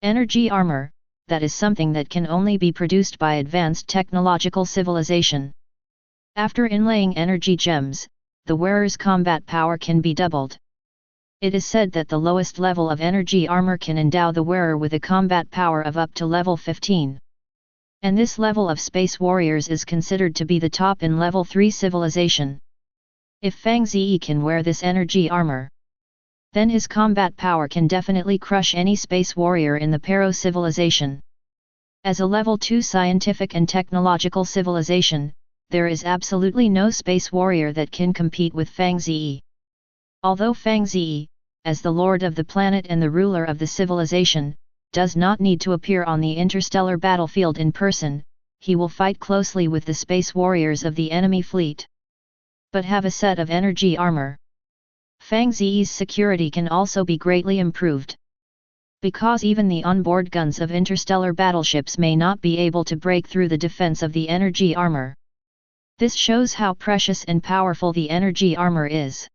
Energy armor, that is something that can only be produced by advanced technological civilization. After inlaying energy gems, the wearer's combat power can be doubled. It is said that the lowest level of energy armor can endow the wearer with a combat power of up to level 15. And this level of space warriors is considered to be the top in level 3 civilization. If Fang Ze can wear this energy armor, then his combat power can definitely crush any space warrior in the Pero civilization. As a level 2 scientific and technological civilization, there is absolutely no space warrior that can compete with Fang Ze. Although Fang Ze, as the lord of the planet and the ruler of the civilization, does not need to appear on the interstellar battlefield in person, he will fight closely with the space warriors of the enemy fleet. But have a set of energy armor. Fang Ze's security can also be greatly improved. Because even the onboard guns of interstellar battleships may not be able to break through the defense of the energy armor. This shows how precious and powerful the energy armor is.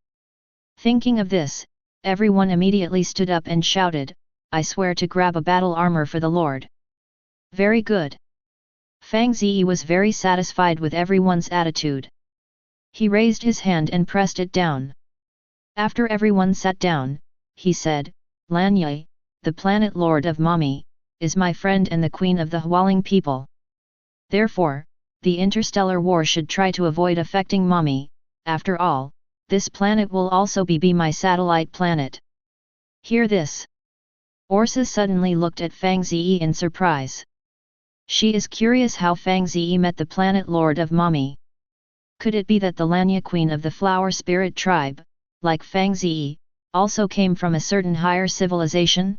Thinking of this, everyone immediately stood up and shouted, "I swear to grab a battle armor for the Lord." Very good. Fang Ze was very satisfied with everyone's attitude. He raised his hand and pressed it down. After everyone sat down, he said, "Lanye, the planet lord of Mami, is my friend and the queen of the Hualing people. Therefore, the interstellar war should try to avoid affecting Mami. After all, this planet will also be my satellite planet." Hear this. Orsa suddenly looked at Fang Ze in surprise. She is curious how Fang Ze met the planet lord of Mami. Could it be that the Lanya queen of the flower spirit tribe, like Fang Ze, also came from a certain higher civilization?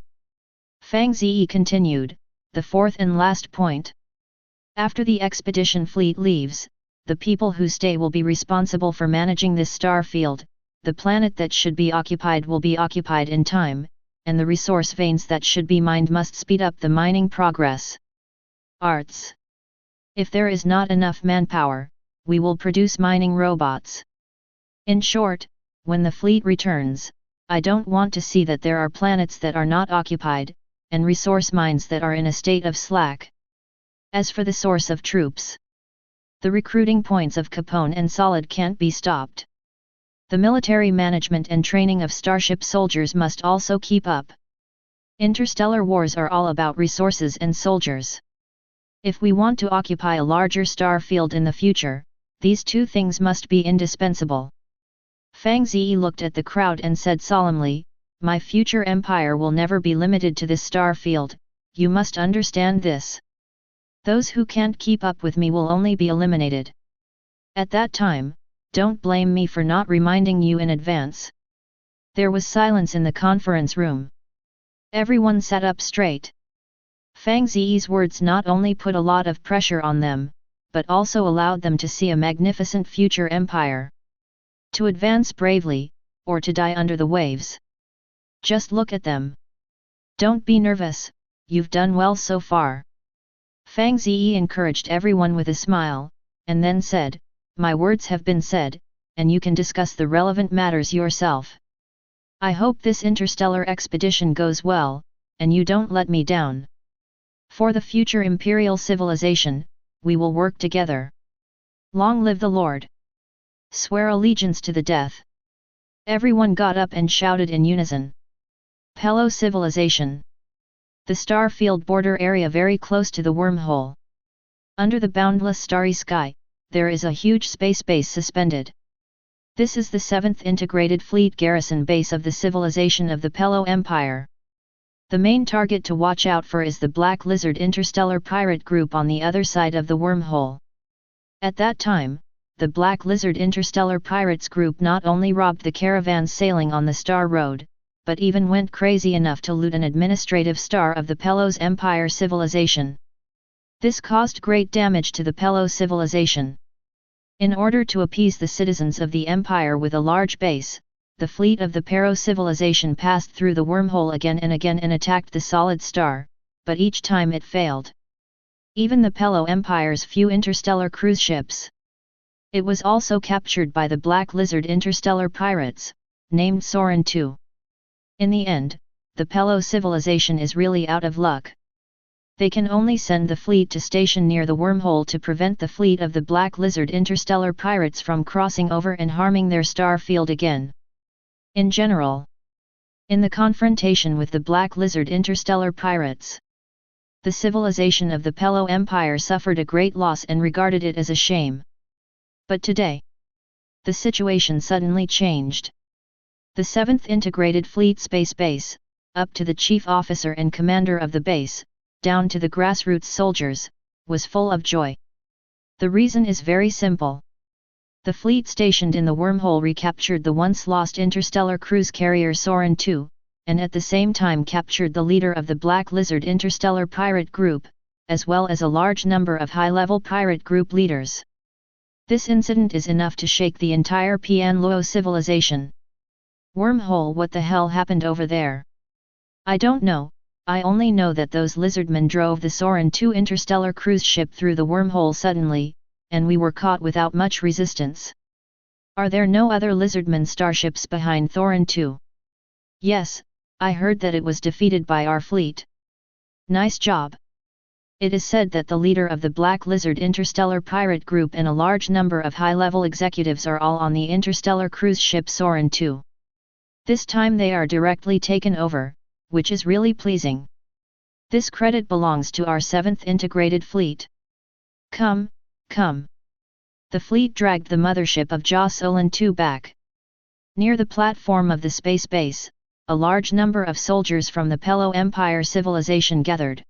Fang Ze continued, the fourth and last point. After the expedition fleet leaves, the people who stay will be responsible for managing this star field. The planet that should be occupied will be occupied in time, and the resource veins that should be mined must speed up the mining progress. Arts. If there is not enough manpower, we will produce mining robots. In short, when the fleet returns, I don't want to see that there are planets that are not occupied, and resource mines that are in a state of slack. As for the source of troops, the recruiting points of Capone and Solid can't be stopped. The military management and training of starship soldiers must also keep up. Interstellar wars are all about resources and soldiers. If we want to occupy a larger star field in the future, these two things must be indispensable. Fang Ze looked at the crowd and said solemnly, "My future empire will never be limited to this star field, you must understand this. Those who can't keep up with me will only be eliminated. At that time, don't blame me for not reminding you in advance." There was silence in the conference room. Everyone sat up straight. Fang Ze's words not only put a lot of pressure on them, but also allowed them to see a magnificent future empire. To advance bravely, or to die under the waves. Just look at them. Don't be nervous, you've done well so far. Fang Ze encouraged everyone with a smile, and then said, "My words have been said, and you can discuss the relevant matters yourself. I hope this interstellar expedition goes well, and you don't let me down. For the future imperial civilization, we will work together. Long live the Lord. Swear allegiance to the death." Everyone got up and shouted in unison. Pelo civilization. The star field border area very close to the wormhole. Under the boundless starry sky, there is a huge space base suspended. This is the 7th Integrated Fleet Garrison Base of the civilization of the Pelo Empire. The main target to watch out for is the Black Lizard Interstellar Pirate Group on the other side of the wormhole. At that time, the Black Lizard Interstellar Pirates Group not only robbed the caravans sailing on the Star Road, but even went crazy enough to loot an administrative star of the Pelos Empire civilization. This caused great damage to the Pelo civilization. In order to appease the citizens of the empire with a large base, the fleet of the Pero civilization passed through the wormhole again and attacked the solid star, but each time it failed. Even the Pelo Empire's few interstellar cruise ships. It was also captured by the Black Lizard Interstellar Pirates, named Soren II. In the end, the Pelo civilization is really out of luck. They can only send the fleet to station near the wormhole to prevent the fleet of the Black Lizard Interstellar Pirates from crossing over and harming their star field again. In general, in the confrontation with the Black Lizard Interstellar Pirates, the civilization of the Pelo Empire suffered a great loss and regarded it as a shame. But today, the situation suddenly changed. The 7th Integrated Fleet Space Base, up to the chief officer and commander of the base, down to the grassroots soldiers, was full of joy. The reason is very simple. The fleet stationed in the wormhole recaptured the once lost interstellar cruise carrier Sorin II, and at the same time captured the leader of the Black Lizard interstellar pirate group, as well as a large number of high-level pirate group leaders. This incident is enough to shake the entire Pian Luo civilization. Wormhole, what the hell happened over there? I don't know, I only know that those lizardmen drove the Sorin II interstellar cruise ship through the wormhole suddenly, and we were caught without much resistance. Are there no other lizardmen starships behind Thorin II? Yes, I heard that it was defeated by our fleet. Nice job. It is said that the leader of the Black Lizard interstellar pirate group and a large number of high-level executives are all on the interstellar cruise ship Sorin II. This time they are directly taken over, which is really pleasing. This credit belongs to our 7th Integrated Fleet. Come. The fleet dragged the mothership of Ja Solin II back. Near the platform of the space base, a large number of soldiers from the Pelo Empire civilization gathered.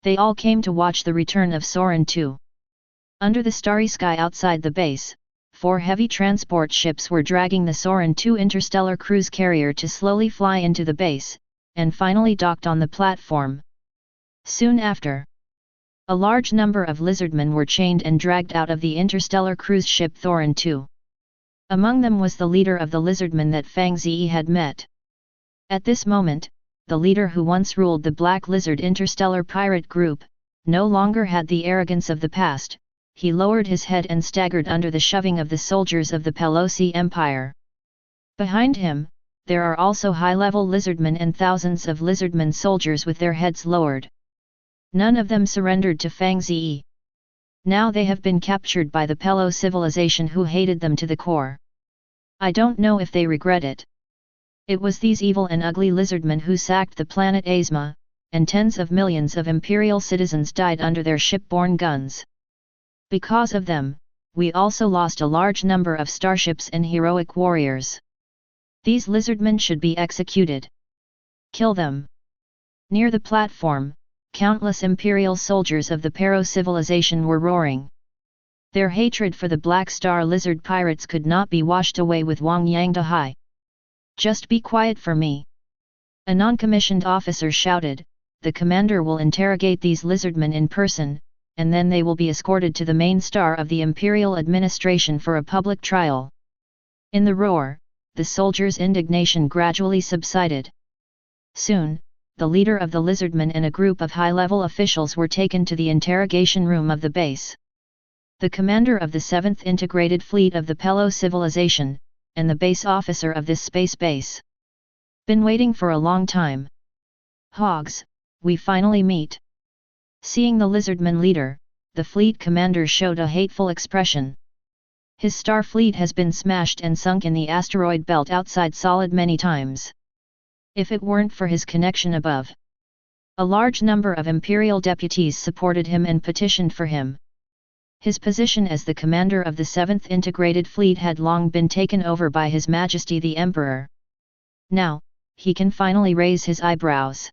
They all came to watch the return of Sorin II. Under the starry sky outside the base, 4 heavy transport ships were dragging the Sorin II interstellar cruise carrier to slowly fly into the base, and finally docked on the platform. Soon after, a large number of lizardmen were chained and dragged out of the interstellar cruise ship Thorin II. Among them was the leader of the lizardmen that Fang Ze had met. At this moment, the leader who once ruled the Black Lizard interstellar pirate group, no longer had the arrogance of the past. He lowered his head and staggered under the shoving of the soldiers of the Pelosi Empire. Behind him, there are also high-level lizardmen and thousands of lizardmen soldiers with their heads lowered. None of them surrendered to Fang Ze. Now they have been captured by the Pelo civilization who hated them to the core. I don't know if they regret it. It was these evil and ugly lizardmen who sacked the planet Asma, and tens of millions of imperial citizens died under their shipborne guns. Because of them, we also lost a large number of starships and heroic warriors. These lizardmen should be executed. Kill them. Near the platform, countless imperial soldiers of the Pero civilization were roaring. Their hatred for the Black Star lizard pirates could not be washed away with Wang Yang Dahai. Just be quiet for me. A non-commissioned officer shouted, the commander will interrogate these lizardmen in person, and then they will be escorted to the main star of the imperial administration for a public trial. In the roar, the soldiers' indignation gradually subsided. Soon, the leader of the lizardmen and a group of high-level officials were taken to the interrogation room of the base. The commander of the 7th Integrated Fleet of the Pelo civilization, and the base officer of this space base. Been waiting for a long time. Hogs, we finally meet. Seeing the lizardman leader, the fleet commander showed a hateful expression. His star fleet has been smashed and sunk in the asteroid belt outside Solid many times. If it weren't for his connection above. A large number of imperial deputies supported him and petitioned for him. His position as the commander of the 7th Integrated Fleet had long been taken over by His Majesty the Emperor. Now, he can finally raise his eyebrows.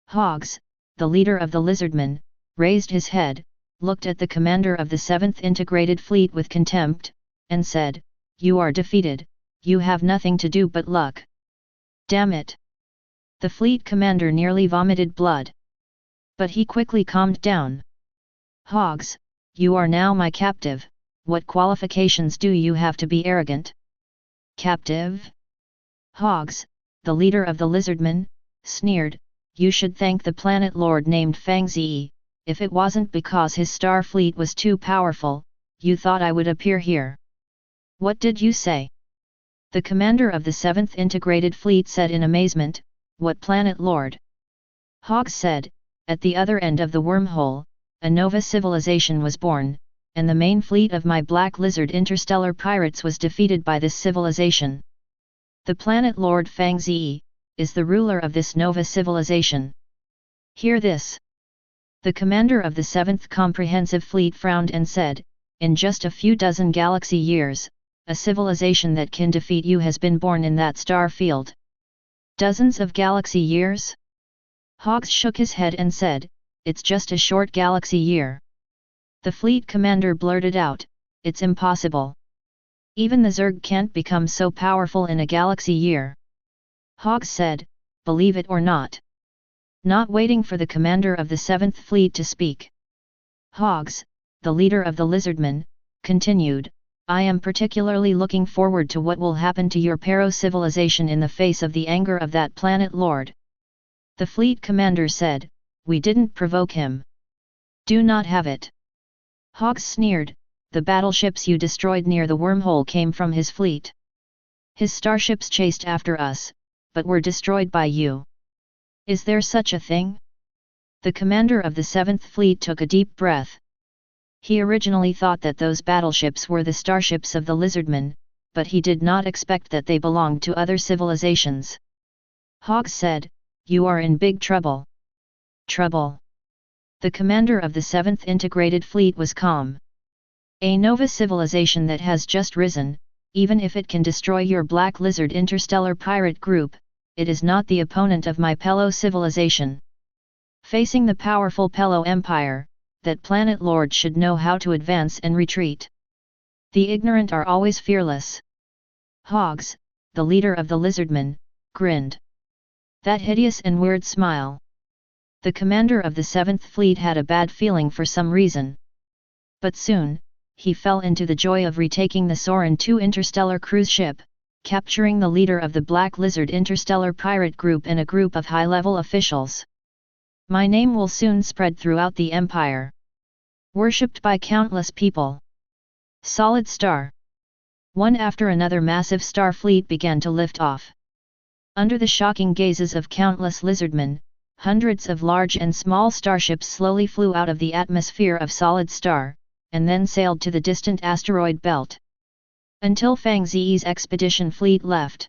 Hogs, the leader of the lizardmen, raised his head, looked at the commander of the 7th Integrated Fleet with contempt, and said, "You are defeated, you have nothing to do but luck." Damn it! The fleet commander nearly vomited blood. But he quickly calmed down. Hogs, you are now my captive, what qualifications do you have to be arrogant? Captive? Hogs, the leader of the lizardmen, sneered, you should thank the planet lord named Fang Ze. If it wasn't because his star fleet was too powerful, you thought I would appear here. What did you say? The commander of the 7th Integrated Fleet said in amazement, what planet lord? Hogs said, at the other end of the wormhole, a Nova civilization was born, and the main fleet of my Black Lizard interstellar pirates was defeated by this civilization. The planet lord Fang Ze is the ruler of this Nova civilization. Hear this. The commander of the 7th Comprehensive Fleet frowned and said, in just a few dozen galaxy years, a civilization that can defeat you has been born in that star field. Dozens of galaxy years? Hogs shook his head and said, it's just a short galaxy year. The fleet commander blurted out, it's impossible. Even the Zerg can't become so powerful in a galaxy year. Hogg said, believe it or not. Not waiting for the commander of the 7th Fleet to speak. Hoggs, the leader of the lizardmen, continued, I am particularly looking forward to what will happen to your Pero-civilization in the face of the anger of that planet lord. The fleet commander said, we didn't provoke him. Do not have it. Hoggs sneered, the battleships you destroyed near the wormhole came from his fleet. His starships chased after us, but were destroyed by you. Is there such a thing? The commander of the 7th Fleet took a deep breath. He originally thought that those battleships were the starships of the lizardmen, but he did not expect that they belonged to other civilizations. Hoggs said, you are in big trouble. Trouble? The commander of the 7th Integrated Fleet was calm. A nova civilization that has just risen, even if it can destroy your Black Lizard interstellar pirate group, it is not the opponent of my Pelo civilization. Facing the powerful Pelo Empire, that planet lord should know how to advance and retreat. The ignorant are always fearless. Hoggs, the leader of the lizardmen, grinned. That hideous and weird smile. The commander of the 7th Fleet had a bad feeling for some reason. But soon, he fell into the joy of retaking the Sorin II interstellar cruise ship, capturing the leader of the Black Lizard interstellar pirate group and a group of high-level officials. My name will soon spread throughout the Empire. Worshipped by countless people. Solid Star. One after another massive star fleet began to lift off. Under the shocking gazes of countless lizardmen, hundreds of large and small starships slowly flew out of the atmosphere of Solid Star, and then sailed to the distant asteroid belt. Until Fang Ze's expedition fleet left.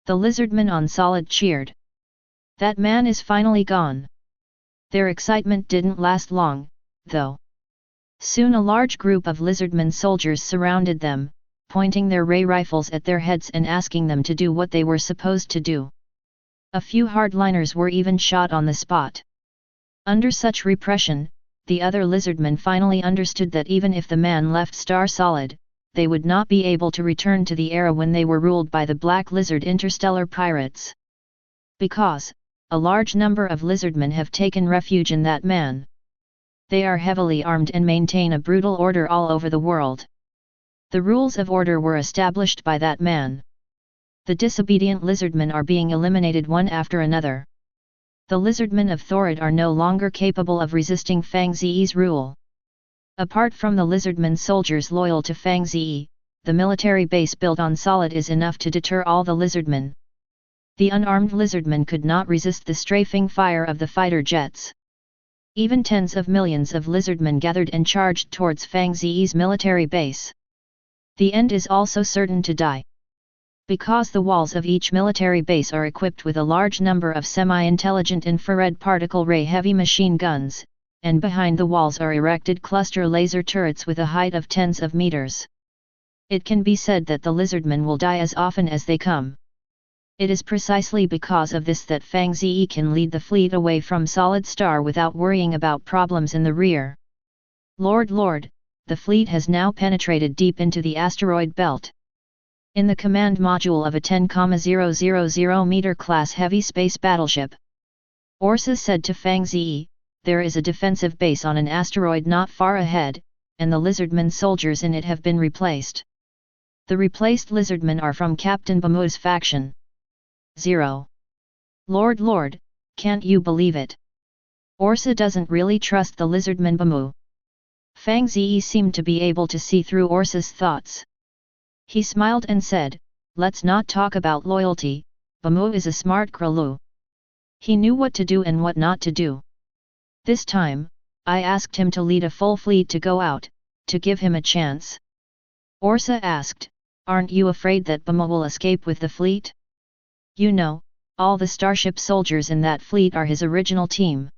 The lizardmen on Solid cheered. That man is finally gone. Their excitement didn't last long, though. Soon a large group of lizardmen soldiers surrounded them, pointing their ray rifles at their heads and asking them to do what they were supposed to do. A few hardliners were even shot on the spot. Under such repression, the other lizardmen finally understood that even if the man left Star Solid, they would not be able to return to the era when they were ruled by the Black Lizard interstellar pirates. Because, a large number of lizardmen have taken refuge in that man. They are heavily armed and maintain a brutal order all over the world. The rules of order were established by that man. The disobedient lizardmen are being eliminated one after another. The lizardmen of Thorid are no longer capable of resisting Fang Ze's rule. Apart from the lizardmen soldiers loyal to Fang Ze, the military base built on Solid is enough to deter all the lizardmen. The unarmed lizardmen could not resist the strafing fire of the fighter jets. Even tens of millions of lizardmen gathered and charged towards Fang Ze's military base. The end is also certain to die. Because the walls of each military base are equipped with a large number of semi-intelligent infrared particle ray heavy machine guns, and behind the walls are erected cluster laser turrets with a height of tens of meters. It can be said that the lizardmen will die as often as they come. It is precisely because of this that Fang Ze can lead the fleet away from Solid Star without worrying about problems in the rear. Lord, the fleet has now penetrated deep into the asteroid belt. In the command module of a 10,000 meter class heavy space battleship, Orsa said to Fang Ze, there is a defensive base on an asteroid not far ahead, and the lizardmen soldiers in it have been replaced. The replaced lizardmen are from Captain Bamu's faction. 0. Lord, can't you believe it? Orsa doesn't really trust the lizardman Bamu. Fang Ze seemed to be able to see through Orsa's thoughts. He smiled and said, let's not talk about loyalty, Bamu is a smart Krulu. He knew what to do and what not to do. This time, I asked him to lead a full fleet to go out, to give him a chance. Orsa asked, aren't you afraid that Bamu will escape with the fleet? You know, all the starship soldiers in that fleet are his original team.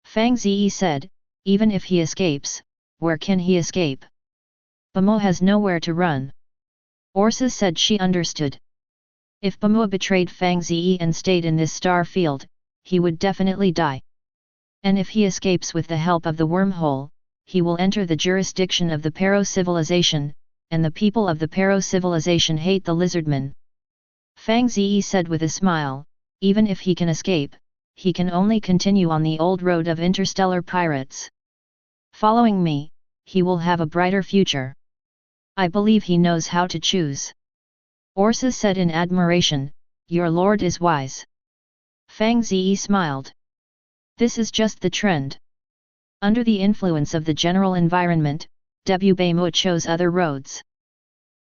Fang Ze said, even if he escapes, where can he escape? Bamu has nowhere to run. Orsa said she understood. If Bamu betrayed Fang Ze and stayed in this star field, he would definitely die. And if he escapes with the help of the wormhole, he will enter the jurisdiction of the Pero civilization, and the people of the Pero civilization hate the lizardmen. Fang Ze said with a smile, even if he can escape, he can only continue on the old road of interstellar pirates. Following me, he will have a brighter future. I believe he knows how to choose. Orsa said in admiration, your lord is wise. Fang Ze smiled. This is just the trend. Under the influence of the general environment, Mu chose other roads.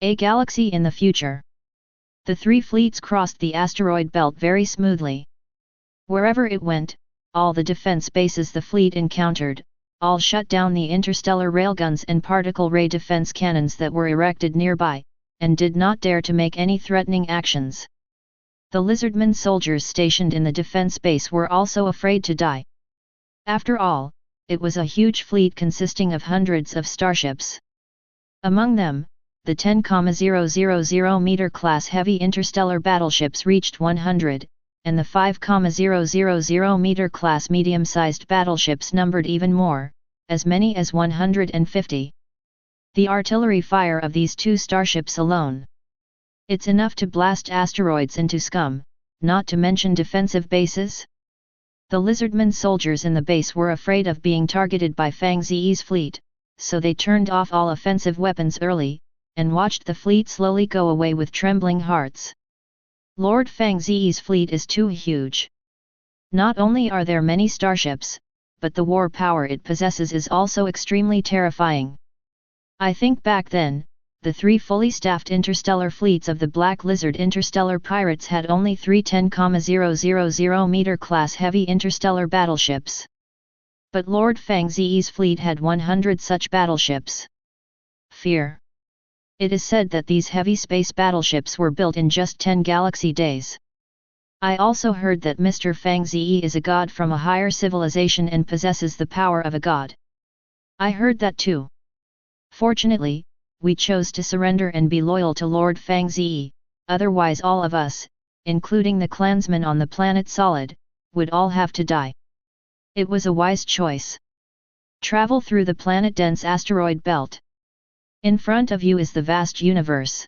A galaxy in the future. The three fleets crossed the asteroid belt very smoothly. Wherever it went, all the defense bases the fleet encountered, all shut down the interstellar railguns and particle ray defense cannons that were erected nearby, and did not dare to make any threatening actions. The lizardmen soldiers stationed in the defense base were also afraid to die. After all, it was a huge fleet consisting of hundreds of starships. Among them, the 10,000 meter class heavy interstellar battleships reached 100, and the 5,000 meter class medium-sized battleships numbered even more, as many as 150. The artillery fire of these two starships alone. It's enough to blast asteroids into scum, not to mention defensive bases. The lizardmen soldiers in the base were afraid of being targeted by Fang Ze's fleet, so they turned off all offensive weapons early, and watched the fleet slowly go away with trembling hearts. Lord Fang Ze's fleet is too huge. Not only are there many starships, but the war power it possesses is also extremely terrifying. I think back then, the three fully staffed interstellar fleets of the Black Lizard interstellar pirates had only three 10,000 meter class heavy interstellar battleships. But Lord Fang Ze's fleet had 100 such battleships. Fear. It is said that these heavy space battleships were built in just 10 galaxy days. I also heard that Mr. Fang Ze is a god from a higher civilization and possesses the power of a god. I heard that too. Fortunately, we chose to surrender and be loyal to Lord Fang Ze, otherwise all of us, including the clansmen on the planet Solid, would all have to die. It was a wise choice. Travel through the planet-dense asteroid belt. In front of you is the vast universe.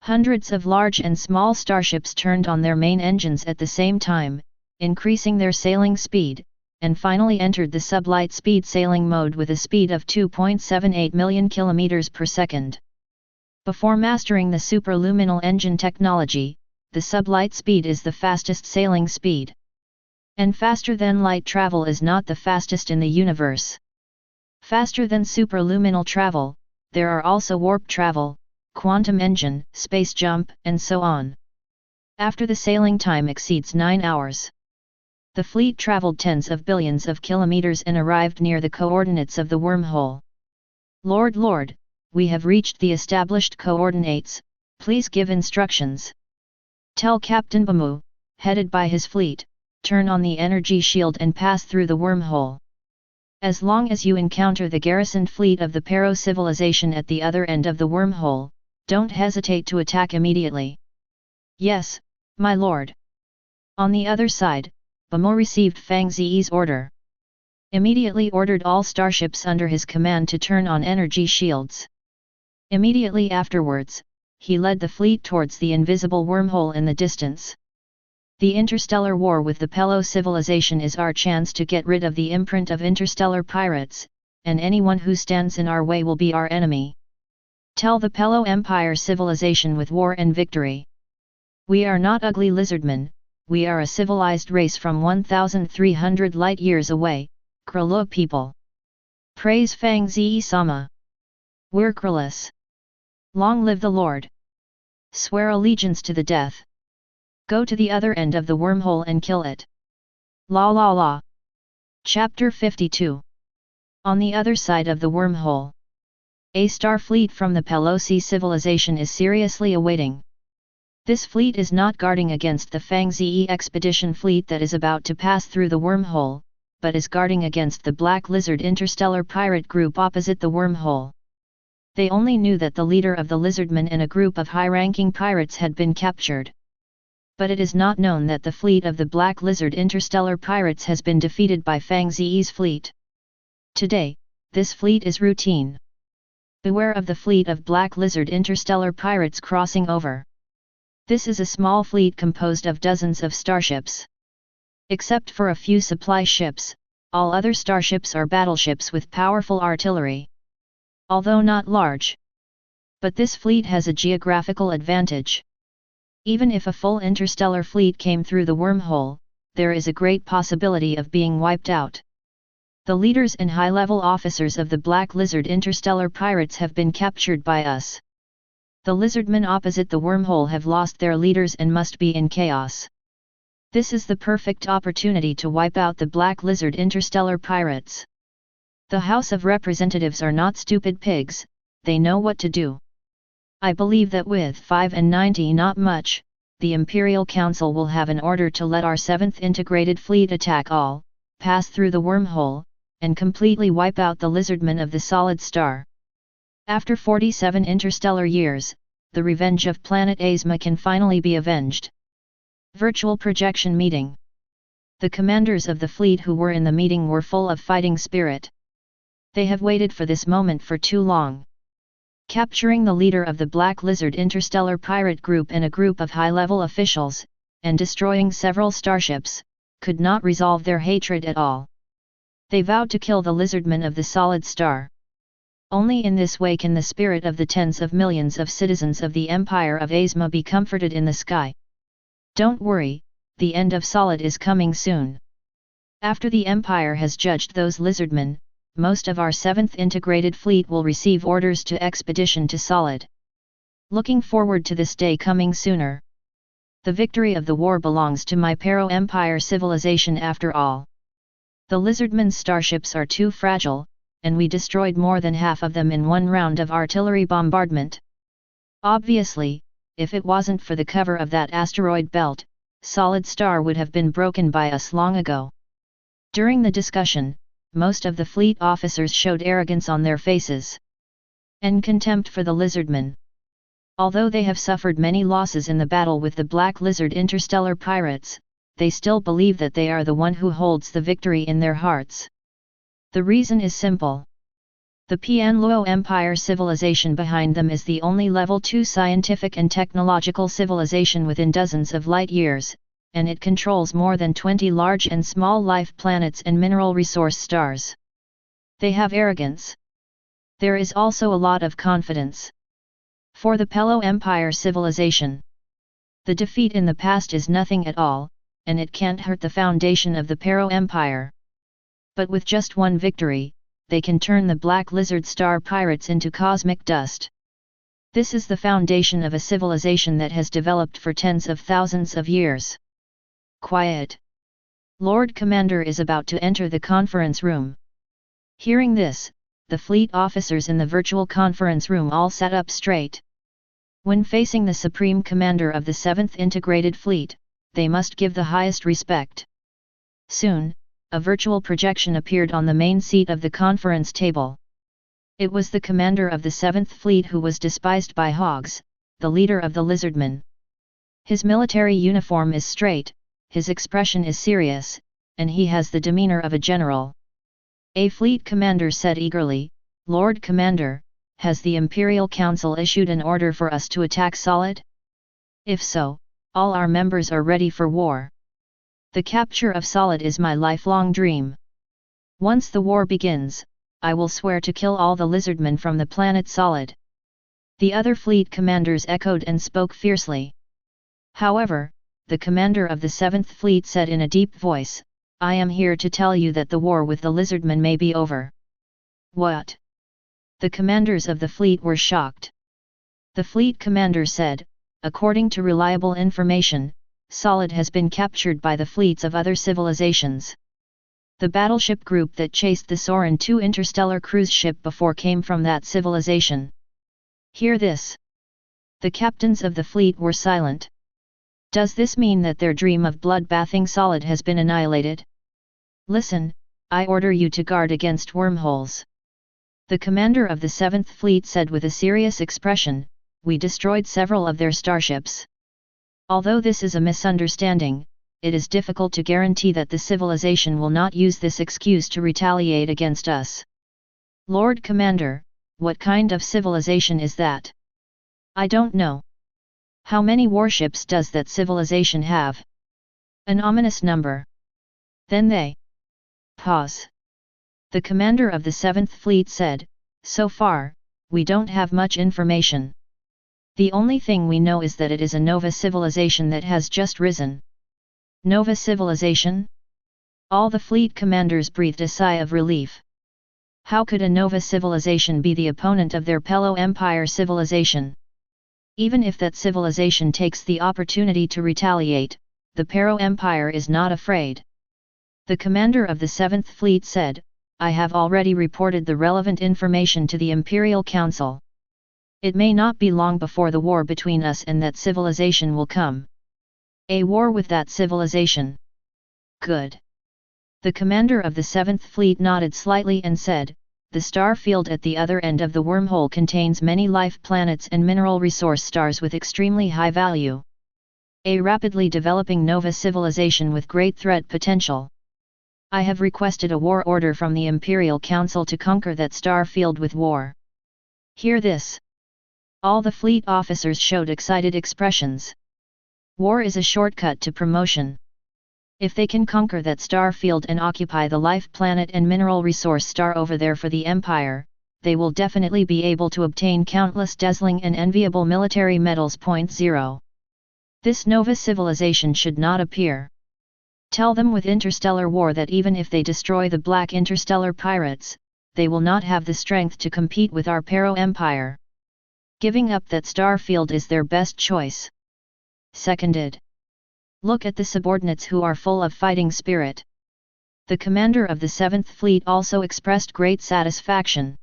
Hundreds of large and small starships turned on their main engines at the same time, increasing their sailing speed, and finally entered the sublight speed sailing mode with a speed of 2.78 million km per second. Before mastering the superluminal engine technology, the sublight speed is the fastest sailing speed. And faster than light travel is not the fastest in the universe. Faster than superluminal travel, there are also warp travel, quantum engine, space jump, and so on. After the sailing time exceeds 9 hours. The fleet traveled tens of billions of kilometers and arrived near the coordinates of the wormhole. Lord, we have reached the established coordinates, please give instructions. Tell Captain Bamu, headed by his fleet, turn on the energy shield and pass through the wormhole. As long as you encounter the garrisoned fleet of the Pero civilization at the other end of the wormhole, don't hesitate to attack immediately. Yes, my lord. On the other side, Bamu received Fang Ze's order. Immediately ordered all starships under his command to turn on energy shields. Immediately afterwards, he led the fleet towards the invisible wormhole in the distance. The interstellar war with the Pelo civilization is our chance to get rid of the imprint of interstellar pirates, and anyone who stands in our way will be our enemy. Tell the Pelo Empire civilization with war and victory. We are not ugly lizardmen. We are a civilized race from 1,300 light-years away, Kralo people. Praise Fang Ze-sama. We're Kralus. Long live the Lord. Swear allegiance to the death. Go to the other end of the wormhole and kill it. La la la. Chapter 52. On the other side of the wormhole. A star fleet from the Pelosi civilization is seriously awaiting. This fleet is not guarding against the Fang Ze expedition fleet that is about to pass through the wormhole, but is guarding against the Black Lizard interstellar pirate group opposite the wormhole. They only knew that the leader of the lizardmen and a group of high-ranking pirates had been captured. But it is not known that the fleet of the Black Lizard interstellar pirates has been defeated by Fang Ze's fleet. Today, this fleet is routine. Beware of the fleet of Black Lizard interstellar pirates crossing over. This is a small fleet composed of dozens of starships. Except for a few supply ships, all other starships are battleships with powerful artillery. Although not large. But this fleet has a geographical advantage. Even if a full interstellar fleet came through the wormhole, there is a great possibility of being wiped out. The leaders and high-level officers of the Black Lizard interstellar pirates have been captured by us. The lizardmen opposite the wormhole have lost their leaders and must be in chaos. This is the perfect opportunity to wipe out the Black Lizard interstellar pirates. The House of Representatives are not stupid pigs, they know what to do. I believe that with 5 and 90 not much, the Imperial Council will have an order to let our 7th Integrated Fleet attack all, pass through the wormhole, and completely wipe out the lizardmen of the solid star. After 47 interstellar years, the revenge of planet Asma can finally be avenged. Virtual projection meeting. The commanders of the fleet who were in the meeting were full of fighting spirit. They have waited for this moment for too long. Capturing the leader of the Black Lizard interstellar pirate group and a group of high-level officials, and destroying several starships, could not resolve their hatred at all. They vowed to kill the lizardmen of the solid star. Only in this way can the spirit of the tens of millions of citizens of the Empire of Asma be comforted in the sky. Don't worry, the end of Solid is coming soon. After the Empire has judged those lizardmen, most of our 7th Integrated Fleet will receive orders to expedition to Solid. Looking forward to this day coming sooner. The victory of the war belongs to my Pero Empire civilization after all. The lizardmen's starships are too fragile, and we destroyed more than half of them in one round of artillery bombardment. Obviously, if it wasn't for the cover of that asteroid belt, Solid Star would have been broken by us long ago. During the discussion, most of the fleet officers showed arrogance on their faces. And contempt for the lizardmen. Although they have suffered many losses in the battle with the Black Lizard interstellar pirates, they still believe that they are the one who holds the victory in their hearts. The reason is simple. The Pianluo Empire civilization behind them is the only level 2 scientific and technological civilization within dozens of light years, and it controls more than 20 large and small life planets and mineral resource stars. They have arrogance. There is also a lot of confidence. For the Pelo Empire civilization, the defeat in the past is nothing at all, and it can't hurt the foundation of the Pero Empire. But with just one victory, they can turn the Black Lizard Star Pirates into cosmic dust. This is the foundation of a civilization that has developed for tens of thousands of years. Quiet. Lord Commander is about to enter the conference room. Hearing this, the fleet officers in the virtual conference room all sat up straight. When facing the Supreme Commander of the 7th Integrated Fleet, they must give the highest respect. Soon, a virtual projection appeared on the main seat of the conference table. It was the commander of the 7th Fleet who was despised by Hogs, the leader of the lizardmen. His military uniform is straight, his expression is serious, and he has the demeanor of a general. A fleet commander said eagerly, "Lord Commander, has the Imperial Council issued an order for us to attack Solid? If so, all our members are ready for war. The capture of Solid is my lifelong dream. Once the war begins, I will swear to kill all the lizardmen from the planet Solid." The other fleet commanders echoed and spoke fiercely. However, the commander of the 7th Fleet said in a deep voice, "I am here to tell you that the war with the lizardmen may be over." What? The commanders of the fleet were shocked. The fleet commander said, "According to reliable information, Solid has been captured by the fleets of other civilizations. The battleship group that chased the Sorin II interstellar cruise ship before came from that civilization." Hear this. The captains of the fleet were silent. Does this mean that their dream of blood-bathing Solid has been annihilated? Listen, I order you to guard against wormholes. The commander of the 7th Fleet said with a serious expression, "We destroyed several of their starships. Although this is a misunderstanding, it is difficult to guarantee that the civilization will not use this excuse to retaliate against us. Lord Commander, what kind of civilization is that? I don't know. How many warships does that civilization have? An ominous number. Then they pause. The commander of the 7th Fleet said, so far, we don't have much information. The only thing we know is that it is a Nova civilization that has just risen. Nova civilization? All the fleet commanders breathed a sigh of relief. How could a Nova civilization be the opponent of their fellow Empire civilization? Even if that civilization takes the opportunity to retaliate, the Pero Empire is not afraid. The commander of the 7th Fleet said, I have already reported the relevant information to the Imperial Council. It may not be long before the war between us and that civilization will come. A war with that civilization. Good. The commander of the 7th Fleet nodded slightly and said, the star field at the other end of the wormhole contains many life planets and mineral resource stars with extremely high value. A rapidly developing Nova civilization with great threat potential. I have requested a war order from the Imperial Council to conquer that star field with war. Hear this. All the fleet officers showed excited expressions. War is a shortcut to promotion. If they can conquer that star field and occupy the life planet and mineral resource star over there for the Empire, they will definitely be able to obtain countless dazzling and enviable military medals. 0. This Nova civilization should not appear. Tell them with interstellar war that even if they destroy the black interstellar pirates, they will not have the strength to compete with our Pero Empire. Giving up that star field is their best choice. Seconded. Look at the subordinates who are full of fighting spirit. The commander of the 7th Fleet also expressed great satisfaction.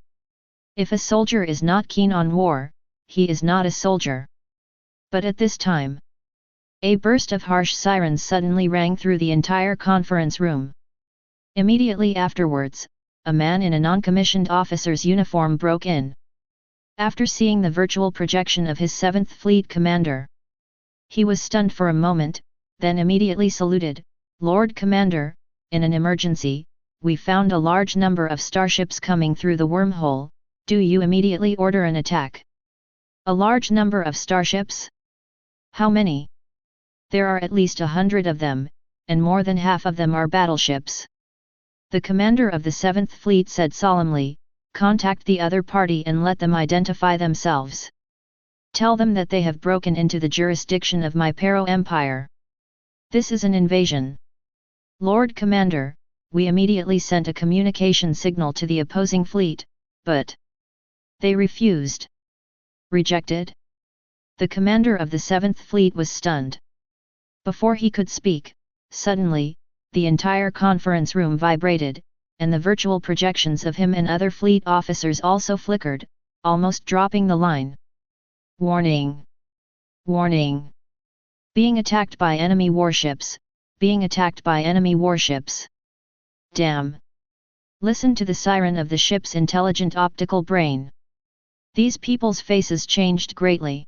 If a soldier is not keen on war, he is not a soldier. But at this time, a burst of harsh sirens suddenly rang through the entire conference room. Immediately afterwards, a man in a non-commissioned officer's uniform broke in. After seeing the virtual projection of his 7th Fleet commander, he was stunned for a moment, then immediately saluted, Lord Commander, in an emergency, we found a large number of starships coming through the wormhole, do you immediately order an attack? A large number of starships? How many? There are at least 100 of them, and more than half of them are battleships. The commander of the 7th Fleet said solemnly, contact the other party and let them identify themselves. Tell them that they have broken into the jurisdiction of my Pero Empire. This is an invasion. Lord Commander, we immediately sent a communication signal to the opposing fleet, but they refused. Rejected? The commander of the 7th Fleet was stunned. Before he could speak, suddenly, the entire conference room vibrated, and the virtual projections of him and other fleet officers also flickered, almost dropping the line. Warning! Warning! Being attacked by enemy warships, being attacked by enemy warships. Damn! Listen to the siren of the ship's intelligent optical brain. These people's faces changed greatly.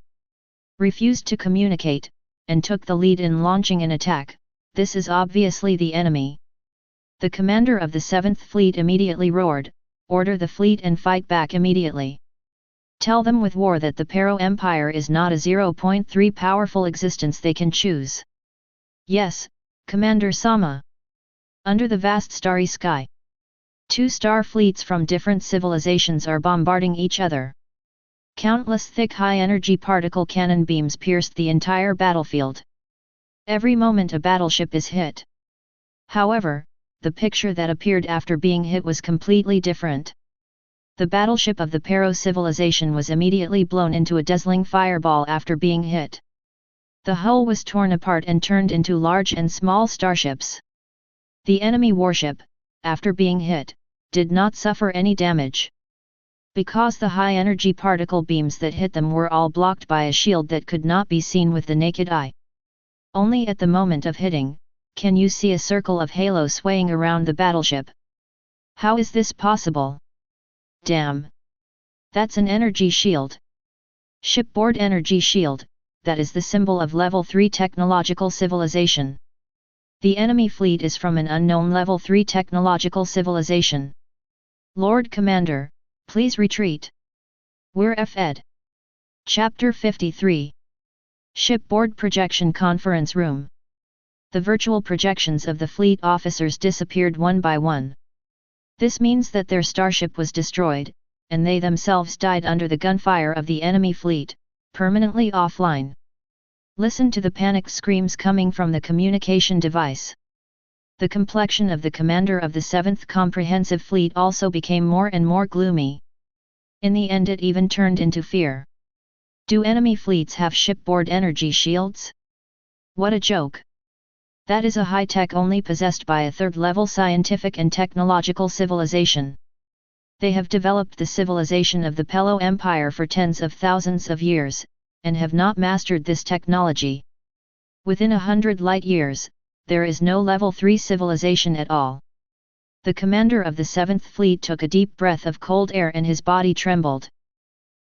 Refused to communicate, and took the lead in launching an attack. This is obviously the enemy. The commander of the 7th Fleet immediately roared, order the fleet and fight back immediately. Tell them with war that the Pero Empire is not a 0.3 powerful existence they can choose. Yes, Commander Sama. Under the vast starry sky, 2 star fleets from different civilizations are bombarding each other. Countless thick high-energy particle cannon beams pierced the entire battlefield. Every moment a battleship is hit. However, the picture that appeared after being hit was completely different. The battleship of the Pero civilization was immediately blown into a dazzling fireball after being hit. The hull was torn apart and turned into large and small starships. The enemy warship, after being hit, did not suffer any damage. Because the high-energy particle beams that hit them were all blocked by a shield that could not be seen with the naked eye. Only at the moment of hitting, can you see a circle of halo swaying around the battleship. How is this possible? Damn! That's an energy shield. Shipboard energy shield, that is the symbol of level 3 technological civilization. The enemy fleet is from an unknown level 3 technological civilization. Lord Commander, please retreat. We're Fed. Chapter 53. Shipboard Projection Conference Room. The virtual projections of the fleet officers disappeared one by one. This means that their starship was destroyed, and they themselves died under the gunfire of the enemy fleet, permanently offline. Listen to the panicked screams coming from the communication device. The complexion of the commander of the 7th Comprehensive Fleet also became more and more gloomy. In the end, it even turned into fear. Do enemy fleets have shipboard energy shields? What a joke! That is a high-tech only possessed by a third-level scientific and technological civilization. They have developed the civilization of the Pelo Empire for tens of thousands of years, and have not mastered this technology. Within 100 light years, there is no level 3 civilization at all. The commander of the 7th Fleet took a deep breath of cold air and his body trembled.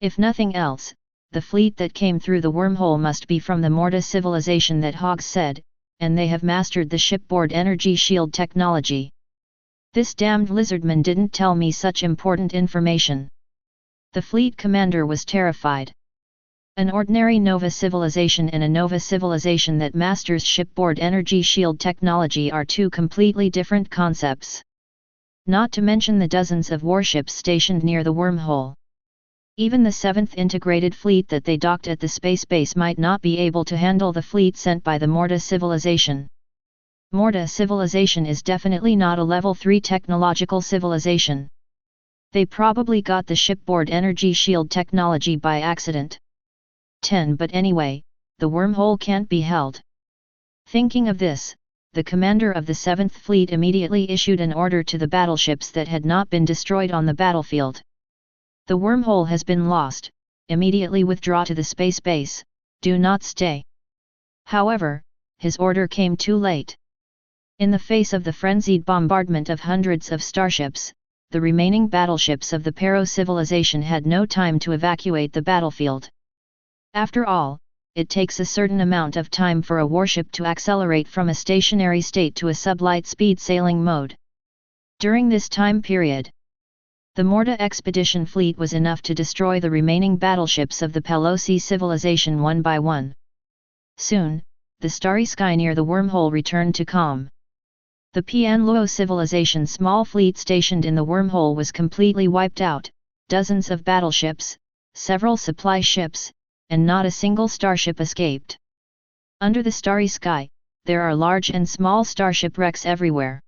If nothing else, the fleet that came through the wormhole must be from the Morta civilization that Hogg said, and they have mastered the shipboard energy shield technology. This damned lizardman didn't tell me such important information. The fleet commander was terrified. An ordinary Nova civilization and a Nova civilization that masters shipboard energy shield technology are two completely different concepts. Not to mention the dozens of warships stationed near the wormhole. Even the 7th Integrated Fleet that they docked at the space base might not be able to handle the fleet sent by the Morta civilization. Morta civilization is definitely not a level 3 technological civilization. They probably got the shipboard energy shield technology by accident. 10 But anyway, the wormhole can't be held. Thinking of this, the commander of the 7th Fleet immediately issued an order to the battleships that had not been destroyed on the battlefield. The wormhole has been lost, immediately withdraw to the space base, do not stay. However, his order came too late. In the face of the frenzied bombardment of hundreds of starships, the remaining battleships of the Pero civilization had no time to evacuate the battlefield. After all, it takes a certain amount of time for a warship to accelerate from a stationary state to a sublight speed sailing mode. During this time period, the Morta expedition fleet was enough to destroy the remaining battleships of the Pelosi civilization one by one. Soon, the starry sky near the wormhole returned to calm. The Pianluo civilization's small fleet stationed in the wormhole was completely wiped out, dozens of battleships, several supply ships, and not a single starship escaped. Under the starry sky, there are large and small starship wrecks everywhere.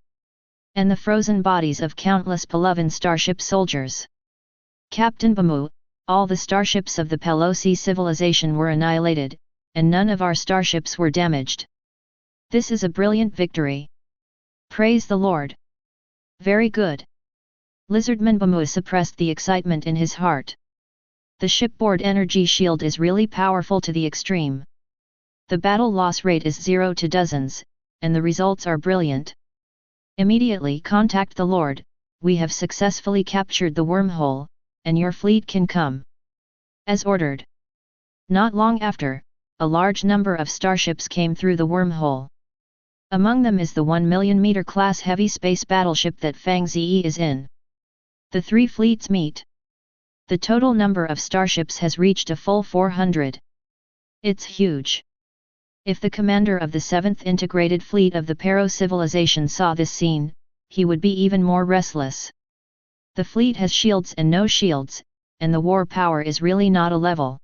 And the frozen bodies of countless Palovan starship soldiers. Captain Bamu, all the starships of the Pelosi civilization were annihilated, and none of our starships were damaged. This is a brilliant victory. Praise the Lord. Very good. Lizardman Bamu suppressed the excitement in his heart. The shipboard energy shield is really powerful to the extreme. The battle loss rate is 0 to dozens, and the results are brilliant. Immediately contact the Lord, we have successfully captured the wormhole, and your fleet can come. As ordered. Not long after, a large number of starships came through the wormhole. Among them is the 1 million meter class heavy space battleship that Fang Ze is in. The three fleets meet. The total number of starships has reached a full 400. It's huge. If the commander of the 7th Integrated Fleet of the Pero civilization saw this scene, he would be even more restless. The fleet has shields and no shields, and the war power is really not a level.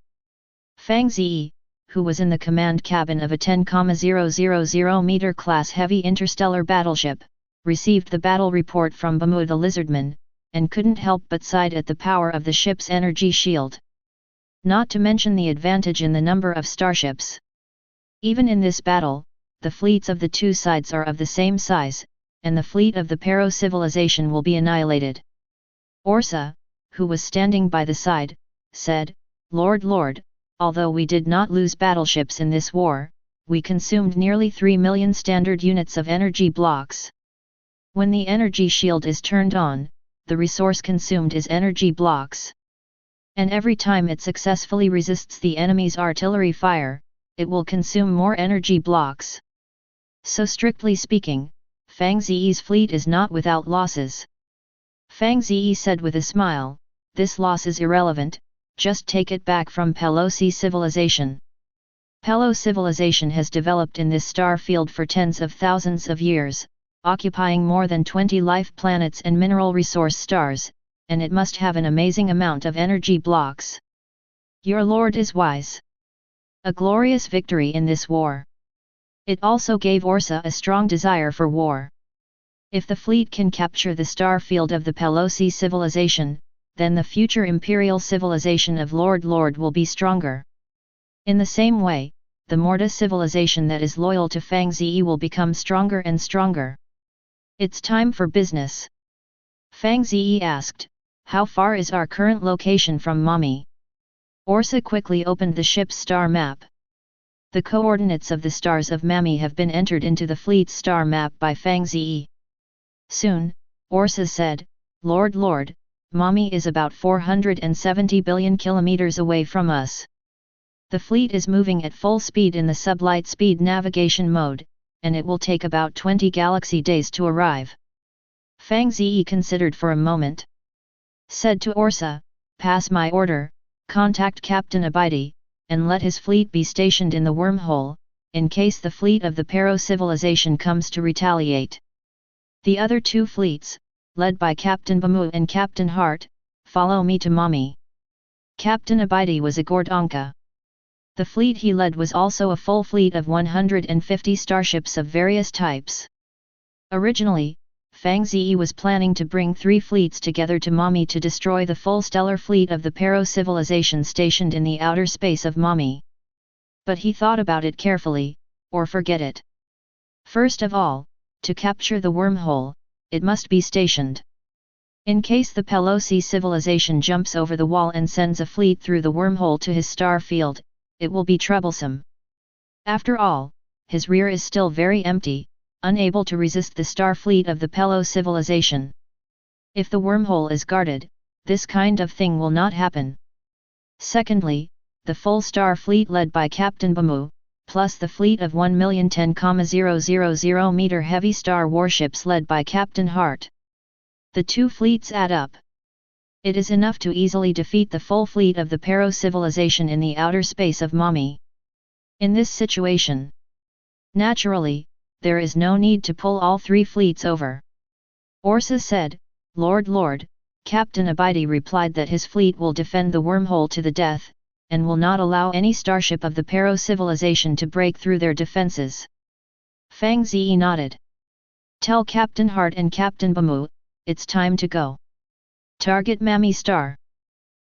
Fang Ze, who was in the command cabin of a 10,000 meter class heavy interstellar battleship, received the battle report from Bamu the Lizardman, and couldn't help but sigh at the power of the ship's energy shield. Not to mention the advantage in the number of starships. Even in this battle, the fleets of the two sides are of the same size, and the fleet of the Pero civilization will be annihilated. Orsa, who was standing by the side, said, Lord, although we did not lose battleships in this war, we consumed nearly 3 million standard units of energy blocks. When the energy shield is turned on, the resource consumed is energy blocks. And every time it successfully resists the enemy's artillery fire, it will consume more energy blocks. So strictly speaking, Fang Ze's fleet is not without losses. Fang Ze said with a smile, this loss is irrelevant, just take it back from Pelosi civilization. Pelo civilization has developed in this star field for tens of thousands of years, occupying more than 20 life planets and mineral resource stars, and it must have an amazing amount of energy blocks. Your lord is wise. A glorious victory in this war. It also gave Orsa a strong desire for war. If the fleet can capture the star field of the Pelosi civilization, then the future imperial civilization of Lord will be stronger. In the same way, the Morta civilization that is loyal to Fang Ze will become stronger and stronger. It's time for business. Fang Ze asked, how far is our current location from Mommy? Orsa quickly opened the ship's star map. The coordinates of the stars of Mammy have been entered into the fleet's star map by Fang Ze. Soon, Orsa said, Lord, Mommy is about 470 billion kilometers away from us. The fleet is moving at full speed in the sublight speed navigation mode, and it will take about 20 galaxy days to arrive. Fang Ze considered for a moment. Said to Orsa, pass my order, contact Captain Abidi, and let his fleet be stationed in the wormhole, in case the fleet of the Pero civilization comes to retaliate. The other two fleets, led by Captain Bamu and Captain Hart, follow me to Mommy. Captain Abidi was a Gordonka. The fleet he led was also a full fleet of 150 starships of various types. Originally, Fang Ze was planning to bring 3 fleets together to Mommy to destroy the full stellar fleet of the Pero civilization stationed in the outer space of Mommy. But he thought about it carefully, or forget it. First of all, to capture the wormhole, it must be stationed. In case the Pelosi civilization jumps over the wall and sends a fleet through the wormhole to his star field, it will be troublesome. After all, his rear is still very empty, unable to resist the star fleet of the Pelo civilization. If the wormhole is guarded, this kind of thing will not happen. Secondly, the full star fleet led by Captain Bamu, plus the fleet of 1,010,000 meter heavy star warships led by Captain Hart. The 2 fleets add up. It is enough to easily defeat the full fleet of the Pero civilization in the outer space of Mommy. In this situation, naturally, there is no need to pull all 3 fleets over. Orsa said, Lord, Captain Abidi replied that his fleet will defend the wormhole to the death, and will not allow any starship of the Pero civilization to break through their defenses. Fang Ze nodded. Tell Captain Hart and Captain Bamu, it's time to go. Target Mammy Star.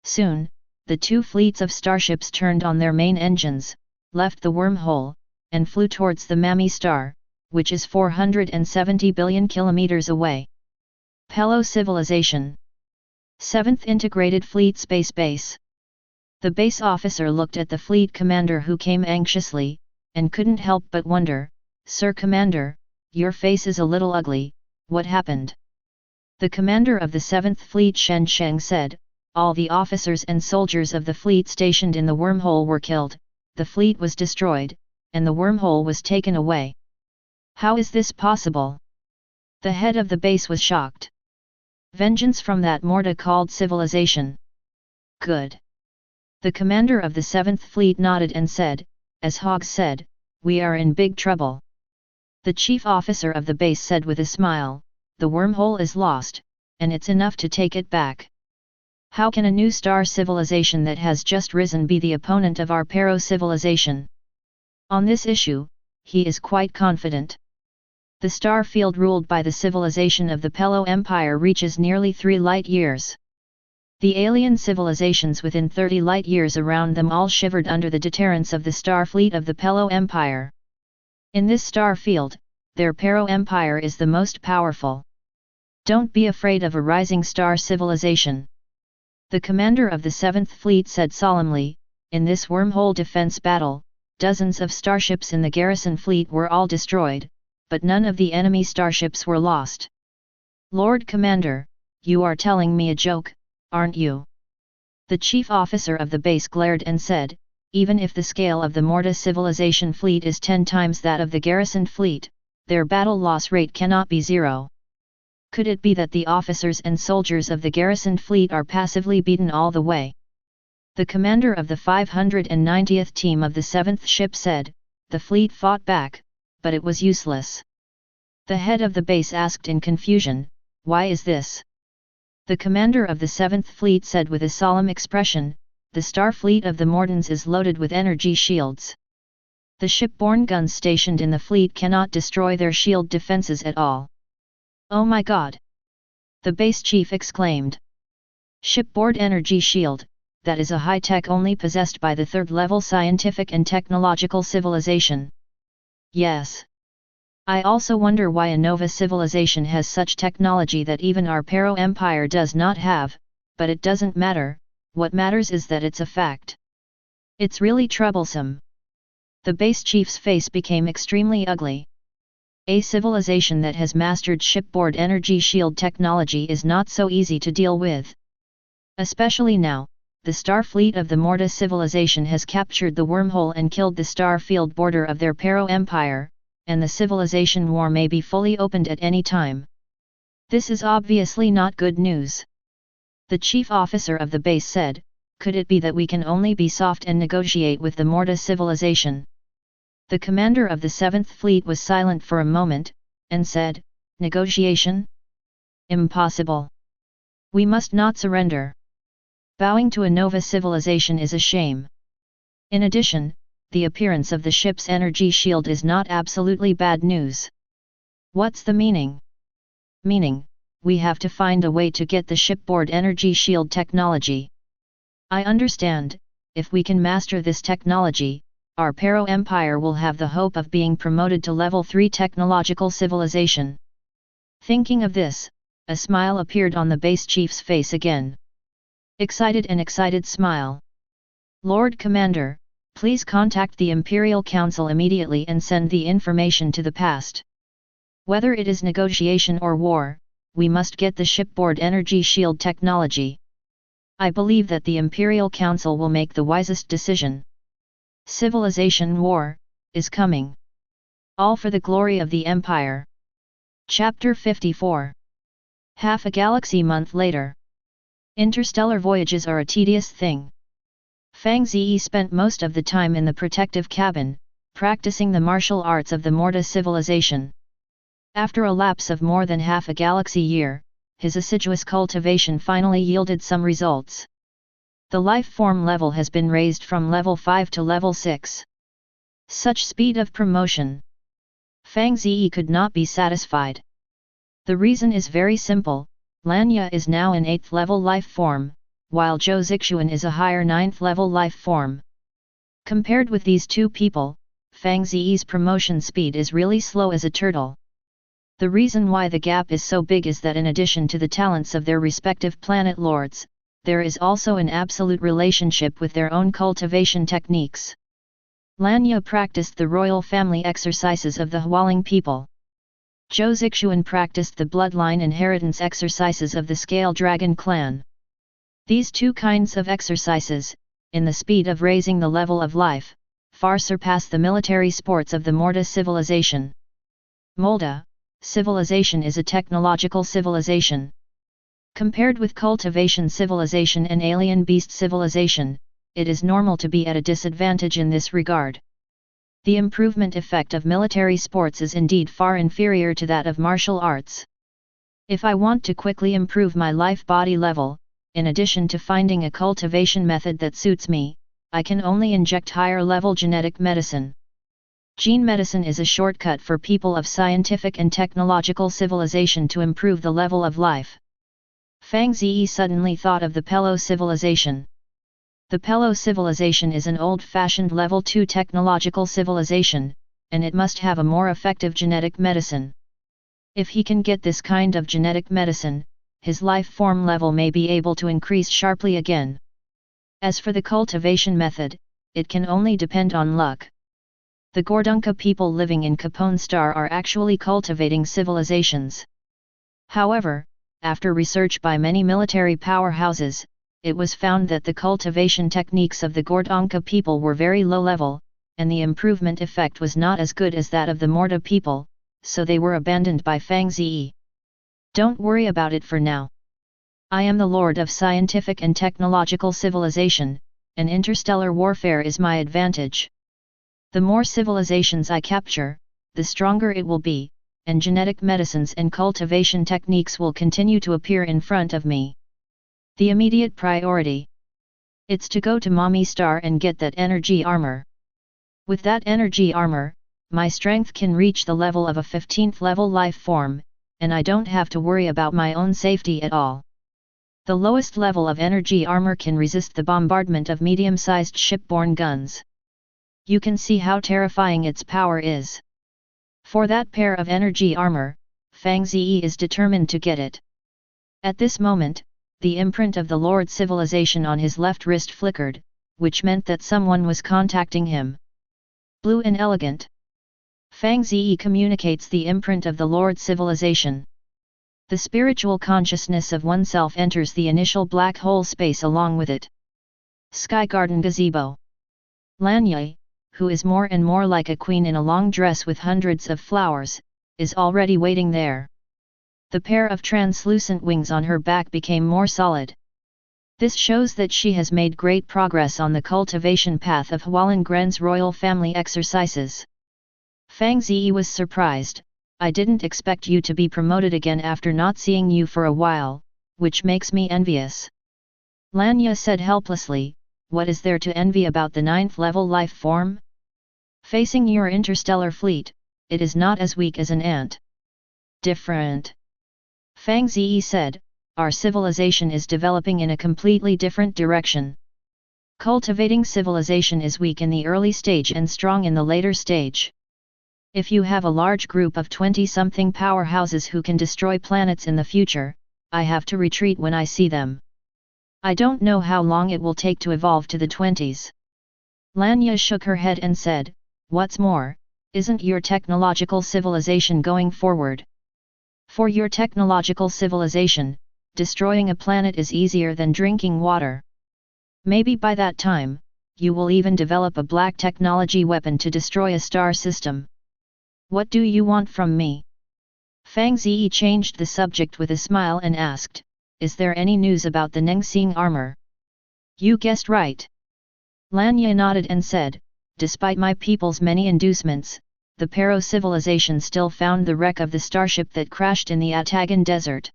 Soon, the 2 fleets of starships turned on their main engines, left the wormhole, and flew towards the Mammy Star, which is 470 billion kilometers away. Pelo civilization. 7th Integrated Fleet Space Base. The base officer looked at the fleet commander who came anxiously, and couldn't help but wonder, Sir Commander, your face is a little ugly, what happened? The commander of the 7th Fleet Shen Sheng said, all the officers and soldiers of the fleet stationed in the wormhole were killed, the fleet was destroyed, and the wormhole was taken away. How is this possible? The head of the base was shocked. Vengeance from that Morta called civilization. Good. The commander of the 7th Fleet nodded and said, as Hogg said, we are in big trouble. The chief officer of the base said with a smile, the wormhole is lost, and it's enough to take it back. How can a new star civilization that has just risen be the opponent of our Pero civilization? On this issue, he is quite confident. The star field ruled by the civilization of the Pelo Empire reaches nearly 3 light-years. The alien civilizations within 30 light-years around them all shivered under the deterrence of the star fleet of the Pelo Empire. In this star field, their Pero Empire is the most powerful. Don't be afraid of a rising star civilization. The commander of the 7th Fleet said solemnly, in this wormhole defense battle, dozens of starships in the garrison fleet were all destroyed, but none of the enemy starships were lost. Lord Commander, you are telling me a joke, aren't you? The chief officer of the base glared and said, even if the scale of the Morta civilization fleet is 10 times that of the garrisoned fleet, their battle loss rate cannot be zero. Could it be that the officers and soldiers of the garrisoned fleet are passively beaten all the way? The commander of the 590th team of the 7th ship said, "The fleet fought back, but it was useless." The head of the base asked in confusion, "Why is this?" The commander of the 7th fleet said with a solemn expression, "The star fleet of the Mortons is loaded with energy shields. The shipborne guns stationed in the fleet cannot destroy their shield defenses at all." "Oh my God!" the base chief exclaimed. "Shipboard energy shield, that is a high-tech only possessed by the third-level scientific and technological civilization." "Yes. I also wonder why a Nova civilization has such technology that even our Pero Empire does not have, but it doesn't matter, what matters is that it's a fact. It's really troublesome." The base chief's face became extremely ugly. A civilization that has mastered shipboard energy shield technology is not so easy to deal with. Especially now, the star fleet of the Morta civilization has captured the wormhole and killed the star field border of their Pero Empire, and the civilization war may be fully opened at any time. This is obviously not good news. The chief officer of the base said, "Could it be that we can only be soft and negotiate with the Morta civilization?" The commander of the 7th fleet was silent for a moment, and said, "Negotiation? Impossible. We must not surrender. Bowing to a Nova civilization is a shame. In addition, the appearance of the ship's energy shield is not absolutely bad news." "What's the meaning?" "Meaning, we have to find a way to get the shipboard energy shield technology. I understand, if we can master this technology, our Pero Empire will have the hope of being promoted to level 3 technological civilization." Thinking of this, a smile appeared on the base chief's face again. An excited smile. "Lord Commander, please contact the Imperial Council immediately and send the information to the past. Whether it is negotiation or war, we must get the shipboard energy shield technology. I believe that the Imperial Council will make the wisest decision. Civilization war is coming. All for the glory of the Empire." Chapter 54. Half a galaxy month later. Interstellar voyages are a tedious thing. Fang Ze spent most of the time in the protective cabin, practicing the martial arts of the Morta civilization. After a lapse of more than half a galaxy year, his assiduous cultivation finally yielded some results. The life form level has been raised from level 5 to level 6. Such speed of promotion! Fang Ze could not be satisfied. The reason is very simple. Lanya is now an 8th level life form, while Zhou Zixuan is a higher 9th level life form. Compared with these two people, Fang Ze's promotion speed is really slow as a turtle. The reason why the gap is so big is that in addition to the talents of their respective planet lords, there is also an absolute relationship with their own cultivation techniques. Lanya practiced the royal family exercises of the Hualing people. Zhou Zixuan practiced the bloodline inheritance exercises of the Scale Dragon clan. These two kinds of exercises, in the speed of raising the level of life, far surpass the military sports of the Morta civilization. Molda civilization is a technological civilization. Compared with cultivation civilization and alien beast civilization, it is normal to be at a disadvantage in this regard. The improvement effect of military sports is indeed far inferior to that of martial arts. If I want to quickly improve my life body level, in addition to finding a cultivation method that suits me, I can only inject higher level genetic medicine. Gene medicine is a shortcut for people of scientific and technological civilization to improve the level of life. Fang Ze suddenly thought of the Pelo civilization. The Pelo civilization is an old-fashioned level 2 technological civilization, and it must have a more effective genetic medicine. If he can get this kind of genetic medicine, his life form level may be able to increase sharply again. As for the cultivation method, it can only depend on luck. The Gordunka people living in Capone Star are actually cultivating civilizations. However, after research by many military powerhouses, it was found that the cultivation techniques of the Gordonka people were very low level, and the improvement effect was not as good as that of the Morta people, so they were abandoned by Fang Ze. Don't worry about it for now. I am the lord of scientific and technological civilization, and interstellar warfare is my advantage. The more civilizations I capture, the stronger it will be, and genetic medicines and cultivation techniques will continue to appear in front of me. The immediate priority. It's to go to Mommy Star and get that energy armor. With that energy armor, my strength can reach the level of a 15th level life form, and I don't have to worry about my own safety at all. The lowest level of energy armor can resist the bombardment of medium-sized shipborne guns. You can see how terrifying its power is. For that pair of energy armor, Fang Ze is determined to get it. At this moment, the imprint of the Lord Civilization on his left wrist flickered, which meant that someone was contacting him. Blue and elegant. Fang Ze communicates the imprint of the Lord Civilization. The spiritual consciousness of oneself enters the initial black hole space along with it. Sky Garden Gazebo. Lanye, who is more and more like a queen in a long dress with hundreds of flowers, is already waiting there. The pair of translucent wings on her back became more solid. This shows that she has made great progress on the cultivation path of Hualengren's royal family exercises. Fang Ze was surprised. I didn't expect you to be promoted again after not seeing you for a while, which makes me envious. Lanya said helplessly, what is there to envy about the 9th level life form? Facing your interstellar fleet, it is not as weak as an ant. Different. Fang Ze said, our civilization is developing in a completely different direction. Cultivating civilization is weak in the early stage and strong in the later stage. If you have a large group of 20-something powerhouses who can destroy planets in the future, I have to retreat when I see them. I don't know how long it will take to evolve to the 20s. Lanya shook her head and said, what's more, isn't your technological civilization going forward? For your technological civilization, destroying a planet is easier than drinking water. Maybe by that time, you will even develop a black technology weapon to destroy a star system. What do you want from me? Fang Ze changed the subject with a smile and asked, is there any news about the Nengxing armor? You guessed right. Lanya nodded and said, despite my people's many inducements, the Pero civilization still found the wreck of the starship that crashed in the Atagan desert.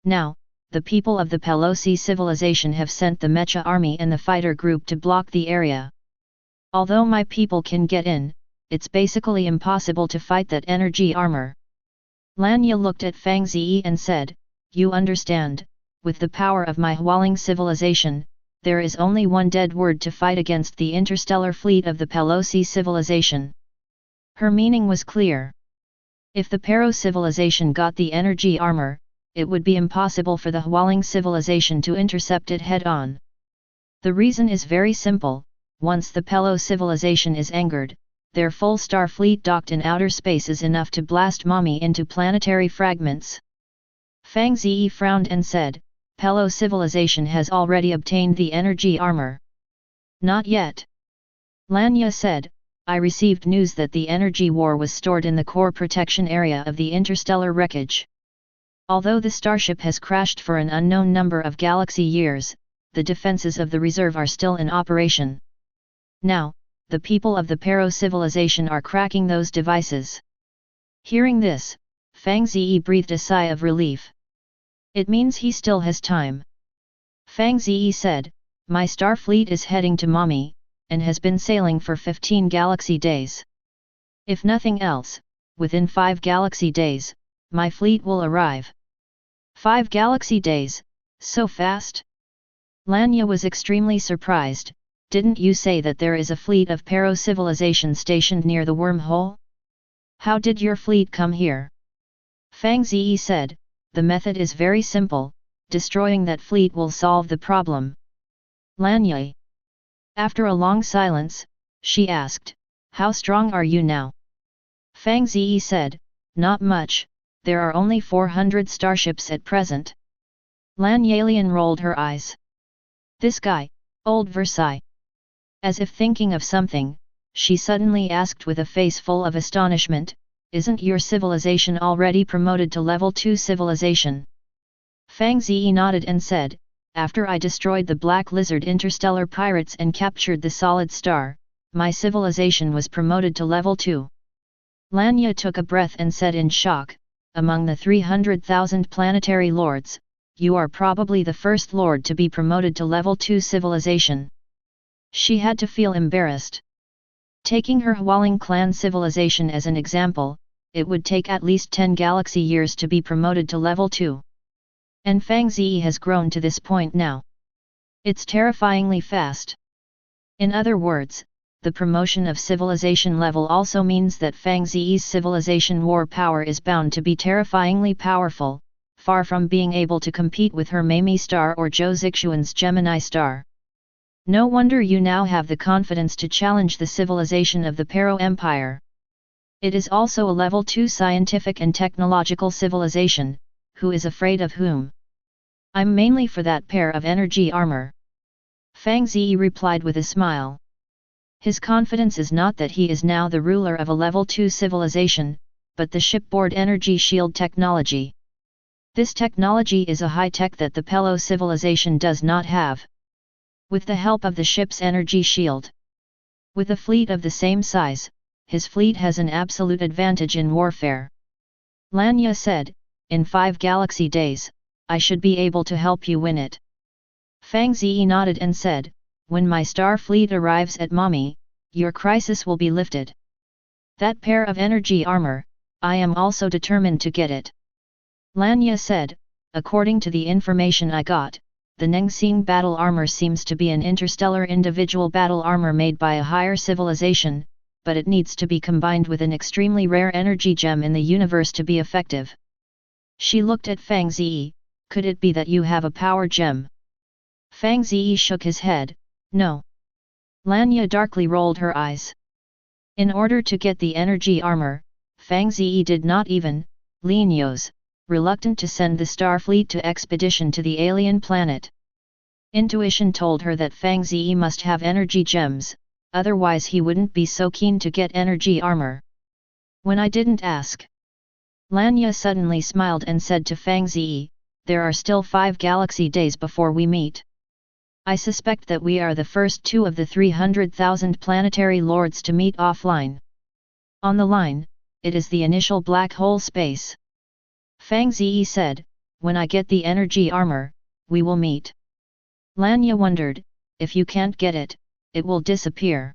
Now, the people of the Pelosi civilization have sent the Mecha army and the fighter group to block the area. Although my people can get in, it's basically impossible to fight that energy armor. Lanya looked at Fang Ze and said, you understand, with the power of my Hualing civilization, there is only one dead word to fight against the interstellar fleet of the Pelosi civilization. Her meaning was clear. If the Pero civilization got the energy armor, it would be impossible for the Hualing civilization to intercept it head-on. The reason is very simple, once the Pelo civilization is angered, their full star fleet docked in outer space is enough to blast Mommy into planetary fragments. Fang Ze frowned and said, Pelo civilization has already obtained the energy armor. Not yet. Lanya said, I received news that the energy war was stored in the core protection area of the interstellar wreckage. Although the starship has crashed for an unknown number of galaxy years, the defenses of the reserve are still in operation. Now, the people of the Pero civilization are cracking those devices. Hearing this, Fang Ze breathed a sigh of relief. It means he still has time. Fang Ze said, my star fleet is heading to Mommy, and has been sailing for 15 galaxy days. If nothing else, within 5 galaxy days, my fleet will arrive. 5 galaxy days, so fast? Lanya was extremely surprised. Didn't you say that there is a fleet of Pero civilization stationed near the wormhole? How did your fleet come here? Fang Ze said, the method is very simple, destroying that fleet will solve the problem. Lanya. After a long silence, she asked, how strong are you now? Fang Ze said, not much, there are only 400 starships at present. Lan Yalian rolled her eyes. This guy, old Versailles. As if thinking of something, she suddenly asked with a face full of astonishment, isn't your civilization already promoted to level 2 civilization? Fang Ze nodded and said, after I destroyed the Black Lizard interstellar pirates and captured the Solid Star, my civilization was promoted to level 2. Lanya took a breath and said in shock, among the 300,000 planetary lords, you are probably the first lord to be promoted to level 2 civilization. She had to feel embarrassed. Taking her Hualing clan civilization as an example, it would take at least 10 galaxy years to be promoted to level 2. And Fang Ze has grown to this point now. It's terrifyingly fast. In other words, the promotion of civilization level also means that Fang Ze's civilization war power is bound to be terrifyingly powerful, far from being able to compete with her Mamie star or Zhou Zixuan's Gemini star. No wonder you now have the confidence to challenge the civilization of the Pero Empire. It is also a level 2 scientific and technological civilization, who is afraid of whom? I'm mainly for that pair of energy armor. Fang Ze replied with a smile. His confidence is not that he is now the ruler of a level 2 civilization, but the shipboard energy shield technology. This technology is a high-tech that the Pelo civilization does not have. With the help of the ship's energy shield. With a fleet of the same size, his fleet has an absolute advantage in warfare. Lanya said, in 5 galaxy days, I should be able to help you win it. Fang Ze nodded and said, when my star fleet arrives at Mami, your crisis will be lifted. That pair of energy armor, I am also determined to get it. Lanya said, according to the information I got, the Nengxing battle armor seems to be an interstellar individual battle armor made by a higher civilization, but it needs to be combined with an extremely rare energy gem in the universe to be effective. She looked at Fang Ze, could it be that you have a power gem? Fang Ze shook his head, no. Lanya darkly rolled her eyes. In order to get the energy armor, Fang Ze did not even, Linyo's, reluctant to send the Starfleet to expedition to the alien planet. Intuition told her that Fang Ze must have energy gems, otherwise he wouldn't be so keen to get energy armor. When I didn't ask. Lanya suddenly smiled and said to Fang Ze, there are still 5 galaxy days before we meet. I suspect that we are the first 2 of the 300,000 planetary lords to meet offline. On the line, it is the initial black hole space. Fang Ze said, when I get the energy armor, we will meet. Lanya wondered, if you can't get it, it will disappear.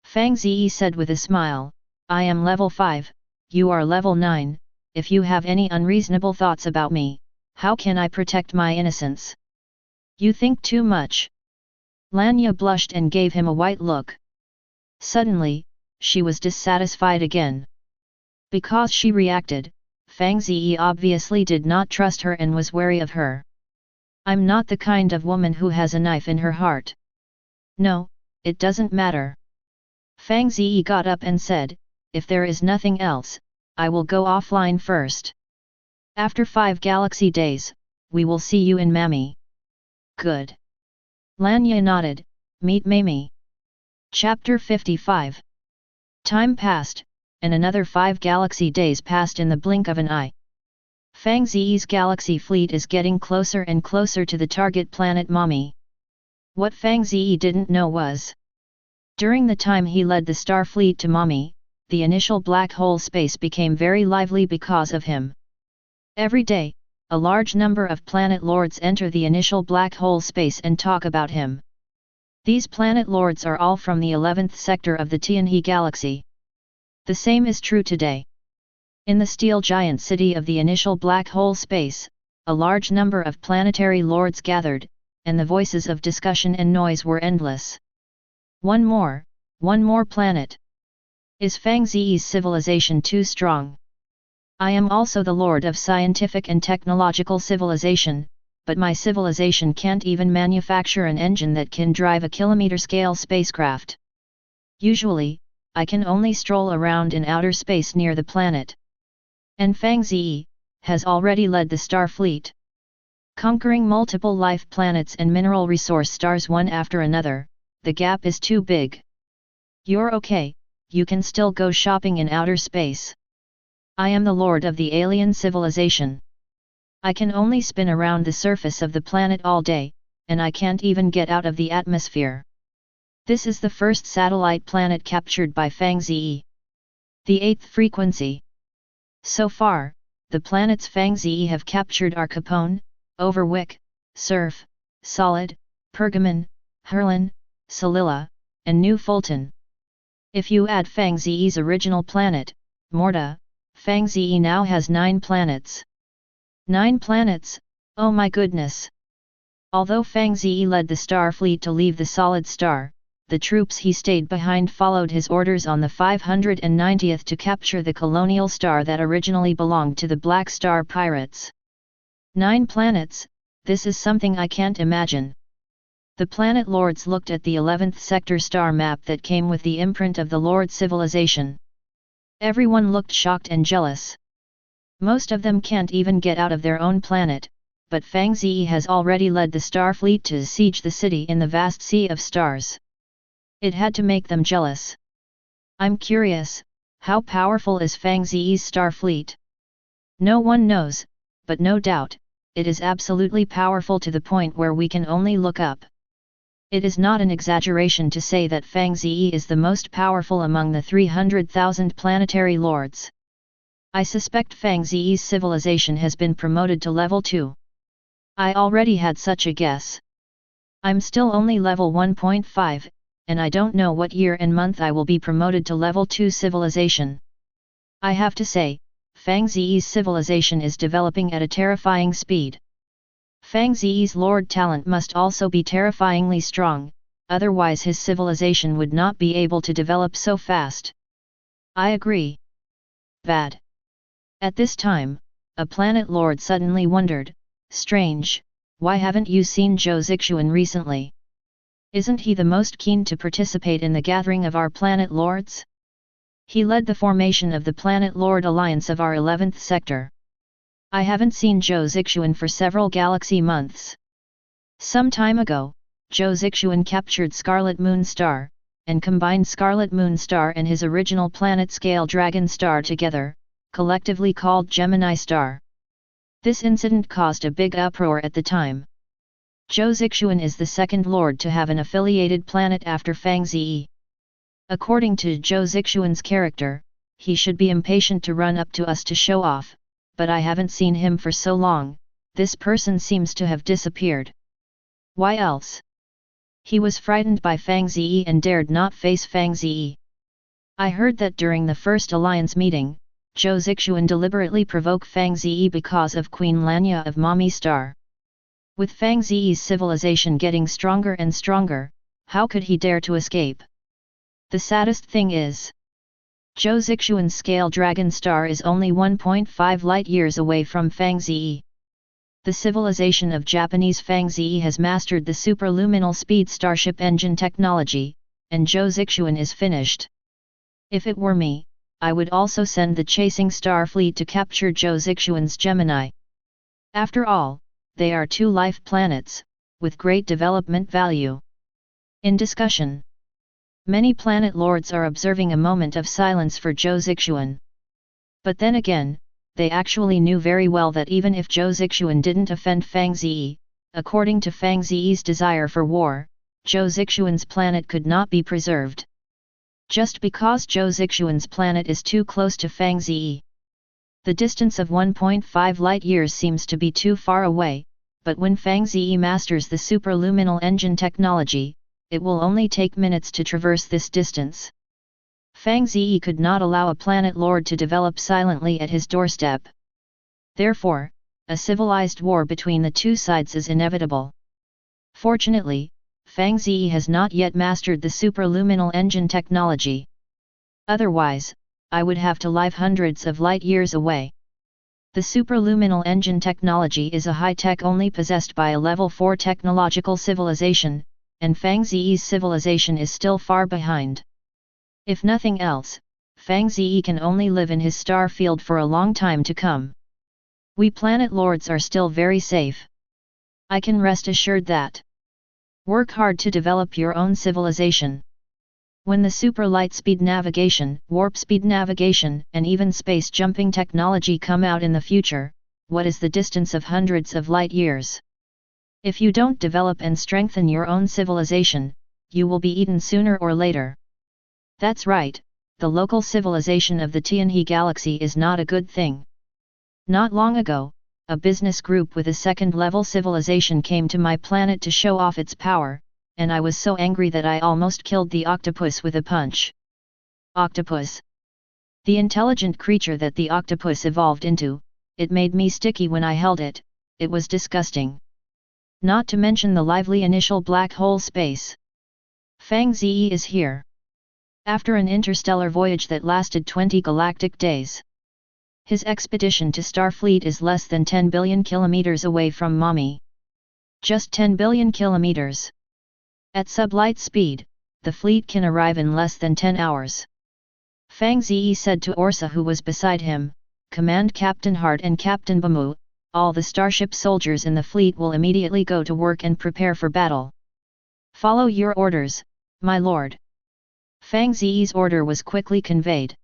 Fang Ze said with a smile, I am level 5, you are level 9, if you have any unreasonable thoughts about me, how can I protect my innocence? You think too much. Lanya blushed and gave him a white look. Suddenly, she was dissatisfied again. Because she reacted, Fang Ze obviously did not trust her and was wary of her. I'm not the kind of woman who has a knife in her heart. No, it doesn't matter. Fang Ze got up and said, if there is nothing else, I will go offline first. After 5 galaxy days, we will see you in Mami. Good. Lanya nodded, meet Mamie. Chapter 55. Time passed, and another 5 galaxy days passed in the blink of an eye. Fang Ze's galaxy fleet is getting closer and closer to the target planet Mami. What Fang Ze didn't know was, during the time he led the star fleet to Mami, the initial black hole space became very lively because of him. Every day, a large number of planet lords enter the initial black hole space and talk about him. These planet lords are all from the 11th sector of the Tianhe galaxy. The same is true today. In the steel giant city of the initial black hole space, a large number of planetary lords gathered, and the voices of discussion and noise were endless. One more planet. Is Fang Ze's civilization too strong? I am also the lord of scientific and technological civilization, but my civilization can't even manufacture an engine that can drive a kilometer-scale spacecraft. Usually, I can only stroll around in outer space near the planet. And Fang Ze has already led the star fleet. Conquering multiple life planets and mineral resource stars one after another, the gap is too big. You're okay, you can still go shopping in outer space. I am the lord of the alien civilization. I can only spin around the surface of the planet all day, and I can't even get out of the atmosphere. This is the first satellite planet captured by Fang Ze. The 8th frequency. So far, the planets Fang Ze have captured are Capone, Overwick, Surf, Solid, Pergamon, Hurlin, Solilla, and New Fulton. If you add Fang Ze's original planet, Morta, Fang Ze now has 9 planets. 9 planets, oh my goodness! Although Fang Ze led the star fleet to leave the solid star, the troops he stayed behind followed his orders on the 590th to capture the colonial star that originally belonged to the Black Star Pirates. 9 planets, this is something I can't imagine. The planet lords looked at the 11th sector star map that came with the imprint of the Lord civilization. Everyone looked shocked and jealous. Most of them can't even get out of their own planet, but Fang Ze has already led the star fleet to siege the city in the vast sea of stars. It had to make them jealous. I'm curious, how powerful is Fang Ze's star fleet? No one knows, but no doubt, it is absolutely powerful to the point where we can only look up. It is not an exaggeration to say that Fang Ze is the most powerful among the 300,000 planetary lords. I suspect Fang Ze's civilization has been promoted to level 2. I already had such a guess. I'm still only level 1.5, and I don't know what year and month I will be promoted to level 2 civilization. I have to say, Fang Ze's civilization is developing at a terrifying speed. Fang Ze's lord talent must also be terrifyingly strong, otherwise his civilization would not be able to develop so fast. I agree. Bad. At this time, a planet lord suddenly wondered, strange, why haven't you seen Zhou Zixuan recently? Isn't he the most keen to participate in the gathering of our planet lords? He led the formation of the Planet Lord Alliance of our 11th sector. I haven't seen Zhou Zixuan for several galaxy months. Some time ago, Zhou Zixuan captured Scarlet Moon Star, and combined Scarlet Moon Star and his original planet-scale Dragon Star together, collectively called Gemini Star. This incident caused a big uproar at the time. Zhou Zixuan is the second lord to have an affiliated planet after Fang Ze. According to Zhou Zixuan's character, he should be impatient to run up to us to show off, but I haven't seen him for so long, this person seems to have disappeared. Why else? He was frightened by Fang Ze and dared not face Fang Ze. I heard that during the first alliance meeting, Zhou Zixuan deliberately provoked Fang Ze because of Queen Lanya of Mommy Star. With Fang Ze's civilization getting stronger and stronger, how could he dare to escape? The saddest thing is, Zhou Zixuan's scale Dragon Star is only 1.5 light-years away from Fang Ze. The civilization of Japanese Fang Ze has mastered the superluminal speed starship engine technology, and Zhou Zixuan is finished. If it were me, I would also send the chasing star fleet to capture Zhou Zixuan's Gemini. After all, they are 2 life planets, with great development value. In discussion, many planet lords are observing a moment of silence for Zhou Zixuan. But then again, they actually knew very well that even if Zhou Zixuan didn't offend Fang Ze, according to Fang Ze's desire for war, Zhou Zixuan's planet could not be preserved. Just because Zhou Zixuan's planet is too close to Fang Ze. The distance of 1.5 light-years seems to be too far away, but when Fang Ze masters the superluminal engine technology, it will only take minutes to traverse this distance. Fang Ze could not allow a planet lord to develop silently at his doorstep. Therefore, a civilized war between the 2 sides is inevitable. Fortunately, Fang Ze has not yet mastered the superluminal engine technology. Otherwise, I would have to live hundreds of light-years away. The superluminal engine technology is a high-tech only possessed by a level 4 technological civilization, and Fang Ze's civilization is still far behind. If nothing else, Fang Ze can only live in his star field for a long time to come. We planet lords are still very safe. I can rest assured that. Work hard to develop your own civilization. When the super light speed navigation, warp speed navigation, and even space jumping technology come out in the future, what is the distance of hundreds of light years? If you don't develop and strengthen your own civilization, you will be eaten sooner or later. That's right, the local civilization of the Tianhe galaxy is not a good thing. Not long ago, a business group with a second-level civilization came to my planet to show off its power, and I was so angry that I almost killed the octopus with a punch. Octopus. The intelligent creature that the octopus evolved into, it made me sticky when I held it, it was disgusting. Not to mention the lively initial black hole space. Fang Ze is here. After an interstellar voyage that lasted 20 galactic days. His expedition to Starfleet is less than 10 billion kilometers away from Mommy. Just 10 billion kilometers. At sublight speed, the fleet can arrive in less than 10 hours. Fang Ze said to Orsa, who was beside him, "Command Captain Hart and Captain Bamu, all the starship soldiers in the fleet will immediately go to work and prepare for battle." "Follow your orders, my lord." Fang Ze's order was quickly conveyed.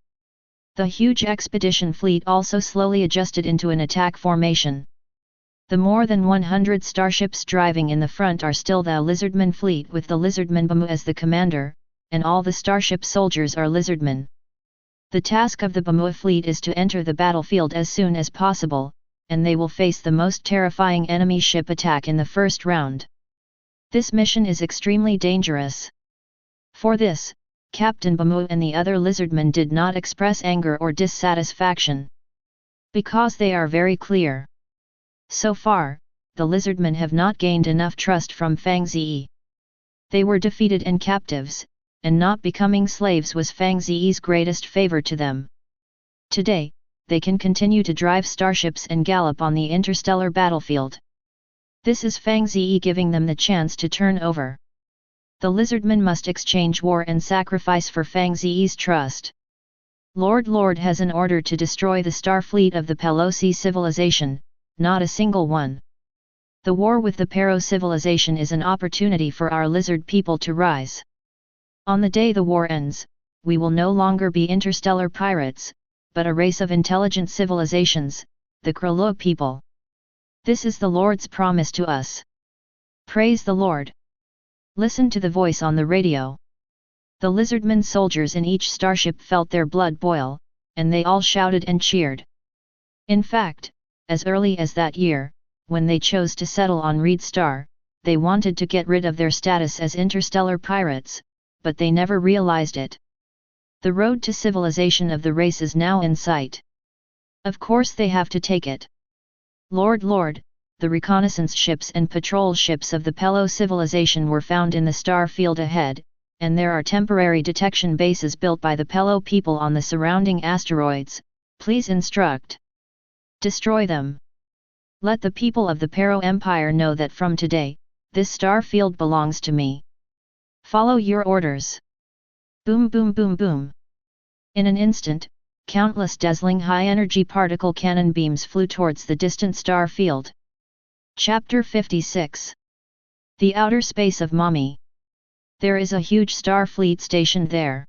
The huge expedition fleet also slowly adjusted into an attack formation. The more than 100 starships driving in the front are still the Lizardman fleet with the Lizardman Bamu as the commander, and all the starship soldiers are Lizardmen. The task of the Bamu fleet is to enter the battlefield as soon as possible, and they will face the most terrifying enemy ship attack in the first round. This mission is extremely dangerous. For this, Captain Bamu and the other Lizardmen did not express anger or dissatisfaction. Because they are very clear. So far, the Lizardmen have not gained enough trust from Fang Ze. They were defeated and captives, and not becoming slaves was Fang Ze's greatest favor to them. Today, they can continue to drive starships and gallop on the interstellar battlefield. This is Fang Ze giving them the chance to turn over. The Lizardmen must exchange war and sacrifice for Fang Ze's trust. Lord has an order to destroy the star fleet of the Pelosi civilization, not a single one. The war with the Pero civilization is an opportunity for our lizard people to rise. On the day the war ends, we will no longer be interstellar pirates, but a race of intelligent civilizations, the Krolo people. This is the Lord's promise to us. Praise the Lord. Listen to the voice on the radio. The Lizardmen soldiers in each starship felt their blood boil, and they all shouted and cheered. In fact, as early as that year, when they chose to settle on Reed Star, they wanted to get rid of their status as interstellar pirates, but they never realized it. The road to civilization of the race is now in sight. Of course they have to take it. Lord, the reconnaissance ships and patrol ships of the Pelo civilization were found in the star field ahead, and there are temporary detection bases built by the Pelo people on the surrounding asteroids. Please instruct. Destroy them. Let the people of the Pero Empire know that from today, this star field belongs to me. Follow your orders. Boom boom boom boom. In an instant, countless dazzling high-energy particle cannon beams flew towards the distant star field. Chapter 56. The Outer Space of Mommy. There is a huge star fleet stationed there.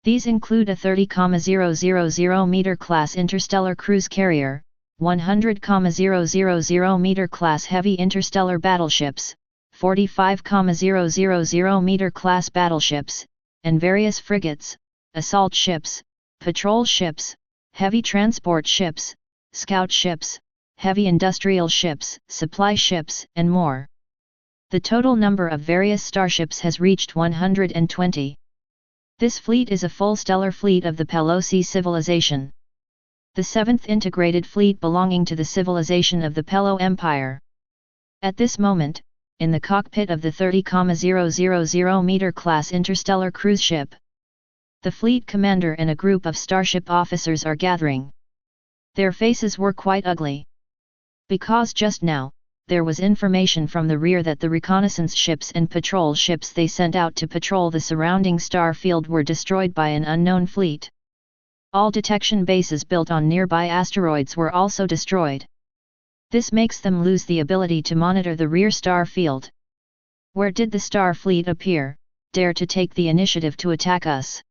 These include a 30,000 meter class interstellar cruise carrier, 100,000 meter class heavy interstellar battleships, 45,000 meter class battleships, and various frigates, assault ships, patrol ships, heavy transport ships, scout ships, heavy industrial ships, supply ships, and more. The total number of various starships has reached 120. This fleet is a full stellar fleet of the Pelosi civilization. The 7th integrated fleet belonging to the civilization of the Pelo Empire. At this moment, in the cockpit of the 30,000 meter class interstellar cruise ship, the fleet commander and a group of starship officers are gathering. Their faces were quite ugly. Because just now, there was information from the rear that the reconnaissance ships and patrol ships they sent out to patrol the surrounding star field were destroyed by an unknown fleet. All detection bases built on nearby asteroids were also destroyed. This makes them lose the ability to monitor the rear star field. Where did the star fleet appear, dare to take the initiative to attack us?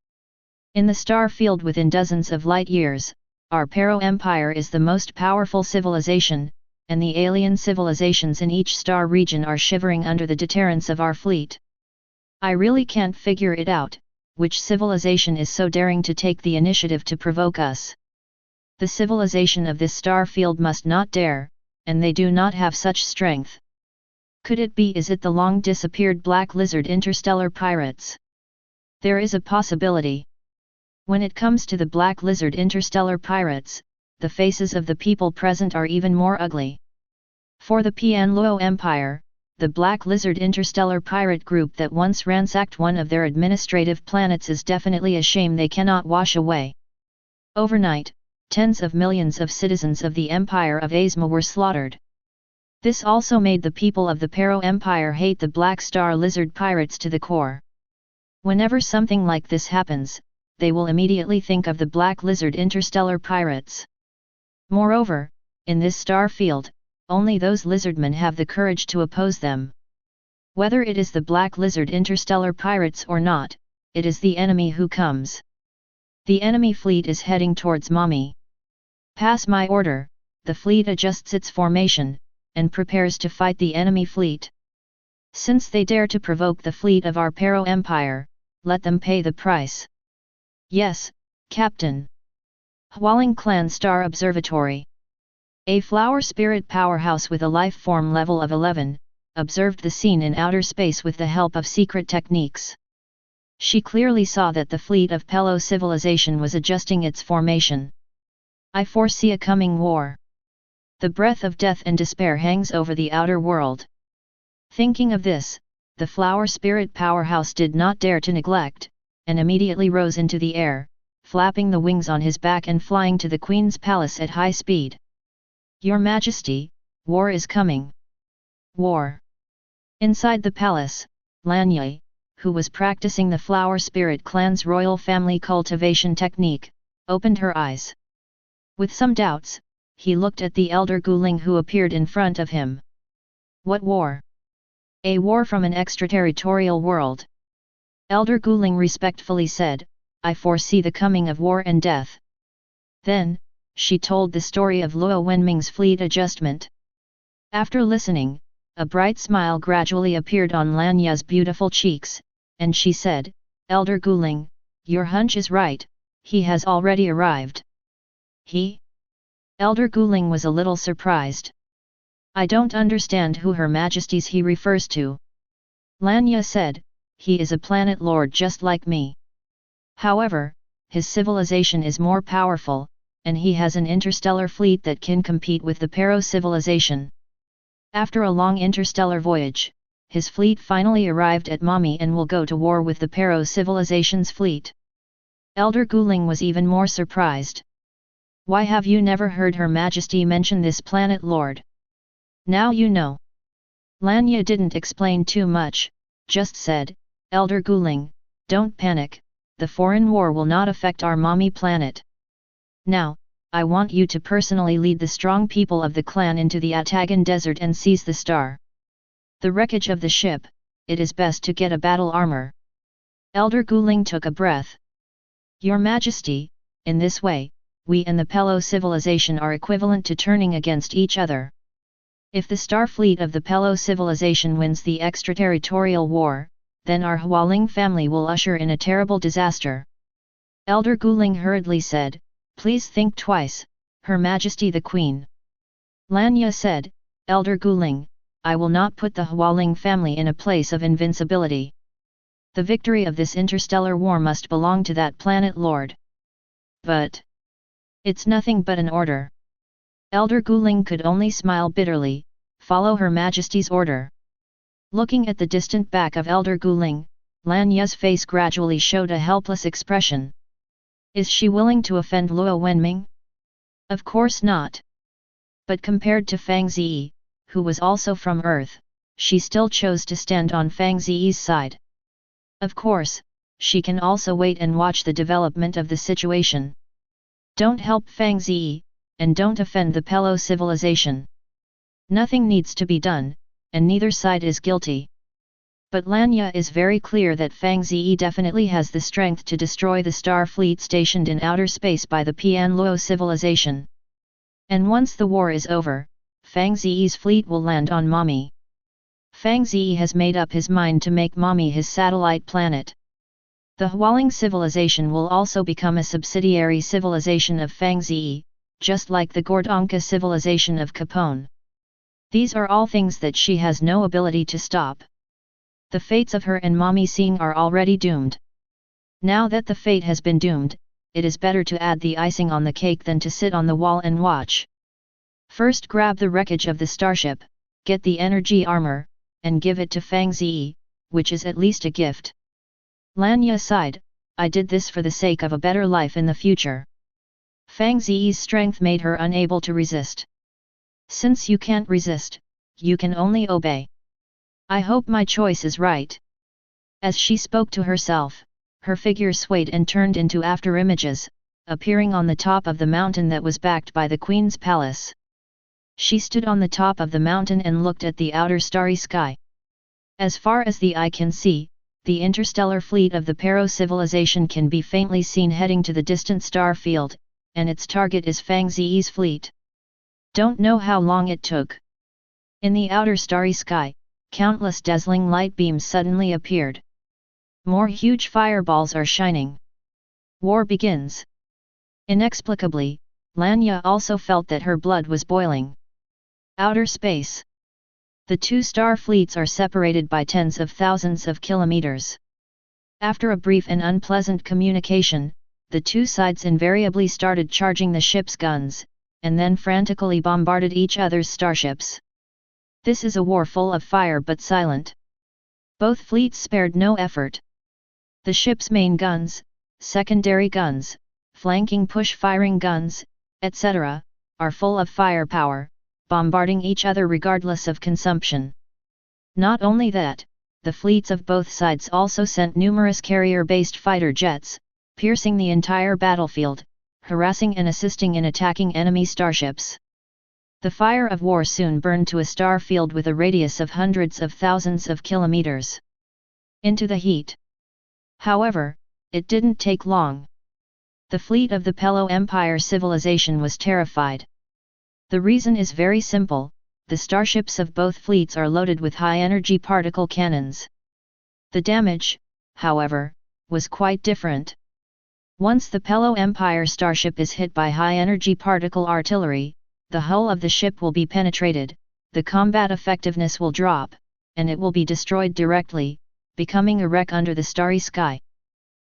In the star field within dozens of light years, our Pero Empire is the most powerful civilization, and the alien civilizations in each star region are shivering under the deterrence of our fleet. I really can't figure it out, which civilization is so daring to take the initiative to provoke us. The civilization of this star field must not dare, and they do not have such strength. Could it be is it the long disappeared Black Lizard interstellar pirates? There is a possibility. When it comes to the Black Lizard interstellar pirates, the faces of the people present are even more ugly. For the Pian Luo Empire, the Black Lizard interstellar pirate group that once ransacked one of their administrative planets is definitely a shame they cannot wash away. Overnight, tens of millions of citizens of the Empire of Asma were slaughtered. This also made the people of the Pero Empire hate the Black Star Lizard pirates to the core. Whenever something like this happens, they will immediately think of the Black Lizard interstellar pirates. Moreover, in this star field, only those lizardmen have the courage to oppose them. Whether it is the Black Lizard interstellar pirates or not, it is the enemy who comes. The enemy fleet is heading towards Mami. Pass my order, the fleet adjusts its formation, and prepares to fight the enemy fleet. Since they dare to provoke the fleet of our Pero Empire, let them pay the price. Yes, Captain. Hualing Clan Star Observatory. A flower spirit powerhouse with a life form level of 11, observed the scene in outer space with the help of secret techniques. She clearly saw that the fleet of Pelo civilization was adjusting its formation. I foresee a coming war. The breath of death and despair hangs over the outer world. Thinking of this, the flower spirit powerhouse did not dare to neglect, and immediately rose into the air, flapping the wings on his back and flying to the Queen's palace at high speed. Your Majesty, war is coming. War. Inside the palace, Lanye, who was practicing the Flower Spirit clan's royal family cultivation technique, opened her eyes. With some doubts, he looked at the elder Guling who appeared in front of him. What war? A war from an extraterritorial world. Elder Guling respectfully said, I foresee the coming of war and death. Then, she told the story of Luo Wenming's fleet adjustment. After listening, a bright smile gradually appeared on Lanya's beautiful cheeks, and she said, Elder Guling, your hunch is right, he has already arrived. He? Elder Guling was a little surprised. I don't understand who Her Majesty's he refers to. Lanya said, he is a planet lord just like me. However, his civilization is more powerful, and he has an interstellar fleet that can compete with the Pero civilization. After a long interstellar voyage, his fleet finally arrived at Mami and will go to war with the Pero civilization's fleet. Elder Guling was even more surprised. Why have you never heard Her Majesty mention this planet lord? Now you know. Lanya didn't explain too much, just said, Elder Guling, don't panic, the foreign war will not affect our Mami planet. Now, I want you to personally lead the strong people of the clan into the Atagan desert and seize the star. The wreckage of the ship, it is best to get a battle armor. Elder Guling took a breath. Your Majesty, in this way, we and the Pelo civilization are equivalent to turning against each other. If the star fleet of the Pelo civilization wins the extraterritorial war, then our Hualing family will usher in a terrible disaster. Elder Guling hurriedly said, please think twice, Her Majesty the Queen. Lanya said, Elder Guling, I will not put the Hualing family in a place of invincibility. The victory of this interstellar war must belong to that planet lord. But it's nothing but an order. Elder Guling could only smile bitterly, follow Her Majesty's order. Looking at the distant back of Elder Guling, Lanya's face gradually showed a helpless expression. Is she willing to offend Luo Wenming? Of course not. But compared to Fang Ze, who was also from Earth, she still chose to stand on Fang Ze's side. Of course, she can also wait and watch the development of the situation. Don't help Fang Ze, and don't offend the Pelo civilization. Nothing needs to be done, and neither side is guilty. But Lanya is very clear that Fang Ze definitely has the strength to destroy the star fleet stationed in outer space by the Pianluo civilization. And once the war is over, Fang Ze's fleet will land on Mami. Fang Ze has made up his mind to make Mami his satellite planet. The Hualing civilization will also become a subsidiary civilization of Fang Ze, just like the Gordonka civilization of Capone. These are all things that she has no ability to stop. The fates of her and Mami Singh are already doomed. Now that the fate has been doomed, it is better to add the icing on the cake than to sit on the wall and watch. First grab the wreckage of the starship, get the energy armor, and give it to Fang Ze, which is at least a gift. Lanya sighed, I did this for the sake of a better life in the future. Fang Ze's strength made her unable to resist. Since you can't resist, you can only obey. I hope my choice is right. As she spoke to herself, her figure swayed and turned into afterimages, appearing on the top of the mountain that was backed by the Queen's palace. She stood on the top of the mountain and looked at the outer starry sky. As far as the eye can see, the interstellar fleet of the Pero civilization can be faintly seen heading to the distant star field, and its target is Fang Ze's fleet. Don't know how long it took. In the outer starry sky, countless dazzling light beams suddenly appeared. More huge fireballs are shining. War begins. Inexplicably, Lanya also felt that her blood was boiling. Outer space. The two star fleets are separated by tens of thousands of kilometers. After a brief and unpleasant communication, the two sides invariably started charging the ship's guns, and then frantically bombarded each other's starships. This is a war full of fire but silent. Both fleets spared no effort. The ship's main guns, secondary guns, flanking push-firing guns, etc., are full of firepower, bombarding each other regardless of consumption. Not only that, the fleets of both sides also sent numerous carrier-based fighter jets, piercing the entire battlefield, harassing and assisting in attacking enemy starships. The fire of war soon burned to a star field with a radius of hundreds of thousands of kilometers. Into the heat. However, it didn't take long. The fleet of the Pelo Empire civilization was terrified. The reason is very simple, the starships of both fleets are loaded with high-energy particle cannons. The damage, however, was quite different. Once the Pelo Empire starship is hit by high-energy particle artillery, the hull of the ship will be penetrated, the combat effectiveness will drop, and it will be destroyed directly, becoming a wreck under the starry sky.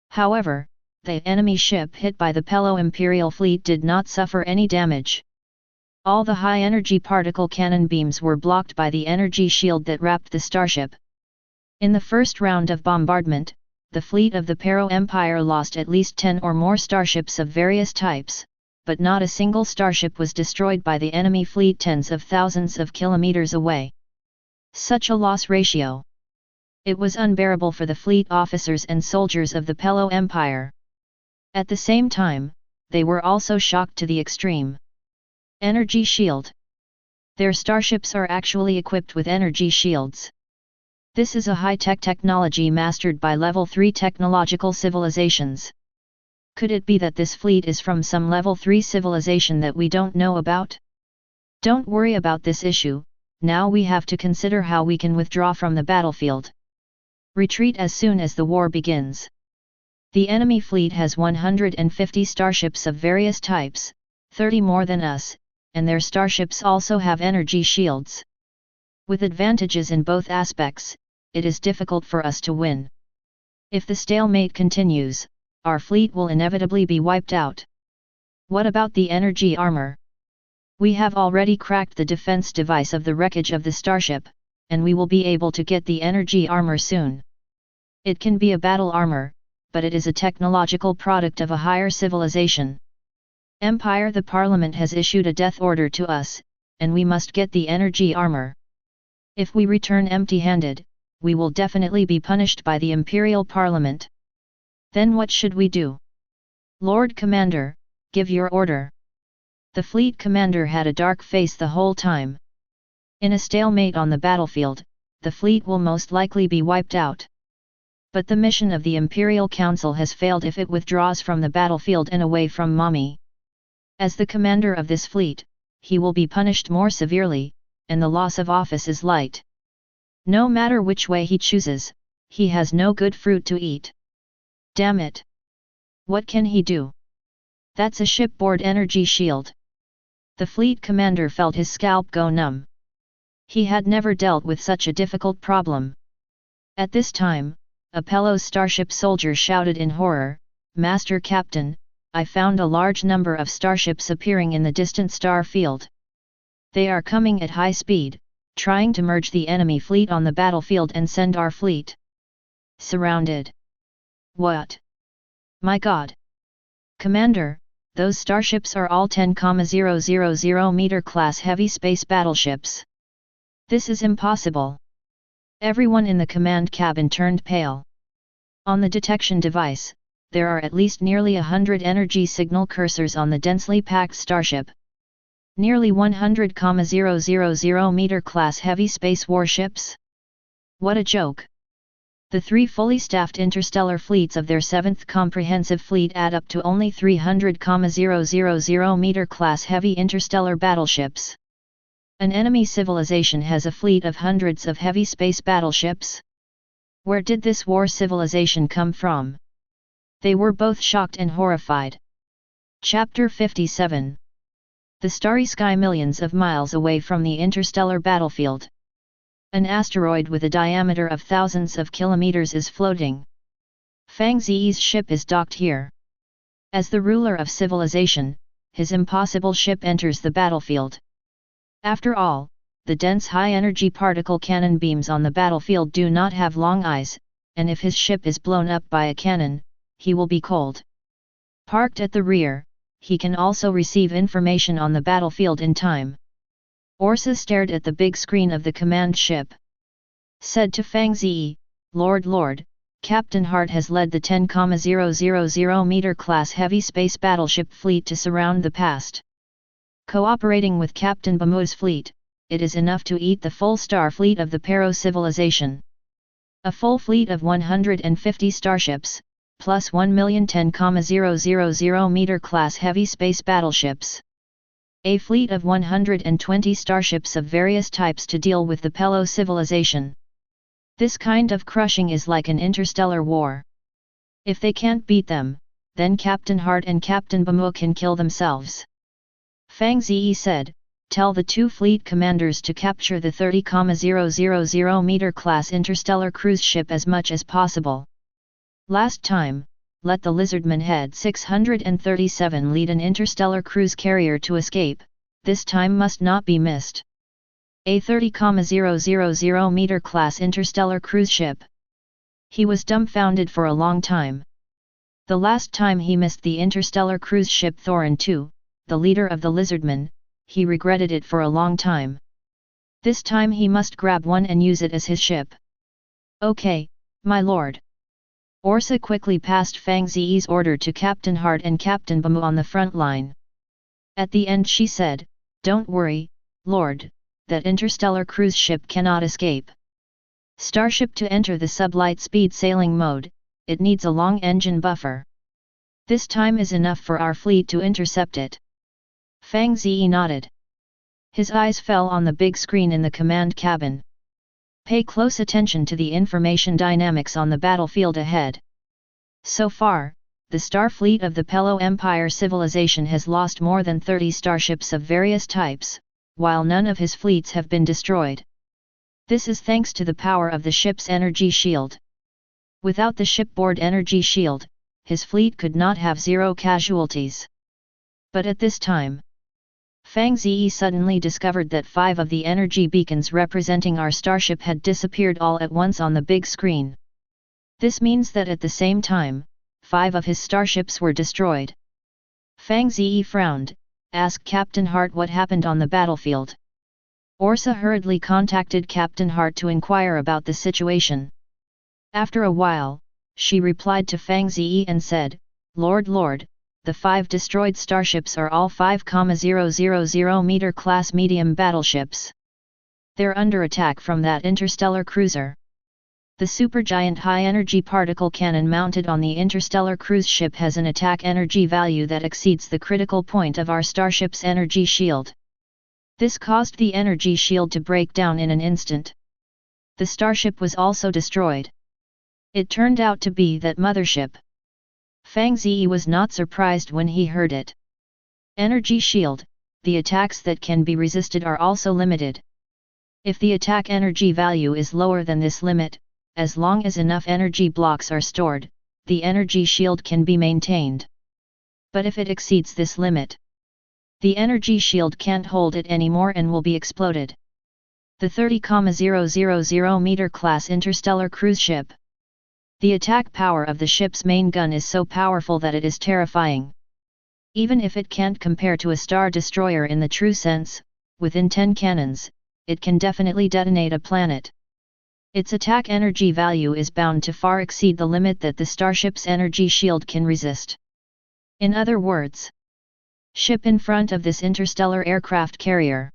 However, the enemy ship hit by the Pelo Imperial fleet did not suffer any damage. All the high-energy particle cannon beams were blocked by the energy shield that wrapped the starship. In the first round of bombardment, the fleet of the Pero Empire lost at least 10 or more starships of various types, but not a single starship was destroyed by the enemy fleet tens of thousands of kilometers away. Such a loss ratio. It was unbearable for the fleet officers and soldiers of the Pelo Empire. At the same time, they were also shocked to the extreme. Energy shield. Their starships are actually equipped with energy shields. This is a high-tech technology mastered by level 3 technological civilizations. Could it be that this fleet is from some level 3 civilization that we don't know about? Don't worry about this issue, now we have to consider how we can withdraw from the battlefield. Retreat as soon as the war begins. The enemy fleet has 150 starships of various types, 30 more than us, and their starships also have energy shields. With advantages in both aspects, it is difficult for us to win. If the stalemate continues, our fleet will inevitably be wiped out. What about the energy armor? We have already cracked the defense device of the wreckage of the starship, and we will be able to get the energy armor soon. It can be a battle armor, but it is a technological product of a higher civilization. Empire, the Parliament has issued a death order to us, and we must get the energy armor. If we return empty-handed, we will definitely be punished by the Imperial Parliament. Then what should we do? Lord Commander, give your order. The fleet commander had a dark face the whole time. In a stalemate on the battlefield, the fleet will most likely be wiped out. But the mission of the Imperial Council has failed if it withdraws from the battlefield and away from Mommy. As the commander of this fleet, he will be punished more severely, and the loss of office is light. No matter which way he chooses, he has no good fruit to eat. Damn it! What can he do? That's a shipboard energy shield. The fleet commander felt his scalp go numb. He had never dealt with such a difficult problem. At this time, a Pelos starship soldier shouted in horror, "Master Captain, I found a large number of starships appearing in the distant star field. They are coming at high speed, trying to merge the enemy fleet on the battlefield and send our fleet surrounded." What? My God! Commander, those starships are all 10,000 meter class heavy space battleships. This is impossible. Everyone in the command cabin turned pale. On the detection device, there are at least nearly 100 energy signal cursors on the densely packed starship. Nearly 100,000 meter class heavy space warships? What a joke! The three fully staffed interstellar fleets of their 7th Comprehensive Fleet add up to only 300,000 meter class heavy interstellar battleships. An enemy civilization has a fleet of hundreds of heavy space battleships? Where did this war civilization come from? They were both shocked and horrified. Chapter 57. The starry sky millions of miles away from the interstellar battlefield. An asteroid with a diameter of thousands of kilometers is floating. Fang Ze's ship is docked here. As the ruler of civilization, his impossible ship enters the battlefield. After all, the dense high-energy particle cannon beams on the battlefield do not have long eyes, and if his ship is blown up by a cannon, he will be cold. Parked at the rear, he can also receive information on the battlefield in time. Orsa stared at the big screen of the command ship. Said to Fang Ze, Lord, Captain Hart has led the 10,000 meter class heavy space battleship fleet to surround the past. Cooperating with Captain Bamu's fleet, it is enough to eat the full star fleet of the Pero civilization. A full fleet of 150 starships, plus 1,010,000 meter class heavy space battleships. A fleet of 120 starships of various types to deal with the Pelo civilization. This kind of crushing is like an interstellar war. If they can't beat them, then Captain Hart and Captain Bamu can kill themselves. Fang Ze said, "Tell the two fleet commanders to capture the 30,000 meter class interstellar cruise ship as much as possible. Last time, let the Lizardman Head 637 lead an interstellar cruise carrier to escape, this time must not be missed. A 30,000 meter class interstellar cruise ship." He was dumbfounded for a long time. The last time he missed the interstellar cruise ship Thorin II, the leader of the Lizardmen, he regretted it for a long time. This time he must grab one and use it as his ship. "Okay, my lord." Orsa quickly passed Fang Ze's order to Captain Hart and Captain Bamu on the front line. At the end she said, "Don't worry, Lord, that interstellar cruise ship cannot escape. Starship to enter the sublight speed sailing mode, it needs a long engine buffer. This time is enough for our fleet to intercept it." Fang Ze nodded. His eyes fell on the big screen in the command cabin. Pay close attention to the information dynamics on the battlefield ahead. So far, the star fleet of the Pelo Empire civilization has lost more than 30 starships of various types, while none of his fleets have been destroyed. This is thanks to the power of the ship's energy shield. Without the shipboard energy shield, his fleet could not have 0 casualties. But at this time, Fang Ze suddenly discovered that 5 of the energy beacons representing our starship had disappeared all at once on the big screen. This means that at the same time, 5 of his starships were destroyed. Fang Ze frowned, asked Captain Hart what happened on the battlefield. Orsa hurriedly contacted Captain Hart to inquire about the situation. After a while, she replied to Fang Ze and said, Lord, the 5 destroyed starships are all 5,000 meter class medium battleships. They're under attack from that interstellar cruiser. The supergiant high-energy particle cannon mounted on the interstellar cruise ship has an attack energy value that exceeds the critical point of our starship's energy shield. This caused the energy shield to break down in an instant. The starship was also destroyed. It turned out to be that mothership. Fang Ze was not surprised when he heard it. Energy shield, the attacks that can be resisted are also limited. If the attack energy value is lower than this limit, as long as enough energy blocks are stored, the energy shield can be maintained. But if it exceeds this limit, the energy shield can't hold it anymore and will be exploded. The 30,000 meter class interstellar cruise ship. The attack power of the ship's main gun is so powerful that it is terrifying. Even if it can't compare to a star destroyer in the true sense, within 10 cannons, it can definitely detonate a planet. Its attack energy value is bound to far exceed the limit that the starship's energy shield can resist. In other words, ship in front of this interstellar aircraft carrier.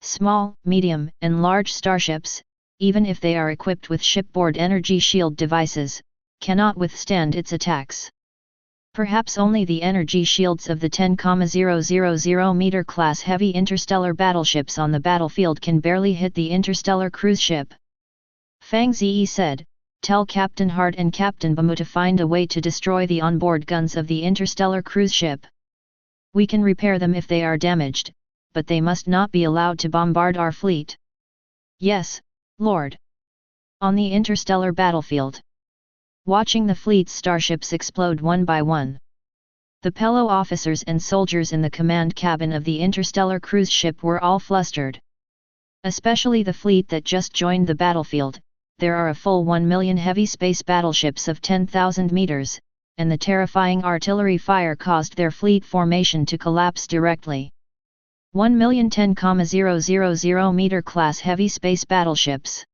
Small, medium, and large starships, even if they are equipped with shipboard energy shield devices, cannot withstand its attacks. Perhaps only the energy shields of the 10,000 meter class heavy interstellar battleships on the battlefield can barely hit the interstellar cruise ship. Fang Ze said, "Tell Captain Hart and Captain Bamu to find a way to destroy the onboard guns of the interstellar cruise ship. We can repair them if they are damaged, but they must not be allowed to bombard our fleet." "Yes, Lord." On the interstellar battlefield, watching the fleet's starships explode one by one, the fellow officers and soldiers in the command cabin of the interstellar cruise ship were all flustered. Especially the fleet that just joined the battlefield. There are a full 1 million heavy space battleships of 10,000 meters, and the terrifying artillery fire caused their fleet formation to collapse directly. 1 million 10,000 meter class heavy space battleships.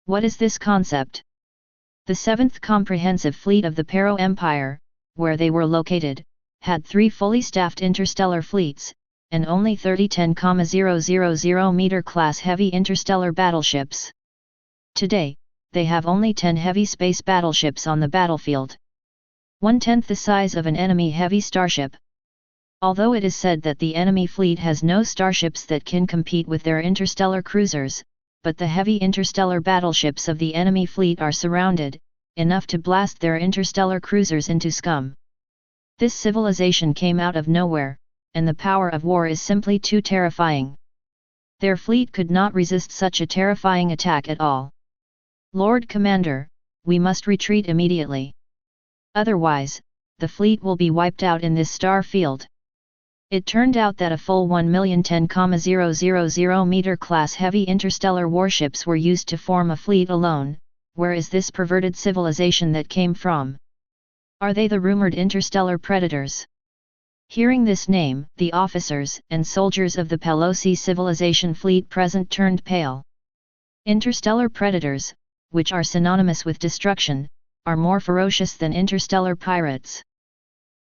What is this concept? The 7th Comprehensive Fleet of the Pero Empire, where they were located, had 3 fully staffed interstellar fleets, and only 30 10,000 meter class heavy interstellar battleships. Today, they have only 10 heavy space battleships on the battlefield. 1/10 the size of an enemy heavy starship. Although it is said that the enemy fleet has no starships that can compete with their interstellar cruisers, but the heavy interstellar battleships of the enemy fleet are surrounded, enough to blast their interstellar cruisers into scum. This civilization came out of nowhere, and the power of war is simply too terrifying. Their fleet could not resist such a terrifying attack at all. "Lord Commander, we must retreat immediately. Otherwise, the fleet will be wiped out in this star field." It turned out that a full 1 million 10,000 meter class heavy interstellar warships were used to form a fleet alone. Where is this perverted civilization that came from? Are they the rumored interstellar predators? Hearing this name, the officers and soldiers of the Pelosi civilization fleet present turned pale. Interstellar predators, which are synonymous with destruction, are more ferocious than interstellar pirates.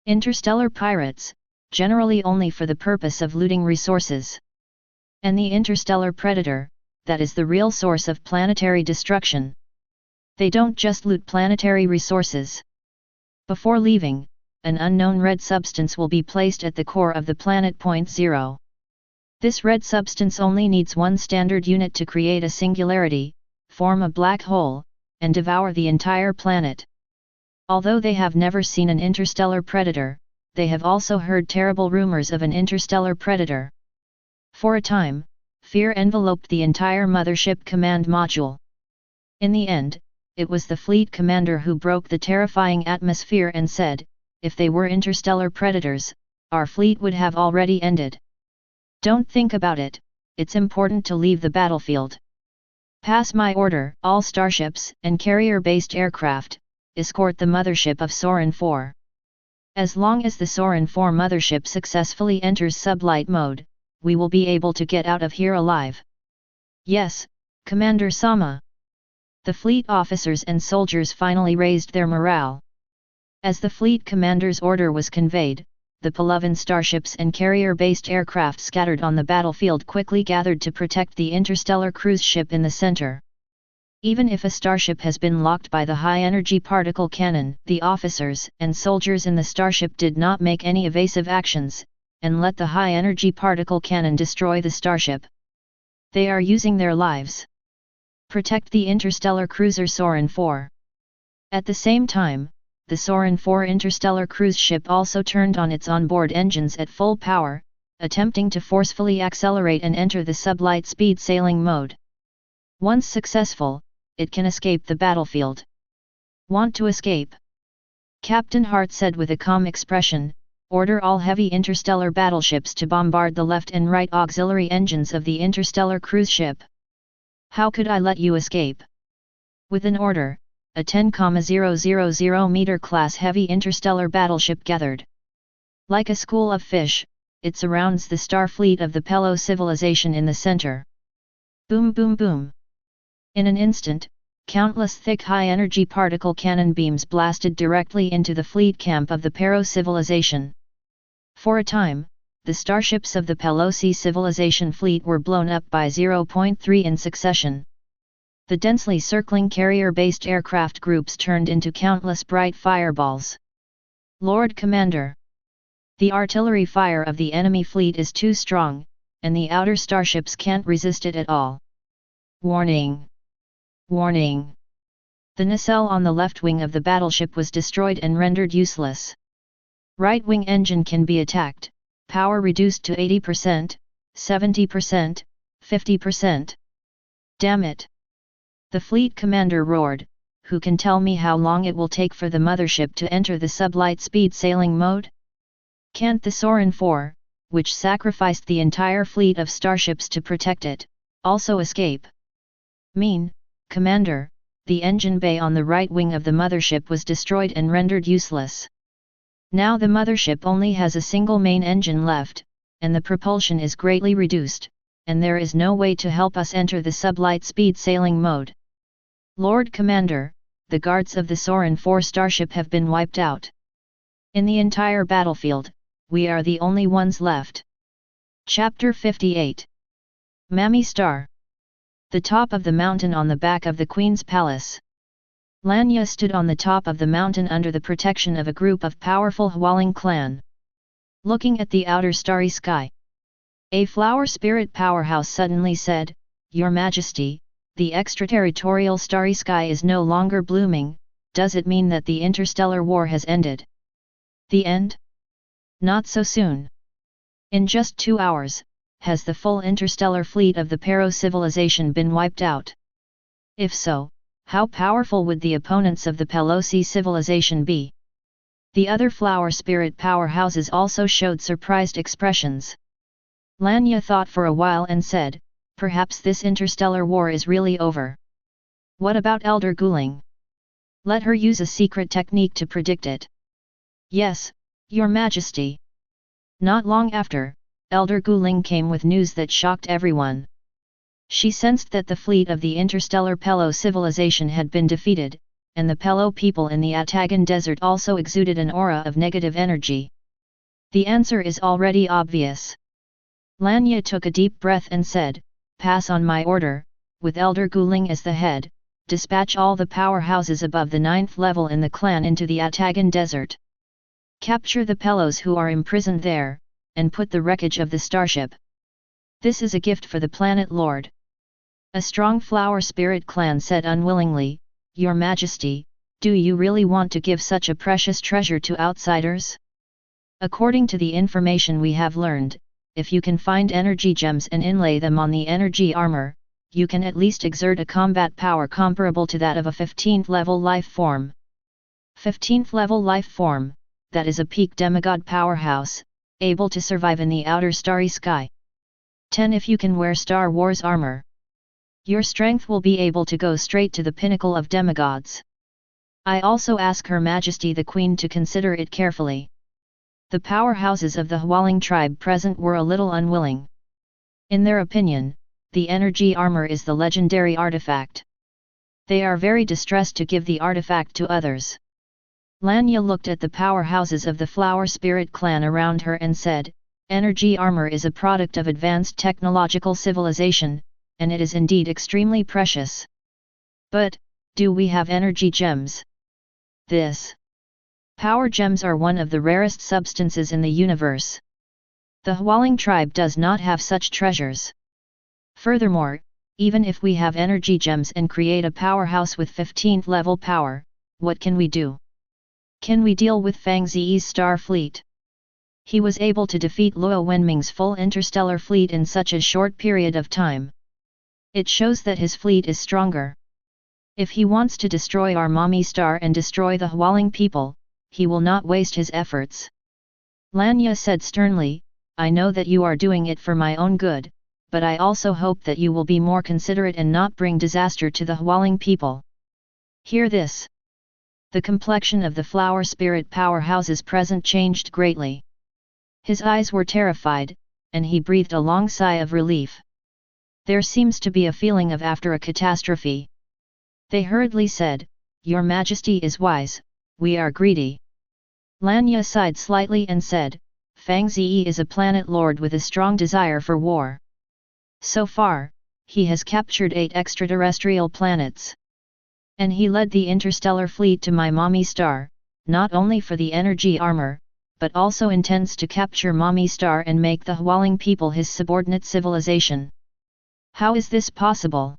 Interstellar pirates, generally only for the purpose of looting resources. And the interstellar predator, that is the real source of planetary destruction. They don't just loot planetary resources. Before leaving, an unknown red substance will be placed at the core of the planet. 0. This red substance only needs one standard unit to create a singularity, form a black hole, and devour the entire planet. Although they have never seen an interstellar predator, they have also heard terrible rumors of an interstellar predator. For a time, fear enveloped the entire mothership command module. In the end, it was the fleet commander who broke the terrifying atmosphere and said, "If they were interstellar predators, our fleet would have already ended. Don't think about it, it's important to leave the battlefield. Pass my order, all starships and carrier-based aircraft, escort the mothership of Sorin 4. As long as the Sorin 4 mothership successfully enters sublight mode, we will be able to get out of here alive." "Yes, Commander Sama." The fleet officers and soldiers finally raised their morale. As the fleet commander's order was conveyed, the Palavan starships and carrier-based aircraft scattered on the battlefield quickly gathered to protect the interstellar cruise ship in the center. Even if a starship has been locked by the high-energy particle cannon, the officers and soldiers in the starship did not make any evasive actions, and let the high-energy particle cannon destroy the starship. They are using their lives. Protect the interstellar cruiser Sorin 4. At the same time, the Sorin 4 interstellar cruise ship also turned on its onboard engines at full power, attempting to forcefully accelerate and enter the sublight speed sailing mode. Once successful, it can escape the battlefield. Want to escape? Captain Hart said with a calm expression, order all heavy interstellar battleships to bombard the left and right auxiliary engines of the interstellar cruise ship. How could I let you escape? With an order, a 10,000 meter class heavy interstellar battleship gathered. Like a school of fish, it surrounds the star fleet of the Pelo civilization in the center. Boom boom boom. In an instant, countless thick high-energy particle cannon beams blasted directly into the fleet camp of the Pero civilization. For a time, the starships of the Pelosi civilization fleet were blown up by 0.3 in succession. The densely circling carrier-based aircraft groups turned into countless bright fireballs. Lord Commander! The artillery fire of the enemy fleet is too strong, and the outer starships can't resist it at all. Warning! Warning! The nacelle on the left wing of the battleship was destroyed and rendered useless. Right wing engine can be attacked, power reduced to 80%, 70%, 50%. Damn it! The fleet commander roared, who can tell me how long it will take for the mothership to enter the sublight speed sailing mode? Can't the Sorin 4, which sacrificed the entire fleet of starships to protect it, also escape? Mean, Commander, the engine bay on the right wing of the mothership was destroyed and rendered useless. Now the mothership only has a single main engine left, and the propulsion is greatly reduced, and there is no way to help us enter the sublight speed sailing mode. Lord Commander, the guards of the Sorin 4 starship have been wiped out. In the entire battlefield, we are the only ones left. Chapter 58. Mammy Star. The top of the mountain on the back of the Queen's Palace. Lanya stood on the top of the mountain under the protection of a group of powerful Hwaling clan. Looking at the outer starry sky. A flower spirit powerhouse suddenly said, Your Majesty, the extraterritorial starry sky is no longer blooming. Does it mean that the interstellar war has ended? The end? Not so soon. In just 2 hours, has the full interstellar fleet of the Pero civilization been wiped out? If so, how powerful would the opponents of the Pelosi civilization be? The other flower spirit powerhouses also showed surprised expressions. Lanya thought for a while and said, perhaps this interstellar war is really over. What about Elder Guling? Let her use a secret technique to predict it. Yes, Your Majesty. Not long after, Elder Guling came with news that shocked everyone. She sensed that the fleet of the interstellar Pelo civilization had been defeated, and the Pelo people in the Atagan Desert also exuded an aura of negative energy. The answer is already obvious. Lanya took a deep breath and said, pass on my order, with Elder Guling as the head, dispatch all the powerhouses above the 9th level in the clan into the Atagan Desert. Capture the Pelos who are imprisoned there, and put the wreckage of the starship. This is a gift for the planet Lord. A strong flower spirit clan said unwillingly, Your Majesty, do you really want to give such a precious treasure to outsiders? According to the information we have learned, if you can find energy gems and inlay them on the energy armor, you can at least exert a combat power comparable to that of a 15th level life form. 15th level life form, that is a peak demigod powerhouse, able to survive in the outer starry sky. 10 If you can wear Star Wars armor, your strength will be able to go straight to the pinnacle of demigods. I also ask Her Majesty the Queen to consider it carefully. The powerhouses of the Hwaling tribe present were a little unwilling. In their opinion, the energy armor is the legendary artifact. They are very distressed to give the artifact to others. Lanya looked at the powerhouses of the Flower Spirit clan around her and said, "Energy armor is a product of advanced technological civilization, and it is indeed extremely precious. But, do we have energy gems? This power gems are one of the rarest substances in the universe. The Hualing tribe does not have such treasures. Furthermore, even if we have energy gems and create a powerhouse with 15th level power, what can we do? Can we deal with Fang Ze's star fleet? He was able to defeat Luo Wenming's full interstellar fleet in such a short period of time. It shows that his fleet is stronger. If he wants to destroy our mommy star and destroy the Hualing people, he will not waste his efforts." Lanya said sternly, "I know that you are doing it for my own good, but I also hope that you will be more considerate and not bring disaster to the Hualing people. Hear this." The complexion of the Flower Spirit powerhouses present changed greatly. His eyes were terrified, and he breathed a long sigh of relief. There seems to be a feeling of after a catastrophe. They hurriedly said, "Your Majesty is wise, we are greedy." Lanya sighed slightly and said, "Fang Ze is a planet lord with a strong desire for war. So far, he has captured 8 extraterrestrial planets. And he led the interstellar fleet to my mommy star, not only for the energy armor, but also intends to capture mommy star and make the Hualing people his subordinate civilization. How is this possible?"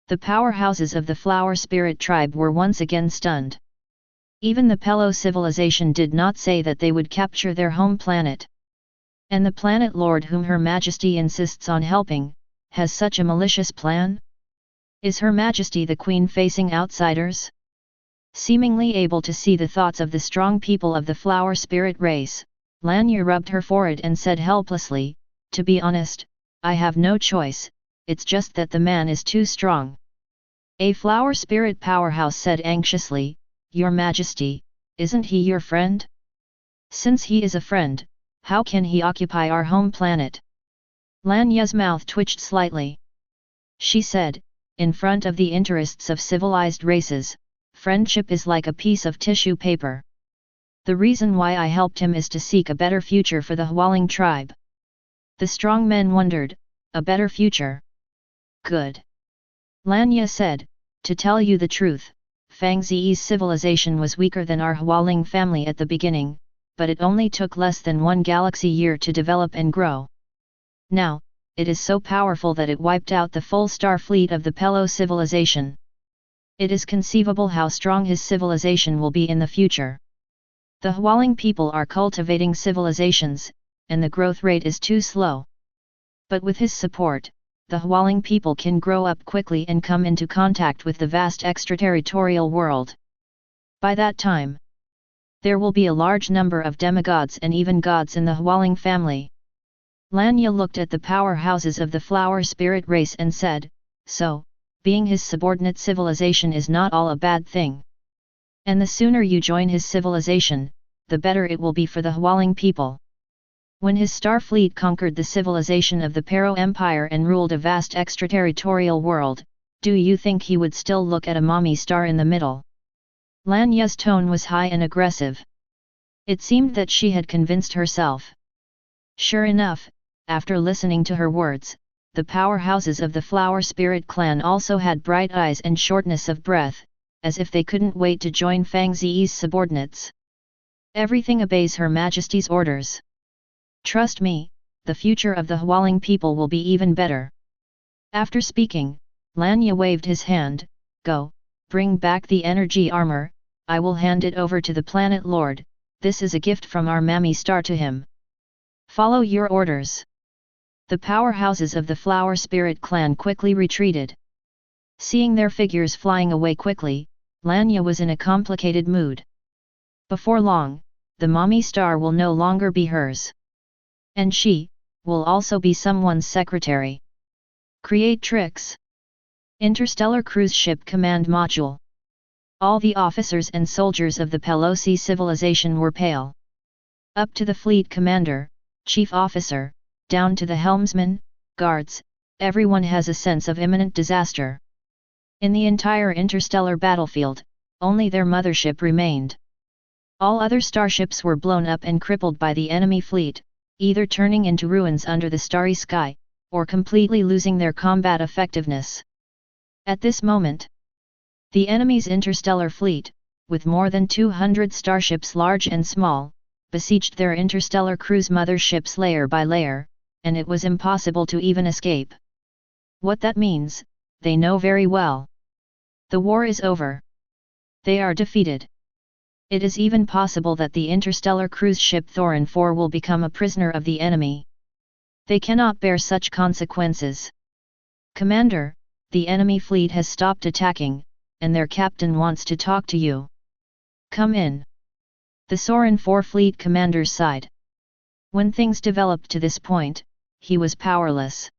The powerhouses of the Flower Spirit tribe were once again stunned. Even the Pelo civilization did not say that they would capture their home planet. And the planet lord whom Her Majesty insists on helping, has such a malicious plan? Is Her Majesty the Queen facing outsiders? Seemingly able to see the thoughts of the strong people of the Flower Spirit race, Lanya rubbed her forehead and said helplessly, "To be honest, I have no choice, it's just that the man is too strong." A Flower Spirit powerhouse said anxiously, "Your Majesty, isn't he your friend? Since he is a friend, how can he occupy our home planet?" Lanya's mouth twitched slightly. She said, "In front of the interests of civilized races, friendship is like a piece of tissue paper. The reason why I helped him is to seek a better future for the Hualing tribe." The strong men wondered, "A better future? Good." Lanya said, "To tell you the truth, Fang Ze's civilization was weaker than our Hualing family at the beginning, but it only took less than 1 galaxy year to develop and grow. Now, it is so powerful that it wiped out the full star fleet of the Pelo civilization. It is conceivable how strong his civilization will be in the future. The Hualing people are cultivating civilizations, and the growth rate is too slow. But with his support, the Hualing people can grow up quickly and come into contact with the vast extraterritorial world. By that time, there will be a large number of demigods and even gods in the Hualing family." Lanya looked at the powerhouses of the Flower Spirit race and said, "So, being his subordinate civilization is not all a bad thing. And the sooner you join his civilization, the better it will be for the Hualing people. When his star fleet conquered the civilization of the Pero Empire and ruled a vast extraterritorial world, do you think he would still look at a mommy star in the middle?" Lanya's tone was high and aggressive. It seemed that she had convinced herself. Sure enough, after listening to her words, the powerhouses of the Flower Spirit clan also had bright eyes and shortness of breath, as if they couldn't wait to join Fang Ze's subordinates. "Everything obeys Her Majesty's orders. Trust me, the future of the Hualing people will be even better." After speaking, Lanya waved his hand, "Go, bring back the energy armor, I will hand it over to the planet lord, this is a gift from our mammy star to him. Follow your orders." The powerhouses of the Flower Spirit clan quickly retreated. Seeing their figures flying away quickly, Lanya was in a complicated mood. Before long, the mommy star will no longer be hers. And she will also be someone's secretary. Create tricks. Interstellar Cruise Ship Command Module. All the officers and soldiers of the Pelosi civilization were pale. Up to the fleet commander, chief officer, down to the helmsman, guards, everyone has a sense of imminent disaster. In the entire interstellar battlefield, only their mothership remained. All other starships were blown up and crippled by the enemy fleet, either turning into ruins under the starry sky, or completely losing their combat effectiveness. At this moment, the enemy's interstellar fleet, with more than 200 starships large and small, besieged their interstellar cruise motherships layer by layer, and it was impossible to even escape. What that means, they know very well. The war is over. They are defeated. It is even possible that the interstellar cruise ship Thorin IV will become a prisoner of the enemy. They cannot bear such consequences. Commander, the enemy fleet has stopped attacking, and their captain wants to talk to you. Come in. The Thorin IV fleet commander sighed. When things developed to this point, he was powerless.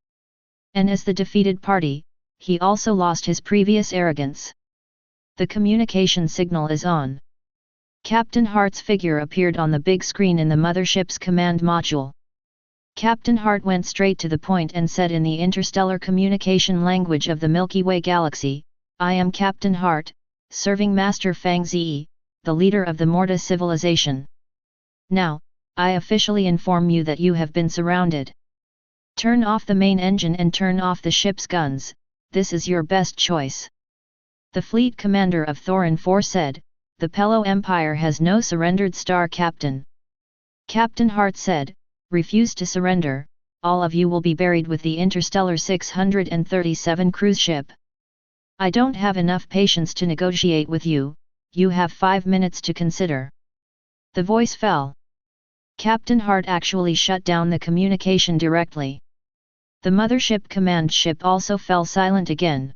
And as the defeated party, he also lost his previous arrogance. The communication signal is on. Captain Hart's figure appeared on the big screen in the mothership's command module. Captain Hart went straight to the point and said in the interstellar communication language of the Milky Way galaxy, "I am Captain Hart, serving Master Fang Ze, the leader of the Morta civilization. Now, I officially inform you that you have been surrounded. Turn off the main engine and turn off the ship's guns, this is your best choice." The fleet commander of Thorin IV said, "The Pello Empire has no surrendered star captain." Captain Hart said, "Refuse to surrender, all of you will be buried with the Interstellar 637 cruise ship. I don't have enough patience to negotiate with you, you have 5 minutes to consider." The voice fell. Captain Hart actually shut down the communication directly. The mothership command ship also fell silent again.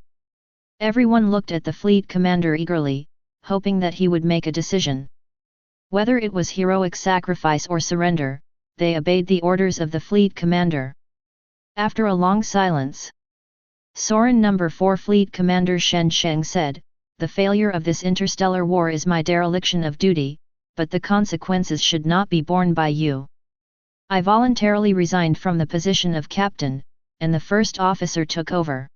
Everyone looked at the fleet commander eagerly, hoping that he would make a decision. Whether it was heroic sacrifice or surrender, they obeyed the orders of the fleet commander. After a long silence, Soren No. 4 Fleet Commander Shen Sheng said, "The failure of this interstellar war is my dereliction of duty, but the consequences should not be borne by you. I voluntarily resigned from the position of captain, and the first officer took over.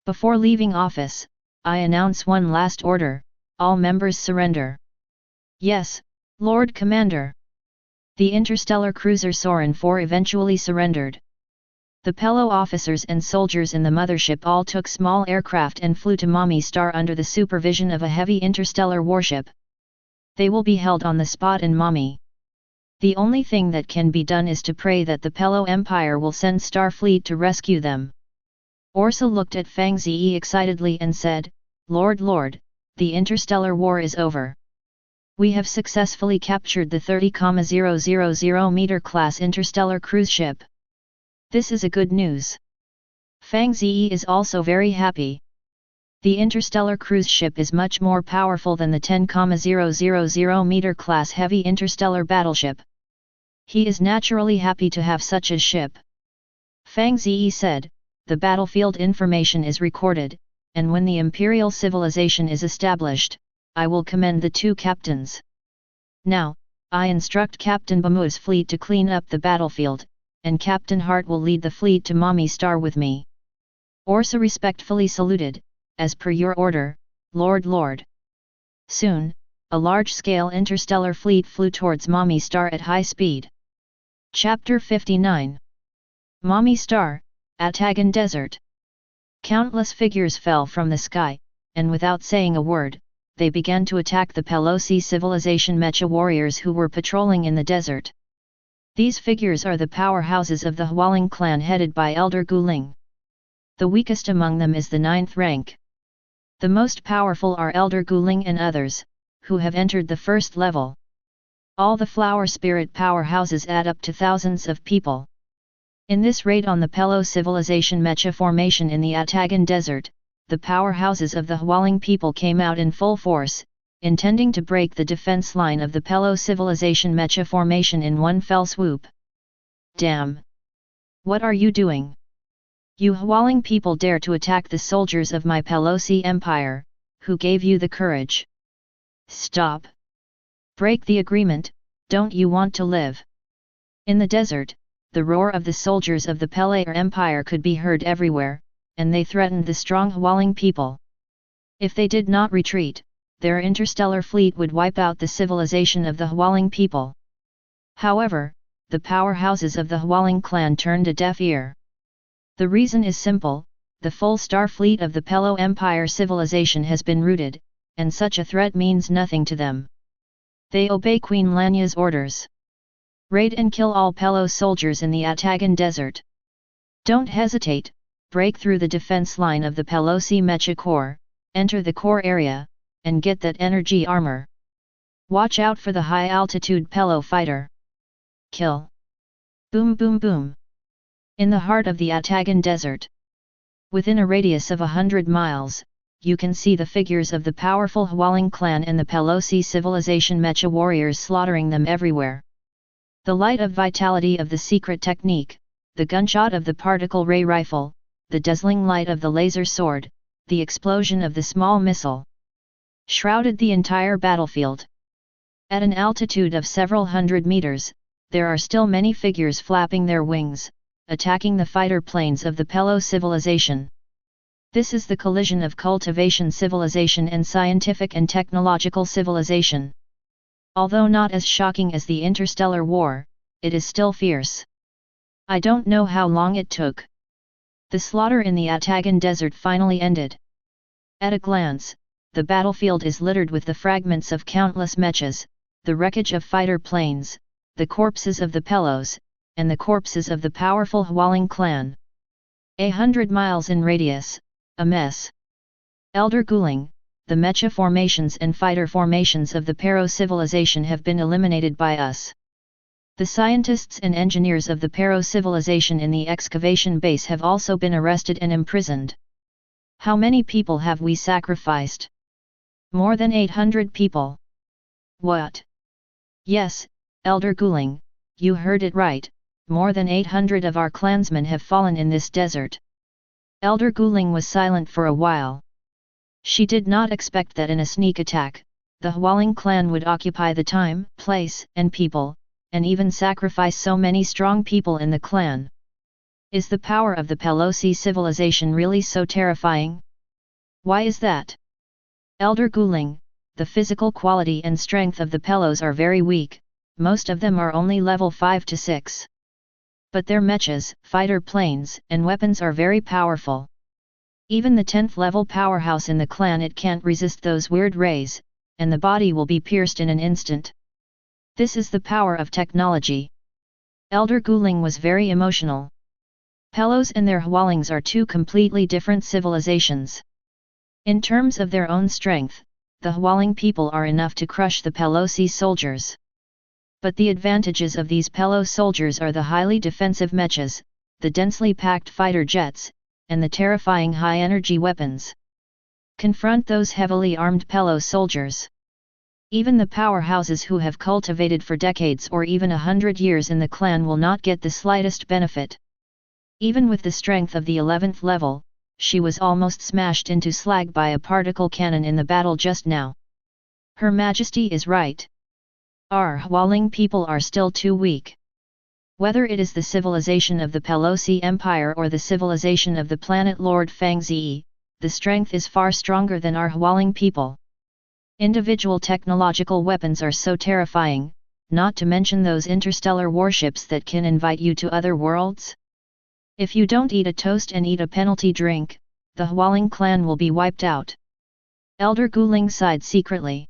Before leaving office, I announce one last order, all members surrender." "Yes, Lord Commander." The interstellar cruiser Soren IV eventually surrendered. The Pello officers and soldiers in the mothership all took small aircraft and flew to Mommy Star under the supervision of a heavy interstellar warship. They will be held on the spot in Mommy. The only thing that can be done is to pray that the Pello Empire will send Starfleet to rescue them. Orsa looked at Fang Ze excitedly and said, Lord, the interstellar war is over. We have successfully captured the 30,000 meter class interstellar cruise ship. This is a good news. Fang Ze is also very happy. The interstellar cruise ship is much more powerful than the 10,000 meter class heavy interstellar battleship. He is naturally happy to have such a ship. Fang Ze said, "The battlefield information is recorded, and when the imperial civilization is established, I will commend the two captains. Now, I instruct Captain Bamu's fleet to clean up the battlefield, and Captain Hart will lead the fleet to Mommy Star with me." Orsa respectfully saluted, "As per your order, Lord." Soon, a large-scale interstellar fleet flew towards Mommy Star at high speed. Chapter 59. Mommy Star, Atagan Desert. Countless figures fell from the sky, and without saying a word, they began to attack the Pelosi civilization mecha warriors who were patrolling in the desert. These figures are the powerhouses of the Hualing clan headed by Elder Guling. The weakest among them is the 9th rank. The most powerful are Elder Guling and others, who have entered the first level. All the flower spirit powerhouses add up to thousands of people. In this raid on the Pello civilization mecha formation in the Atagan Desert, the powerhouses of the Hualing people came out in full force, intending to break the defense line of the Pello civilization mecha formation in one fell swoop. Damn! What are you doing? You Hualing people dare to attack the soldiers of my Pelosi Empire, who gave you the courage? Stop! Break the agreement, don't you want to live? In the desert, the roar of the soldiers of the Pele Empire could be heard everywhere, and they threatened the strong Hualing people. If they did not retreat, their interstellar fleet would wipe out the civilization of the Hwaling people. However, the powerhouses of the Hwaling clan turned a deaf ear. The reason is simple: the full star fleet of the Pelo Empire civilization has been routed, and such a threat means nothing to them. They obey Queen Lanya's orders. Raid and kill all Pelo soldiers in the Atagan Desert. Don't hesitate, break through the defense line of the Pelosi Mecha Corps, enter the core area, and get that energy armor. Watch out for the high-altitude Pelo fighter. Kill. Boom boom boom. In the heart of the Atagan Desert, within a radius of 100 miles, you can see the figures of the powerful Hwaling clan and the Pelosi civilization mecha warriors slaughtering them everywhere. The light of vitality of the secret technique, the gunshot of the particle ray rifle, the dazzling light of the laser sword, the explosion of the small missile, shrouded the entire battlefield. At an altitude of several hundred meters, there are still many figures flapping their wings, attacking the fighter planes of the Pelo civilization. This is the collision of cultivation civilization and scientific and technological civilization. Although not as shocking as the Interstellar War, it is still fierce. I don't know how long it took. The slaughter in the Atagan Desert finally ended. At a glance, the battlefield is littered with the fragments of countless mechas, the wreckage of fighter planes, the corpses of the Pelos, and the corpses of the powerful Hwaling clan. 100 miles in radius, a mess. Elder Guling, the mecha formations and fighter formations of the Pero civilization have been eliminated by us. The scientists and engineers of the Pero civilization in the excavation base have also been arrested and imprisoned. How many people have we sacrificed? More than 800 people. What? Yes, Elder Guling, you heard it right, more than 800 of our clansmen have fallen in this desert. Elder Guling was silent for a while. She did not expect that in a sneak attack, the Hwaling clan would occupy the time, place, and people, and even sacrifice so many strong people in the clan. Is the power of the Pelosi civilization really so terrifying? Why is that? Elder Guling, the physical quality and strength of the Pelos are very weak, most of them are only level 5 to 6. But their mechas, fighter planes, and weapons are very powerful. Even the 10th level powerhouse in the clan, it can't resist those weird rays, and the body will be pierced in an instant. This is the power of technology. Elder Guling was very emotional. Pelos and their Hwalings are two completely different civilizations. In terms of their own strength, the Hwaling people are enough to crush the Pelosi soldiers. But the advantages of these Pelo soldiers are the highly defensive mechas, the densely packed fighter jets, and the terrifying high-energy weapons. Confront those heavily armed Pelo soldiers. Even the powerhouses who have cultivated for decades or even 100 years in the clan will not get the slightest benefit. Even with the strength of the 11th level, she was almost smashed into slag by a particle cannon in the battle just now. Her Majesty is right. Our Hwaling people are still too weak. Whether it is the civilization of the Pelosi Empire or the civilization of the planet Lord Fang Ze, the strength is far stronger than our Hwaling people. Individual technological weapons are so terrifying, not to mention those interstellar warships that can invite you to other worlds. If you don't eat a toast and eat a penalty drink, the Hwaling clan will be wiped out. Elder Guling sighed secretly.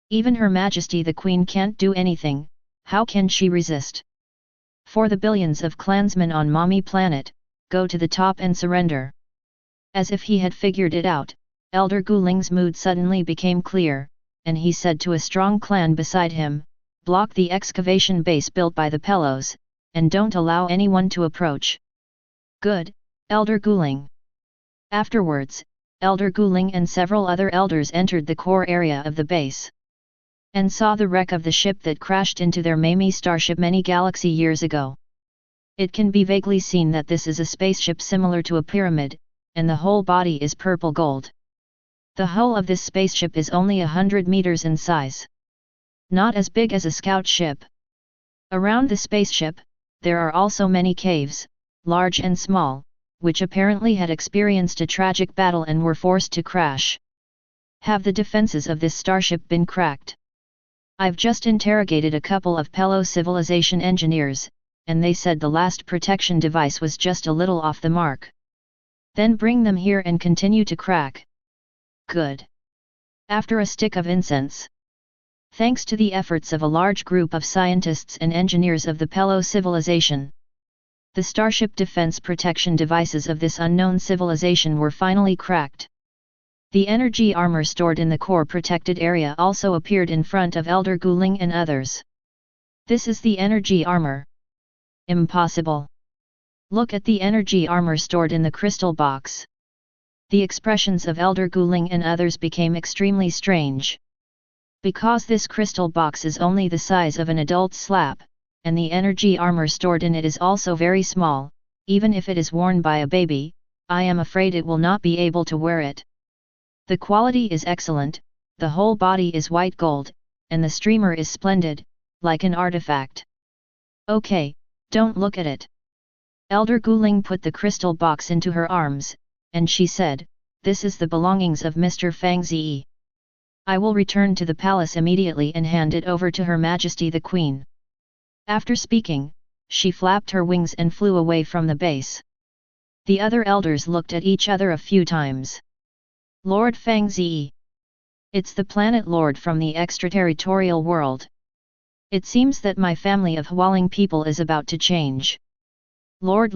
Even Her Majesty the Queen can't do anything, how can she resist? For the billions of clansmen on Mommy Planet, go to the top and surrender. As if he had figured it out, Elder Guling's mood suddenly became clear, and he said to a strong clan beside him, block the excavation base built by the Pelos, and don't allow anyone to approach. Good, Elder Guling. Afterwards, Elder Guling and several other elders entered the core area of the base, and saw the wreck of the ship that crashed into their Mamie starship many galaxy years ago. It can be vaguely seen that this is a spaceship similar to a pyramid, and the whole body is purple gold. The hull of this spaceship is only 100 meters in size. Not as big as a scout ship. Around the spaceship, there are also many caves, large and small, which apparently had experienced a tragic battle and were forced to crash. Have the defenses of this starship been cracked? I've just interrogated a couple of Pelo civilization engineers, and they said the last protection device was just a little off the mark. Then bring them here and continue to crack. Good. After a stick of incense. Thanks to the efforts of a large group of scientists and engineers of the Pelo civilization, the starship defense protection devices of this unknown civilization were finally cracked. The energy armor stored in the core protected area also appeared in front of Elder Guling and others. This is the energy armor. Impossible. Look at the energy armor stored in the crystal box. The expressions of Elder Guling and others became extremely strange. Because this crystal box is only the size of an adult slap, and the energy armor stored in it is also very small, even if it is worn by a baby, I am afraid it will not be able to wear it. The quality is excellent, the whole body is white gold, and the streamer is splendid, like an artifact. Okay, don't look at it. Elder Guling put the crystal box into her arms, and she said, "This is the belongings of Mr. Fang Ze. I will return to the palace immediately and hand it over to Her Majesty the Queen." After speaking, she flapped her wings and flew away from the base. The other elders looked at each other a few times. Lord Fang Ze. It's the planet lord from the extraterritorial world. It seems that my family of Hualing people is about to change. Lord,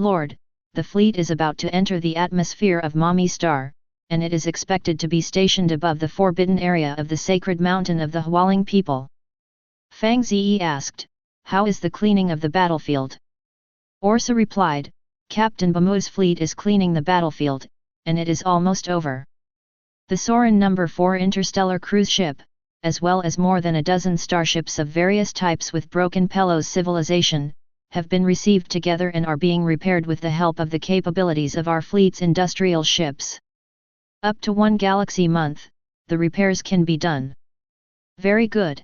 the fleet is about to enter the atmosphere of Mommy Star, and it is expected to be stationed above the forbidden area of the sacred mountain of the Hualing people. Fang Ze asked, "How is the cleaning of the battlefield?" Orsa replied, "Captain Bamu's fleet is cleaning the battlefield, and it is almost over. The Sorin No. 4 interstellar cruise ship, as well as more than a dozen starships of various types with broken Pelo's civilization, have been received together and are being repaired with the help of the capabilities of our fleet's industrial ships. Up to 1 galaxy month, the repairs can be done." Very good.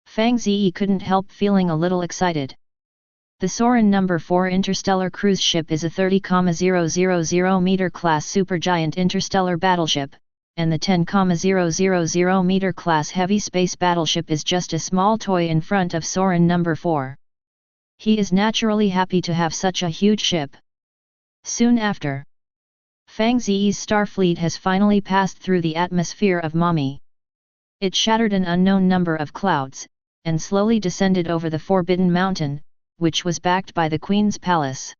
Fang Ze couldn't help feeling a little excited. The Sorin No. 4 interstellar cruise ship is a 30,000 meter class supergiant interstellar battleship, and the 10,000 meter class heavy space battleship is just a small toy in front of Sorin No. 4. He is naturally happy to have such a huge ship. Soon after, Fang Ze's star fleet has finally passed through the atmosphere of Mommy. It shattered an unknown number of clouds, and slowly descended over the Forbidden Mountain, which was backed by the Queen's Palace.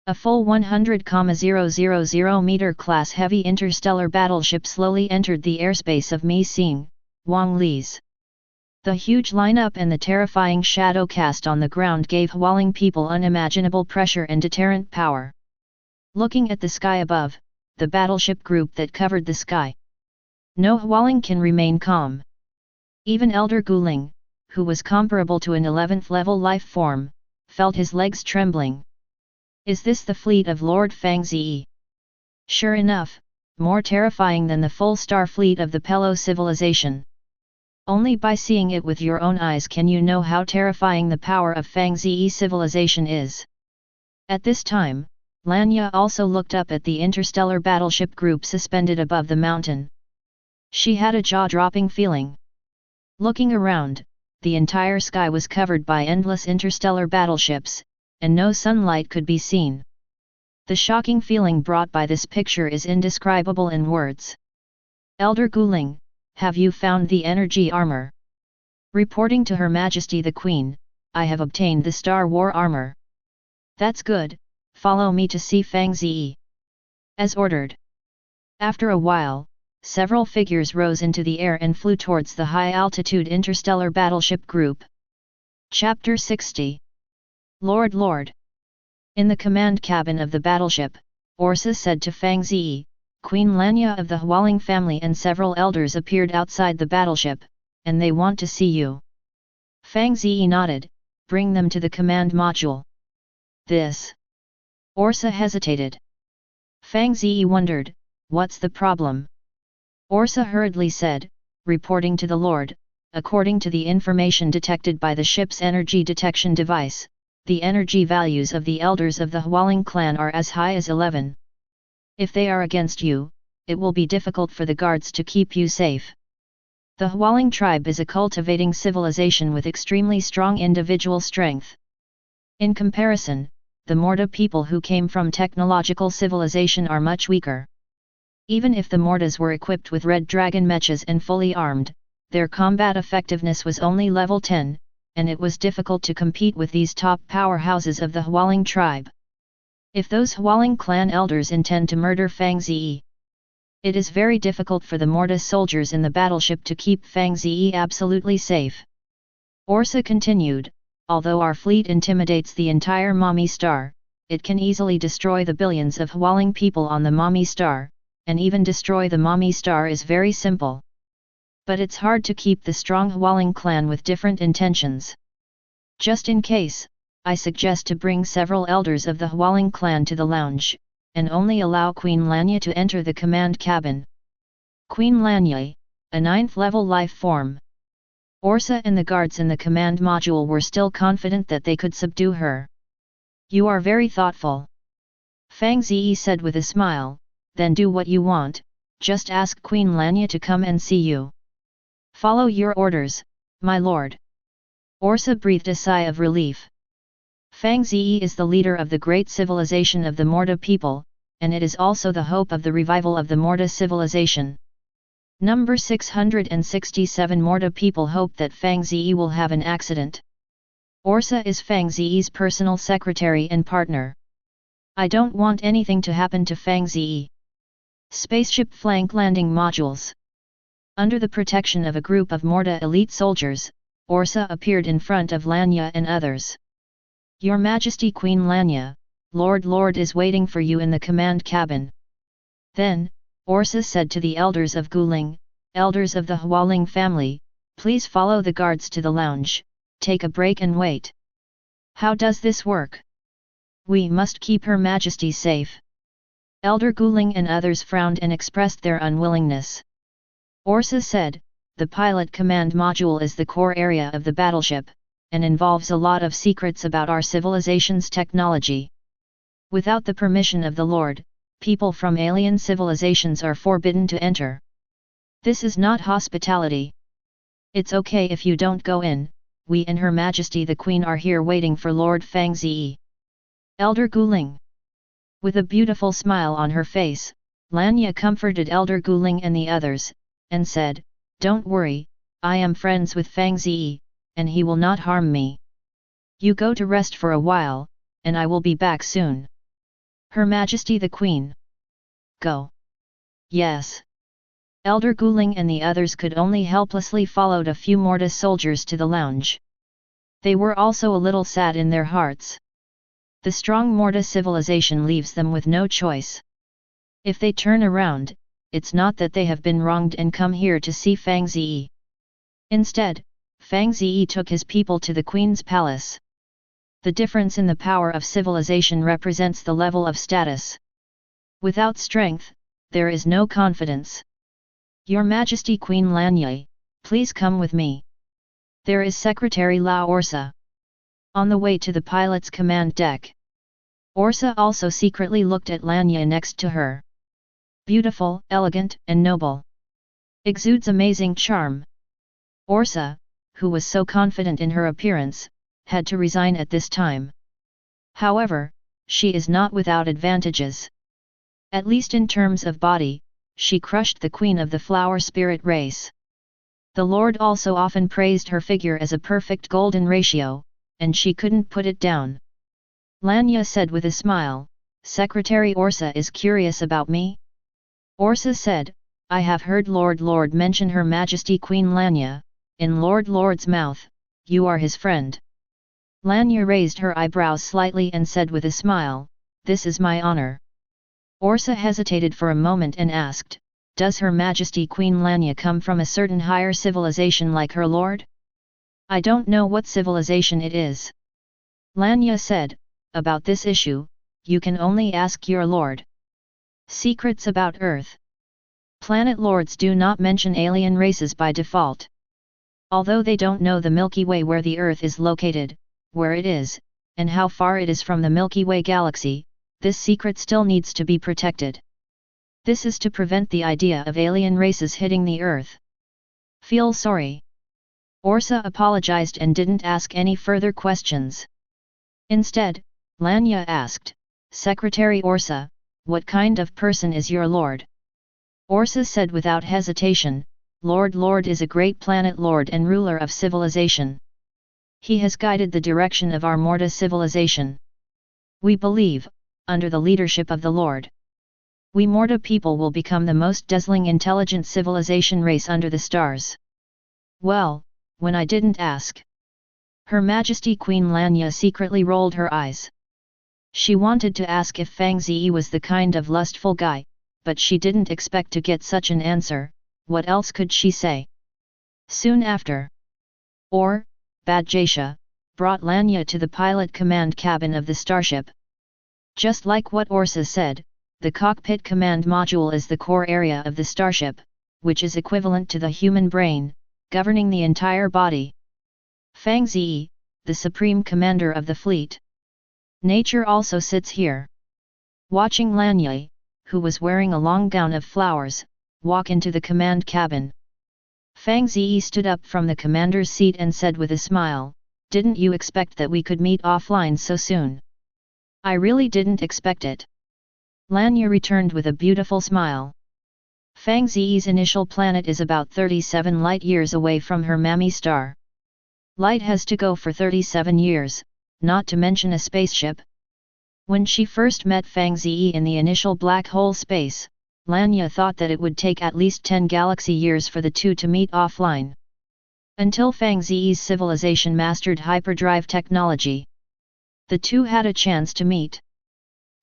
A full 100,000 meter class heavy interstellar battleship slowly entered the airspace of Mi Xing, Wang Li's. The huge lineup and the terrifying shadow cast on the ground gave Hualing people unimaginable pressure and deterrent power. Looking at the sky above, the battleship group that covered the sky, no Hualing can remain calm. Even Elder Guling, who was comparable to an 11th level life form, felt his legs trembling. Is this the fleet of Lord Fang Ze? Sure enough, more terrifying than the full star fleet of the Pelo civilization. Only by seeing it with your own eyes can you know how terrifying the power of Fang Ze civilization is. At this time, Lanya also looked up at the interstellar battleship group suspended above the mountain. She had a jaw-dropping feeling. Looking around, the entire sky was covered by endless interstellar battleships, and no sunlight could be seen. The shocking feeling brought by this picture is indescribable in words. Elder Guling, have you found the energy armor? Reporting to Her Majesty the Queen, I have obtained the Star War armor. That's good, follow me to see Fang Ze. As ordered. After a while, several figures rose into the air and flew towards the high-altitude interstellar battleship group. Chapter 60. Lord. In the command cabin of the battleship, Orsa said to Fang Ze, Queen Lanya of the Hualing family and several elders appeared outside the battleship, and they want to see you. Fang Ze nodded, bring them to the command module. This. Orsa hesitated. Fang Ze wondered, what's the problem? Orsa hurriedly said, reporting to the Lord, according to the information detected by the ship's energy detection device, the energy values of the elders of the Hualing clan are as high as 11. If they are against you, it will be difficult for the guards to keep you safe. The Hwaling tribe is a cultivating civilization with extremely strong individual strength. In comparison, the Morta people who came from technological civilization are much weaker. Even if the Mortas were equipped with red dragon mechas and fully armed, their combat effectiveness was only level 10, and it was difficult to compete with these top powerhouses of the Hwaling tribe. If those Hwaling clan elders intend to murder Fang Ze, it is very difficult for the Morta soldiers in the battleship to keep Fang Ze absolutely safe. Orsa continued, although our fleet intimidates the entire Mommy Star, it can easily destroy the billions of Hwaling people on the Mommy Star, and even destroy the Mommy Star is very simple. But it's hard to keep the strong Hwaling clan with different intentions. Just in case, I suggest to bring several elders of the Hwaling clan to the lounge, and only allow Queen Lanya to enter the command cabin. Queen Lanya, a 9th level life form. Orsa and the guards in the command module were still confident that they could subdue her. You are very thoughtful. Fang Ze said with a smile, then do what you want, just ask Queen Lanya to come and see you. Follow your orders, my lord. Orsa breathed a sigh of relief. Fang Ze is the leader of the great civilization of the Morta people, and it is also the hope of the revival of the Morta civilization. Number 667 Morta people hope that Fang Ze will have an accident. Orsa is Fang Ze's personal secretary and partner. I don't want anything to happen to Fang Ze. Spaceship flank landing modules. Under the protection of a group of Morta elite soldiers, Orsa appeared in front of Lanya and others. Your Majesty Queen Lanya, Lord is waiting for you in the command cabin. Then, Orsa said to the elders of Guling, elders of the Hwaling family, please follow the guards to the lounge, take a break and wait. How does this work? We must keep Her Majesty safe. Elder Guling and others frowned and expressed their unwillingness. Orsa said, the pilot command module is the core area of the battleship, and involves a lot of secrets about our civilization's technology. Without the permission of the Lord, people from alien civilizations are forbidden to enter. This is not hospitality. It's okay if you don't go in, we and Her Majesty the Queen are here waiting for Lord Fang Ze. Elder Guling. With a beautiful smile on her face, Lanya comforted Elder Guling and the others, and said, don't worry, I am friends with Fang Ze, and he will not harm me. You go to rest for a while, and I will be back soon. Her Majesty the Queen. Go. Yes. Elder Guling and the others could only helplessly followed a few Morta soldiers to the lounge. They were also a little sad in their hearts. The strong Morta civilization leaves them with no choice. If they turn around, it's not that they have been wronged and come here to see Fang Ze. Instead, Fang Ze took his people to the Queen's palace. The difference in the power of civilization represents the level of status. Without strength, there is no confidence. Your Majesty Queen Lanya, please come with me. There is Secretary Lao Orsa. On the way to the pilot's command deck. Orsa also secretly looked at Lanya next to her. Beautiful, elegant, and noble. Exudes amazing charm. Orsa, who was so confident in her appearance, had to resign at this time. However, she is not without advantages. At least in terms of body, she crushed the queen of the flower spirit race. The Lord also often praised her figure as a perfect golden ratio, and she couldn't put it down. Lanya said with a smile, Secretary Orsa is curious about me? Orsa said, I have heard Lord mention Her Majesty Queen Lanya, in Lord's mouth, you are his friend. Lanya raised her eyebrows slightly and said with a smile, this is my honor. Orsa hesitated for a moment and asked, does Her Majesty Queen Lanya come from a certain higher civilization like her lord? I don't know what civilization it is. Lanya said, about this issue, you can only ask your lord. Secrets about Earth. Planet lords do not mention alien races by default. Although they don't know the Milky Way where the Earth is located, where it is, and how far it is from the Milky Way galaxy, this secret still needs to be protected. This is to prevent the idea of alien races hitting the Earth. Feel sorry. Orsa apologized and didn't ask any further questions. Instead, Lanya asked, Secretary Orsa, what kind of person is your lord? Orsa said without hesitation, Lord is a great planet lord and ruler of civilization. He has guided the direction of our Morta civilization. We believe, under the leadership of the Lord, we Morta people will become the most dazzling intelligent civilization race under the stars. Well, when I didn't ask. Her Majesty Queen Lanya secretly rolled her eyes. She wanted to ask if Fang Ze was the kind of lustful guy, but she didn't expect to get such an answer. What else could she say? Soon after, Badjasha brought Lanya to the pilot command cabin of the starship. Just like what Orsa said, the cockpit command module is the core area of the starship, which is equivalent to the human brain, governing the entire body. Fang Ze, the supreme commander of the fleet. Nature also sits here. Watching Lanya, who was wearing a long gown of flowers, walk into the command cabin. Fang Ze stood up from the commander's seat and said with a smile, Didn't you expect that we could meet offline so soon? I really didn't expect it. Lanya returned with a beautiful smile. Fang Ze's initial planet is about 37 light-years away from her mammy star. Light has to go for 37 years, not to mention a spaceship. When she first met Fang Ze in the initial black hole space, Lanya thought that it would take at least 10 galaxy years for the two to meet offline. Until Fang Ze's civilization mastered hyperdrive technology, the two had a chance to meet.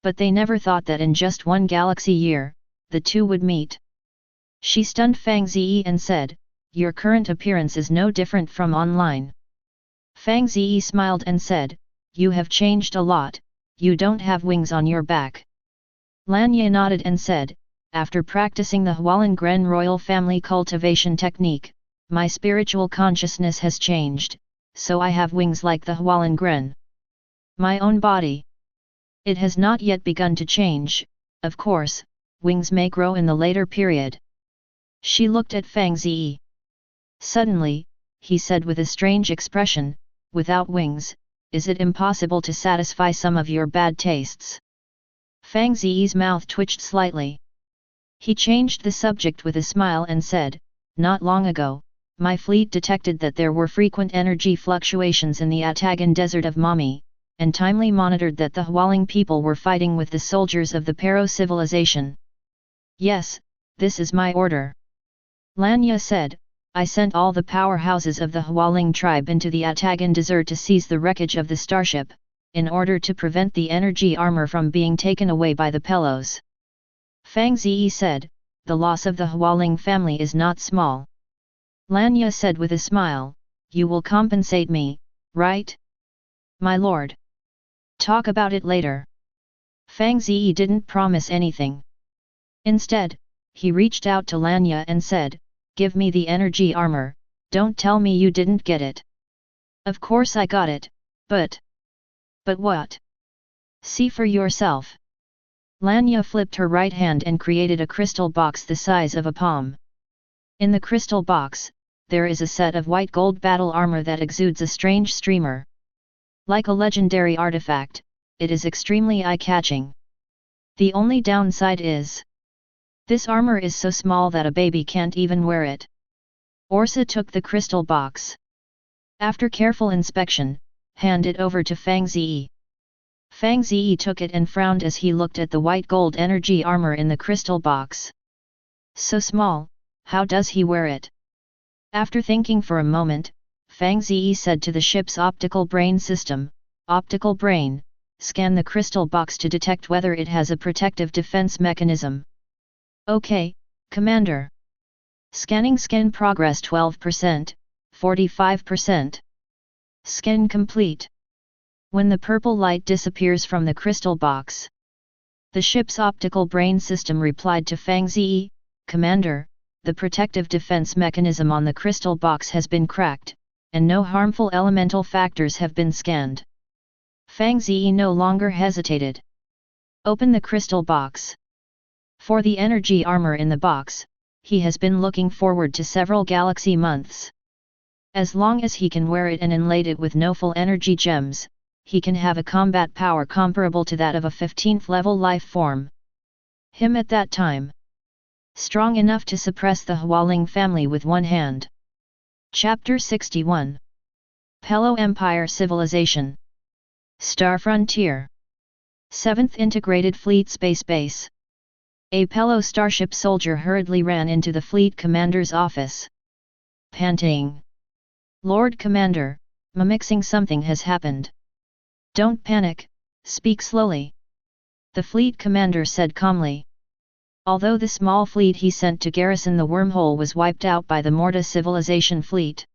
But they never thought that in just 1 galaxy year, the two would meet. She stunned Fang Ze and said, Your current appearance is no different from online. Fang Ze smiled and said, You have changed a lot, you don't have wings on your back. Lanya nodded and said, After practicing the Hualengren royal family cultivation technique, my spiritual consciousness has changed, so I have wings like the Hualengren. My own body. It has not yet begun to change, of course, wings may grow in the later period. She looked at Fang Ze. Suddenly, he said with a strange expression, Without wings, is it impossible to satisfy some of your bad tastes? Fang Ze's mouth twitched slightly. He changed the subject with a smile and said, Not long ago, my fleet detected that there were frequent energy fluctuations in the Atagan desert of Mami, and timely monitored that the Hualing people were fighting with the soldiers of the Pero civilization. Yes, this is my order. Lanya said, I sent all the powerhouses of the Hualing tribe into the Atagan desert to seize the wreckage of the starship, in order to prevent the energy armor from being taken away by the Pelos. Fang Ze said, The loss of the Hualing family is not small. Lanya said with a smile, You will compensate me, right? My lord. Talk about it later. Fang Ze didn't promise anything. Instead, he reached out to Lanya and said, Give me the energy armor, don't tell me you didn't get it. Of course I got it, but... But what? See for yourself. Lanya flipped her right hand and created a crystal box the size of a palm. In the crystal box, there is a set of white gold battle armor that exudes a strange streamer. Like a legendary artifact, it is extremely eye-catching. The only downside is, this armor is so small that a baby can't even wear it. Orsa took the crystal box. After careful inspection, handed it over to Fang Ze. Fang Ze took it and frowned as he looked at the white gold energy armor in the crystal box. So small, how does he wear it? After thinking for a moment, Fang Ze said to the ship's optical brain system, Optical brain, scan the crystal box to detect whether it has a protective defense mechanism. Okay, Commander. Scanning progress 12%, 45%. Scan complete. When the purple light disappears from the crystal box, the ship's optical brain system replied to Fang Ze, Commander, the protective defense mechanism on the crystal box has been cracked, and no harmful elemental factors have been scanned. Fang Ze no longer hesitated. Open the crystal box. For the energy armor in the box, he has been looking forward to several galaxy months. As long as he can wear it and inlay it with no full energy gems, he can have a combat power comparable to that of a 15th level life form. Him at that time. Strong enough to suppress the Hualing family with one hand. Chapter 61. Pelo Empire Civilization. Star Frontier. 7th Integrated Fleet Space Base. A Pelo starship soldier hurriedly ran into the fleet commander's office. Panting. Lord Commander, mimixing something has happened. Don't panic, speak slowly. The fleet commander said calmly. Although the small fleet he sent to garrison the wormhole was wiped out by the Morta civilization fleet.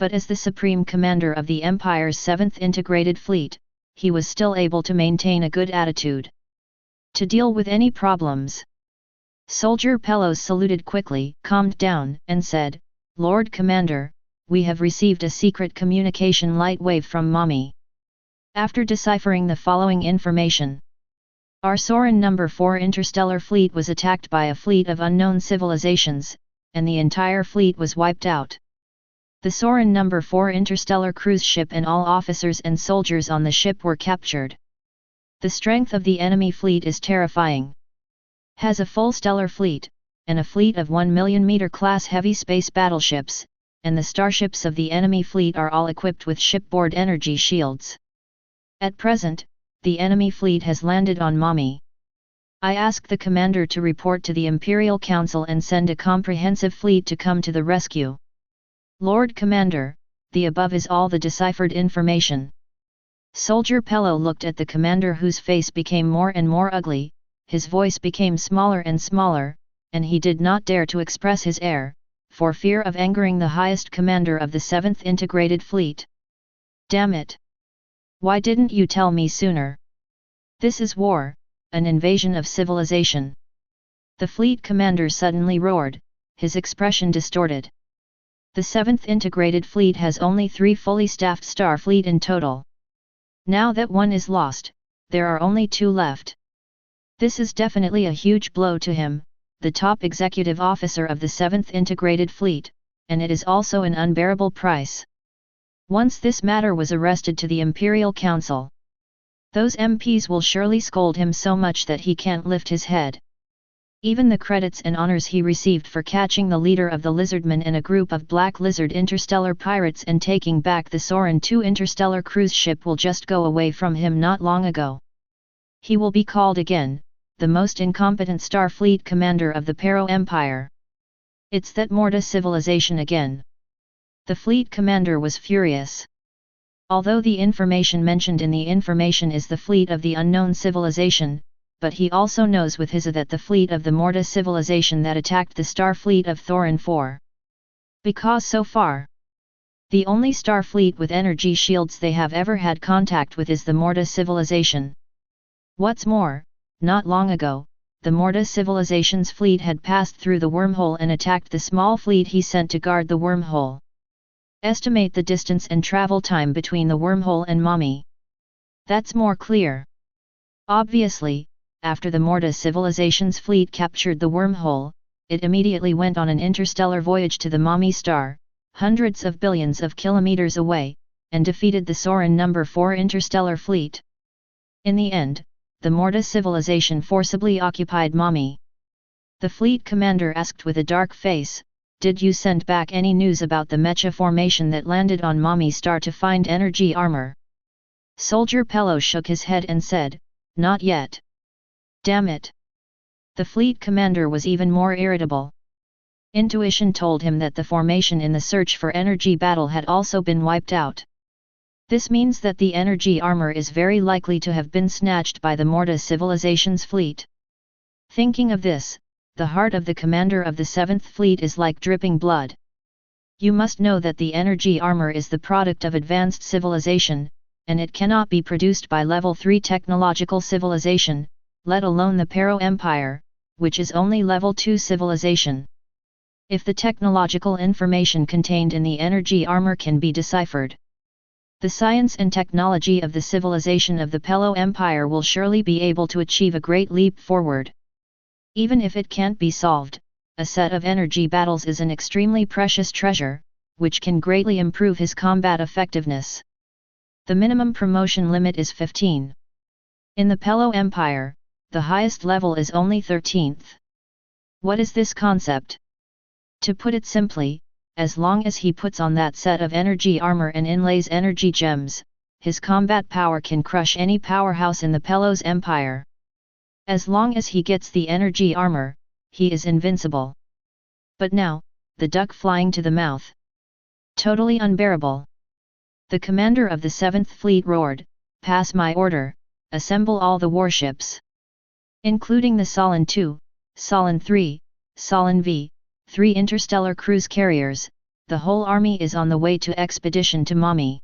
But as the supreme commander of the Empire's 7th Integrated Fleet, he was still able to maintain a good attitude. To deal with any problems. Soldier Pelos saluted quickly, calmed down, and said, Lord Commander, we have received a secret communication light wave from Mommy. After deciphering the following information. Our Sorin No. 4 interstellar fleet was attacked by a fleet of unknown civilizations, and the entire fleet was wiped out. The Sorin No. 4 interstellar cruise ship and all officers and soldiers on the ship were captured. The strength of the enemy fleet is terrifying. Has a full stellar fleet, and a fleet of 1 million meter class heavy space battleships, and the starships of the enemy fleet are all equipped with shipboard energy shields. At present, the enemy fleet has landed on Mommy. I ask the commander to report to the Imperial Council and send a comprehensive fleet to come to the rescue. Lord Commander, the above is all the deciphered information. Soldier Pelo looked at the commander whose face became more and more ugly, his voice became smaller and smaller, and he did not dare to express his air, for fear of angering the highest commander of the 7th Integrated Fleet. Damn it! Why didn't you tell me sooner? This is war, an invasion of civilization. The fleet commander suddenly roared, his expression distorted. The 7th Integrated Fleet has only 3 fully staffed star fleet in total. Now that one is lost, there are only 2 left. This is definitely a huge blow to him, the top executive officer of the 7th Integrated Fleet, and it is also an unbearable price. Once this matter was arrested to the Imperial Council, those MPs will surely scold him so much that he can't lift his head. Even the credits and honors he received for catching the leader of the Lizardmen and a group of Black Lizard interstellar pirates and taking back the Sorin II interstellar cruise ship will just go away from him not long ago. He will be called again, the most incompetent Starfleet commander of the Pero Empire. It's that Morta civilization again. The fleet commander was furious. Although the information mentioned in the information is the fleet of the unknown civilization, but he also knows with his that the fleet of the Morta civilization that attacked the star fleet of Thorin IV. Because so far, the only star fleet with energy shields they have ever had contact with is the Morta civilization. What's more, not long ago, the Morta civilization's fleet had passed through the wormhole and attacked the small fleet he sent to guard the wormhole. Estimate the distance and travel time between the wormhole and Mommy. That's more clear. Obviously, after the Morta civilization's fleet captured the wormhole, it immediately went on an interstellar voyage to the Mommy star, hundreds of billions of kilometers away, and defeated the Sorin No. 4 interstellar fleet. In the end, the Morta civilization forcibly occupied Mommy. The fleet commander asked with a dark face, Did you send back any news about the mecha formation that landed on Mommy star to find energy armor? Soldier Pelo shook his head and said, Not yet. Damn it! The fleet commander was even more irritable. Intuition told him that the formation in the search for energy battle had also been wiped out. This means that the energy armor is very likely to have been snatched by the Morta civilization's fleet. Thinking of this, the heart of the commander of the 7th Fleet is like dripping blood. You must know that the energy armor is the product of advanced civilization, and it cannot be produced by level 3 technological civilization, let alone the Pero Empire, which is only level 2 civilization. If the technological information contained in the energy armor can be deciphered, the science and technology of the civilization of the Pelo Empire will surely be able to achieve a great leap forward. Even if it can't be solved, a set of energy battles is an extremely precious treasure, which can greatly improve his combat effectiveness. The minimum promotion limit is 15. In the Pelo Empire, the highest level is only 13th. What is this concept? To put it simply, as long as he puts on that set of energy armor and inlays energy gems, his combat power can crush any powerhouse in the Pelo's empire. As long as he gets the energy armor, he is invincible. But now, the duck flying to the mouth. Totally unbearable. The commander of the 7th Fleet roared, "Pass my order, assemble all the warships. Including the Solon II, Solon III, Solon V, 3 interstellar cruise carriers, the whole army is on the way to expedition to Mommy."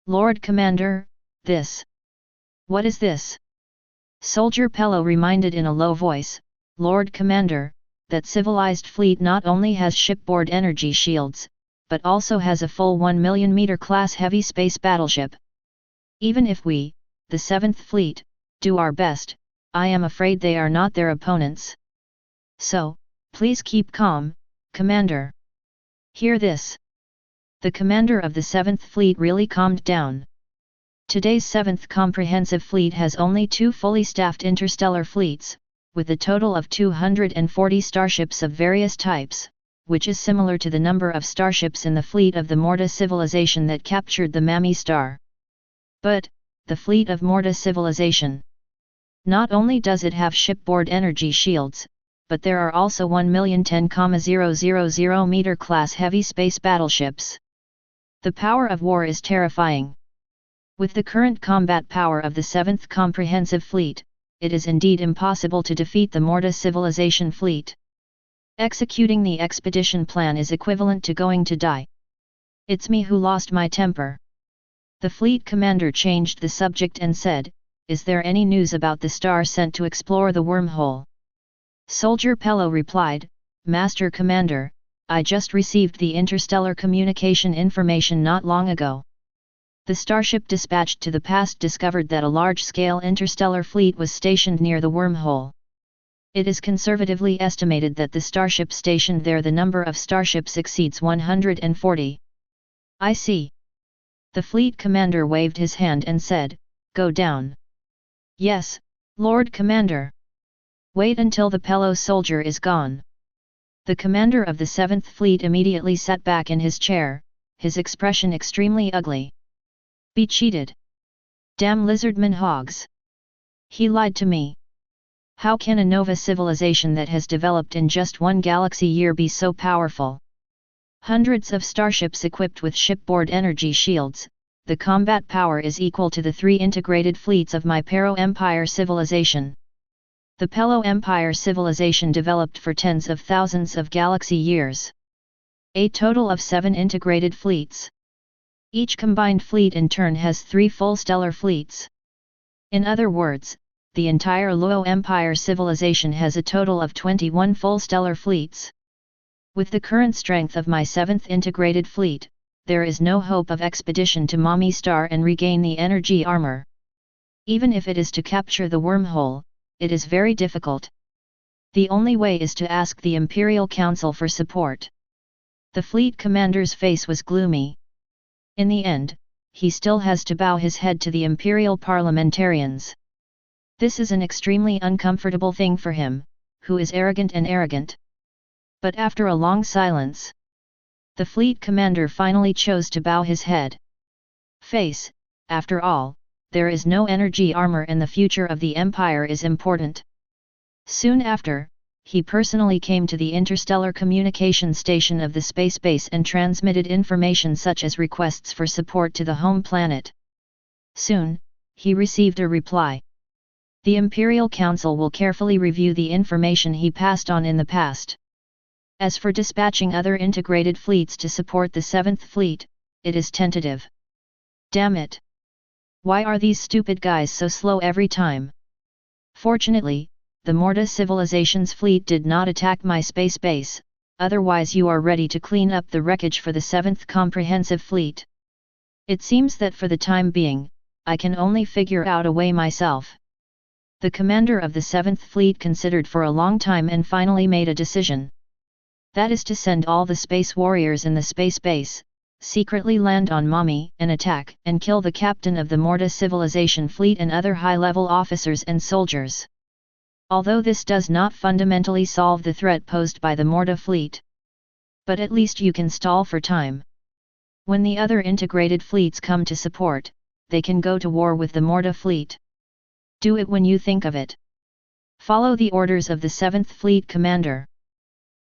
"Lord Commander, this. What is this?" Soldier Pelo reminded in a low voice, "Lord Commander, that civilized fleet not only has shipboard energy shields, but also has a full 1 million meter class heavy space battleship. Even if we, the 7th Fleet, do our best, I am afraid they are not their opponents. So, please keep calm, Commander." Hear this. The commander of the 7th Fleet really calmed down. Today's 7th Comprehensive Fleet has only 2 fully staffed interstellar fleets, with a total of 240 starships of various types, which is similar to the number of starships in the fleet of the Morta civilization that captured the Mami star. But, the fleet of Morta civilization. Not only does it have shipboard energy shields, but there are also 1,010,000 meter class heavy space battleships. The power of war is terrifying. With the current combat power of the 7th Comprehensive Fleet, it is indeed impossible to defeat the Morta civilization fleet. Executing the expedition plan is equivalent to going to die. It's me who lost my temper. The fleet commander changed the subject and said, "Is there any news about the star sent to explore the wormhole?" Soldier Pelo replied, "Master Commander, I just received the interstellar communication information not long ago. The starship dispatched to the past discovered that a large-scale interstellar fleet was stationed near the wormhole. It is conservatively estimated that the starship stationed there, the number of starships exceeds 140. I see." The fleet commander waved his hand and said, "Go down." "Yes, Lord Commander." "Wait until the Pelo soldier is gone." The commander of the 7th Fleet immediately sat back in his chair, his expression extremely ugly. "Be cheated. Damn lizardman hogs. He lied to me. How can a Nova civilization that has developed in just 1 galaxy year be so powerful? Hundreds of starships equipped with shipboard energy shields, the combat power is equal to the 3 integrated fleets of my Pero Empire civilization. The Pelo Empire civilization developed for tens of thousands of galaxy years. A total of 7 integrated fleets. Each combined fleet in turn has 3 full stellar fleets. In other words, the entire Luo Empire civilization has a total of 21 full stellar fleets. With the current strength of my 7th integrated fleet, there is no hope of expedition to Mommy Star and regain the energy armor. Even if it is to capture the wormhole, it is very difficult. The only way is to ask the Imperial Council for support." The fleet commander's face was gloomy. In the end, he still has to bow his head to the Imperial parliamentarians. This is an extremely uncomfortable thing for him, who is arrogant and arrogant. But after a long silence, the fleet commander finally chose to bow his head. "Face, after all, there is no energy armor and the future of the Empire is important." Soon after, he personally came to the interstellar communication station of the space base and transmitted information such as requests for support to the home planet. Soon, he received a reply. The Imperial Council will carefully review the information he passed on in the past. As for dispatching other integrated fleets to support the 7th Fleet, it is tentative. Damn it! Why are these stupid guys so slow every time? Fortunately, the Morta civilization's fleet did not attack my space base, otherwise you are ready to clean up the wreckage for the 7th Comprehensive Fleet. It seems that for the time being, I can only figure out a way myself. The commander of the 7th Fleet considered for a long time and finally made a decision. That is to send all the space warriors in the space base, secretly land on Mami and attack and kill the captain of the Morta civilization fleet and other high-level officers and soldiers. Although this does not fundamentally solve the threat posed by the Morta fleet. But at least you can stall for time. When the other integrated fleets come to support, they can go to war with the Morta fleet. Do it when you think of it. Follow the orders of the 7th Fleet commander.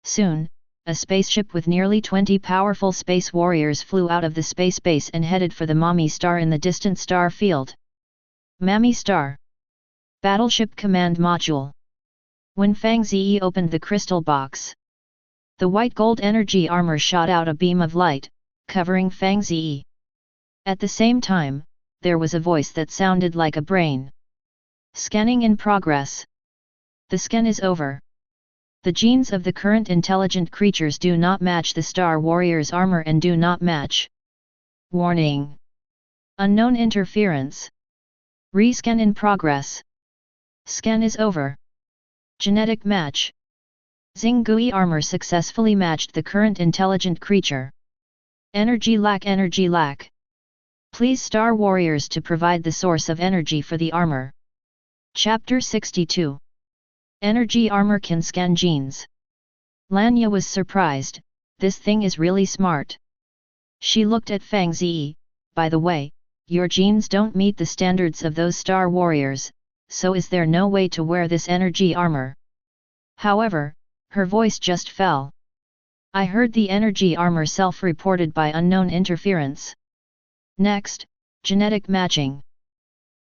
Soon, a spaceship with nearly 20 powerful space warriors flew out of the space base and headed for the Mami star in the distant star field. Mami star. Battleship Command Module. When Fang Ze opened the crystal box, the white gold energy armor shot out a beam of light, covering Fang Ze. At the same time, there was a voice that sounded like a brain. Scanning in progress. The scan is over. The genes of the current intelligent creatures do not match the Star Warrior's armor and do not match. Warning. Unknown interference. Rescan in progress. Scan is over. Genetic match. Xingui armor successfully matched the current intelligent creature. Energy lack, energy lack. Please Star Warriors to provide the source of energy for the armor. Chapter 62. Energy armor can scan genes. Lanya was surprised, this thing is really smart. She looked at Fang Ze. By the way, your genes don't meet the standards of those Star Warriors, so is there no way to wear this energy armor? However, her voice just fell. I heard the energy armor self-reported by unknown interference. Next, genetic matching.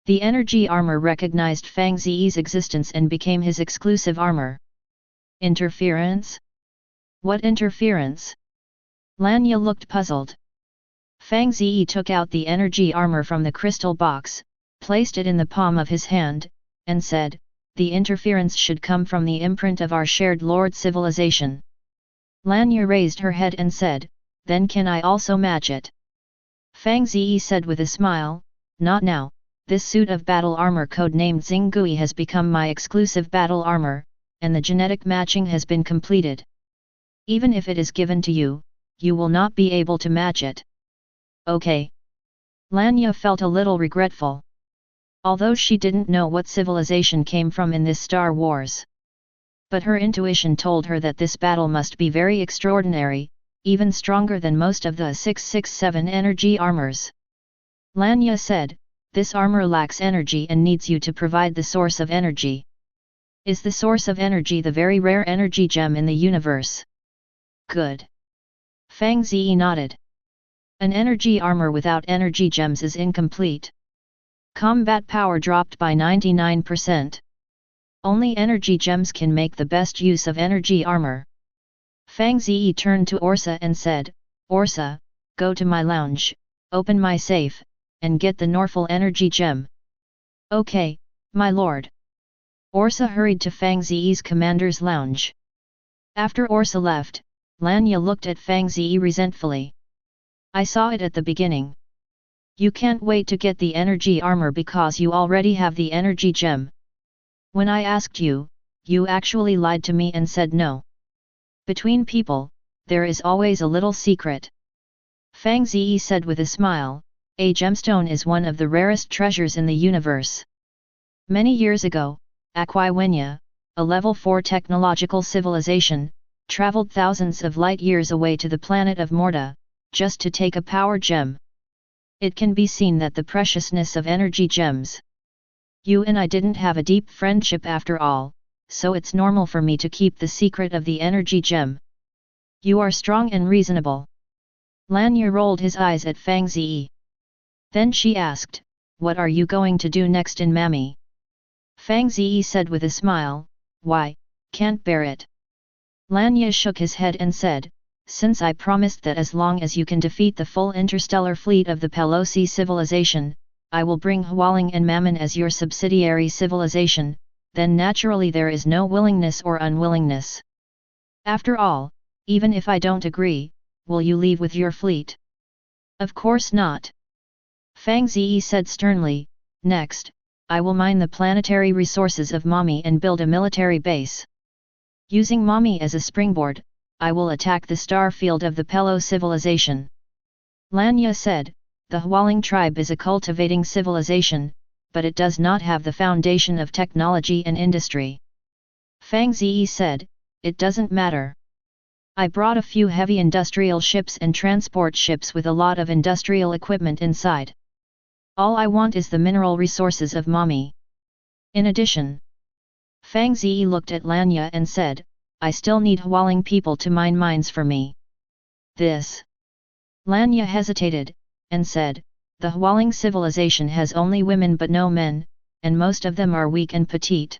The energy armor recognized Fang Ze's existence and became his exclusive armor. Interference? What interference? Lanya looked puzzled. Fang Ze took out the energy armor from the crystal box, placed it in the palm of his hand, and said, the interference should come from the imprint of our shared Lord civilization. Lanya raised her head and said, then can I also match it? Fang Ze said with a smile, not now. This suit of battle armor codenamed Xingui has become my exclusive battle armor, and the genetic matching has been completed. Even if it is given to you, you will not be able to match it. Okay. Lanya felt a little regretful. Although she didn't know what civilization came from in this Star Wars. But her intuition told her that this battle must be very extraordinary, even stronger than most of the 667 energy armors. Lanya said, this armor lacks energy and needs you to provide the source of energy. Is the source of energy the very rare energy gem in the universe? Good. Fang Ze nodded. An energy armor without energy gems is incomplete. Combat power dropped by 99%. Only energy gems can make the best use of energy armor. Fang Ze turned to Orsa and said, Orsa, go to my lounge, open my safe, and get the Norful energy gem. Okay, my lord. Orsa hurried to Fang Ze's commander's lounge. After Orsa left, Lanya looked at Fang Ze resentfully. I saw it at the beginning. You can't wait to get the energy armor because you already have the energy gem. When I asked you, you actually lied to me and said no. Between people, there is always a little secret. Fang Ze said with a smile, a gemstone is one of the rarest treasures in the universe. Many years ago, Aquiwenia, a level 4 technological civilization, traveled thousands of light years away to the planet of Morta, just to take a power gem. It can be seen that the preciousness of energy gems. You and I didn't have a deep friendship after all, so it's normal for me to keep the secret of the energy gem. You are strong and reasonable. Lanya rolled his eyes at Fang Ze. Then she asked, what are you going to do next in Mami? Fang Ze said with a smile, why, can't bear it. Lanya shook his head and said, since I promised that as long as you can defeat the full interstellar fleet of the Pelosi civilization, I will bring Hualing and Mammon as your subsidiary civilization, then naturally there is no willingness or unwillingness. After all, even if I don't agree, will you leave with your fleet? Of course not. Fang Ze said sternly, next, I will mine the planetary resources of Mami and build a military base. Using Mami as a springboard, I will attack the star field of the Pelo civilization. Lanya said, the Hualing tribe is a cultivating civilization, but it does not have the foundation of technology and industry. Fang Ze said, it doesn't matter. I brought a few heavy industrial ships and transport ships with a lot of industrial equipment inside. All I want is the mineral resources of Mami. In addition, Fang Ze looked at Lanya and said, I still need Hualing people to mine mines for me. This. Lanya hesitated, and said, the Hualing civilization has only women but no men, and most of them are weak and petite.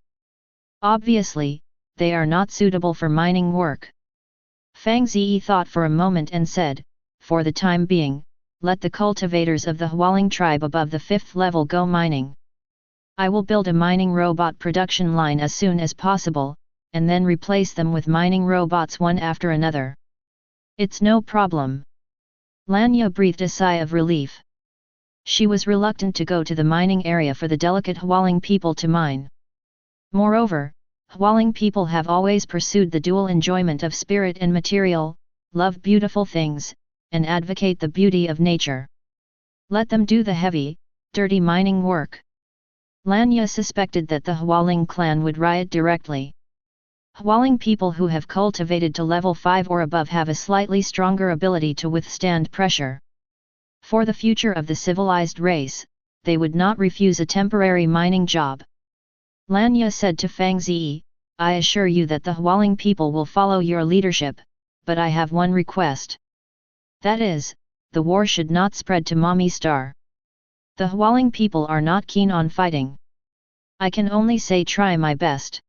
Obviously, they are not suitable for mining work. Fang Ze thought for a moment and said, for the time being, let the cultivators of the Hualing tribe above the 5th level go mining. I will build a mining robot production line as soon as possible, and then replace them with mining robots one after another. It's no problem. Lanya breathed a sigh of relief. She was reluctant to go to the mining area for the delicate Hualing people to mine. Moreover, Hualing people have always pursued the dual enjoyment of spirit and material, love beautiful things, and advocate the beauty of nature. Let them do the heavy, dirty mining work. Lanya suspected that the Hualing clan would riot directly. Hualing people who have cultivated to level 5 or above have a slightly stronger ability to withstand pressure. For the future of the civilized race, they would not refuse a temporary mining job. Lanya said to Fang Ze, I assure you that the Hualing people will follow your leadership, but I have one request. That is, the war should not spread to Mami Star. The Hualing people are not keen on fighting. I can only say try my best.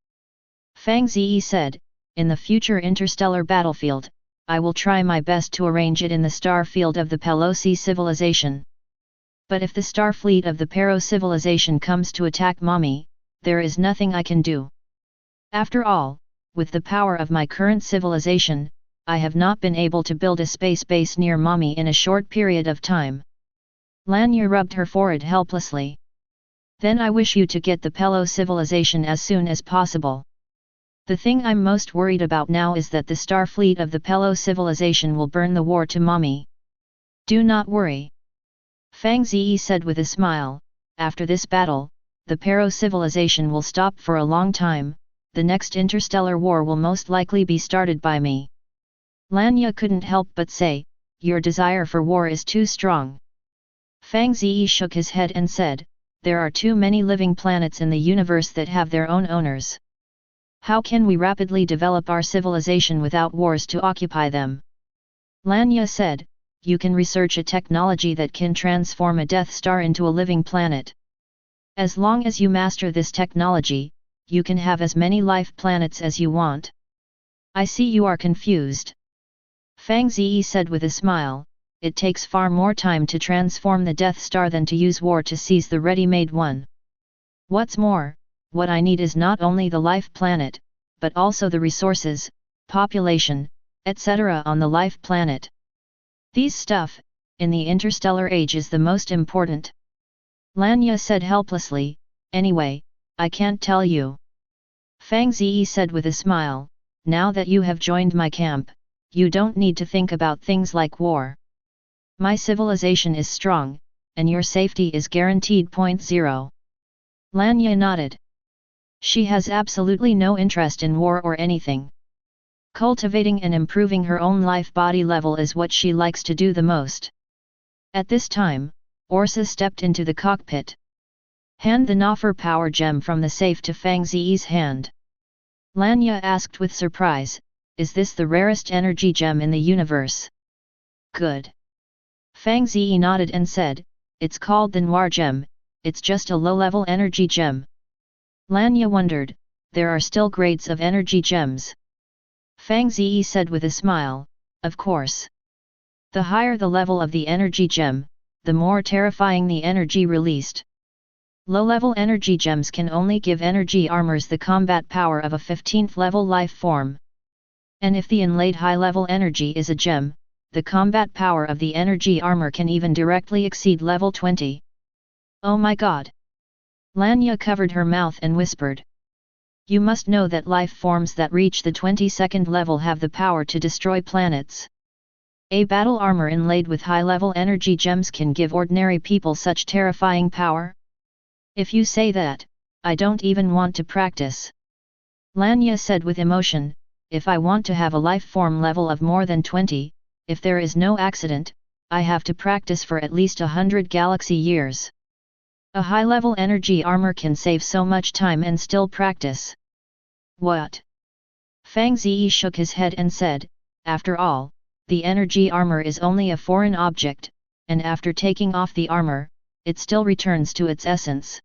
Fang Ze said, in the future interstellar battlefield, I will try my best to arrange it in the star field of the Pelosi civilization. But if the star fleet of the Pero civilization comes to attack Mami, there is nothing I can do. After all, with the power of my current civilization, I have not been able to build a space base near Mami in a short period of time. Lanya rubbed her forehead helplessly. Then I wish you to get the Pelo civilization as soon as possible. The thing I'm most worried about now is that the star fleet of the Pelo civilization will burn the war to Mami. Do not worry. Fang Ze said with a smile, after this battle, the Pero civilization will stop for a long time, the next interstellar war will most likely be started by me. Lanya couldn't help but say, your desire for war is too strong. Fang Ze shook his head and said, there are too many living planets in the universe that have their own owners. How can we rapidly develop our civilization without wars to occupy them? Lanya said, you can research a technology that can transform a Death Star into a living planet. As long as you master this technology, you can have as many life planets as you want. I see you are confused. Fang Ze said with a smile, it takes far more time to transform the Death Star than to use war to seize the ready-made one. What's more, what I need is not only the life planet, but also the resources, population, etc. on the life planet. These stuff, in the interstellar age is the most important. Lanya said helplessly, anyway, I can't tell you. Fang Ze said with a smile, now that you have joined my camp, you don't need to think about things like war. My civilization is strong, and your safety is guaranteed. 0. Lanya nodded. She has absolutely no interest in war or anything. Cultivating and improving her own life body level is what she likes to do the most. At this time, Orsa stepped into the cockpit. Hand the Noffer power gem from the safe to Fang Ze's hand. Lanya asked with surprise, is this the rarest energy gem in the universe? Good. Fang Ze nodded and said, it's called the Noir gem, it's just a low-level energy gem. Lanya wondered, there are still grades of energy gems. Fang Ze said with a smile, of course. The higher the level of the energy gem, the more terrifying the energy released. Low-level energy gems can only give energy armors the combat power of a 15th level life form. And if the inlaid high-level energy is a gem, the combat power of the energy armor can even directly exceed level 20. Oh my god! Lanya covered her mouth and whispered. You must know that life forms that reach the 22nd level have the power to destroy planets. A battle armor inlaid with high-level energy gems can give ordinary people such terrifying power? If you say that, I don't even want to practice. Lanya said with emotion, if I want to have a life form level of more than 20, if there is no accident, I have to practice for at least 100 galaxy years. A high-level energy armor can save so much time and still practice. What? Fang Ze shook his head and said, after all, the energy armor is only a foreign object, and after taking off the armor, it still returns to its essence.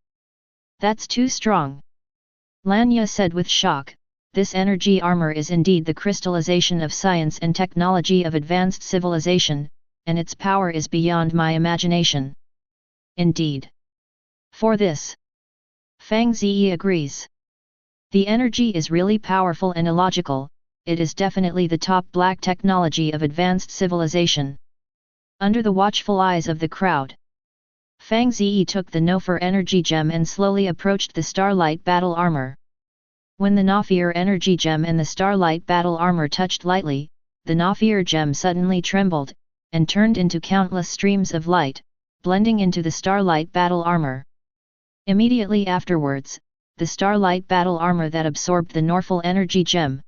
That's too strong. Lanya said with shock, this energy armor is indeed the crystallization of science and technology of advanced civilization, and its power is beyond my imagination. Indeed. For this, Fang Ze agrees. The energy is really powerful and illogical, it is definitely the top black technology of advanced civilization. Under the watchful eyes of the crowd, Fang Ze took the Nofer energy gem and slowly approached the Starlight battle armor. When the Nofer energy gem and the Starlight battle armor touched lightly, the Nofer gem suddenly trembled, and turned into countless streams of light, blending into the Starlight battle armor. Immediately afterwards, the Starlight battle armor that absorbed the Norful energy gem.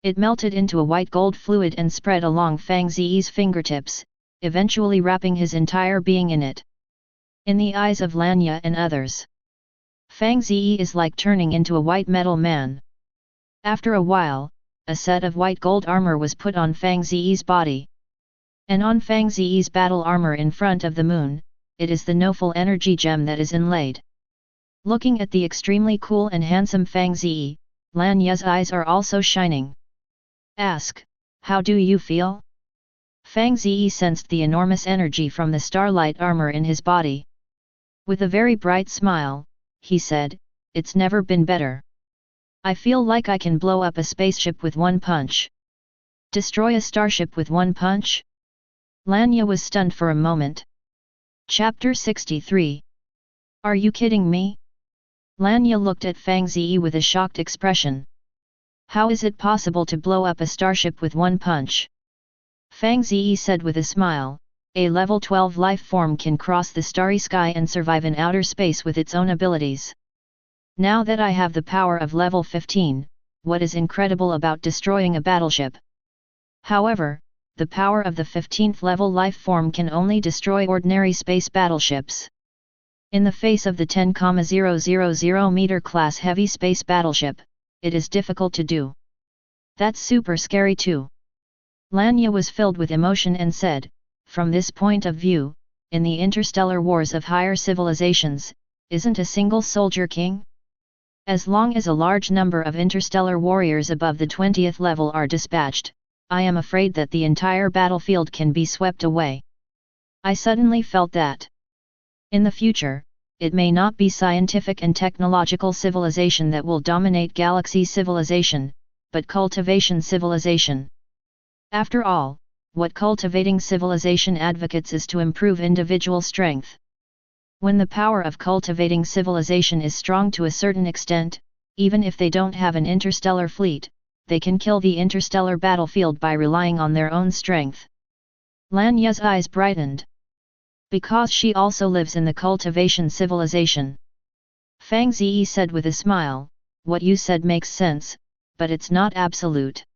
It melted into a white gold fluid and spread along Fang Ze's fingertips, eventually wrapping his entire being in it. In the eyes of Lanya and others, Fang Ze is like turning into a white metal man. After a while, a set of white gold armor was put on Fang Ze's body. And on Fang Ze's battle armor in front of the moon, it is the Noful energy gem that is inlaid. Looking at the extremely cool and handsome Fang Ze, Lanya's eyes are also shining. Ask, how do you feel? Fang Ze sensed the enormous energy from the Starlight armor in his body. With a very bright smile, he said, it's never been better. I feel like I can blow up a spaceship with one punch. Destroy a starship with one punch? Lanya was stunned for a moment. Chapter 63. Are you kidding me? Lanya looked at Fang Ze with a shocked expression. How is it possible to blow up a starship with one punch? Fang Ze said with a smile, a level 12 life form can cross the starry sky and survive in outer space with its own abilities. Now that I have the power of level 15, what is incredible about destroying a battleship? However, the power of the 15th level life form can only destroy ordinary space battleships. In the face of the 10,000 meter class heavy space battleship, it is difficult to do. That's super scary too. Lanya was filled with emotion and said, from this point of view, in the interstellar wars of higher civilizations, isn't a single soldier king? As long as a large number of interstellar warriors above the 20th level are dispatched, I am afraid that the entire battlefield can be swept away. I suddenly felt that in the future, it may not be scientific and technological civilization that will dominate galaxy civilization, but cultivation civilization. After all, what cultivating civilization advocates is to improve individual strength. When the power of cultivating civilization is strong to a certain extent, even if they don't have an interstellar fleet, they can kill the interstellar battlefield by relying on their own strength. Lanya's eyes brightened. Because she also lives in the cultivation civilization. Fang Ze said with a smile, what you said makes sense, but it's not absolute.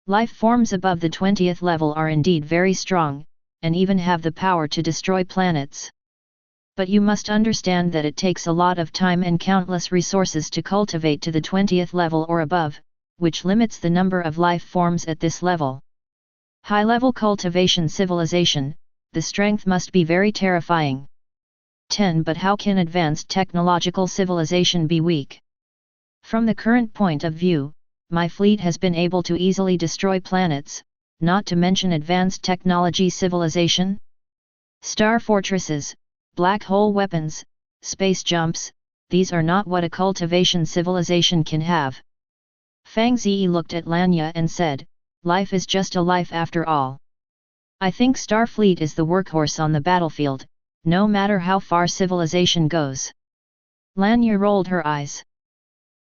Life forms above the 20th level are indeed very strong, and even have the power to destroy planets. But you must understand that it takes a lot of time and countless resources to cultivate to the 20th level or above, which limits the number of life forms at this level. High-level cultivation civilization, the strength must be very terrifying. 10. But how can advanced technological civilization be weak? From the current point of view, my fleet has been able to easily destroy planets, not to mention advanced technology civilization. Star fortresses, black hole weapons, space jumps, these are not what a cultivation civilization can have. Fang Ze looked at Lanya and said, life is just a life after all. I think Starfleet is the workhorse on the battlefield, no matter how far civilization goes. Lanya rolled her eyes.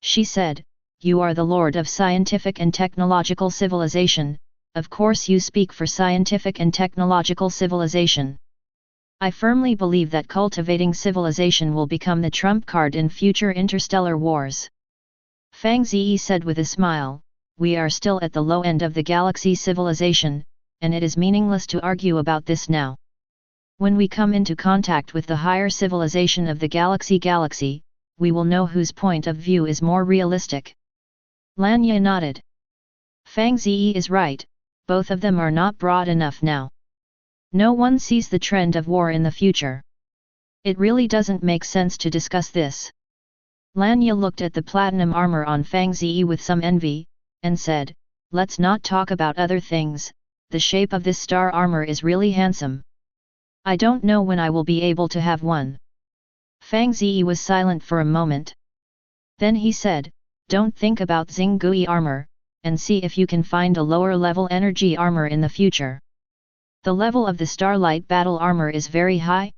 She said, "You are the lord of scientific and technological civilization, of course you speak for scientific and technological civilization. I firmly believe that cultivating civilization will become the trump card in future interstellar wars." Fang Ze said with a smile, "We are still at the low end of the galaxy civilization, and it is meaningless to argue about this now. When we come into contact with the higher civilization of the galaxy, we will know whose point of view is more realistic." Lanya nodded. Fang Ze is right, both of them are not broad enough now. No one sees the trend of war in the future. It really doesn't make sense to discuss this. Lanya looked at the platinum armor on Fang Ze with some envy, and said, "Let's not talk about other things, the shape of this star armor is really handsome. I don't know when I will be able to have one." Fang Ze was silent for a moment. Then he said, "Don't think about Xinggui armor, and see if you can find a lower level energy armor in the future. The level of the starlight battle armor is very high."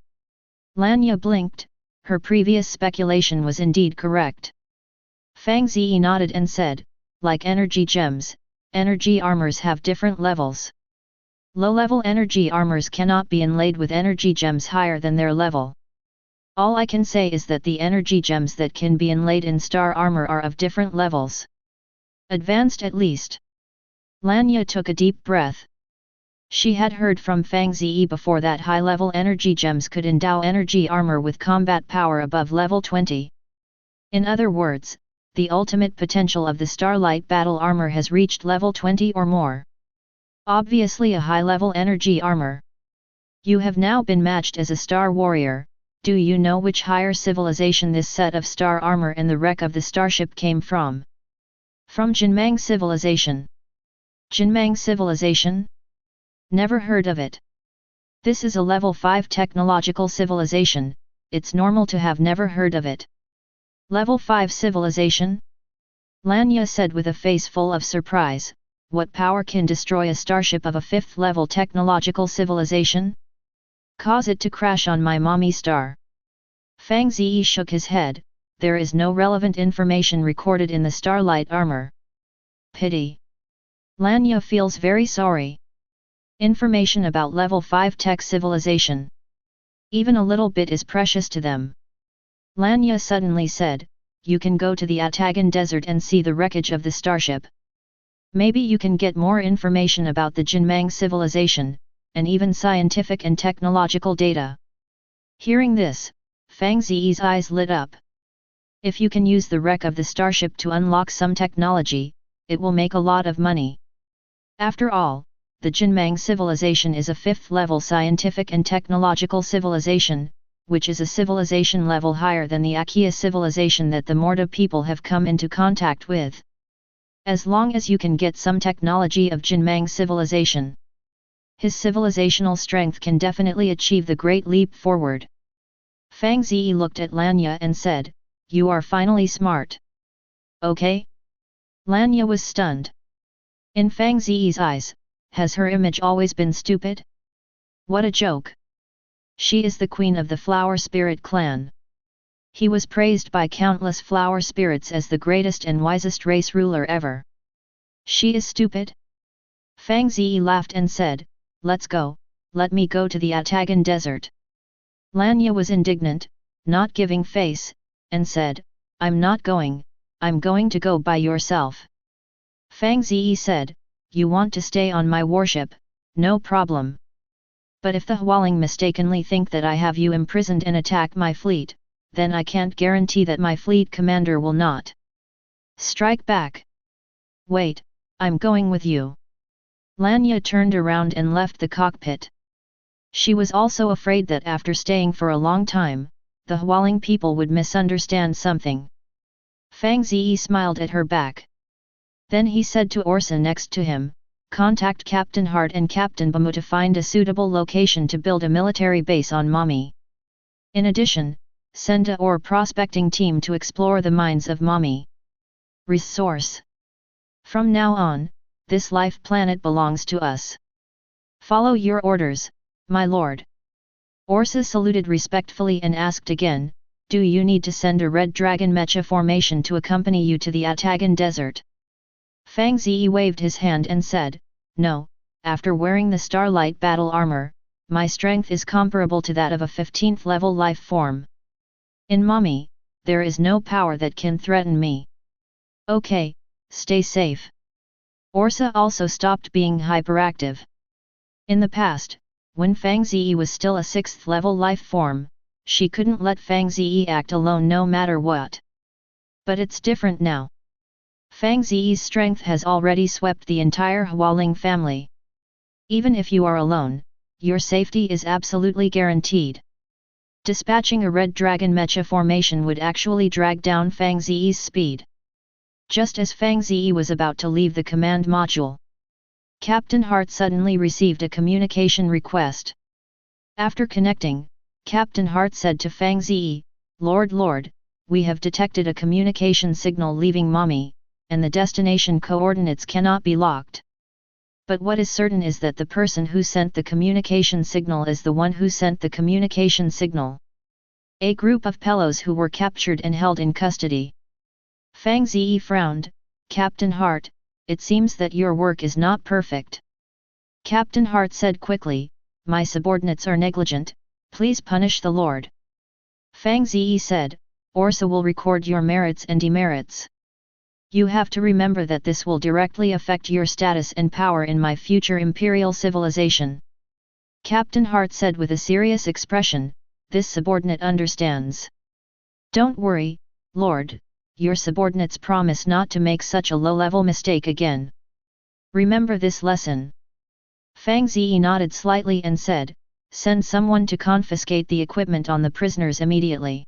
Lanya blinked, her previous speculation was indeed correct. Fang Ze nodded and said, "Like energy gems, energy armors have different levels. Low-level energy armors cannot be inlaid with energy gems higher than their level. All I can say is that the energy gems that can be inlaid in star armor are of different levels. Advanced at least." Lanya took a deep breath. She had heard from Fang Ze before that high-level energy gems could endow energy armor with combat power above level 20. In other words, the ultimate potential of the starlight battle armor has reached level 20 or more. Obviously a high-level energy armor. You have now been matched as a star warrior. Do you know which higher civilization this set of star armor and the wreck of the starship came from? From Jinmang civilization. Jinmang civilization? Never heard of it. This is a level 5 technological civilization, it's normal to have never heard of it. Level 5 civilization? Lanya said with a face full of surprise, what power can destroy a starship of a 5th level technological civilization? Cause it to crash on my mommy star. Fang Ze shook his head, there is no relevant information recorded in the starlight armor. Pity. Lanya feels very sorry. Information about level 5 tech civilization. Even a little bit is precious to them. Lanya suddenly said, "You can go to the Atagan desert and see the wreckage of the starship. Maybe you can get more information about the Jinmang civilization, and even scientific and technological data." Hearing this, Fang Ze's eyes lit up. If you can use the wreck of the starship to unlock some technology, it will make a lot of money. After all, the Jinmang civilization is a 5th level scientific and technological civilization, which is a civilization level higher than the Akia civilization that the Morta people have come into contact with. As long as you can get some technology of Jinmang civilization, his civilizational strength can definitely achieve the great leap forward. Fang Ze looked at Lanya and said, "You are finally smart." Okay? Lanya was stunned. In Fang Ze's eyes, has her image always been stupid? What a joke! She is the queen of the flower spirit clan. He was praised by countless flower spirits as the greatest and wisest race ruler ever. She is stupid? Fang Ze laughed and said, "Let's go, let me go to the Atagan desert." Lanya was indignant, not giving face, and said, "I'm not going, I'm going to go by yourself." Fang Ze said, "You want to stay on my warship, no problem. But if the Hualing mistakenly think that I have you imprisoned and attack my fleet, then I can't guarantee that my fleet commander will not strike back." "Wait, I'm going with you." Lanya turned around and left the cockpit. She was also afraid that after staying for a long time, the Hualing people would misunderstand something. Fang Ze smiled at her back. Then he said to Orsa next to him, "Contact Captain Hart and Captain Bamu to find a suitable location to build a military base on Mami. In addition, send a ore prospecting team to explore the mines of Mami. Resource. From now on, this life planet belongs to us. Follow your orders, my lord." Orsa saluted respectfully and asked again, Do you need to send a red dragon mecha formation to accompany you to the Atagan Desert? Fang Ze waved his hand and said, no, after wearing the starlight battle armor, my strength is comparable to that of a 15th level life form. In Mommy, there is no power that can threaten me. Okay, stay safe. Orsa also stopped being hyperactive. In the past, when Fang Ze was still a 6th level life form, she couldn't let Fang Ze act alone no matter what. But it's different now. Fang Ze's strength has already swept the entire Hualing family. Even if you are alone, your safety is absolutely guaranteed. Dispatching a red dragon mecha formation would actually drag down Fang Ze's speed. Just as Fang Ze was about to leave the command module, Captain Hart suddenly received a communication request. After connecting, Captain Hart said to Fang Ze, Lord, we have detected a communication signal leaving Mommy, and the destination coordinates cannot be locked. But what is certain is that the person who sent the communication signal is the one who sent the communication signal. A group of Pelos who were captured and held in custody. Fang Ze frowned, Captain Hart, it seems that your work is not perfect. Captain Hart said quickly, my subordinates are negligent, please punish the Lord. Fang Ze said, Orsa will record your merits and demerits. You have to remember that this will directly affect your status and power in my future imperial civilization. Captain Hart said with a serious expression, this subordinate understands. Don't worry, Lord, your subordinates promise not to make such a low-level mistake again. Remember this lesson. Fang Ze nodded slightly and said, send someone to confiscate the equipment on the prisoners immediately.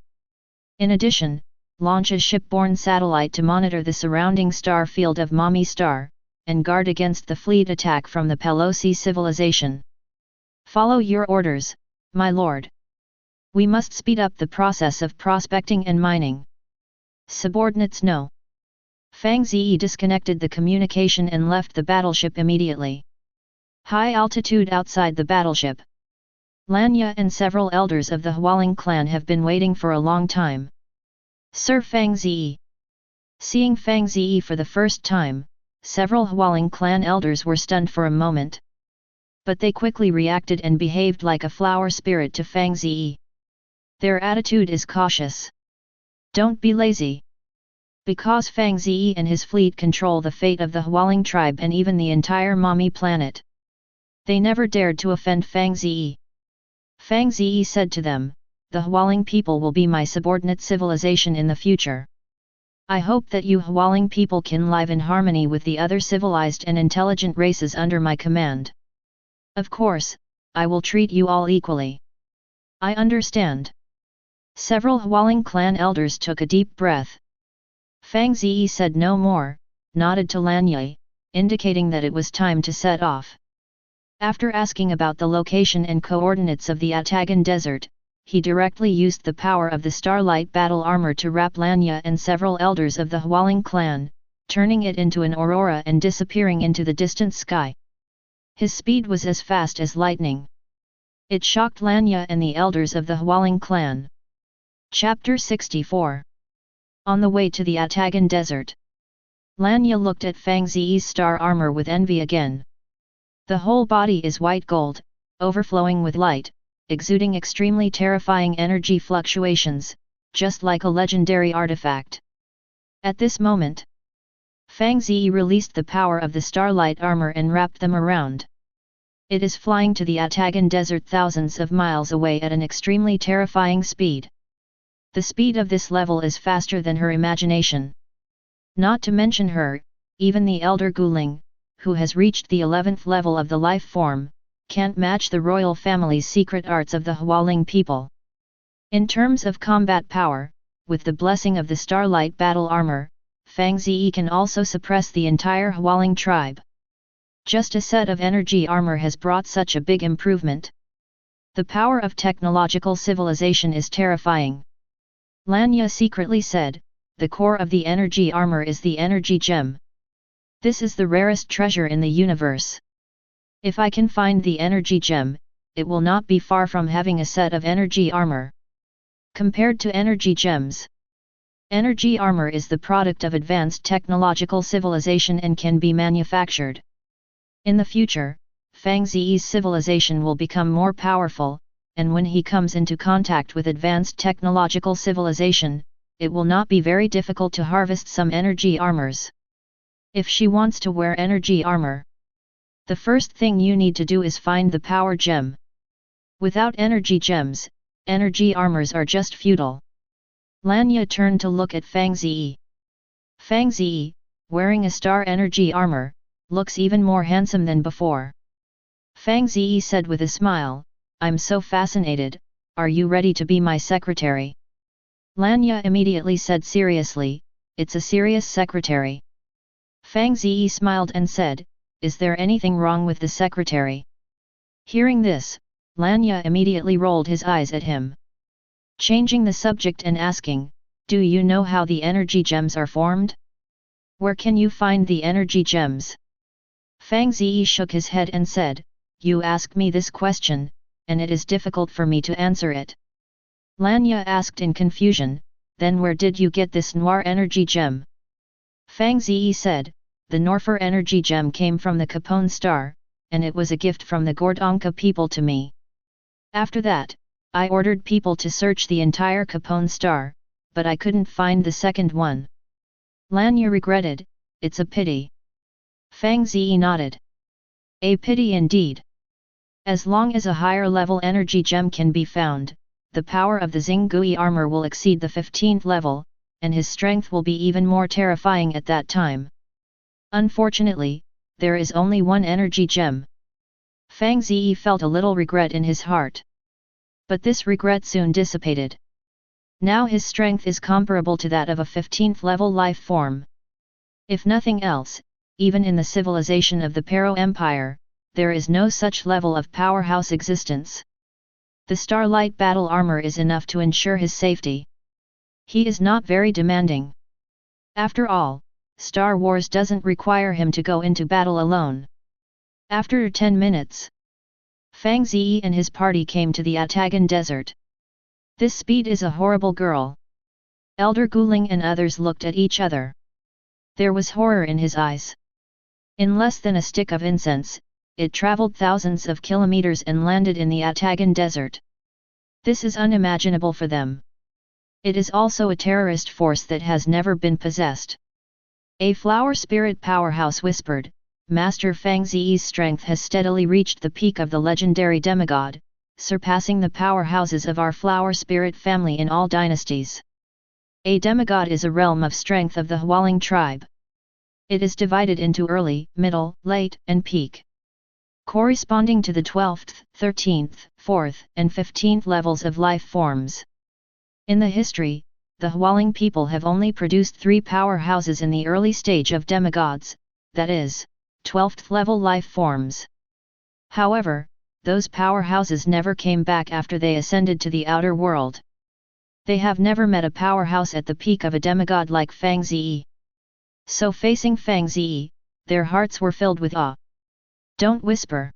In addition, launch a shipborne satellite to monitor the surrounding star field of Mommy Star, and guard against the fleet attack from the Pelosi civilization. Follow your orders, my lord. We must speed up the process of prospecting and mining. Subordinates know. Fang Ze disconnected the communication and left the battleship immediately. High altitude outside the battleship. Lanya and several elders of the Hualing clan have been waiting for a long time. Sir Fang Ze. Seeing Fang Ze for the first time, several Hualing clan elders were stunned for a moment. But they quickly reacted and behaved like a flower spirit to Fang Ze. Their attitude is cautious. Don't be lazy. Because Fang Ze and his fleet control the fate of the Hualing tribe and even the entire Mommy planet. They never dared to offend Fang Ze. Fang Ze said to them, the Hualing people will be my subordinate civilization in the future. I hope that you Hualing people can live in harmony with the other civilized and intelligent races under my command. Of course, I will treat you all equally. I understand. Several Hualing clan elders took a deep breath. Fang Ze said no more, nodded to Lanya, indicating that it was time to set off. After asking about the location and coordinates of the Atagan Desert, he directly used the power of the Starlight battle armor to wrap Lanya and several elders of the Hualing clan, turning it into an aurora and disappearing into the distant sky. His speed was as fast as lightning. It shocked Lanya and the elders of the Hualing clan. Chapter 64. On the way to the Atagan Desert. Lanya looked at Fang Ze's star armor with envy again. The whole body is white gold, overflowing with light, exuding extremely terrifying energy fluctuations, just like a legendary artifact. At this moment, Fang Ze released the power of the starlight armor and wrapped them around. It is flying to the Atagan Desert thousands of miles away at an extremely terrifying speed. The speed of this level is faster than her imagination. Not to mention her, even the Elder Guling, who has reached the 11th level of the life form, can't match the royal family's secret arts of the Hualing people. In terms of combat power, with the blessing of the Starlight battle armor, Fang Ze can also suppress the entire Hualing tribe. Just a set of energy armor has brought such a big improvement. The power of technological civilization is terrifying. Lanya secretly said, the core of the energy armor is the energy gem. This is the rarest treasure in the universe. If I can find the energy gem, it will not be far from having a set of energy armor. Compared to energy gems, energy armor is the product of advanced technological civilization and can be manufactured. In the future, Fang Ze's civilization will become more powerful, and when he comes into contact with advanced technological civilization, it will not be very difficult to harvest some energy armors. If she wants to wear energy armor, the first thing you need to do is find the power gem. Without energy gems, energy armors are just futile. Lanya turned to look at Fang Ze. Fang Ze, wearing a star energy armor, looks even more handsome than before. Fang Ze said with a smile, "I'm so fascinated, are you ready to be my secretary?" Lanya immediately said seriously, "It's a serious secretary." Fang Ze smiled and said, "Is there anything wrong with the secretary?" Hearing this, Lanya immediately rolled his eyes at him. Changing the subject and asking, "Do you know how the energy gems are formed? Where can you find the energy gems?" Fang Ze shook his head and said, "You ask me this question, and it is difficult for me to answer it." Lanya asked in confusion, "Then where did you get this noir energy gem?" Fang Ze said, "The Norfer energy gem came from the Capone star, and it was a gift from the Gordonka people to me. After that, I ordered people to search the entire Capone star, but I couldn't find the second one." Lanya regretted, "It's a pity." Fang Ze nodded. "A pity indeed. As long as a higher level energy gem can be found, the power of the Xinggui armor will exceed the 15th level, and his strength will be even more terrifying at that time. Unfortunately, there is only one energy gem." Fang Ze felt a little regret in his heart. But this regret soon dissipated. Now his strength is comparable to that of a 15th level life form. If nothing else, even in the civilization of the Pero Empire, there is no such level of powerhouse existence. The Starlight battle armor is enough to ensure his safety. He is not very demanding. After all, Star Wars doesn't require him to go into battle alone. After 10 minutes, Fang Ze and his party came to the Atagan Desert. "This speed is a horrible girl." Elder Guling and others looked at each other. There was horror in his eyes. In less than a stick of incense, it traveled thousands of kilometers and landed in the Atagan Desert. This is unimaginable for them. It is also a terrorist force that has never been possessed. A flower spirit powerhouse whispered, "Master Fang Ze's strength has steadily reached the peak of the legendary demigod, surpassing the powerhouses of our flower spirit family in all dynasties. A demigod is a realm of strength of the Hualing tribe. It is divided into early, middle, late, and peak, corresponding to the 12th, 13th, 4th, and 15th levels of life forms. In the history, the Hualing people have only produced 3 powerhouses in the early stage of demigods, that is, 12th level life forms. However, those powerhouses never came back after they ascended to the outer world. They have never met a powerhouse at the peak of a demigod like Fang Ze. So facing Fang Ze, their hearts were filled with awe. "Don't whisper."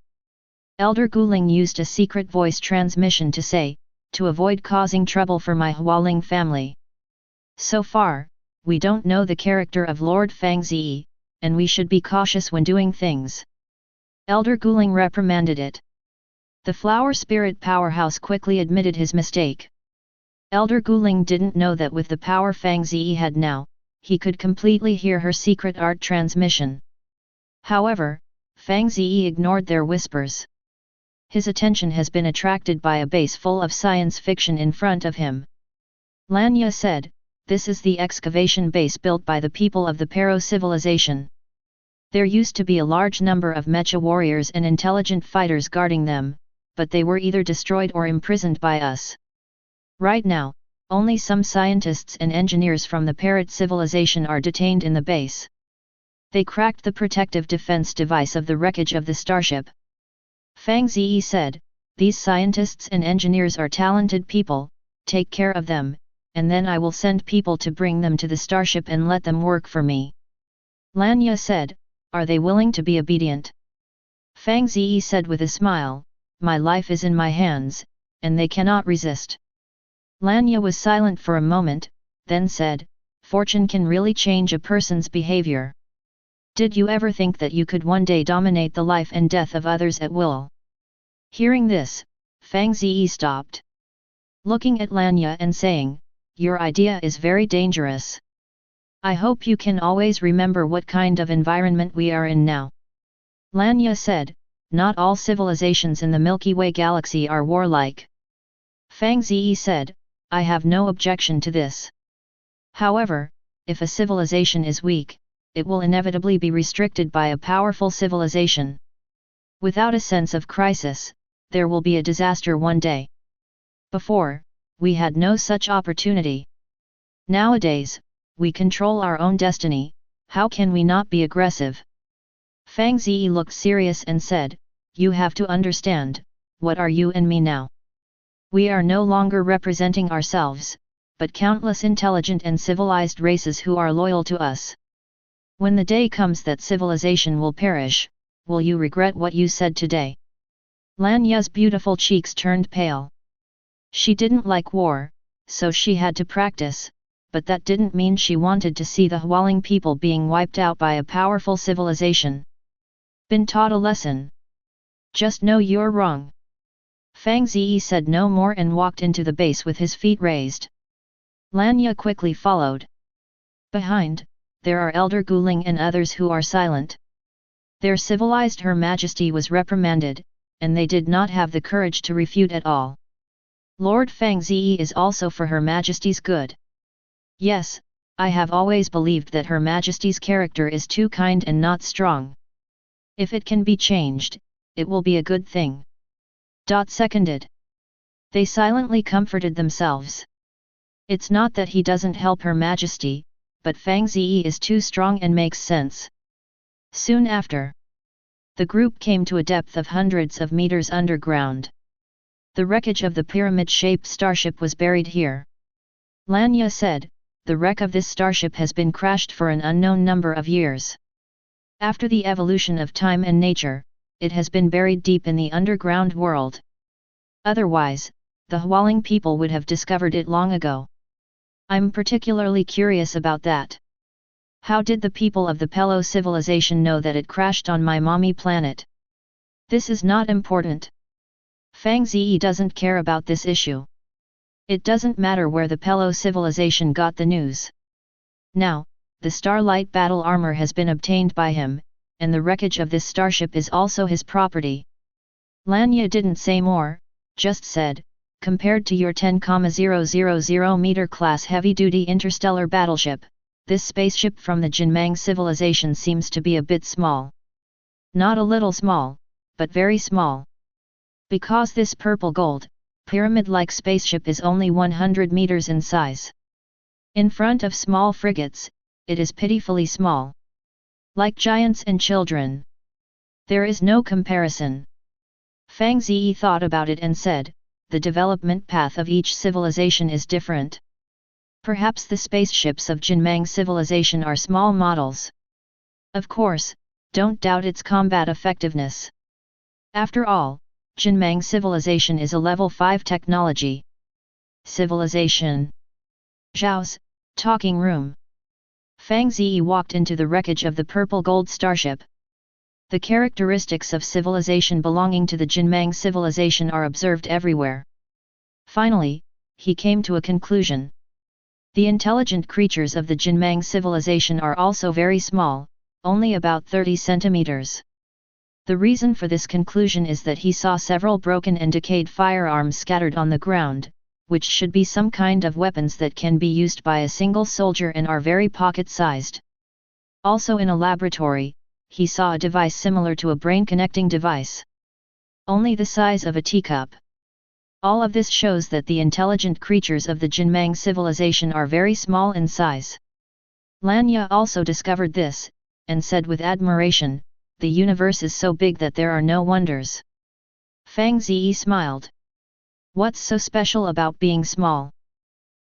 Elder Guling used a secret voice transmission to say, "To avoid causing trouble for my Hualing family. So far, we don't know the character of Lord Fang Ze, and we should be cautious when doing things." Elder Guling reprimanded it. The flower spirit powerhouse quickly admitted his mistake. Elder Guling didn't know that with the power Fang Ze had now, he could completely hear her secret art transmission. However, Fang Ze ignored their whispers. His attention has been attracted by a base full of science fiction in front of him. Lanya said, "This is the excavation base built by the people of the Pero civilization. There used to be a large number of mecha warriors and intelligent fighters guarding them, but they were either destroyed or imprisoned by us. Right now, only some scientists and engineers from the Parrot civilization are detained in the base. They cracked the protective defense device of the wreckage of the starship." Fang Ze said, "These scientists and engineers are talented people, take care of them, and then I will send people to bring them to the starship and let them work for me." Lanya said, "Are they willing to be obedient?" Fang Ze said with a smile, "My life is in my hands, and they cannot resist." Lanya was silent for a moment, then said, "Fortune can really change a person's behavior. Did you ever think that you could one day dominate the life and death of others at will?" Hearing this, Fang Ze stopped, looking at Lanya and saying, "Your idea is very dangerous. I hope you can always remember what kind of environment we are in now." Lanya said, "Not all civilizations in the Milky Way galaxy are warlike." Fang Ze said, "I have no objection to this. However, if a civilization is weak, it will inevitably be restricted by a powerful civilization. Without a sense of crisis, there will be a disaster one day. Before, we had no such opportunity. Nowadays, we control our own destiny, how can we not be aggressive?" Fang Ze looked serious and said, "You have to understand, what are you and me now? We are no longer representing ourselves, but countless intelligent and civilized races who are loyal to us. When the day comes that civilization will perish, will you regret what you said today?" Lanya's beautiful cheeks turned pale. She didn't like war, so she had to practice, but that didn't mean she wanted to see the Hualing people being wiped out by a powerful civilization. "Been taught a lesson. Just know you're wrong." Fang Ze said no more and walked into the base with his feet raised. Lanya quickly followed. Behind, there are Elder Guling and others who are silent. Their civilized Her Majesty was reprimanded, and they did not have the courage to refute at all. Lord Fang Ze is also for Her Majesty's good. Yes, I have always believed that Her Majesty's character is too kind and not strong. If it can be changed, it will be a good thing. Seconded. They silently comforted themselves. It's not that he doesn't help Her Majesty, but Fang Ze is too strong and makes sense. Soon after, the group came to a depth of hundreds of meters underground. The wreckage of the pyramid-shaped starship was buried here. Lanya said, "The wreck of this starship has been crashed for an unknown number of years. After the evolution of time and nature, it has been buried deep in the underground world. Otherwise, the Hualing people would have discovered it long ago. I'm particularly curious about that. How did the people of the Pelo civilization know that it crashed on my mommy planet? This is not important. Fang Ze doesn't care about this issue. It doesn't matter where the Pelo civilization got the news. Now, the starlight battle armor has been obtained by him, and the wreckage of this starship is also his property." Lanya didn't say more, just said, "Compared to your 10,000 meter class heavy-duty interstellar battleship, this spaceship from the Jinmang civilization seems to be a bit small. Not a little small, but very small. Because this purple gold, pyramid-like spaceship is only 100 meters in size. In front of small frigates, it is pitifully small. Like giants and children. There is no comparison." Fang Ze thought about it and said, "The development path of each civilization is different. Perhaps the spaceships of Jinmang civilization are small models. Of course, don't doubt its combat effectiveness. After all, Jinmang civilization is a level 5 technology. Civilization." Zhao's talking room. Fang Ze walked into the wreckage of the purple gold starship. The characteristics of civilization belonging to the Jinmang civilization are observed everywhere. Finally, he came to a conclusion. The intelligent creatures of the Jinmang civilization are also very small, only about 30 centimeters. The reason for this conclusion is that he saw several broken and decayed firearms scattered on the ground, which should be some kind of weapons that can be used by a single soldier and are very pocket-sized. Also in a laboratory, he saw a device similar to a brain-connecting device. Only the size of a teacup. All of this shows that the intelligent creatures of the Jinmang civilization are very small in size. Lanya also discovered this, and said with admiration, "The universe is so big that there are no wonders." Fang Ze smiled. What's so special about being small?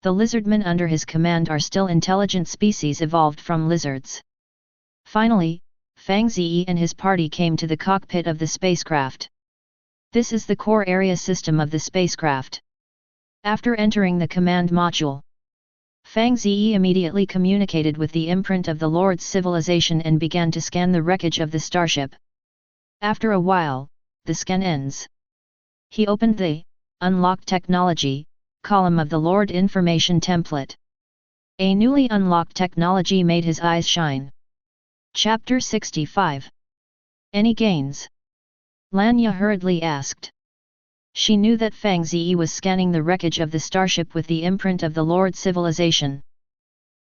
The lizardmen under his command are still intelligent species evolved from lizards. Finally, Fang Ze and his party came to the cockpit of the spacecraft. This is the core area system of the spacecraft. After entering the command module, Fang Ze immediately communicated with the imprint of the Lord's civilization and began to scan the wreckage of the starship. After a while, the scan ends. He opened the Unlocked Technology column of the Lord Information Template. A newly unlocked technology made his eyes shine. Chapter 65. Any gains? Lanya hurriedly asked. She knew that Fang Ze was scanning the wreckage of the starship with the imprint of the Lord's civilization.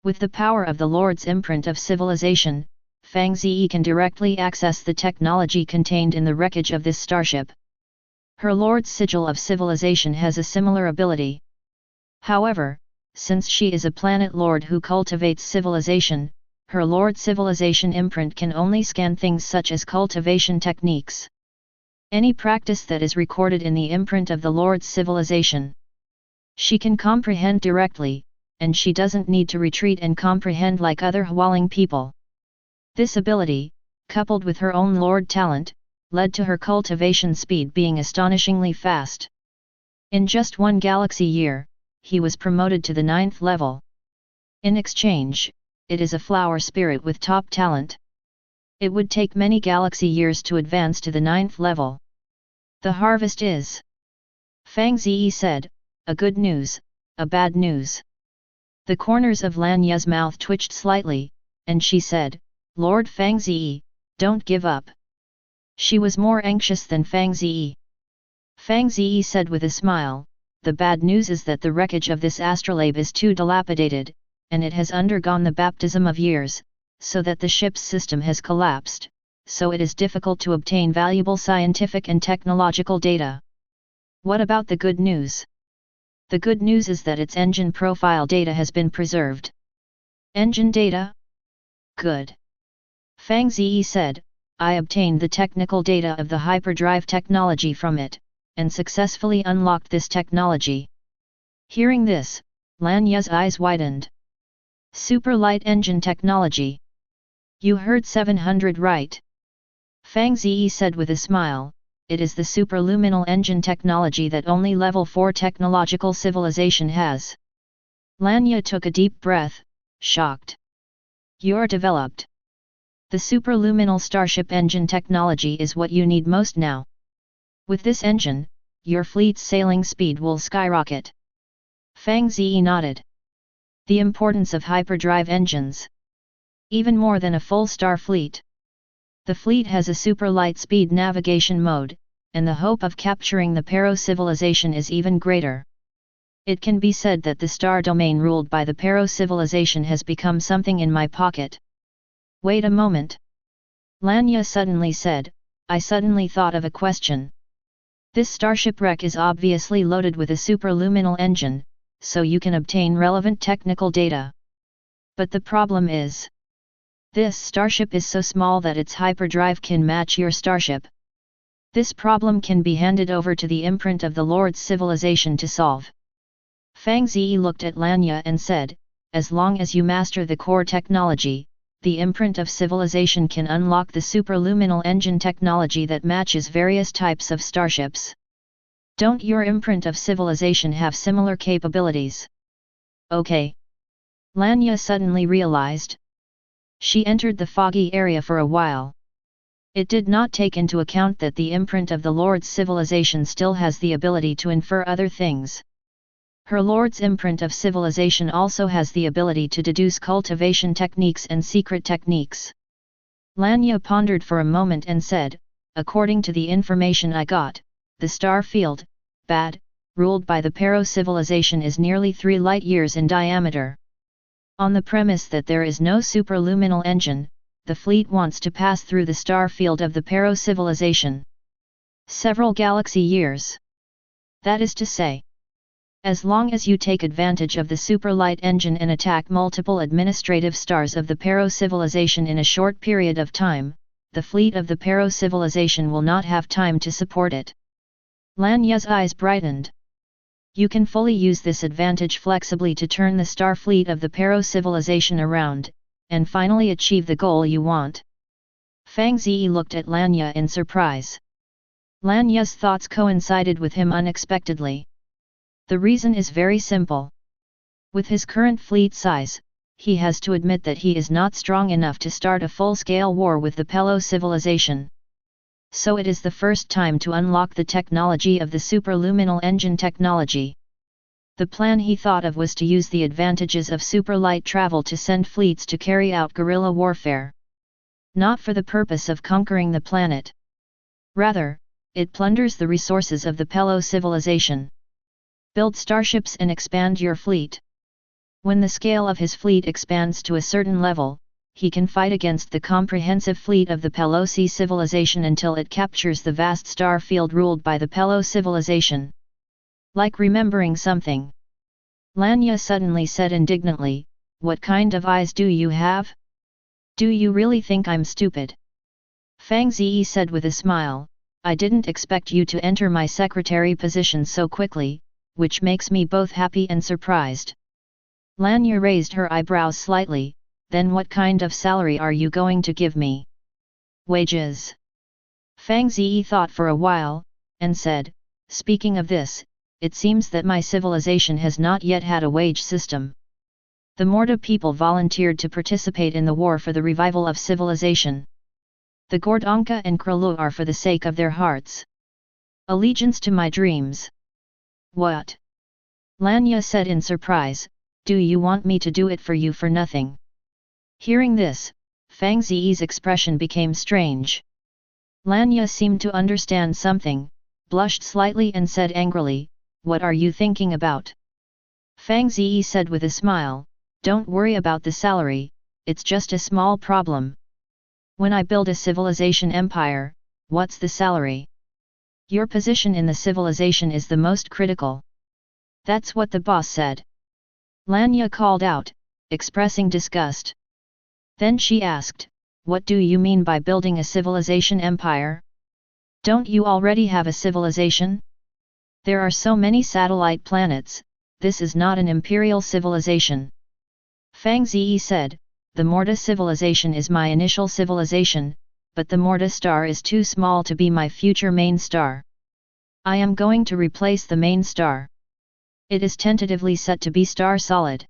With the power of the Lord's imprint of civilization, Fang Ze can directly access the technology contained in the wreckage of this starship. Her Lord's sigil of civilization has a similar ability. However, since she is a planet lord who cultivates civilization, her Lord's civilization imprint can only scan things such as cultivation techniques. Any practice that is recorded in the imprint of the Lord's civilization, she can comprehend directly, and she doesn't need to retreat and comprehend like other Hualing people. This ability, coupled with her own Lord talent, led to her cultivation speed being astonishingly fast. In just one galaxy year, he was promoted to the 9th level. In exchange, it is a flower spirit with top talent. It would take many galaxy years to advance to the 9th level. The harvest is, Fang Ze said, a good news, a bad news. The corners of Lanya's mouth twitched slightly, and she said, Lord Fang Ze, don't give up. She was more anxious than Fang Ze. Fang Ze said with a smile, the bad news is that the wreckage of this astrolabe is too dilapidated, and it has undergone the baptism of years, so that the ship's system has collapsed, so it is difficult to obtain valuable scientific and technological data. What about the good news? The good news is that its engine profile data has been preserved. Engine data? Good. Fang Ze said, I obtained the technical data of the hyperdrive technology from it, and successfully unlocked this technology. Hearing this, Lanya's eyes widened. Super light engine technology. You heard 700 right. Fang Ze said with a smile, it is the superluminal engine technology that only level 4 technological civilization has. Lanya took a deep breath, shocked. You're developed. The superluminal starship engine technology is what you need most now. With this engine, your fleet's sailing speed will skyrocket. Fang Ze nodded. The importance of hyperdrive engines. Even more than a full star fleet. The fleet has a super light speed navigation mode, and the hope of capturing the Pero civilization is even greater. It can be said that the star domain ruled by the Pero civilization has become something in my pocket. Wait a moment. Lanya suddenly said, I suddenly thought of a question. This starship wreck is obviously loaded with a superluminal engine, so you can obtain relevant technical data. But the problem is, this starship is so small that its hyperdrive can match your starship. This problem can be handed over to the imprint of the Lord's civilization to solve. Fang Ze looked at Lanya and said, as long as you master the core technology, the imprint of civilization can unlock the superluminal engine technology that matches various types of starships. Don't your imprint of civilization have similar capabilities? Okay. Lanya suddenly realized. She entered the foggy area for a while. It did not take into account that the imprint of the Lord's civilization still has the ability to infer other things. Her Lord's imprint of civilization also has the ability to deduce cultivation techniques and secret techniques. Lanya pondered for a moment and said, according to the information I got, the star field, bad, ruled by the Pero civilization is nearly 3 light-years in diameter. On the premise that there is no superluminal engine, the fleet wants to pass through the star field of the Pero civilization. Several galaxy years. That is to say, as long as you take advantage of the superlight engine and attack multiple administrative stars of the Pero civilization in a short period of time, the fleet of the Pero civilization will not have time to support it. Lanya's eyes brightened. You can fully use this advantage flexibly to turn the star fleet of the Pero civilization around, and finally achieve the goal you want. Fang Ze looked at Lanya in surprise. Lanya's thoughts coincided with him unexpectedly. The reason is very simple. With his current fleet size, he has to admit that he is not strong enough to start a full-scale war with the Pelo civilization. So it is the first time to unlock the technology of the superluminal engine technology. The plan he thought of was to use the advantages of superlight travel to send fleets to carry out guerrilla warfare. Not for the purpose of conquering the planet. Rather, it plunders the resources of the Pelo civilization. Build starships and expand your fleet. When the scale of his fleet expands to a certain level, he can fight against the comprehensive fleet of the Pelosi civilization until it captures the vast star field ruled by the Pelo civilization. Like remembering something. Lanya suddenly said indignantly, "What kind of eyes do you have? Do you really think I'm stupid?" Fang Ze said with a smile, "I didn't expect you to enter my secretary position so quickly, which makes me both happy and surprised." Lanya raised her eyebrows slightly, "Then what kind of salary are you going to give me?" "Wages." Fang Ze thought for a while, and said, "Speaking of this, it seems that my civilization has not yet had a wage system." The Morta people volunteered to participate in the war for the revival of civilization. The Gordonka and Kralu are for the sake of their hearts. Allegiance to my dreams. What? Lanya said in surprise, "Do you want me to do it for you for nothing?" Hearing this, Fang Ze's expression became strange. Lanya seemed to understand something, blushed slightly and said angrily, "What are you thinking about?" Fang Ze said with a smile, "Don't worry about the salary, it's just a small problem. When I build a civilization empire, what's the salary? Your position in the civilization is the most critical." "That's what the boss said." Lanya called out, expressing disgust. Then she asked, "What do you mean by building a civilization empire? Don't you already have a civilization? There are so many satellite planets, this is not an imperial civilization." Fang Ze said, "The Morta civilization is my initial civilization, but the Morta star is too small to be my future main star. I am going to replace the main star. It is tentatively set to be star solid.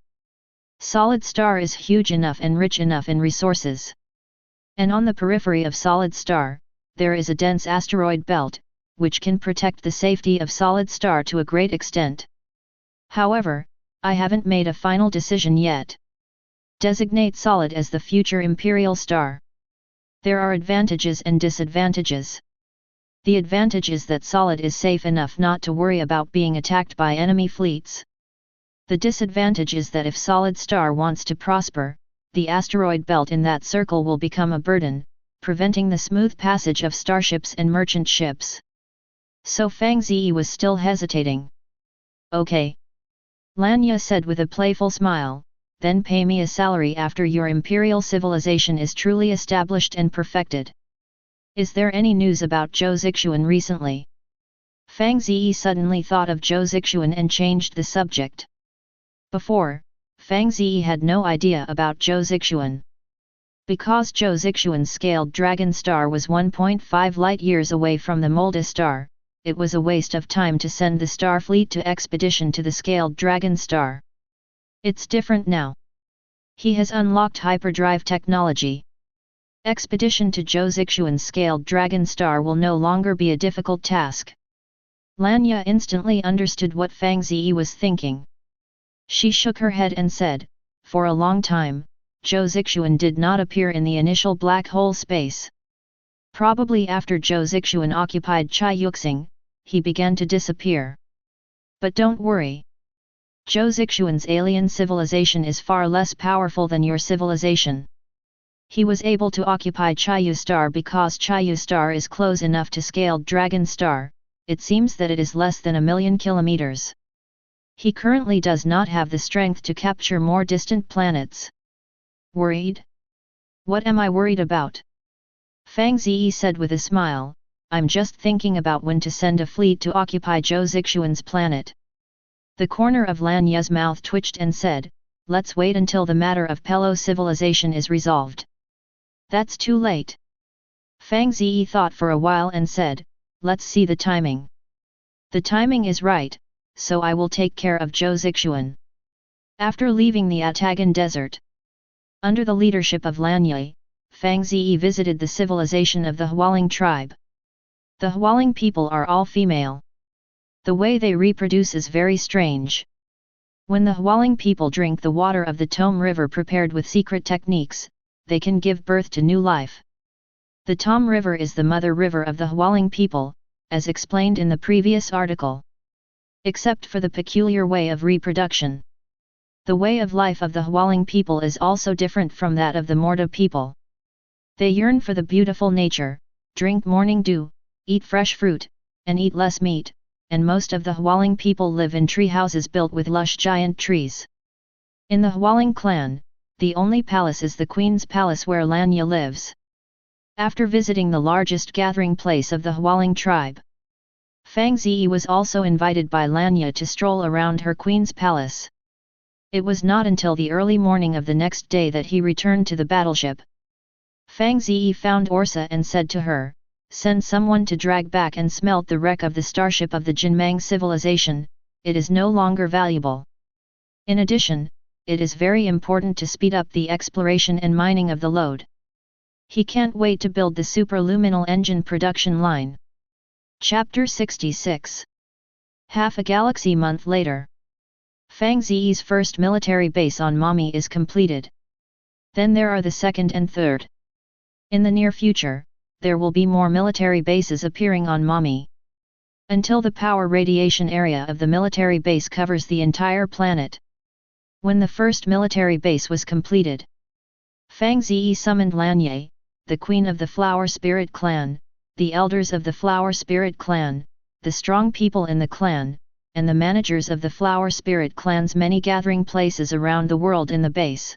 Solid star is huge enough and rich enough in resources. And on the periphery of solid star, there is a dense asteroid belt, which can protect the safety of solid star to a great extent. However, I haven't made a final decision yet. Designate solid as the future imperial star. There are advantages and disadvantages. The advantage is that solid is safe enough not to worry about being attacked by enemy fleets. The disadvantage is that if solid star wants to prosper, the asteroid belt in that circle will become a burden, preventing the smooth passage of starships and merchant ships." So Fang Ze was still hesitating. "Okay," Lanya said with a playful smile, "then pay me a salary after your imperial civilization is truly established and perfected. Is there any news about Zhou Zixuan recently?" Fang Ze suddenly thought of Zhou Zixuan and changed the subject. Before, Fang Ze had no idea about Zhou Zixuan. Because Zhou Zixuan's scaled dragon star was 1.5 light-years away from the Molda star, it was a waste of time to send the star fleet to expedition to the scaled dragon star. It's different now. He has unlocked hyperdrive technology. Expedition to Zhou Zixuan's scaled dragon star will no longer be a difficult task. Lanya instantly understood what Fang Ze was thinking. She shook her head and said, "For a long time, Zhou Zixuan did not appear in the initial black hole space. Probably after Zhou Zixuan occupied Chai Yuxing, he began to disappear. But don't worry. Zhou Zixuan's alien civilization is far less powerful than your civilization. He was able to occupy Chayu Star because Chayu Star is close enough to scaled Dragon Star, it seems that it is less than 1,000,000 kilometers. He currently does not have the strength to capture more distant planets." "Worried? What am I worried about?" Fang Ze said with a smile, "I'm just thinking about when to send a fleet to occupy Zhou Zixuan's planet." The corner of Lanya's mouth twitched and said, "Let's wait until the matter of Pelo civilization is resolved." "That's too late." Fang Ze thought for a while and said, "Let's see the timing." "The timing is right, so I will take care of Zhou Zixuan. After leaving the Atagan Desert, under the leadership of Lan Yi, Fang Ze visited the civilization of the Hualing tribe. The Hualing people are all female. The way they reproduce is very strange. When the Hualing people drink the water of the Tome River prepared with secret techniques, they can give birth to new life. The Tome River is the mother river of the Hualing people, as explained in the previous article. Except for the peculiar way of reproduction. The way of life of the Hualing people is also different from that of the Morta people. They yearn for the beautiful nature, drink morning dew, eat fresh fruit, and eat less meat, and most of the Hualing people live in tree houses built with lush giant trees. In the Hualing clan, the only palace is the Queen's Palace where Lanya lives. After visiting the largest gathering place of the Hualing tribe, Fang Ze was also invited by Lanya to stroll around her Queen's Palace. It was not until the early morning of the next day that he returned to the battleship. Fang Ze found Orsa and said to her, "Send someone to drag back and smelt the wreck of the starship of the Jinmang civilization, it is no longer valuable. In addition, it is very important to speed up the exploration and mining of the lode. He can't wait to build the superluminal engine production line." Chapter 66. Half a galaxy month later. Fang Ze's first military base on Mami is completed. Then there are the second and third. In the near future, there will be more military bases appearing on Mami. Until the power radiation area of the military base covers the entire planet. When the first military base was completed, Fang Ze summoned Lanye, the queen of the Flower Spirit clan, the elders of the Flower Spirit clan, the strong people in the clan, and the managers of the Flower Spirit clan's many gathering places around the world in the base.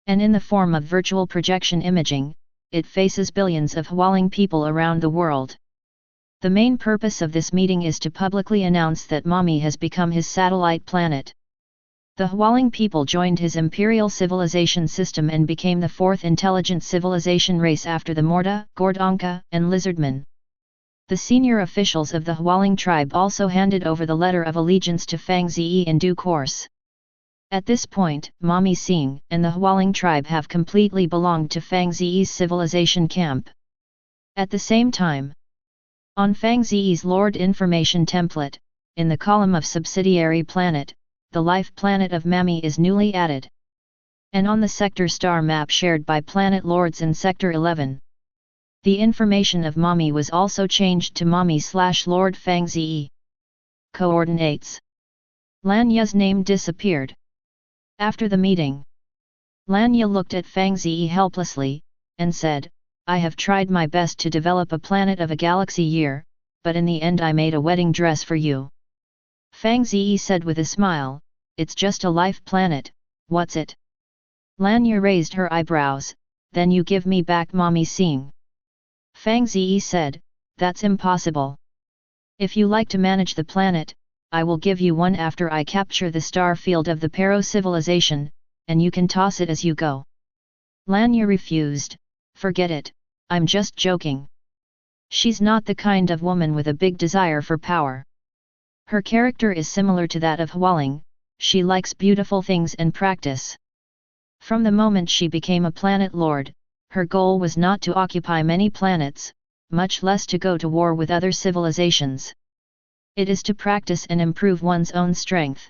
And in the form of virtual projection imaging, it faces billions of Hualing people around the world. The main purpose of this meeting is to publicly announce that Mami has become his satellite planet. The Hualing people joined his imperial civilization system and became the fourth intelligent civilization race after the Morta, Gordonka, and Lizardmen. The senior officials of the Hualing tribe also handed over the letter of allegiance to Fang Ze in due course. At this point, Mami Sing and the Hualing tribe have completely belonged to Fang Ze's civilization camp. At the same time, on Fang Ze's Lord Information template, in the column of subsidiary planet, the life planet of Mami is newly added. And on the sector star map shared by Planet Lords in Sector 11, the information of Mami was also changed to Mami/Lord Fang Ze. Coordinates. Lanya's name disappeared. After the meeting, Lanya looked at Fang Ze helplessly, and said, "I have tried my best to develop a planet of a galaxy year, but in the end I made a wedding dress for you." Fang Ze said with a smile, "It's just a life planet, what's it?" Lanya raised her eyebrows, "Then you give me back Mami Sing." Fang Ze said, "That's impossible. If you like to manage the planet, I will give you one after I capture the star field of the Pero civilization, and you can toss it as you go." Lanya refused, "Forget it, I'm just joking." She's not the kind of woman with a big desire for power. Her character is similar to that of Hualing, she likes beautiful things and practice. From the moment she became a planet lord, her goal was not to occupy many planets, much less to go to war with other civilizations. It is to practice and improve one's own strength.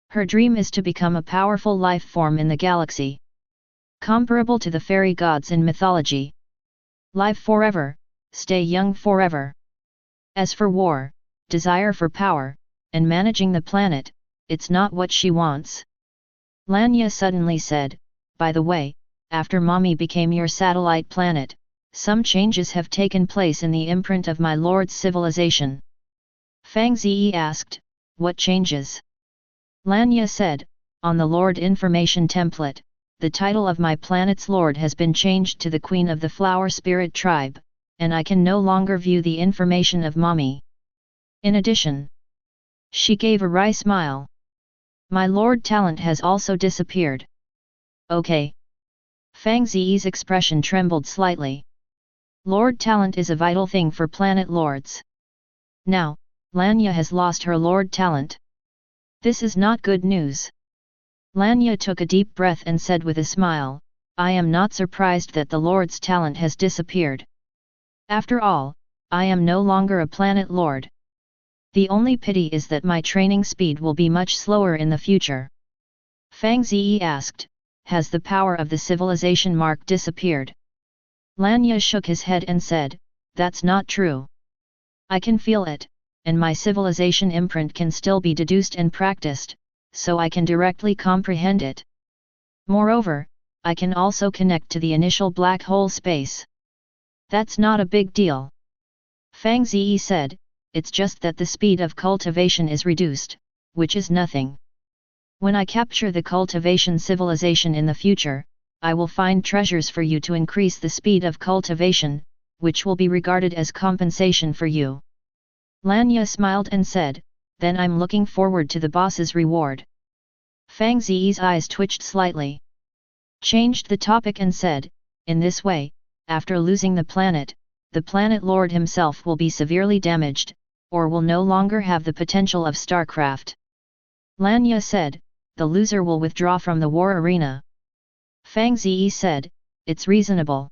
Her dream is to become a powerful life form in the galaxy, comparable to the fairy gods in mythology. Live forever, stay young forever. As for war, desire for power, and managing the planet, it's not what she wants. Lanya suddenly said, "By the way, after Mami became your satellite planet, some changes have taken place in the imprint of my lord's civilization." Fang Ze asked, "What changes?" Lanya said, "On the Lord Information template, the title of my planet's lord has been changed to the Queen of the Flower Spirit tribe, and I can no longer view the information of Mami. In addition," she gave a wry smile, "my lord talent has also disappeared." "Okay." Fang Ze's expression trembled slightly. Lord talent is a vital thing for planet lords. Now, Lanya has lost her lord talent. This is not good news. Lanya took a deep breath and said with a smile, I am not surprised that the lord's talent has disappeared. After all, I am no longer a planet lord. The only pity is that my training speed will be much slower in the future. Fang Ze asked, has the power of the civilization mark disappeared? Lanya shook his head and said, that's not true. I can feel it, and my civilization imprint can still be deduced and practiced, so I can directly comprehend it. Moreover, I can also connect to the initial black hole space. That's not a big deal. Fang Ze said, it's just that the speed of cultivation is reduced, which is nothing. When I capture the cultivation civilization in the future, I will find treasures for you to increase the speed of cultivation, which will be regarded as compensation for you. Lanya smiled and said, then I'm looking forward to the boss's reward. Fang Ze's eyes twitched slightly. Changed the topic and said, in this way, after losing the planet Lord himself will be severely damaged, or will no longer have the potential of StarCraft. Lanya said, the loser will withdraw from the war arena. Fang Ze said, it's reasonable.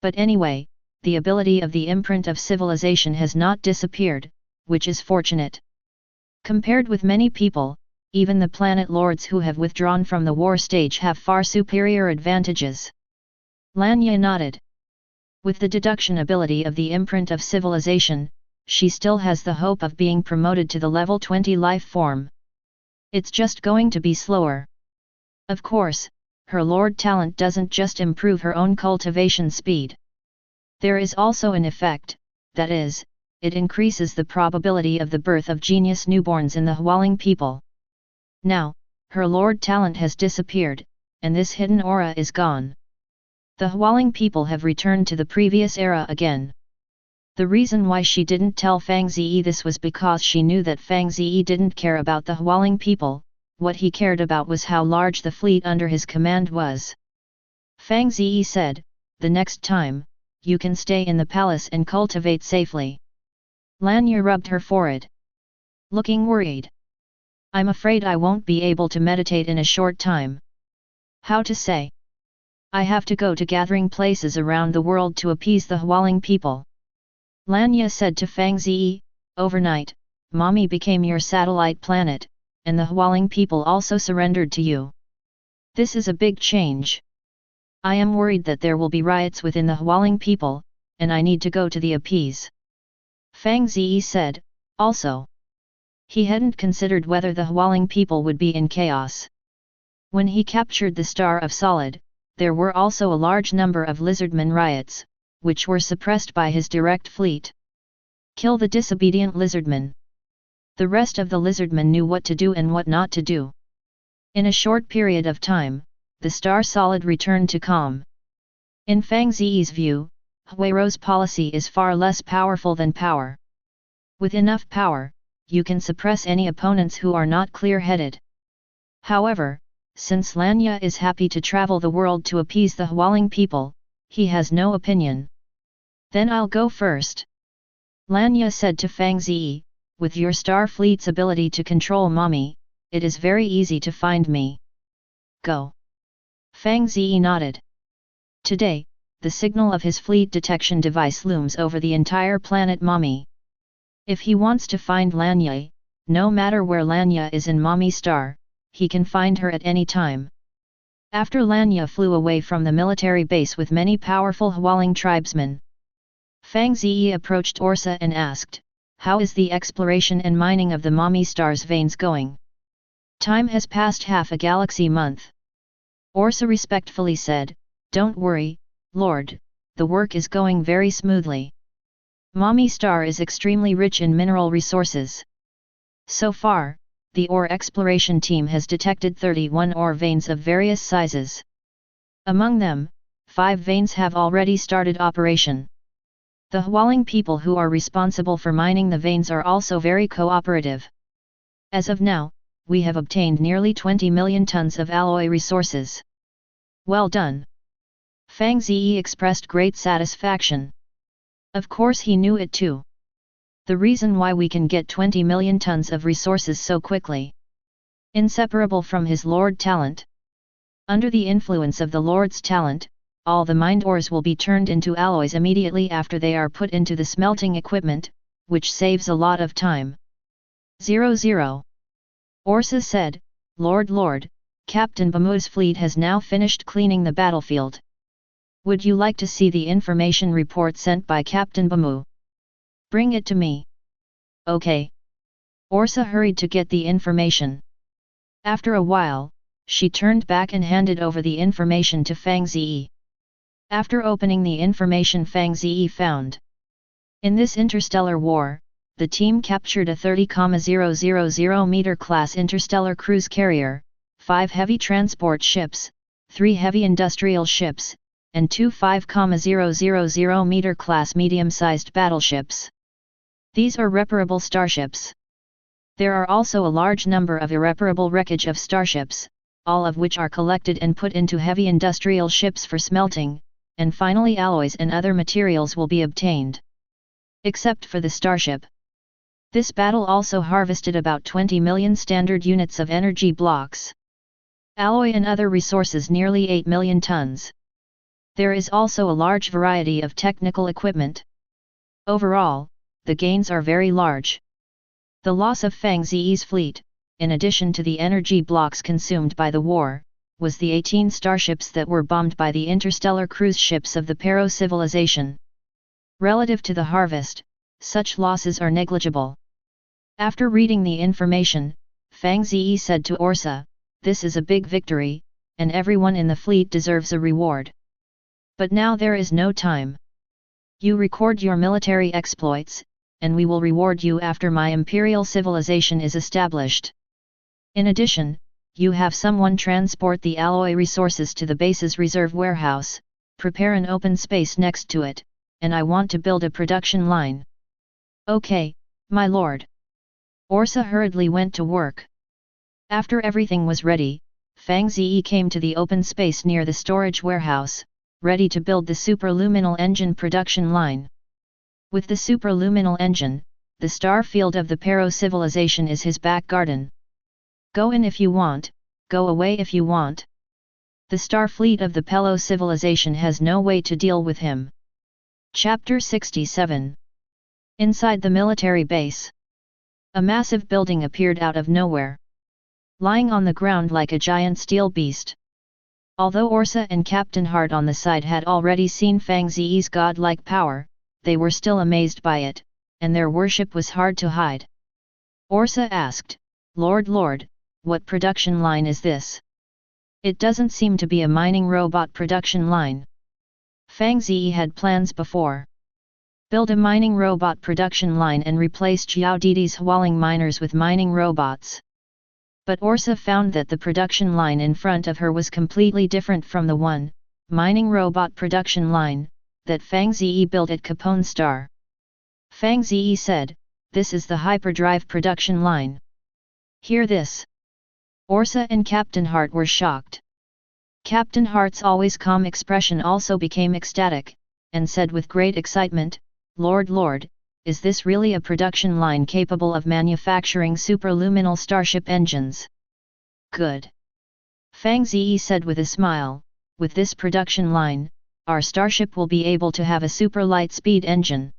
But anyway, the ability of the imprint of civilization has not disappeared, which is fortunate. Compared with many people, even the planet lords who have withdrawn from the war stage have far superior advantages. Lanya nodded. With the deduction ability of the imprint of civilization, she still has the hope of being promoted to the level 20 life form. It's just going to be slower. Of course, her lord talent doesn't just improve her own cultivation speed. There is also an effect, that is, it increases the probability of the birth of genius newborns in the Hualing people. Now, her lord talent has disappeared, and this hidden aura is gone. The Hualing people have returned to the previous era again. The reason why she didn't tell Fang Ze this was because she knew that Fang Ze didn't care about the Hualing people, what he cared about was how large the fleet under his command was. Fang Ze said, the next time, you can stay in the palace and cultivate safely. Lanya rubbed her forehead. Looking worried. I'm afraid I won't be able to meditate in a short time. How to say? I have to go to gathering places around the world to appease the Hualing people. Lanya said to Fang Ze, overnight, Mommy became your satellite planet, and the Hualing people also surrendered to you. This is a big change. I am worried that there will be riots within the Hualing people, and I need to go to the appease. Fang Ze said, also. He hadn't considered whether the Hualing people would be in chaos. When he captured the Star of Solid, there were also a large number of lizardmen riots, which were suppressed by his direct fleet. Kill the disobedient lizardmen. The rest of the lizardmen knew what to do and what not to do. In a short period of time, the Star Solid returned to calm. In Fang Ze's view, Huirou's policy is far less powerful than power. With enough power, you can suppress any opponents who are not clear-headed. However, since Lanya is happy to travel the world to appease the Hualing people, he has no opinion. Then I'll go first. Lanya said to Fang Ze, with your star fleet's ability to control Mommy, it is very easy to find me. Go. Fang Ze nodded. Today, the signal of his fleet detection device looms over the entire planet Mommy. If he wants to find Lanya, no matter where Lanya is in Mommy Star, he can find her at any time. After Lanya flew away from the military base with many powerful Hualing tribesmen, Fang Ze approached Orsa and asked, how is the exploration and mining of the Mommy Star's veins going? Time has passed half a galaxy month. Orsa respectfully said, don't worry, Lord, the work is going very smoothly. Mommy Star is extremely rich in mineral resources. So far, the ore exploration team has detected 31 ore veins of various sizes. Among them, 5 veins have already started operation. The Hualing people who are responsible for mining the veins are also very cooperative. As of now, we have obtained nearly 20 million tons of alloy resources. Well done! Fang Ze expressed great satisfaction. Of course he knew it too. The reason why we can get 20 million tons of resources so quickly. Inseparable from his Lord talent. Under the influence of the Lord's talent, all the mined ores will be turned into alloys immediately after they are put into the smelting equipment, which saves a lot of time. 00. Orsa said, Lord, Captain Bamu's fleet has now finished cleaning the battlefield. Would you like to see the information report sent by Captain Bamu? Bring it to me. Okay. Orsa hurried to get the information. After a while, she turned back and handed over the information to Fang Ze. After opening the information, Fang Ze found. In this interstellar war, the team captured a 30,000 meter class interstellar cruise carrier, 5 heavy transport ships, 3 heavy industrial ships, and 2 5,000 meter class medium-sized battleships. These are reparable starships. There are also a large number of irreparable wreckage of starships, all of which are collected and put into heavy industrial ships for smelting, and finally alloys and other materials will be obtained. Except for the starship. This battle also harvested about 20 million standard units of energy blocks. Alloy and other resources nearly 8 million tons. There is also a large variety of technical equipment. Overall, the gains are very large. The loss of Fang Ze's fleet, in addition to the energy blocks consumed by the war, was the 18 starships that were bombed by the interstellar cruise ships of the Pero civilization. Relative to the harvest, such losses are negligible. After reading the information, Fang Ze said to Orsa, "This is a big victory, and everyone in the fleet deserves a reward. But now there is no time. You record your military exploits, and we will reward you after my imperial civilization is established. In addition, you have someone transport the alloy resources to the base's reserve warehouse, prepare an open space next to it, and I want to build a production line." "Okay, my lord." Orsa hurriedly went to work. After everything was ready, Fang Ze came to the open space near the storage warehouse, ready to build the superluminal engine production line. With the superluminal engine, the star field of the Pero civilization is his back garden. Go in if you want, go away if you want. The star fleet of the Pelo civilization has no way to deal with him. Chapter 67. Inside the military base. A massive building appeared out of nowhere. Lying on the ground like a giant steel beast. Although Orsa and Captain Hart on the side had already seen Fang Ze's godlike power, they were still amazed by it, and their worship was hard to hide. Orsa asked, Lord, what production line is this? It doesn't seem to be a mining robot production line." Fang Ze had plans before. Build a mining robot production line and replace Jiao Didi's Hualing miners with mining robots. But Orsa found that the production line in front of her was completely different from the mining robot production line, that Fang Ze built at Capone Star. Fang Ze said, "This is the hyperdrive production line." Hear this. Orsa and Captain Hart were shocked. Captain Hart's always calm expression also became ecstatic, and said with great excitement, Lord, is this really a production line capable of manufacturing superluminal starship engines?" "Good." Fang Ze said with a smile, "With this production line, our starship will be able to have a super light speed engine.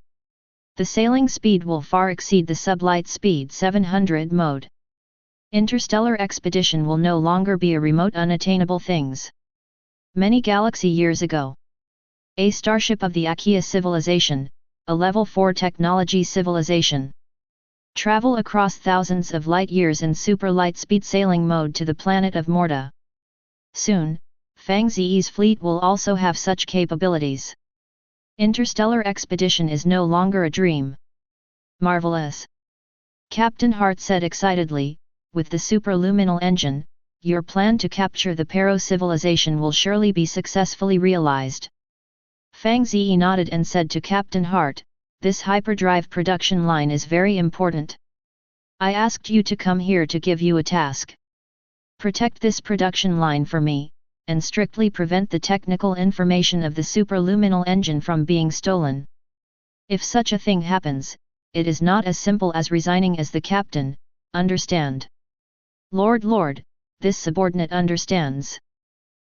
The sailing speed will far exceed the sublight speed 700 mode. Interstellar expedition will no longer be a remote unattainable things." Many galaxy years ago, a starship of the Achaea civilization, a level 4 technology civilization, travel across thousands of light years in super light speed sailing mode to the planet of Morta. Soon, Fang Ze's fleet will also have such capabilities. Interstellar expedition is no longer a dream. Marvelous! Captain Hart said excitedly, "With the superluminal engine, your plan to capture the Pero civilization will surely be successfully realized." Fang Ze nodded and said to Captain Hart, "This hyperdrive production line is very important. I asked you to come here to give you a task. Protect this production line for me, and strictly prevent the technical information of the superluminal engine from being stolen. If such a thing happens, it is not as simple as resigning as the captain, understand? Lord, this subordinate understands.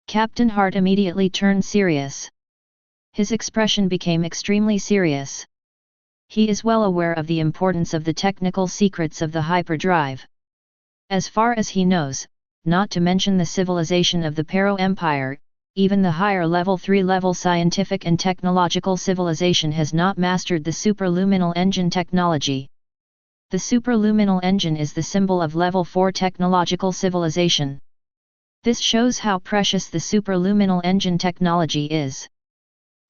Captain Hart immediately turned serious. His expression became extremely serious. He is well aware of the importance of the technical secrets of the hyperdrive. As far as he knows, not to mention the civilization of the Pero Empire, even the higher level 3-level scientific and technological civilization has not mastered the superluminal engine technology. The superluminal engine is the symbol of level 4 technological civilization. This shows how precious the superluminal engine technology is.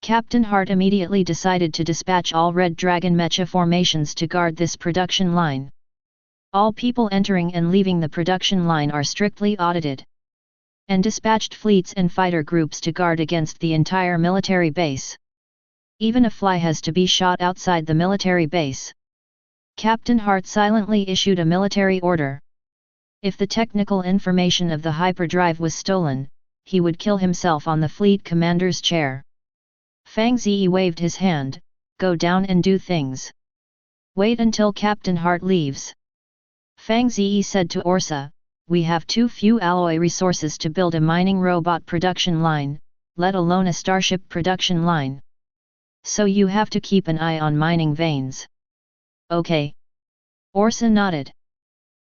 Captain Hart immediately decided to dispatch all Red Dragon mecha formations to guard this production line. All people entering and leaving the production line are strictly audited. And dispatched fleets and fighter groups to guard against the entire military base. Even a fly has to be shot outside the military base. Captain Hart silently issued a military order. If the technical information of the hyperdrive was stolen, he would kill himself on the fleet commander's chair. Fang Ze waved his hand, go down and do things. Wait until Captain Hart leaves. Fang Ze said to Orsa, we have too few alloy resources to build a mining robot production line, let alone a starship production line. So you have to keep an eye on mining veins. Okay. Orsa nodded.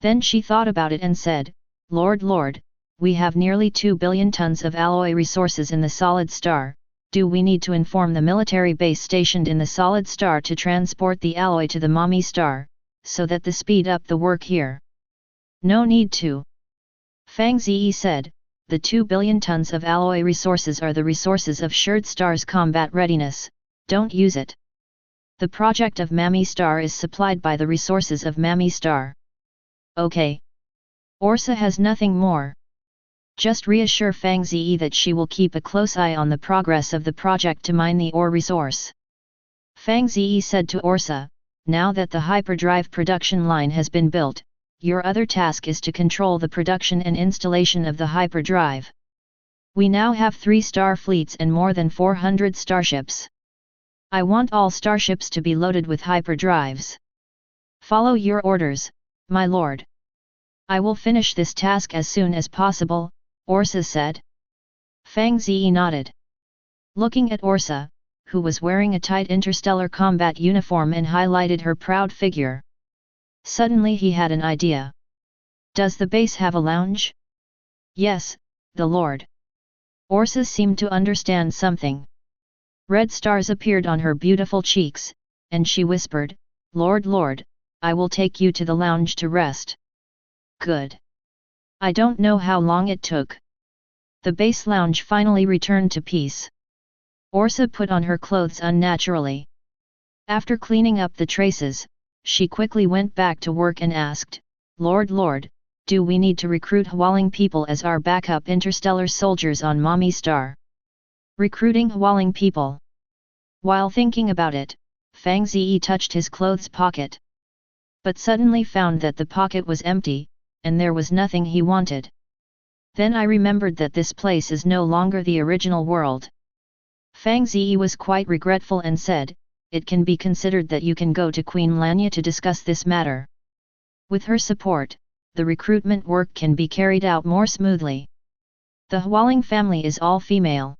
Then she thought about it and said, Lord, we have nearly 2 billion tons of alloy resources in the solid star. Do we need to inform the military base stationed in the solid star to transport the alloy to the mommy star, so that they speed up the work here? No need to. Fang Ze said, the 2 billion tons of alloy resources are the resources of Sherd Star's combat readiness, don't use it. The project of Mammy Star is supplied by the resources of Mammy Star. Okay. Orsa has nothing more. Just reassure Fang Ze that she will keep a close eye on the progress of the project to mine the ore resource. Fang Ze said to Orsa, now that the hyperdrive production line has been built, your other task is to control the production and installation of the hyperdrive. We now have 3 star fleets and more than 400 starships. I want all starships to be loaded with hyperdrives. Follow your orders, my lord. I will finish this task as soon as possible, Orsa said. Fang Ze nodded. Looking at Orsa, who was wearing a tight interstellar combat uniform and highlighted her proud figure. Suddenly he had an idea. Does the base have a lounge? Yes, the lord. Orsa seemed to understand something. Red stars appeared on her beautiful cheeks, and she whispered, Lord, I will take you to the lounge to rest. Good. I don't know how long it took. The base lounge finally returned to peace. Orsa put on her clothes unnaturally. After cleaning up the traces, she quickly went back to work and asked, Lord, do we need to recruit Hwaling people as our backup interstellar soldiers on Mommy Star? Recruiting Hwaling people. While thinking about it, Fang Ze touched his clothes pocket. But suddenly found that the pocket was empty, and there was nothing he wanted. Then I remembered that this place is no longer the original world. Fang Ze was quite regretful and said, it can be considered that you can go to Queen Lanya to discuss this matter. With her support, the recruitment work can be carried out more smoothly. The Hwaling family is all female.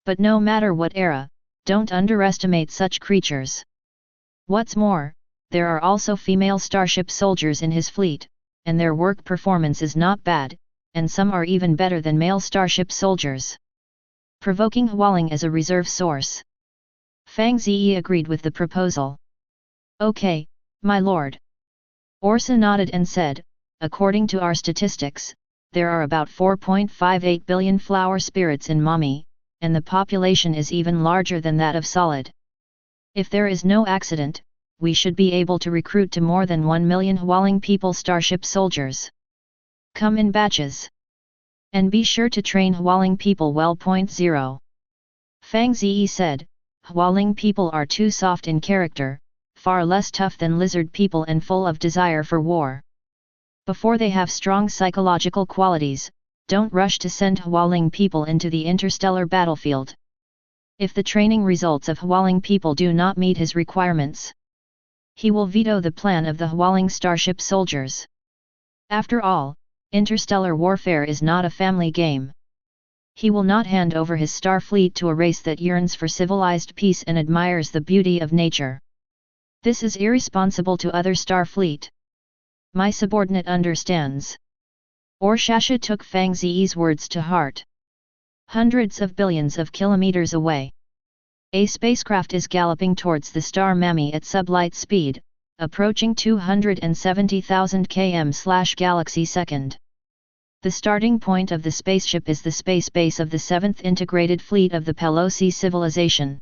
But no matter what era, don't underestimate such creatures. What's more, there are also female starship soldiers in his fleet, and their work performance is not bad, and some are even better than male starship soldiers. Provoking Hwaling as a reserve source. Fang Ze agreed with the proposal. Okay, my lord. Orsa nodded and said, according to our statistics, there are about 4.58 billion flower spirits in Mommy, and the population is even larger than that of Solid. If there is no accident, we should be able to recruit to more than 1 million Hwaling people starship soldiers. Come in batches. And be sure to train Hwaling people well. 0. Fang Ze said, Hwaling people are too soft in character, far less tough than lizard people and full of desire for war. Before they have strong psychological qualities, don't rush to send Hwaling people into the interstellar battlefield. If the training results of Hwaling people do not meet his requirements, He will veto the plan of the Hualing starship soldiers. After all, interstellar warfare is not a family game. He will not hand over his star fleet to a race that yearns for civilized peace and admires the beauty of nature. This is irresponsible to other star fleet. My subordinate understands. Orshasha took Fang Ze's words to heart. Hundreds of billions of kilometers away, a spacecraft is galloping towards the star Mami at sublight speed, approaching 270,000 km/galaxy second. The starting point of the spaceship is the space base of the 7th Integrated Fleet of the Pelosi civilization.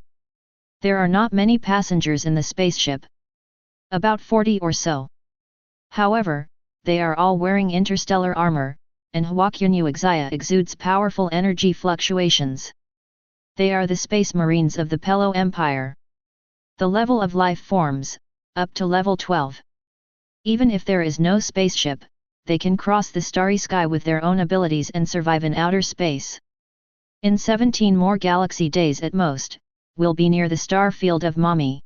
There are not many passengers in the spaceship. About 40 or so. However, they are all wearing interstellar armor, and Hwakyunyu Exia exudes powerful energy fluctuations. They are the space marines of the Pelo Empire. The level of life forms, up to level 12. Even if there is no spaceship, they can cross the starry sky with their own abilities and survive in outer space. In 17 more galaxy days at most, we'll be near the star field of Mami.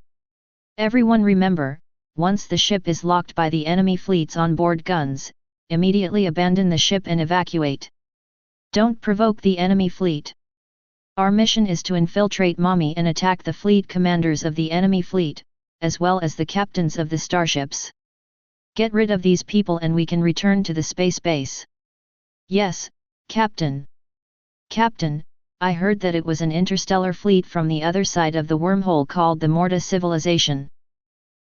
Everyone remember, once the ship is locked by the enemy fleet's onboard guns, immediately abandon the ship and evacuate. Don't provoke the enemy fleet. Our mission is to infiltrate Mami and attack the fleet commanders of the enemy fleet, as well as the captains of the starships. Get rid of these people and we can return to the space base. Yes, Captain. Captain, I heard that it was an interstellar fleet from the other side of the wormhole called the Morta civilization.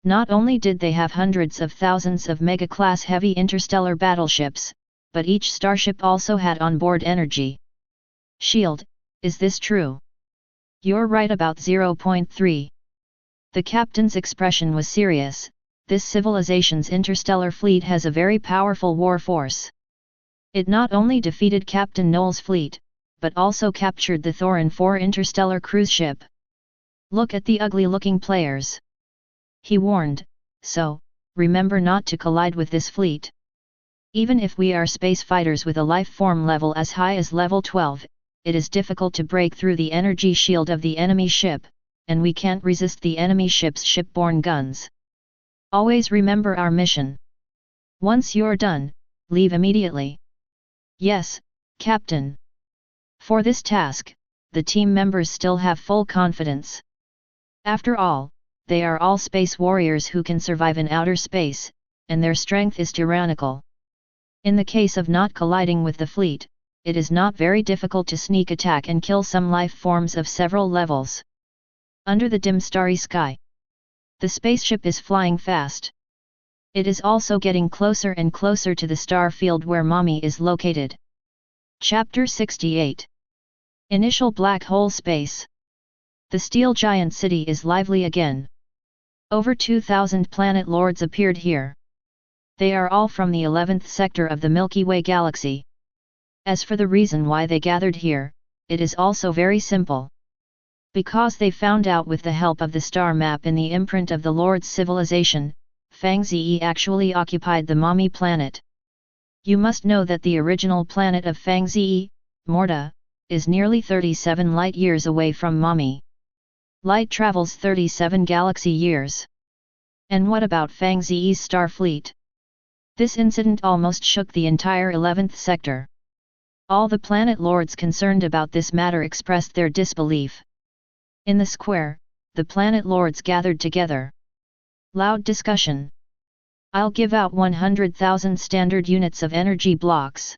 Not only did they have hundreds of thousands of mega-class heavy interstellar battleships, but each starship also had onboard energy shield. Is this true? You're right about 0.3. The captain's expression was serious. This civilization's interstellar fleet has a very powerful war force. It not only defeated Captain Noel's fleet, but also captured the Thorin 4 interstellar cruise ship. Look at the ugly-looking players. He warned, so, remember not to collide with this fleet. Even if we are space fighters with a life form level as high as level 12, it is difficult to break through the energy shield of the enemy ship, and we can't resist the enemy ship's shipborne guns. Always remember our mission. Once you're done, leave immediately. Yes, Captain. For this task, the team members still have full confidence. After all, they are all space warriors who can survive in outer space, and their strength is tyrannical. In the case of not colliding with the fleet, it is not very difficult to sneak attack and kill some life forms of several levels. Under the dim starry sky, the spaceship is flying fast. It is also getting closer and closer to the star field where Mami is located. Chapter 68. Initial Black Hole Space. The steel giant city is lively again. Over 2,000 planet lords appeared here. They are all from the 11th sector of the Milky Way galaxy. As for the reason why they gathered here, it is also very simple. Because they found out with the help of the star map in the imprint of the Lord's civilization, Fang Ze actually occupied the Mami planet. You must know that the original planet of Fang Ze, Morta, is nearly 37 light-years away from Mami. Light travels 37 galaxy years. And what about Fang Ze's star fleet? This incident almost shook the entire 11th sector. All the planet lords concerned about this matter expressed their disbelief. In the square, the planet lords gathered together. Loud discussion. I'll give out 100,000 standard units of energy blocks.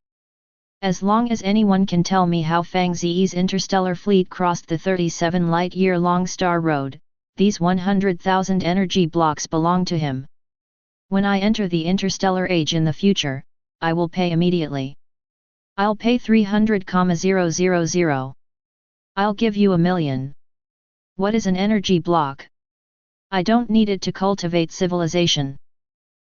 As long as anyone can tell me how Fang Ze's interstellar fleet crossed the 37 light-year-long star road, these 100,000 energy blocks belong to him. When I enter the interstellar age in the future, I will pay immediately. I'll pay 300,000. I'll give you 1,000,000. What is an energy block? I don't need it to cultivate civilization.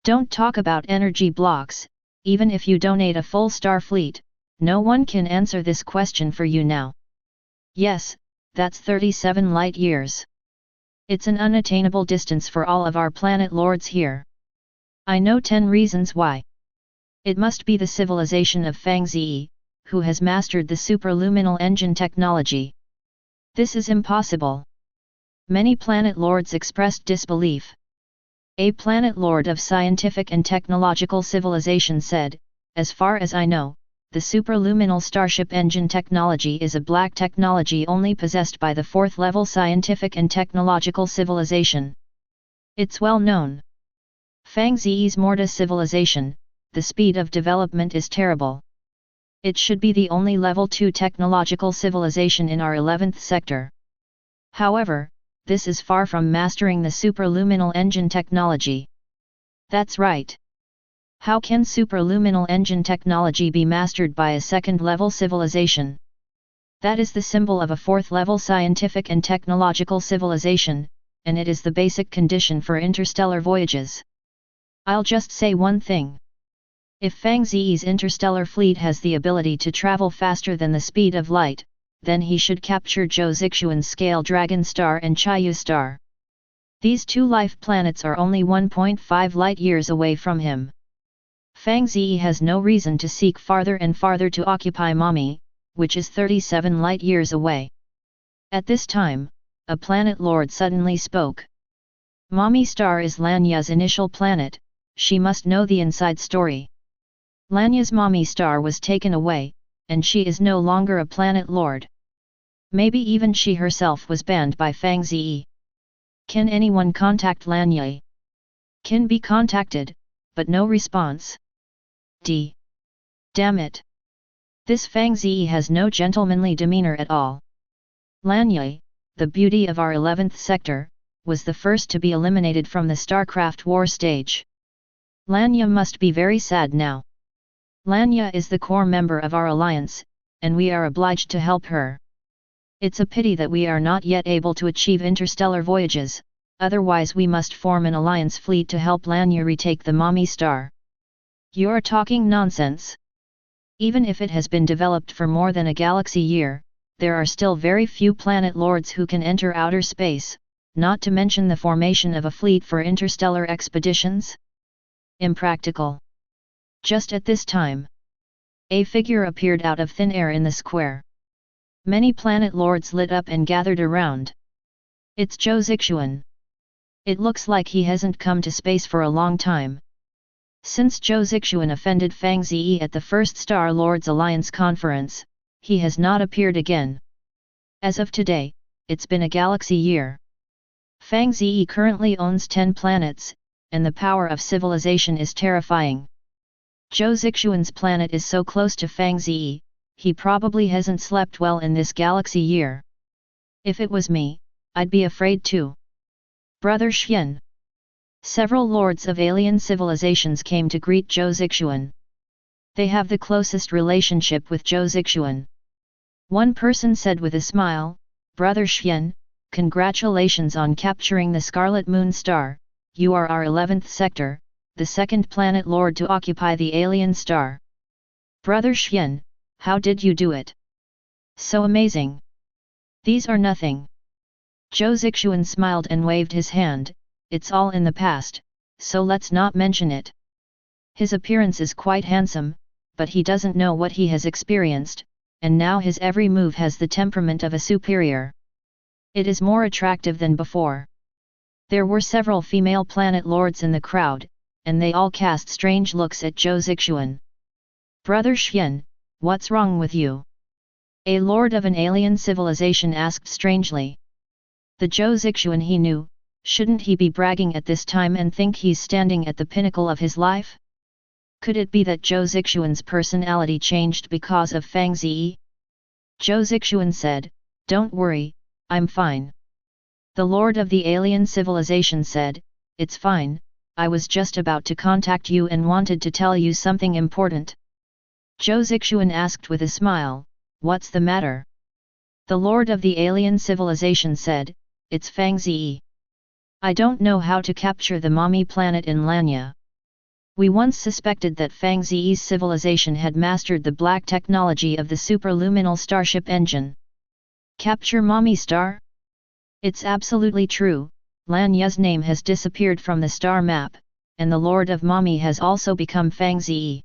Don't talk about energy blocks. Even if you donate a full star fleet, no one can answer this question for you now. Yes, that's 37 light-years. It's an unattainable distance for all of our planet lords here. I know 10 reasons why. It must be the civilization of Fang Ze, who has mastered the superluminal engine technology. This is impossible. Many planet lords expressed disbelief. A planet lord of scientific and technological civilization said, "As far as I know, the superluminal starship engine technology is a black technology only possessed by the fourth-level scientific and technological civilization. It's well known. Fang Ze's Morta civilization, the speed of development is terrible. It should be the only level 2 technological civilization in our 11th sector. However, this is far from mastering the superluminal engine technology." That's right. How can superluminal engine technology be mastered by a second-level civilization? That is the symbol of a fourth-level scientific and technological civilization, and it is the basic condition for interstellar voyages. I'll just say one thing. If Fang Ze's interstellar fleet has the ability to travel faster than the speed of light, then he should capture Zhou Zixuan's scale Dragon Star and Chiyu Star. These two life planets are only 1.5 light-years away from him. Fang Ze has no reason to seek farther and farther to occupy Mami, which is 37 light-years away. At this time, a planet lord suddenly spoke. Mami Star is Lanya's initial planet, she must know the inside story. Lanya's Mami Star was taken away, and she is no longer a planet lord. Maybe even she herself was banned by Fang Ze. Can anyone contact Lanya? Can be contacted, but no response. Damn it! This Fang Ze has no gentlemanly demeanor at all. Lanya, the beauty of our 11th sector, was the first to be eliminated from the StarCraft war stage. Lanya must be very sad now. Lanya is the core member of our alliance, and we are obliged to help her. It's a pity that we are not yet able to achieve interstellar voyages, otherwise we must form an alliance fleet to help Lanya retake the Mami Star. You're talking nonsense. Even if it has been developed for more than a galaxy year, there are still very few planet lords who can enter outer space, not to mention the formation of a fleet for interstellar expeditions. Impractical. Just at this time, a figure appeared out of thin air in the square. Many planet lords lit up and gathered around. It's Zhou Zixuan. It looks like he hasn't come to space for a long time. Since Zhou Zixuan offended Fang Ze at the first Star Lords Alliance conference, he has not appeared again. As of today, it's been a galaxy year. Fang Ze currently owns 10 planets, and the power of civilization is terrifying. Zhou Zixuan's planet is so close to Fang Ze, he probably hasn't slept well in this galaxy year. If it was me, I'd be afraid too. Brother Xian. Several lords of alien civilizations came to greet Zhou Zixuan. They have the closest relationship with Zhou Zixuan. One person said with a smile, "Brother Xian, congratulations on capturing the Scarlet Moon Star, you are our 11th sector, the second planet lord to occupy the alien star. Brother Xian, how did you do it? So amazing. These are nothing." Zhou Zixuan smiled and waved his hand, "It's all in the past, so let's not mention it." His appearance is quite handsome, but he doesn't know what he has experienced, and now his every move has the temperament of a superior. It is more attractive than before. There were several female planet lords in the crowd, and they all cast strange looks at Zhou Zixuan. "Brother Xian, what's wrong with you?" A lord of an alien civilization asked strangely. The Zhou Zixuan he knew, shouldn't he be bragging at this time and think he's standing at the pinnacle of his life? Could it be that Zhou Zixuan's personality changed because of Fang Ze? Zhou Zixuan said, "Don't worry, I'm fine." The lord of the alien civilization said, "It's fine, I was just about to contact you and wanted to tell you something important." Zhou Zixuan asked with a smile, "What's the matter?" The lord of the alien civilization said, "It's Fang Ze. I don't know how to capture the Mami planet in Lanya. We once suspected that Fang Ze's civilization had mastered the black technology of the superluminal starship engine. Capture Mami Star? It's absolutely true, Lanya's name has disappeared from the star map, and the Lord of Mami has also become Fang Ze."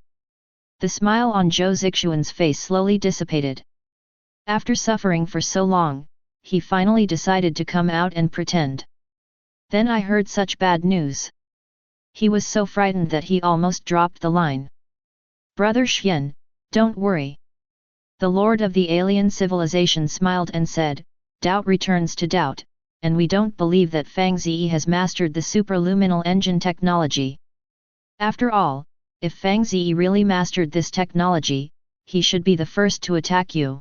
The smile on Zhou Zixuan's face slowly dissipated. After suffering for so long, he finally decided to come out and pretend. "Then I heard such bad news. He was so frightened that he almost dropped the line. "Brother Xian, don't worry." The lord of the alien civilization smiled and said, "Doubt returns to doubt, and we don't believe that Fang Ze has mastered the superluminal engine technology. After all, if Fang Ze really mastered this technology, he should be the first to attack you.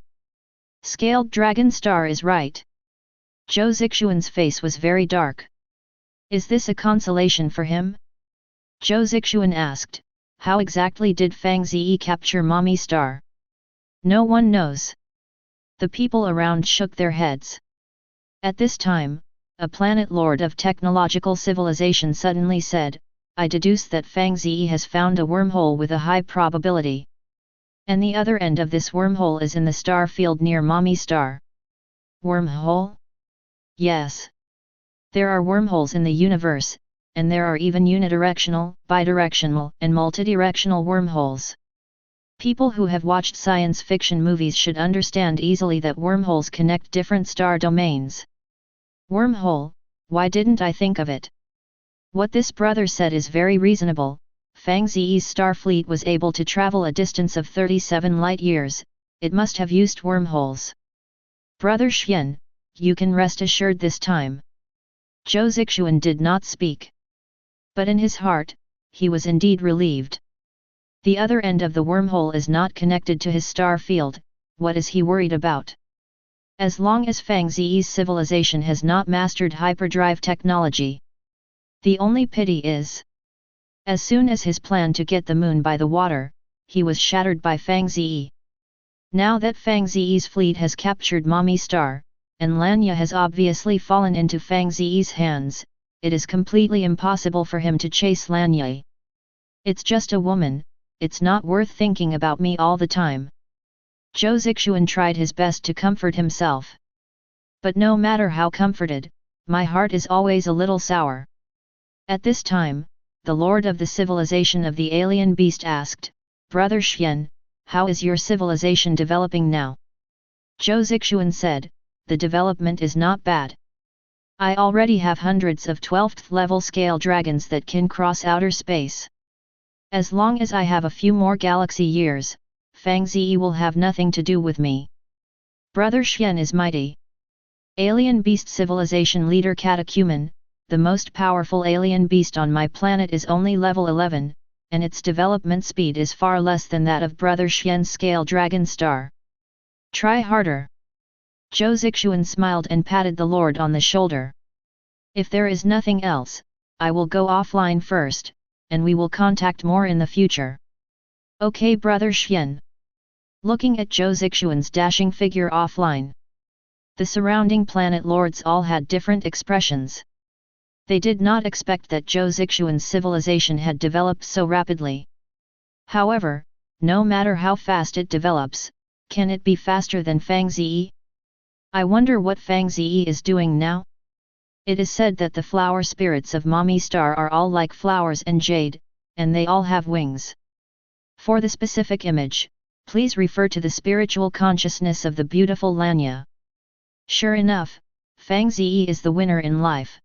Scaled Dragon Star is right." Zhou Zixuan's face was very dark. Is this a consolation for him? Zhou Zixuan asked, "How exactly did Fang Ze capture Mommy Star?" "No one knows." The people around shook their heads. At this time, a planet lord of technological civilization suddenly said, "I deduce that Fang Ze has found a wormhole with a high probability. And the other end of this wormhole is in the star field near Mommy Star." "Wormhole?" "Yes. There are wormholes in the universe, and there are even unidirectional, bidirectional, and multidirectional wormholes. People who have watched science fiction movies should understand easily that wormholes connect different star domains." "Wormhole, why didn't I think of it?" What this brother said is very reasonable. Fang Ze's star fleet was able to travel a distance of 37 light-years, it must have used wormholes. "Brother Xian, you can rest assured this time." Zhou Zixuan did not speak. But in his heart, he was indeed relieved. The other end of the wormhole is not connected to his star field, what is he worried about? As long as Fang Ze's civilization has not mastered hyperdrive technology. The only pity is, as soon as his plan to get the moon by the water, he was shattered by Fang Ze. Now that Fang Ze's fleet has captured Mommy Star, and Lanya has obviously fallen into Fang Ze's hands, it is completely impossible for him to chase Lanya. "It's just a woman, it's not worth thinking about me all the time." Zhou Zixuan tried his best to comfort himself. "But no matter how comforted, my heart is always a little sour." At this time, the lord of the civilization of the alien beast asked, "Brother Xian, how is your civilization developing now?" Zhou Zixuan said, "The development is not bad. I already have hundreds of 12th level scale dragons that can cross outer space. As long as I have a few more galaxy years, Fang Ze will have nothing to do with me. Brother Xian is mighty." Alien beast civilization leader Catechumen, "The most powerful alien beast on my planet is only level 11, and its development speed is far less than that of Brother Xian's scale Dragon Star. Try harder." Zhou Zixuan smiled and patted the lord on the shoulder. "If there is nothing else, I will go offline first, and we will contact more in the future." "Okay, Brother Xian." Looking at Zhou Zixuan's dashing figure offline, the surrounding planet lords all had different expressions. They did not expect that Zhou Zixuan's civilization had developed so rapidly. However, no matter how fast it develops, can it be faster than Fang Ze? I wonder what Fang Ze is doing now? It is said that the flower spirits of Mommy Star are all like flowers and jade, and they all have wings. For the specific image, please refer to the spiritual consciousness of the beautiful Lanya. Sure enough, Fang Ze is the winner in life.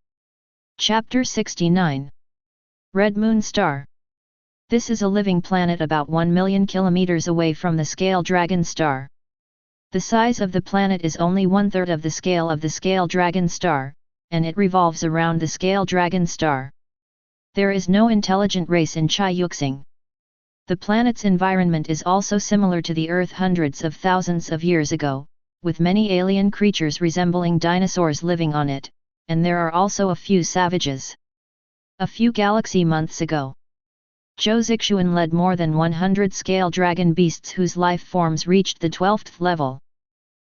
Chapter 69. Red Moon Star. This is a living planet about 1 million kilometers away from the scale Dragon Star. The size of the planet is only 1/3 of the scale Dragon Star, and it revolves around the scale Dragon Star. There is no intelligent race in Chayuxing. The planet's environment is also similar to the Earth hundreds of thousands of years ago, with many alien creatures resembling dinosaurs living on it, and there are also a few savages. A few galaxy months ago, Zhou Zixuan led more than 100 scale dragon beasts whose life forms reached the 12th level.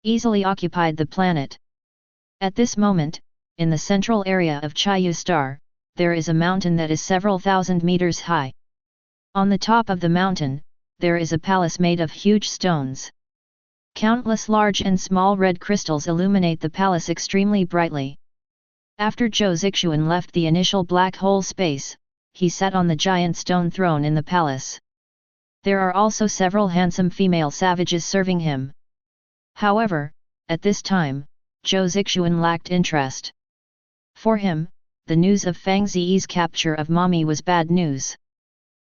Easily occupied the planet. At this moment, in the central area of Chayu Star, there is a mountain that is several thousand meters high. On the top of the mountain, there is a palace made of huge stones. Countless large and small red crystals illuminate the palace extremely brightly. After Zhou Zixuan left the initial black hole space, he sat on the giant stone throne in the palace. There are also several handsome female savages serving him. However, at this time, Zhou Zixuan lacked interest. For him, the news of Fang Ze's capture of Mommy was bad news.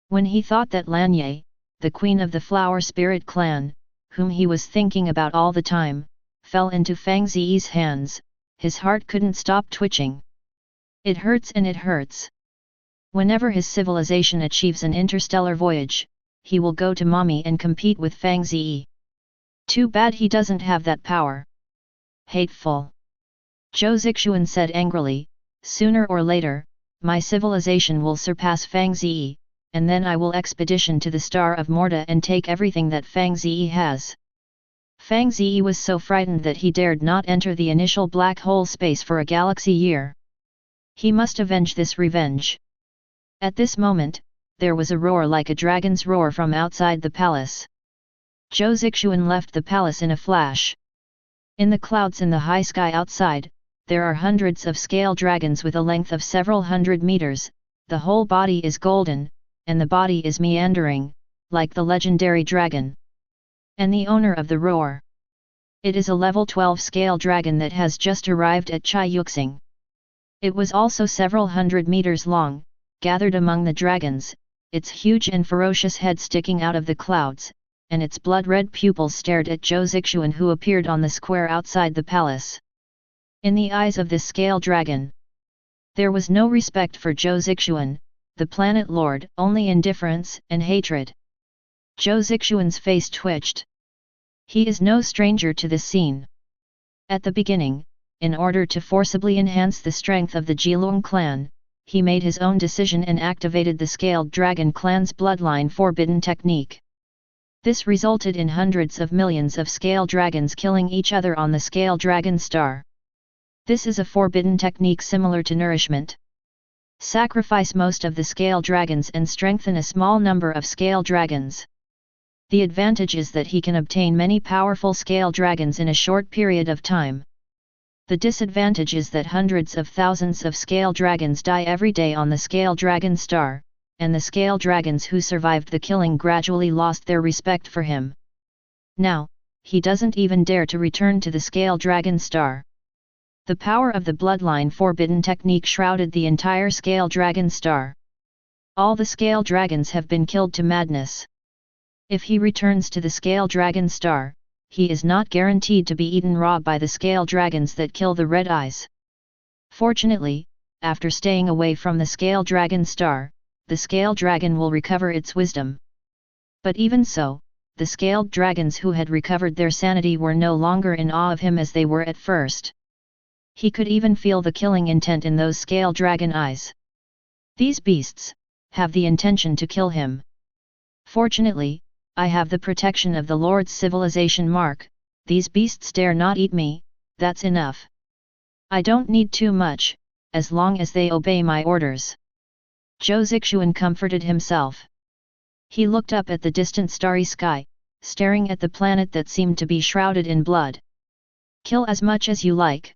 When he thought that Lanye, the queen of the Flower Spirit clan, whom he was thinking about all the time, fell into Fang Ze's hands, his heart couldn't stop twitching. It hurts and it hurts. Whenever his civilization achieves an interstellar voyage, he will go to Mommy and compete with Fang Ze. Too bad he doesn't have that power. Hateful. Zhou Zixuan said angrily, sooner or later, my civilization will surpass Fang Ze, and then I will expedition to the Star of Morta and take everything that Fang Ze has. Fang Ze was so frightened that he dared not enter the initial black hole space for a galaxy year. He must avenge this revenge. At this moment, there was a roar like a dragon's roar from outside the palace. Zhou Zixuan left the palace in a flash. In the clouds in the high sky outside, there are hundreds of scale dragons with a length of several hundred meters, the whole body is golden, and the body is meandering, like the legendary dragon. And the owner of the roar. It is a level 12 scale dragon that has just arrived at Chai Yuxing. It was also several hundred meters long, gathered among the dragons, its huge and ferocious head sticking out of the clouds, and its blood-red pupils stared at Zhou Zixuan who appeared on the square outside the palace. In the eyes of this scale dragon, there was no respect for Zhou Zixuan, the planet lord, only indifference and hatred. Zhou Zixuan's face twitched. He is no stranger to this scene. At the beginning, in order to forcibly enhance the strength of the Jilong clan, he made his own decision and activated the Scaled Dragon clan's bloodline forbidden technique. This resulted in hundreds of millions of scale dragons killing each other on the Scale Dragon Star. This is a forbidden technique similar to nourishment. Sacrifice most of the scale dragons and strengthen a small number of scale dragons. The advantage is that he can obtain many powerful scale dragons in a short period of time. The disadvantage is that hundreds of thousands of scale dragons die every day on the Scale Dragon Star, and the scale dragons who survived the killing gradually lost their respect for him. Now, he doesn't even dare to return to the Scale Dragon Star. The power of the bloodline forbidden technique shrouded the entire Scale Dragon Star. All the scale dragons have been killed to madness. If he returns to the Scale Dragon Star, he is not guaranteed to be eaten raw by the scale dragons that kill the red eyes. Fortunately, after staying away from the Scale Dragon Star, the scale dragon will recover its wisdom. But even so, the scaled dragons who had recovered their sanity were no longer in awe of him as they were at first. He could even feel the killing intent in those scale dragon eyes. These beasts have the intention to kill him. Fortunately, I have the protection of the Lord's civilization mark. These beasts dare not eat me, that's enough. I don't need too much, as long as they obey my orders. Zhou Zixuan comforted himself. He looked up at the distant starry sky, staring at the planet that seemed to be shrouded in blood. Kill as much as you like.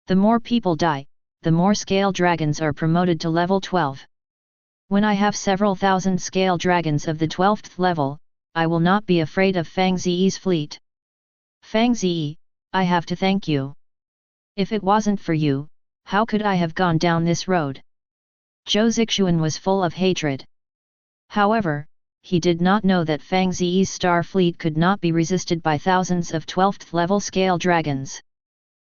The more people die, the more scale dragons are promoted to level 12. When I have several thousand scale dragons of the 12th level, I will not be afraid of Fang Ze's fleet. Fang Ze, I have to thank you. If it wasn't for you, how could I have gone down this road? Zhou Zixuan was full of hatred. However, he did not know that Fang Ze's star fleet could not be resisted by thousands of 12th level scale dragons.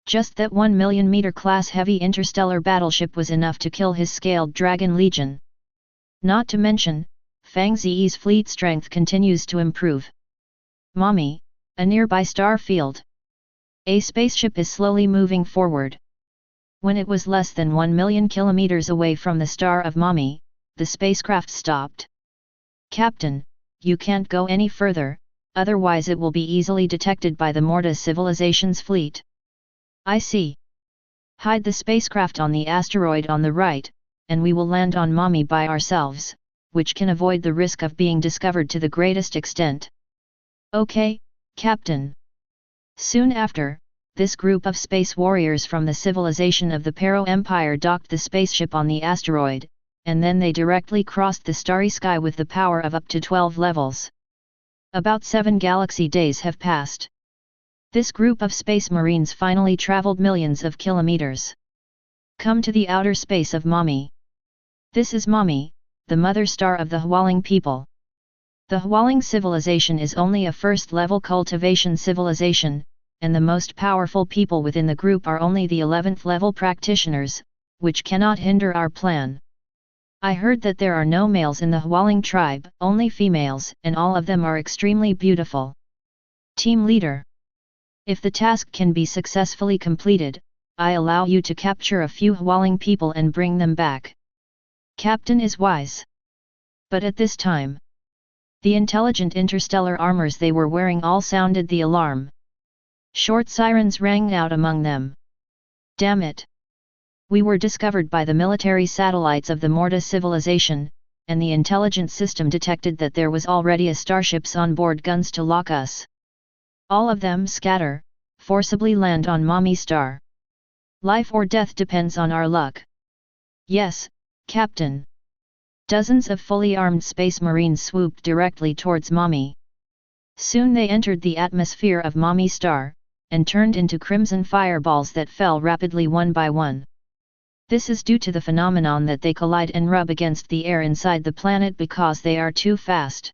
Just that 1 million meter class heavy interstellar battleship was enough to kill his scaled dragon legion. Not to mention, Fang Ze's fleet strength continues to improve. Mommy, a nearby star field. A spaceship is slowly moving forward. When it was less than 1 million kilometers away from the star of Mommy, the spacecraft stopped. Captain, you can't go any further, otherwise it will be easily detected by the Morta civilization's fleet. I see. Hide the spacecraft on the asteroid on the right, and we will land on Mommy by ourselves, which can avoid the risk of being discovered to the greatest extent. Okay, Captain. Soon after, this group of space warriors from the civilization of the Pero Empire docked the spaceship on the asteroid, and then they directly crossed the starry sky with the power of up to 12 levels. About 7 galaxy days have passed. This group of space marines finally traveled millions of kilometers. Come to the outer space of Mami. This is Mami, the mother star of the Hwaling people. The Hwaling civilization is only a first-level cultivation civilization, and the most powerful people within the group are only the 11th level practitioners, which cannot hinder our plan. I heard that there are no males in the Hwaling tribe, only females, and all of them are extremely beautiful. Team leader. If the task can be successfully completed, I allow you to capture a few Hwaling people and bring them back. Captain is wise. But at this time, the intelligent interstellar armors they were wearing all sounded the alarm. Short sirens rang out among them. Damn it! We were discovered by the military satellites of the Morta civilization, and the intelligence system detected that there was already a starships on board guns to lock us. All of them scatter, forcibly land on Mami Star. Life or death depends on our luck. Yes, Captain. Dozens of fully armed space marines swooped directly towards Mami. Soon they entered the atmosphere of Mami Star, and turned into crimson fireballs that fell rapidly one by one. This is due to the phenomenon that they collide and rub against the air inside the planet because they are too fast.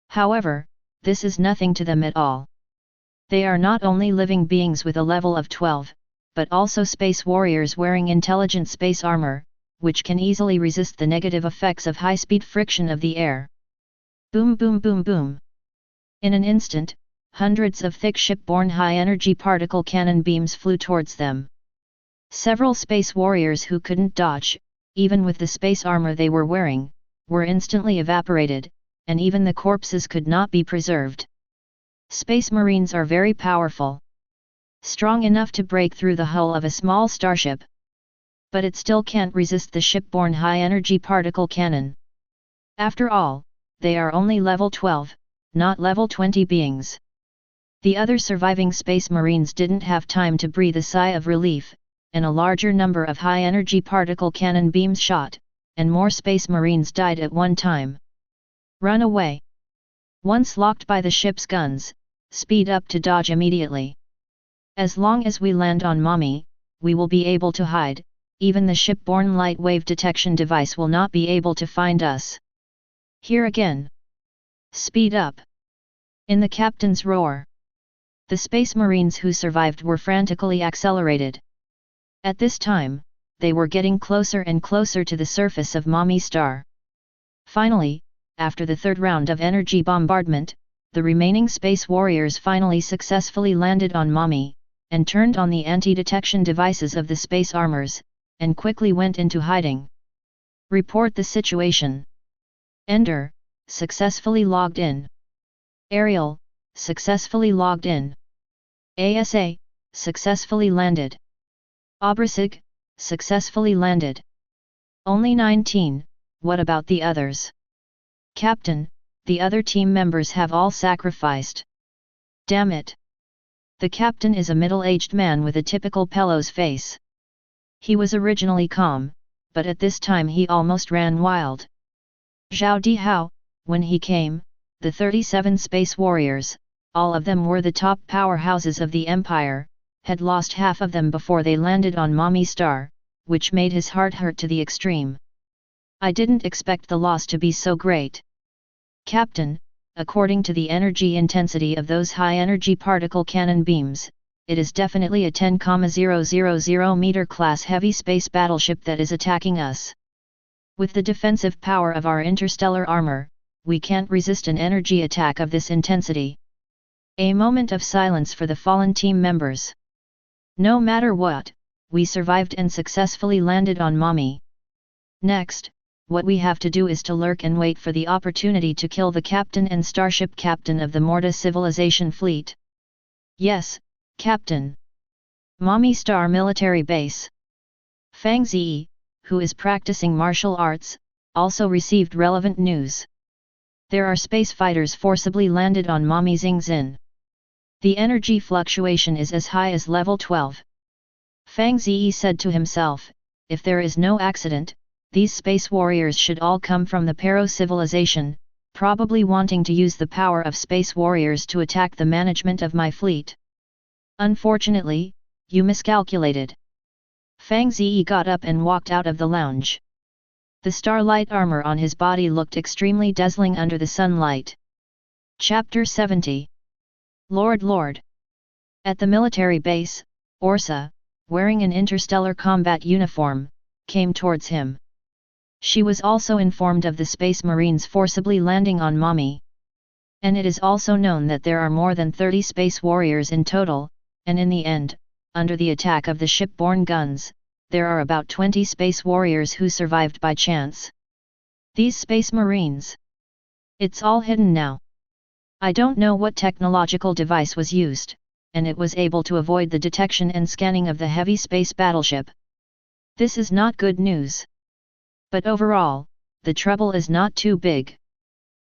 However, this is nothing to them at all. They are not only living beings with a level of 12, but also space warriors wearing intelligent space armor, which can easily resist the negative effects of high-speed friction of the air. Boom boom boom boom. In an instant, hundreds of thick ship-borne high-energy particle cannon beams flew towards them. Several space warriors who couldn't dodge, even with the space armor they were wearing, were instantly evaporated, and even the corpses could not be preserved. Space Marines are very powerful. Strong enough to break through the hull of a small starship. But it still can't resist the shipborne high-energy particle cannon. After all, they are only level 12, not level 20 beings. The other surviving Space Marines didn't have time to breathe a sigh of relief, and a larger number of high-energy particle cannon beams shot, and more Space Marines died at one time. Run away! Once locked by the ship's guns, speed up to dodge immediately. As long as we land on Mami, we will be able to hide. Even the shipborne light wave detection device will not be able to find us. Here again. Speed up! In the captain's roar. The Space Marines who survived were frantically accelerated. At this time, they were getting closer and closer to the surface of Mami Star. Finally, after the third round of energy bombardment, the remaining space warriors finally successfully landed on Mami, and turned on the anti-detection devices of the space armors, and quickly went into hiding. Report the situation. Ender, successfully logged in. Ariel, successfully logged in. ASA, successfully landed. Obrasig, successfully landed. Only 19, what about the others? Captain, the other team members have all sacrificed. Damn it. The captain is a middle-aged man with a typical Pello's face. He was originally calm, but at this time he almost ran wild. Zhao Dihao, when he came, the 37 space warriors, all of them were the top powerhouses of the Empire, had lost half of them before they landed on Mami Star, which made his heart hurt to the extreme. I didn't expect the loss to be so great. Captain, according to the energy intensity of those high-energy particle cannon beams, it is definitely a 10,000 meter class heavy space battleship that is attacking us. With the defensive power of our interstellar armor, we can't resist an energy attack of this intensity. A moment of silence for the fallen team members. No matter what, we survived and successfully landed on Mami. Next, what we have to do is to lurk and wait for the opportunity to kill the captain and starship captain of the Morta civilization fleet. Yes, Captain. Mami Star military base. Fang Ze, who is practicing martial arts, also received relevant news. There are space fighters forcibly landed on Mami Zingzin. The energy fluctuation is as high as level 12. Fang Ze said to himself, if there is no accident, these space warriors should all come from the Pero civilization, probably wanting to use the power of space warriors to attack the management of my fleet. Unfortunately, you miscalculated. Fang Ze got up and walked out of the lounge. The starlight armor on his body looked extremely dazzling under the sunlight. Chapter 70. Lord. At the military base, Orsa, wearing an interstellar combat uniform, came towards him. She was also informed of the Space Marines forcibly landing on Mami. And it is also known that there are more than 30 space warriors in total, and in the end, under the attack of the shipborne guns, there are about 20 space warriors who survived by chance. These Space Marines. It's all hidden now. I don't know what technological device was used, and it was able to avoid the detection and scanning of the heavy space battleship. This is not good news. But overall, the trouble is not too big.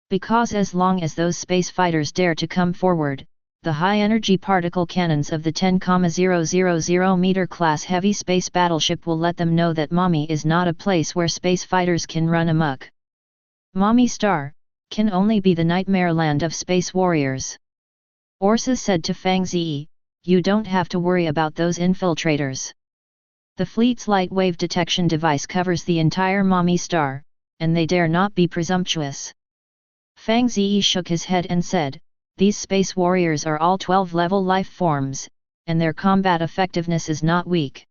Because as long as those space fighters dare to come forward, the high-energy particle cannons of the 10,000 meter class heavy space battleship will let them know that Mami is not a place where space fighters can run amok. Mami Star can only be the nightmare land of space warriors. Orsa said to Fang Ze, "You don't have to worry about those infiltrators. The fleet's light wave detection device covers the entire Mami Star, and they dare not be presumptuous." Fang Ze shook his head and said, "These space warriors are all 12-level life forms, and their combat effectiveness is not weak.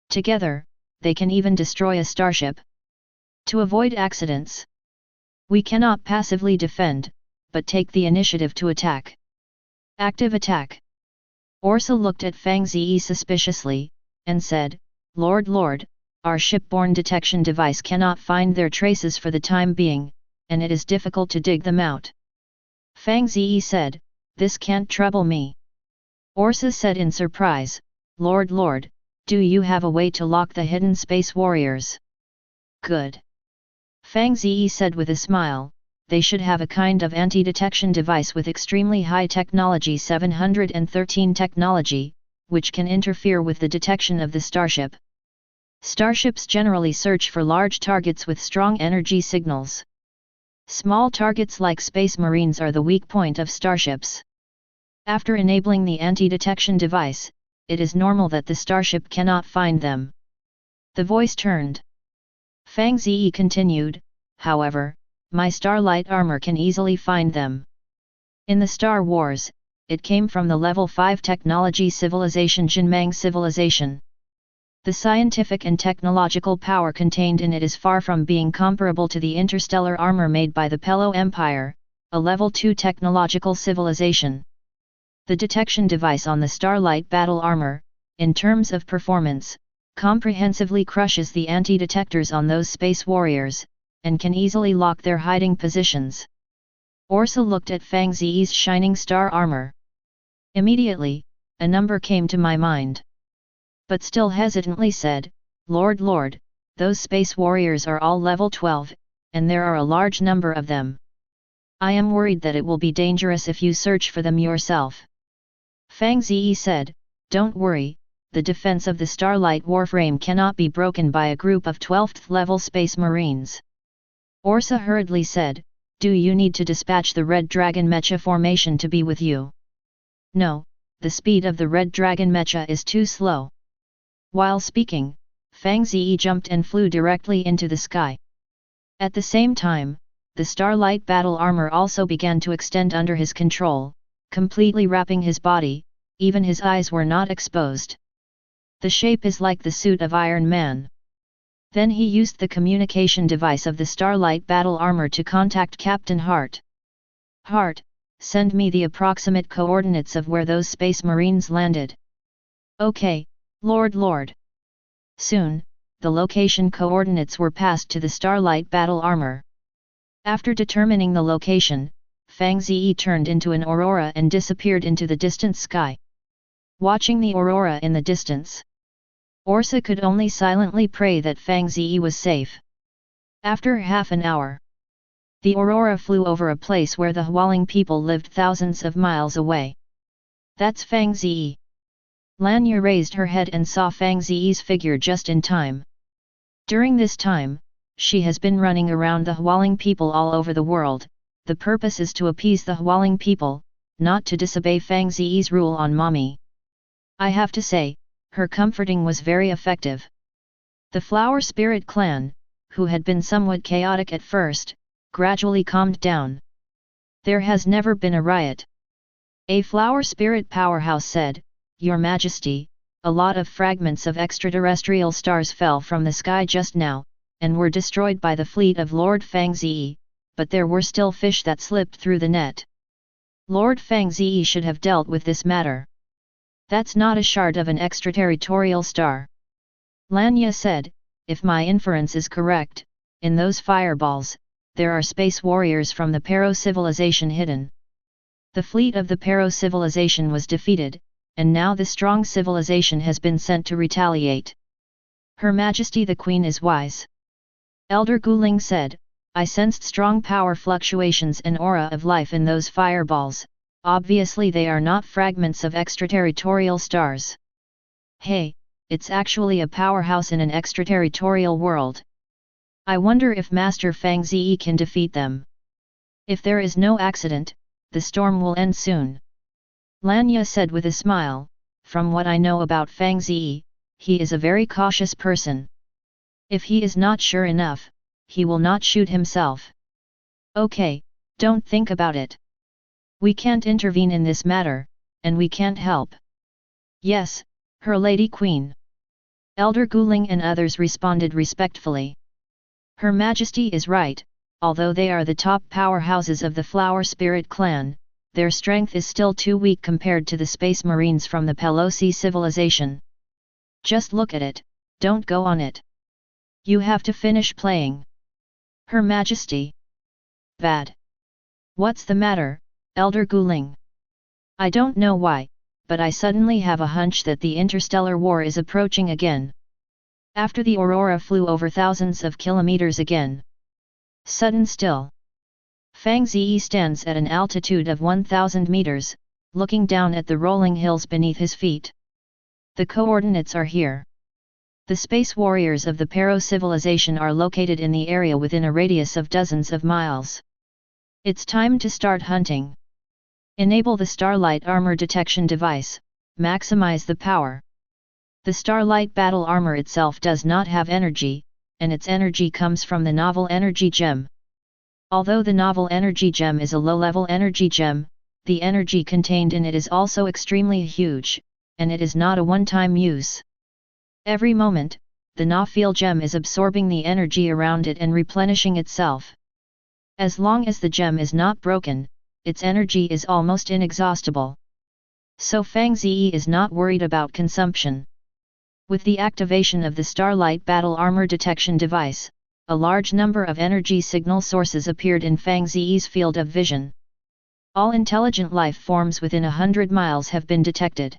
Together, they can even destroy a starship. To avoid accidents, we cannot passively defend, but take the initiative to attack." Active attack. Orsa looked at Fang Ze suspiciously, and said, Lord, our shipborne detection device cannot find their traces for the time being, and it is difficult to dig them out." Fang Ze said, "This can't trouble me." Orsa said in surprise, Lord, do you have a way to lock the hidden space warriors?" "Good." Fang Ze said with a smile, "They should have a kind of anti-detection device with extremely high technology 713 technology, which can interfere with the detection of the starship. Starships generally search for large targets with strong energy signals. Small targets like Space Marines are the weak point of starships. After enabling the anti-detection device, it is normal that the starship cannot find them." The voice turned. Fang Ze continued, "However, my starlight armor can easily find them. In the Star Wars, it came from the level 5 technology civilization Jinmang civilization. The scientific and technological power contained in it is far from being comparable to the interstellar armor made by the Pelo Empire, a level 2 technological civilization. The detection device on the Starlight battle armor, in terms of performance, comprehensively crushes the anti-detectors on those space warriors, and can easily lock their hiding positions." Orsa looked at Fang Ze's shining star armor. Immediately, a number came to my mind. But still hesitantly said, Lord, those space warriors are all level 12, and there are a large number of them. I am worried that it will be dangerous if you search for them yourself." Fang Ze said, "Don't worry, the defense of the Starlight warframe cannot be broken by a group of 12th level Space Marines." Orsa hurriedly said, "Do you need to dispatch the Red Dragon Mecha formation to be with you?" "No, the speed of the Red Dragon Mecha is too slow." While speaking, Fang Ze jumped and flew directly into the sky. At the same time, the Starlight battle armor also began to extend under his control, completely wrapping his body, even his eyes were not exposed. The shape is like the suit of Iron Man. Then he used the communication device of the Starlight battle armor to contact Captain Hart. "Hart, send me the approximate coordinates of where those Space Marines landed." "Okay, Lord." Soon, the location coordinates were passed to the Starlight battle armor. After determining the location, Fang Ze turned into an aurora and disappeared into the distant sky. Watching the aurora in the distance, Orsa could only silently pray that Fang Ze was safe. After half an hour, the aurora flew over a place where the Hualing people lived thousands of miles away. "That's Fang Ze." Lanya raised her head and saw Fang Ze's figure just in time. During this time, she has been running around the Hualing people all over the world. The purpose is to appease the Hualing people, not to disobey Fang Ze's rule on Mami. I have to say, her comforting was very effective. The Flower Spirit clan, who had been somewhat chaotic at first, gradually calmed down. There has never been a riot. A Flower Spirit powerhouse said, "Your Majesty, a lot of fragments of extraterrestrial stars fell from the sky just now, and were destroyed by the fleet of Lord Fang Ze, but there were still fish that slipped through the net. Lord Fang Ze should have dealt with this matter. That's not a shard of an extraterritorial star." Lanya said, "If my inference is correct, in those fireballs, there are space warriors from the Pero civilization hidden. The fleet of the Pero civilization was defeated, and now the strong civilization has been sent to retaliate. Her Majesty the Queen is wise." Elder Guling said, "I sensed strong power fluctuations and aura of life in those fireballs, obviously they are not fragments of extraterritorial stars. Hey, it's actually a powerhouse in an extraterritorial world. I wonder if Master Fang Ze can defeat them. If there is no accident, the storm will end soon." Lanya said with a smile, "From what I know about Fang Ze, he is a very cautious person. If he is not sure enough, he will not shoot himself. Okay, don't think about it. We can't intervene in this matter, and we can't help." "Yes, Her Lady Queen." Elder Guling and others responded respectfully. Her Majesty is right, although they are the top powerhouses of the Flower Spirit clan, their strength is still too weak compared to the Space Marines from the Pelosi civilization. Just look at it, don't go on it. You have to finish playing. Her Majesty. Bad. What's the matter, Elder Guling? I don't know why, but I suddenly have a hunch that the interstellar war is approaching again. After the aurora flew over thousands of kilometers again. Sudden still. Fang Ze stands at an altitude of 1,000 meters, looking down at the rolling hills beneath his feet. The coordinates are here. The space warriors of the Pero civilization are located in the area within a radius of dozens of miles. It's time to start hunting. Enable the Starlight Armor Detection device, maximize the power. The Starlight Battle Armor itself does not have energy, and its energy comes from the Novel Energy Gem. Although the Novel Energy Gem is a low-level energy gem, the energy contained in it is also extremely huge, and it is not a one-time use. Every moment, the Novel Gem is absorbing the energy around it and replenishing itself. As long as the gem is not broken, its energy is almost inexhaustible. So Fang Ze is not worried about consumption. With the activation of the Starlight Battle Armor Detection device, a large number of energy signal sources appeared in Fang Ze's field of vision. All intelligent life forms within 100 miles have been detected.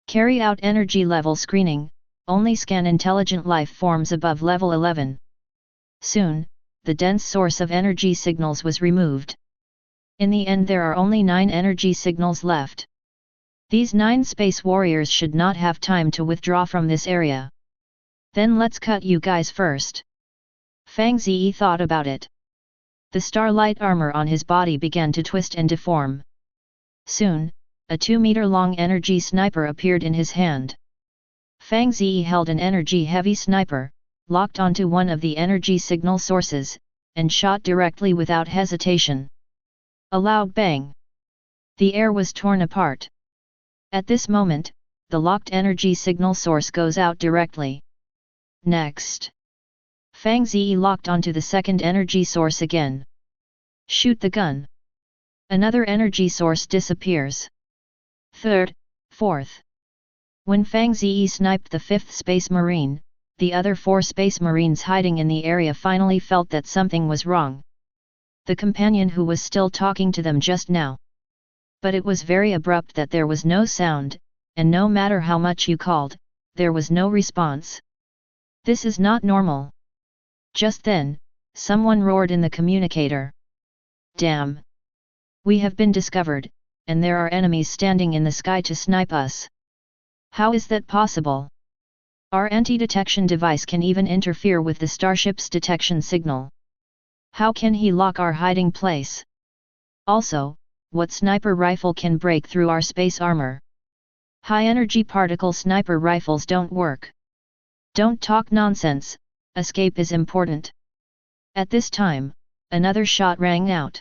Carry out energy level screening, only scan intelligent life forms above level 11. Soon, the dense source of energy signals was removed. In the end there are only 9 energy signals left. These 9 space warriors should not have time to withdraw from this area. Then let's cut you guys first. Fang Ze thought about it. The starlight armor on his body began to twist and deform. Soon, a 2-meter-long energy sniper appeared in his hand. Fang Ze held an energy-heavy sniper, locked onto one of the energy signal sources, and shot directly without hesitation. A loud bang. The air was torn apart. At this moment, the locked energy signal source goes out directly. Next. Fang Ze locked onto the second energy source again. Shoot the gun. Another energy source disappears. Third, fourth. When Fang Ze sniped the 5th Space Marine, the other 4 Space Marines hiding in the area finally felt that something was wrong. The companion who was still talking to them just now. But it was very abrupt that there was no sound, and no matter how much you called, there was no response. This is not normal. Just then, someone roared in the communicator. Damn! We have been discovered, and there are enemies standing in the sky to snipe us. How is that possible? Our anti-detection device can even interfere with the starship's detection signal. How can he lock our hiding place? Also, what sniper rifle can break through our space armor? High-energy particle sniper rifles don't work. Don't talk nonsense, escape is important. At this time, another shot rang out.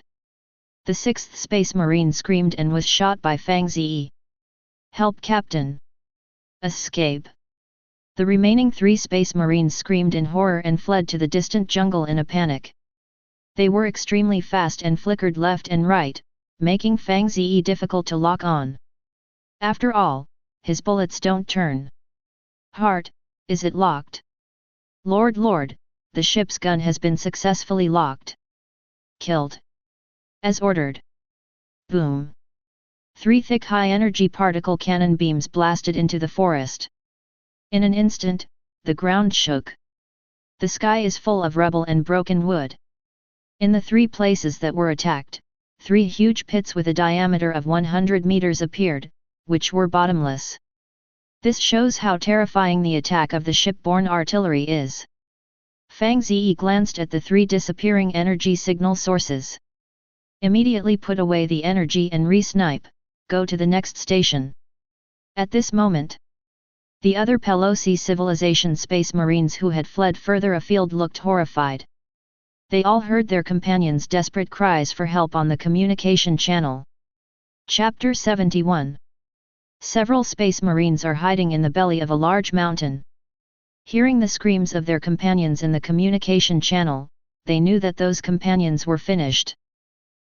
The 6th Space Marine screamed and was shot by Fang Ze. Help, Captain! Escape! The remaining 3 Space Marines screamed in horror and fled to the distant jungle in a panic. They were extremely fast and flickered left and right, making Fang Ze difficult to lock on. After all, his bullets don't turn. Heart, is it locked? Lord, the ship's gun has been successfully locked. Killed. As ordered. Boom. 3 thick high-energy particle cannon beams blasted into the forest. In an instant, the ground shook. The sky is full of rubble and broken wood. In the 3 places that were attacked, 3 huge pits with a diameter of 100 meters appeared, which were bottomless. This shows how terrifying the attack of the shipborne artillery is. Fang Ze glanced at the 3 disappearing energy signal sources. Immediately put away the energy and re-snipe, go to the next station. At this moment, the other Pelosi civilization space marines who had fled further afield looked horrified. They all heard their companions' desperate cries for help on the communication channel. Chapter 71. Several space marines are hiding in the belly of a large mountain. Hearing the screams of their companions in the communication channel, they knew that those companions were finished.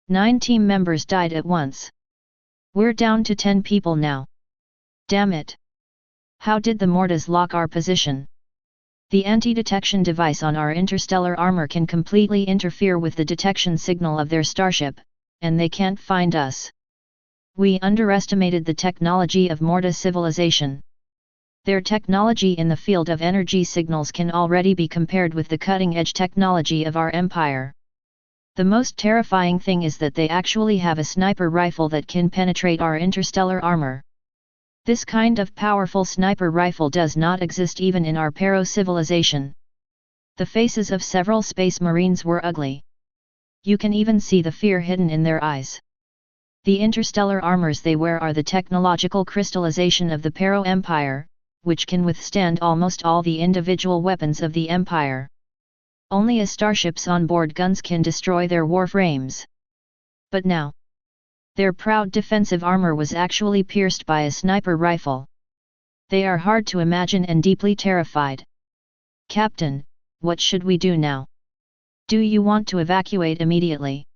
9 team members died at once. We're down to 10 people now. Damn it! How did the Mortas lock our position? The anti-detection device on our interstellar armor can completely interfere with the detection signal of their starship, and they can't find us. We underestimated the technology of Morta civilization. Their technology in the field of energy signals can already be compared with the cutting-edge technology of our empire. The most terrifying thing is that they actually have a sniper rifle that can penetrate our interstellar armor. This kind of powerful sniper rifle does not exist even in our Pero civilization. The faces of several space marines were ugly. You can even see the fear hidden in their eyes. The interstellar armors they wear are the technological crystallization of the Pero Empire, which can withstand almost all the individual weapons of the Empire. Only a starship's onboard guns can destroy their warframes. But now, their proud defensive armor was actually pierced by a sniper rifle. They are hard to imagine and deeply terrified. Captain, what should we do now? Do you want to evacuate immediately?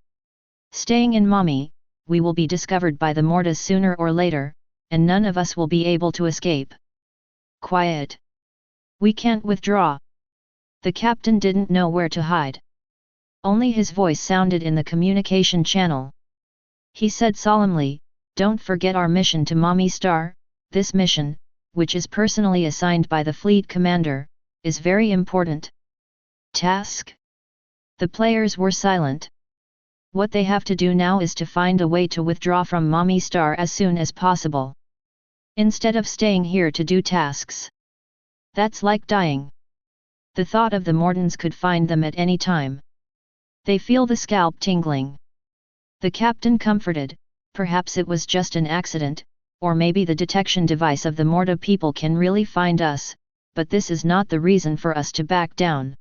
Staying in Mommy, we will be discovered by the Mortas sooner or later, and none of us will be able to escape. Quiet. We can't withdraw. The captain didn't know where to hide. Only his voice sounded in the communication channel. He said solemnly, "Don't forget our mission to Mommy Star. This mission, which is personally assigned by the fleet commander, is very important." Task? The players were silent. What they have to do now is to find a way to withdraw from Mommy Star as soon as possible. Instead of staying here to do tasks. That's like dying. The thought of the Mortons could find them at any time. They feel the scalp tingling. The captain comforted, perhaps it was just an accident, or maybe the detection device of the Morta people can really find us, but this is not the reason for us to back down.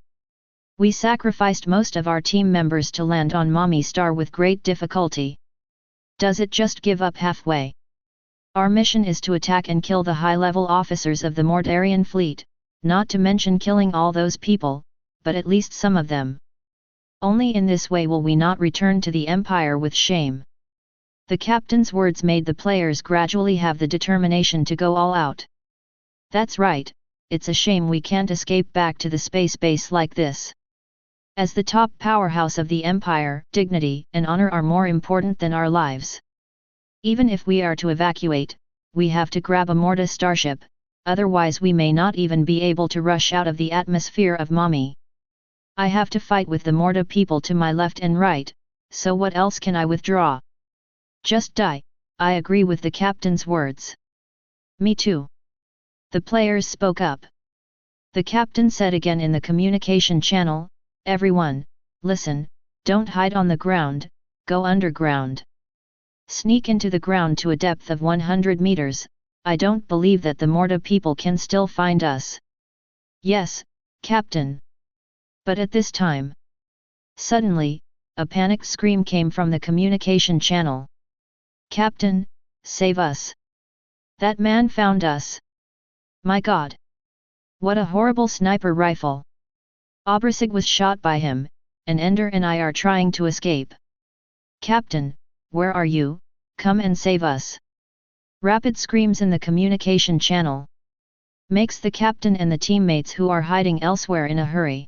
We sacrificed most of our team members to land on Mommy Star with great difficulty. Does it just give up halfway? Our mission is to attack and kill the high-level officers of the Mortarian fleet, not to mention killing all those people, but at least some of them. Only in this way will we not return to the Empire with shame. The captain's words made the players gradually have the determination to go all out. That's right, it's a shame we can't escape back to the space base like this. As the top powerhouse of the Empire, dignity and honor are more important than our lives. Even if we are to evacuate, we have to grab a Morta starship, otherwise we may not even be able to rush out of the atmosphere of Mommy. I have to fight with the Morta people to my left and right, so what else can I withdraw? Just die, I agree with the captain's words. Me too. The players spoke up. The captain said again in the communication channel, "Everyone, listen, don't hide on the ground, go underground. Sneak into the ground to a depth of 100 meters, I don't believe that the Morta people can still find us. Yes, Captain. But at this time, suddenly, a panicked scream came from the communication channel. Captain, save us! That man found us! My God! What a horrible sniper rifle! Obrasig was shot by him, and Ender and I are trying to escape. Captain, where are you? Come and save us! Rapid screams in the communication channel makes the captain and the teammates who are hiding elsewhere in a hurry.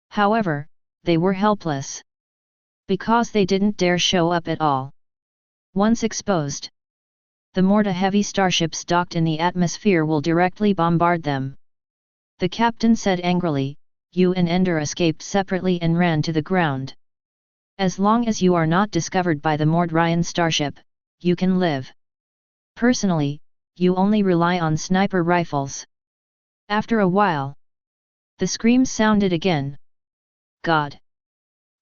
However, they were helpless. Because they didn't dare show up at all. Once exposed, the Morta heavy starships docked in the atmosphere will directly bombard them. The captain said angrily, you and Ender escaped separately and ran to the ground. As long as you are not discovered by the Mordryan starship, you can live. Personally, you only rely on sniper rifles. After a while, the screams sounded again. God!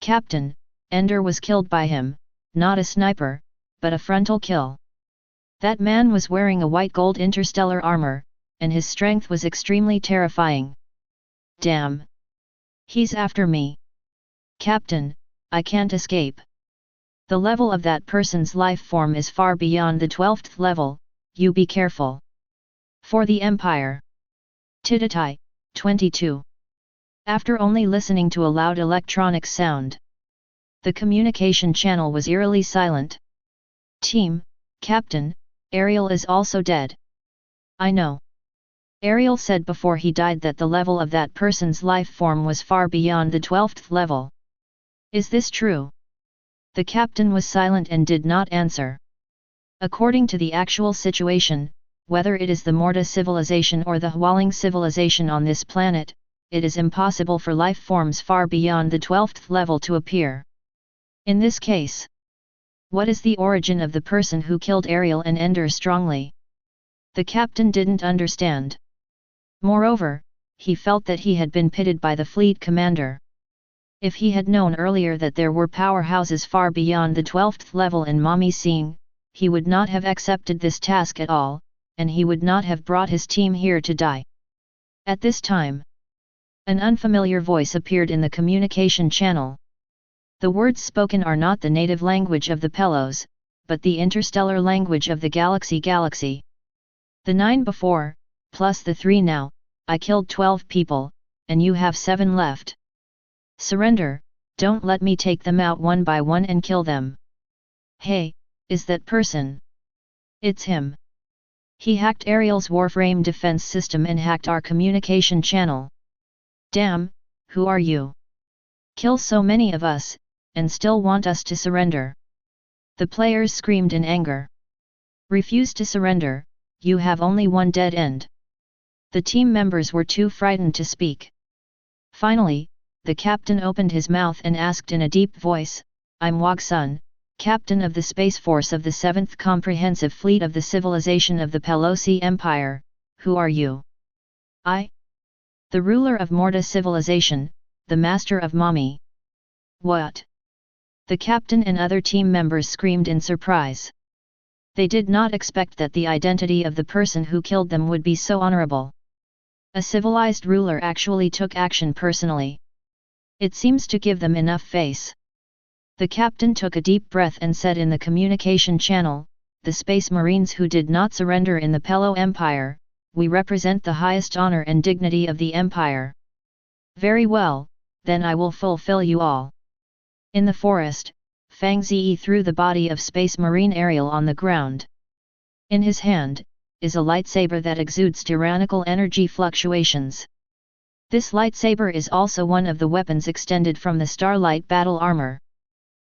Captain, Ender was killed by him, not a sniper, but a frontal kill. That man was wearing a white gold interstellar armor, and his strength was extremely terrifying. Damn! He's after me. Captain, I can't escape. The level of that person's life form is far beyond the 12th level, you be careful. For the Empire. Tidatai, 22. After only listening to a loud electronic sound, the communication channel was eerily silent. Team, Captain, Ariel is also dead. I know. Ariel said before he died that the level of that person's life form was far beyond the 12th level. Is this true? The captain was silent and did not answer. According to the actual situation, whether it is the Morta civilization or the Hualing civilization on this planet, it is impossible for life forms far beyond the 12th level to appear. In this case, what is the origin of the person who killed Ariel and Ender strongly? The captain didn't understand. Moreover, he felt that he had been pitted by the fleet commander. If he had known earlier that there were powerhouses far beyond the 12th level in Mami Sing, he would not have accepted this task at all, and he would not have brought his team here to die. At this time, an unfamiliar voice appeared in the communication channel. The words spoken are not the native language of the Pelos, but the interstellar language of the galaxy. The 9 before, plus the 3 now, I killed 12 people, and you have 7 left. Surrender, don't let me take them out one by one and kill them. Hey, is that person? It's him. He hacked Ariel's Warframe defense system and hacked our communication channel. Damn, who are you? Kill so many of us, and still want us to surrender. The players screamed in anger. Refuse to surrender, you have only one dead end. The team members were too frightened to speak. Finally, the captain opened his mouth and asked in a deep voice, I'm Wagsun, captain of the Space Force of the 7th Comprehensive Fleet of the Civilization of the Pelosi Empire, who are you? I? The ruler of Morta Civilization, the master of Mami. What? The captain and other team members screamed in surprise. They did not expect that the identity of the person who killed them would be so honorable. A civilized ruler actually took action personally. It seems to give them enough face. The captain took a deep breath and said in the communication channel, the Space Marines who did not surrender in the Pelo Empire, we represent the highest honor and dignity of the Empire. Very well, then I will fulfill you all. In the forest, Fang Ze threw the body of Space Marine Ariel on the ground. In his hand, is a lightsaber that exudes tyrannical energy fluctuations. This lightsaber is also one of the weapons extended from the Starlight battle armor.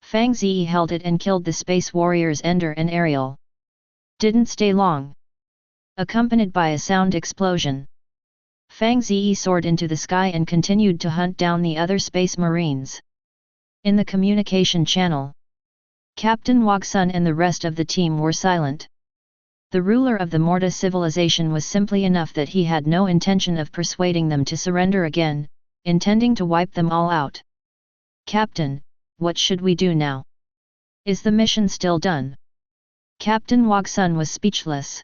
Fang Ze held it and killed the space warriors Ender and Ariel. Didn't stay long. Accompanied by a sound explosion, Fang Ze soared into the sky and continued to hunt down the other space marines. In the communication channel, Captain Wagsun and the rest of the team were silent. The ruler of the Morta civilization was simply enough that he had no intention of persuading them to surrender again, intending to wipe them all out. Captain, what should we do now? Is the mission still done? Captain Wagsun was speechless.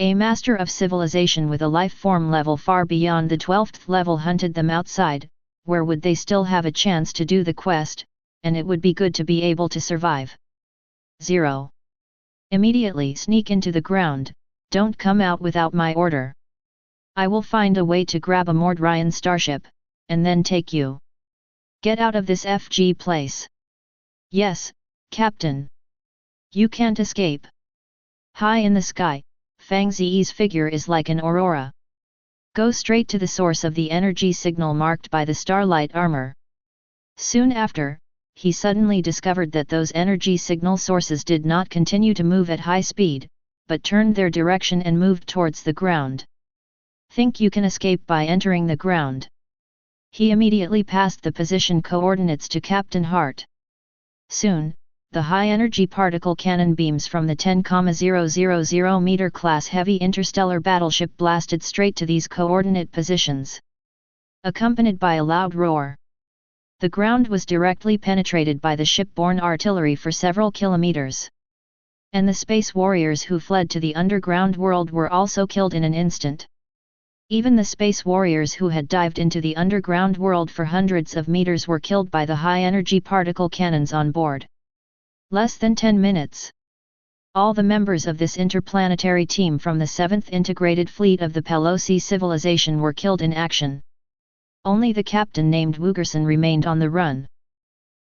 A master of civilization with a life form level far beyond the 12th level hunted them outside, where would they still have a chance to do the quest, and it would be good to be able to survive. 0. Immediately sneak into the ground, don't come out without my order. I will find a way to grab a Mordryan starship, and then take you. Get out of this FG place. Yes, Captain. You can't escape. High in the sky, Fang Ze's figure is like an aurora. Go straight to the source of the energy signal marked by the starlight armor. Soon after, he suddenly discovered that those energy signal sources did not continue to move at high speed, but turned their direction and moved towards the ground. Think you can escape by entering the ground? He immediately passed the position coordinates to Captain Hart. Soon, the high-energy particle cannon beams from the 10,000 meter class heavy interstellar battleship blasted straight to these coordinate positions. Accompanied by a loud roar. The ground was directly penetrated by the shipborne artillery for several kilometers. And the space warriors who fled to the underground world were also killed in an instant. Even the space warriors who had dived into the underground world for hundreds of meters were killed by the high-energy particle cannons on board. Less than 10 minutes. All the members of this interplanetary team from the 7th Integrated Fleet of the Pelosi civilization were killed in action. Only the captain named Woogerson remained on the run.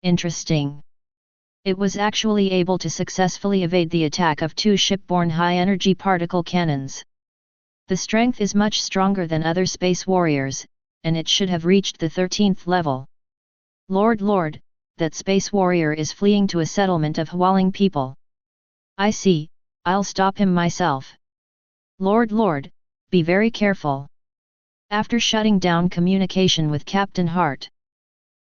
Interesting. It was actually able to successfully evade the attack of 2 shipborne high-energy particle cannons. The strength is much stronger than other space warriors, and it should have reached the 13th level. Lord, that space warrior is fleeing to a settlement of Hwaling people. I see, I'll stop him myself. Lord, be very careful. After shutting down communication with Captain Hart,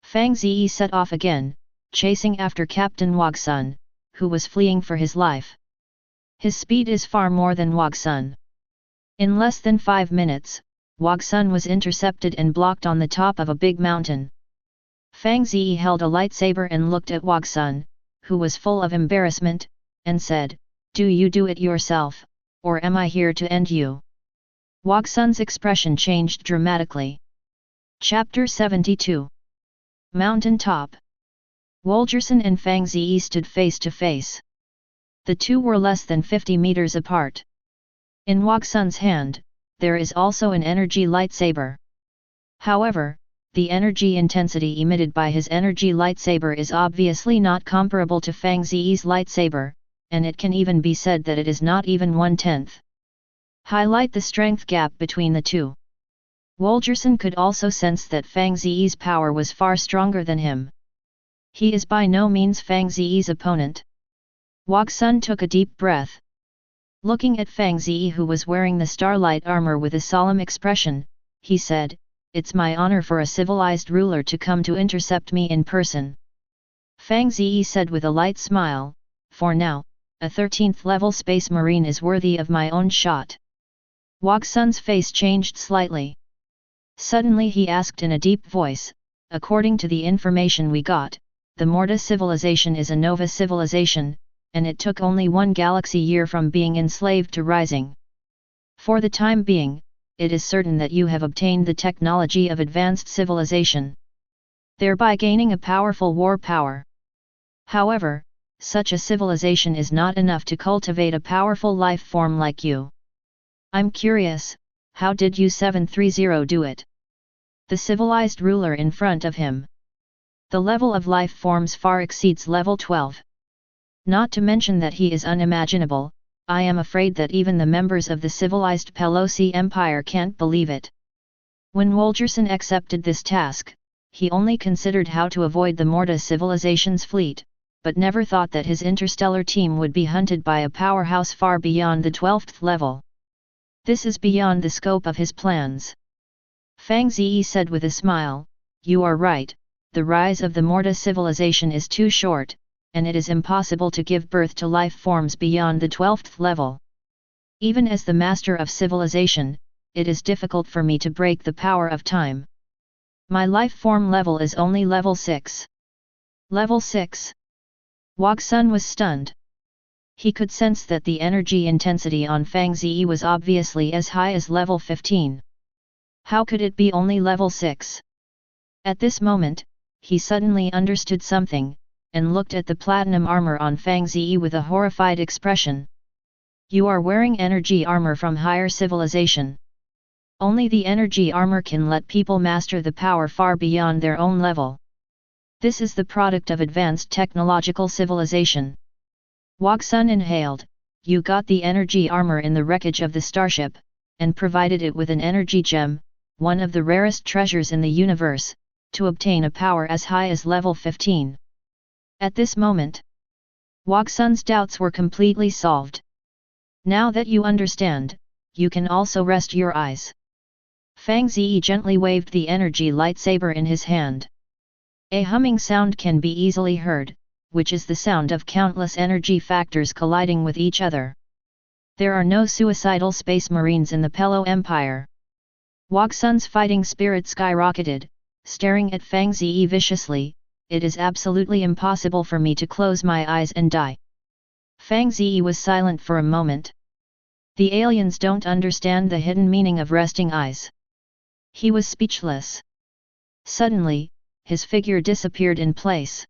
Fang Ze set off again, chasing after Captain Wogsun, who was fleeing for his life. His speed is far more than Wogsun. In less than 5 minutes, Wogsun was intercepted and blocked on the top of a big mountain. Fang Ze held a lightsaber and looked at Wogsun, who was full of embarrassment, and said, "Do you do it yourself, or am I here to end you?" Wogsun's expression changed dramatically. Chapter 72. Mountain Top. Wolgerson and Fang Ze stood face to face. The two were less than 50 meters apart. In Wogsun's hand, there is also an energy lightsaber. However, the energy intensity emitted by his energy lightsaber is obviously not comparable to Fang Ze's lightsaber, and it can even be said that it is not even 1/10. Highlight the strength gap between the two. Wolgerson could also sense that Fang Ze's power was far stronger than him. He is by no means Fang Ze's opponent. Wogsun took a deep breath. Looking at Fang Ze, who was wearing the starlight armor with a solemn expression, he said, "It's my honor for a civilized ruler to come to intercept me in person." Fang Ze said with a light smile, "For now, a 13th level space marine is worthy of my own shot." Wogsun's face changed slightly. Suddenly he asked in a deep voice, "According to the information we got, the Morta civilization is a Nova civilization, and it took only 1 galaxy year from being enslaved to rising. For the time being, it is certain that you have obtained the technology of advanced civilization, thereby gaining a powerful war power. However, such a civilization is not enough to cultivate a powerful life form like you. I'm curious, how did you 730 do it?" The civilized ruler in front of him. "The level of life forms far exceeds level 12. Not to mention that he is unimaginable. I am afraid that even the members of the civilized Pelosi Empire can't believe it." When Wolgerson accepted this task, he only considered how to avoid the Morta civilization's fleet, but never thought that his interstellar team would be hunted by a powerhouse far beyond the 12th level. This is beyond the scope of his plans. Fang Ze said with a smile, "You are right, the rise of the Morta civilization is too short, and it is impossible to give birth to life forms beyond the 12th level. Even as the master of civilization, it is difficult for me to break the power of time. My life form level is only level 6. Level 6? Wogsun was stunned. He could sense that the energy intensity on Fang Ze was obviously as high as level 15. How could it be only level 6? At this moment, he suddenly understood something, and looked at the platinum armor on Fang Ze with a horrified expression. You are wearing energy armor from higher civilization. Only the energy armor can let people master the power far beyond their own level. This is the product of advanced technological civilization. Wok Sun inhaled. You got the energy armor in the wreckage of the starship, and provided it with an energy gem, one of the rarest treasures in the universe, to obtain a power as high as level 15. At this moment, Wok Sun's doubts were completely solved. Now that you understand, you can also rest your eyes. Fang Ze gently waved the energy lightsaber in his hand. A humming sound can be easily heard, which is the sound of countless energy factors colliding with each other. There are no suicidal space marines in the Pelo Empire. Wok Sun's fighting spirit skyrocketed, staring at Fang Ze viciously. It is absolutely impossible for me to close my eyes and die. Fang Ze was silent for a moment. The aliens don't understand the hidden meaning of resting eyes. He was speechless. Suddenly, his figure disappeared in place.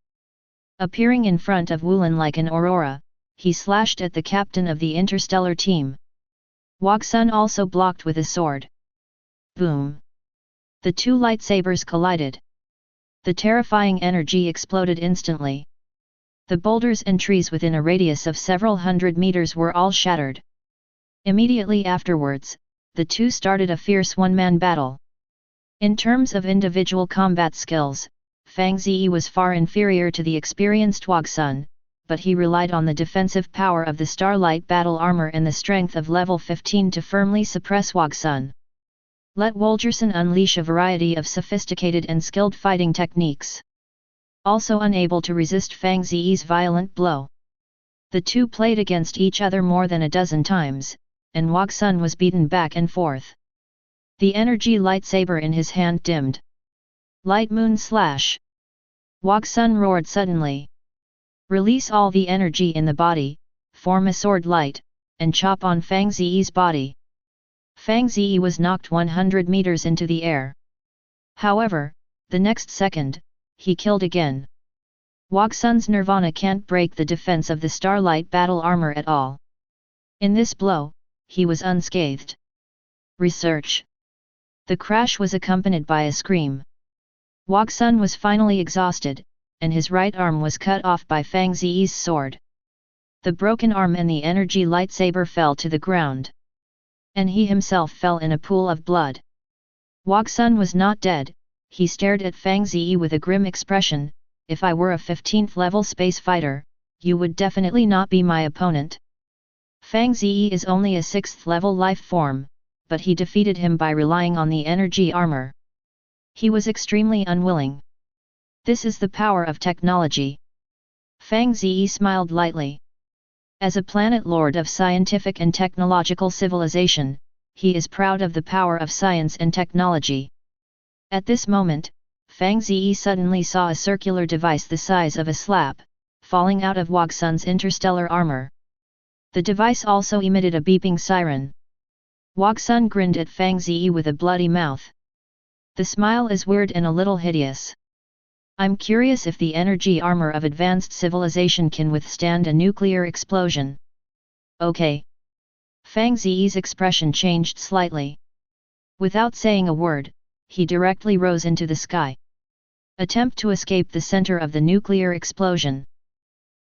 Appearing in front of Wulin like an aurora, he slashed at the captain of the interstellar team. Wok Sun also blocked with a sword. Boom! The two lightsabers collided. The terrifying energy exploded instantly. The boulders and trees within a radius of several hundred meters were all shattered. Immediately afterwards, the two started a fierce one-man battle. In terms of individual combat skills, Fang Ze was far inferior to the experienced Wok Sun, but he relied on the defensive power of the Starlight battle armor and the strength of level 15 to firmly suppress Wok Sun. Let Wolgerson unleash a variety of sophisticated and skilled fighting techniques. Also unable to resist Fang Ze's violent blow. The two played against each other more than a dozen times, and Wok Sun was beaten back and forth. The energy lightsaber in his hand dimmed. Light Moon Slash! Wok Sun roared suddenly. Release all the energy in the body, form a sword light, and chop on Fang Ze's body. Fang Ze was knocked 100 meters into the air. However, the next second, he killed again. Wok Sun's nirvana can't break the defense of the Starlight battle armor at all. In this blow, he was unscathed. Research. The crash was accompanied by a scream. Wok Sun was finally exhausted, and his right arm was cut off by Fang Ze's sword. The broken arm and the energy lightsaber fell to the ground. And he himself fell in a pool of blood. Wok Sun was not dead. He stared at Fang Ze with a grim expression. If I were a 15th level space fighter, you would definitely not be my opponent. Fang Ze is only a 6th level life form, but he defeated him by relying on the energy armor. He was extremely unwilling. This is the power of technology. Fang Ze smiled lightly. As a planet lord of scientific and technological civilization, he is proud of the power of science and technology. At this moment, Fang Ze suddenly saw a circular device the size of a slab, falling out of Wok Sun's interstellar armor. The device also emitted a beeping siren. Wok Sun grinned at Fang Ze with a bloody mouth. The smile is weird and a little hideous. I'm curious if the energy armor of advanced civilization can withstand a nuclear explosion. Okay. Fang Ze's expression changed slightly. Without saying a word, he directly rose into the sky. Attempt to escape the center of the nuclear explosion.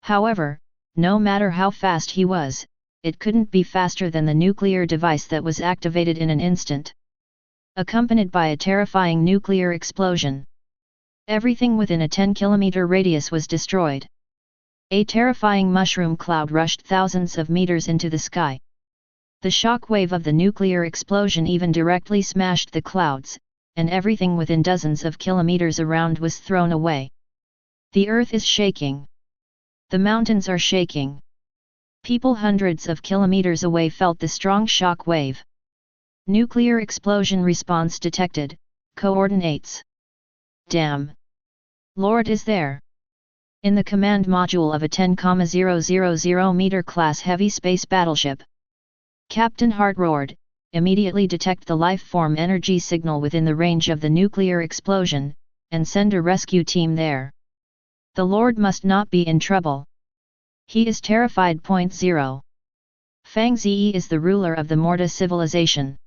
However, no matter how fast he was, it couldn't be faster than the nuclear device that was activated in an instant. Accompanied by a terrifying nuclear explosion. Everything within a 10-kilometer radius was destroyed. A terrifying mushroom cloud rushed thousands of meters into the sky. The shock wave of the nuclear explosion even directly smashed the clouds, and everything within dozens of kilometers around was thrown away. The earth is shaking. The mountains are shaking. People hundreds of kilometers away felt the strong shock wave. Nuclear explosion response detected, coordinates. Damn! Lord is there. in the command module of a 10,000 meter class heavy space battleship. Captain Hart roared, "Immediately detect the life form energy signal within the range of the nuclear explosion, and send a rescue team there. The Lord must not be in trouble. He is terrified. 0. Fang Ze is the ruler of the Morta civilization.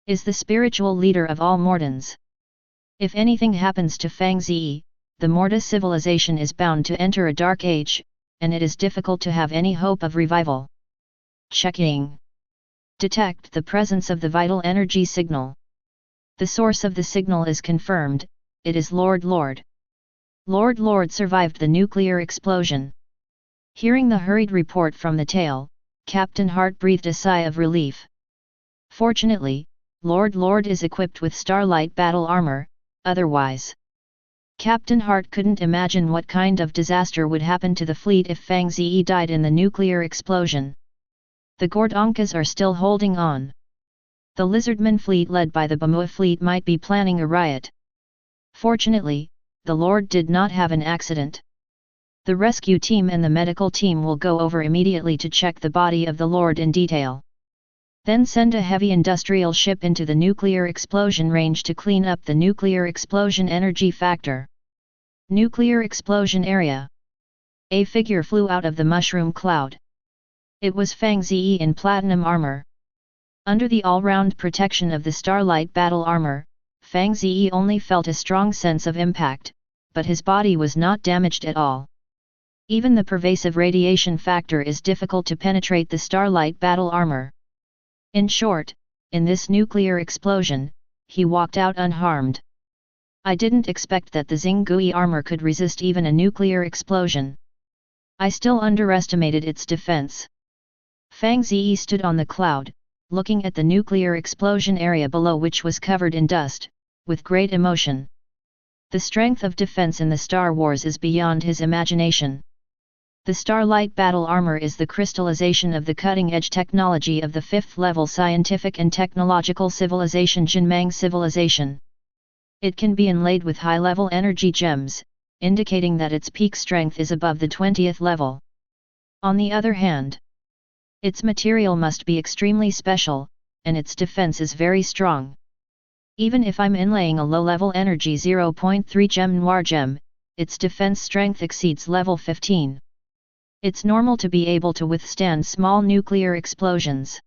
Is the spiritual leader of all Mortans. If anything happens to Fang Ze, the Morta civilization is bound to enter a dark age, and it is difficult to have any hope of revival. Checking. Detect the presence of the vital energy signal. The source of the signal is confirmed, it is Lord Lord survived the nuclear explosion." Hearing the hurried report from the tail, Captain Hart breathed a sigh of relief. Fortunately, Lord is equipped with starlight battle armor, otherwise Captain Hart couldn't imagine what kind of disaster would happen to the fleet if Fang Ze died in the nuclear explosion. The Gordonkas are still holding on. The Lizardman fleet led by the Bamua fleet might be planning a riot. Fortunately, the Lord did not have an accident. The rescue team and the medical team will go over immediately to check the body of the Lord in detail. Then send a heavy industrial ship into the nuclear explosion range to clean up the nuclear explosion energy factor. Nuclear explosion area. A figure flew out of the mushroom cloud. It was Fang Ze in platinum armor. Under the all-round protection of the starlight battle armor, Fang Ze only felt a strong sense of impact, but his body was not damaged at all. Even the pervasive radiation factor is difficult to penetrate the starlight battle armor. In short, in this nuclear explosion, he walked out unharmed. I didn't expect that the Xinggui armor could resist even a nuclear explosion. I still underestimated its defense. Fang Ze stood on the cloud, looking at the nuclear explosion area below, which was covered in dust, with great emotion. The strength of defense in the Star Wars is beyond his imagination. The Starlight Battle Armor is the crystallization of the cutting-edge technology of the fifth-level scientific and technological civilization Jinmang civilization. It can be inlaid with high-level energy gems, indicating that its peak strength is above the 20th level. On the other hand, its material must be extremely special, and its defense is very strong. Even if I'm inlaying a low-level energy 0.3 gem noir gem, its defense strength exceeds level 15. It's normal to be able to withstand small nuclear explosions.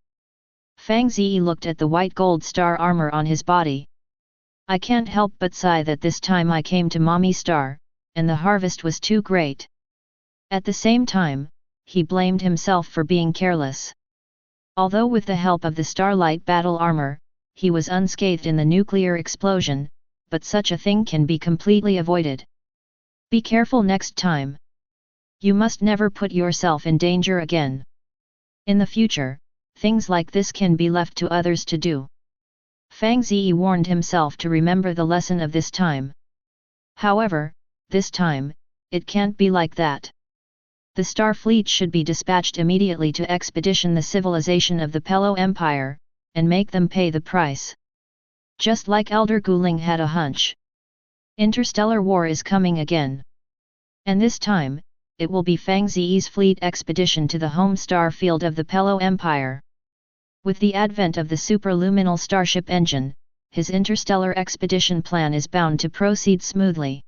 Fang Ze looked at the white gold star armor on his body. I can't help but sigh that this time I came to Mommy Star, and the harvest was too great. At the same time, he blamed himself for being careless. Although with the help of the Starlight Battle Armor, he was unscathed in the nuclear explosion, but such a thing can be completely avoided. Be careful next time. You must never put yourself in danger again. In the future, things like this can be left to others to do. Fang Ze warned himself to remember the lesson of this time. However, this time, it can't be like that. The Star Fleet should be dispatched immediately to expedition the civilization of the Pelo Empire, and make them pay the price. Just like Elder Guling had a hunch. Interstellar war is coming again. And this time, it will be Fang Ze's fleet expedition to the home star field of the Pelo Empire. With the advent of the superluminal starship engine, his interstellar expedition plan is bound to proceed smoothly.